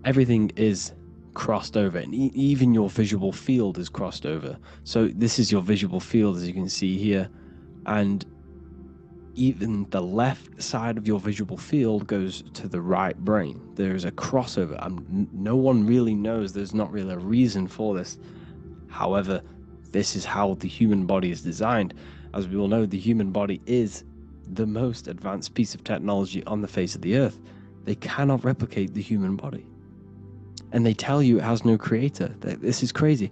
everything is crossed over, and even your visual field is crossed over. So this is your visual field, as you can see here, and even the left side of your visual field goes to the right brain. There is a crossover. No one really knows. There's not really a reason for this. However, this is how the human body is designed. As we all know, the human body is the most advanced piece of technology on the face of the earth. They cannot replicate the human body. And they tell you it has no creator. This is crazy.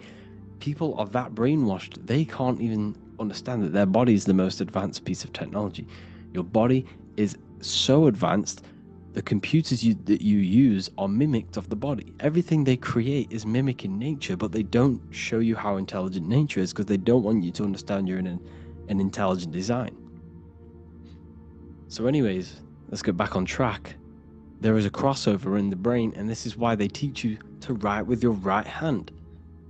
People are that brainwashed, they can't even understand that their body is the most advanced piece of technology. Your body is so advanced, the computers that you use are mimicked of the body. Everything they create is mimicking nature, but they don't show you how intelligent nature is because they don't want you to understand you're in an intelligent design. So anyways, let's get back on track. There is a crossover in the brain, and this is why they teach you to write with your right hand.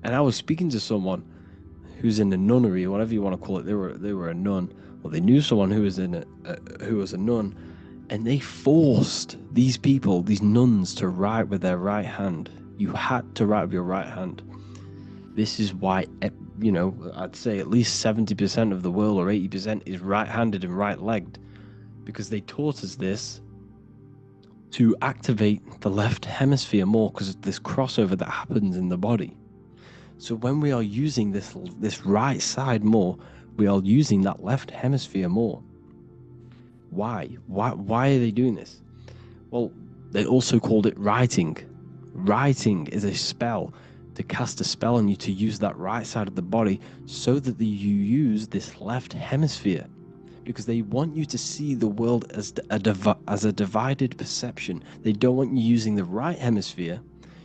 And I was speaking to someone who's in a nunnery, or whatever you want to call it. They were a nun, or they knew someone who was a nun, and they forced these people, these nuns, to write with their right hand. You had to write with your right hand. This is why, you know, I'd say at least 70% of the world, or 80%, is right-handed and right-legged, because they taught us this to activate the left hemisphere more, because of this crossover that happens in the body. So when we are using this right side more, we are using that left hemisphere more. Why are they doing this? Well, they also called it writing. Writing is a spell, to cast a spell on you, to use that right side of the body so that you use this left hemisphere, because they want you to see the world as a divided perception. They don't want you using the right hemisphere,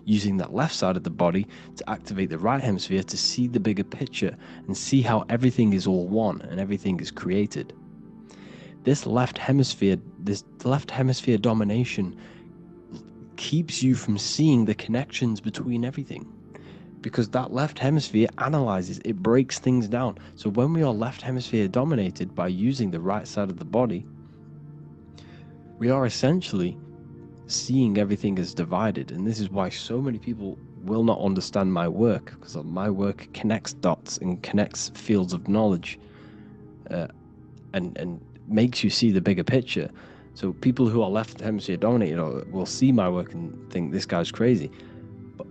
using that left side of the body to activate the right hemisphere to see the bigger picture and see how everything is all one and everything is created. This left hemisphere domination keeps you from seeing the connections between everything, because that left hemisphere analyzes, it breaks things down. So when we are left hemisphere dominated by using the right side of the body, we are essentially seeing everything as divided. And this is why so many people will not understand my work, because my work connects dots and connects fields of knowledge, and makes you see the bigger picture. So people who are left hemisphere dominated will see my work and think this guy's crazy, but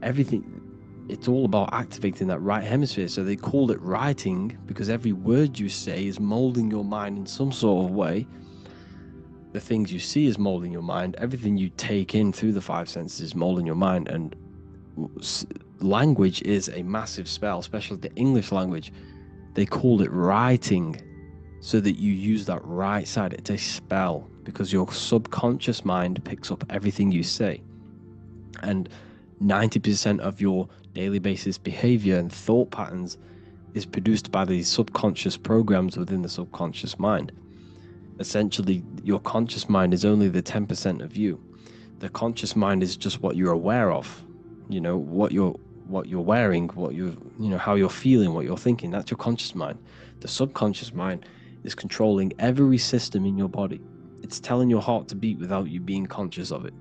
it's all about activating that right hemisphere. So they called it writing, because every word you say is molding your mind in some sort of way. The things you see is molding your mind. Everything you take in through the five senses is molding your mind. And language is a massive spell, especially the English language. They called it writing so that you use that right side. It's a spell, because your subconscious mind picks up everything you say. And 90% of your daily basis behavior and thought patterns is produced by these subconscious programs within the subconscious mind. Essentially, your conscious mind is only the 10% of you. The conscious mind is just what you're aware of, you know, what you're wearing, how you're feeling, what you're thinking. That's your conscious mind. The subconscious mind is controlling every system in your body. It's telling your heart to beat without you being conscious of it.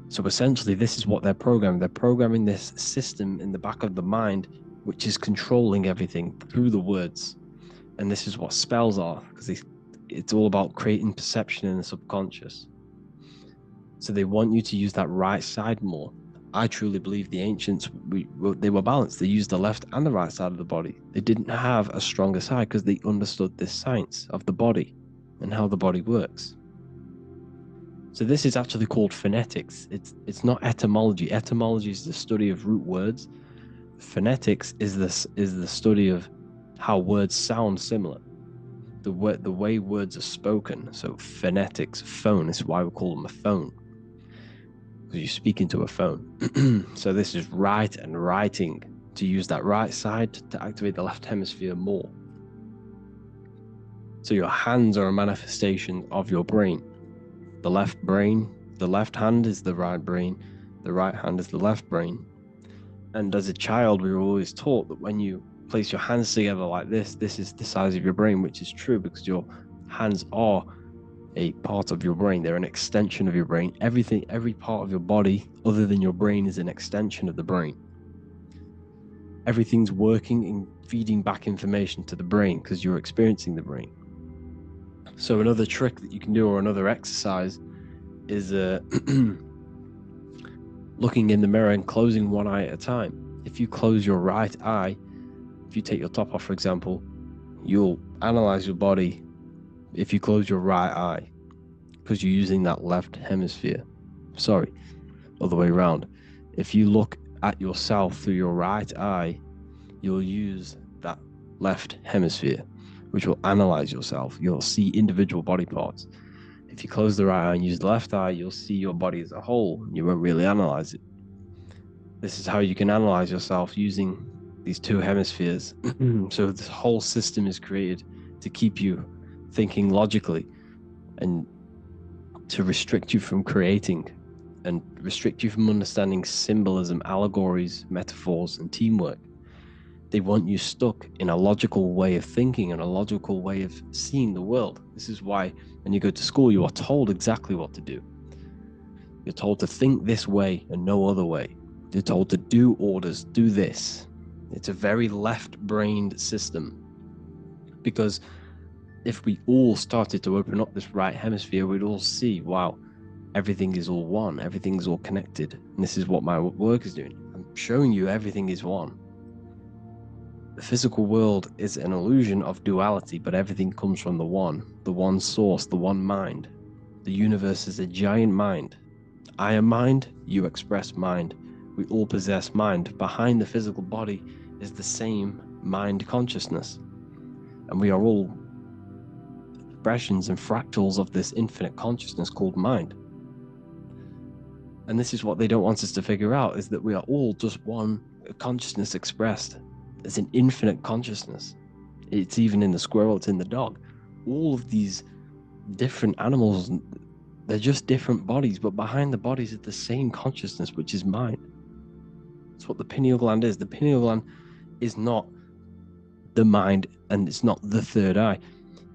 So essentially, this is what they're programming. They're programming this system in the back of the mind, which is controlling everything through the words. And this is what spells are, because it's all about creating perception in the subconscious. So they want you to use that right side more. I truly believe the ancients, they were balanced. They used the left and the right side of the body. They didn't have a stronger side because they understood this science of the body and how the body works. So this is actually called phonetics. It's not etymology. Etymology is the study of root words. Phonetics is the study of how words sound similar, the way words are spoken. So phonetics, phone, this is why we call them a phone, because you speak into a phone. So this is write and writing, to use that right side to activate the left hemisphere more. So your hands are a manifestation of your brain. The left hand is the right brain, The right hand is the left brain. And as a child, we were always taught that when you place your hands together like this is the size of your brain, which is true because your hands are a part of your brain. They're an extension of your brain. Every part of your body other than your brain is an extension of the brain. Everything's working and feeding back information to the brain because you're experiencing the brain. So another trick that you can do, or another exercise, is looking in the mirror and closing one eye at a time. If you close your right eye, if you take your top off, for example, you'll analyze your body if you close your right eye, because you're using that left hemisphere. Sorry, other way around. If you look at yourself through your right eye, you'll use that left hemisphere, which will analyze yourself. You'll see individual body parts. If you close the right eye and use the left eye, you'll see your body as a whole. You won't really analyze it. This is how you can analyze yourself using these two hemispheres. So this whole system is created to keep you thinking logically and to restrict you from creating and restrict you from understanding symbolism, allegories, metaphors, and teamwork. They want you stuck in a logical way of thinking and a logical way of seeing the world. This is why when you go to school, you are told exactly what to do. You're told to think this way and no other way. You're told to do orders, do this. It's a very left-brained system, because if we all started to open up this right hemisphere, we'd all see, wow, everything is all one, everything's all connected. And this is what my work is doing. I'm showing you everything is one. The physical world is an illusion of duality, but everything comes from the one source, the one mind. The universe is a giant mind. I am mind, you express mind. We all possess mind. Behind the physical body is the same mind consciousness. And we are all expressions and fractals of this infinite consciousness called mind. And this is what they don't want us to figure out, is that we are all just one consciousness expressed. It's an infinite consciousness. It's even in the squirrel, it's in the dog. All of these different animals, they're just different bodies, but behind the bodies is the same consciousness, which is mind. That's what the pineal gland is. The pineal gland is not the mind, and it's not the third eye.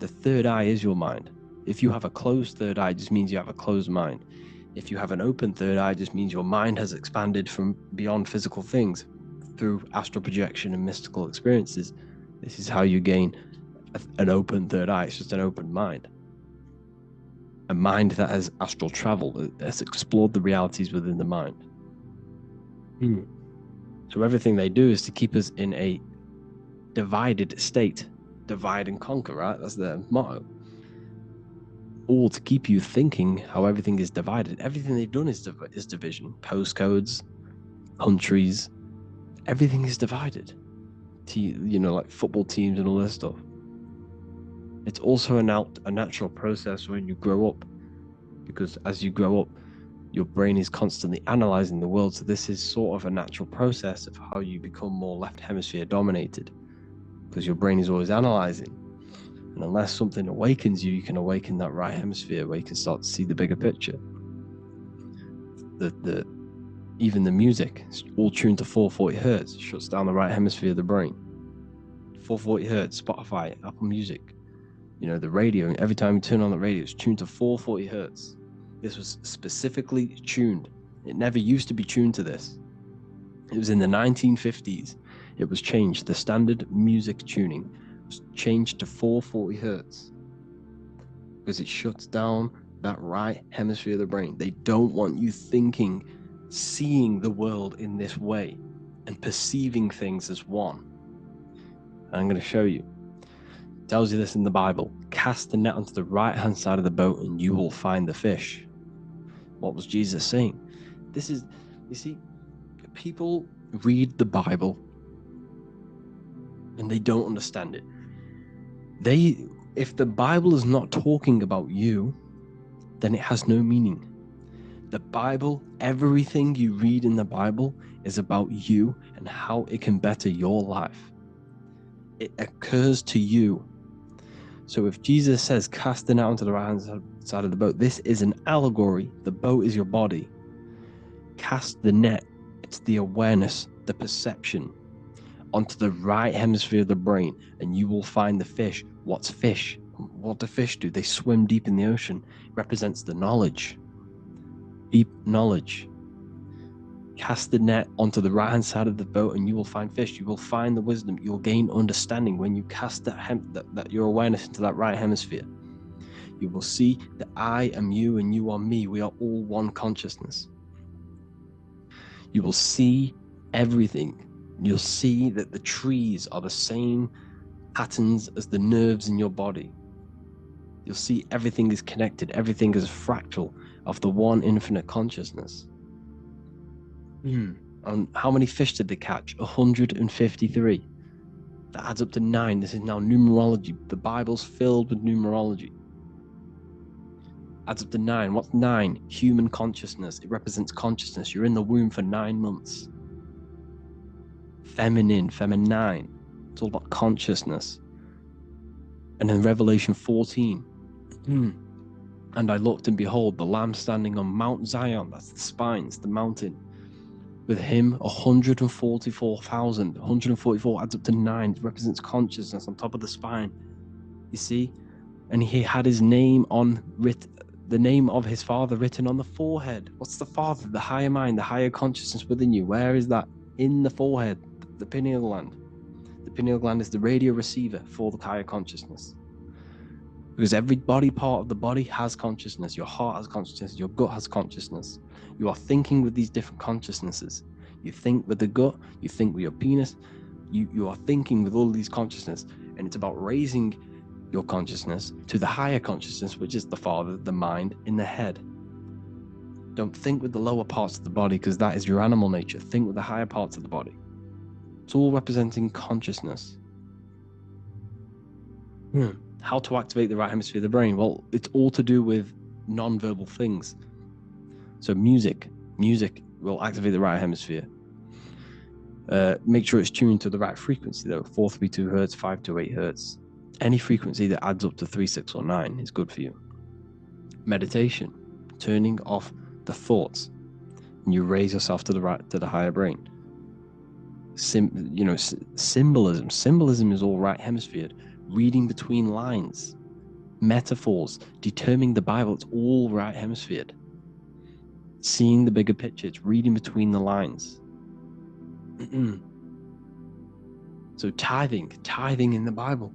The third eye is your mind. If you have a closed third eye, it just means you have a closed mind. If you have an open third eye, it just means your mind has expanded from beyond physical things through astral projection and mystical experiences. This is how you gain an open third eye. It's just an open mind. A mind that has astral travel, has explored the realities within the mind. So everything they do is to keep us in a divided state. Divide and conquer, right? That's their motto. All to keep you thinking how everything is divided. Everything they've done is division. Postcodes, countries, everything is divided. Like football teams and all this stuff. It's also a natural process when you grow up, because as you grow up, your brain is constantly analyzing the world. So this is sort of a natural process of how you become more left hemisphere dominated, because your brain is always analyzing. And unless something awakens you, you can awaken that right hemisphere where you can start to see the bigger picture. Even the music, it's all tuned to 440 hertz. It shuts down the right hemisphere of the brain. 440 hertz, Spotify, Apple Music, the radio. Every time you turn on the radio, it's tuned to 440 hertz. This was specifically tuned. It never used to be tuned to this. It was in the 1950s. It was changed. The standard music tuning was changed to 440 hertz because it shuts down that right hemisphere of the brain. They don't want you thinking, seeing the world in this way and perceiving things as one. And I'm going to show you. It tells you this in the Bible. Cast the net onto the right hand side of the boat and you will find the fish. What was Jesus saying? This is, you see, people read the Bible and they don't understand it. If the Bible is not talking about you, then it has no meaning. The Bible, everything you read in the Bible is about you and how it can better your life. It occurs to you. So if Jesus says, casting out onto the right hand side of the boat, this is an allegory. The boat is your body. Cast the net, it's the awareness, the perception, onto the right hemisphere of the brain, and you will find the fish. What's fish? What do fish do? They swim deep in the ocean. It represents the knowledge. Deep knowledge. Cast the net onto the right hand side of the boat and you will find fish. You will find the wisdom. You will gain understanding when you cast that your awareness into that right hemisphere. You will see that I am you and you are me. We are all one consciousness. You will see everything. You'll see that the trees are the same patterns as the nerves in your body. You'll see everything is connected. Everything is a fractal of the one infinite consciousness. And how many fish did they catch? 153. That adds up to 9. This is now numerology. The Bible's filled with numerology. Adds up to 9. What's 9? Human consciousness. It represents consciousness. You're in the womb for 9 months. Feminine. It's all about consciousness. And then Revelation 14. And I looked, and behold, the Lamb standing on Mount Zion. That's the spines, the mountain. With him, 144,000. 144 adds up to 9. It represents consciousness on top of the spine. You see? And he had his name the name of his Father written on the forehead. What's the Father? The higher mind, the higher consciousness within you. Where is that? In the forehead, the pineal gland. The pineal gland is the radio receiver for the higher consciousness. Because every body part of the body has consciousness. Your heart has consciousness. Your gut has consciousness. You are thinking with these different consciousnesses. You think with the gut. You think with your penis. You are thinking with all these consciousness. And it's about raising your consciousness to the higher consciousness, which is the Father, the mind, in the head. Don't think with the lower parts of the body, because that is your animal nature. Think with the higher parts of the body. It's all representing consciousness. How to activate the right hemisphere of the brain? Well, it's all to do with non-verbal things. So music will activate the right hemisphere. Make sure it's tuned to the right frequency though. 432 hertz, 528 hertz. Any frequency that adds up to 3, 6, or 9 is good for you. Meditation, turning off the thoughts, and you raise yourself to the higher brain. Symbolism. Symbolism is all right hemisphere. Reading between lines, metaphors, determining the Bible, it's all right hemisphered. Seeing the bigger picture, it's reading between the lines. So tithing in the Bible.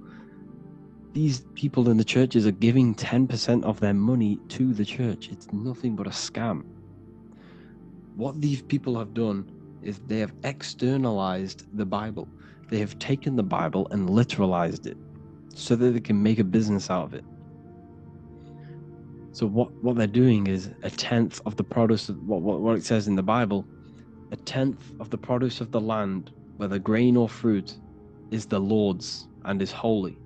These people in the churches are giving 10% of their money to the church. It's nothing but a scam. What these people have done is they have externalized the Bible. They have taken the Bible and literalized it so that they can make a business out of it. So what they're doing is 1/10 of the produce of what it says in the Bible, 1/10 of the produce of the land, whether grain or fruit, is the Lord's and is holy.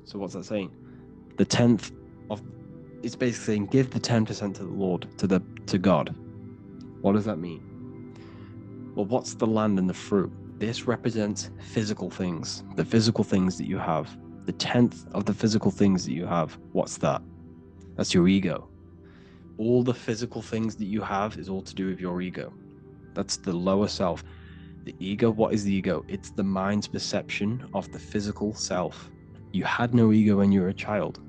So what's that saying? The 10th of, it's basically saying give the 10% to the Lord, to God. What does that mean? Well, what's the land and the fruit? This represents physical things, the physical things that you have. The 10th of the physical things that you have, what's that? That's your ego. All the physical things that you have is all to do with your ego. That's the lower self. The ego, what is the ego? It's the mind's perception of the physical self. You had no ego when you were a child.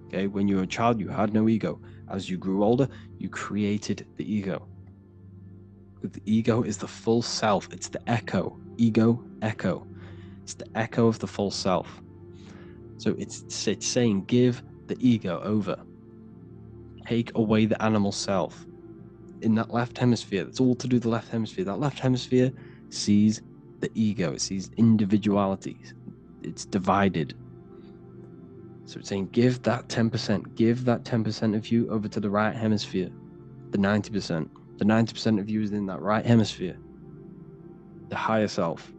Okay, when you were a child, you had no ego. As you grew older, you created the ego. The ego is the full self. It's the echo. Ego, echo. It's the echo of the full self. So it's saying give the ego over. Take away the animal self. In that left hemisphere, that's all to do with the left hemisphere. That left hemisphere sees the ego. It sees individuality. It's divided. So it's saying give that 10%. Give that 10% of you over to the right hemisphere. The 90%. The 90% of you is in that right hemisphere. The higher self.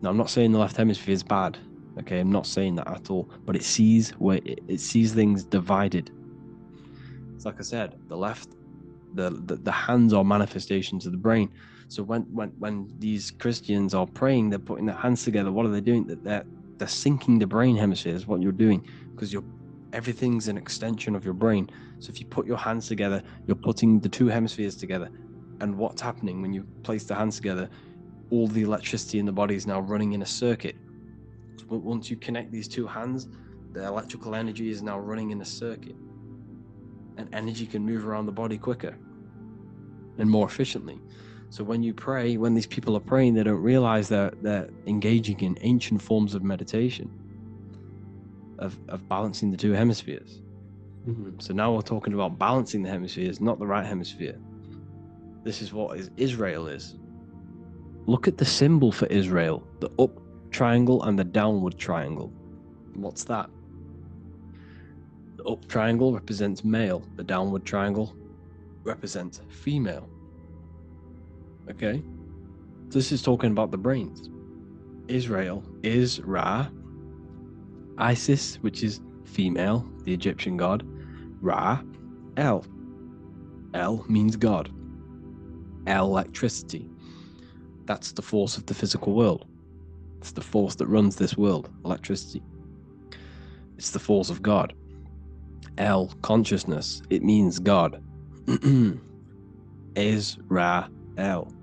Now, I'm not saying the left hemisphere is bad. Okay, I'm not saying that at all. But it sees things divided. It's like I said, the left, the hands are manifestations of the brain. So when these Christians are praying, they're putting their hands together. What are they doing? They're syncing the brain hemisphere is what you're doing, because Everything's an extension of your brain. So if you put your hands together, you're putting the two hemispheres together. And what's happening when you place the hands together? All the electricity in the body is now running in a circuit. So once you connect these two hands, the electrical energy is now running in a circuit. And energy can move around the body quicker and more efficiently. So when you pray, when these people are praying, they don't realize that they're engaging in ancient forms of meditation, of balancing the two hemispheres. So now we're talking about balancing the hemispheres, not the right hemisphere. This is what Israel is. Look at the symbol for Israel, the up triangle and the downward triangle. What's that? The up triangle represents male, the downward triangle represents female. Okay? This is talking about the brains. Israel is Ra, Isis, which is female, the Egyptian god, Ra, El. El means God. Electricity. That's the force of the physical world. It's the force that runs this world, electricity. It's the force of God. El, consciousness. It means God. Is Ra, El.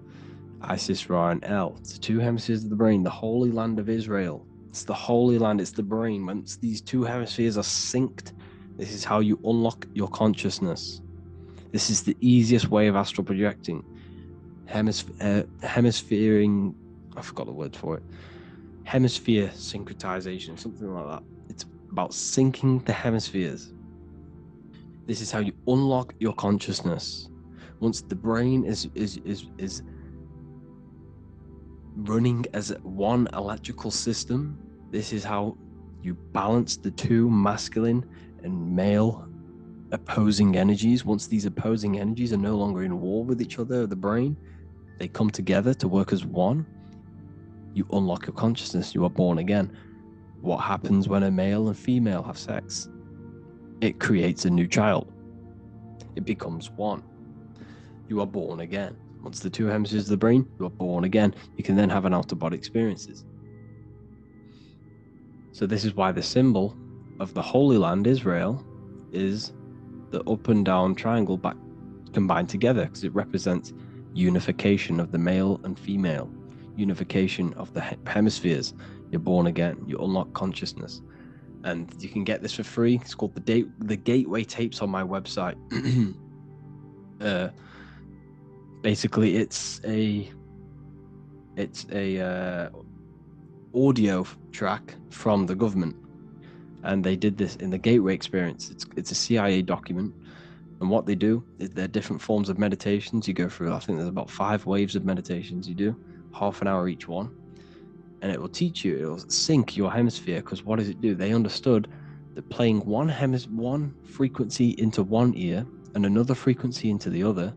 Isis, Ra, and El. It's the two hemispheres of the brain, the holy land of Israel. It's the holy land, it's the brain. Once these two hemispheres are synced, this is how you unlock your consciousness. This is the easiest way of astral projecting. Hemisphering, I forgot the word for it. Hemisphere syncretization, something like that. It's about syncing the hemispheres. This is how you unlock your consciousness. Once the brain is running as one electrical system, this is how you balance the two masculine and male opposing energies. Once these opposing energies are no longer in war with each other, the brain, they come together to work as one. You unlock your consciousness. You are born again. What happens when a male and female have sex? It creates a new child. It becomes one. You are born again. Once the two hemispheres of the brain, you are born again. You can then have an out-of-body experiences. So this is why the symbol of the Holy Land, Israel, is the up and down triangle back combined together, because it represents unification of the male and female, unification of the hemispheres. You're born again. You unlock consciousness. And you can get this for free. It's called the Gateway Tapes on my website. Basically, it's a audio track from the government, and they did this in the Gateway Experience. It's a CIA document, and what they do is there are different forms of meditations you go through. I think there's about 5 waves of meditations you do, half an hour each one. And it will teach you, it will sync your hemisphere, because what does it do? They understood that playing one frequency into one ear and another frequency into the other,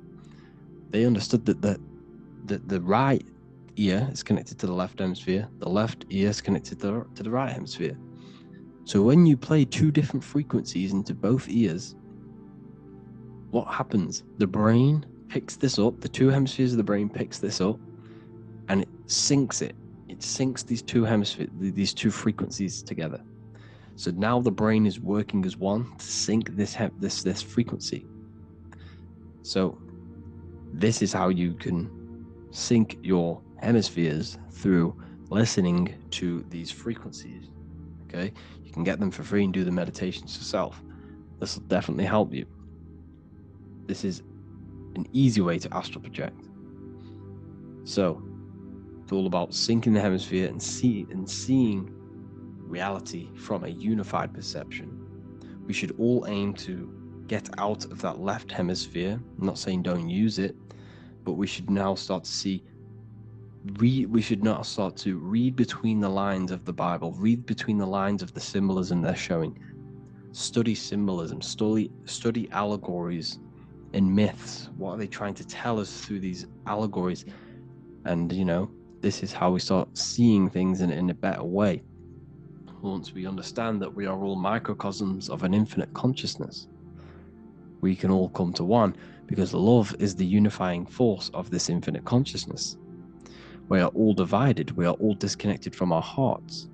they understood that the right ear is connected to the left hemisphere, the left ear is connected to the right hemisphere. So when you play 2 different frequencies into both ears, what happens? The brain picks this up, the 2 hemispheres of the brain picks this up, and it syncs it. It syncs these 2 hemispheres, these 2 frequencies together. So now the brain is working as one to sync this frequency. So this is how you can sync your hemispheres, through listening to these frequencies. Okay, you can get them for free and do the meditations yourself. This will definitely help you. This is an easy way to astral project. So it's all about syncing the hemisphere and seeing reality from a unified perception. We should all aim to get out of that left hemisphere. I'm not saying don't use it, but we should now start to read between the lines of the Bible, read between the lines of the symbolism they're showing. Study symbolism, study allegories and myths. What are they trying to tell us through these allegories? And this is how we start seeing things in a better way. Once we understand that we are all microcosms of an infinite consciousness, we can all come to one, because love is the unifying force of this infinite consciousness. We are all divided. We are all disconnected from our hearts.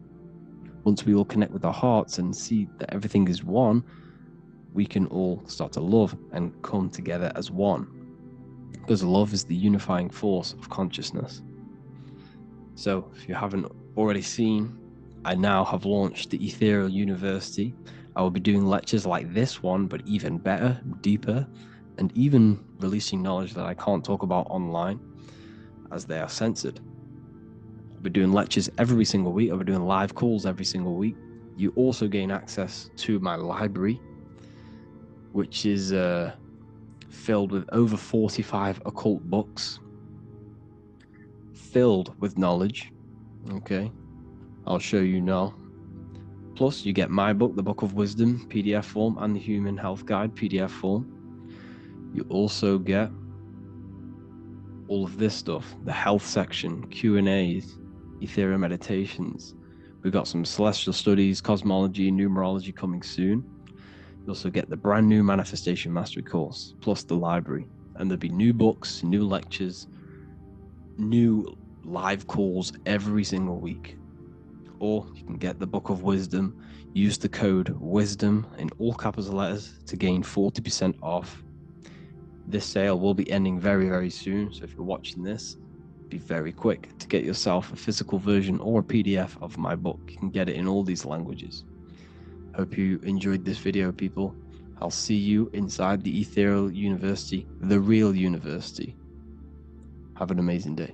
once we all connect with our hearts and see that everything is one, we can all start to love and come together as one. Because love is the unifying force of consciousness. So, if you haven't already seen, I now have launched the Ethereal University. I will be doing lectures like this one, but even better, deeper, and even releasing knowledge that I can't talk about online, as they are censored. I'll be doing lectures every single week. I'll be doing live calls every single week. You also gain access to my library, which is filled with over 45 occult books, filled with knowledge. Okay, I'll show you now. Plus, you get my book, the Book of Wisdom, PDF form, and the Human Health Guide, PDF form. You also get all of this stuff, the health section, Q&As, ethereal meditations. We've got some celestial studies, cosmology, numerology coming soon. You also get the brand new Manifestation Mastery course, plus the library. And there'll be new books, new lectures, new live calls every single week. Or you can get the Book of Wisdom, use the code WISDOM in all capital letters to gain 40% off. This sale will be ending very, very soon, so if you're watching this, be very quick to get yourself a physical version or a PDF of my book. You can get it in all these languages. Hope you enjoyed this video, people. I'll see you inside the Ethereal University, the real university. Have an amazing day.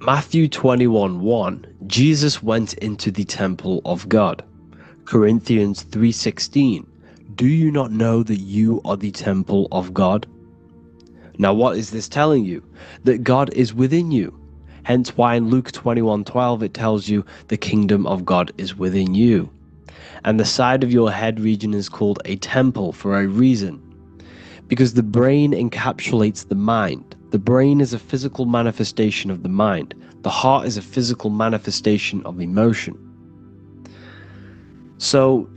Matthew 21:1, Jesus went into the temple of God. Corinthians 3:16, do you not know that you are the temple of God? Now what is this telling you? That God is within you. Hence why in Luke 21:12 it tells you the kingdom of God is within you. And the side of your head region is called a temple for a reason. Because the brain encapsulates the mind. The brain is a physical manifestation of the mind. The heart is a physical manifestation of emotion. So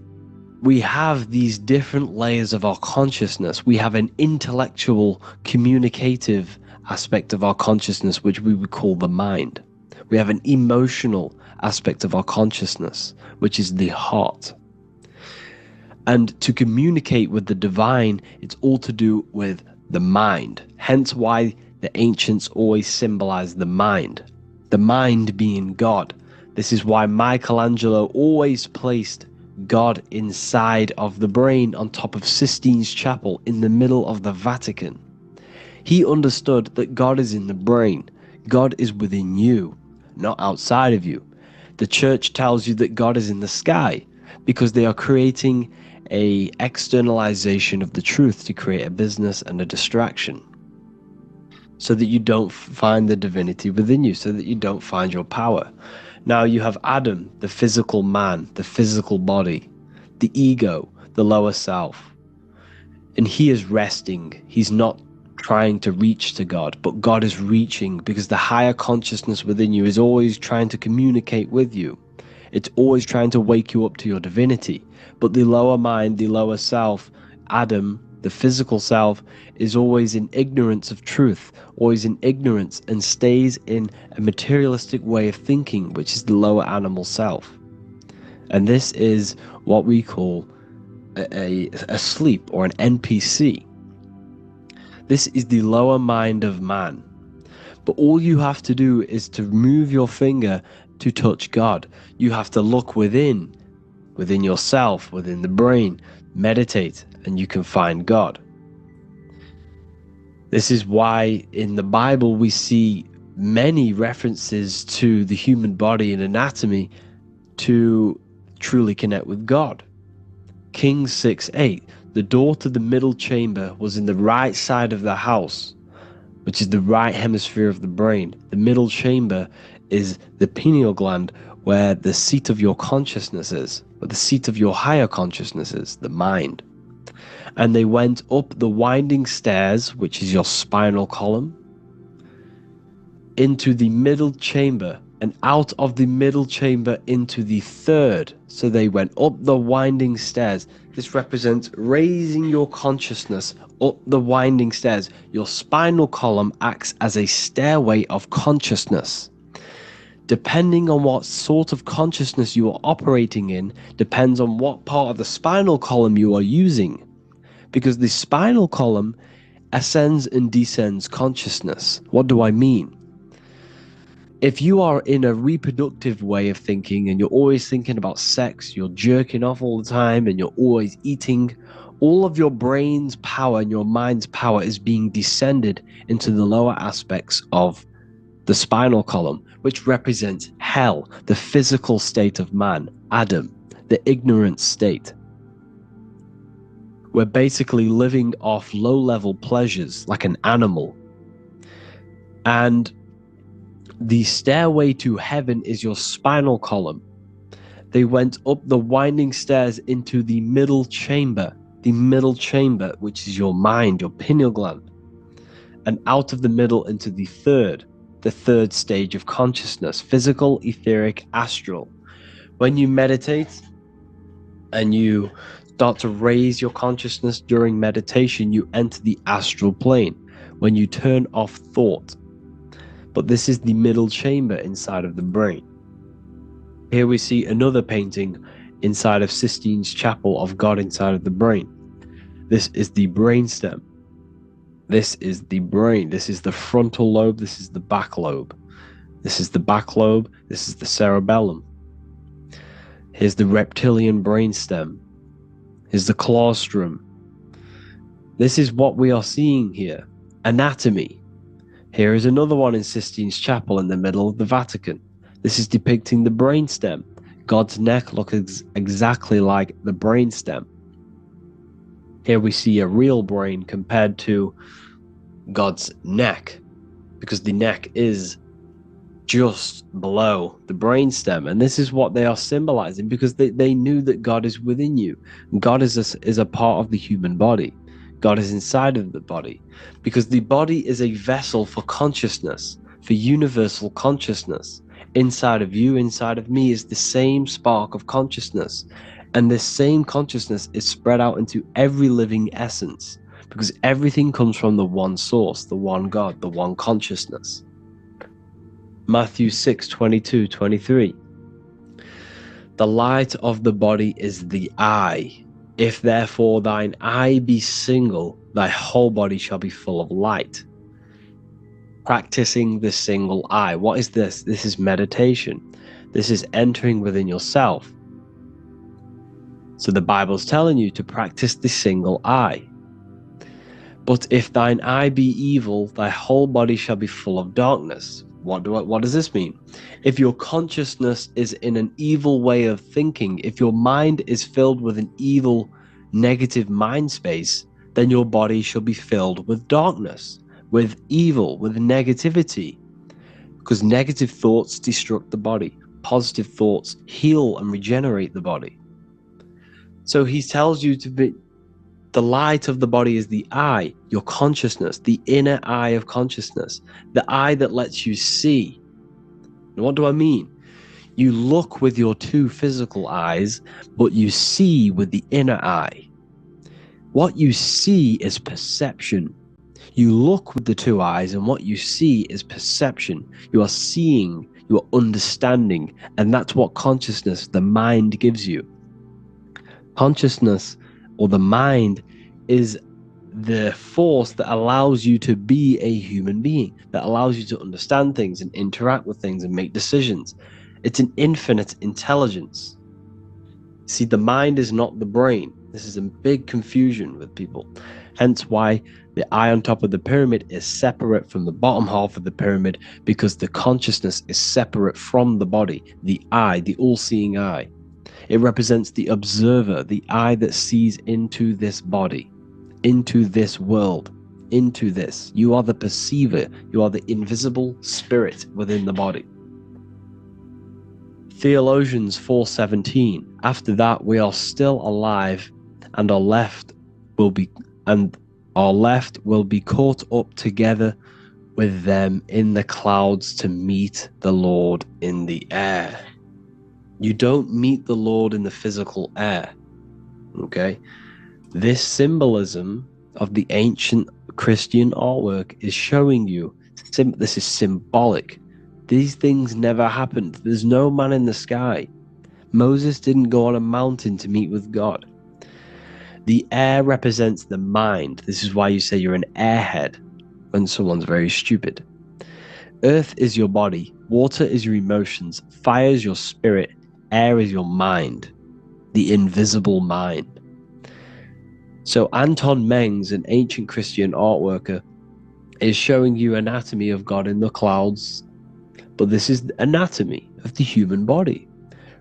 we have these different layers of our consciousness. We have an intellectual, communicative aspect of our consciousness, which we would call the mind. We have an emotional aspect of our consciousness, which is the heart. And to communicate with the divine, it's all to do with the mind. Hence why the ancients always symbolize the mind being God. This is why Michelangelo always placed God inside of the brain on top of Sistine Chapel in the middle of the Vatican. He understood that God is in the brain. God is within you, not outside of you. The church tells you that God is in the sky because they are creating a externalization of the truth to create a business and a distraction, so that you don't find the divinity within you, so that you don't find your power. Now you have Adam, the physical man, the physical body, the ego, the lower self, and he is resting. He's not trying to reach to God, but God is reaching, because the higher consciousness within you is always trying to communicate with you. It's always trying to wake you up to your divinity. But the lower mind, the lower self, Adam, the physical self, is always in ignorance of truth, always in ignorance, and stays in a materialistic way of thinking, which is the lower animal self. And this is what we call a sleep, or an NPC. This is the lower mind of man. But all you have to do is to move your finger to touch God. You have to look within yourself, within the brain, meditate, and you can find God. This is why in the Bible we see many references to the human body and anatomy to truly connect with God. Kings 6:8, the door to the middle chamber was in the right side of the house, which is the right hemisphere of the brain. The middle chamber is the pineal gland, where the seat of your consciousness is, where the seat of your higher consciousness is, the mind. And they went up the winding stairs, which is your spinal column, into the middle chamber, and out of the middle chamber into the third. So they went up the winding stairs. This represents raising your consciousness up the winding stairs. Your spinal column acts as a stairway of consciousness. Depending on what sort of consciousness you are operating in, depends on what part of the spinal column you are using. Because the spinal column ascends and descends consciousness. What do I mean? If you are in a reproductive way of thinking and you're always thinking about sex, you're jerking off all the time and you're always eating, all of your brain's power and your mind's power is being descended into the lower aspects of the spinal column, which represents hell, the physical state of man, Adam, the ignorant state. We're basically living off low-level pleasures like an animal. And the stairway to heaven is your spinal column. They went up the winding stairs into the middle chamber, which is your mind, your pineal gland, and out of the middle into the third stage of consciousness, physical, etheric, astral. When you meditate and you start to raise your consciousness during meditation, you enter the astral plane when you turn off thought. But this is the middle chamber inside of the brain. Here we see another painting inside of Sistine's chapel of God inside of the brain. This is the brainstem. This is the brain. This is the frontal lobe. This is the back lobe. This is the back lobe. This is the cerebellum. Here's the reptilian brainstem. Here's the claustrum. This is what we are seeing here. Anatomy. Here is another one in Sistine's chapel in the middle of the Vatican. This is depicting the brainstem. God's neck looks exactly like the brainstem. Here we see a real brain compared to God's neck, because the neck is just below the brainstem. And this is what they are symbolizing, because they knew that God is within you. God is a part of the human body. God is inside of the body, because the body is a vessel for consciousness, for universal consciousness. Inside of you, inside of me, is the same spark of consciousness. And this same consciousness is spread out into every living essence, because everything comes from the one source, the one God, the one consciousness. Matthew 6:22-23. The light of the body is the eye. If therefore thine eye be single, thy whole body shall be full of light. Practicing the single eye. What is this? This is meditation. This is entering within yourself. So the Bible's telling you to practice the single eye. But if thine eye be evil, thy whole body shall be full of darkness. What does this mean? If your consciousness is in an evil way of thinking, if your mind is filled with an evil, negative mind space, then your body shall be filled with darkness, with evil, with negativity. Because negative thoughts destruct the body. Positive thoughts heal and regenerate the body. So he tells you to be, the light of the body is the eye, your consciousness, the inner eye of consciousness, the eye that lets you see. And what do I mean? You look with your two physical eyes, but you see with the inner eye. What you see is perception. You look with the two eyes, and what you see is perception. You are seeing, you are understanding, and that's what consciousness, the mind, gives you. Consciousness, or the mind, is the force that allows you to be a human being, that allows you to understand things and interact with things and make decisions. It's an infinite intelligence. See, the mind is not the brain. This is a big confusion with people. Hence why the eye on top of the pyramid is separate from the bottom half of the pyramid, because the consciousness is separate from the body, the eye, the all-seeing eye. It represents the observer, the eye that sees into this body, into this world, into this. You are the perceiver. You are the invisible spirit within the body. Theologians 4:17. After that, we are still alive, and our left will be caught up together with them in the clouds to meet the Lord in the air. You don't meet the Lord in the physical air. Okay? This symbolism of the ancient Christian artwork is showing you this is symbolic. These things never happened. There's no man in the sky. Moses didn't go on a mountain to meet with God. The air represents the mind. This is why you say you're an airhead when someone's very stupid. Earth is your body. Water is your emotions. Fire is your spirit. Air is your mind. The invisible mind. So Anton Mengs, an ancient Christian art worker, is showing you anatomy of God in the clouds. But this is the anatomy of the human body.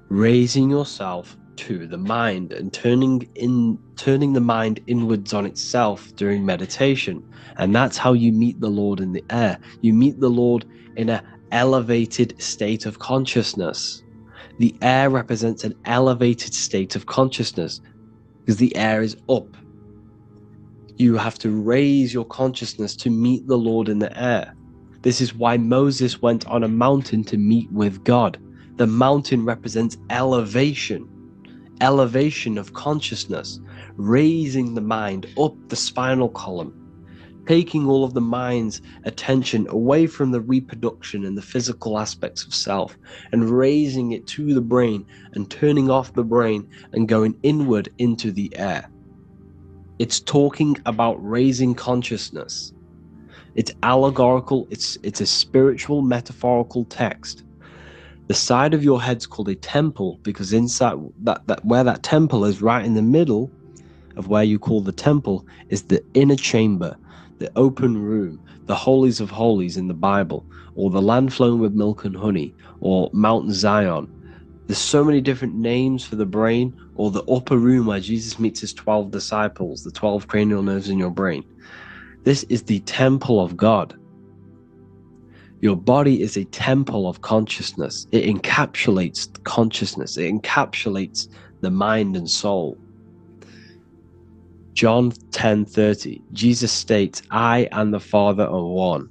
Raising yourself to the mind and turning the mind inwards on itself during meditation. And that's how you meet the Lord in the air. You meet the Lord in an elevated state of consciousness. The air represents an elevated state of consciousness because the air is up. You have to raise your consciousness to meet the Lord in the air. This is why Moses went on a mountain to meet with God. The mountain represents elevation of consciousness, raising the mind up the spinal column, taking all of the mind's attention away from the reproduction and the physical aspects of self and raising it to the brain and turning off the brain and going inward into the air. It's talking about raising consciousness. It's allegorical, it's a spiritual metaphorical text. The side of your head's called a temple because inside that where that temple is, right in the middle of where you call the temple, is the inner chamber, the open room, the holies of holies in the Bible, or the land flowing with milk and honey, or Mount Zion. There's so many different names for the brain, or the upper room where Jesus meets his 12 disciples, the 12 cranial nerves in your brain. This is the temple of God. Your body is a temple of consciousness. It encapsulates consciousness. It encapsulates the mind and soul. John 10:30, Jesus states, I and the Father are one.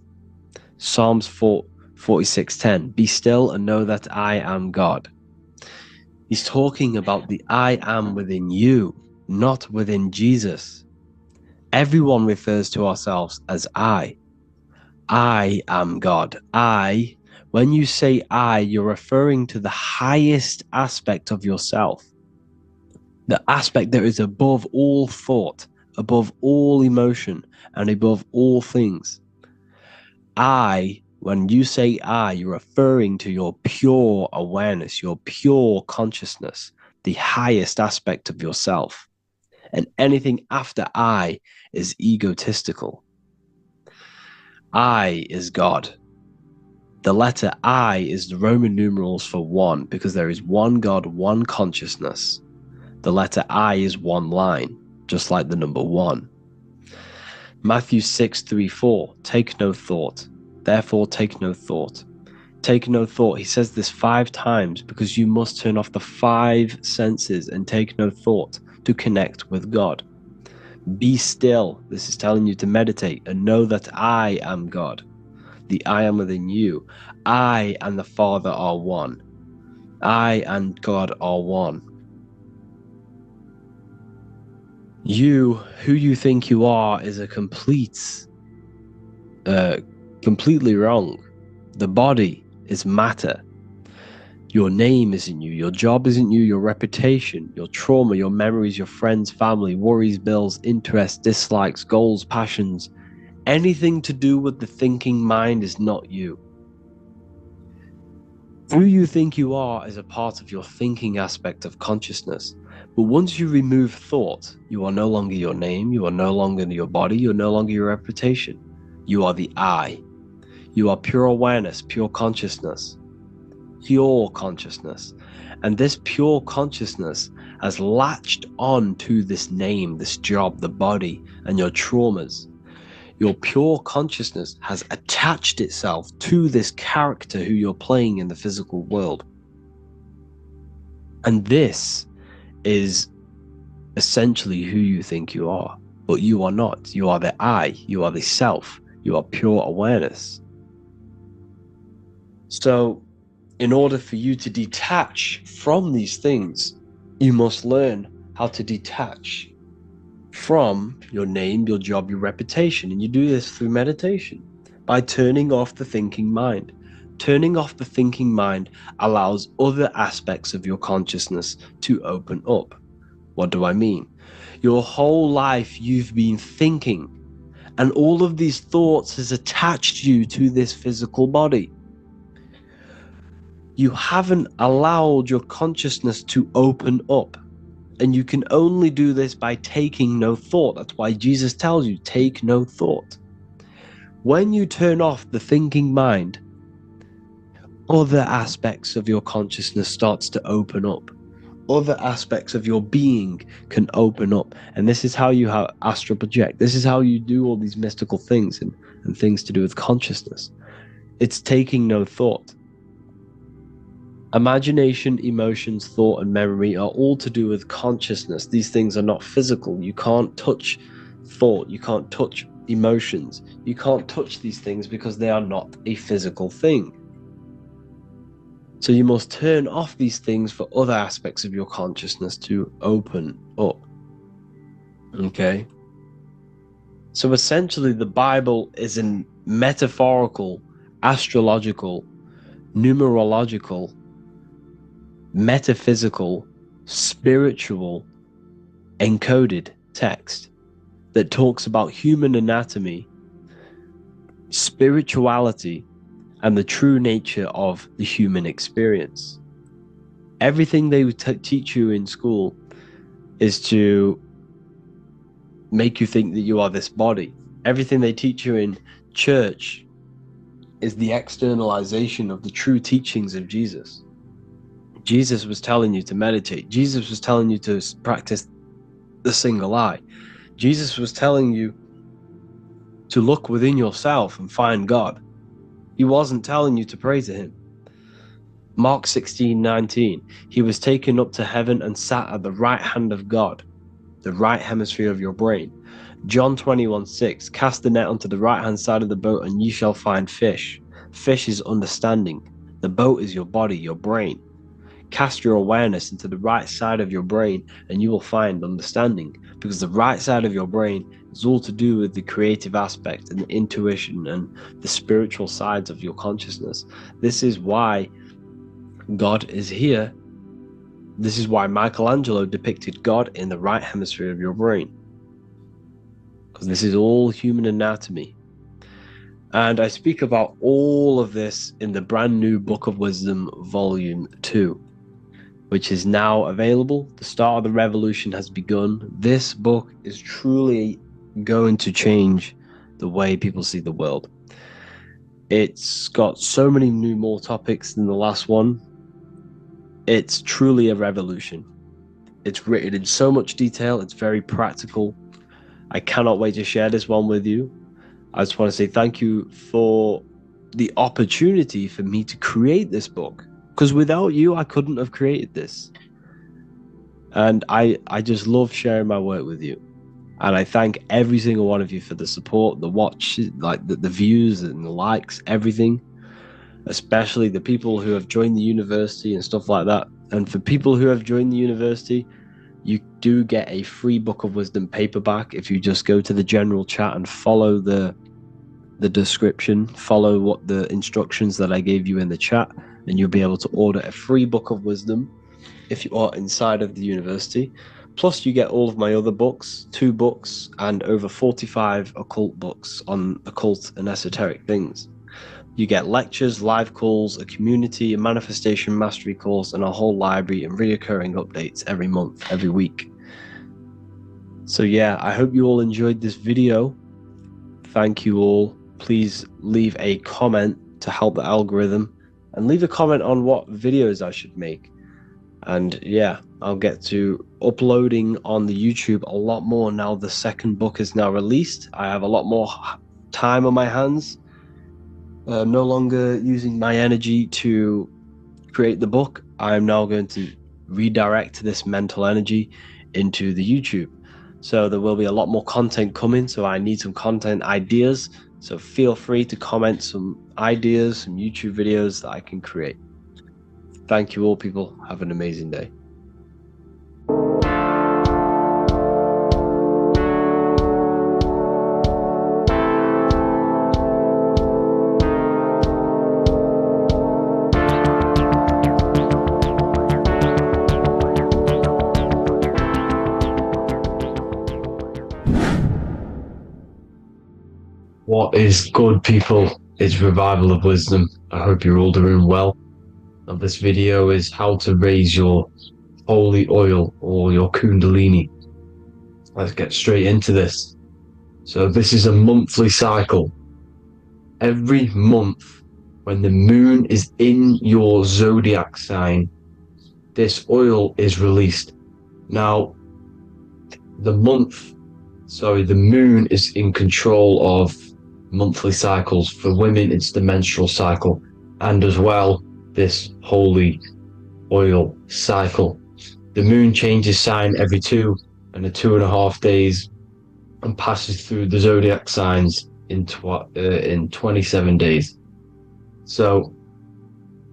Psalms 46:10, be still and know that I am God. He's talking about the I am within you, not within Jesus. Everyone refers to ourselves as I. I am God. When you say I, you're referring to the highest aspect of yourself. The aspect that is above all thought, above all emotion, and above all things. When you say I, you're referring to your pure awareness, your pure consciousness, the highest aspect of yourself. And anything after I is egotistical. I is God. The letter I is the Roman numerals for one, because there is one God, one consciousness. The letter I is one line, just like the number 1. Matthew 6:3-4, take no thought. Therefore take no thought. Take no thought. He says this 5 times because you must turn off the 5 senses and take no thought to connect with God. Be still. This is telling you to meditate and know that I am God. The I am within you. I and the Father are one. I and God are one. You, who you think you are, is a completely wrong. The body is matter. Your name isn't you. Your job isn't you. Your reputation, your trauma, your memories, your friends, family, worries, bills, interests, dislikes, goals, passions. Anything to do with the thinking mind is not you. Who you think you are is a part of your thinking aspect of consciousness. But once you remove thought, you are no longer your name, you are no longer your body, you're no longer your reputation. You are the I. You are pure awareness, pure consciousness. Pure consciousness. And this pure consciousness has latched on to this name, this job, the body, and your traumas. Your pure consciousness has attached itself to this character who you're playing in the physical world. And this is essentially who you think you are. But you are not. You are the I. You are the self. You are pure awareness. So, in order for you to detach from these things, you must learn how to detach from your name, your job, your reputation. And you do this through meditation, by turning off the thinking mind. Turning off the thinking mind allows other aspects of your consciousness to open up. What do I mean? Your whole life you've been thinking, and all of these thoughts has attached you to this physical body. You haven't allowed your consciousness to open up. And you can only do this by taking no thought. That's why Jesus tells you, take no thought. When you turn off the thinking mind, other aspects of your consciousness starts to open up. Other aspects of your being can open up. And this is how you astral project. This is how you do all these mystical things and things to do with consciousness. It's taking no thought. Imagination, emotions, thought, and memory are all to do with consciousness. These things are not physical. You can't touch thought. You can't touch emotions. You can't touch these things because they are not a physical thing. So you must turn off these things for other aspects of your consciousness to open up. Okay? So essentially, the Bible is a metaphorical, astrological, numerological, metaphysical, spiritual, encoded text that talks about human anatomy, spirituality, and the true nature of the human experience. Everything they teach you in school is to make you think that you are this body. Everything they teach you in church is the externalization of the true teachings of Jesus. Jesus was telling you to meditate. Jesus was telling you to practice the single eye. Jesus was telling you to look within yourself and find God. He wasn't telling you to pray to him. Mark 16:19, he was taken up to heaven and sat at the right hand of God, the right hemisphere of your brain. John 21:6, cast the net onto the right hand side of the boat and ye shall find fish. Fish is understanding. The boat is your body, your brain. Cast your awareness into the right side of your brain and you will find understanding, because the right side of your brain is all to do with the creative aspect and the intuition and the spiritual sides of your consciousness. This is why God is here. This is why Michelangelo depicted God in the right hemisphere of your brain, because this is all human anatomy. And I speak about all of this in the brand new Book of Wisdom, Volume 2, which is now available. The start of the revolution has begun. This book is truly going to change the way people see the world. It's got so many more topics than the last one. It's truly a revolution. It's written in so much detail. It's very practical. I cannot wait to share this one with you. I just want to say thank you for the opportunity for me to create this book, because without you, I couldn't have created this. And I just love sharing my work with you. And I thank every single one of you for the support, the watch, like the views and the likes, everything. Especially the people who have joined the university and stuff like that. And for people who have joined the university, you do get a free Book of Wisdom paperback if you just go to the general chat and follow the description, follow what the instructions that I gave you in the chat, and you'll be able to order a free Book of Wisdom if you are inside of the university. Plus you get all of my other books, 2 books, and over 45 occult books on occult and esoteric things. You get lectures, live calls, a community, a manifestation mastery course, and a whole library and reoccurring updates every month, every week. So yeah, I hope you all enjoyed this video. Thank you all. Please leave a comment to help the algorithm, and leave a comment on what videos I should make. And yeah, I'll get to uploading on the YouTube a lot more now the second book is now released. I have a lot more time on my hands. No longer using my energy to create the book. I'm now going to redirect this mental energy into the YouTube. So there will be a lot more content coming. So I need some content ideas. So feel free to comment some ideas, some YouTube videos that I can create. Thank you all, people. Have an amazing day. What is good, people? It's Revival of Wisdom. I hope you're all doing well. Now, this video is how to raise your holy oil or your kundalini. Let's get straight into this. So this is a monthly cycle. Every month, when the moon is in your zodiac sign, this oil is released. Now, the moon is in control of monthly cycles. For women, it's the menstrual cycle, and as well this holy oil cycle. The moon changes sign every 2.5 days and passes through the zodiac signs in 27 days. So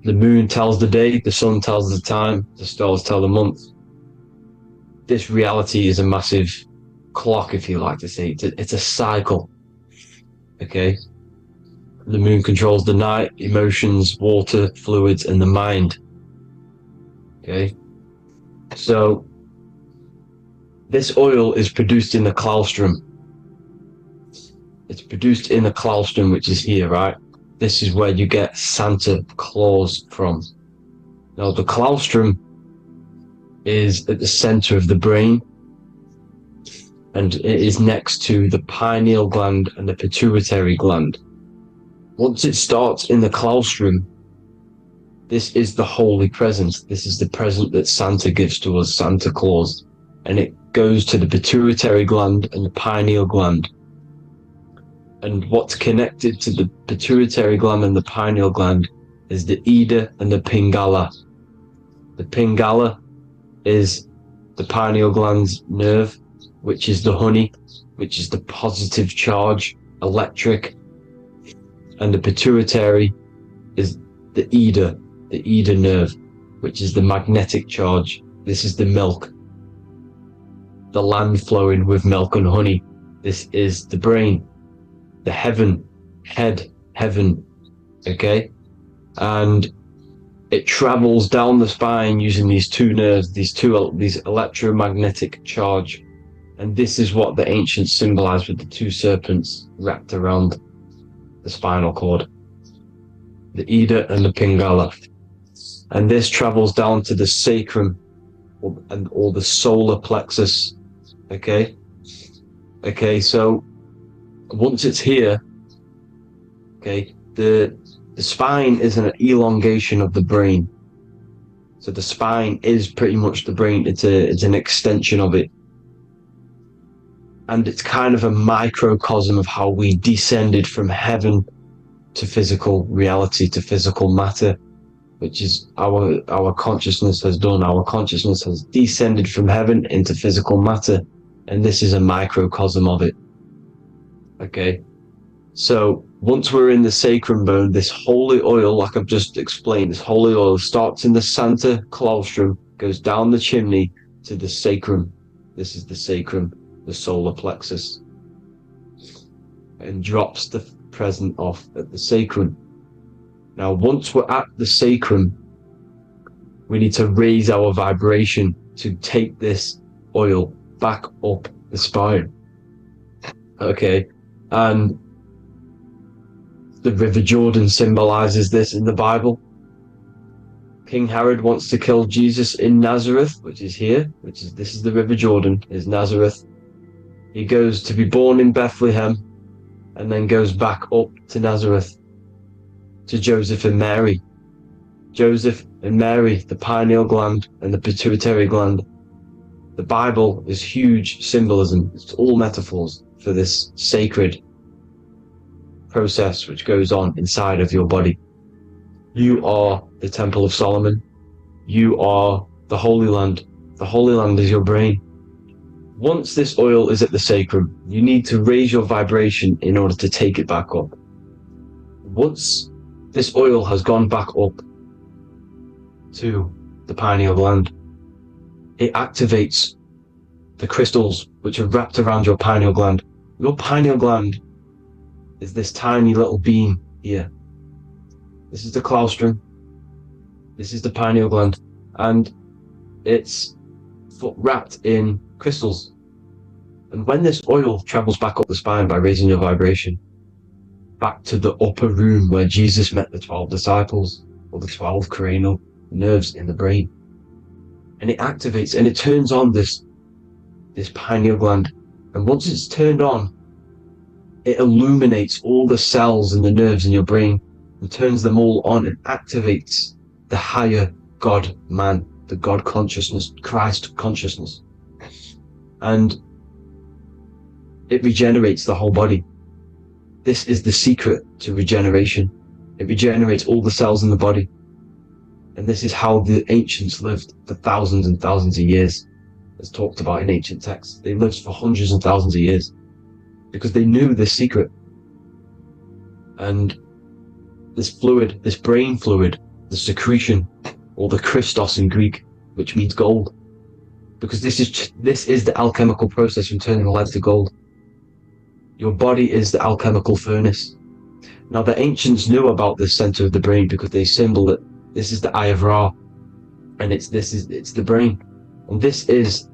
the moon tells the day, the sun tells the time, the stars tell the month. This reality is a massive clock, if you like to say. It's a cycle. Okay, the moon controls the night, emotions, water, fluids, and the mind. Okay, so this oil is produced in the claustrum. It's produced in the claustrum, which is here, right? This is where you get Santa Claus from. Now, the claustrum is at the center of the brain, and it is next to the pineal gland and the pituitary gland. Once it starts in the claustrum, this is the holy present. This is the present that Santa gives to us, Santa Claus. And it goes to the pituitary gland and the pineal gland. And what's connected to the pituitary gland and the pineal gland is the Ida and the Pingala. The Pingala is the pineal gland's nerve, which is the honey, which is the positive charge, electric. And the pituitary is the Ida nerve, which is the magnetic charge. This is the milk, the land flowing with milk and honey. This is the brain, the heaven, okay? And it travels down the spine using these two nerves, these electromagnetic charge. And this is what the ancients symbolized with the two serpents wrapped around the spinal cord, the Ida and the Pingala. And this travels down to the sacrum or the solar plexus. Okay, so once it's here, okay, the spine is an elongation of the brain. So the spine is pretty much the brain. It's an extension of it. And it's kind of a microcosm of how we descended from heaven to physical reality, to physical matter, which is our consciousness has done. Our consciousness has descended from heaven into physical matter, and this is a microcosm of it. Okay, so once we're in the sacrum bone, this holy oil, like I've just explained, this holy oil starts in the Santa Claustrum, goes down the chimney to the sacrum. This is the sacrum, the solar plexus, and drops the present off at the sacrum. Now, once we're at the sacrum, we need to raise our vibration to take this oil back up the spine. Okay, and the River Jordan symbolizes this in the Bible. King Herod wants to kill Jesus in Nazareth, which is here, this is the River Jordan, is Nazareth. He goes to be born in Bethlehem and then goes back up to Nazareth to Joseph and Mary. Joseph and Mary, the pineal gland and the pituitary gland. The Bible is huge symbolism. It's all metaphors for this sacred process which goes on inside of your body. You are the Temple of Solomon. You are the Holy Land. The Holy Land is your brain. Once this oil is at the sacrum, you need to raise your vibration in order to take it back up. Once this oil has gone back up to the pineal gland, it activates the crystals which are wrapped around your pineal gland. Your pineal gland is this tiny little beam here. This is the claustrum. This is the pineal gland, and it's wrapped in crystals. And when this oil travels back up the spine by raising your vibration, back to the upper room where Jesus met the 12 disciples, or the 12 cranial nerves in the brain, and it activates and it turns on this pineal gland. And once it's turned on, it illuminates all the cells and the nerves in your brain and turns them all on and activates the higher God man, the God consciousness, Christ consciousness. And it regenerates the whole body. This is the secret to regeneration. It regenerates all the cells in the body. And this is how the ancients lived for thousands and thousands of years. As talked about in ancient texts. They lived for hundreds and thousands of years because they knew this secret. And this fluid, this brain fluid, the secretion, or the Christos in Greek, which means gold, because this is the alchemical process from turning lead to gold. Your body is the alchemical furnace. Now the ancients knew about this center of the brain because they symboled it. This is the eye of Ra, and it's the brain, and this is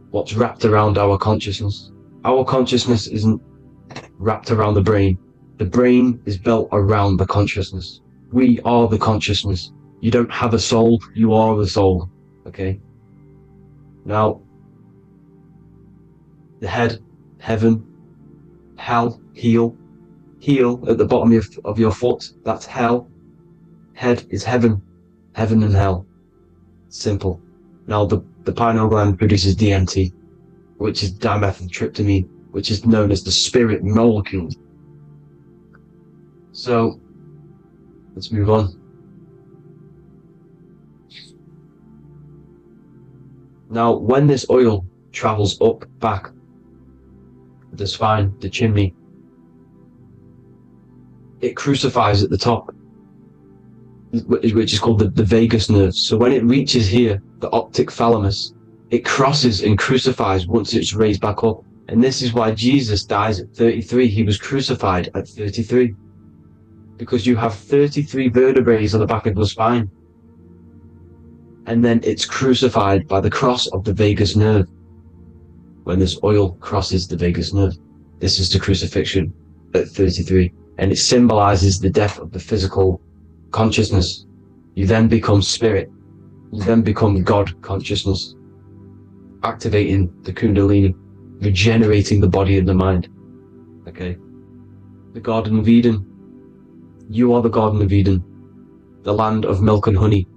what's wrapped around our consciousness. Our consciousness isn't wrapped around the brain. The brain is built around the consciousness. We are the consciousness. You don't have a soul, you are the soul. Okay? Now, the head, heaven, hell, heel at the bottom of your foot, that's hell. Head is heaven, heaven and hell. Simple. Now, the pineal gland produces DMT, which is dimethyltryptamine, which is known as the spirit molecule. So, let's move on. Now, when this oil travels up, back, the spine, the chimney, it crucifies at the top, which is called the vagus nerve. So when it reaches here, the optic thalamus, it crosses and crucifies once it's raised back up. And this is why Jesus dies at 33. He was crucified at 33. Because you have 33 vertebrae on the back of the spine. And then it's crucified by the cross of the vagus nerve. When this oil crosses the vagus nerve, this is the crucifixion at 33. And it symbolizes the death of the physical consciousness. You then become spirit. You then become God consciousness, activating the Kundalini, regenerating the body and the mind. Okay? The Garden of Eden. You are the Garden of Eden. The land of milk and honey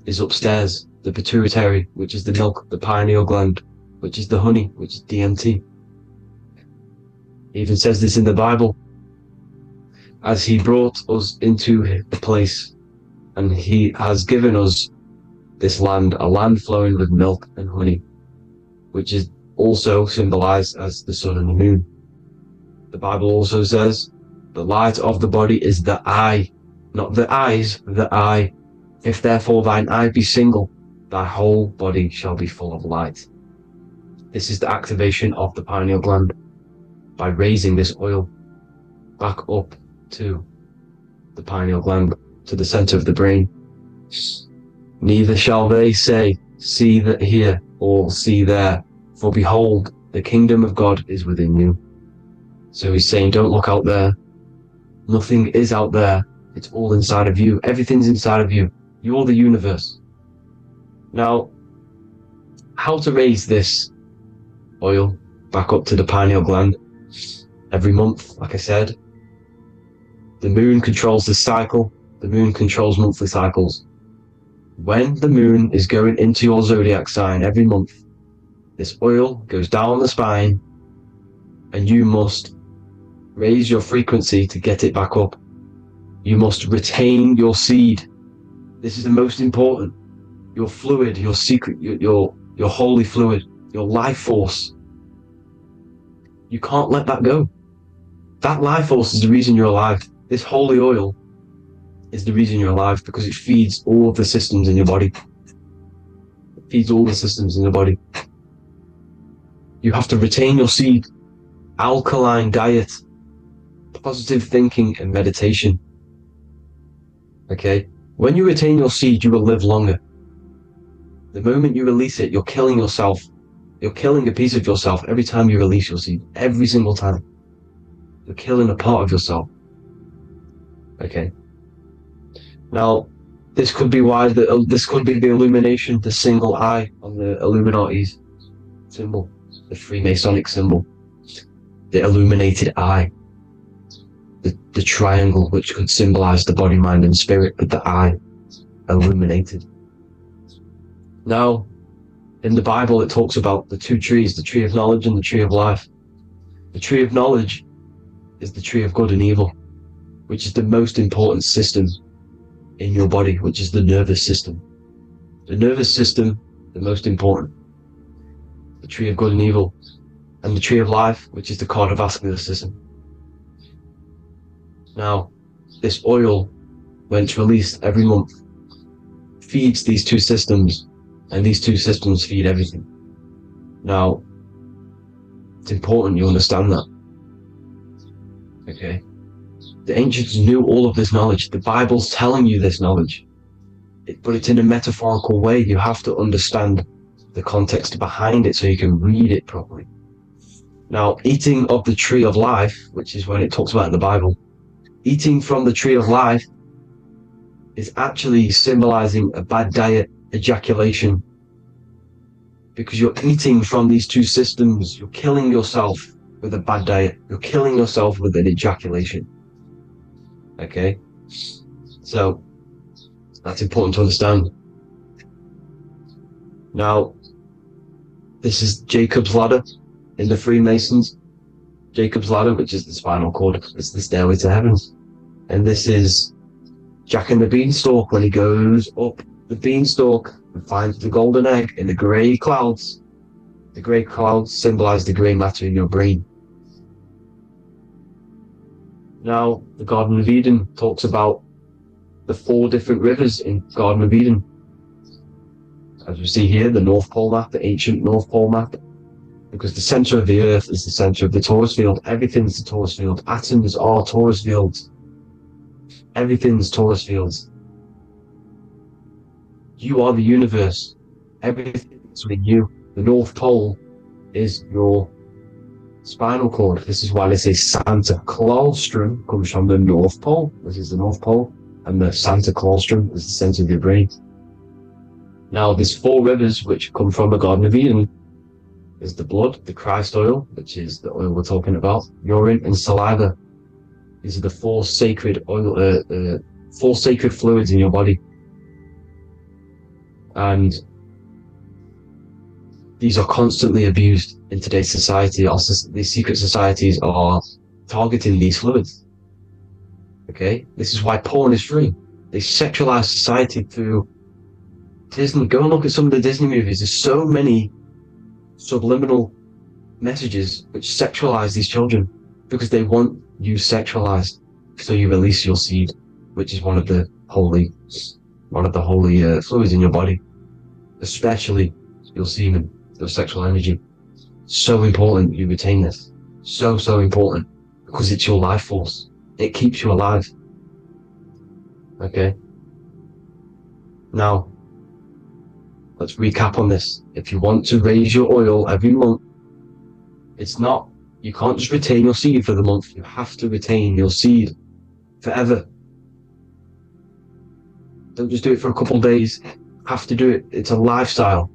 is upstairs. The pituitary, which is the milk, the pineal gland, which is the honey, which is DMT. It even says this in the Bible. As he brought us into a place, and he has given us this land, a land flowing with milk and honey, which is also symbolized as the sun and the moon. The Bible also says, the light of the body is the eye, not the eyes, the eye. If therefore thine eye be single, thy whole body shall be full of light. This is the activation of the pineal gland by raising this oil back up to the pineal gland, to the center of the brain. Neither shall they say, see that here, or see there, for behold, the kingdom of God is within you. So he's saying, don't look out there. Nothing is out there. It's all inside of you. Everything's inside of you. You're the universe. Now, how to raise this oil back up to the pineal gland? Every month, like I said. The moon controls the cycle. The moon controls monthly cycles. When the moon is going into your zodiac sign every month, this oil goes down the spine, and you must raise your frequency to get it back up. You must retain your seed. This is the most important. Your fluid, your secret, your holy fluid, your life force. You can't let that go. That life force is the reason you're alive. This holy oil is the reason you're alive, because it feeds all of the systems in your body. It feeds all the systems in your body. You have to retain your seed, alkaline diet, positive thinking, and meditation. Okay? When you retain your seed, you will live longer. The moment you release it, you're killing yourself. You're killing a piece of yourself every time you release your seed. Every single time. You're killing a part of yourself. Okay? Now, this could be why this could be the illumination, the single eye on the Illuminati's symbol, the Freemasonic symbol, the illuminated eye, the triangle, which could symbolize the body, mind, and spirit, but the eye illuminated. Now, in the Bible, it talks about the two trees, the tree of knowledge and the tree of life. The tree of knowledge is the tree of good and evil, which is the most important system in your body, which is the nervous system. The nervous system, the most important. The tree of good and evil. And the tree of life, which is the cardiovascular system. Now, this oil, when it's released every month, feeds these two systems, and these two systems feed everything. Now, it's important you understand that. Okay? The ancients knew all of this knowledge. The Bible's telling you this knowledge. But it's in a metaphorical way. You have to understand the context behind it so you can read it properly. Now, eating of the tree of life, which is what it talks about in the Bible, eating from the tree of life is actually symbolizing a bad diet, ejaculation. Because you're eating from these two systems, you're killing yourself with a bad diet. You're killing yourself with an ejaculation. Okay? So, that's important to understand. Now, this is Jacob's ladder in the Freemasons. Jacob's ladder, which is the spinal cord, it's the stairway to heaven. And this is Jack and the Beanstalk when he goes up the beanstalk and finds the golden egg in the grey clouds. The grey clouds symbolize the grey matter in your brain. Now, the Garden of Eden talks about the 4 different rivers in Garden of Eden. As we see here, the North Pole map, the ancient North Pole map. Because the center of the earth is the center of the torus field. Everything's the torus field. Atoms are torus fields. Everything's torus fields. You are the universe. Everything is within you. The North Pole is your spinal cord. This is why they say Santa Claustrum comes from the North Pole. This is the North Pole. And the Santa Claustrum is the center of your brain. Now, there's 4 rivers which come from the Garden of Eden. Is the blood, the Christ oil, which is the oil we're talking about, urine, and saliva. These are the 4 sacred oil, 4 sacred fluids in your body. And these are constantly abused in today's society. These secret societies are targeting these fluids. Okay? This is why porn is free. They sexualize society through Disney. Go and look at some of the Disney movies. There's so many subliminal messages which sexualize these children because they want you sexualized, so you release your seed, which is one of the holy fluids in your body, especially your semen, your sexual energy. So important you retain this. So important, because it's your life force. It keeps you alive. Okay? Now, let's recap on this. If you want to raise your oil every month, you can't just retain your seed for the month. You have to retain your seed forever. Don't just do it for a couple of days. You have to do it. It's a lifestyle.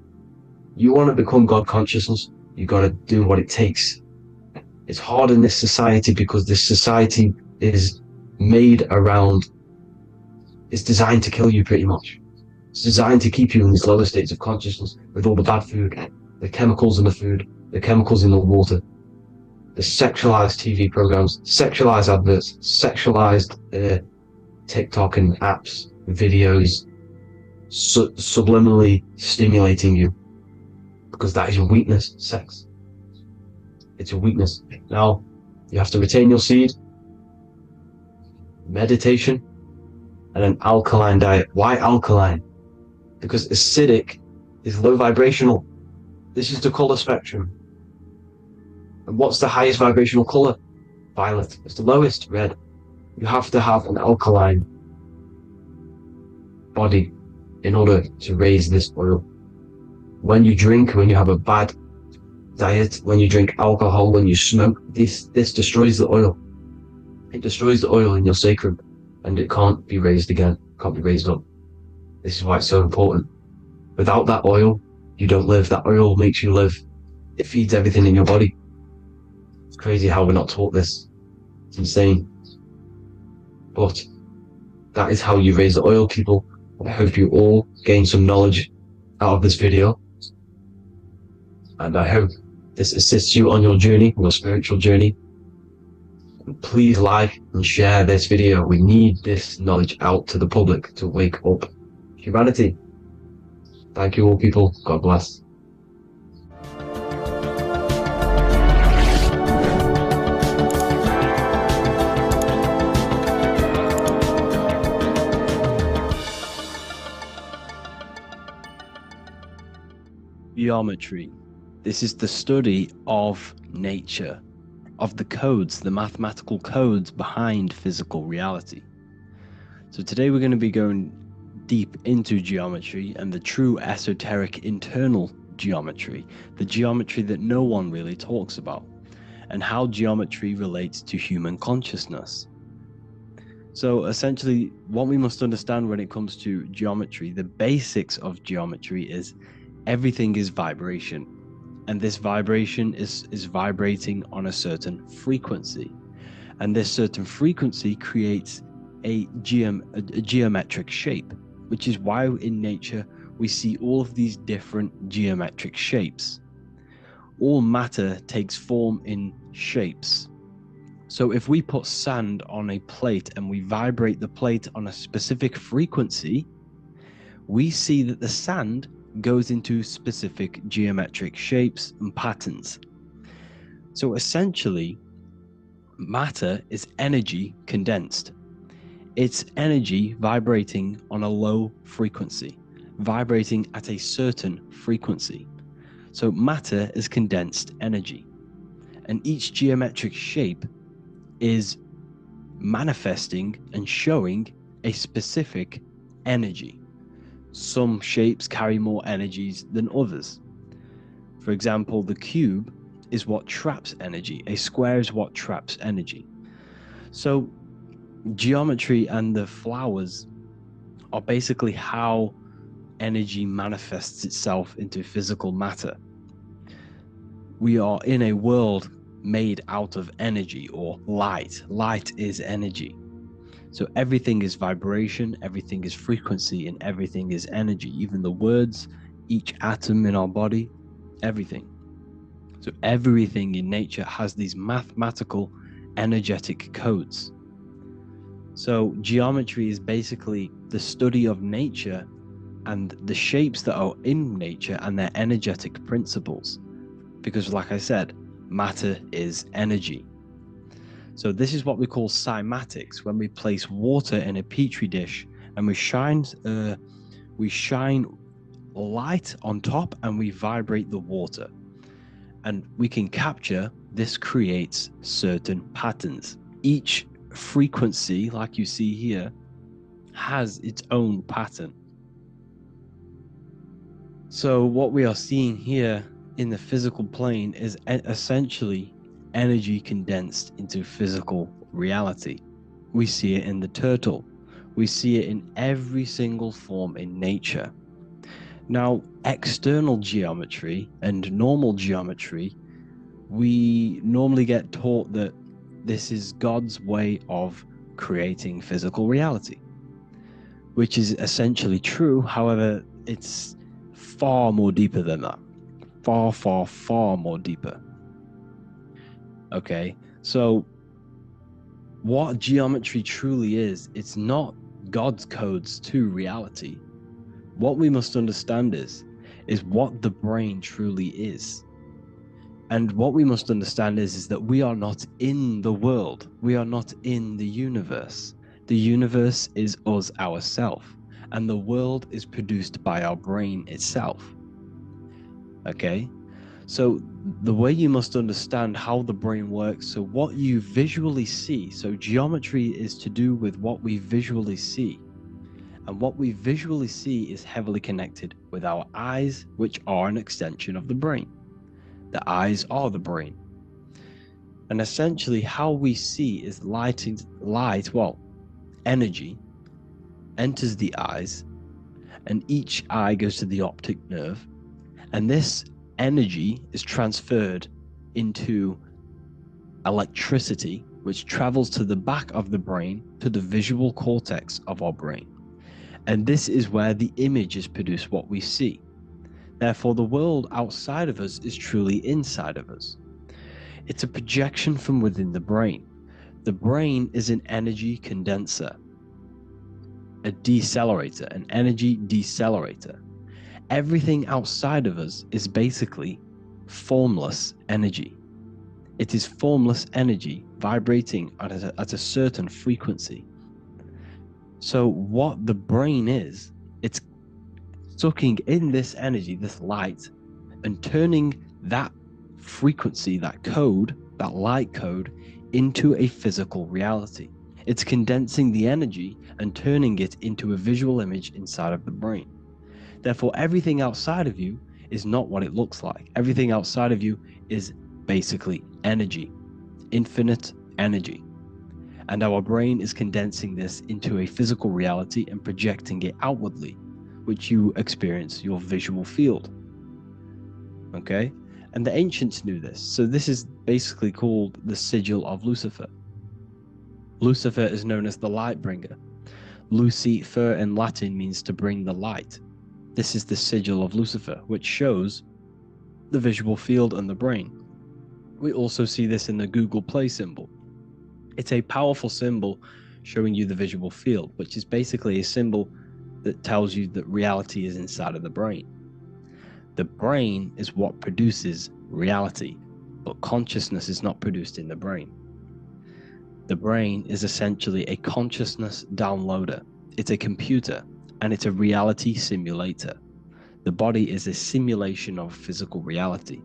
You want to become God consciousness, you got to do what it takes. It's hard in this society because this society is made around, it's designed to kill you pretty much. It's designed to keep you in these lower states of consciousness with all the bad food, the chemicals in the food, the chemicals in the water, the sexualized TV programs, sexualized adverts, sexualized TikTok and apps, videos, subliminally stimulating you. because that is your weakness, sex. It's your weakness. Now, you have to retain your seed, meditation, and an alkaline diet. Why alkaline? Because acidic is low vibrational. This is the color spectrum. And what's the highest vibrational color? Violet. It's the lowest, red. You have to have an alkaline body in order to raise this oil. When you drink, when you have a bad diet, when you drink alcohol, when you smoke, this destroys the oil. It destroys the oil in your sacrum, and it can't be raised again, can't be raised up. This is why it's so important. Without that oil, you don't live. That oil makes you live. It feeds everything in your body. It's crazy how we're not taught this. It's insane. But that is how you raise the oil, people. I hope you all gain some knowledge out of this video. And I hope this assists you on your journey, your spiritual journey. And please like and share this video. We need this knowledge out to the public to wake up humanity. Thank you all, people. God bless. Geometry. This is the study of nature, of the codes, the mathematical codes behind physical reality. So today we're going to be going deep into geometry and the true esoteric internal geometry, the geometry that no one really talks about, and how geometry relates to human consciousness. So essentially, what we must understand when it comes to geometry, the basics of geometry is everything is vibration, and this vibration is vibrating on a certain frequency, and this certain frequency creates a geometric shape, which is why in nature we see all of these different geometric shapes. All matter takes form in shapes. So if we put sand on a plate and we vibrate the plate on a specific frequency, we see that the sand goes into specific geometric shapes and patterns. So essentially, matter is energy condensed. It's energy vibrating on a low frequency, vibrating at a certain frequency. So matter is condensed energy, and each geometric shape is manifesting and showing a specific energy. Some shapes carry more energies than others. For example, the cube is what traps energy. A square is what traps energy. So geometry and the flowers are basically how energy manifests itself into physical matter. We are in a world made out of energy or light. Light is energy. So everything is vibration, everything is frequency, and everything is energy. Even the words, each atom in our body, everything. So everything in nature has these mathematical, energetic codes. So geometry is basically the study of nature and the shapes that are in nature and their energetic principles. Because like I said, matter is energy. So this is what we call cymatics, when we place water in a petri dish and we shine light on top and we vibrate the water. And we can capture, this creates certain patterns. Each frequency, like you see here, has its own pattern. So what we are seeing here in the physical plane is essentially energy condensed into physical reality. We see it in the turtle. We see it in every single form in nature. Now, external geometry and normal geometry, we normally get taught that this is God's way of creating physical reality, which is essentially true. However, it's far more deeper than that. Far, far, far more deeper. Okay, so what geometry truly is, it's not God's codes to reality. What we must understand is is what the brain truly is. And what we must understand is that we are not in the world. We are not in the universe. The universe is us ourselves, and the world is produced by our brain itself. Okay? So the way you must understand how the brain works, so what you visually see, so geometry is to do with what we visually see. And what we visually see is heavily connected with our eyes, which are an extension of the brain. The eyes are the brain. And essentially how we see is energy enters the eyes, and each eye goes to the optic nerve, and this energy is transferred into electricity, which travels to the back of the brain, to the visual cortex of our brain. And this is where the image is produced, what we see. Therefore, the world outside of us is truly inside of us. It's a projection from within the brain. The brain is an energy condenser, a decelerator, an energy decelerator. Everything outside of us is basically formless energy. It is formless energy vibrating at a certain frequency. So what the brain is, it's sucking in this energy, this light, and turning that frequency, that code, that light code, into a physical reality. It's condensing the energy and turning it into a visual image inside of the brain. Therefore, everything outside of you is not what it looks like. Everything outside of you is basically energy, infinite energy. And our brain is condensing this into a physical reality and projecting it outwardly, which you experience your visual field. Okay? And the ancients knew this. So this is basically called the sigil of Lucifer. Lucifer is known as the light bringer. Lucifer in Latin means to bring the light. This is the sigil of Lucifer, which shows the visual field and the brain. We also see this in the Google Play symbol. It's a powerful symbol showing you the visual field, which is basically a symbol that tells you that reality is inside of the brain. The brain is what produces reality, but consciousness is not produced in the brain. The brain is essentially a consciousness downloader. It's a computer, and it's a reality simulator. The body is a simulation of physical reality.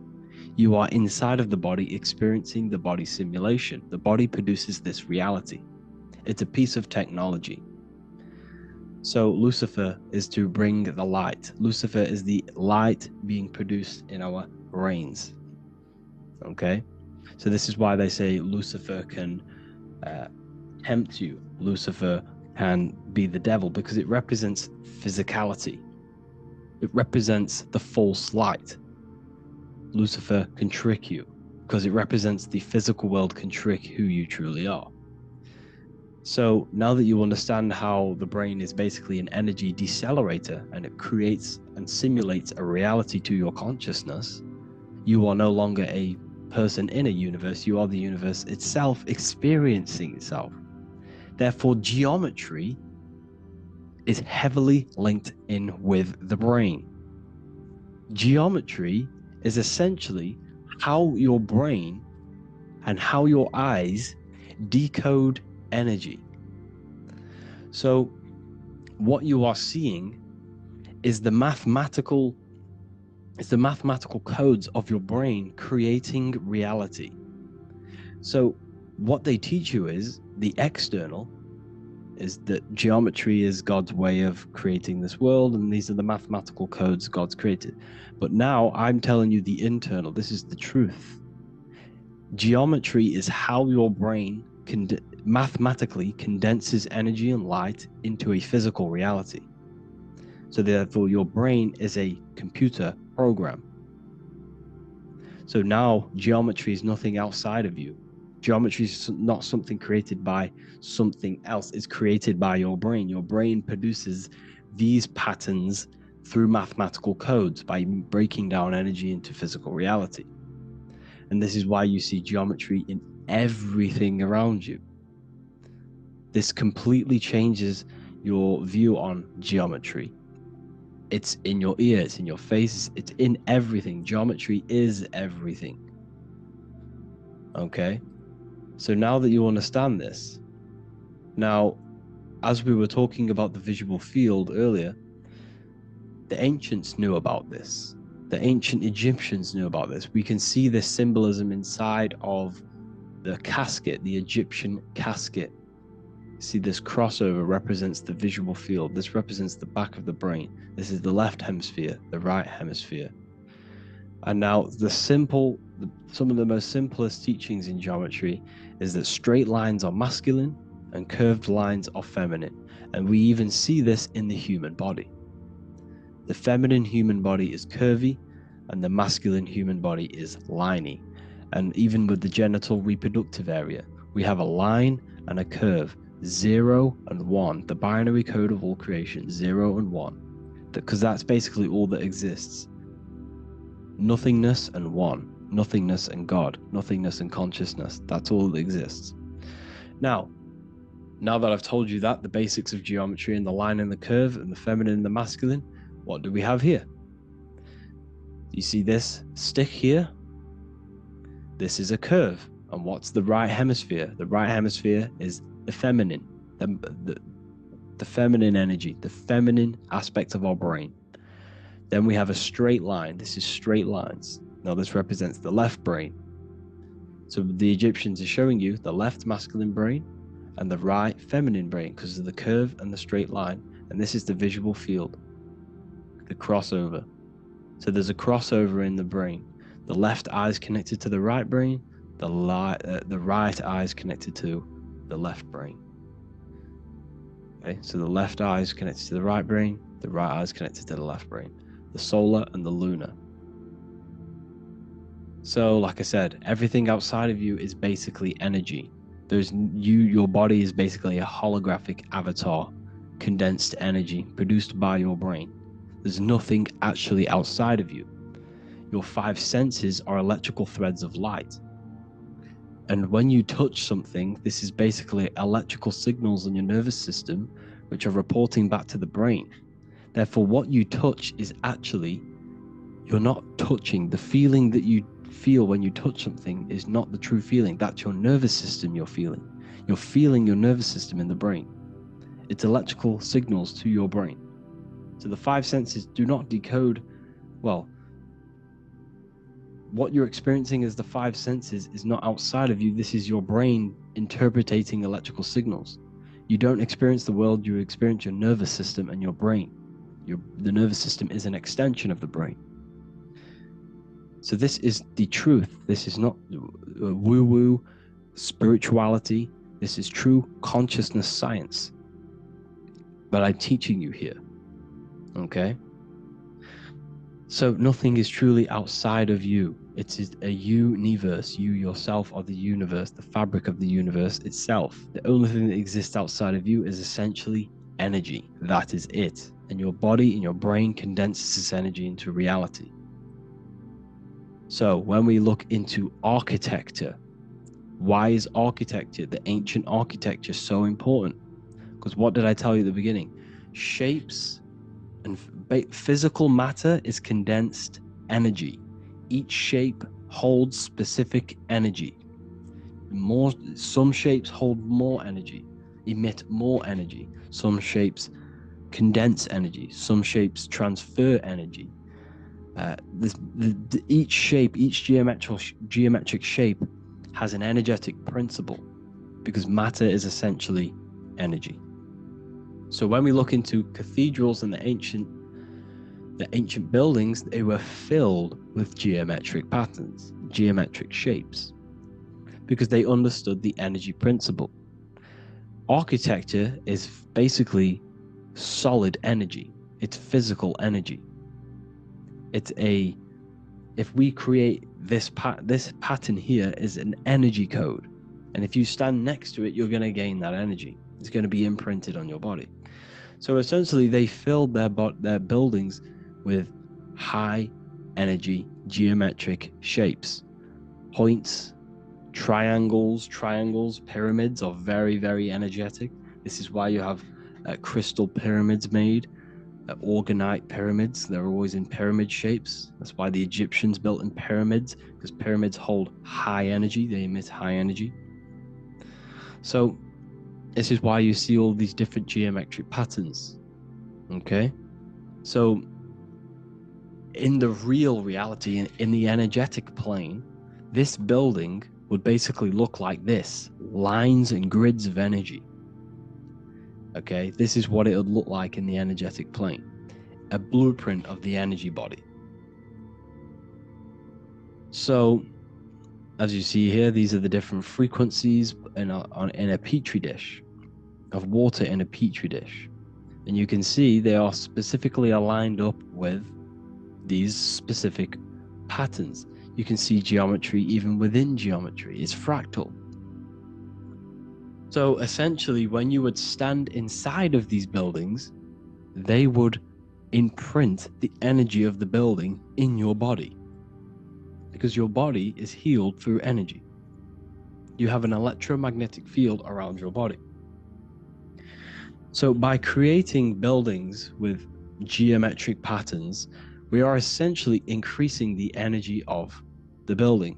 You are inside of the body experiencing the body simulation. The body produces this reality. It's a piece of technology. So Lucifer is to bring the light. Lucifer is the light being produced in our brains. Okay? So this is why they say Lucifer can tempt you. Lucifer can be the devil, because it represents physicality. It represents the false light. Lucifer can trick you because it represents the physical world can trick who you truly are. So now that you understand how the brain is basically an energy decelerator and it creates and simulates a reality to your consciousness, you are no longer a person in a universe. You are the universe itself experiencing itself. Therefore, geometry is heavily linked in with the brain. Geometry is essentially how your brain and how your eyes decode energy. So what you are seeing is the mathematical codes of your brain creating reality. So what they teach you is the external is that geometry is God's way of creating this world, and these are the mathematical codes God's created. But now I'm telling you the internal. This is the truth. Geometry is how your brain mathematically condenses energy and light into a physical reality. So therefore, your brain is a computer program. So now geometry is nothing outside of you. Geometry is not something created by something else. It's created by your brain. Your brain produces these patterns through mathematical codes by breaking down energy into physical reality. And this is why you see geometry in everything around you. This completely changes your view on geometry. It's in your ear, it's in your face, it's in everything. Geometry is everything. Okay? So now that you understand this, now, as we were talking about the visual field earlier, the ancients knew about this. The ancient Egyptians knew about this. We can see this symbolism inside of the casket, the Egyptian casket. See, this crossover represents the visual field. This represents the back of the brain. This is the left hemisphere, the right hemisphere. And now some of the most simplest teachings in geometry is that straight lines are masculine and curved lines are feminine. And we even see this in the human body. The feminine human body is curvy and the masculine human body is liney. And even with the genital reproductive area, we have a line and a curve, 0 and 1, the binary code of all creation, 0 and 1, because that's basically all that exists. Nothingness and one, nothingness and God, nothingness and consciousness, that's all that exists. Now that I've told you that, the basics of geometry and the line and the curve and the feminine and the masculine, what do we have here? You see this stick here? This is a curve. And what's the right hemisphere? The right hemisphere is the feminine, the feminine energy, the feminine aspect of our brain. Then we have a straight line. This is straight lines. Now this represents the left brain. So the Egyptians are showing you the left masculine brain and the right feminine brain because of the curve and the straight line. And this is the visual field, the crossover. So there's a crossover in the brain. The left eye is connected to the right brain. The right eye is connected to the left brain. Okay, so the left eye is connected to the right brain. The right eye is connected to the left brain. The solar and the lunar. So, like I said, everything outside of you is basically energy. Your body is basically a holographic avatar, condensed energy produced by your brain. There's nothing actually outside of you. Your 5 senses are electrical threads of light. And when you touch something, this is basically electrical signals in your nervous system, which are reporting back to the brain. Therefore, what you touch is actually, you're not touching. The feeling that you feel when you touch something is not the true feeling. That's your nervous system you're feeling. You're feeling your nervous system in the brain. It's electrical signals to your brain. So the 5 senses do not decode, well, what you're experiencing as the 5 senses is not outside of you. This is your brain interpreting electrical signals. You don't experience the world, you experience your nervous system and your brain. The nervous system is an extension of the brain. So this is the truth. This is not woo-woo spirituality. This is true consciousness science. But I'm teaching you here. Okay? So nothing is truly outside of you. It is a universe. You yourself are the universe, the fabric of the universe itself. The only thing that exists outside of you is essentially energy. That is it. And your body and your brain condenses this energy into reality. So when we look into architecture, why is architecture, the ancient architecture, so important? Because what did I tell you at the beginning? Shapes and physical matter is condensed energy. Each shape holds specific energy. Some shapes hold more energy, emit more energy. Some shapes condense energy. Some shapes transfer energy. Each shape, each geometric shape has an energetic principle because matter is essentially energy. So when we look into cathedrals and the ancient buildings, they were filled with geometric patterns, geometric shapes, because they understood the energy principle. Architecture is basically solid energy. It's physical energy. If we create this pattern here is an energy code. And if you stand next to it, you're going to gain that energy. It's going to be imprinted on your body. So essentially they filled their buildings with high energy geometric shapes. Points, triangles, pyramids are very, very energetic. This is why you have crystal pyramids made Organite pyramids. They're always in pyramid shapes. That's why the Egyptians built in pyramids, because pyramids hold high energy. They emit high energy. So this is why you see all these different geometric patterns. Okay? So in the real reality, in the energetic plane, this building would basically look like this. Lines and grids of energy. Okay, this is what it would look like in the energetic plane. A blueprint of the energy body. So, as you see here, these are the different frequencies in a petri dish, of water in a petri dish. And you can see they are specifically aligned up with these specific patterns. You can see geometry even within geometry. It's fractal. So essentially, when you would stand inside of these buildings, they would imprint the energy of the building in your body, because your body is healed through energy. You have an electromagnetic field around your body. So by creating buildings with geometric patterns, we are essentially increasing the energy of the building,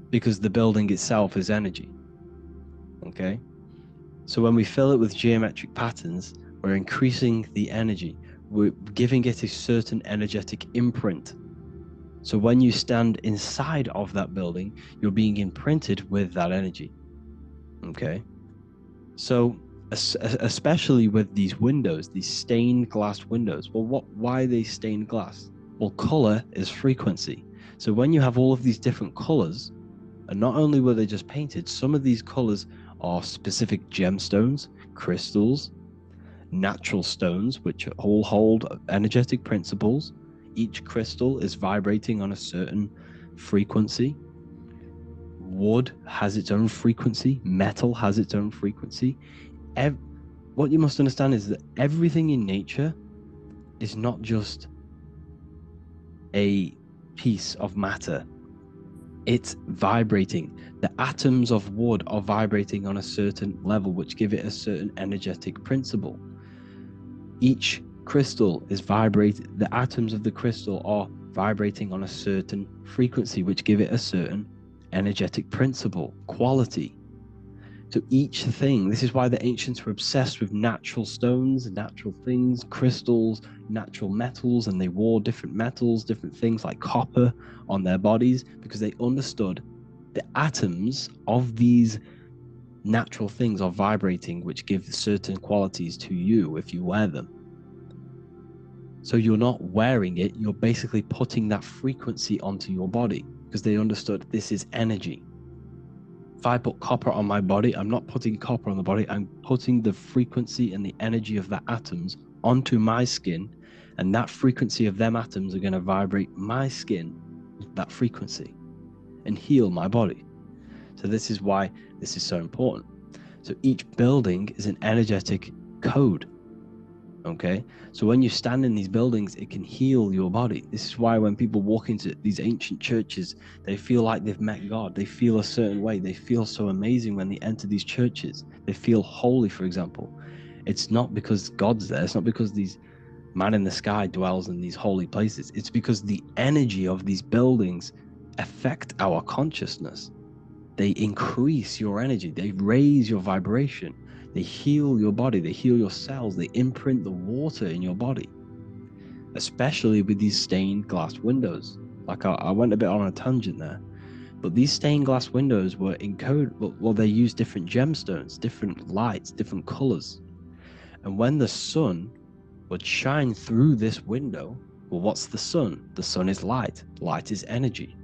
because the building itself is energy. Okay? So when we fill it with geometric patterns, we're increasing the energy. We're giving it a certain energetic imprint. So when you stand inside of that building, you're being imprinted with that energy. Okay? So especially with these windows, these stained glass windows. Well, why are they stained glass? Well, color is frequency. So when you have all of these different colors, and not only were they just painted, some of these colors are specific gemstones, crystals, natural stones, which all hold energetic principles. Each crystal is vibrating on a certain frequency. Wood has its own frequency. Metal has its own frequency. What you must understand is that everything in nature is not just a piece of matter. It's vibrating. The atoms of wood are vibrating on a certain level, which give it a certain energetic principle. Each crystal is vibrating. The atoms of the crystal are vibrating on a certain frequency, which give it a certain energetic principle, quality. So each thing, this is why the ancients were obsessed with natural stones, natural things, crystals, natural metals, and they wore different metals, different things like copper on their bodies, because they understood the atoms of these natural things are vibrating, which give certain qualities to you if you wear them. So you're not wearing it, you're basically putting that frequency onto your body, because they understood this is energy. If I put copper on my body, I'm not putting copper on the body, I'm putting the frequency and the energy of the atoms onto my skin, and that frequency of them atoms are going to vibrate my skin with that frequency and heal my body. So this is why this is so important. So each building is an energetic code. Okay, so when you stand in these buildings, it can heal your body. This is why when people walk into these ancient churches, they feel like they've met God. They feel a certain way. They feel so amazing when they enter these churches. They feel holy, for example. It's not because God's there. It's not because these man in the sky dwells in these holy places. It's because the energy of these buildings affect our consciousness. They increase your energy. They raise your vibration. They heal your body, they heal your cells, they imprint the water in your body, especially with these stained glass windows. Like I went a bit on a tangent there, but these stained glass windows were encoded, well, they use different gemstones, different lights, different colors. And when the sun would shine through this window, well, what's the sun? The sun is light. Light is energy.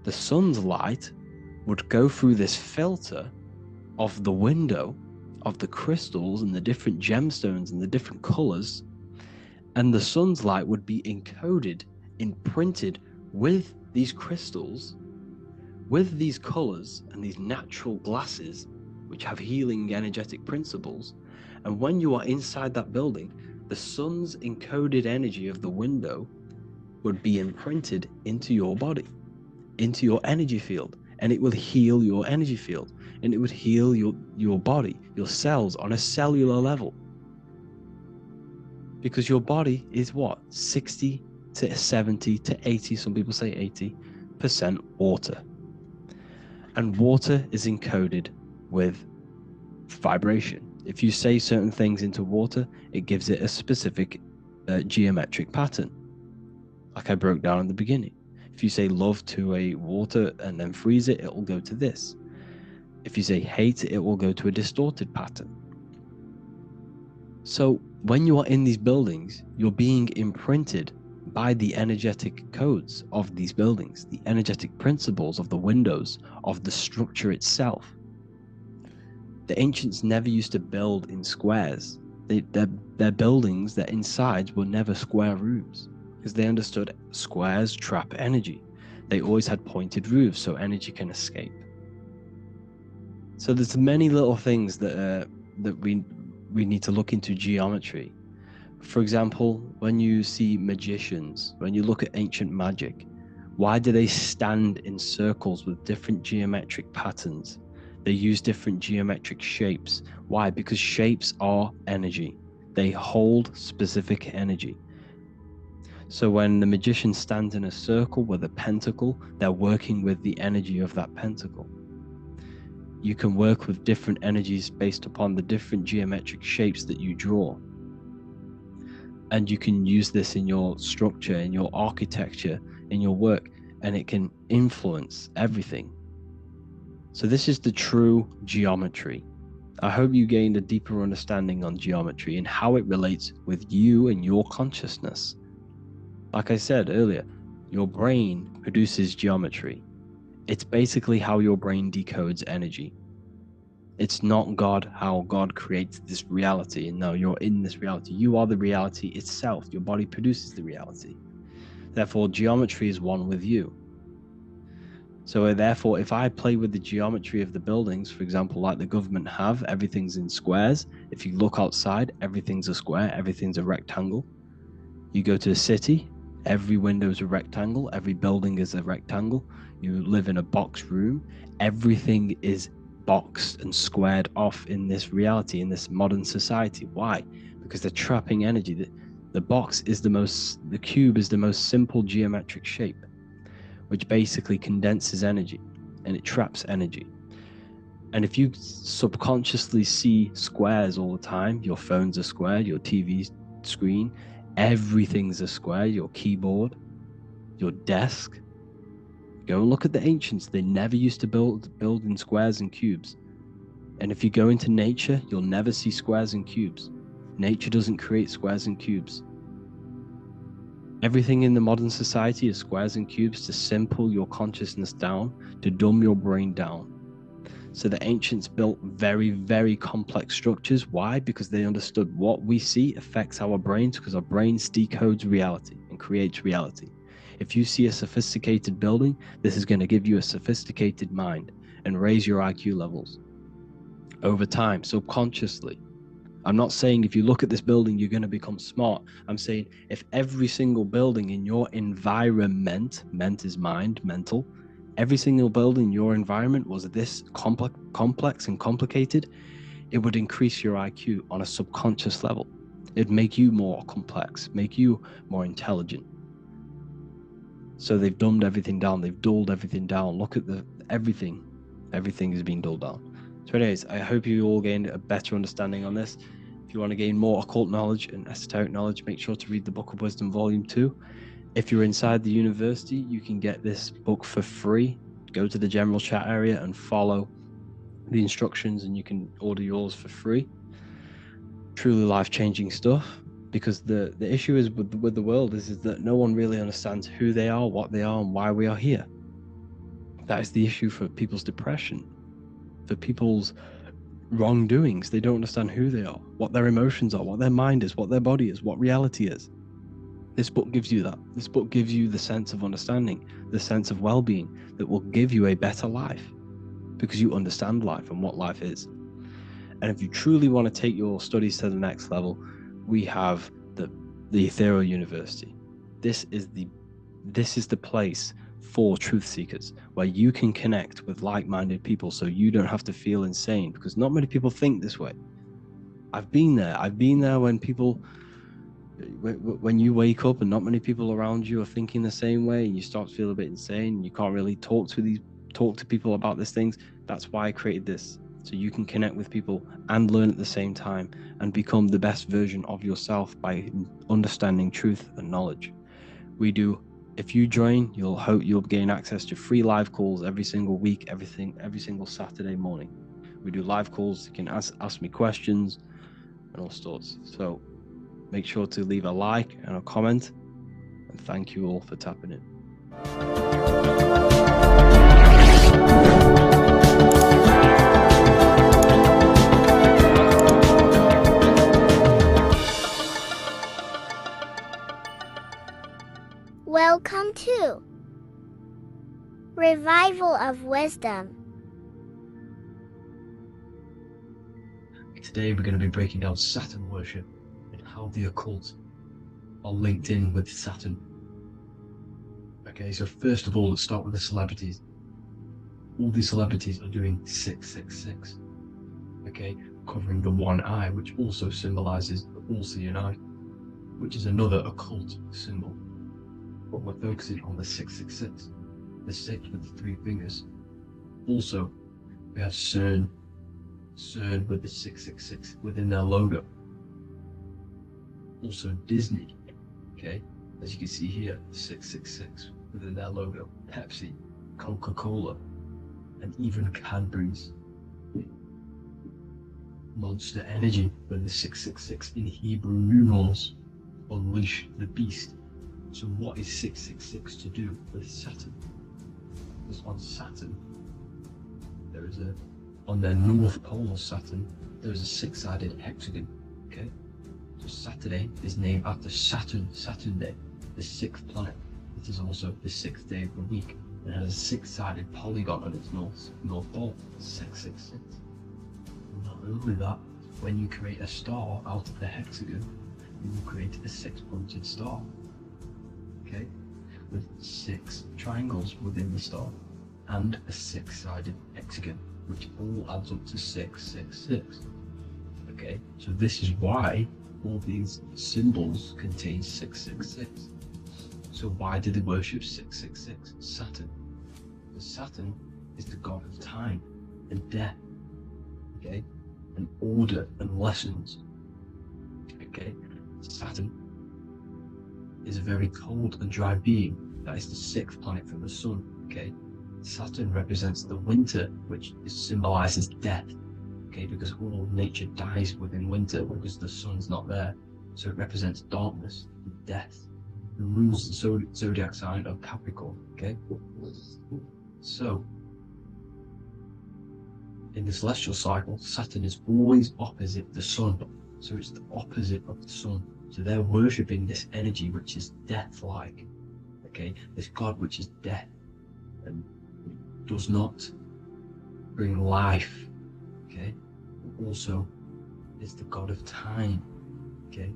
The sun's light would go through this filter of the window, of the crystals and the different gemstones and the different colors, and the sun's light would be encoded, imprinted with these crystals, with these colors and these natural glasses which have healing energetic principles. And when you are inside that building, the sun's encoded energy of the window would be imprinted into your body, into your energy field, and it will heal your energy field, and it would heal your body, your cells on a cellular level. Because your body is what? 60 to 70 to 80, some people say 80% water. And water is encoded with vibration. If you say certain things into water, it gives it a specific geometric pattern, like I broke down in the beginning. If you say love to a water and then freeze it, it will go to this. If you say hate, it will go to a distorted pattern. So when you are in these buildings, you're being imprinted by the energetic codes of these buildings, the energetic principles of the windows, of the structure itself. The ancients never used to build in squares. Their buildings, their insides were never square rooms, because they understood squares trap energy. They always had pointed roofs so energy can escape. So there's many little things that we need to look into geometry. For example, when you see magicians, when you look at ancient magic, why do they stand in circles with different geometric patterns? They use different geometric shapes. Why? Because shapes are energy. They hold specific energy. So when the magician stands in a circle with a pentacle, they're working with the energy of that pentacle. You can work with different energies based upon the different geometric shapes that you draw. And you can use this in your structure, in your architecture, in your work, and it can influence everything. So this is the true geometry. I hope you gained a deeper understanding on geometry and how it relates with you and your consciousness. Like I said earlier, your brain produces geometry. It's basically how your brain decodes energy. It's not God, how God creates this reality. And no, you're in this reality. You are the reality itself. Your body produces the reality. Therefore, geometry is one with you. So therefore, if I play with the geometry of the buildings, for example, like the government have, everything's in squares. If you look outside, everything's a square, everything's a rectangle. You go to a city, every window is a rectangle, every building is a rectangle. You live in a box room, everything is boxed and squared off in this reality, in this modern society. Why? Because they're trapping energy. The box is the cube is the most simple geometric shape, which basically condenses energy and it traps energy. And if you subconsciously see squares all the time, your phone's a square, your TV screen, everything's a square, your keyboard, your desk. Go and look at the ancients. They never used to build in squares and cubes. And if you go into nature, you'll never see squares and cubes. Nature doesn't create squares and cubes. Everything in the modern society is squares and cubes to simple your consciousness down, to dumb your brain down. So the ancients built very, very complex structures. Why? Because they understood what we see affects our brains, because our brains decodes reality and creates reality. If you see a sophisticated building, this is going to give you a sophisticated mind and raise your IQ levels over time, subconsciously. I'm not saying if you look at this building, you're going to become smart. I'm saying if every single building in your environment, ment is mind, mental, every single building in your environment was this complex and complicated, it would increase your IQ on a subconscious level. It'd make you more complex, make you more intelligent. So they've dumbed everything down. They've dulled everything down. Look at everything is being dulled down. So anyways, I hope you all gained a better understanding on this. If you want to gain more occult knowledge and esoteric knowledge, make sure to read the Book of Wisdom Volume 2. If you're inside the university, you can get this book for free. Go to the general chat area and follow the instructions and you can order yours for free. Truly life-changing stuff. Because the issue is with the world is that no one really understands who they are, what they are, and why we are here. That is the issue for people's depression, for people's wrongdoings. They don't understand who they are, what their emotions are, what their mind is, what their body is, what reality is. This book gives you that. This book gives you the sense of understanding, the sense of well-being that will give you a better life because you understand life and what life is. And if you truly want to take your studies to the next level, we have the Ethereal University. This is the place for truth seekers where you can connect with like-minded people so you don't have to feel insane, because not many people think this way. I've been there when people when you wake up and not many people around you are thinking the same way, and you start to feel a bit insane, and you can't really talk to people about these things. That's why I created this, so you can connect with people and learn at the same time and become the best version of yourself by understanding truth and knowledge. If you join, you'll gain access to free live calls every single week, every single Saturday morning. We do live calls. You can ask me questions and all sorts. So make sure to leave a like and a comment, and thank you all for tapping in. Welcome to Revival of Wisdom. Today we're going to be breaking down Saturn worship and how the occult are linked in with Saturn. Okay, so first of all, let's start with the celebrities. All these celebrities are doing 666. Okay, covering the one eye, which also symbolizes the all-seeing eye, which is another occult symbol. But we're focusing on the 666, the 6 with the 3 fingers. Also, we have CERN with the 666 within their logo. Also Disney, okay, as you can see here, 666 within their logo. Pepsi, Coca-Cola, and even Cadbury's. Monster Energy with the 666 in Hebrew numerals. Unleash the beast. So what is 666 to do with Saturn? Because on Saturn, on their north pole of Saturn, there is a 6-sided hexagon, okay? So Saturday is named after Saturn Day, the 6th planet. It is also the 6th day of the week, and has a 6-sided polygon on its north pole, 666. Not only that, when you create a star out of the hexagon, you will create a 6-pointed star, okay? With 6 triangles within the star, and a 6-sided hexagon, which all adds up to 666. Okay, so this is why all these symbols contain 666. So why do they worship 666? Saturn. Because Saturn is the god of time and death, okay, and order and lessons. Okay, Saturn is a very cold and dry being. That is the 6th planet from the sun. Okay, Saturn represents the winter, which symbolizes death, okay, because all nature dies within winter because the sun's not there. So it represents darkness and death. It rules the zodiac sign of Capricorn, okay? So, in the celestial cycle, Saturn is always opposite the sun. So it's the opposite of the sun. So they're worshipping this energy which is death-like, okay? This god which is death and does not bring life, okay? Also is the god of time, okay?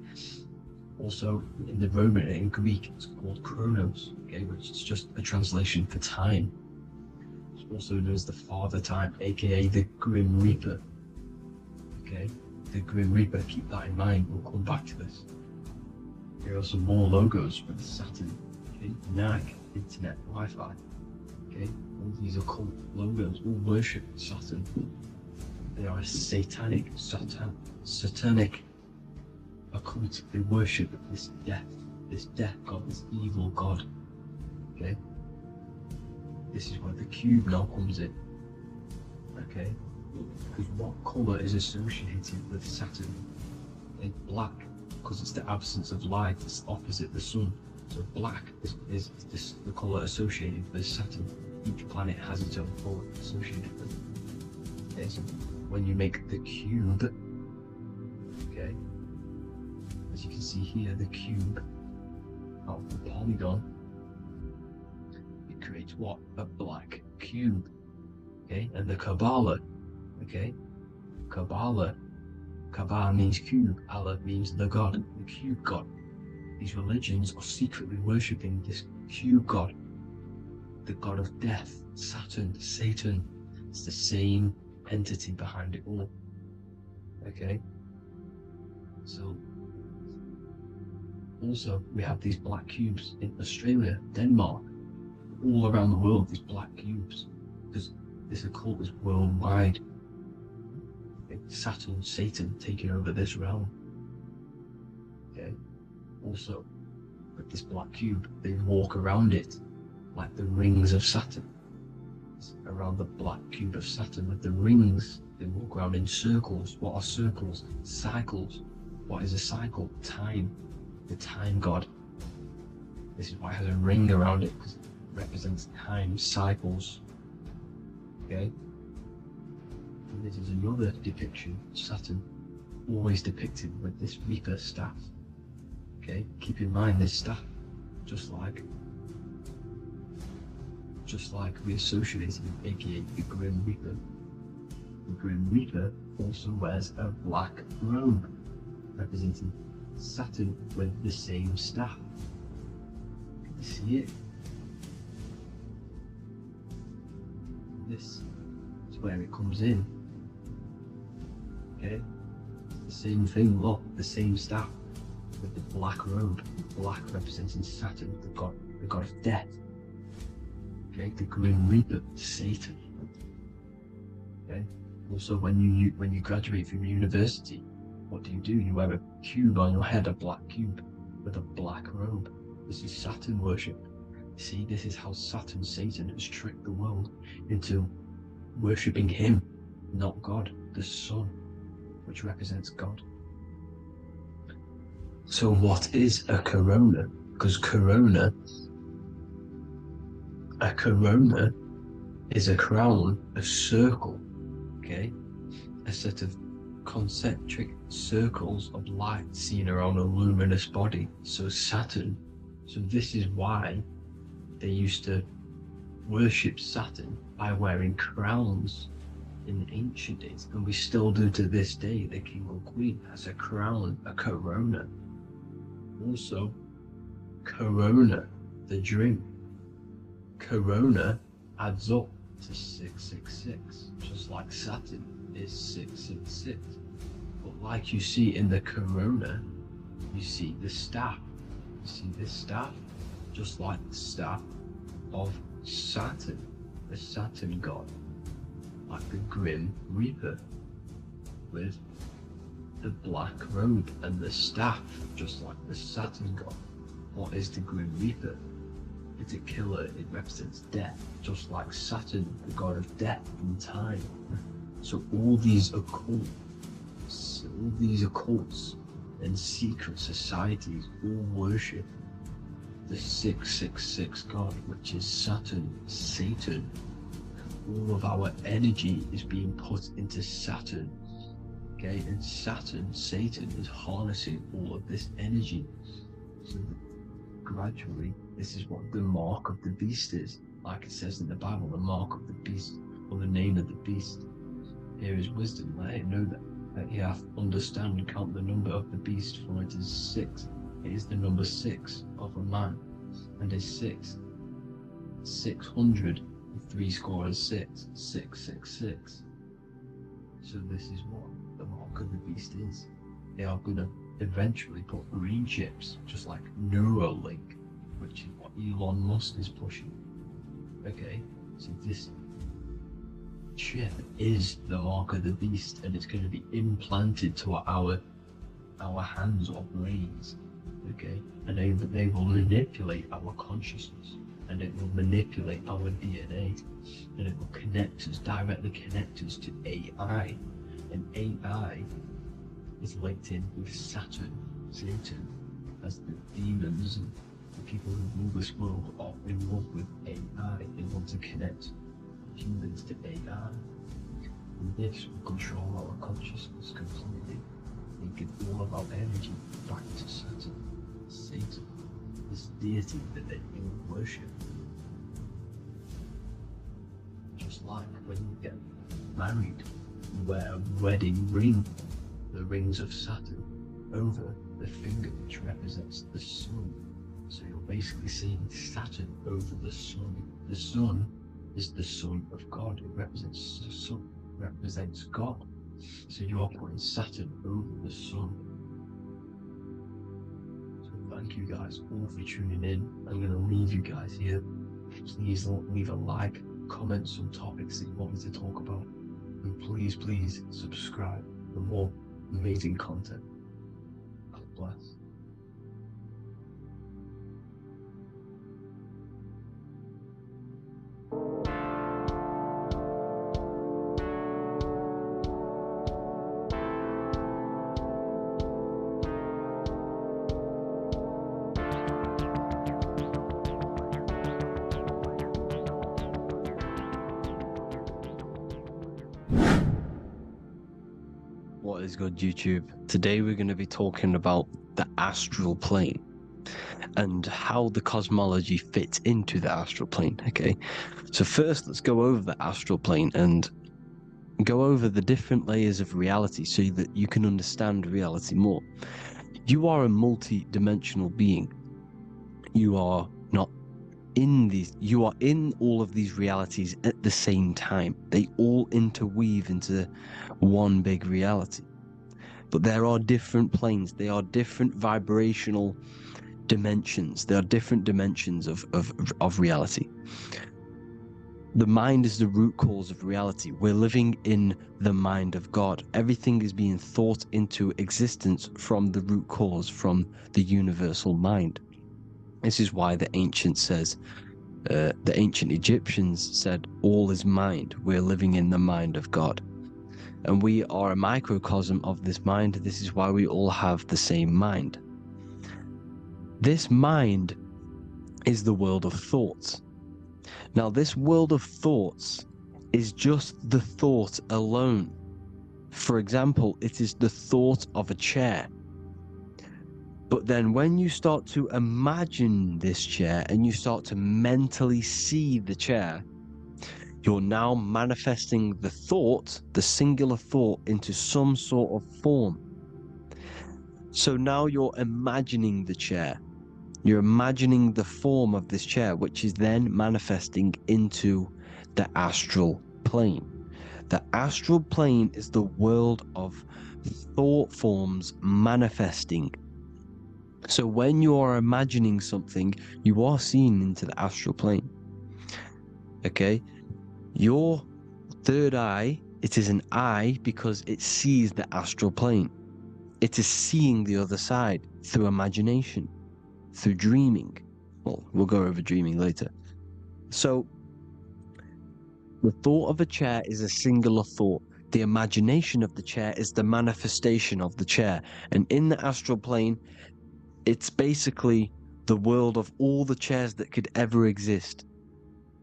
Also in the Roman and in Greek it's called Chronos, okay, which is just a translation for time. It's also known as the Father Time, aka the Grim Reaper, okay? The Grim Reaper, keep that in mind, we'll come back to this. Here are some more logos with Saturn, okay? NAC, Internet, Wi-Fi, okay? All these occult logos all worship Saturn. They are satanic occult. They worship this death god, this evil god. Okay? This is where the cube now comes in. Okay? Because what colour is associated with Saturn? It's black, because it's the absence of light, it's opposite the sun. So black is the colour associated with Saturn. Each planet has its own colour associated with it. Okay, so when you make the cube, okay, as you can see here, the cube out of the polygon, it creates what? A black cube. Okay, and the Kabbalah, okay, Kabbalah means cube, Allah means the god, the cube god. These religions are secretly worshipping this cube god, the god of death, Saturn, Satan. It's the same entity behind it all. Okay, so Also, we have these black cubes in Australia, Denmark, all around the world, these black cubes, because this occult is worldwide. Saturn, Satan taking over this realm. Okay. Also, with this black cube, they walk around it like the rings of Saturn. It's around the black cube of Saturn with the rings, they walk around in circles. What are circles? Cycles. What is a cycle? Time. The time god. This is why it has a ring around it, because it represents time, cycles. Okay? And this is another depiction of Saturn, always depicted with this Reaper staff. Okay? Keep in mind this staff, just like we associated with, aka the Grim Reaper. The Grim Reaper also wears a black robe, representing Saturn with the same staff. Can you see it? This is where it comes in. Okay? The same thing, look, the same staff with the black robe, black representing Saturn, the god of death. Okay? The Grim Reaper, Satan. Okay? Also, when you graduate from university, what do? You wear a cube on your head, a black cube with a black robe. This is Saturn worship. See, this is how Saturn, Satan, has tricked the world into worshipping him, not God, the sun, which represents God. So what is a corona? Because a corona is a crown, a circle, okay? A set of concentric circles of light seen around a luminous body. So Saturn, so this is why they used to worship Saturn by wearing crowns in ancient days, and we still do to this day. The king or queen has a crown, a corona. Also, corona, the drink. Corona adds up to 666, just like Saturn is 666. But like you see in the corona, you see the staff. You see this staff, just like the staff of Saturn, the Saturn god, like the Grim Reaper, with the black robe and the staff, just like the Saturn god. What is the Grim Reaper? It's a killer. It represents death, just like Saturn, the god of death and time. So all these occults and secret societies all worship the 666 god, which is Saturn, Satan. All of our energy is being put into Saturn. Okay, and Saturn, Satan, is harnessing all of this energy. So gradually, this is what the mark of the beast is. Like it says in the Bible, the mark of the beast, or the name of the beast. Here is wisdom, let him know that he hath understand and count the number of the beast, for it is 6. It is the number 6 of a man, and is 600 and 66, 666. So this is what the mark of the beast is. They are going to eventually put green chips, just like Neuralink, which is what Elon Musk is pushing. Okay, so this chip is the mark of the beast, and it's going to be implanted to our hands or brains. Okay, and they will manipulate our consciousness, and it will manipulate our DNA, and it will directly connect us to AI, and AI is linked in with Saturn, Satan, as the demons and the people who rule this world are in love with AI. They want to connect humans to AI, and this will control our consciousness completely and give all of our energy back to Saturn, Satan, this deity that they all worship. Just like when you get married, you wear a wedding ring, the rings of Saturn, over the finger, which represents the sun. So you're basically seeing Saturn over the sun. The sun is the son of God. It represents the sun, represents God. So you are putting Saturn over the sun. So thank thank you guys all for tuning in. I'm going to leave you guys here. Please leave a like, comment some topics that you want me to talk about, and please subscribe for more amazing content. God bless. What is good, YouTube? Today we're going to be talking about the astral plane and how the cosmology fits into the astral plane. Okay, so first let's go over the astral plane and go over the different layers of reality so that you can understand reality more. You are a multi-dimensional being. You are not in these, you are in all of these realities at the same time. They all interweave into one big reality. But there are different planes, they are different vibrational dimensions, there are different dimensions of reality. The mind is the root cause of reality. We're living in the mind of God. Everything is being thought into existence from the root cause, from the universal mind. This is why the ancient Egyptians said, all is mind. We're living in the mind of God. And we are a microcosm of this mind. This is why we all have the same mind. This mind is the world of thoughts. Now, this world of thoughts is just the thought alone. For example, it is the thought of a chair. But then when you start to imagine this chair and you start to mentally see the chair, you're now manifesting the thought, the singular thought, into some sort of form. So now you're imagining the chair. You're imagining the form of this chair, which is then manifesting into the astral plane. The astral plane is the world of thought forms manifesting. So when you are imagining something, you are seeing into the astral plane. Okay? Your third eye, it is an eye because it sees the astral plane. It is seeing the other side through imagination, through dreaming. Well, we'll go over dreaming later. So, the thought of a chair is a singular thought. The imagination of the chair is the manifestation of the chair. And in the astral plane, it's basically the world of all the chairs that could ever exist.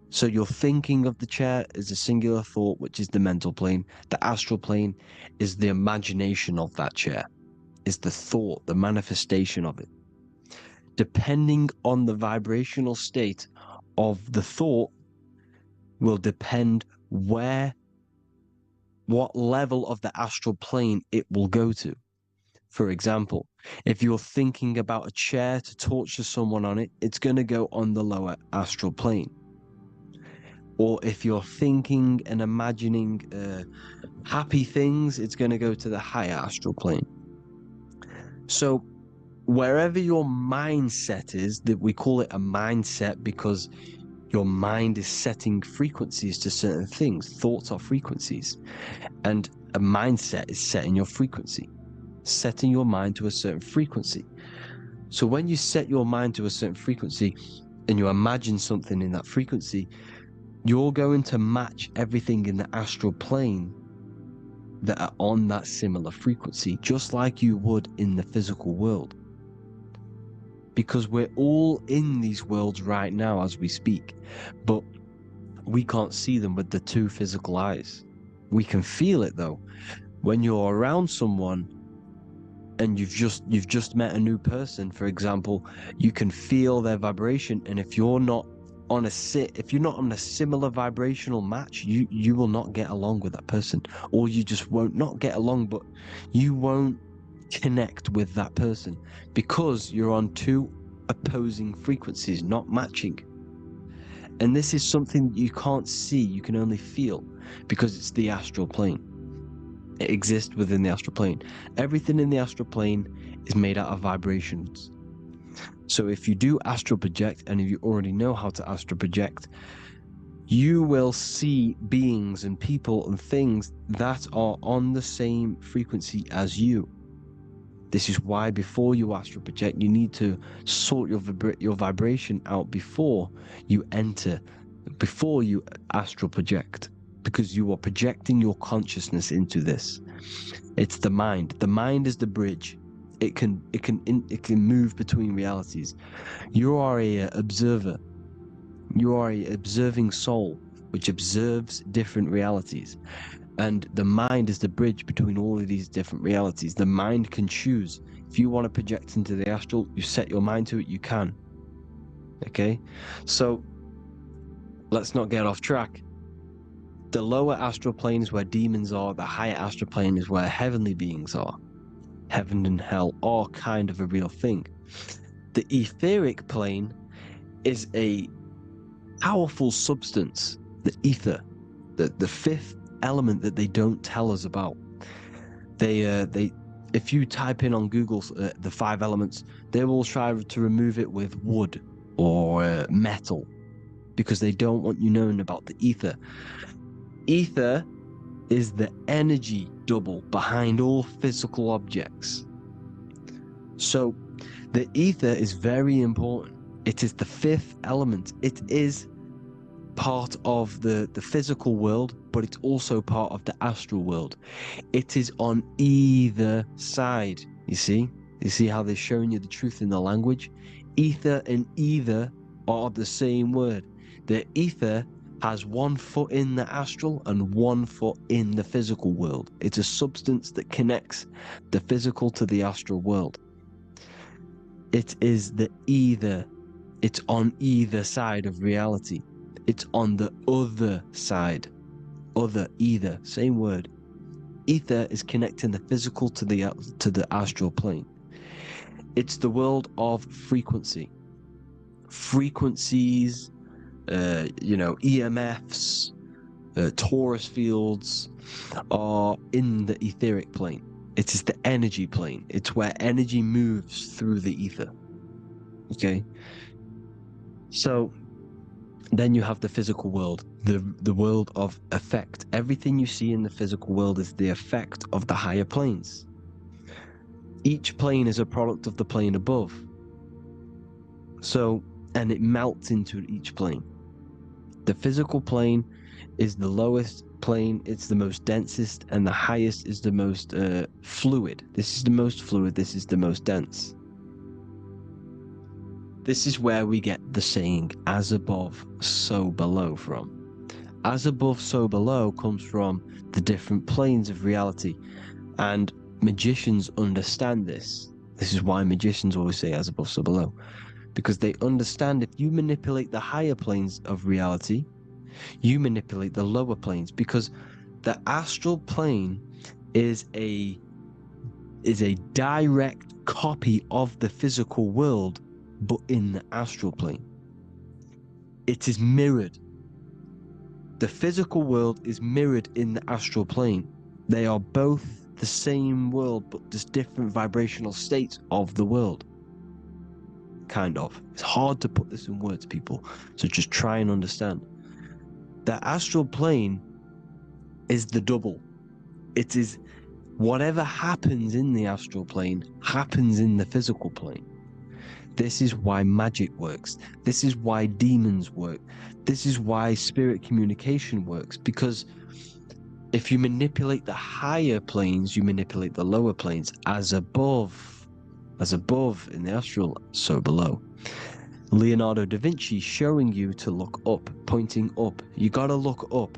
So you're thinking of the chair as a singular thought, which is the mental plane. The astral plane is the imagination of that chair, is the thought, the manifestation of it. Depending on the vibrational state of the thought will depend what level of the astral plane it will go to. For example, if you're thinking about a chair to torture someone on it, it's going to go on the lower astral plane. Or if you're thinking and imagining happy things, it's going to go to the higher astral plane. So wherever your mindset is, that we call it a mindset because your mind is setting frequencies to certain things. Thoughts are frequencies. And a mindset is setting your frequency, setting your mind to a certain frequency. So when you set your mind to a certain frequency and you imagine something in that frequency, you're going to match everything in the astral plane that are on that similar frequency, just like you would in the physical world. Because we're all in these worlds right now as we speak, but we can't see them with the two physical eyes. We can feel it though. When you're around someone and you've just met a new person, for example, you can feel their vibration, and if you're not on a similar vibrational match, you will not get along with that person, or you just won't not get along, but you won't connect with that person because you're on two opposing frequencies, not matching. And this is something you can't see, you can only feel, because it's the astral plane. It exists within the astral plane. Everything in the astral plane is made out of vibrations. So if you do astral project, and if you already know how to astral project, you will see beings and people and things that are on the same frequency as you. This is why before you astral project, you need to sort your vibration out before you astral project, because you are projecting your consciousness into this. It's the mind. The mind is the bridge. It can move between realities. You are a observer. You are a observing soul which observes different realities. And the mind is the bridge between all of these different realities. The mind can choose. If you want to project into the astral, you set your mind to it, you can. Okay? So let's not get off track. The lower astral plane is where demons are. The higher astral plane is where heavenly beings are. Heaven and hell are kind of a real thing. The etheric plane is a powerful substance, the ether, the fifth element that they don't tell us about. If you type in on Google the 5 elements, they will try to remove it with wood or metal, because they don't want you knowing about the ether. Ether is the energy double behind all physical objects. So the ether is very important. It is the 5th element. It is part of the physical world, but it's also part of the astral world. It is on either side. You see how they're showing you the truth in the language? Ether and either are the same word. The ether has 1 foot in the astral and 1 foot in the physical world. It's a substance that connects the physical to the astral world. It is the either. It's on either side of reality. It's on the other side. Other, either, same word. Ether is connecting the physical to the astral plane. It's the world of frequency. Frequencies, EMFs, torus fields are in the etheric plane. It is the energy plane. It's where energy moves through the ether. Okay? So then you have the physical world, the world of effect. Everything you see in the physical world is the effect of the higher planes. Each plane is a product of the plane above. So, and it melts into each plane. The physical plane is the lowest plane, it's the most densest, and the highest is the most fluid. This is the most fluid, this is the most dense. This is where we get the saying, as above, so below from. As above, so below comes from the different planes of reality. And magicians understand this. This is why magicians always say as above, so below. Because they understand if you manipulate the higher planes of reality, you manipulate the lower planes. Because the astral plane is a direct copy of the physical world, but in the astral plane. It is mirrored. The physical world is mirrored in the astral plane. They are both the same world, but just different vibrational states of the world. Kind of. It's hard to put this in words, people. So just try and understand. The astral plane is the double. It is whatever happens in the astral plane happens in the physical plane. This is why magic works. This is why demons work. This is why spirit communication works. Because if you manipulate the higher planes, you manipulate the lower planes. As above in the astral, so below. Leonardo da Vinci showing you to look up, pointing up. You gotta look up.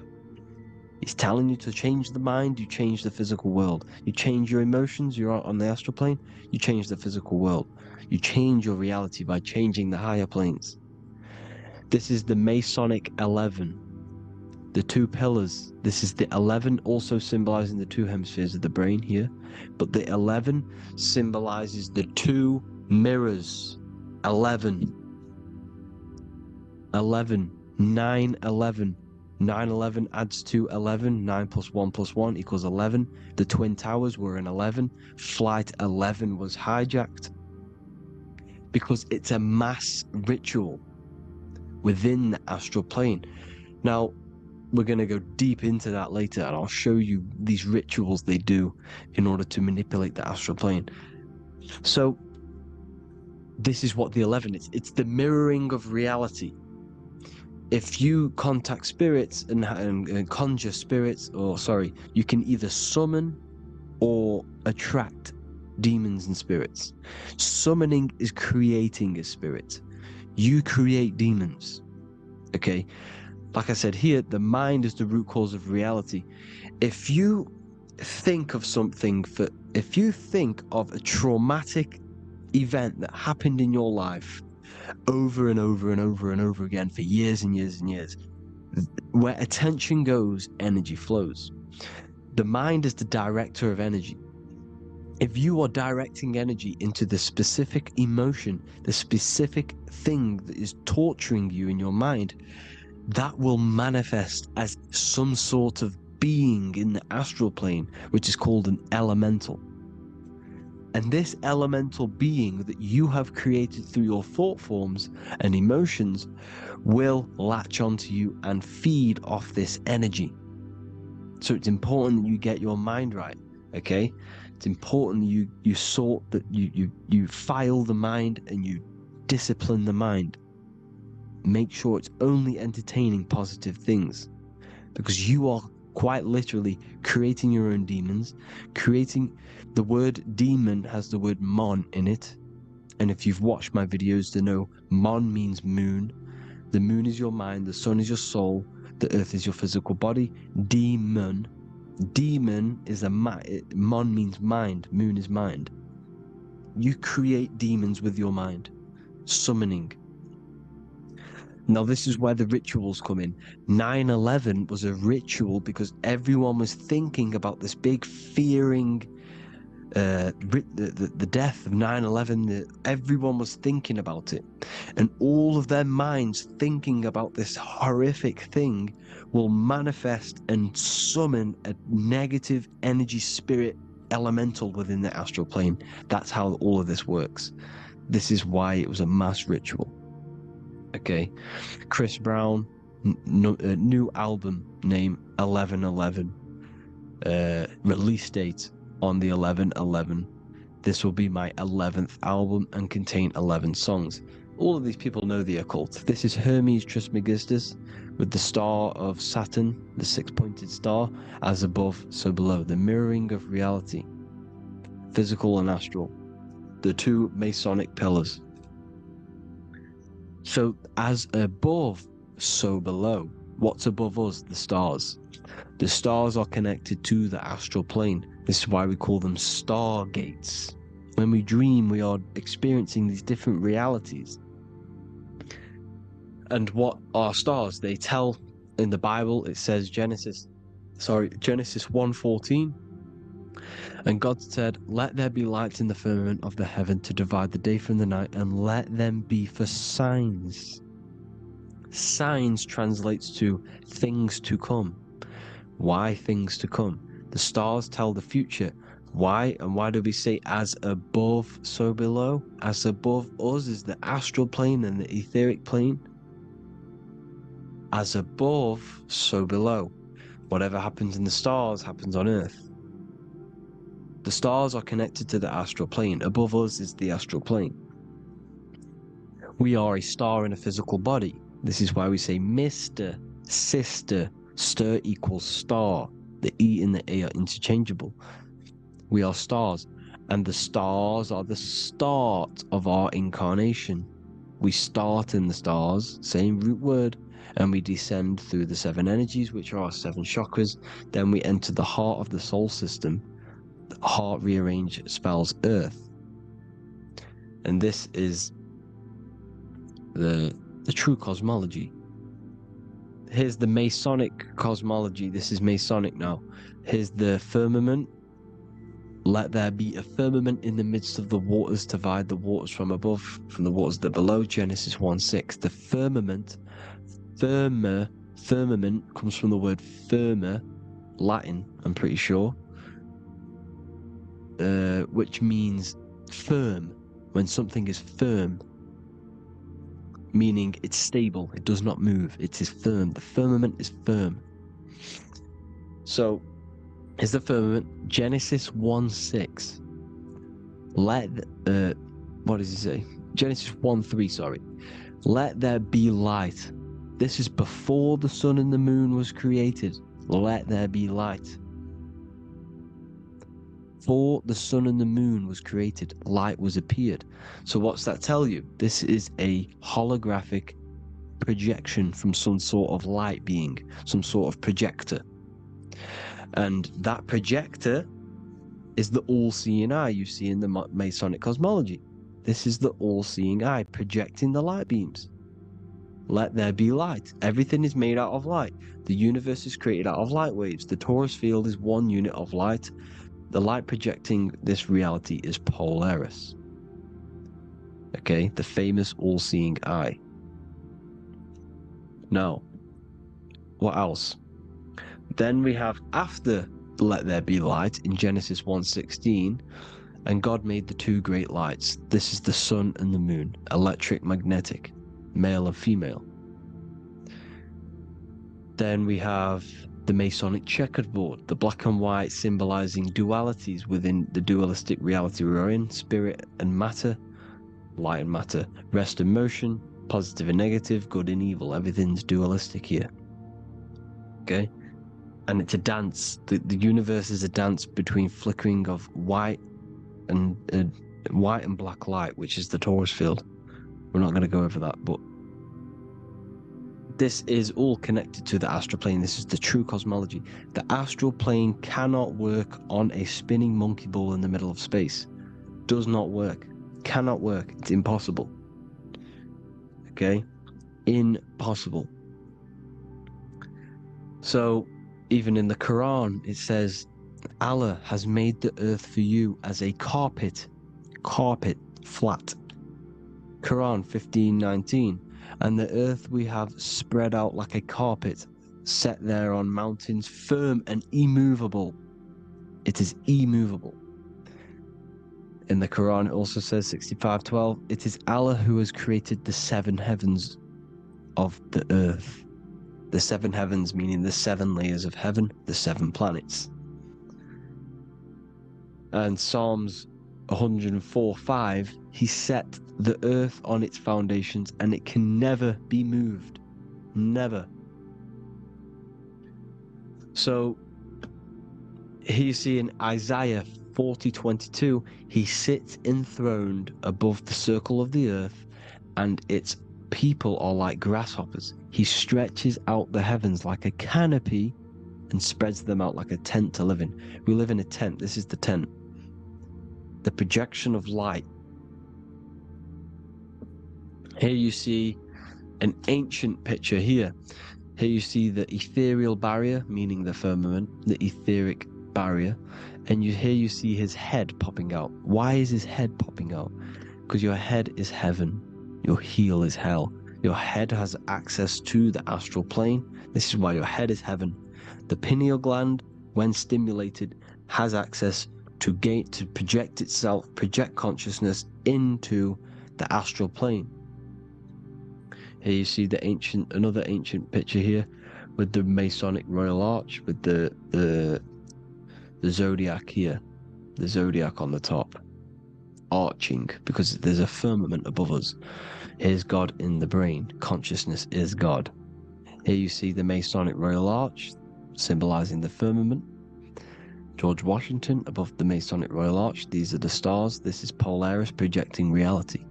He's telling you to change the mind, you change the physical world. You change your emotions, you're on the astral plane, you change the physical world. You change your reality by changing the higher planes. This is the Masonic 11. The 2 pillars. This is the 11 also symbolizing the 2 hemispheres of the brain here. But the 11 symbolizes the 2 mirrors. 11. 11. 9, 11. 9, 11 adds to 11. 9 plus 1 plus 1 equals 11. The Twin Towers were an 11. Flight 11 was hijacked. because it's a mass ritual within the astral plane. Now, we're going to go deep into that later, and I'll show you these rituals they do in order to manipulate the astral plane. So this is what the 11 is. It's the mirroring of reality. If you contact spirits and conjure spirits, you can either summon or attract demons and spirits. Summoning is creating a spirit. You create demons. Okay? Like I said here, the mind is the root cause of reality. If you think of if you think of a traumatic event that happened in your life over and over and over and over again for years and years and years, where attention goes, energy flows. The mind is the director of energy. If you are directing energy into the specific emotion, the specific thing that is torturing you in your mind, that will manifest as some sort of being in the astral plane, which is called an elemental. And this elemental being that you have created through your thought forms and emotions will latch onto you and feed off this energy. So it's important that you get your mind right, okay? It's important that you sort that you file the mind and you discipline the mind. Make sure it's only entertaining positive things, because you are quite literally creating your own demons. The word demon has the word mon in it, and if you've watched my videos to know, mon means moon. The moon is your mind, the sun is your soul, the earth is your physical body. Demon is mon means mind, moon is mind. You create demons with your mind. Summoning. Now, this is where the rituals come in. 9/11 was a ritual because everyone was thinking about this big fearing, the death of 9/11. Everyone was thinking about it. And all of their minds thinking about this horrific thing will manifest and summon a negative energy spirit elemental within the astral plane. That's how all of this works. This is why it was a mass ritual. Okay, Chris Brown, new album name 11/11, release date on the 11/11. This will be my 11th album and contain 11 songs. All of these people know the occult. This is Hermes Trismegistus with the star of Saturn, the six-pointed star, as above, so below. The mirroring of reality, physical and astral, the two Masonic pillars. So as above, so below. What's above us? The stars. The stars are connected to the astral plane. This is why we call them stargates. When we dream, we are experiencing these different realities. And what are stars? They tell in the Bible, it says Genesis 1:14. And God said, "Let there be lights in the firmament of the heaven to divide the day from the night, and let them be for signs." Signs translates to things to come. Why things to come? The stars tell the future. Why? And why do we say as above, so below? As above us is the astral plane and the etheric plane. As above, so below. Whatever happens in the stars happens on Earth. The stars are connected to the astral plane. Above us is the astral plane. We are a star in a physical body. This is why we say Mr., Sister, stir equals star. The E and the A are interchangeable. We are stars, and the stars are the start of our incarnation. We start in the stars, same root word, and we descend through the 7 energies, which are our 7 chakras. Then we enter the heart of the soul system. The heart rearranged spells Earth. And this is the true cosmology. Here's the Masonic cosmology. This is Masonic now. Here's the firmament. Let there be a firmament in the midst of the waters to divide the waters from above from the waters that below. Genesis 1:6. The firmament, firmament comes from the word firma, Latin, I'm pretty sure, which means firm. When something is firm, meaning it's stable, it does not move, it is firm. The firmament is firm. So, is the firmament Genesis 1:6? What does he say? Genesis 1:3, sorry. Let there be light. This is before the sun and the moon was created. Let there be light. Before the sun and the moon was created, light was appeared. So what's that tell you? This is a holographic projection from some sort of light being, some sort of projector. And that projector is the all-seeing eye you see in the Masonic cosmology. This is the all-seeing eye projecting the light beams. Let there be light. Everything is made out of light. The universe is created out of light waves. The torus field is one unit of light. The light projecting this reality is Polaris. Okay, the famous all-seeing eye. Now, what else? Then we have after let there be light in Genesis 1:16, and God made the two great lights. This is the sun and the moon, electric, magnetic, male and female. Then we have the Masonic checkerboard, the black and white symbolizing dualities within the dualistic reality we're in, spirit and matter, light and matter, rest and motion, positive and negative, good and evil. Everything's dualistic here. Okay? And it's a dance. The universe is a dance between flickering of white and black light, which is the torus field. We're not going to go over that, but this is all connected to the astral plane. This is the true cosmology. The astral plane cannot work on a spinning monkey ball in the middle of space. Does not work. Cannot work. It's impossible. Okay? Impossible. So, even in the Quran, it says, Allah has made the earth for you as a carpet, flat. Quran 15:19. And the earth we have spread out like a carpet, set there on mountains, firm and immovable. It is immovable. In the Quran, it also says 65:12, it is Allah who has created the seven heavens of the earth. The seven heavens meaning the seven layers of heaven, the seven planets. And Psalms 104:5, he set the earth on its foundations and it can never be moved. Never. So here you see in Isaiah 40:22, he sits enthroned above the circle of the earth and its people are like grasshoppers. He stretches out the heavens like a canopy and spreads them out like a tent to live in. We live in a tent. This is the tent. The projection of light. Here you see an ancient picture here. Here you see the ethereal barrier, meaning the firmament, the etheric barrier. And here you see his head popping out. Why is his head popping out? Because your head is heaven. Your heel is hell. Your head has access to the astral plane. This is why your head is heaven. The pineal gland, when stimulated, has access to project itself, project consciousness into the astral plane. Here you see another ancient picture here with the Masonic Royal Arch, with the zodiac here, the zodiac on the top, arching, because there's a firmament above us. Here's God in the brain. Consciousness is God. Here you see the Masonic Royal Arch, symbolizing the firmament. George Washington above the Masonic Royal Arch. These are the stars. This is Polaris projecting reality.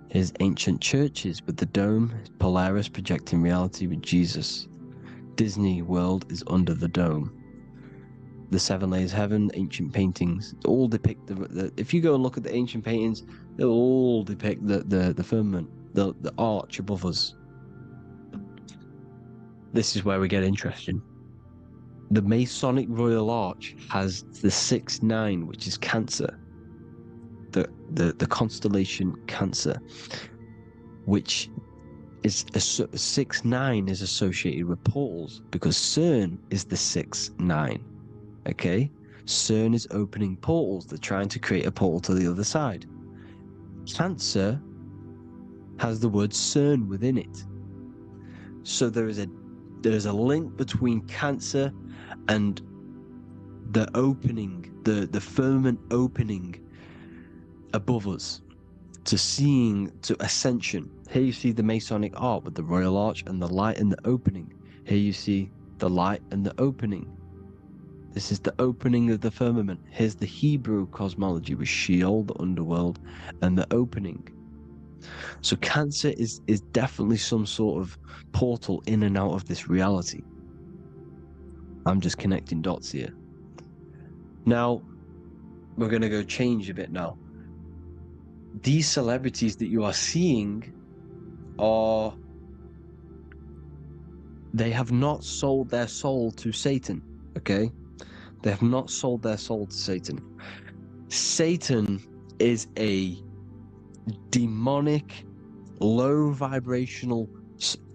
Here's ancient churches with the dome. Polaris projecting reality with Jesus. Disney World is under the dome. The seven layers of heaven, ancient paintings, all depict if you go and look at the ancient paintings, they'll all depict the firmament, the arch above us. This is where we get interesting. The Masonic Royal Arch has the 6-9, which is Cancer. The constellation Cancer, which is 6-9 is associated with portals, because CERN is the 6-9. Okay, CERN is opening portals. They're trying to create a portal to the other side. Cancer has the word CERN within it. So there is a link between Cancer and the opening, the firmament opening above us to Ascension. Here you see the Masonic art with the Royal Arch and the light and the opening. Here you see the light and the opening. This is the opening of the firmament. Here's the Hebrew cosmology with Sheol, the underworld, and the opening. So Cancer is definitely some sort of portal in and out of this reality. I'm just connecting dots here. Now, we're going to go change a bit now. These celebrities that you are seeing they have not sold their soul to Satan, okay? They have not sold their soul to Satan. Satan is a demonic, low vibrational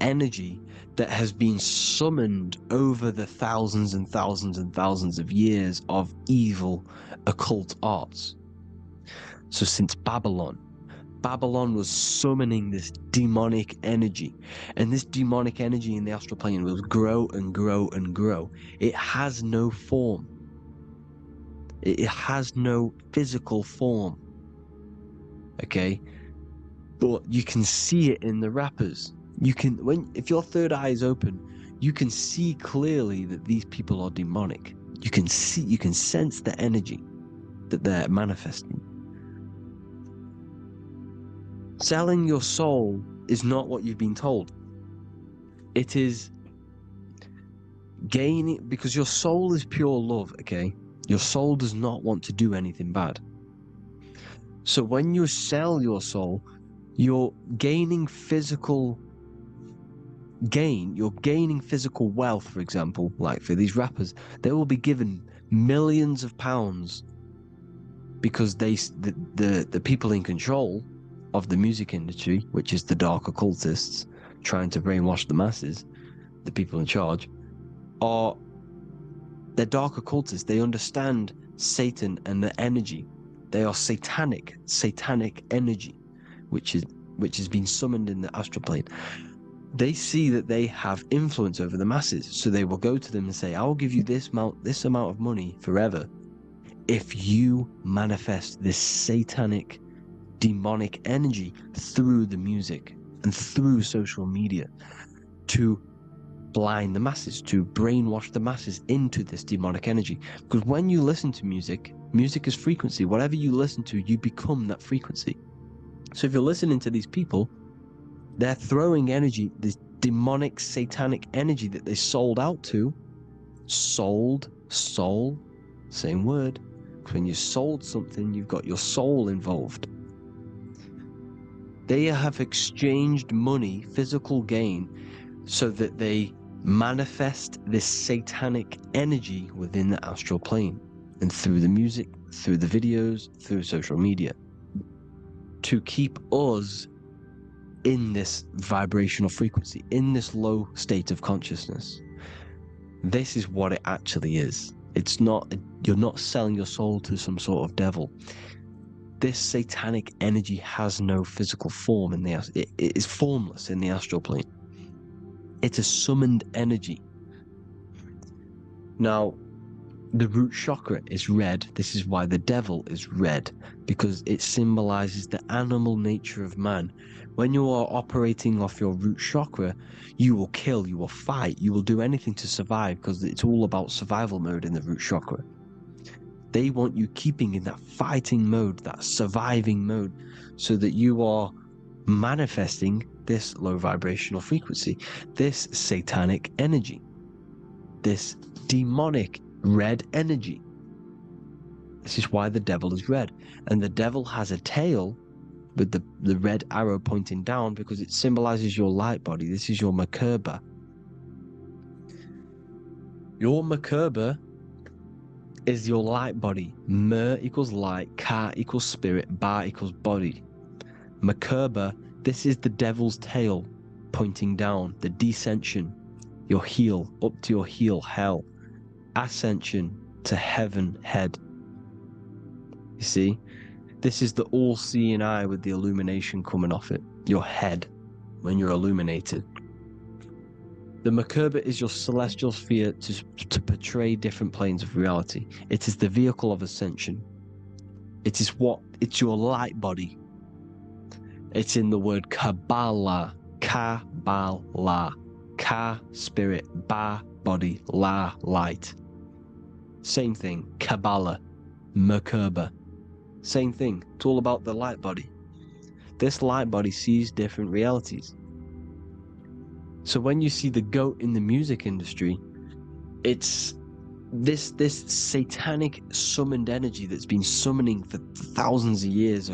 energy that has been summoned over the thousands and thousands and thousands of years of evil occult arts. So since Babylon was summoning this demonic energy, and this demonic energy in the astral plane will grow and grow and grow. It has no form. It has no physical form. Okay? But you can see it in the rappers. If your third eye is open, you can see clearly that these people are demonic. You can sense the energy that they're manifesting. Selling your soul is not what you've been told. It is gaining, because your soul is pure love, okay? Your soul does not want to do anything bad. So when you sell your soul, you're gaining physical gain. You're gaining physical wealth, for example. Like for these rappers, they will be given millions of pounds because the people in control of the music industry, which is the dark occultists trying to brainwash the masses, the people in charge, they're dark occultists. They understand Satan and the energy. They are satanic energy, which has been summoned in the astral plane. They see that they have influence over the masses, so they will go to them and say, "I'll give you this amount of money forever if you manifest this satanic, demonic energy through the music and through social media to blind the masses, to brainwash the masses into this demonic energy." Because when you listen to music is frequency. Whatever you listen to, you become that frequency. So if you're listening to these people, they're throwing energy, this demonic, satanic energy that they sold out to. Soul, same word. When you sold something, you've got your soul involved. They have exchanged money, physical gain, so that they manifest this satanic energy within the astral plane and through the music, through the videos, through social media, to keep us in this vibrational frequency, in this low state of consciousness. This is what it actually is. It's not, you're not selling your soul to some sort of devil. This satanic energy has no physical form it is formless in the astral plane. It's a summoned energy. Now, the root chakra is red. This is why the devil is red, because it symbolizes the animal nature of man. When you are operating off your root chakra, you will kill, you will fight, you will do anything to survive, because it's all about survival mode in the root chakra. They want you keeping in that fighting mode, that surviving mode, so that you are manifesting this low vibrational frequency, this satanic energy, this demonic red energy. This is why the devil is red. And the devil has a tail with the red arrow pointing down, because it symbolizes your light body. This is your Merkaba. Your Merkaba is your light body. Mer equals light, Ka equals spirit, Ba equals body. Merkaba, this is the devil's tail pointing down, the descension, your heel, up to your heel, hell. Ascension to heaven, head. You see, This is the all-seeing eye with the illumination coming off it. Your head, when you're illuminated. The Merkaba is your celestial sphere to portray different planes of reality. It is the vehicle of ascension. It's your light body. It's in the word Kabbalah. Kabbalah. Ka, spirit. Ba, body. La, light. Same thing. Kabbalah. Merkaba. Same thing. It's all about the light body. This light body sees different realities. So when you see the goat in the music industry, it's this satanic summoned energy that's been summoning for thousands of years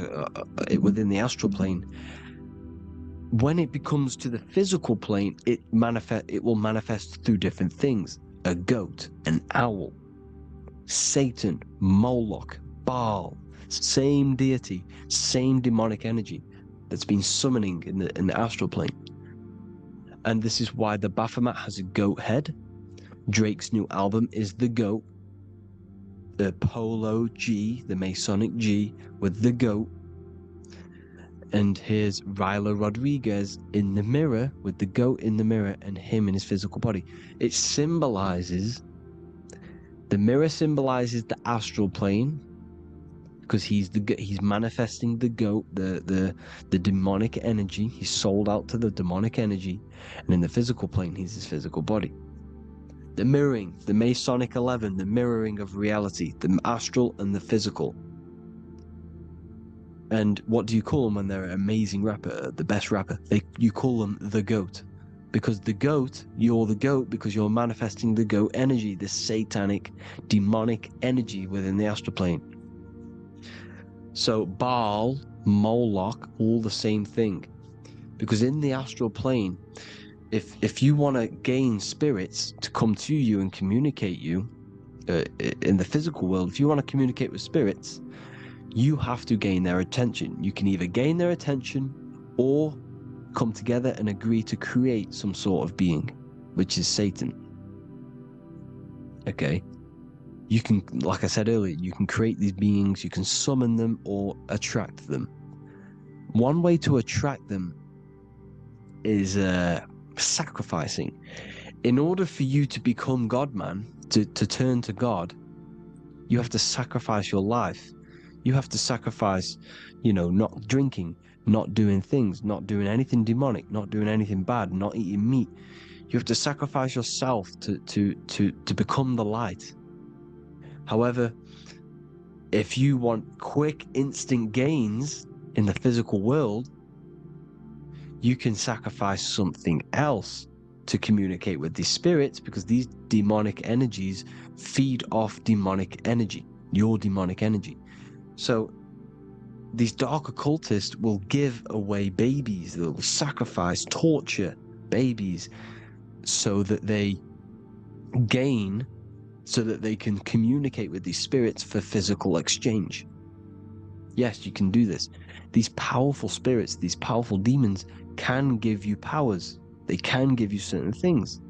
within the astral plane. When it becomes to the physical plane, it will manifest through different things. A goat, an owl, Satan, Moloch, Baal, same deity, same demonic energy that's been summoning in the astral plane. And this is why the Baphomet has a goat head. Drake's new album is the goat. The Polo G, the Masonic G, with the goat. And here's Ryla Rodriguez in the mirror, with the goat in the mirror and him in his physical body. It symbolizes, the mirror symbolizes the astral plane, because he's manifesting the goat, the demonic energy. He's sold out to the demonic energy. And in the physical plane, he's his physical body. The mirroring, the Masonic 11, the mirroring of reality, the astral and the physical. And what do you call them when they're an amazing rapper, the best rapper? You call them the goat. Because the goat, you're the goat because you're manifesting the goat energy, this satanic, demonic energy within the astral plane. So Baal, Moloch, all the same thing. Because in the astral plane, if you want to gain spirits to come to you and communicate you, in the physical world, if you want to communicate with spirits, you have to gain their attention. You can either gain their attention or come together and agree to create some sort of being, which is Satan. Okay? You can, like I said earlier, you can create these beings, you can summon them or attract them. One way to attract them is sacrificing. In order for you to become God-man, to turn to God, you have to sacrifice your life. You have to sacrifice, not drinking, not doing things, not doing anything demonic, not doing anything bad, not eating meat. You have to sacrifice yourself to become the light. However, if you want quick, instant gains in the physical world, you can sacrifice something else to communicate with these spirits, because these demonic energies feed off demonic energy, your demonic energy. So these dark occultists will give away babies, they'll sacrifice, torture babies so that they gain, so that they can communicate with these spirits for physical exchange. Yes, you can do this. These powerful spirits, these powerful demons can give you powers. They can give you certain things.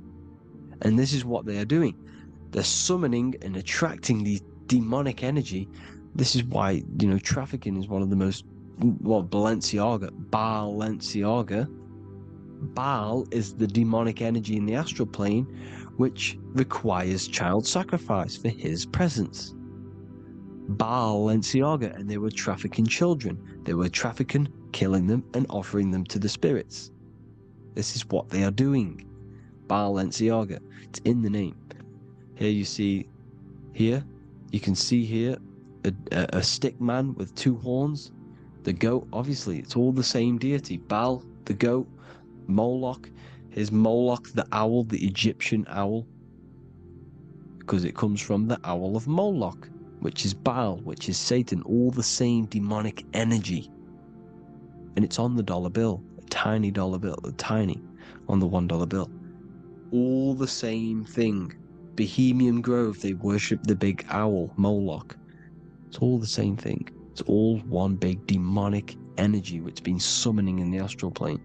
And this is what they are doing. They're summoning and attracting these demonic energy. This is why, trafficking is one of the most, Balenciaga. Baal is the demonic energy in the astral plane, which requires child sacrifice for his presence. Balenciaga, and they were trafficking children. They were trafficking, killing them, and offering them to the spirits. This is what they are doing. Balenciaga. It's in the name. Here you see, you can see here a stick man with two horns. The goat, obviously, it's all the same deity. Baal, the goat. Moloch, here's Moloch, the owl, the Egyptian owl, because it comes from the owl of Moloch, which is Baal, which is Satan, all the same demonic energy. And it's on the dollar bill, a tiny dollar bill, tiny, on the $1 bill. All the same thing. Bohemian Grove, they worship the big owl, Moloch. It's all the same thing. It's all one big demonic energy which has been summoning in the astral plane.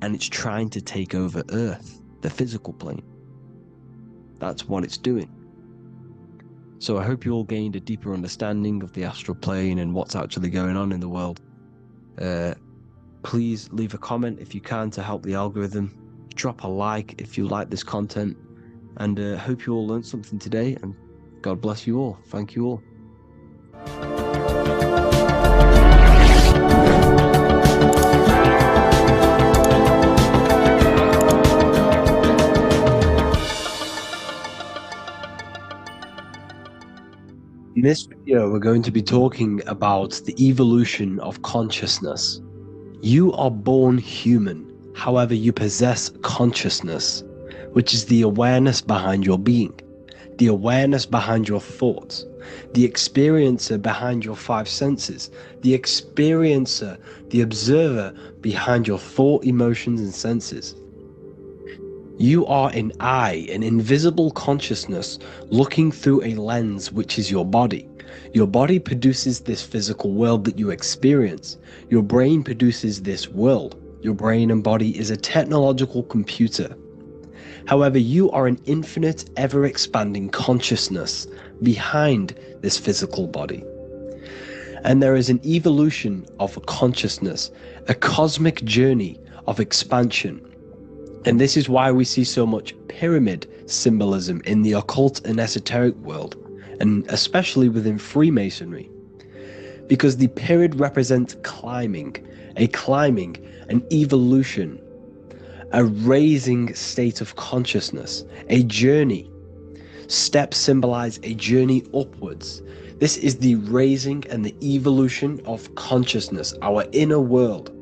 And it's trying to take over Earth, the physical plane. That's what it's doing. So I hope you all gained a deeper understanding of the astral plane and what's actually going on in the world. Please leave a comment if you can to help the algorithm. Drop a like if you like this content. And hope you all learned something today. And God bless you all. Thank you all. In this video, we're going to be talking about the evolution of consciousness. You are born human, however you possess consciousness, which is the awareness behind your being, the awareness behind your thoughts, the experiencer behind your five senses, the experiencer, the observer behind your thought, emotions, and senses. You are an eye, an invisible consciousness looking through a lens which is your body. Your body produces this physical world that you experience. Your brain produces this world. Your brain and body is a technological computer. However, you are an infinite, ever-expanding consciousness behind this physical body. And there is an evolution of consciousness, a cosmic journey of expansion. And this is why we see so much pyramid symbolism in the occult and esoteric world, and especially within Freemasonry. Because the pyramid represents climbing, an evolution, a raising state of consciousness, a journey. Steps symbolize a journey upwards. This is the raising and the evolution of consciousness, our inner world.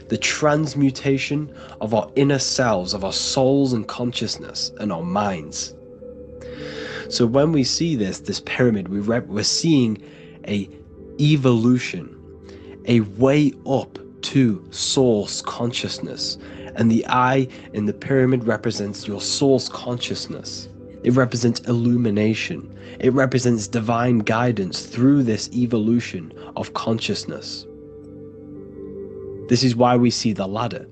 The transmutation of our inner selves, of our souls and consciousness and our minds. So when we see this pyramid, we're seeing a evolution, a way up to source consciousness. And the eye in the pyramid represents your source consciousness. It represents illumination. It represents divine guidance through this evolution of consciousness. This is why we see the ladder.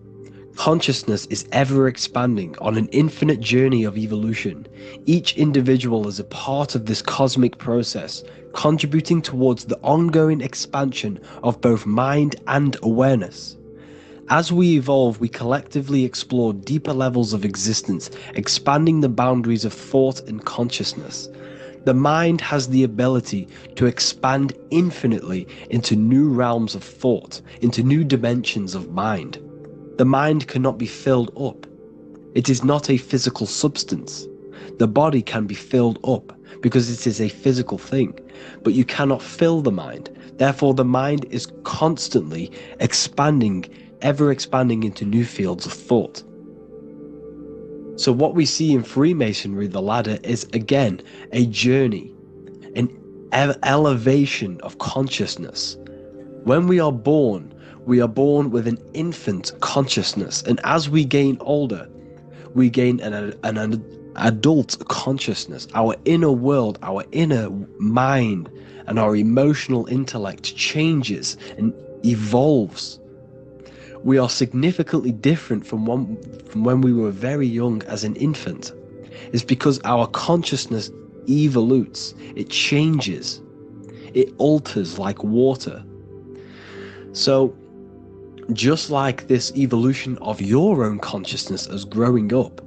Consciousness is ever expanding on an infinite journey of evolution. Each individual is a part of this cosmic process, contributing towards the ongoing expansion of both mind and awareness. As we evolve, we collectively explore deeper levels of existence, expanding the boundaries of thought and consciousness. The mind has the ability to expand infinitely into new realms of thought, into new dimensions of mind. The mind cannot be filled up. It is not a physical substance. The body can be filled up because it is a physical thing, but you cannot fill the mind. Therefore, the mind is constantly expanding, ever expanding into new fields of thought. So what we see in Freemasonry, the ladder, is again a journey, an elevation of consciousness. When we are born with an infant consciousness, and as we gain older, we gain an adult consciousness. Our inner world, our inner mind, and our emotional intellect changes and evolves. We are significantly different from when we were very young as an infant. It's because our consciousness evolutes, it changes, it alters like water. So just like this evolution of your own consciousness as growing up,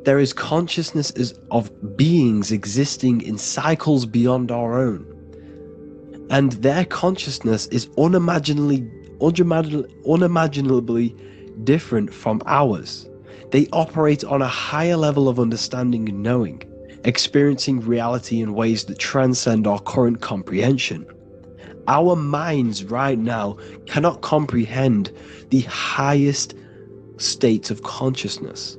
there is consciousness of beings existing in cycles beyond our own. And their consciousness is unimaginably different from ours. They operate on a higher level of understanding and knowing, experiencing reality in ways that transcend our current comprehension. Our minds right now cannot comprehend the highest states of consciousness.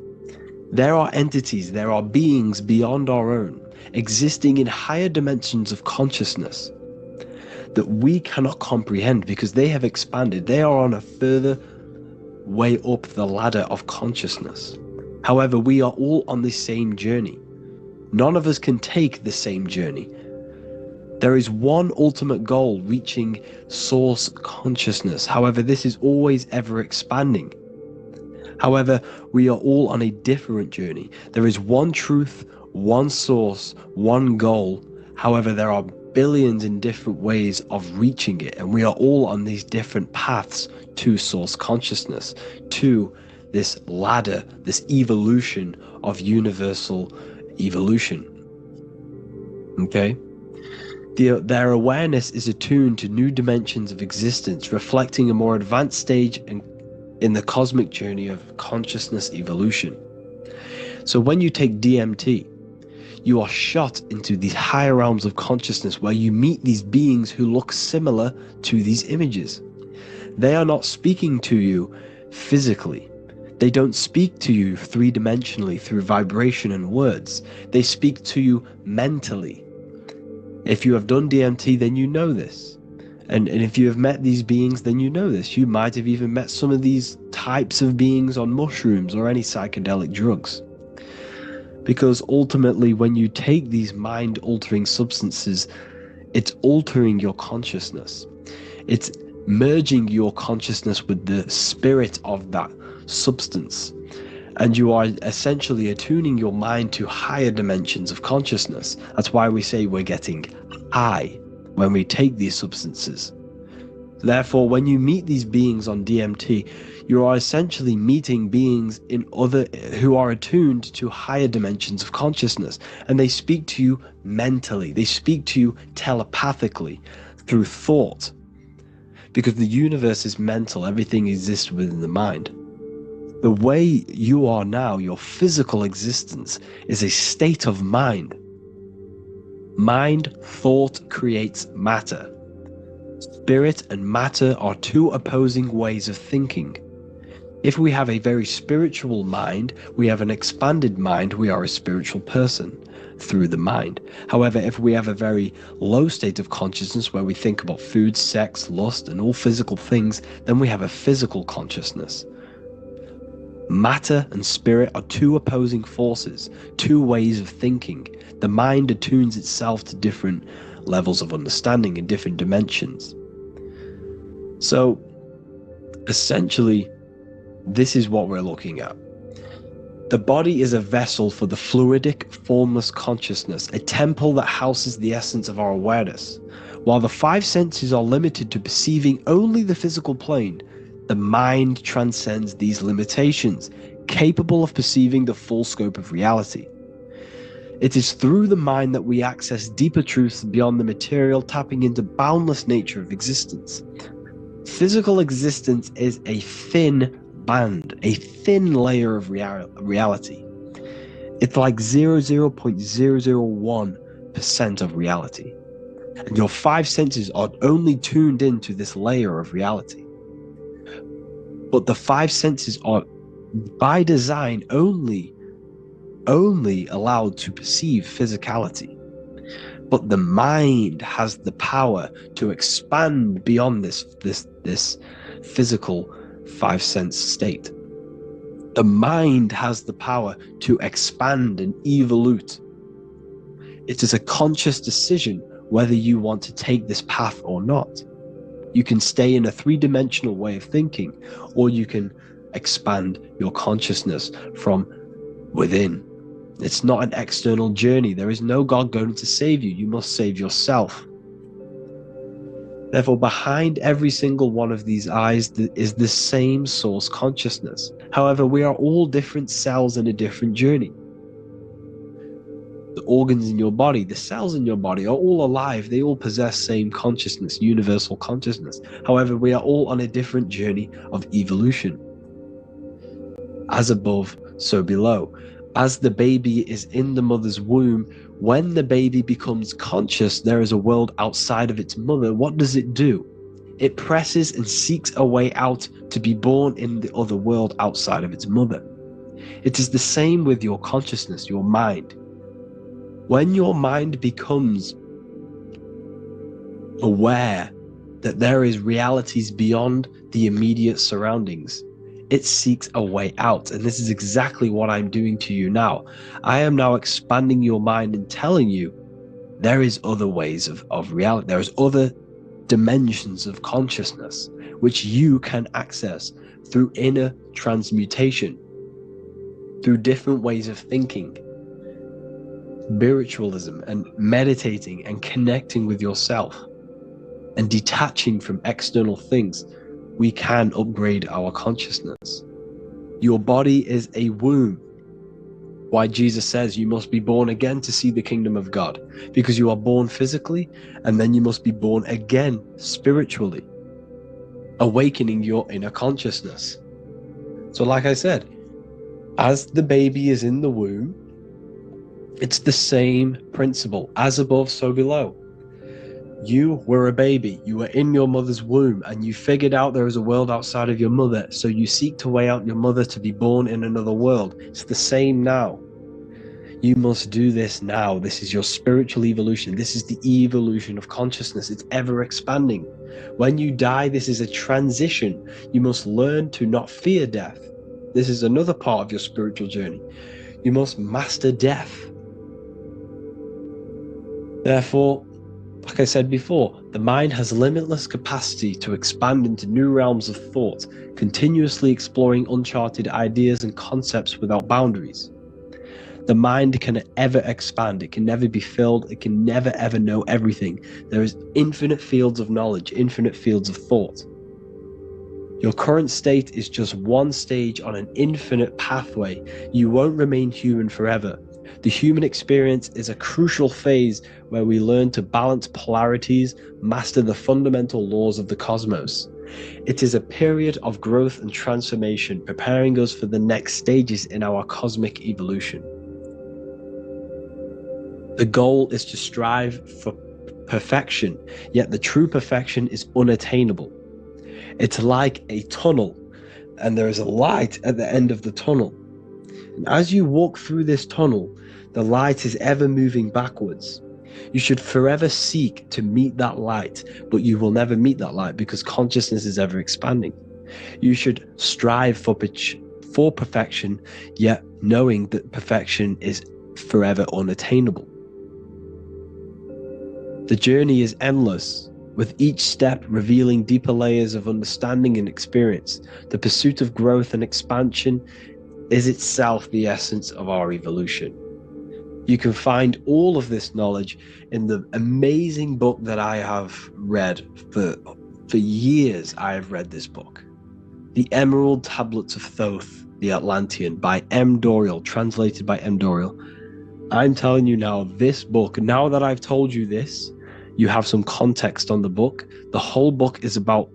There are entities, there are beings beyond our own, existing in higher dimensions of consciousness that we cannot comprehend because they have expanded. They are on a further way up the ladder of consciousness. However, we are all on the same journey. None of us can take the same journey. There is one ultimate goal, reaching source consciousness. However, this is always ever expanding. However, we are all on a different journey. There is one truth, one source, one goal. However, there are billions in different ways of reaching it, and we are all on these different paths to source consciousness, to this ladder, this evolution of universal evolution. Okay? Their awareness is attuned to new dimensions of existence, reflecting a more advanced stage in the cosmic journey of consciousness evolution. So when you take DMT, you are shot into these higher realms of consciousness where you meet these beings who look similar to these images. They are not speaking to you physically. They don't speak to you three-dimensionally through vibration and words. They speak to you mentally. If you have done DMT, then you know this. And if you have met these beings, then you know this. You might have even met some of these types of beings on mushrooms or any psychedelic drugs. Because ultimately, when you take these mind-altering substances, it's altering your consciousness. It's merging your consciousness with the spirit of that substance. And you are essentially attuning your mind to higher dimensions of consciousness. That's why we say we're getting high when we take these substances. Therefore, when you meet these beings on DMT, you are essentially meeting beings who are attuned to higher dimensions of consciousness, and they speak to you mentally. They speak to you telepathically through thought, because the universe is mental. Everything exists within the mind. The way you are now, your physical existence, is a state of mind. Mind, thought creates matter. Spirit and matter are two opposing ways of thinking. If we have a very spiritual mind, we have an expanded mind, we are a spiritual person through the mind. However, if we have a very low state of consciousness where we think about food, sex, lust, and all physical things, then we have a physical consciousness. Matter and spirit are two opposing forces, two ways of thinking. The mind attunes itself to different levels of understanding in different dimensions. So, essentially, this is what we're looking at. The body is a vessel for the fluidic, formless consciousness, a temple that houses the essence of our awareness. While the five senses are limited to perceiving only the physical plane, the mind transcends these limitations, capable of perceiving the full scope of reality. It is through the mind that we access deeper truths beyond the material, tapping into boundless nature of existence. Physical existence is a thin band, a thin layer of reality. It's like 0.001% of reality. And your five senses are only tuned into this layer of reality. But the five senses are, by design, only allowed to perceive physicality. But the mind has the power to expand beyond this physical five sense state. The mind has the power to expand and evolute. It is a conscious decision whether you want to take this path or not. You can stay in a three-dimensional way of thinking, or you can expand your consciousness from within. It's not an external journey. There is no God going to save you. You must save yourself. Therefore, behind every single one of these eyes is the same source consciousness. However, we are all different cells in a different journey. The organs in your body, the cells in your body are all alive. They all possess same consciousness, universal consciousness. However, we are all on a different journey of evolution. As above, so below. As the baby is in the mother's womb, when the baby becomes conscious, there is a world outside of its mother. What does it do? It presses and seeks a way out to be born in the other world outside of its mother. It is the same with your consciousness, your mind. When your mind becomes aware that there is realities beyond the immediate surroundings, it seeks a way out. And this is exactly what I'm doing to you now. I am now expanding your mind and telling you there is other ways of reality. There is other dimensions of consciousness which you can access through inner transmutation, through different ways of thinking. spiritualism and meditating and connecting with yourself and detaching from external things, we can upgrade our consciousness. Your body is a womb. Why Jesus says you must be born again to see the kingdom of God, because you are born physically and then you must be born again spiritually, awakening your inner consciousness. So like I said, as the baby is in the womb, it's the same principle, as above, so below. You were a baby, you were in your mother's womb, and you figured out there is a world outside of your mother, so you seek to weigh out your mother to be born in another world. It's the same now. You must do this now. This is your spiritual evolution. This is the evolution of consciousness. It's ever expanding. When you die, this is a transition. You must learn to not fear death. This is another part of your spiritual journey. You must master death. Therefore, like I said before, the mind has limitless capacity to expand into new realms of thought, continuously exploring uncharted ideas and concepts without boundaries. The mind can ever expand. It can never be filled. It can never ever know everything. There is infinite fields of knowledge, infinite fields of thought. Your current state is just one stage on an infinite pathway. You won't remain human forever. The human experience is a crucial phase where we learn to balance polarities, master the fundamental laws of the cosmos. It is a period of growth and transformation, preparing us for the next stages in our cosmic evolution. The goal is to strive for perfection, yet the true perfection is unattainable. It's like a tunnel, and there is a light at the end of the tunnel. And as you walk through this tunnel, the light is ever moving backwards. You should forever seek to meet that light, but you will never meet that light because consciousness is ever expanding. You should strive for perfection, yet knowing that perfection is forever unattainable. The journey is endless, with each step revealing deeper layers of understanding and experience. The pursuit of growth and expansion is itself the essence of our evolution. You can find all of this knowledge in the amazing book that I have read for years. I have read this book, The Emerald Tablets of Thoth, the Atlantean, by M. Dorial, translated by M. Dorial. I'm telling you now, this book, now that I've told you this, you have some context on the book. The whole book is about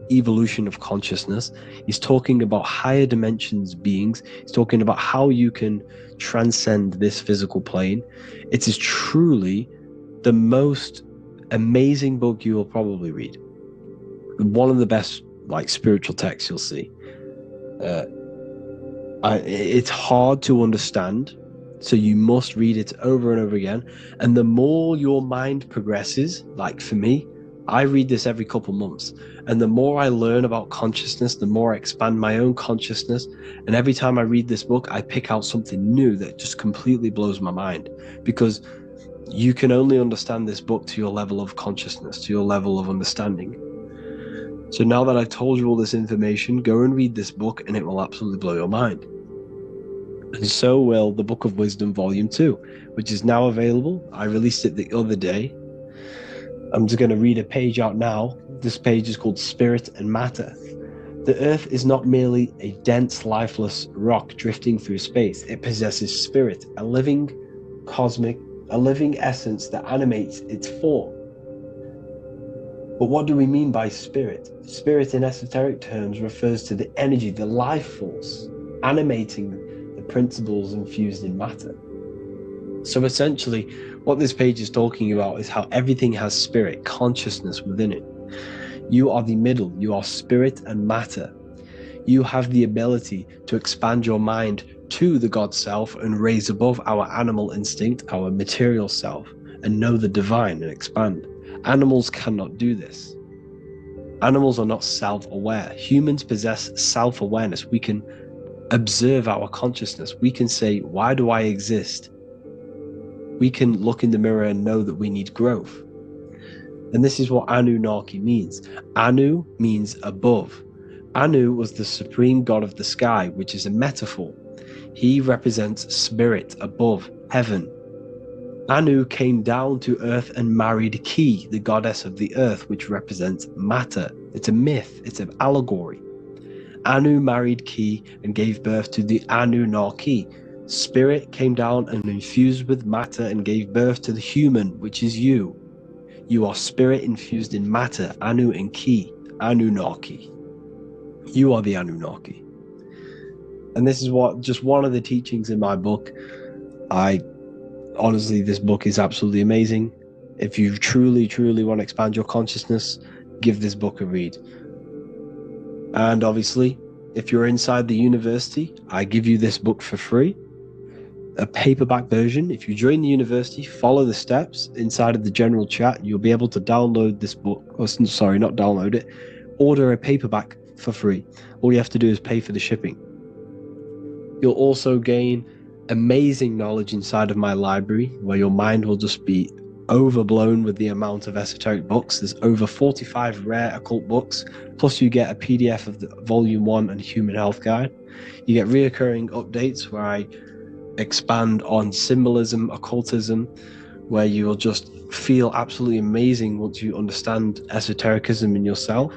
evolution of consciousness. He's talking about higher dimensions beings. He's talking about how you can transcend this physical plane. It is truly the most amazing book you will probably read. One of the best spiritual texts you'll see. It's hard to understand, so you must read it over and over again. And the more your mind progresses, like for me, I read this every couple months. And the more I learn about consciousness, the more I expand my own consciousness. And every time I read this book, I pick out something new that just completely blows my mind. Because you can only understand this book to your level of consciousness, to your level of understanding. So now that I've told you all this information, go and read this book and it will absolutely blow your mind. And so will the Book of Wisdom Volume 2, which is now available. I released it the other day. I'm just going to read a page out now. This page is called Spirit and Matter. The Earth is not merely a dense, lifeless rock drifting through space. It possesses spirit, a living essence that animates its form. But what do we mean by spirit? Spirit in esoteric terms refers to the energy, the life force, animating the principles infused in matter. So essentially, what this page is talking about is how everything has spirit, consciousness within it. You are the middle, you are spirit and matter. You have the ability to expand your mind to the God self and raise above our animal instinct, our material self, and know the divine and expand. Animals cannot do this. Animals are not self-aware. Humans possess self-awareness. We can observe our consciousness. We can say, why do I exist? We can look in the mirror and know that we need growth. And this is what Anunnaki means. Anu means above. Anu was the supreme god of the sky, which is a metaphor. He represents spirit above, heaven. Anu came down to earth and married Ki, the goddess of the earth, which represents matter. It's a myth, it's an allegory. Anu married Ki and gave birth to the Anunnaki. Spirit came down and infused with matter and gave birth to the human, which is you. You are spirit infused in matter, Anu and Ki, Anunnaki. You are the Anunnaki. And this is just one of the teachings in my book. Honestly, this book is absolutely amazing. If you truly, truly want to expand your consciousness, give this book a read. And obviously, if you're inside the university, I give you this book for free. A paperback version. If you join the university, follow the steps inside of the general chat, you'll be able to download this book. Or, sorry, not download it. Order a paperback for free. All you have to do is pay for the shipping. You'll also gain amazing knowledge inside of my library, where your mind will just be overblown with the amount of esoteric books. There's over 45 rare occult books, plus you get a PDF of the Volume 1 and Human Health Guide. You get reoccurring updates where I expand on symbolism, occultism, where you will just feel absolutely amazing once you understand esotericism in yourself.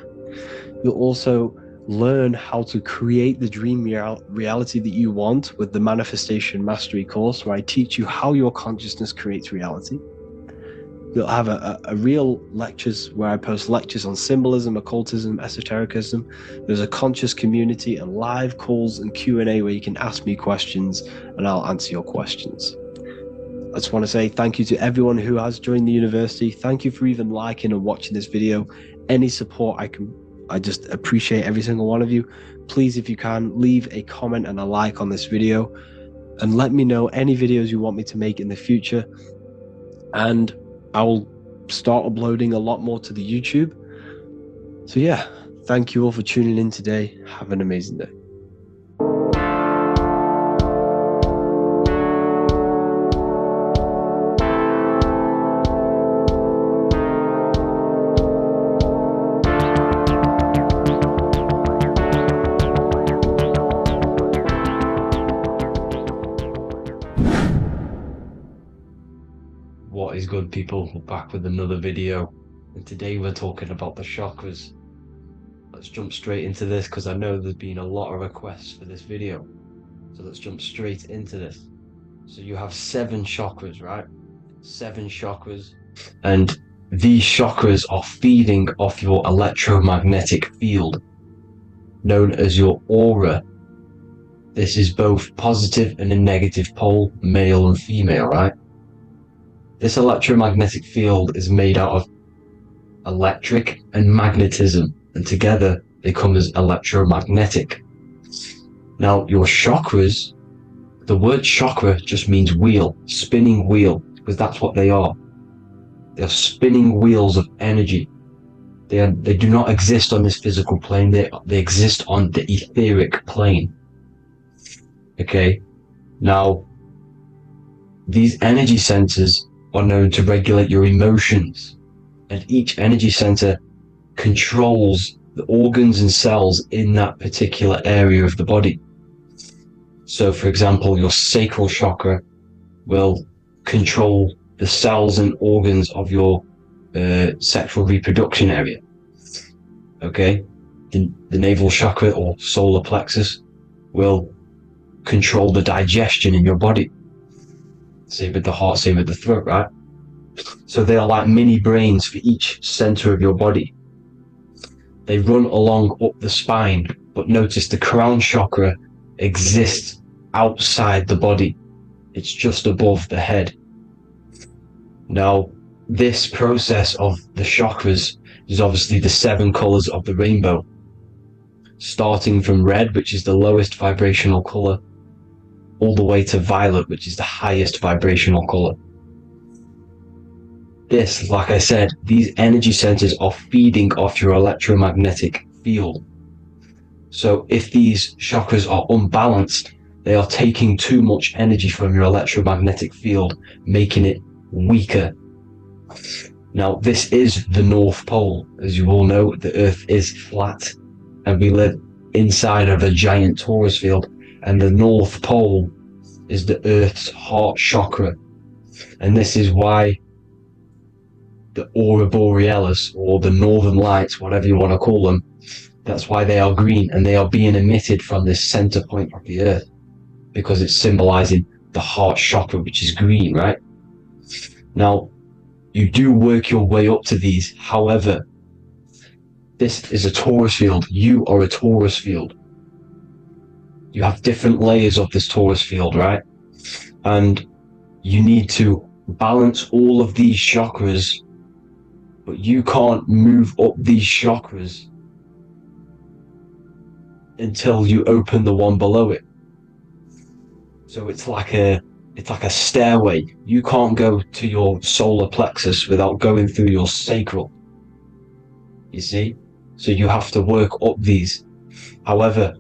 You'll also learn how to create the dream reality that you want with the Manifestation Mastery course, where I teach you how your consciousness creates reality. You'll have a real lectures where I post lectures on symbolism, occultism, esotericism. There's a conscious community and live calls and Q&A where you can ask me questions and I'll answer your questions. I just want to say thank you to everyone who has joined the university. Thank you for even liking and watching this video. Any support I just appreciate every single one of you. Please, if you can, leave a comment and a like on this video and let me know any videos you want me to make in the future. And I will start uploading a lot more to the YouTube. So yeah, thank you all for tuning in today. Have an amazing day. What is good, people? We're back with another video, and today we're talking about the chakras. Let's jump straight into this because I know there's been a lot of requests for this video. So let's jump straight into this. So you have 7 chakras, right? 7 chakras, and these chakras are feeding off your electromagnetic field, known as your aura. This is both positive and a negative pole, male and female, right? This electromagnetic field is made out of electric and magnetism, and together they come as electromagnetic. Now, your chakras, the word chakra just means wheel, spinning wheel, because that's what they are. They are spinning wheels of energy. They do not exist on this physical plane. They exist on the etheric plane. Okay. Now, these energy centers are known to regulate your emotions, and each energy center controls the organs and cells in that particular area of the body. So, for example, your sacral chakra will control the cells and organs of your sexual reproduction area. Okay, the navel chakra or solar plexus will control the digestion in your body. Same with the heart, same with the throat, right? So they are like mini brains for each center of your body. They run along up the spine, but notice the crown chakra exists outside the body. It's just above the head. Now, this process of the chakras is obviously the 7 colors of the rainbow, starting from red, which is the lowest vibrational color, all the way to violet, which is the highest vibrational color. This, like I said, these energy centers are feeding off your electromagnetic field. So if these chakras are unbalanced, they are taking too much energy from your electromagnetic field, making it weaker. Now, this is the North Pole. As you all know, the Earth is flat, and we live inside of a giant torus field, and the North Pole is the Earth's heart chakra. And this is why the aurora borealis, or the northern lights, whatever you want to call them, that's why they are green, and they are being emitted from this center point of the earth, because it's symbolizing the heart chakra, which is green, right? Now, you do work your way up to these. However, this is a torus field. You are a torus field. You have different layers of this torus field, right? And you need to balance all of these chakras, but you can't move up these chakras until you open the one below it. So it's like a stairway. You can't go to your solar plexus without going through your sacral. You see? So you have to work up these. However,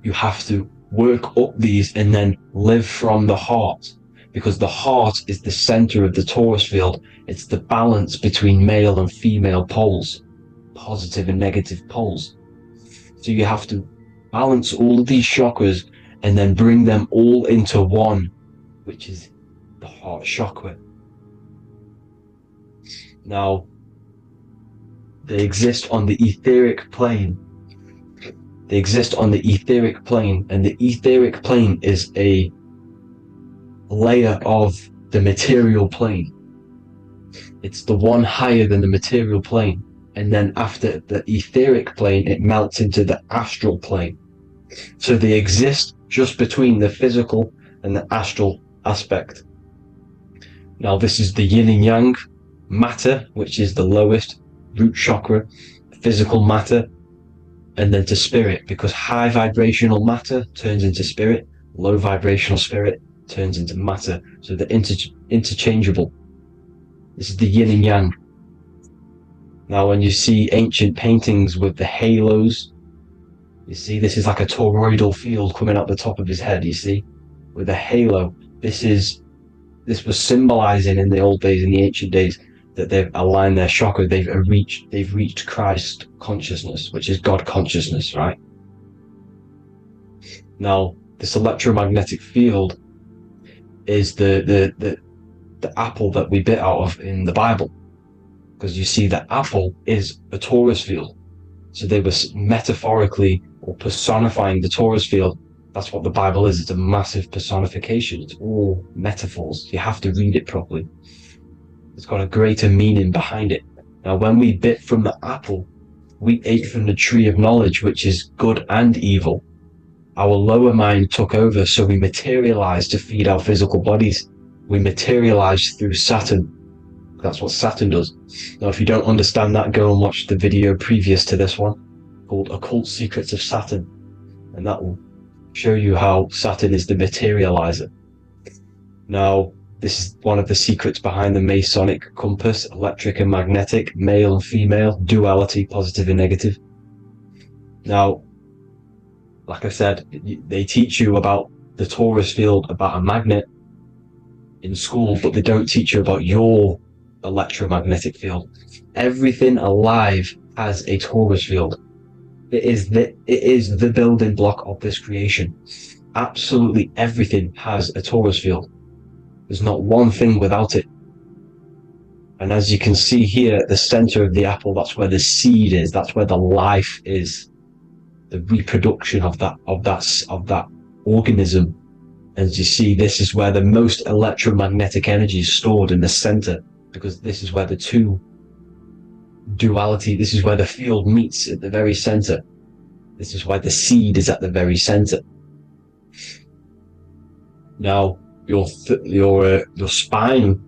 you have to work up these and then live from the heart, because the heart is the center of the torus field. It's the balance between male and female poles, positive and negative poles. So you have to balance all of these chakras and then bring them all into one, which is the heart chakra. Now, they exist on the etheric plane. They exist on the etheric plane, and the etheric plane is a layer of the material plane. It's the one higher than the material plane, and then after the etheric plane, it melts into the astral plane. So they exist just between the physical and the astral aspect. Now, this is the yin and yang matter, which is the lowest root chakra, physical matter, and then to spirit, because high vibrational matter turns into spirit, low vibrational spirit turns into matter. So they're interchangeable. This is the yin and yang. Now, when you see ancient paintings with the halos, you see this is like a toroidal field coming out the top of his head, you see, with a halo. This was symbolizing in the old days, in the ancient days, that they've aligned their chakra, they've reached Christ consciousness, which is God consciousness, right? Now, this electromagnetic field is the apple that we bit out of in the Bible, because you see that apple is a torus field. So they were metaphorically or personifying the torus field. That's what the Bible is. It's a massive personification. It's all metaphors. You have to read it properly. It's got a greater meaning behind it. Now, when we bit from the apple, we ate from the tree of knowledge, which is good and evil. Our lower mind took over, so we materialized to feed our physical bodies. We materialized through Saturn. That's what Saturn does. Now, if you don't understand that, go and watch the video previous to this one called Occult Secrets of Saturn, and that will show you how Saturn is the materializer. Now, this is one of the secrets behind the Masonic compass: electric and magnetic, male and female, duality, positive and negative. Now, like I said, they teach you about the torus field, about a magnet in school, but they don't teach you about your electromagnetic field. Everything alive has a torus field. It is the building block of this creation. Absolutely everything has a torus field. There's not one thing without it. And as you can see here at the center of the apple, that's where the seed is. That's where the life is. The reproduction of that organism. As you see, this is where the most electromagnetic energy is stored, in the center, because this is where the two duality, this is where the field meets at the very center. This is why the seed is at the very center. Now, your spine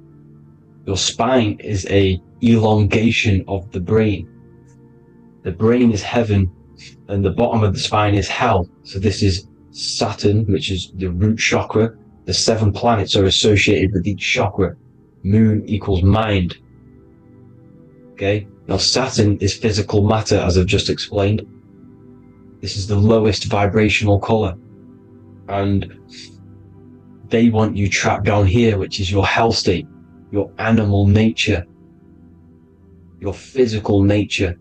is a elongation of the brain. The brain is heaven, and the bottom of the spine is hell. So this is Saturn, which is the root chakra. The 7 planets are associated with each chakra. Moon equals mind. Okay, now Saturn is physical matter, as I've just explained. This is the lowest vibrational color, and they want you trapped down here, which is your hell state, your animal nature, your physical nature.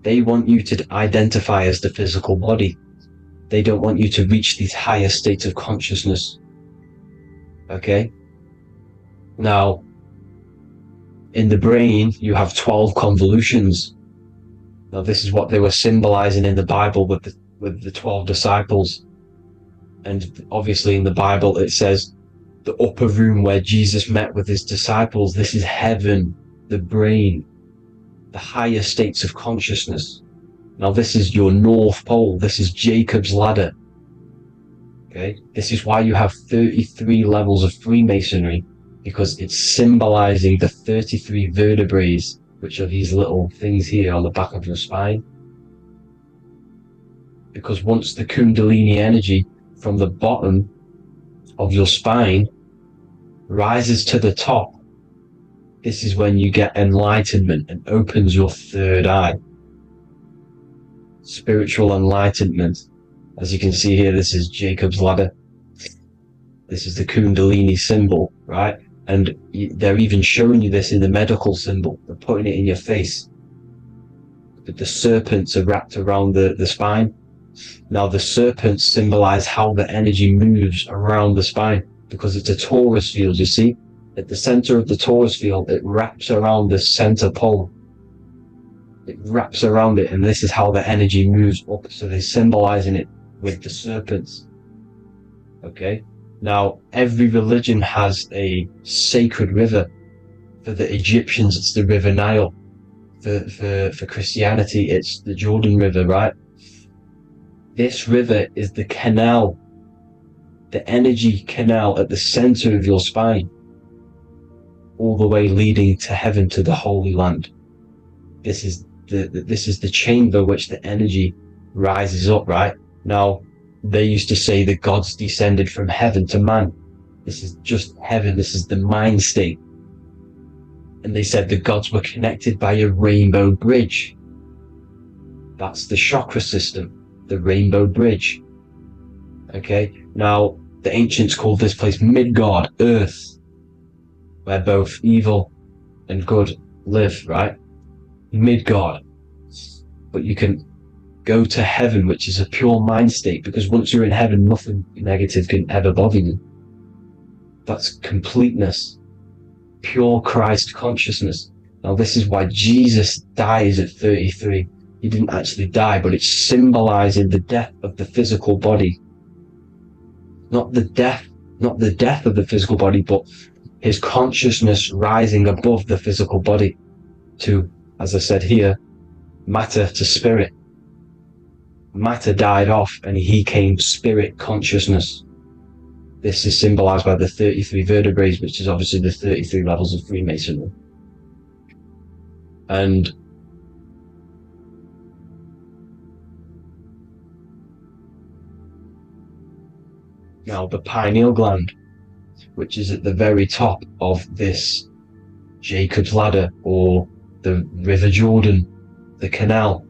They want you to identify as the physical body. They don't want you to reach these higher states of consciousness. Okay? Now, in the brain, you have 12 convolutions. Now, this is what they were symbolizing in the Bible with the 12 disciples. And obviously in the Bible, it says the upper room where Jesus met with his disciples. This is heaven, the brain, the higher states of consciousness. Now, this is your North Pole. This is Jacob's ladder. Okay, this is why you have 33 levels of Freemasonry, because it's symbolizing the 33 vertebrae, which are these little things here on the back of your spine. Because once the Kundalini energy from the bottom of your spine rises to the top, this is when you get enlightenment and opens your third eye. Spiritual enlightenment. As you can see here, this is Jacob's ladder. This is the Kundalini symbol, right? And they're even showing you this in the medical symbol. They're putting it in your face. But the serpents are wrapped around the spine. Now, the serpents symbolize how the energy moves around the spine, because it's a torus field, you see? At the center of the torus field, it wraps around the center pole. It wraps around it, and this is how the energy moves up. So they're symbolizing it with the serpents. Okay? Now, every religion has a sacred river. For the Egyptians, it's the River Nile. For Christianity, it's the Jordan River, right? This river is the canal, the energy canal at the center of your spine, all the way leading to heaven, to the Holy Land. This is the chamber which the energy rises up, right? Now, they used to say the gods descended from heaven to man. This is just heaven. This is the mind state. And they said the gods were connected by a rainbow bridge. That's the chakra system, the rainbow bridge. Okay, now the ancients called this place Midgard, Earth, where both evil and good live, right? Midgard. But you can go to heaven, which is a pure mind state, because once you're in heaven, nothing negative can ever bother you. That's completeness, pure Christ consciousness. Now, this is why Jesus dies at 33. He didn't actually die, but it's symbolizing the death of the physical body. Not the death of the physical body, but his consciousness rising above the physical body to, as I said here, matter to spirit. Matter died off and he came spirit consciousness. This is symbolized by the 33 vertebrae, which is obviously the 33 levels of Freemasonry. And now the pineal gland, which is at the very top of this Jacob's ladder, or the River Jordan, the canal,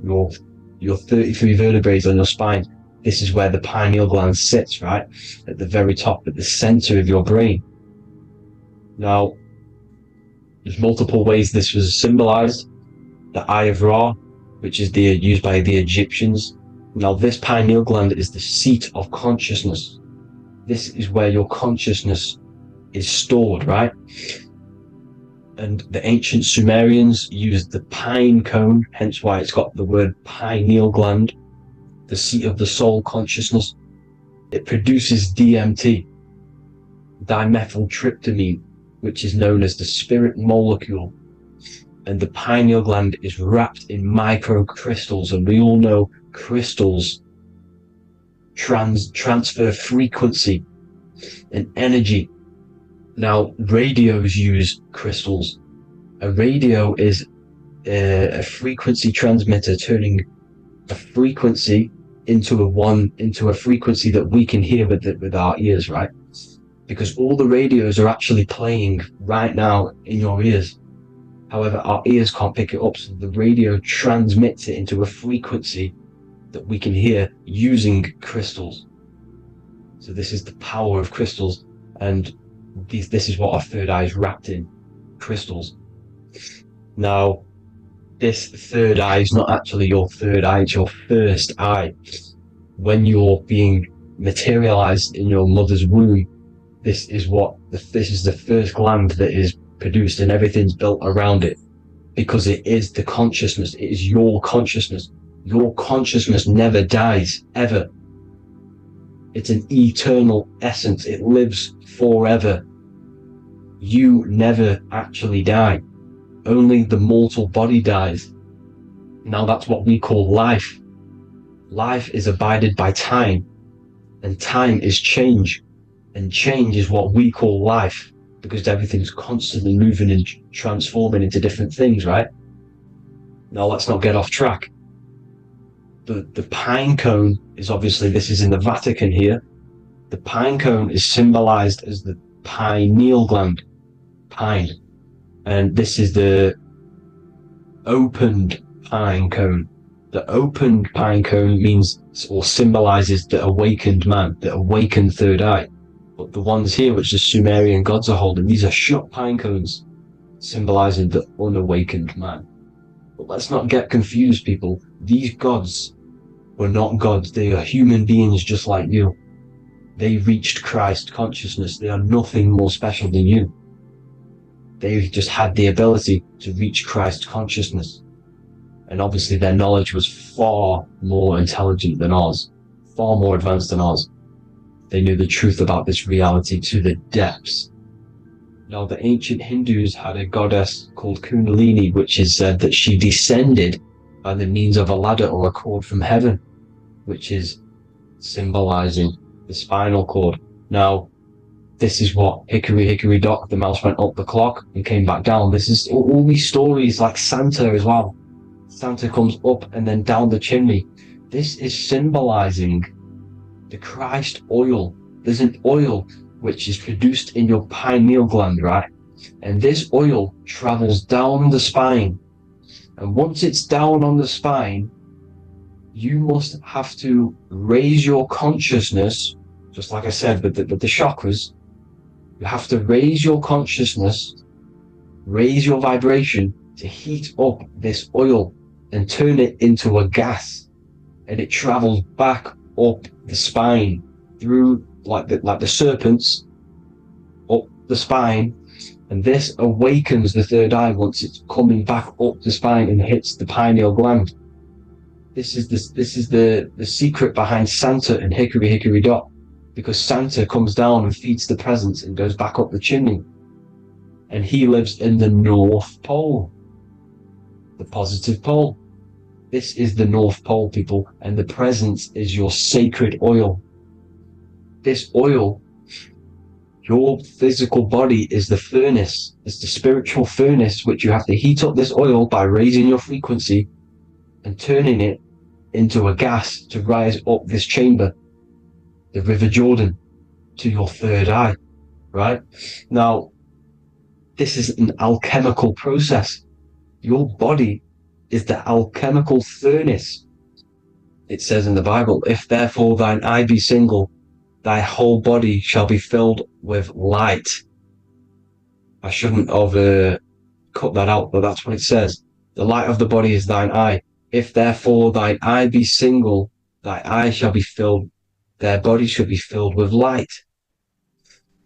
your 33 vertebrae on your spine. This is where the pineal gland sits, right? At the very top, at the center of your brain. Now, there's multiple ways this was symbolized. The Eye of Ra, which is used by the Egyptians. Now, this pineal gland is the seat of consciousness. This is where your consciousness is stored, right? And the ancient Sumerians used the pine cone, hence why it's got the word pineal gland, the seat of the soul consciousness. It produces DMT, dimethyltryptamine, which is known as the spirit molecule. And the pineal gland is wrapped in microcrystals, and we all know crystals transfer frequency and energy. Now, radios use crystals. A radio is a frequency transmitter, turning a frequency into a frequency that we can hear with our ears, right? Because all the radios are actually playing right now in your ears. However, our ears can't pick it up, so the radio transmits it into a frequency that we can hear using crystals. So this is the power of crystals, and this is what our third eye is wrapped in, crystals. Now, this third eye is not actually your third eye, it's your first eye. When you're being materialized in your mother's womb, this is the first gland that is produced, and everything's built around it, because it is the consciousness. It is your consciousness. Your consciousness never dies, ever. It's an eternal essence. It lives forever. You never actually die. Only the mortal body dies. Now that's what we call life. Life is abided by time, and time is change, and change is what we call life, because everything's constantly moving and transforming into different things, right? Now let's not get off track. The pine cone is obviously, this is in the Vatican here. The pine cone is symbolized as the pineal gland, pine, and this is the opened pine cone. The opened pine cone means, or symbolizes, the awakened man, the awakened third eye. But the ones here, which the Sumerian gods are holding, these are shut pine cones, symbolizing the unawakened man. But let's not get confused, people. These gods were not gods. They are human beings just like you. They reached Christ consciousness. They are nothing more special than you. They just had the ability to reach Christ consciousness. And obviously their knowledge was far more intelligent than ours, far more advanced than ours. They knew the truth about this reality to the depths. Now, the ancient Hindus had a goddess called Kundalini, which is said that she descended by the means of a ladder or a cord from heaven, which is symbolizing the spinal cord. Now, this is what Hickory Hickory Dock, the mouse went up the clock and came back down. This is all these stories, like Santa as well. Santa comes up and then down the chimney. This is symbolizing the Christ oil. There's an oil which is produced in your pineal gland, right? And this oil travels down the spine. And once it's down on the spine, you must have to raise your consciousness, just like I said with the chakras. You have to raise your consciousness, raise your vibration to heat up this oil and turn it into a gas. And it travels back up the spine through like the serpents up the spine, and this awakens the third eye once it's coming back up the spine and hits the pineal gland. This is the secret behind Santa and Hickory Hickory Dock, because Santa comes down and feeds the presents and goes back up the chimney, and he lives in the North Pole, the positive pole. This is the North Pole, people, and the presence is your sacred oil. This oil, your physical body, is the furnace. It's the spiritual furnace, which you have to heat up this oil by raising your frequency and turning it into a gas to rise up this chamber, the River Jordan, to your third eye, right? Now, this is an alchemical process. Your body is the alchemical furnace. It says in the Bible, if therefore thine eye be single, thy whole body shall be filled with light. I shouldn't have cut that out, but that's what it says. The light of the body is thine eye. If therefore thine eye be single, thy eye shall be filled, their body shall be filled with light.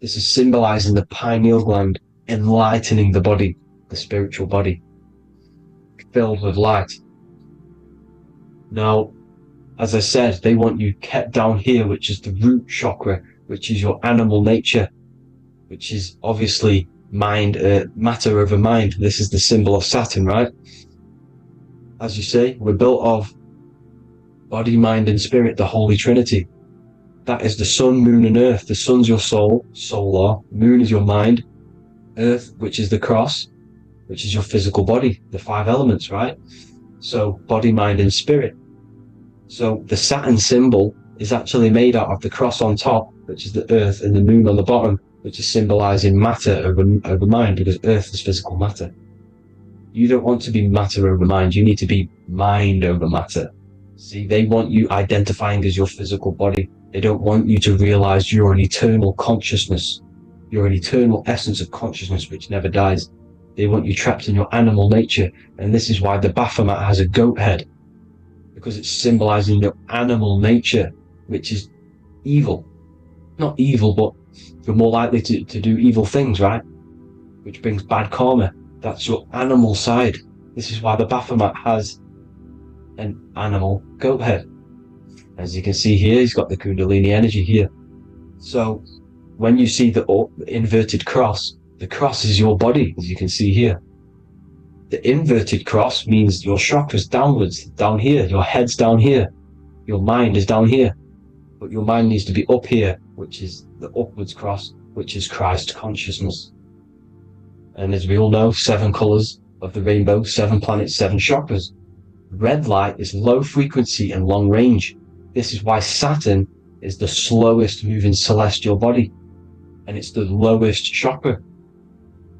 This is symbolizing the pineal gland enlightening the body, the spiritual body, filled with light. Now, as I said, they want you kept down here, which is the root chakra, which is your animal nature, which is obviously mind, matter over mind. This is the symbol of Saturn, right? As you say, we're built of body, mind, and spirit, the Holy Trinity. That is the sun, moon, and earth. The sun's your soul, solar. Moon is your mind. Earth, which is the cross, which is your physical body, the 5 elements, right? So body, mind, and spirit. So the Saturn symbol is actually made out of the cross on top, which is the earth, and the moon on the bottom, which is symbolizing matter over mind, because earth is physical matter. You don't want to be matter over mind. You need to be mind over matter. See, they want you identifying as your physical body. They don't want you to realize you're an eternal consciousness. You're an eternal essence of consciousness which never dies. They want you trapped in your animal nature. And this is why the Baphomet has a goat head, because it's symbolizing your animal nature, which is evil. Not evil, but You're more likely to do evil things, right? Which brings bad karma. That's your animal side. This is why the Baphomet has an animal goat head. As you can see here, he's got the Kundalini energy here. So when you see the inverted cross, the cross is your body, as you can see here. The inverted cross means your chakras downwards, down here, your head's down here, your mind is down here, but your mind needs to be up here, which is the upwards cross, which is Christ consciousness. And as we all know, 7 colors of the rainbow, 7 planets, 7 chakras. Red light is low frequency and long range. This is why Saturn is the slowest moving celestial body, and it's the lowest chakra,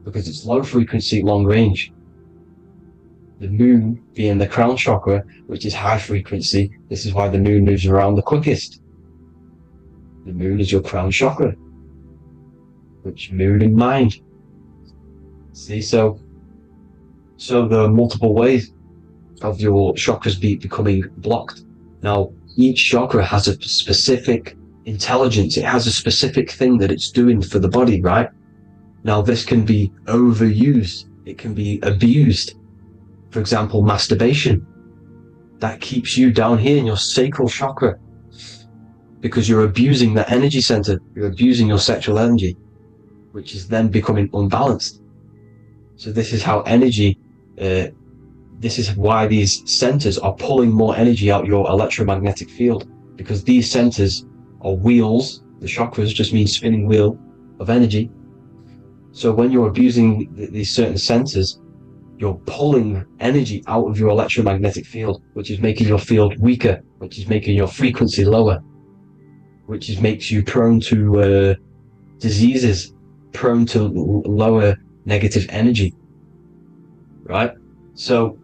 because it's low frequency, long range. The moon being the crown chakra, which is high frequency, this is why the moon moves around the quickest. The moon is your crown chakra, which moon in mind. See, so there are multiple ways of your chakras becoming blocked. Now, each chakra has a specific intelligence. It has a specific thing that it's doing for the body, right? Now, this can be overused. It can be abused. For example, masturbation. That keeps you down here in your sacral chakra, because you're abusing that energy center. You're abusing your sexual energy, which is then becoming unbalanced. So this is how energy, this is why these centers are pulling more energy out your electromagnetic field, because these centers are wheels. The chakras just mean spinning wheel of energy. So when you're abusing these certain centers, you're pulling energy out of your electromagnetic field, which is making your field weaker, which is making your frequency lower, which makes you prone to diseases, prone to lower negative energy, right? So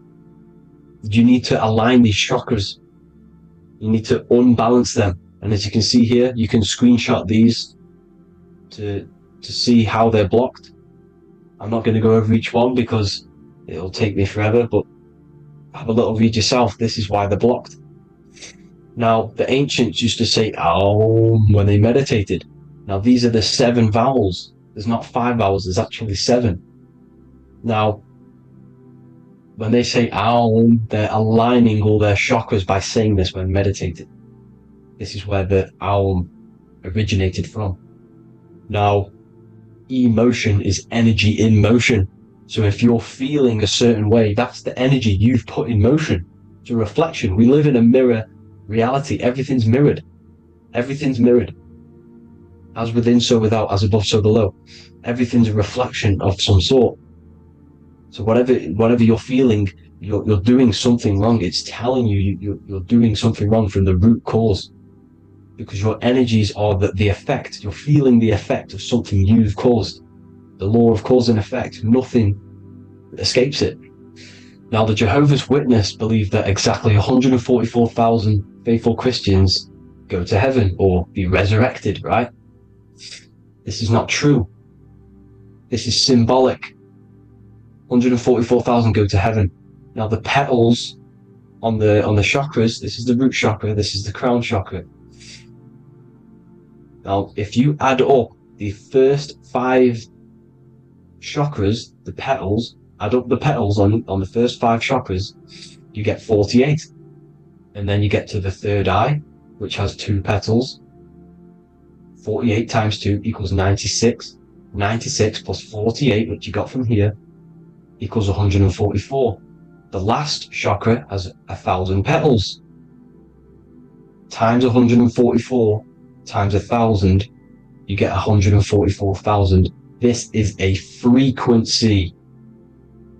you need to align these chakras. You need to unbalance them. And as you can see here, you can screenshot these to see how they're blocked. I'm not going to go over each one because it'll take me forever, but have a little read yourself. This is why they're blocked. Now, the ancients used to say Aum when they meditated. Now, these are the 7 vowels. There's not 5 vowels, there's actually 7. Now, when they say Aum, they're aligning all their chakras by saying this when meditating. This is where the Aum originated from. Now, emotion is energy in motion. So if you're feeling a certain way, that's the energy you've put in motion. It's a reflection. We live in a mirror reality. Everything's mirrored. Everything's mirrored. As within, so without, as above, so below. Everything's a reflection of some sort. So whatever you're feeling, you're doing something wrong. It's telling you you're doing something wrong from the root cause. Because your energies are the effect. You're feeling the effect of something you've caused. The law of cause and effect. Nothing escapes it. Now, the Jehovah's Witness believe that exactly 144,000 faithful Christians go to heaven or be resurrected, right? This is not true. This is symbolic. 144,000 go to heaven. Now, the petals on the chakras, this is the root chakra, this is the crown chakra. Now, if you add up the first 5 chakras, the petals, add up the petals on the first 5 chakras, you get 48. And then you get to the third eye, which has 2 petals. 48 times 2 equals 96. 96 plus 48, which you got from here, equals 144. The last chakra has 1,000 petals. Times 144 times 1,000, you get 144,000. This is a frequency.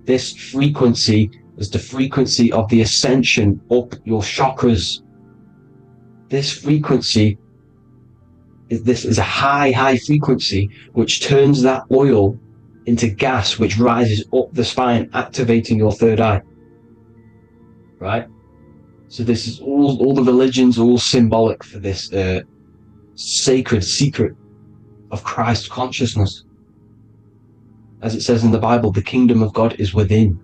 This frequency is the frequency of the ascension up your chakras. This frequency is a high frequency, which turns that oil into gas, which rises up the spine, activating your third eye. Right? So this is all the religions are all symbolic for this sacred secret of Christ consciousness. As it says in the Bible, the kingdom of God is within.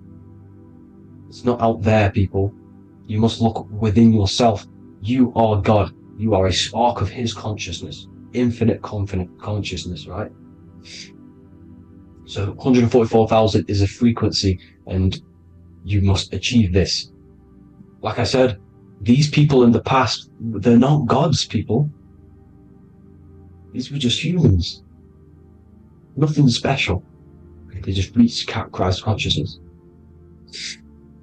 It's not out there, people. You must look within yourself. You are God. You are a spark of His consciousness. infinite consciousness, right? So 144,000 is a frequency, and you must achieve this. Like I said, these people in the past, they're not gods, people. These were just humans. Nothing special. They just reached Christ consciousness.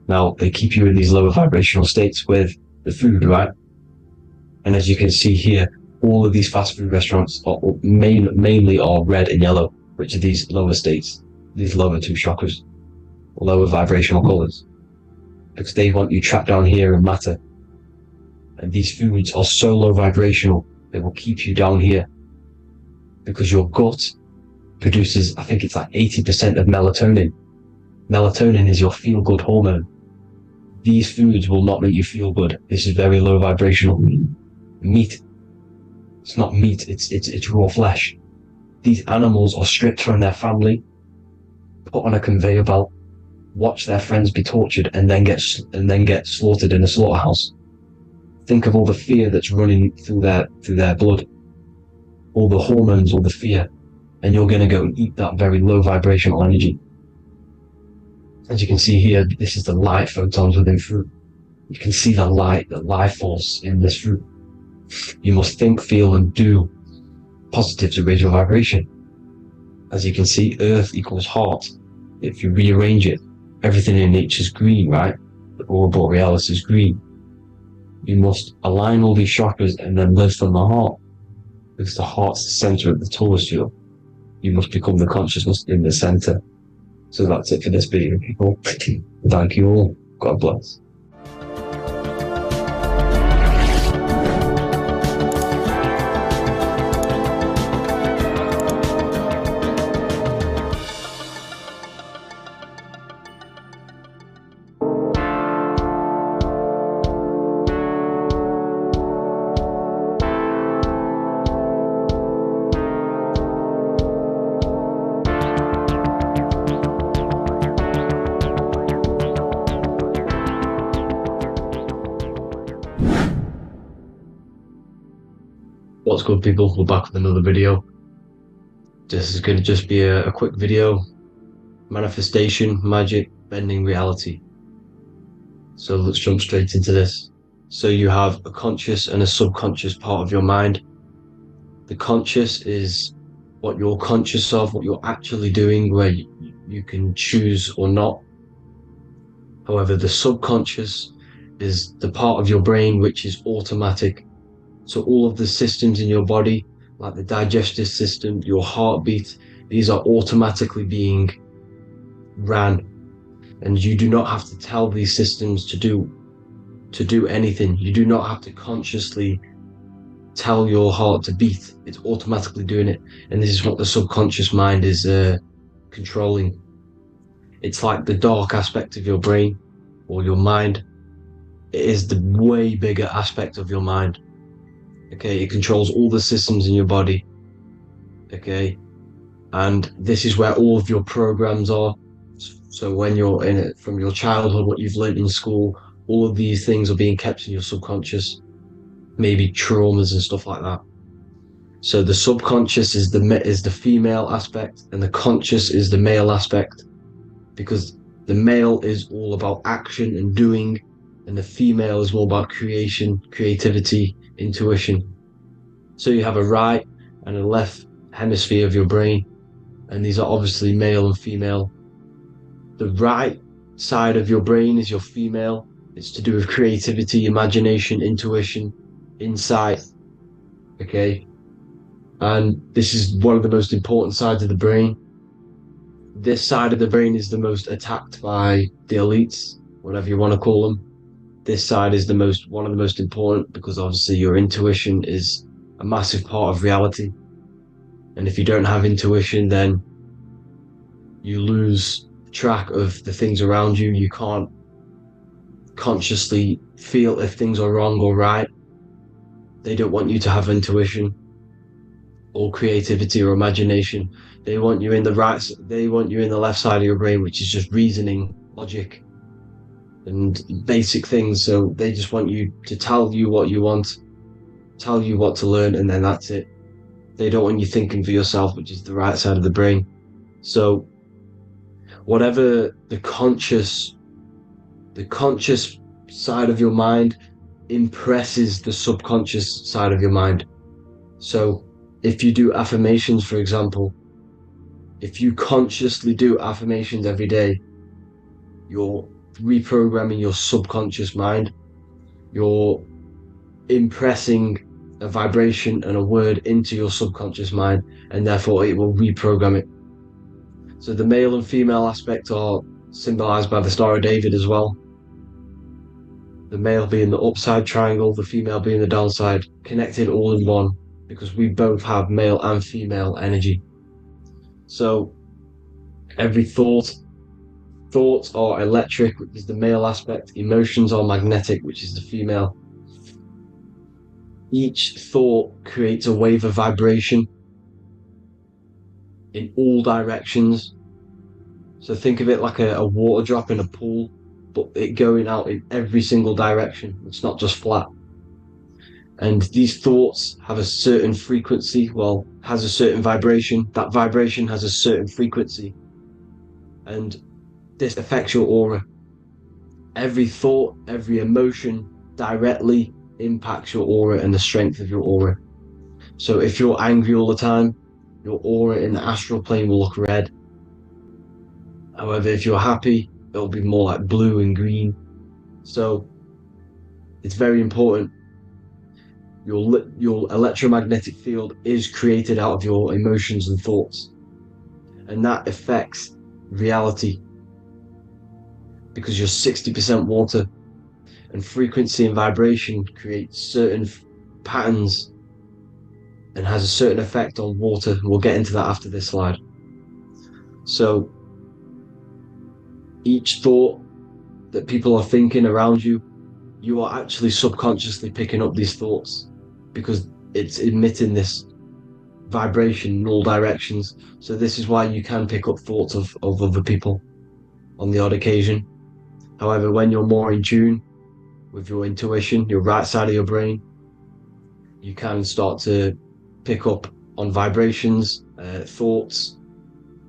Now, they keep you in these lower vibrational states with the food, right? And as you can see here, all of these fast food restaurants are mainly are red and yellow, which are these lower states, these lower two chakras, lower vibrational colors, because they want you trapped down here in matter. And these foods are so low vibrational, they will keep you down here, because your gut produces, I think it's like 80% of melatonin. Melatonin is your feel-good hormone. These foods will not make you feel good. This is very low vibrational. Meat. It's not meat, it's raw flesh. These animals are stripped from their family, put on a conveyor belt, watch their friends be tortured, and then get slaughtered in a slaughterhouse. Think of all the fear that's running through their blood, all the hormones, all the fear, and you're going to go and eat that very low vibrational energy. As you can see here, this is the light photons within fruit. You can see the light, the life force in this fruit. You must think, feel, and do positive to raise your vibration. As you can see, earth equals heart. If you rearrange it, everything in nature is green, right? The aurora borealis is green. You must align all these chakras and then live from the heart, because the heart's the center of the Taurus field. You must become the consciousness in the center. So that's it for this video, people. Thank you all. God bless. What's good, people? We're back with another video. This is going to just be a quick video. Manifestation, magic, bending reality. So let's jump straight into this. So you have a conscious and a subconscious part of your mind. The conscious is what you're conscious of, what you're actually doing, where you can choose or not. However, the subconscious is the part of your brain which is automatic. So all of the systems in your body, like the digestive system, your heartbeat, these are automatically being ran. And you do not have to tell these systems to do anything. You do not have to consciously tell your heart to beat. It's automatically doing it. And this is what the subconscious mind is controlling. It's like the dark aspect of your brain or your mind. It is the way bigger aspect of your mind. Okay, it controls all the systems in your body. Okay, and this is where all of your programs are. So when you're in it, from your childhood, what you've learned in school, all of these things are being kept in your subconscious. Maybe traumas and stuff like that. So the subconscious is the female aspect, and the conscious is the male aspect, because the male is all about action and doing, and the female is more about creation, creativity, intuition. So you have a right and a left hemisphere of your brain, and these are obviously male and female. The right side of your brain is your female. It's to do with creativity, imagination, intuition, insight. Okay, and this is one of the most important sides of the brain. This side of the brain is the most attacked by the elites, whatever you want to call them. This side is one of the most important, because obviously your intuition is a massive part of reality. And if you don't have intuition, then you lose track of the things around you. You can't consciously feel if things are wrong or right. They don't want you to have intuition or creativity or imagination. They want you in the left side of your brain, which is just reasoning, logic, and basic things. So they just want you to tell you what you want, tell you what to learn, and then that's it. They don't want you thinking for yourself, which is the right side of the brain. So whatever the conscious side of your mind impresses the subconscious side of your mind. So if you do affirmations, for example, if you consciously do affirmations every day, you're reprogramming your subconscious mind. You're impressing a vibration and a word into your subconscious mind, and therefore it will reprogram it. So the male and female aspect are symbolized by the Star of David as well. The male being the upside triangle, the female being the downside, connected all in one, because we both have male and female energy. So every thoughts are electric, which is the male aspect. Emotions are magnetic, which is the female. Each thought creates a wave of vibration in all directions. So think of it like a water drop in a pool, but it going out in every single direction. It's not just flat. And these thoughts have a certain frequency, has a certain vibration. That vibration has a certain frequency. And this affects your aura. Every thought, every emotion directly impacts your aura and the strength of your aura. So if you're angry all the time, your aura in the astral plane will look red. However, if you're happy, it'll be more like blue and green. So it's very important. Your electromagnetic field is created out of your emotions and thoughts, and that affects reality, because you're 60% water, and frequency and vibration create certain patterns and has a certain effect on water. We'll get into that after this slide. So each thought that people are thinking around you, you are actually subconsciously picking up these thoughts, because it's emitting this vibration in all directions. So this is why you can pick up thoughts of other people on the odd occasion. However, when you're more in tune with your intuition, your right side of your brain, you can start to pick up on vibrations, thoughts,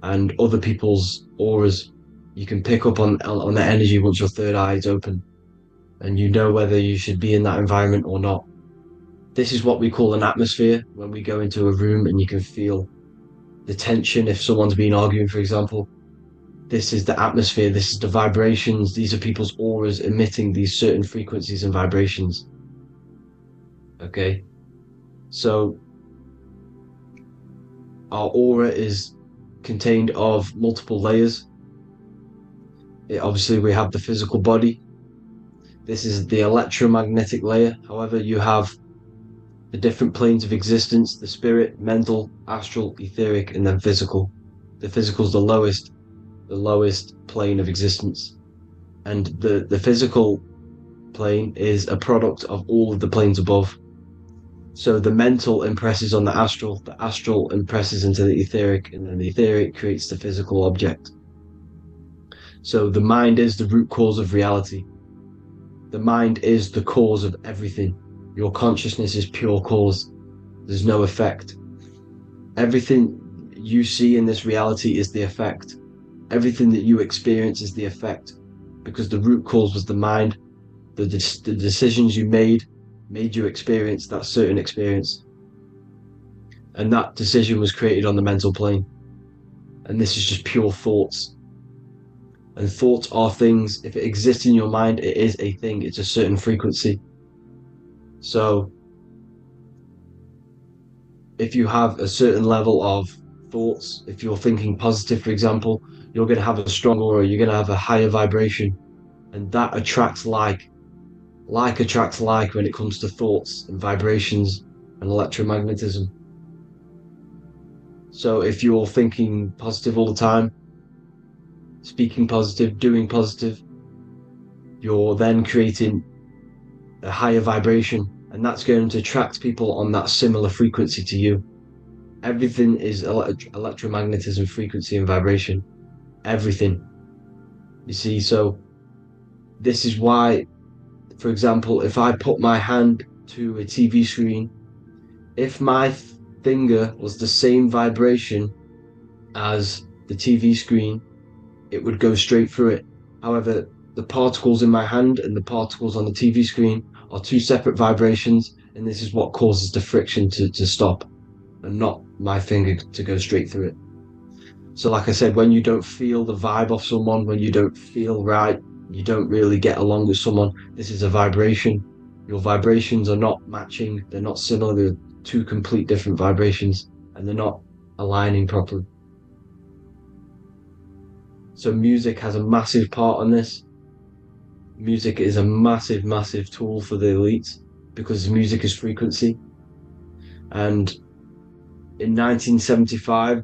and other people's auras. You can pick up on the energy once your third eye is open, and you know whether you should be in that environment or not. This is what we call an atmosphere. When we go into a room and you can feel the tension, if someone's been arguing, for example, this is the atmosphere, this is the vibrations, these are people's auras emitting these certain frequencies and vibrations. Okay, so our aura is contained of multiple layers. Obviously we have the physical body. This is the electromagnetic layer. However, you have the different planes of existence: the spirit, mental, astral, etheric, and then physical. The physical is the lowest plane of existence, and the physical plane is a product of all of the planes above. So the mental impresses on the astral impresses into the etheric, and then the etheric creates the physical object. So the mind is the root cause of reality. The mind is the cause of everything. Your consciousness is pure cause. There's no effect. Everything you see in this reality is the effect. Everything that you experience is the effect, because the root cause was the mind. The decisions you made you experience that certain experience. And that decision was created on the mental plane. And this is just pure thoughts. And thoughts are things. If it exists in your mind, it is a thing. It's a certain frequency. So if you have a certain level of thoughts, if you're thinking positive, for example, you're going to have a strong aura, you're going to have a higher vibration, and that attracts like. Like attracts like when it comes to thoughts and vibrations and electromagnetism. So if you're thinking positive all the time, speaking positive, doing positive, you're then creating a higher vibration, and that's going to attract people on that similar frequency to you. Everything is electromagnetism, frequency and vibration. Everything. You see, so this is why, for example, if I put my hand to a TV screen, if my finger was the same vibration as the TV screen, it would go straight through it. However, the particles in my hand and the particles on the TV screen are two separate vibrations, and this is what causes the friction to stop, and not my finger to go straight through it. So like I said, when you don't feel the vibe of someone, when you don't feel right, you don't really get along with someone, this is a vibration. Your vibrations are not matching, they're not similar, they're two complete different vibrations, and they're not aligning properly. So music has a massive part on this. Music is a massive, massive tool for the elites because music is frequency. And in 1975,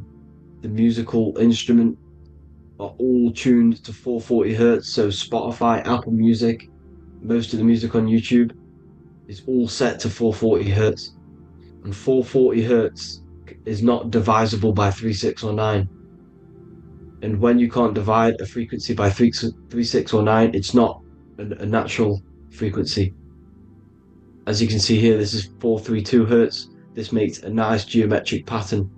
the musical instrument are all tuned to 440 hertz. So Spotify, Apple Music, most of the music on YouTube is all set to 440 hertz. And 440 hertz is not divisible by 3, 6, or 9. And when you can't divide a frequency by 3, 6, or 9, it's not a natural frequency. As you can see here, this is 432 hertz. This makes a nice geometric pattern.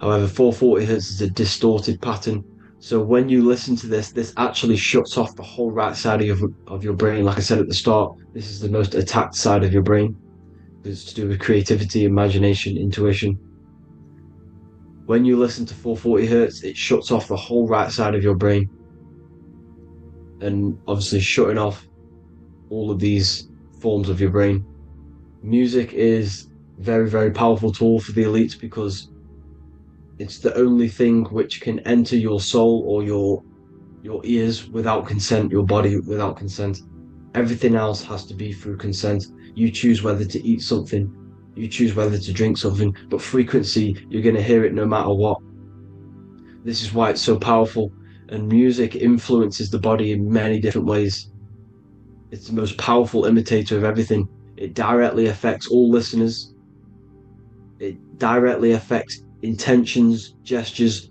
However, 440 hertz is a distorted pattern. So when you listen to this, this actually shuts off the whole right side of your brain. Like I said at the start, this is the most attacked side of your brain. It's to do with creativity, imagination, intuition. When you listen to 440 hertz, it shuts off the whole right side of your brain. And obviously shutting off all of these forms of your brain. Music is a very, very powerful tool for the elites because it's the only thing which can enter your soul or your ears without consent, your body without consent. Everything else has to be through consent. You choose whether to eat something, you choose whether to drink something, but frequency, you're going to hear it no matter what. This is why it's so powerful, and music influences the body in many different ways. It's the most powerful imitator of everything. It directly affects all listeners. It directly affects intentions, gestures,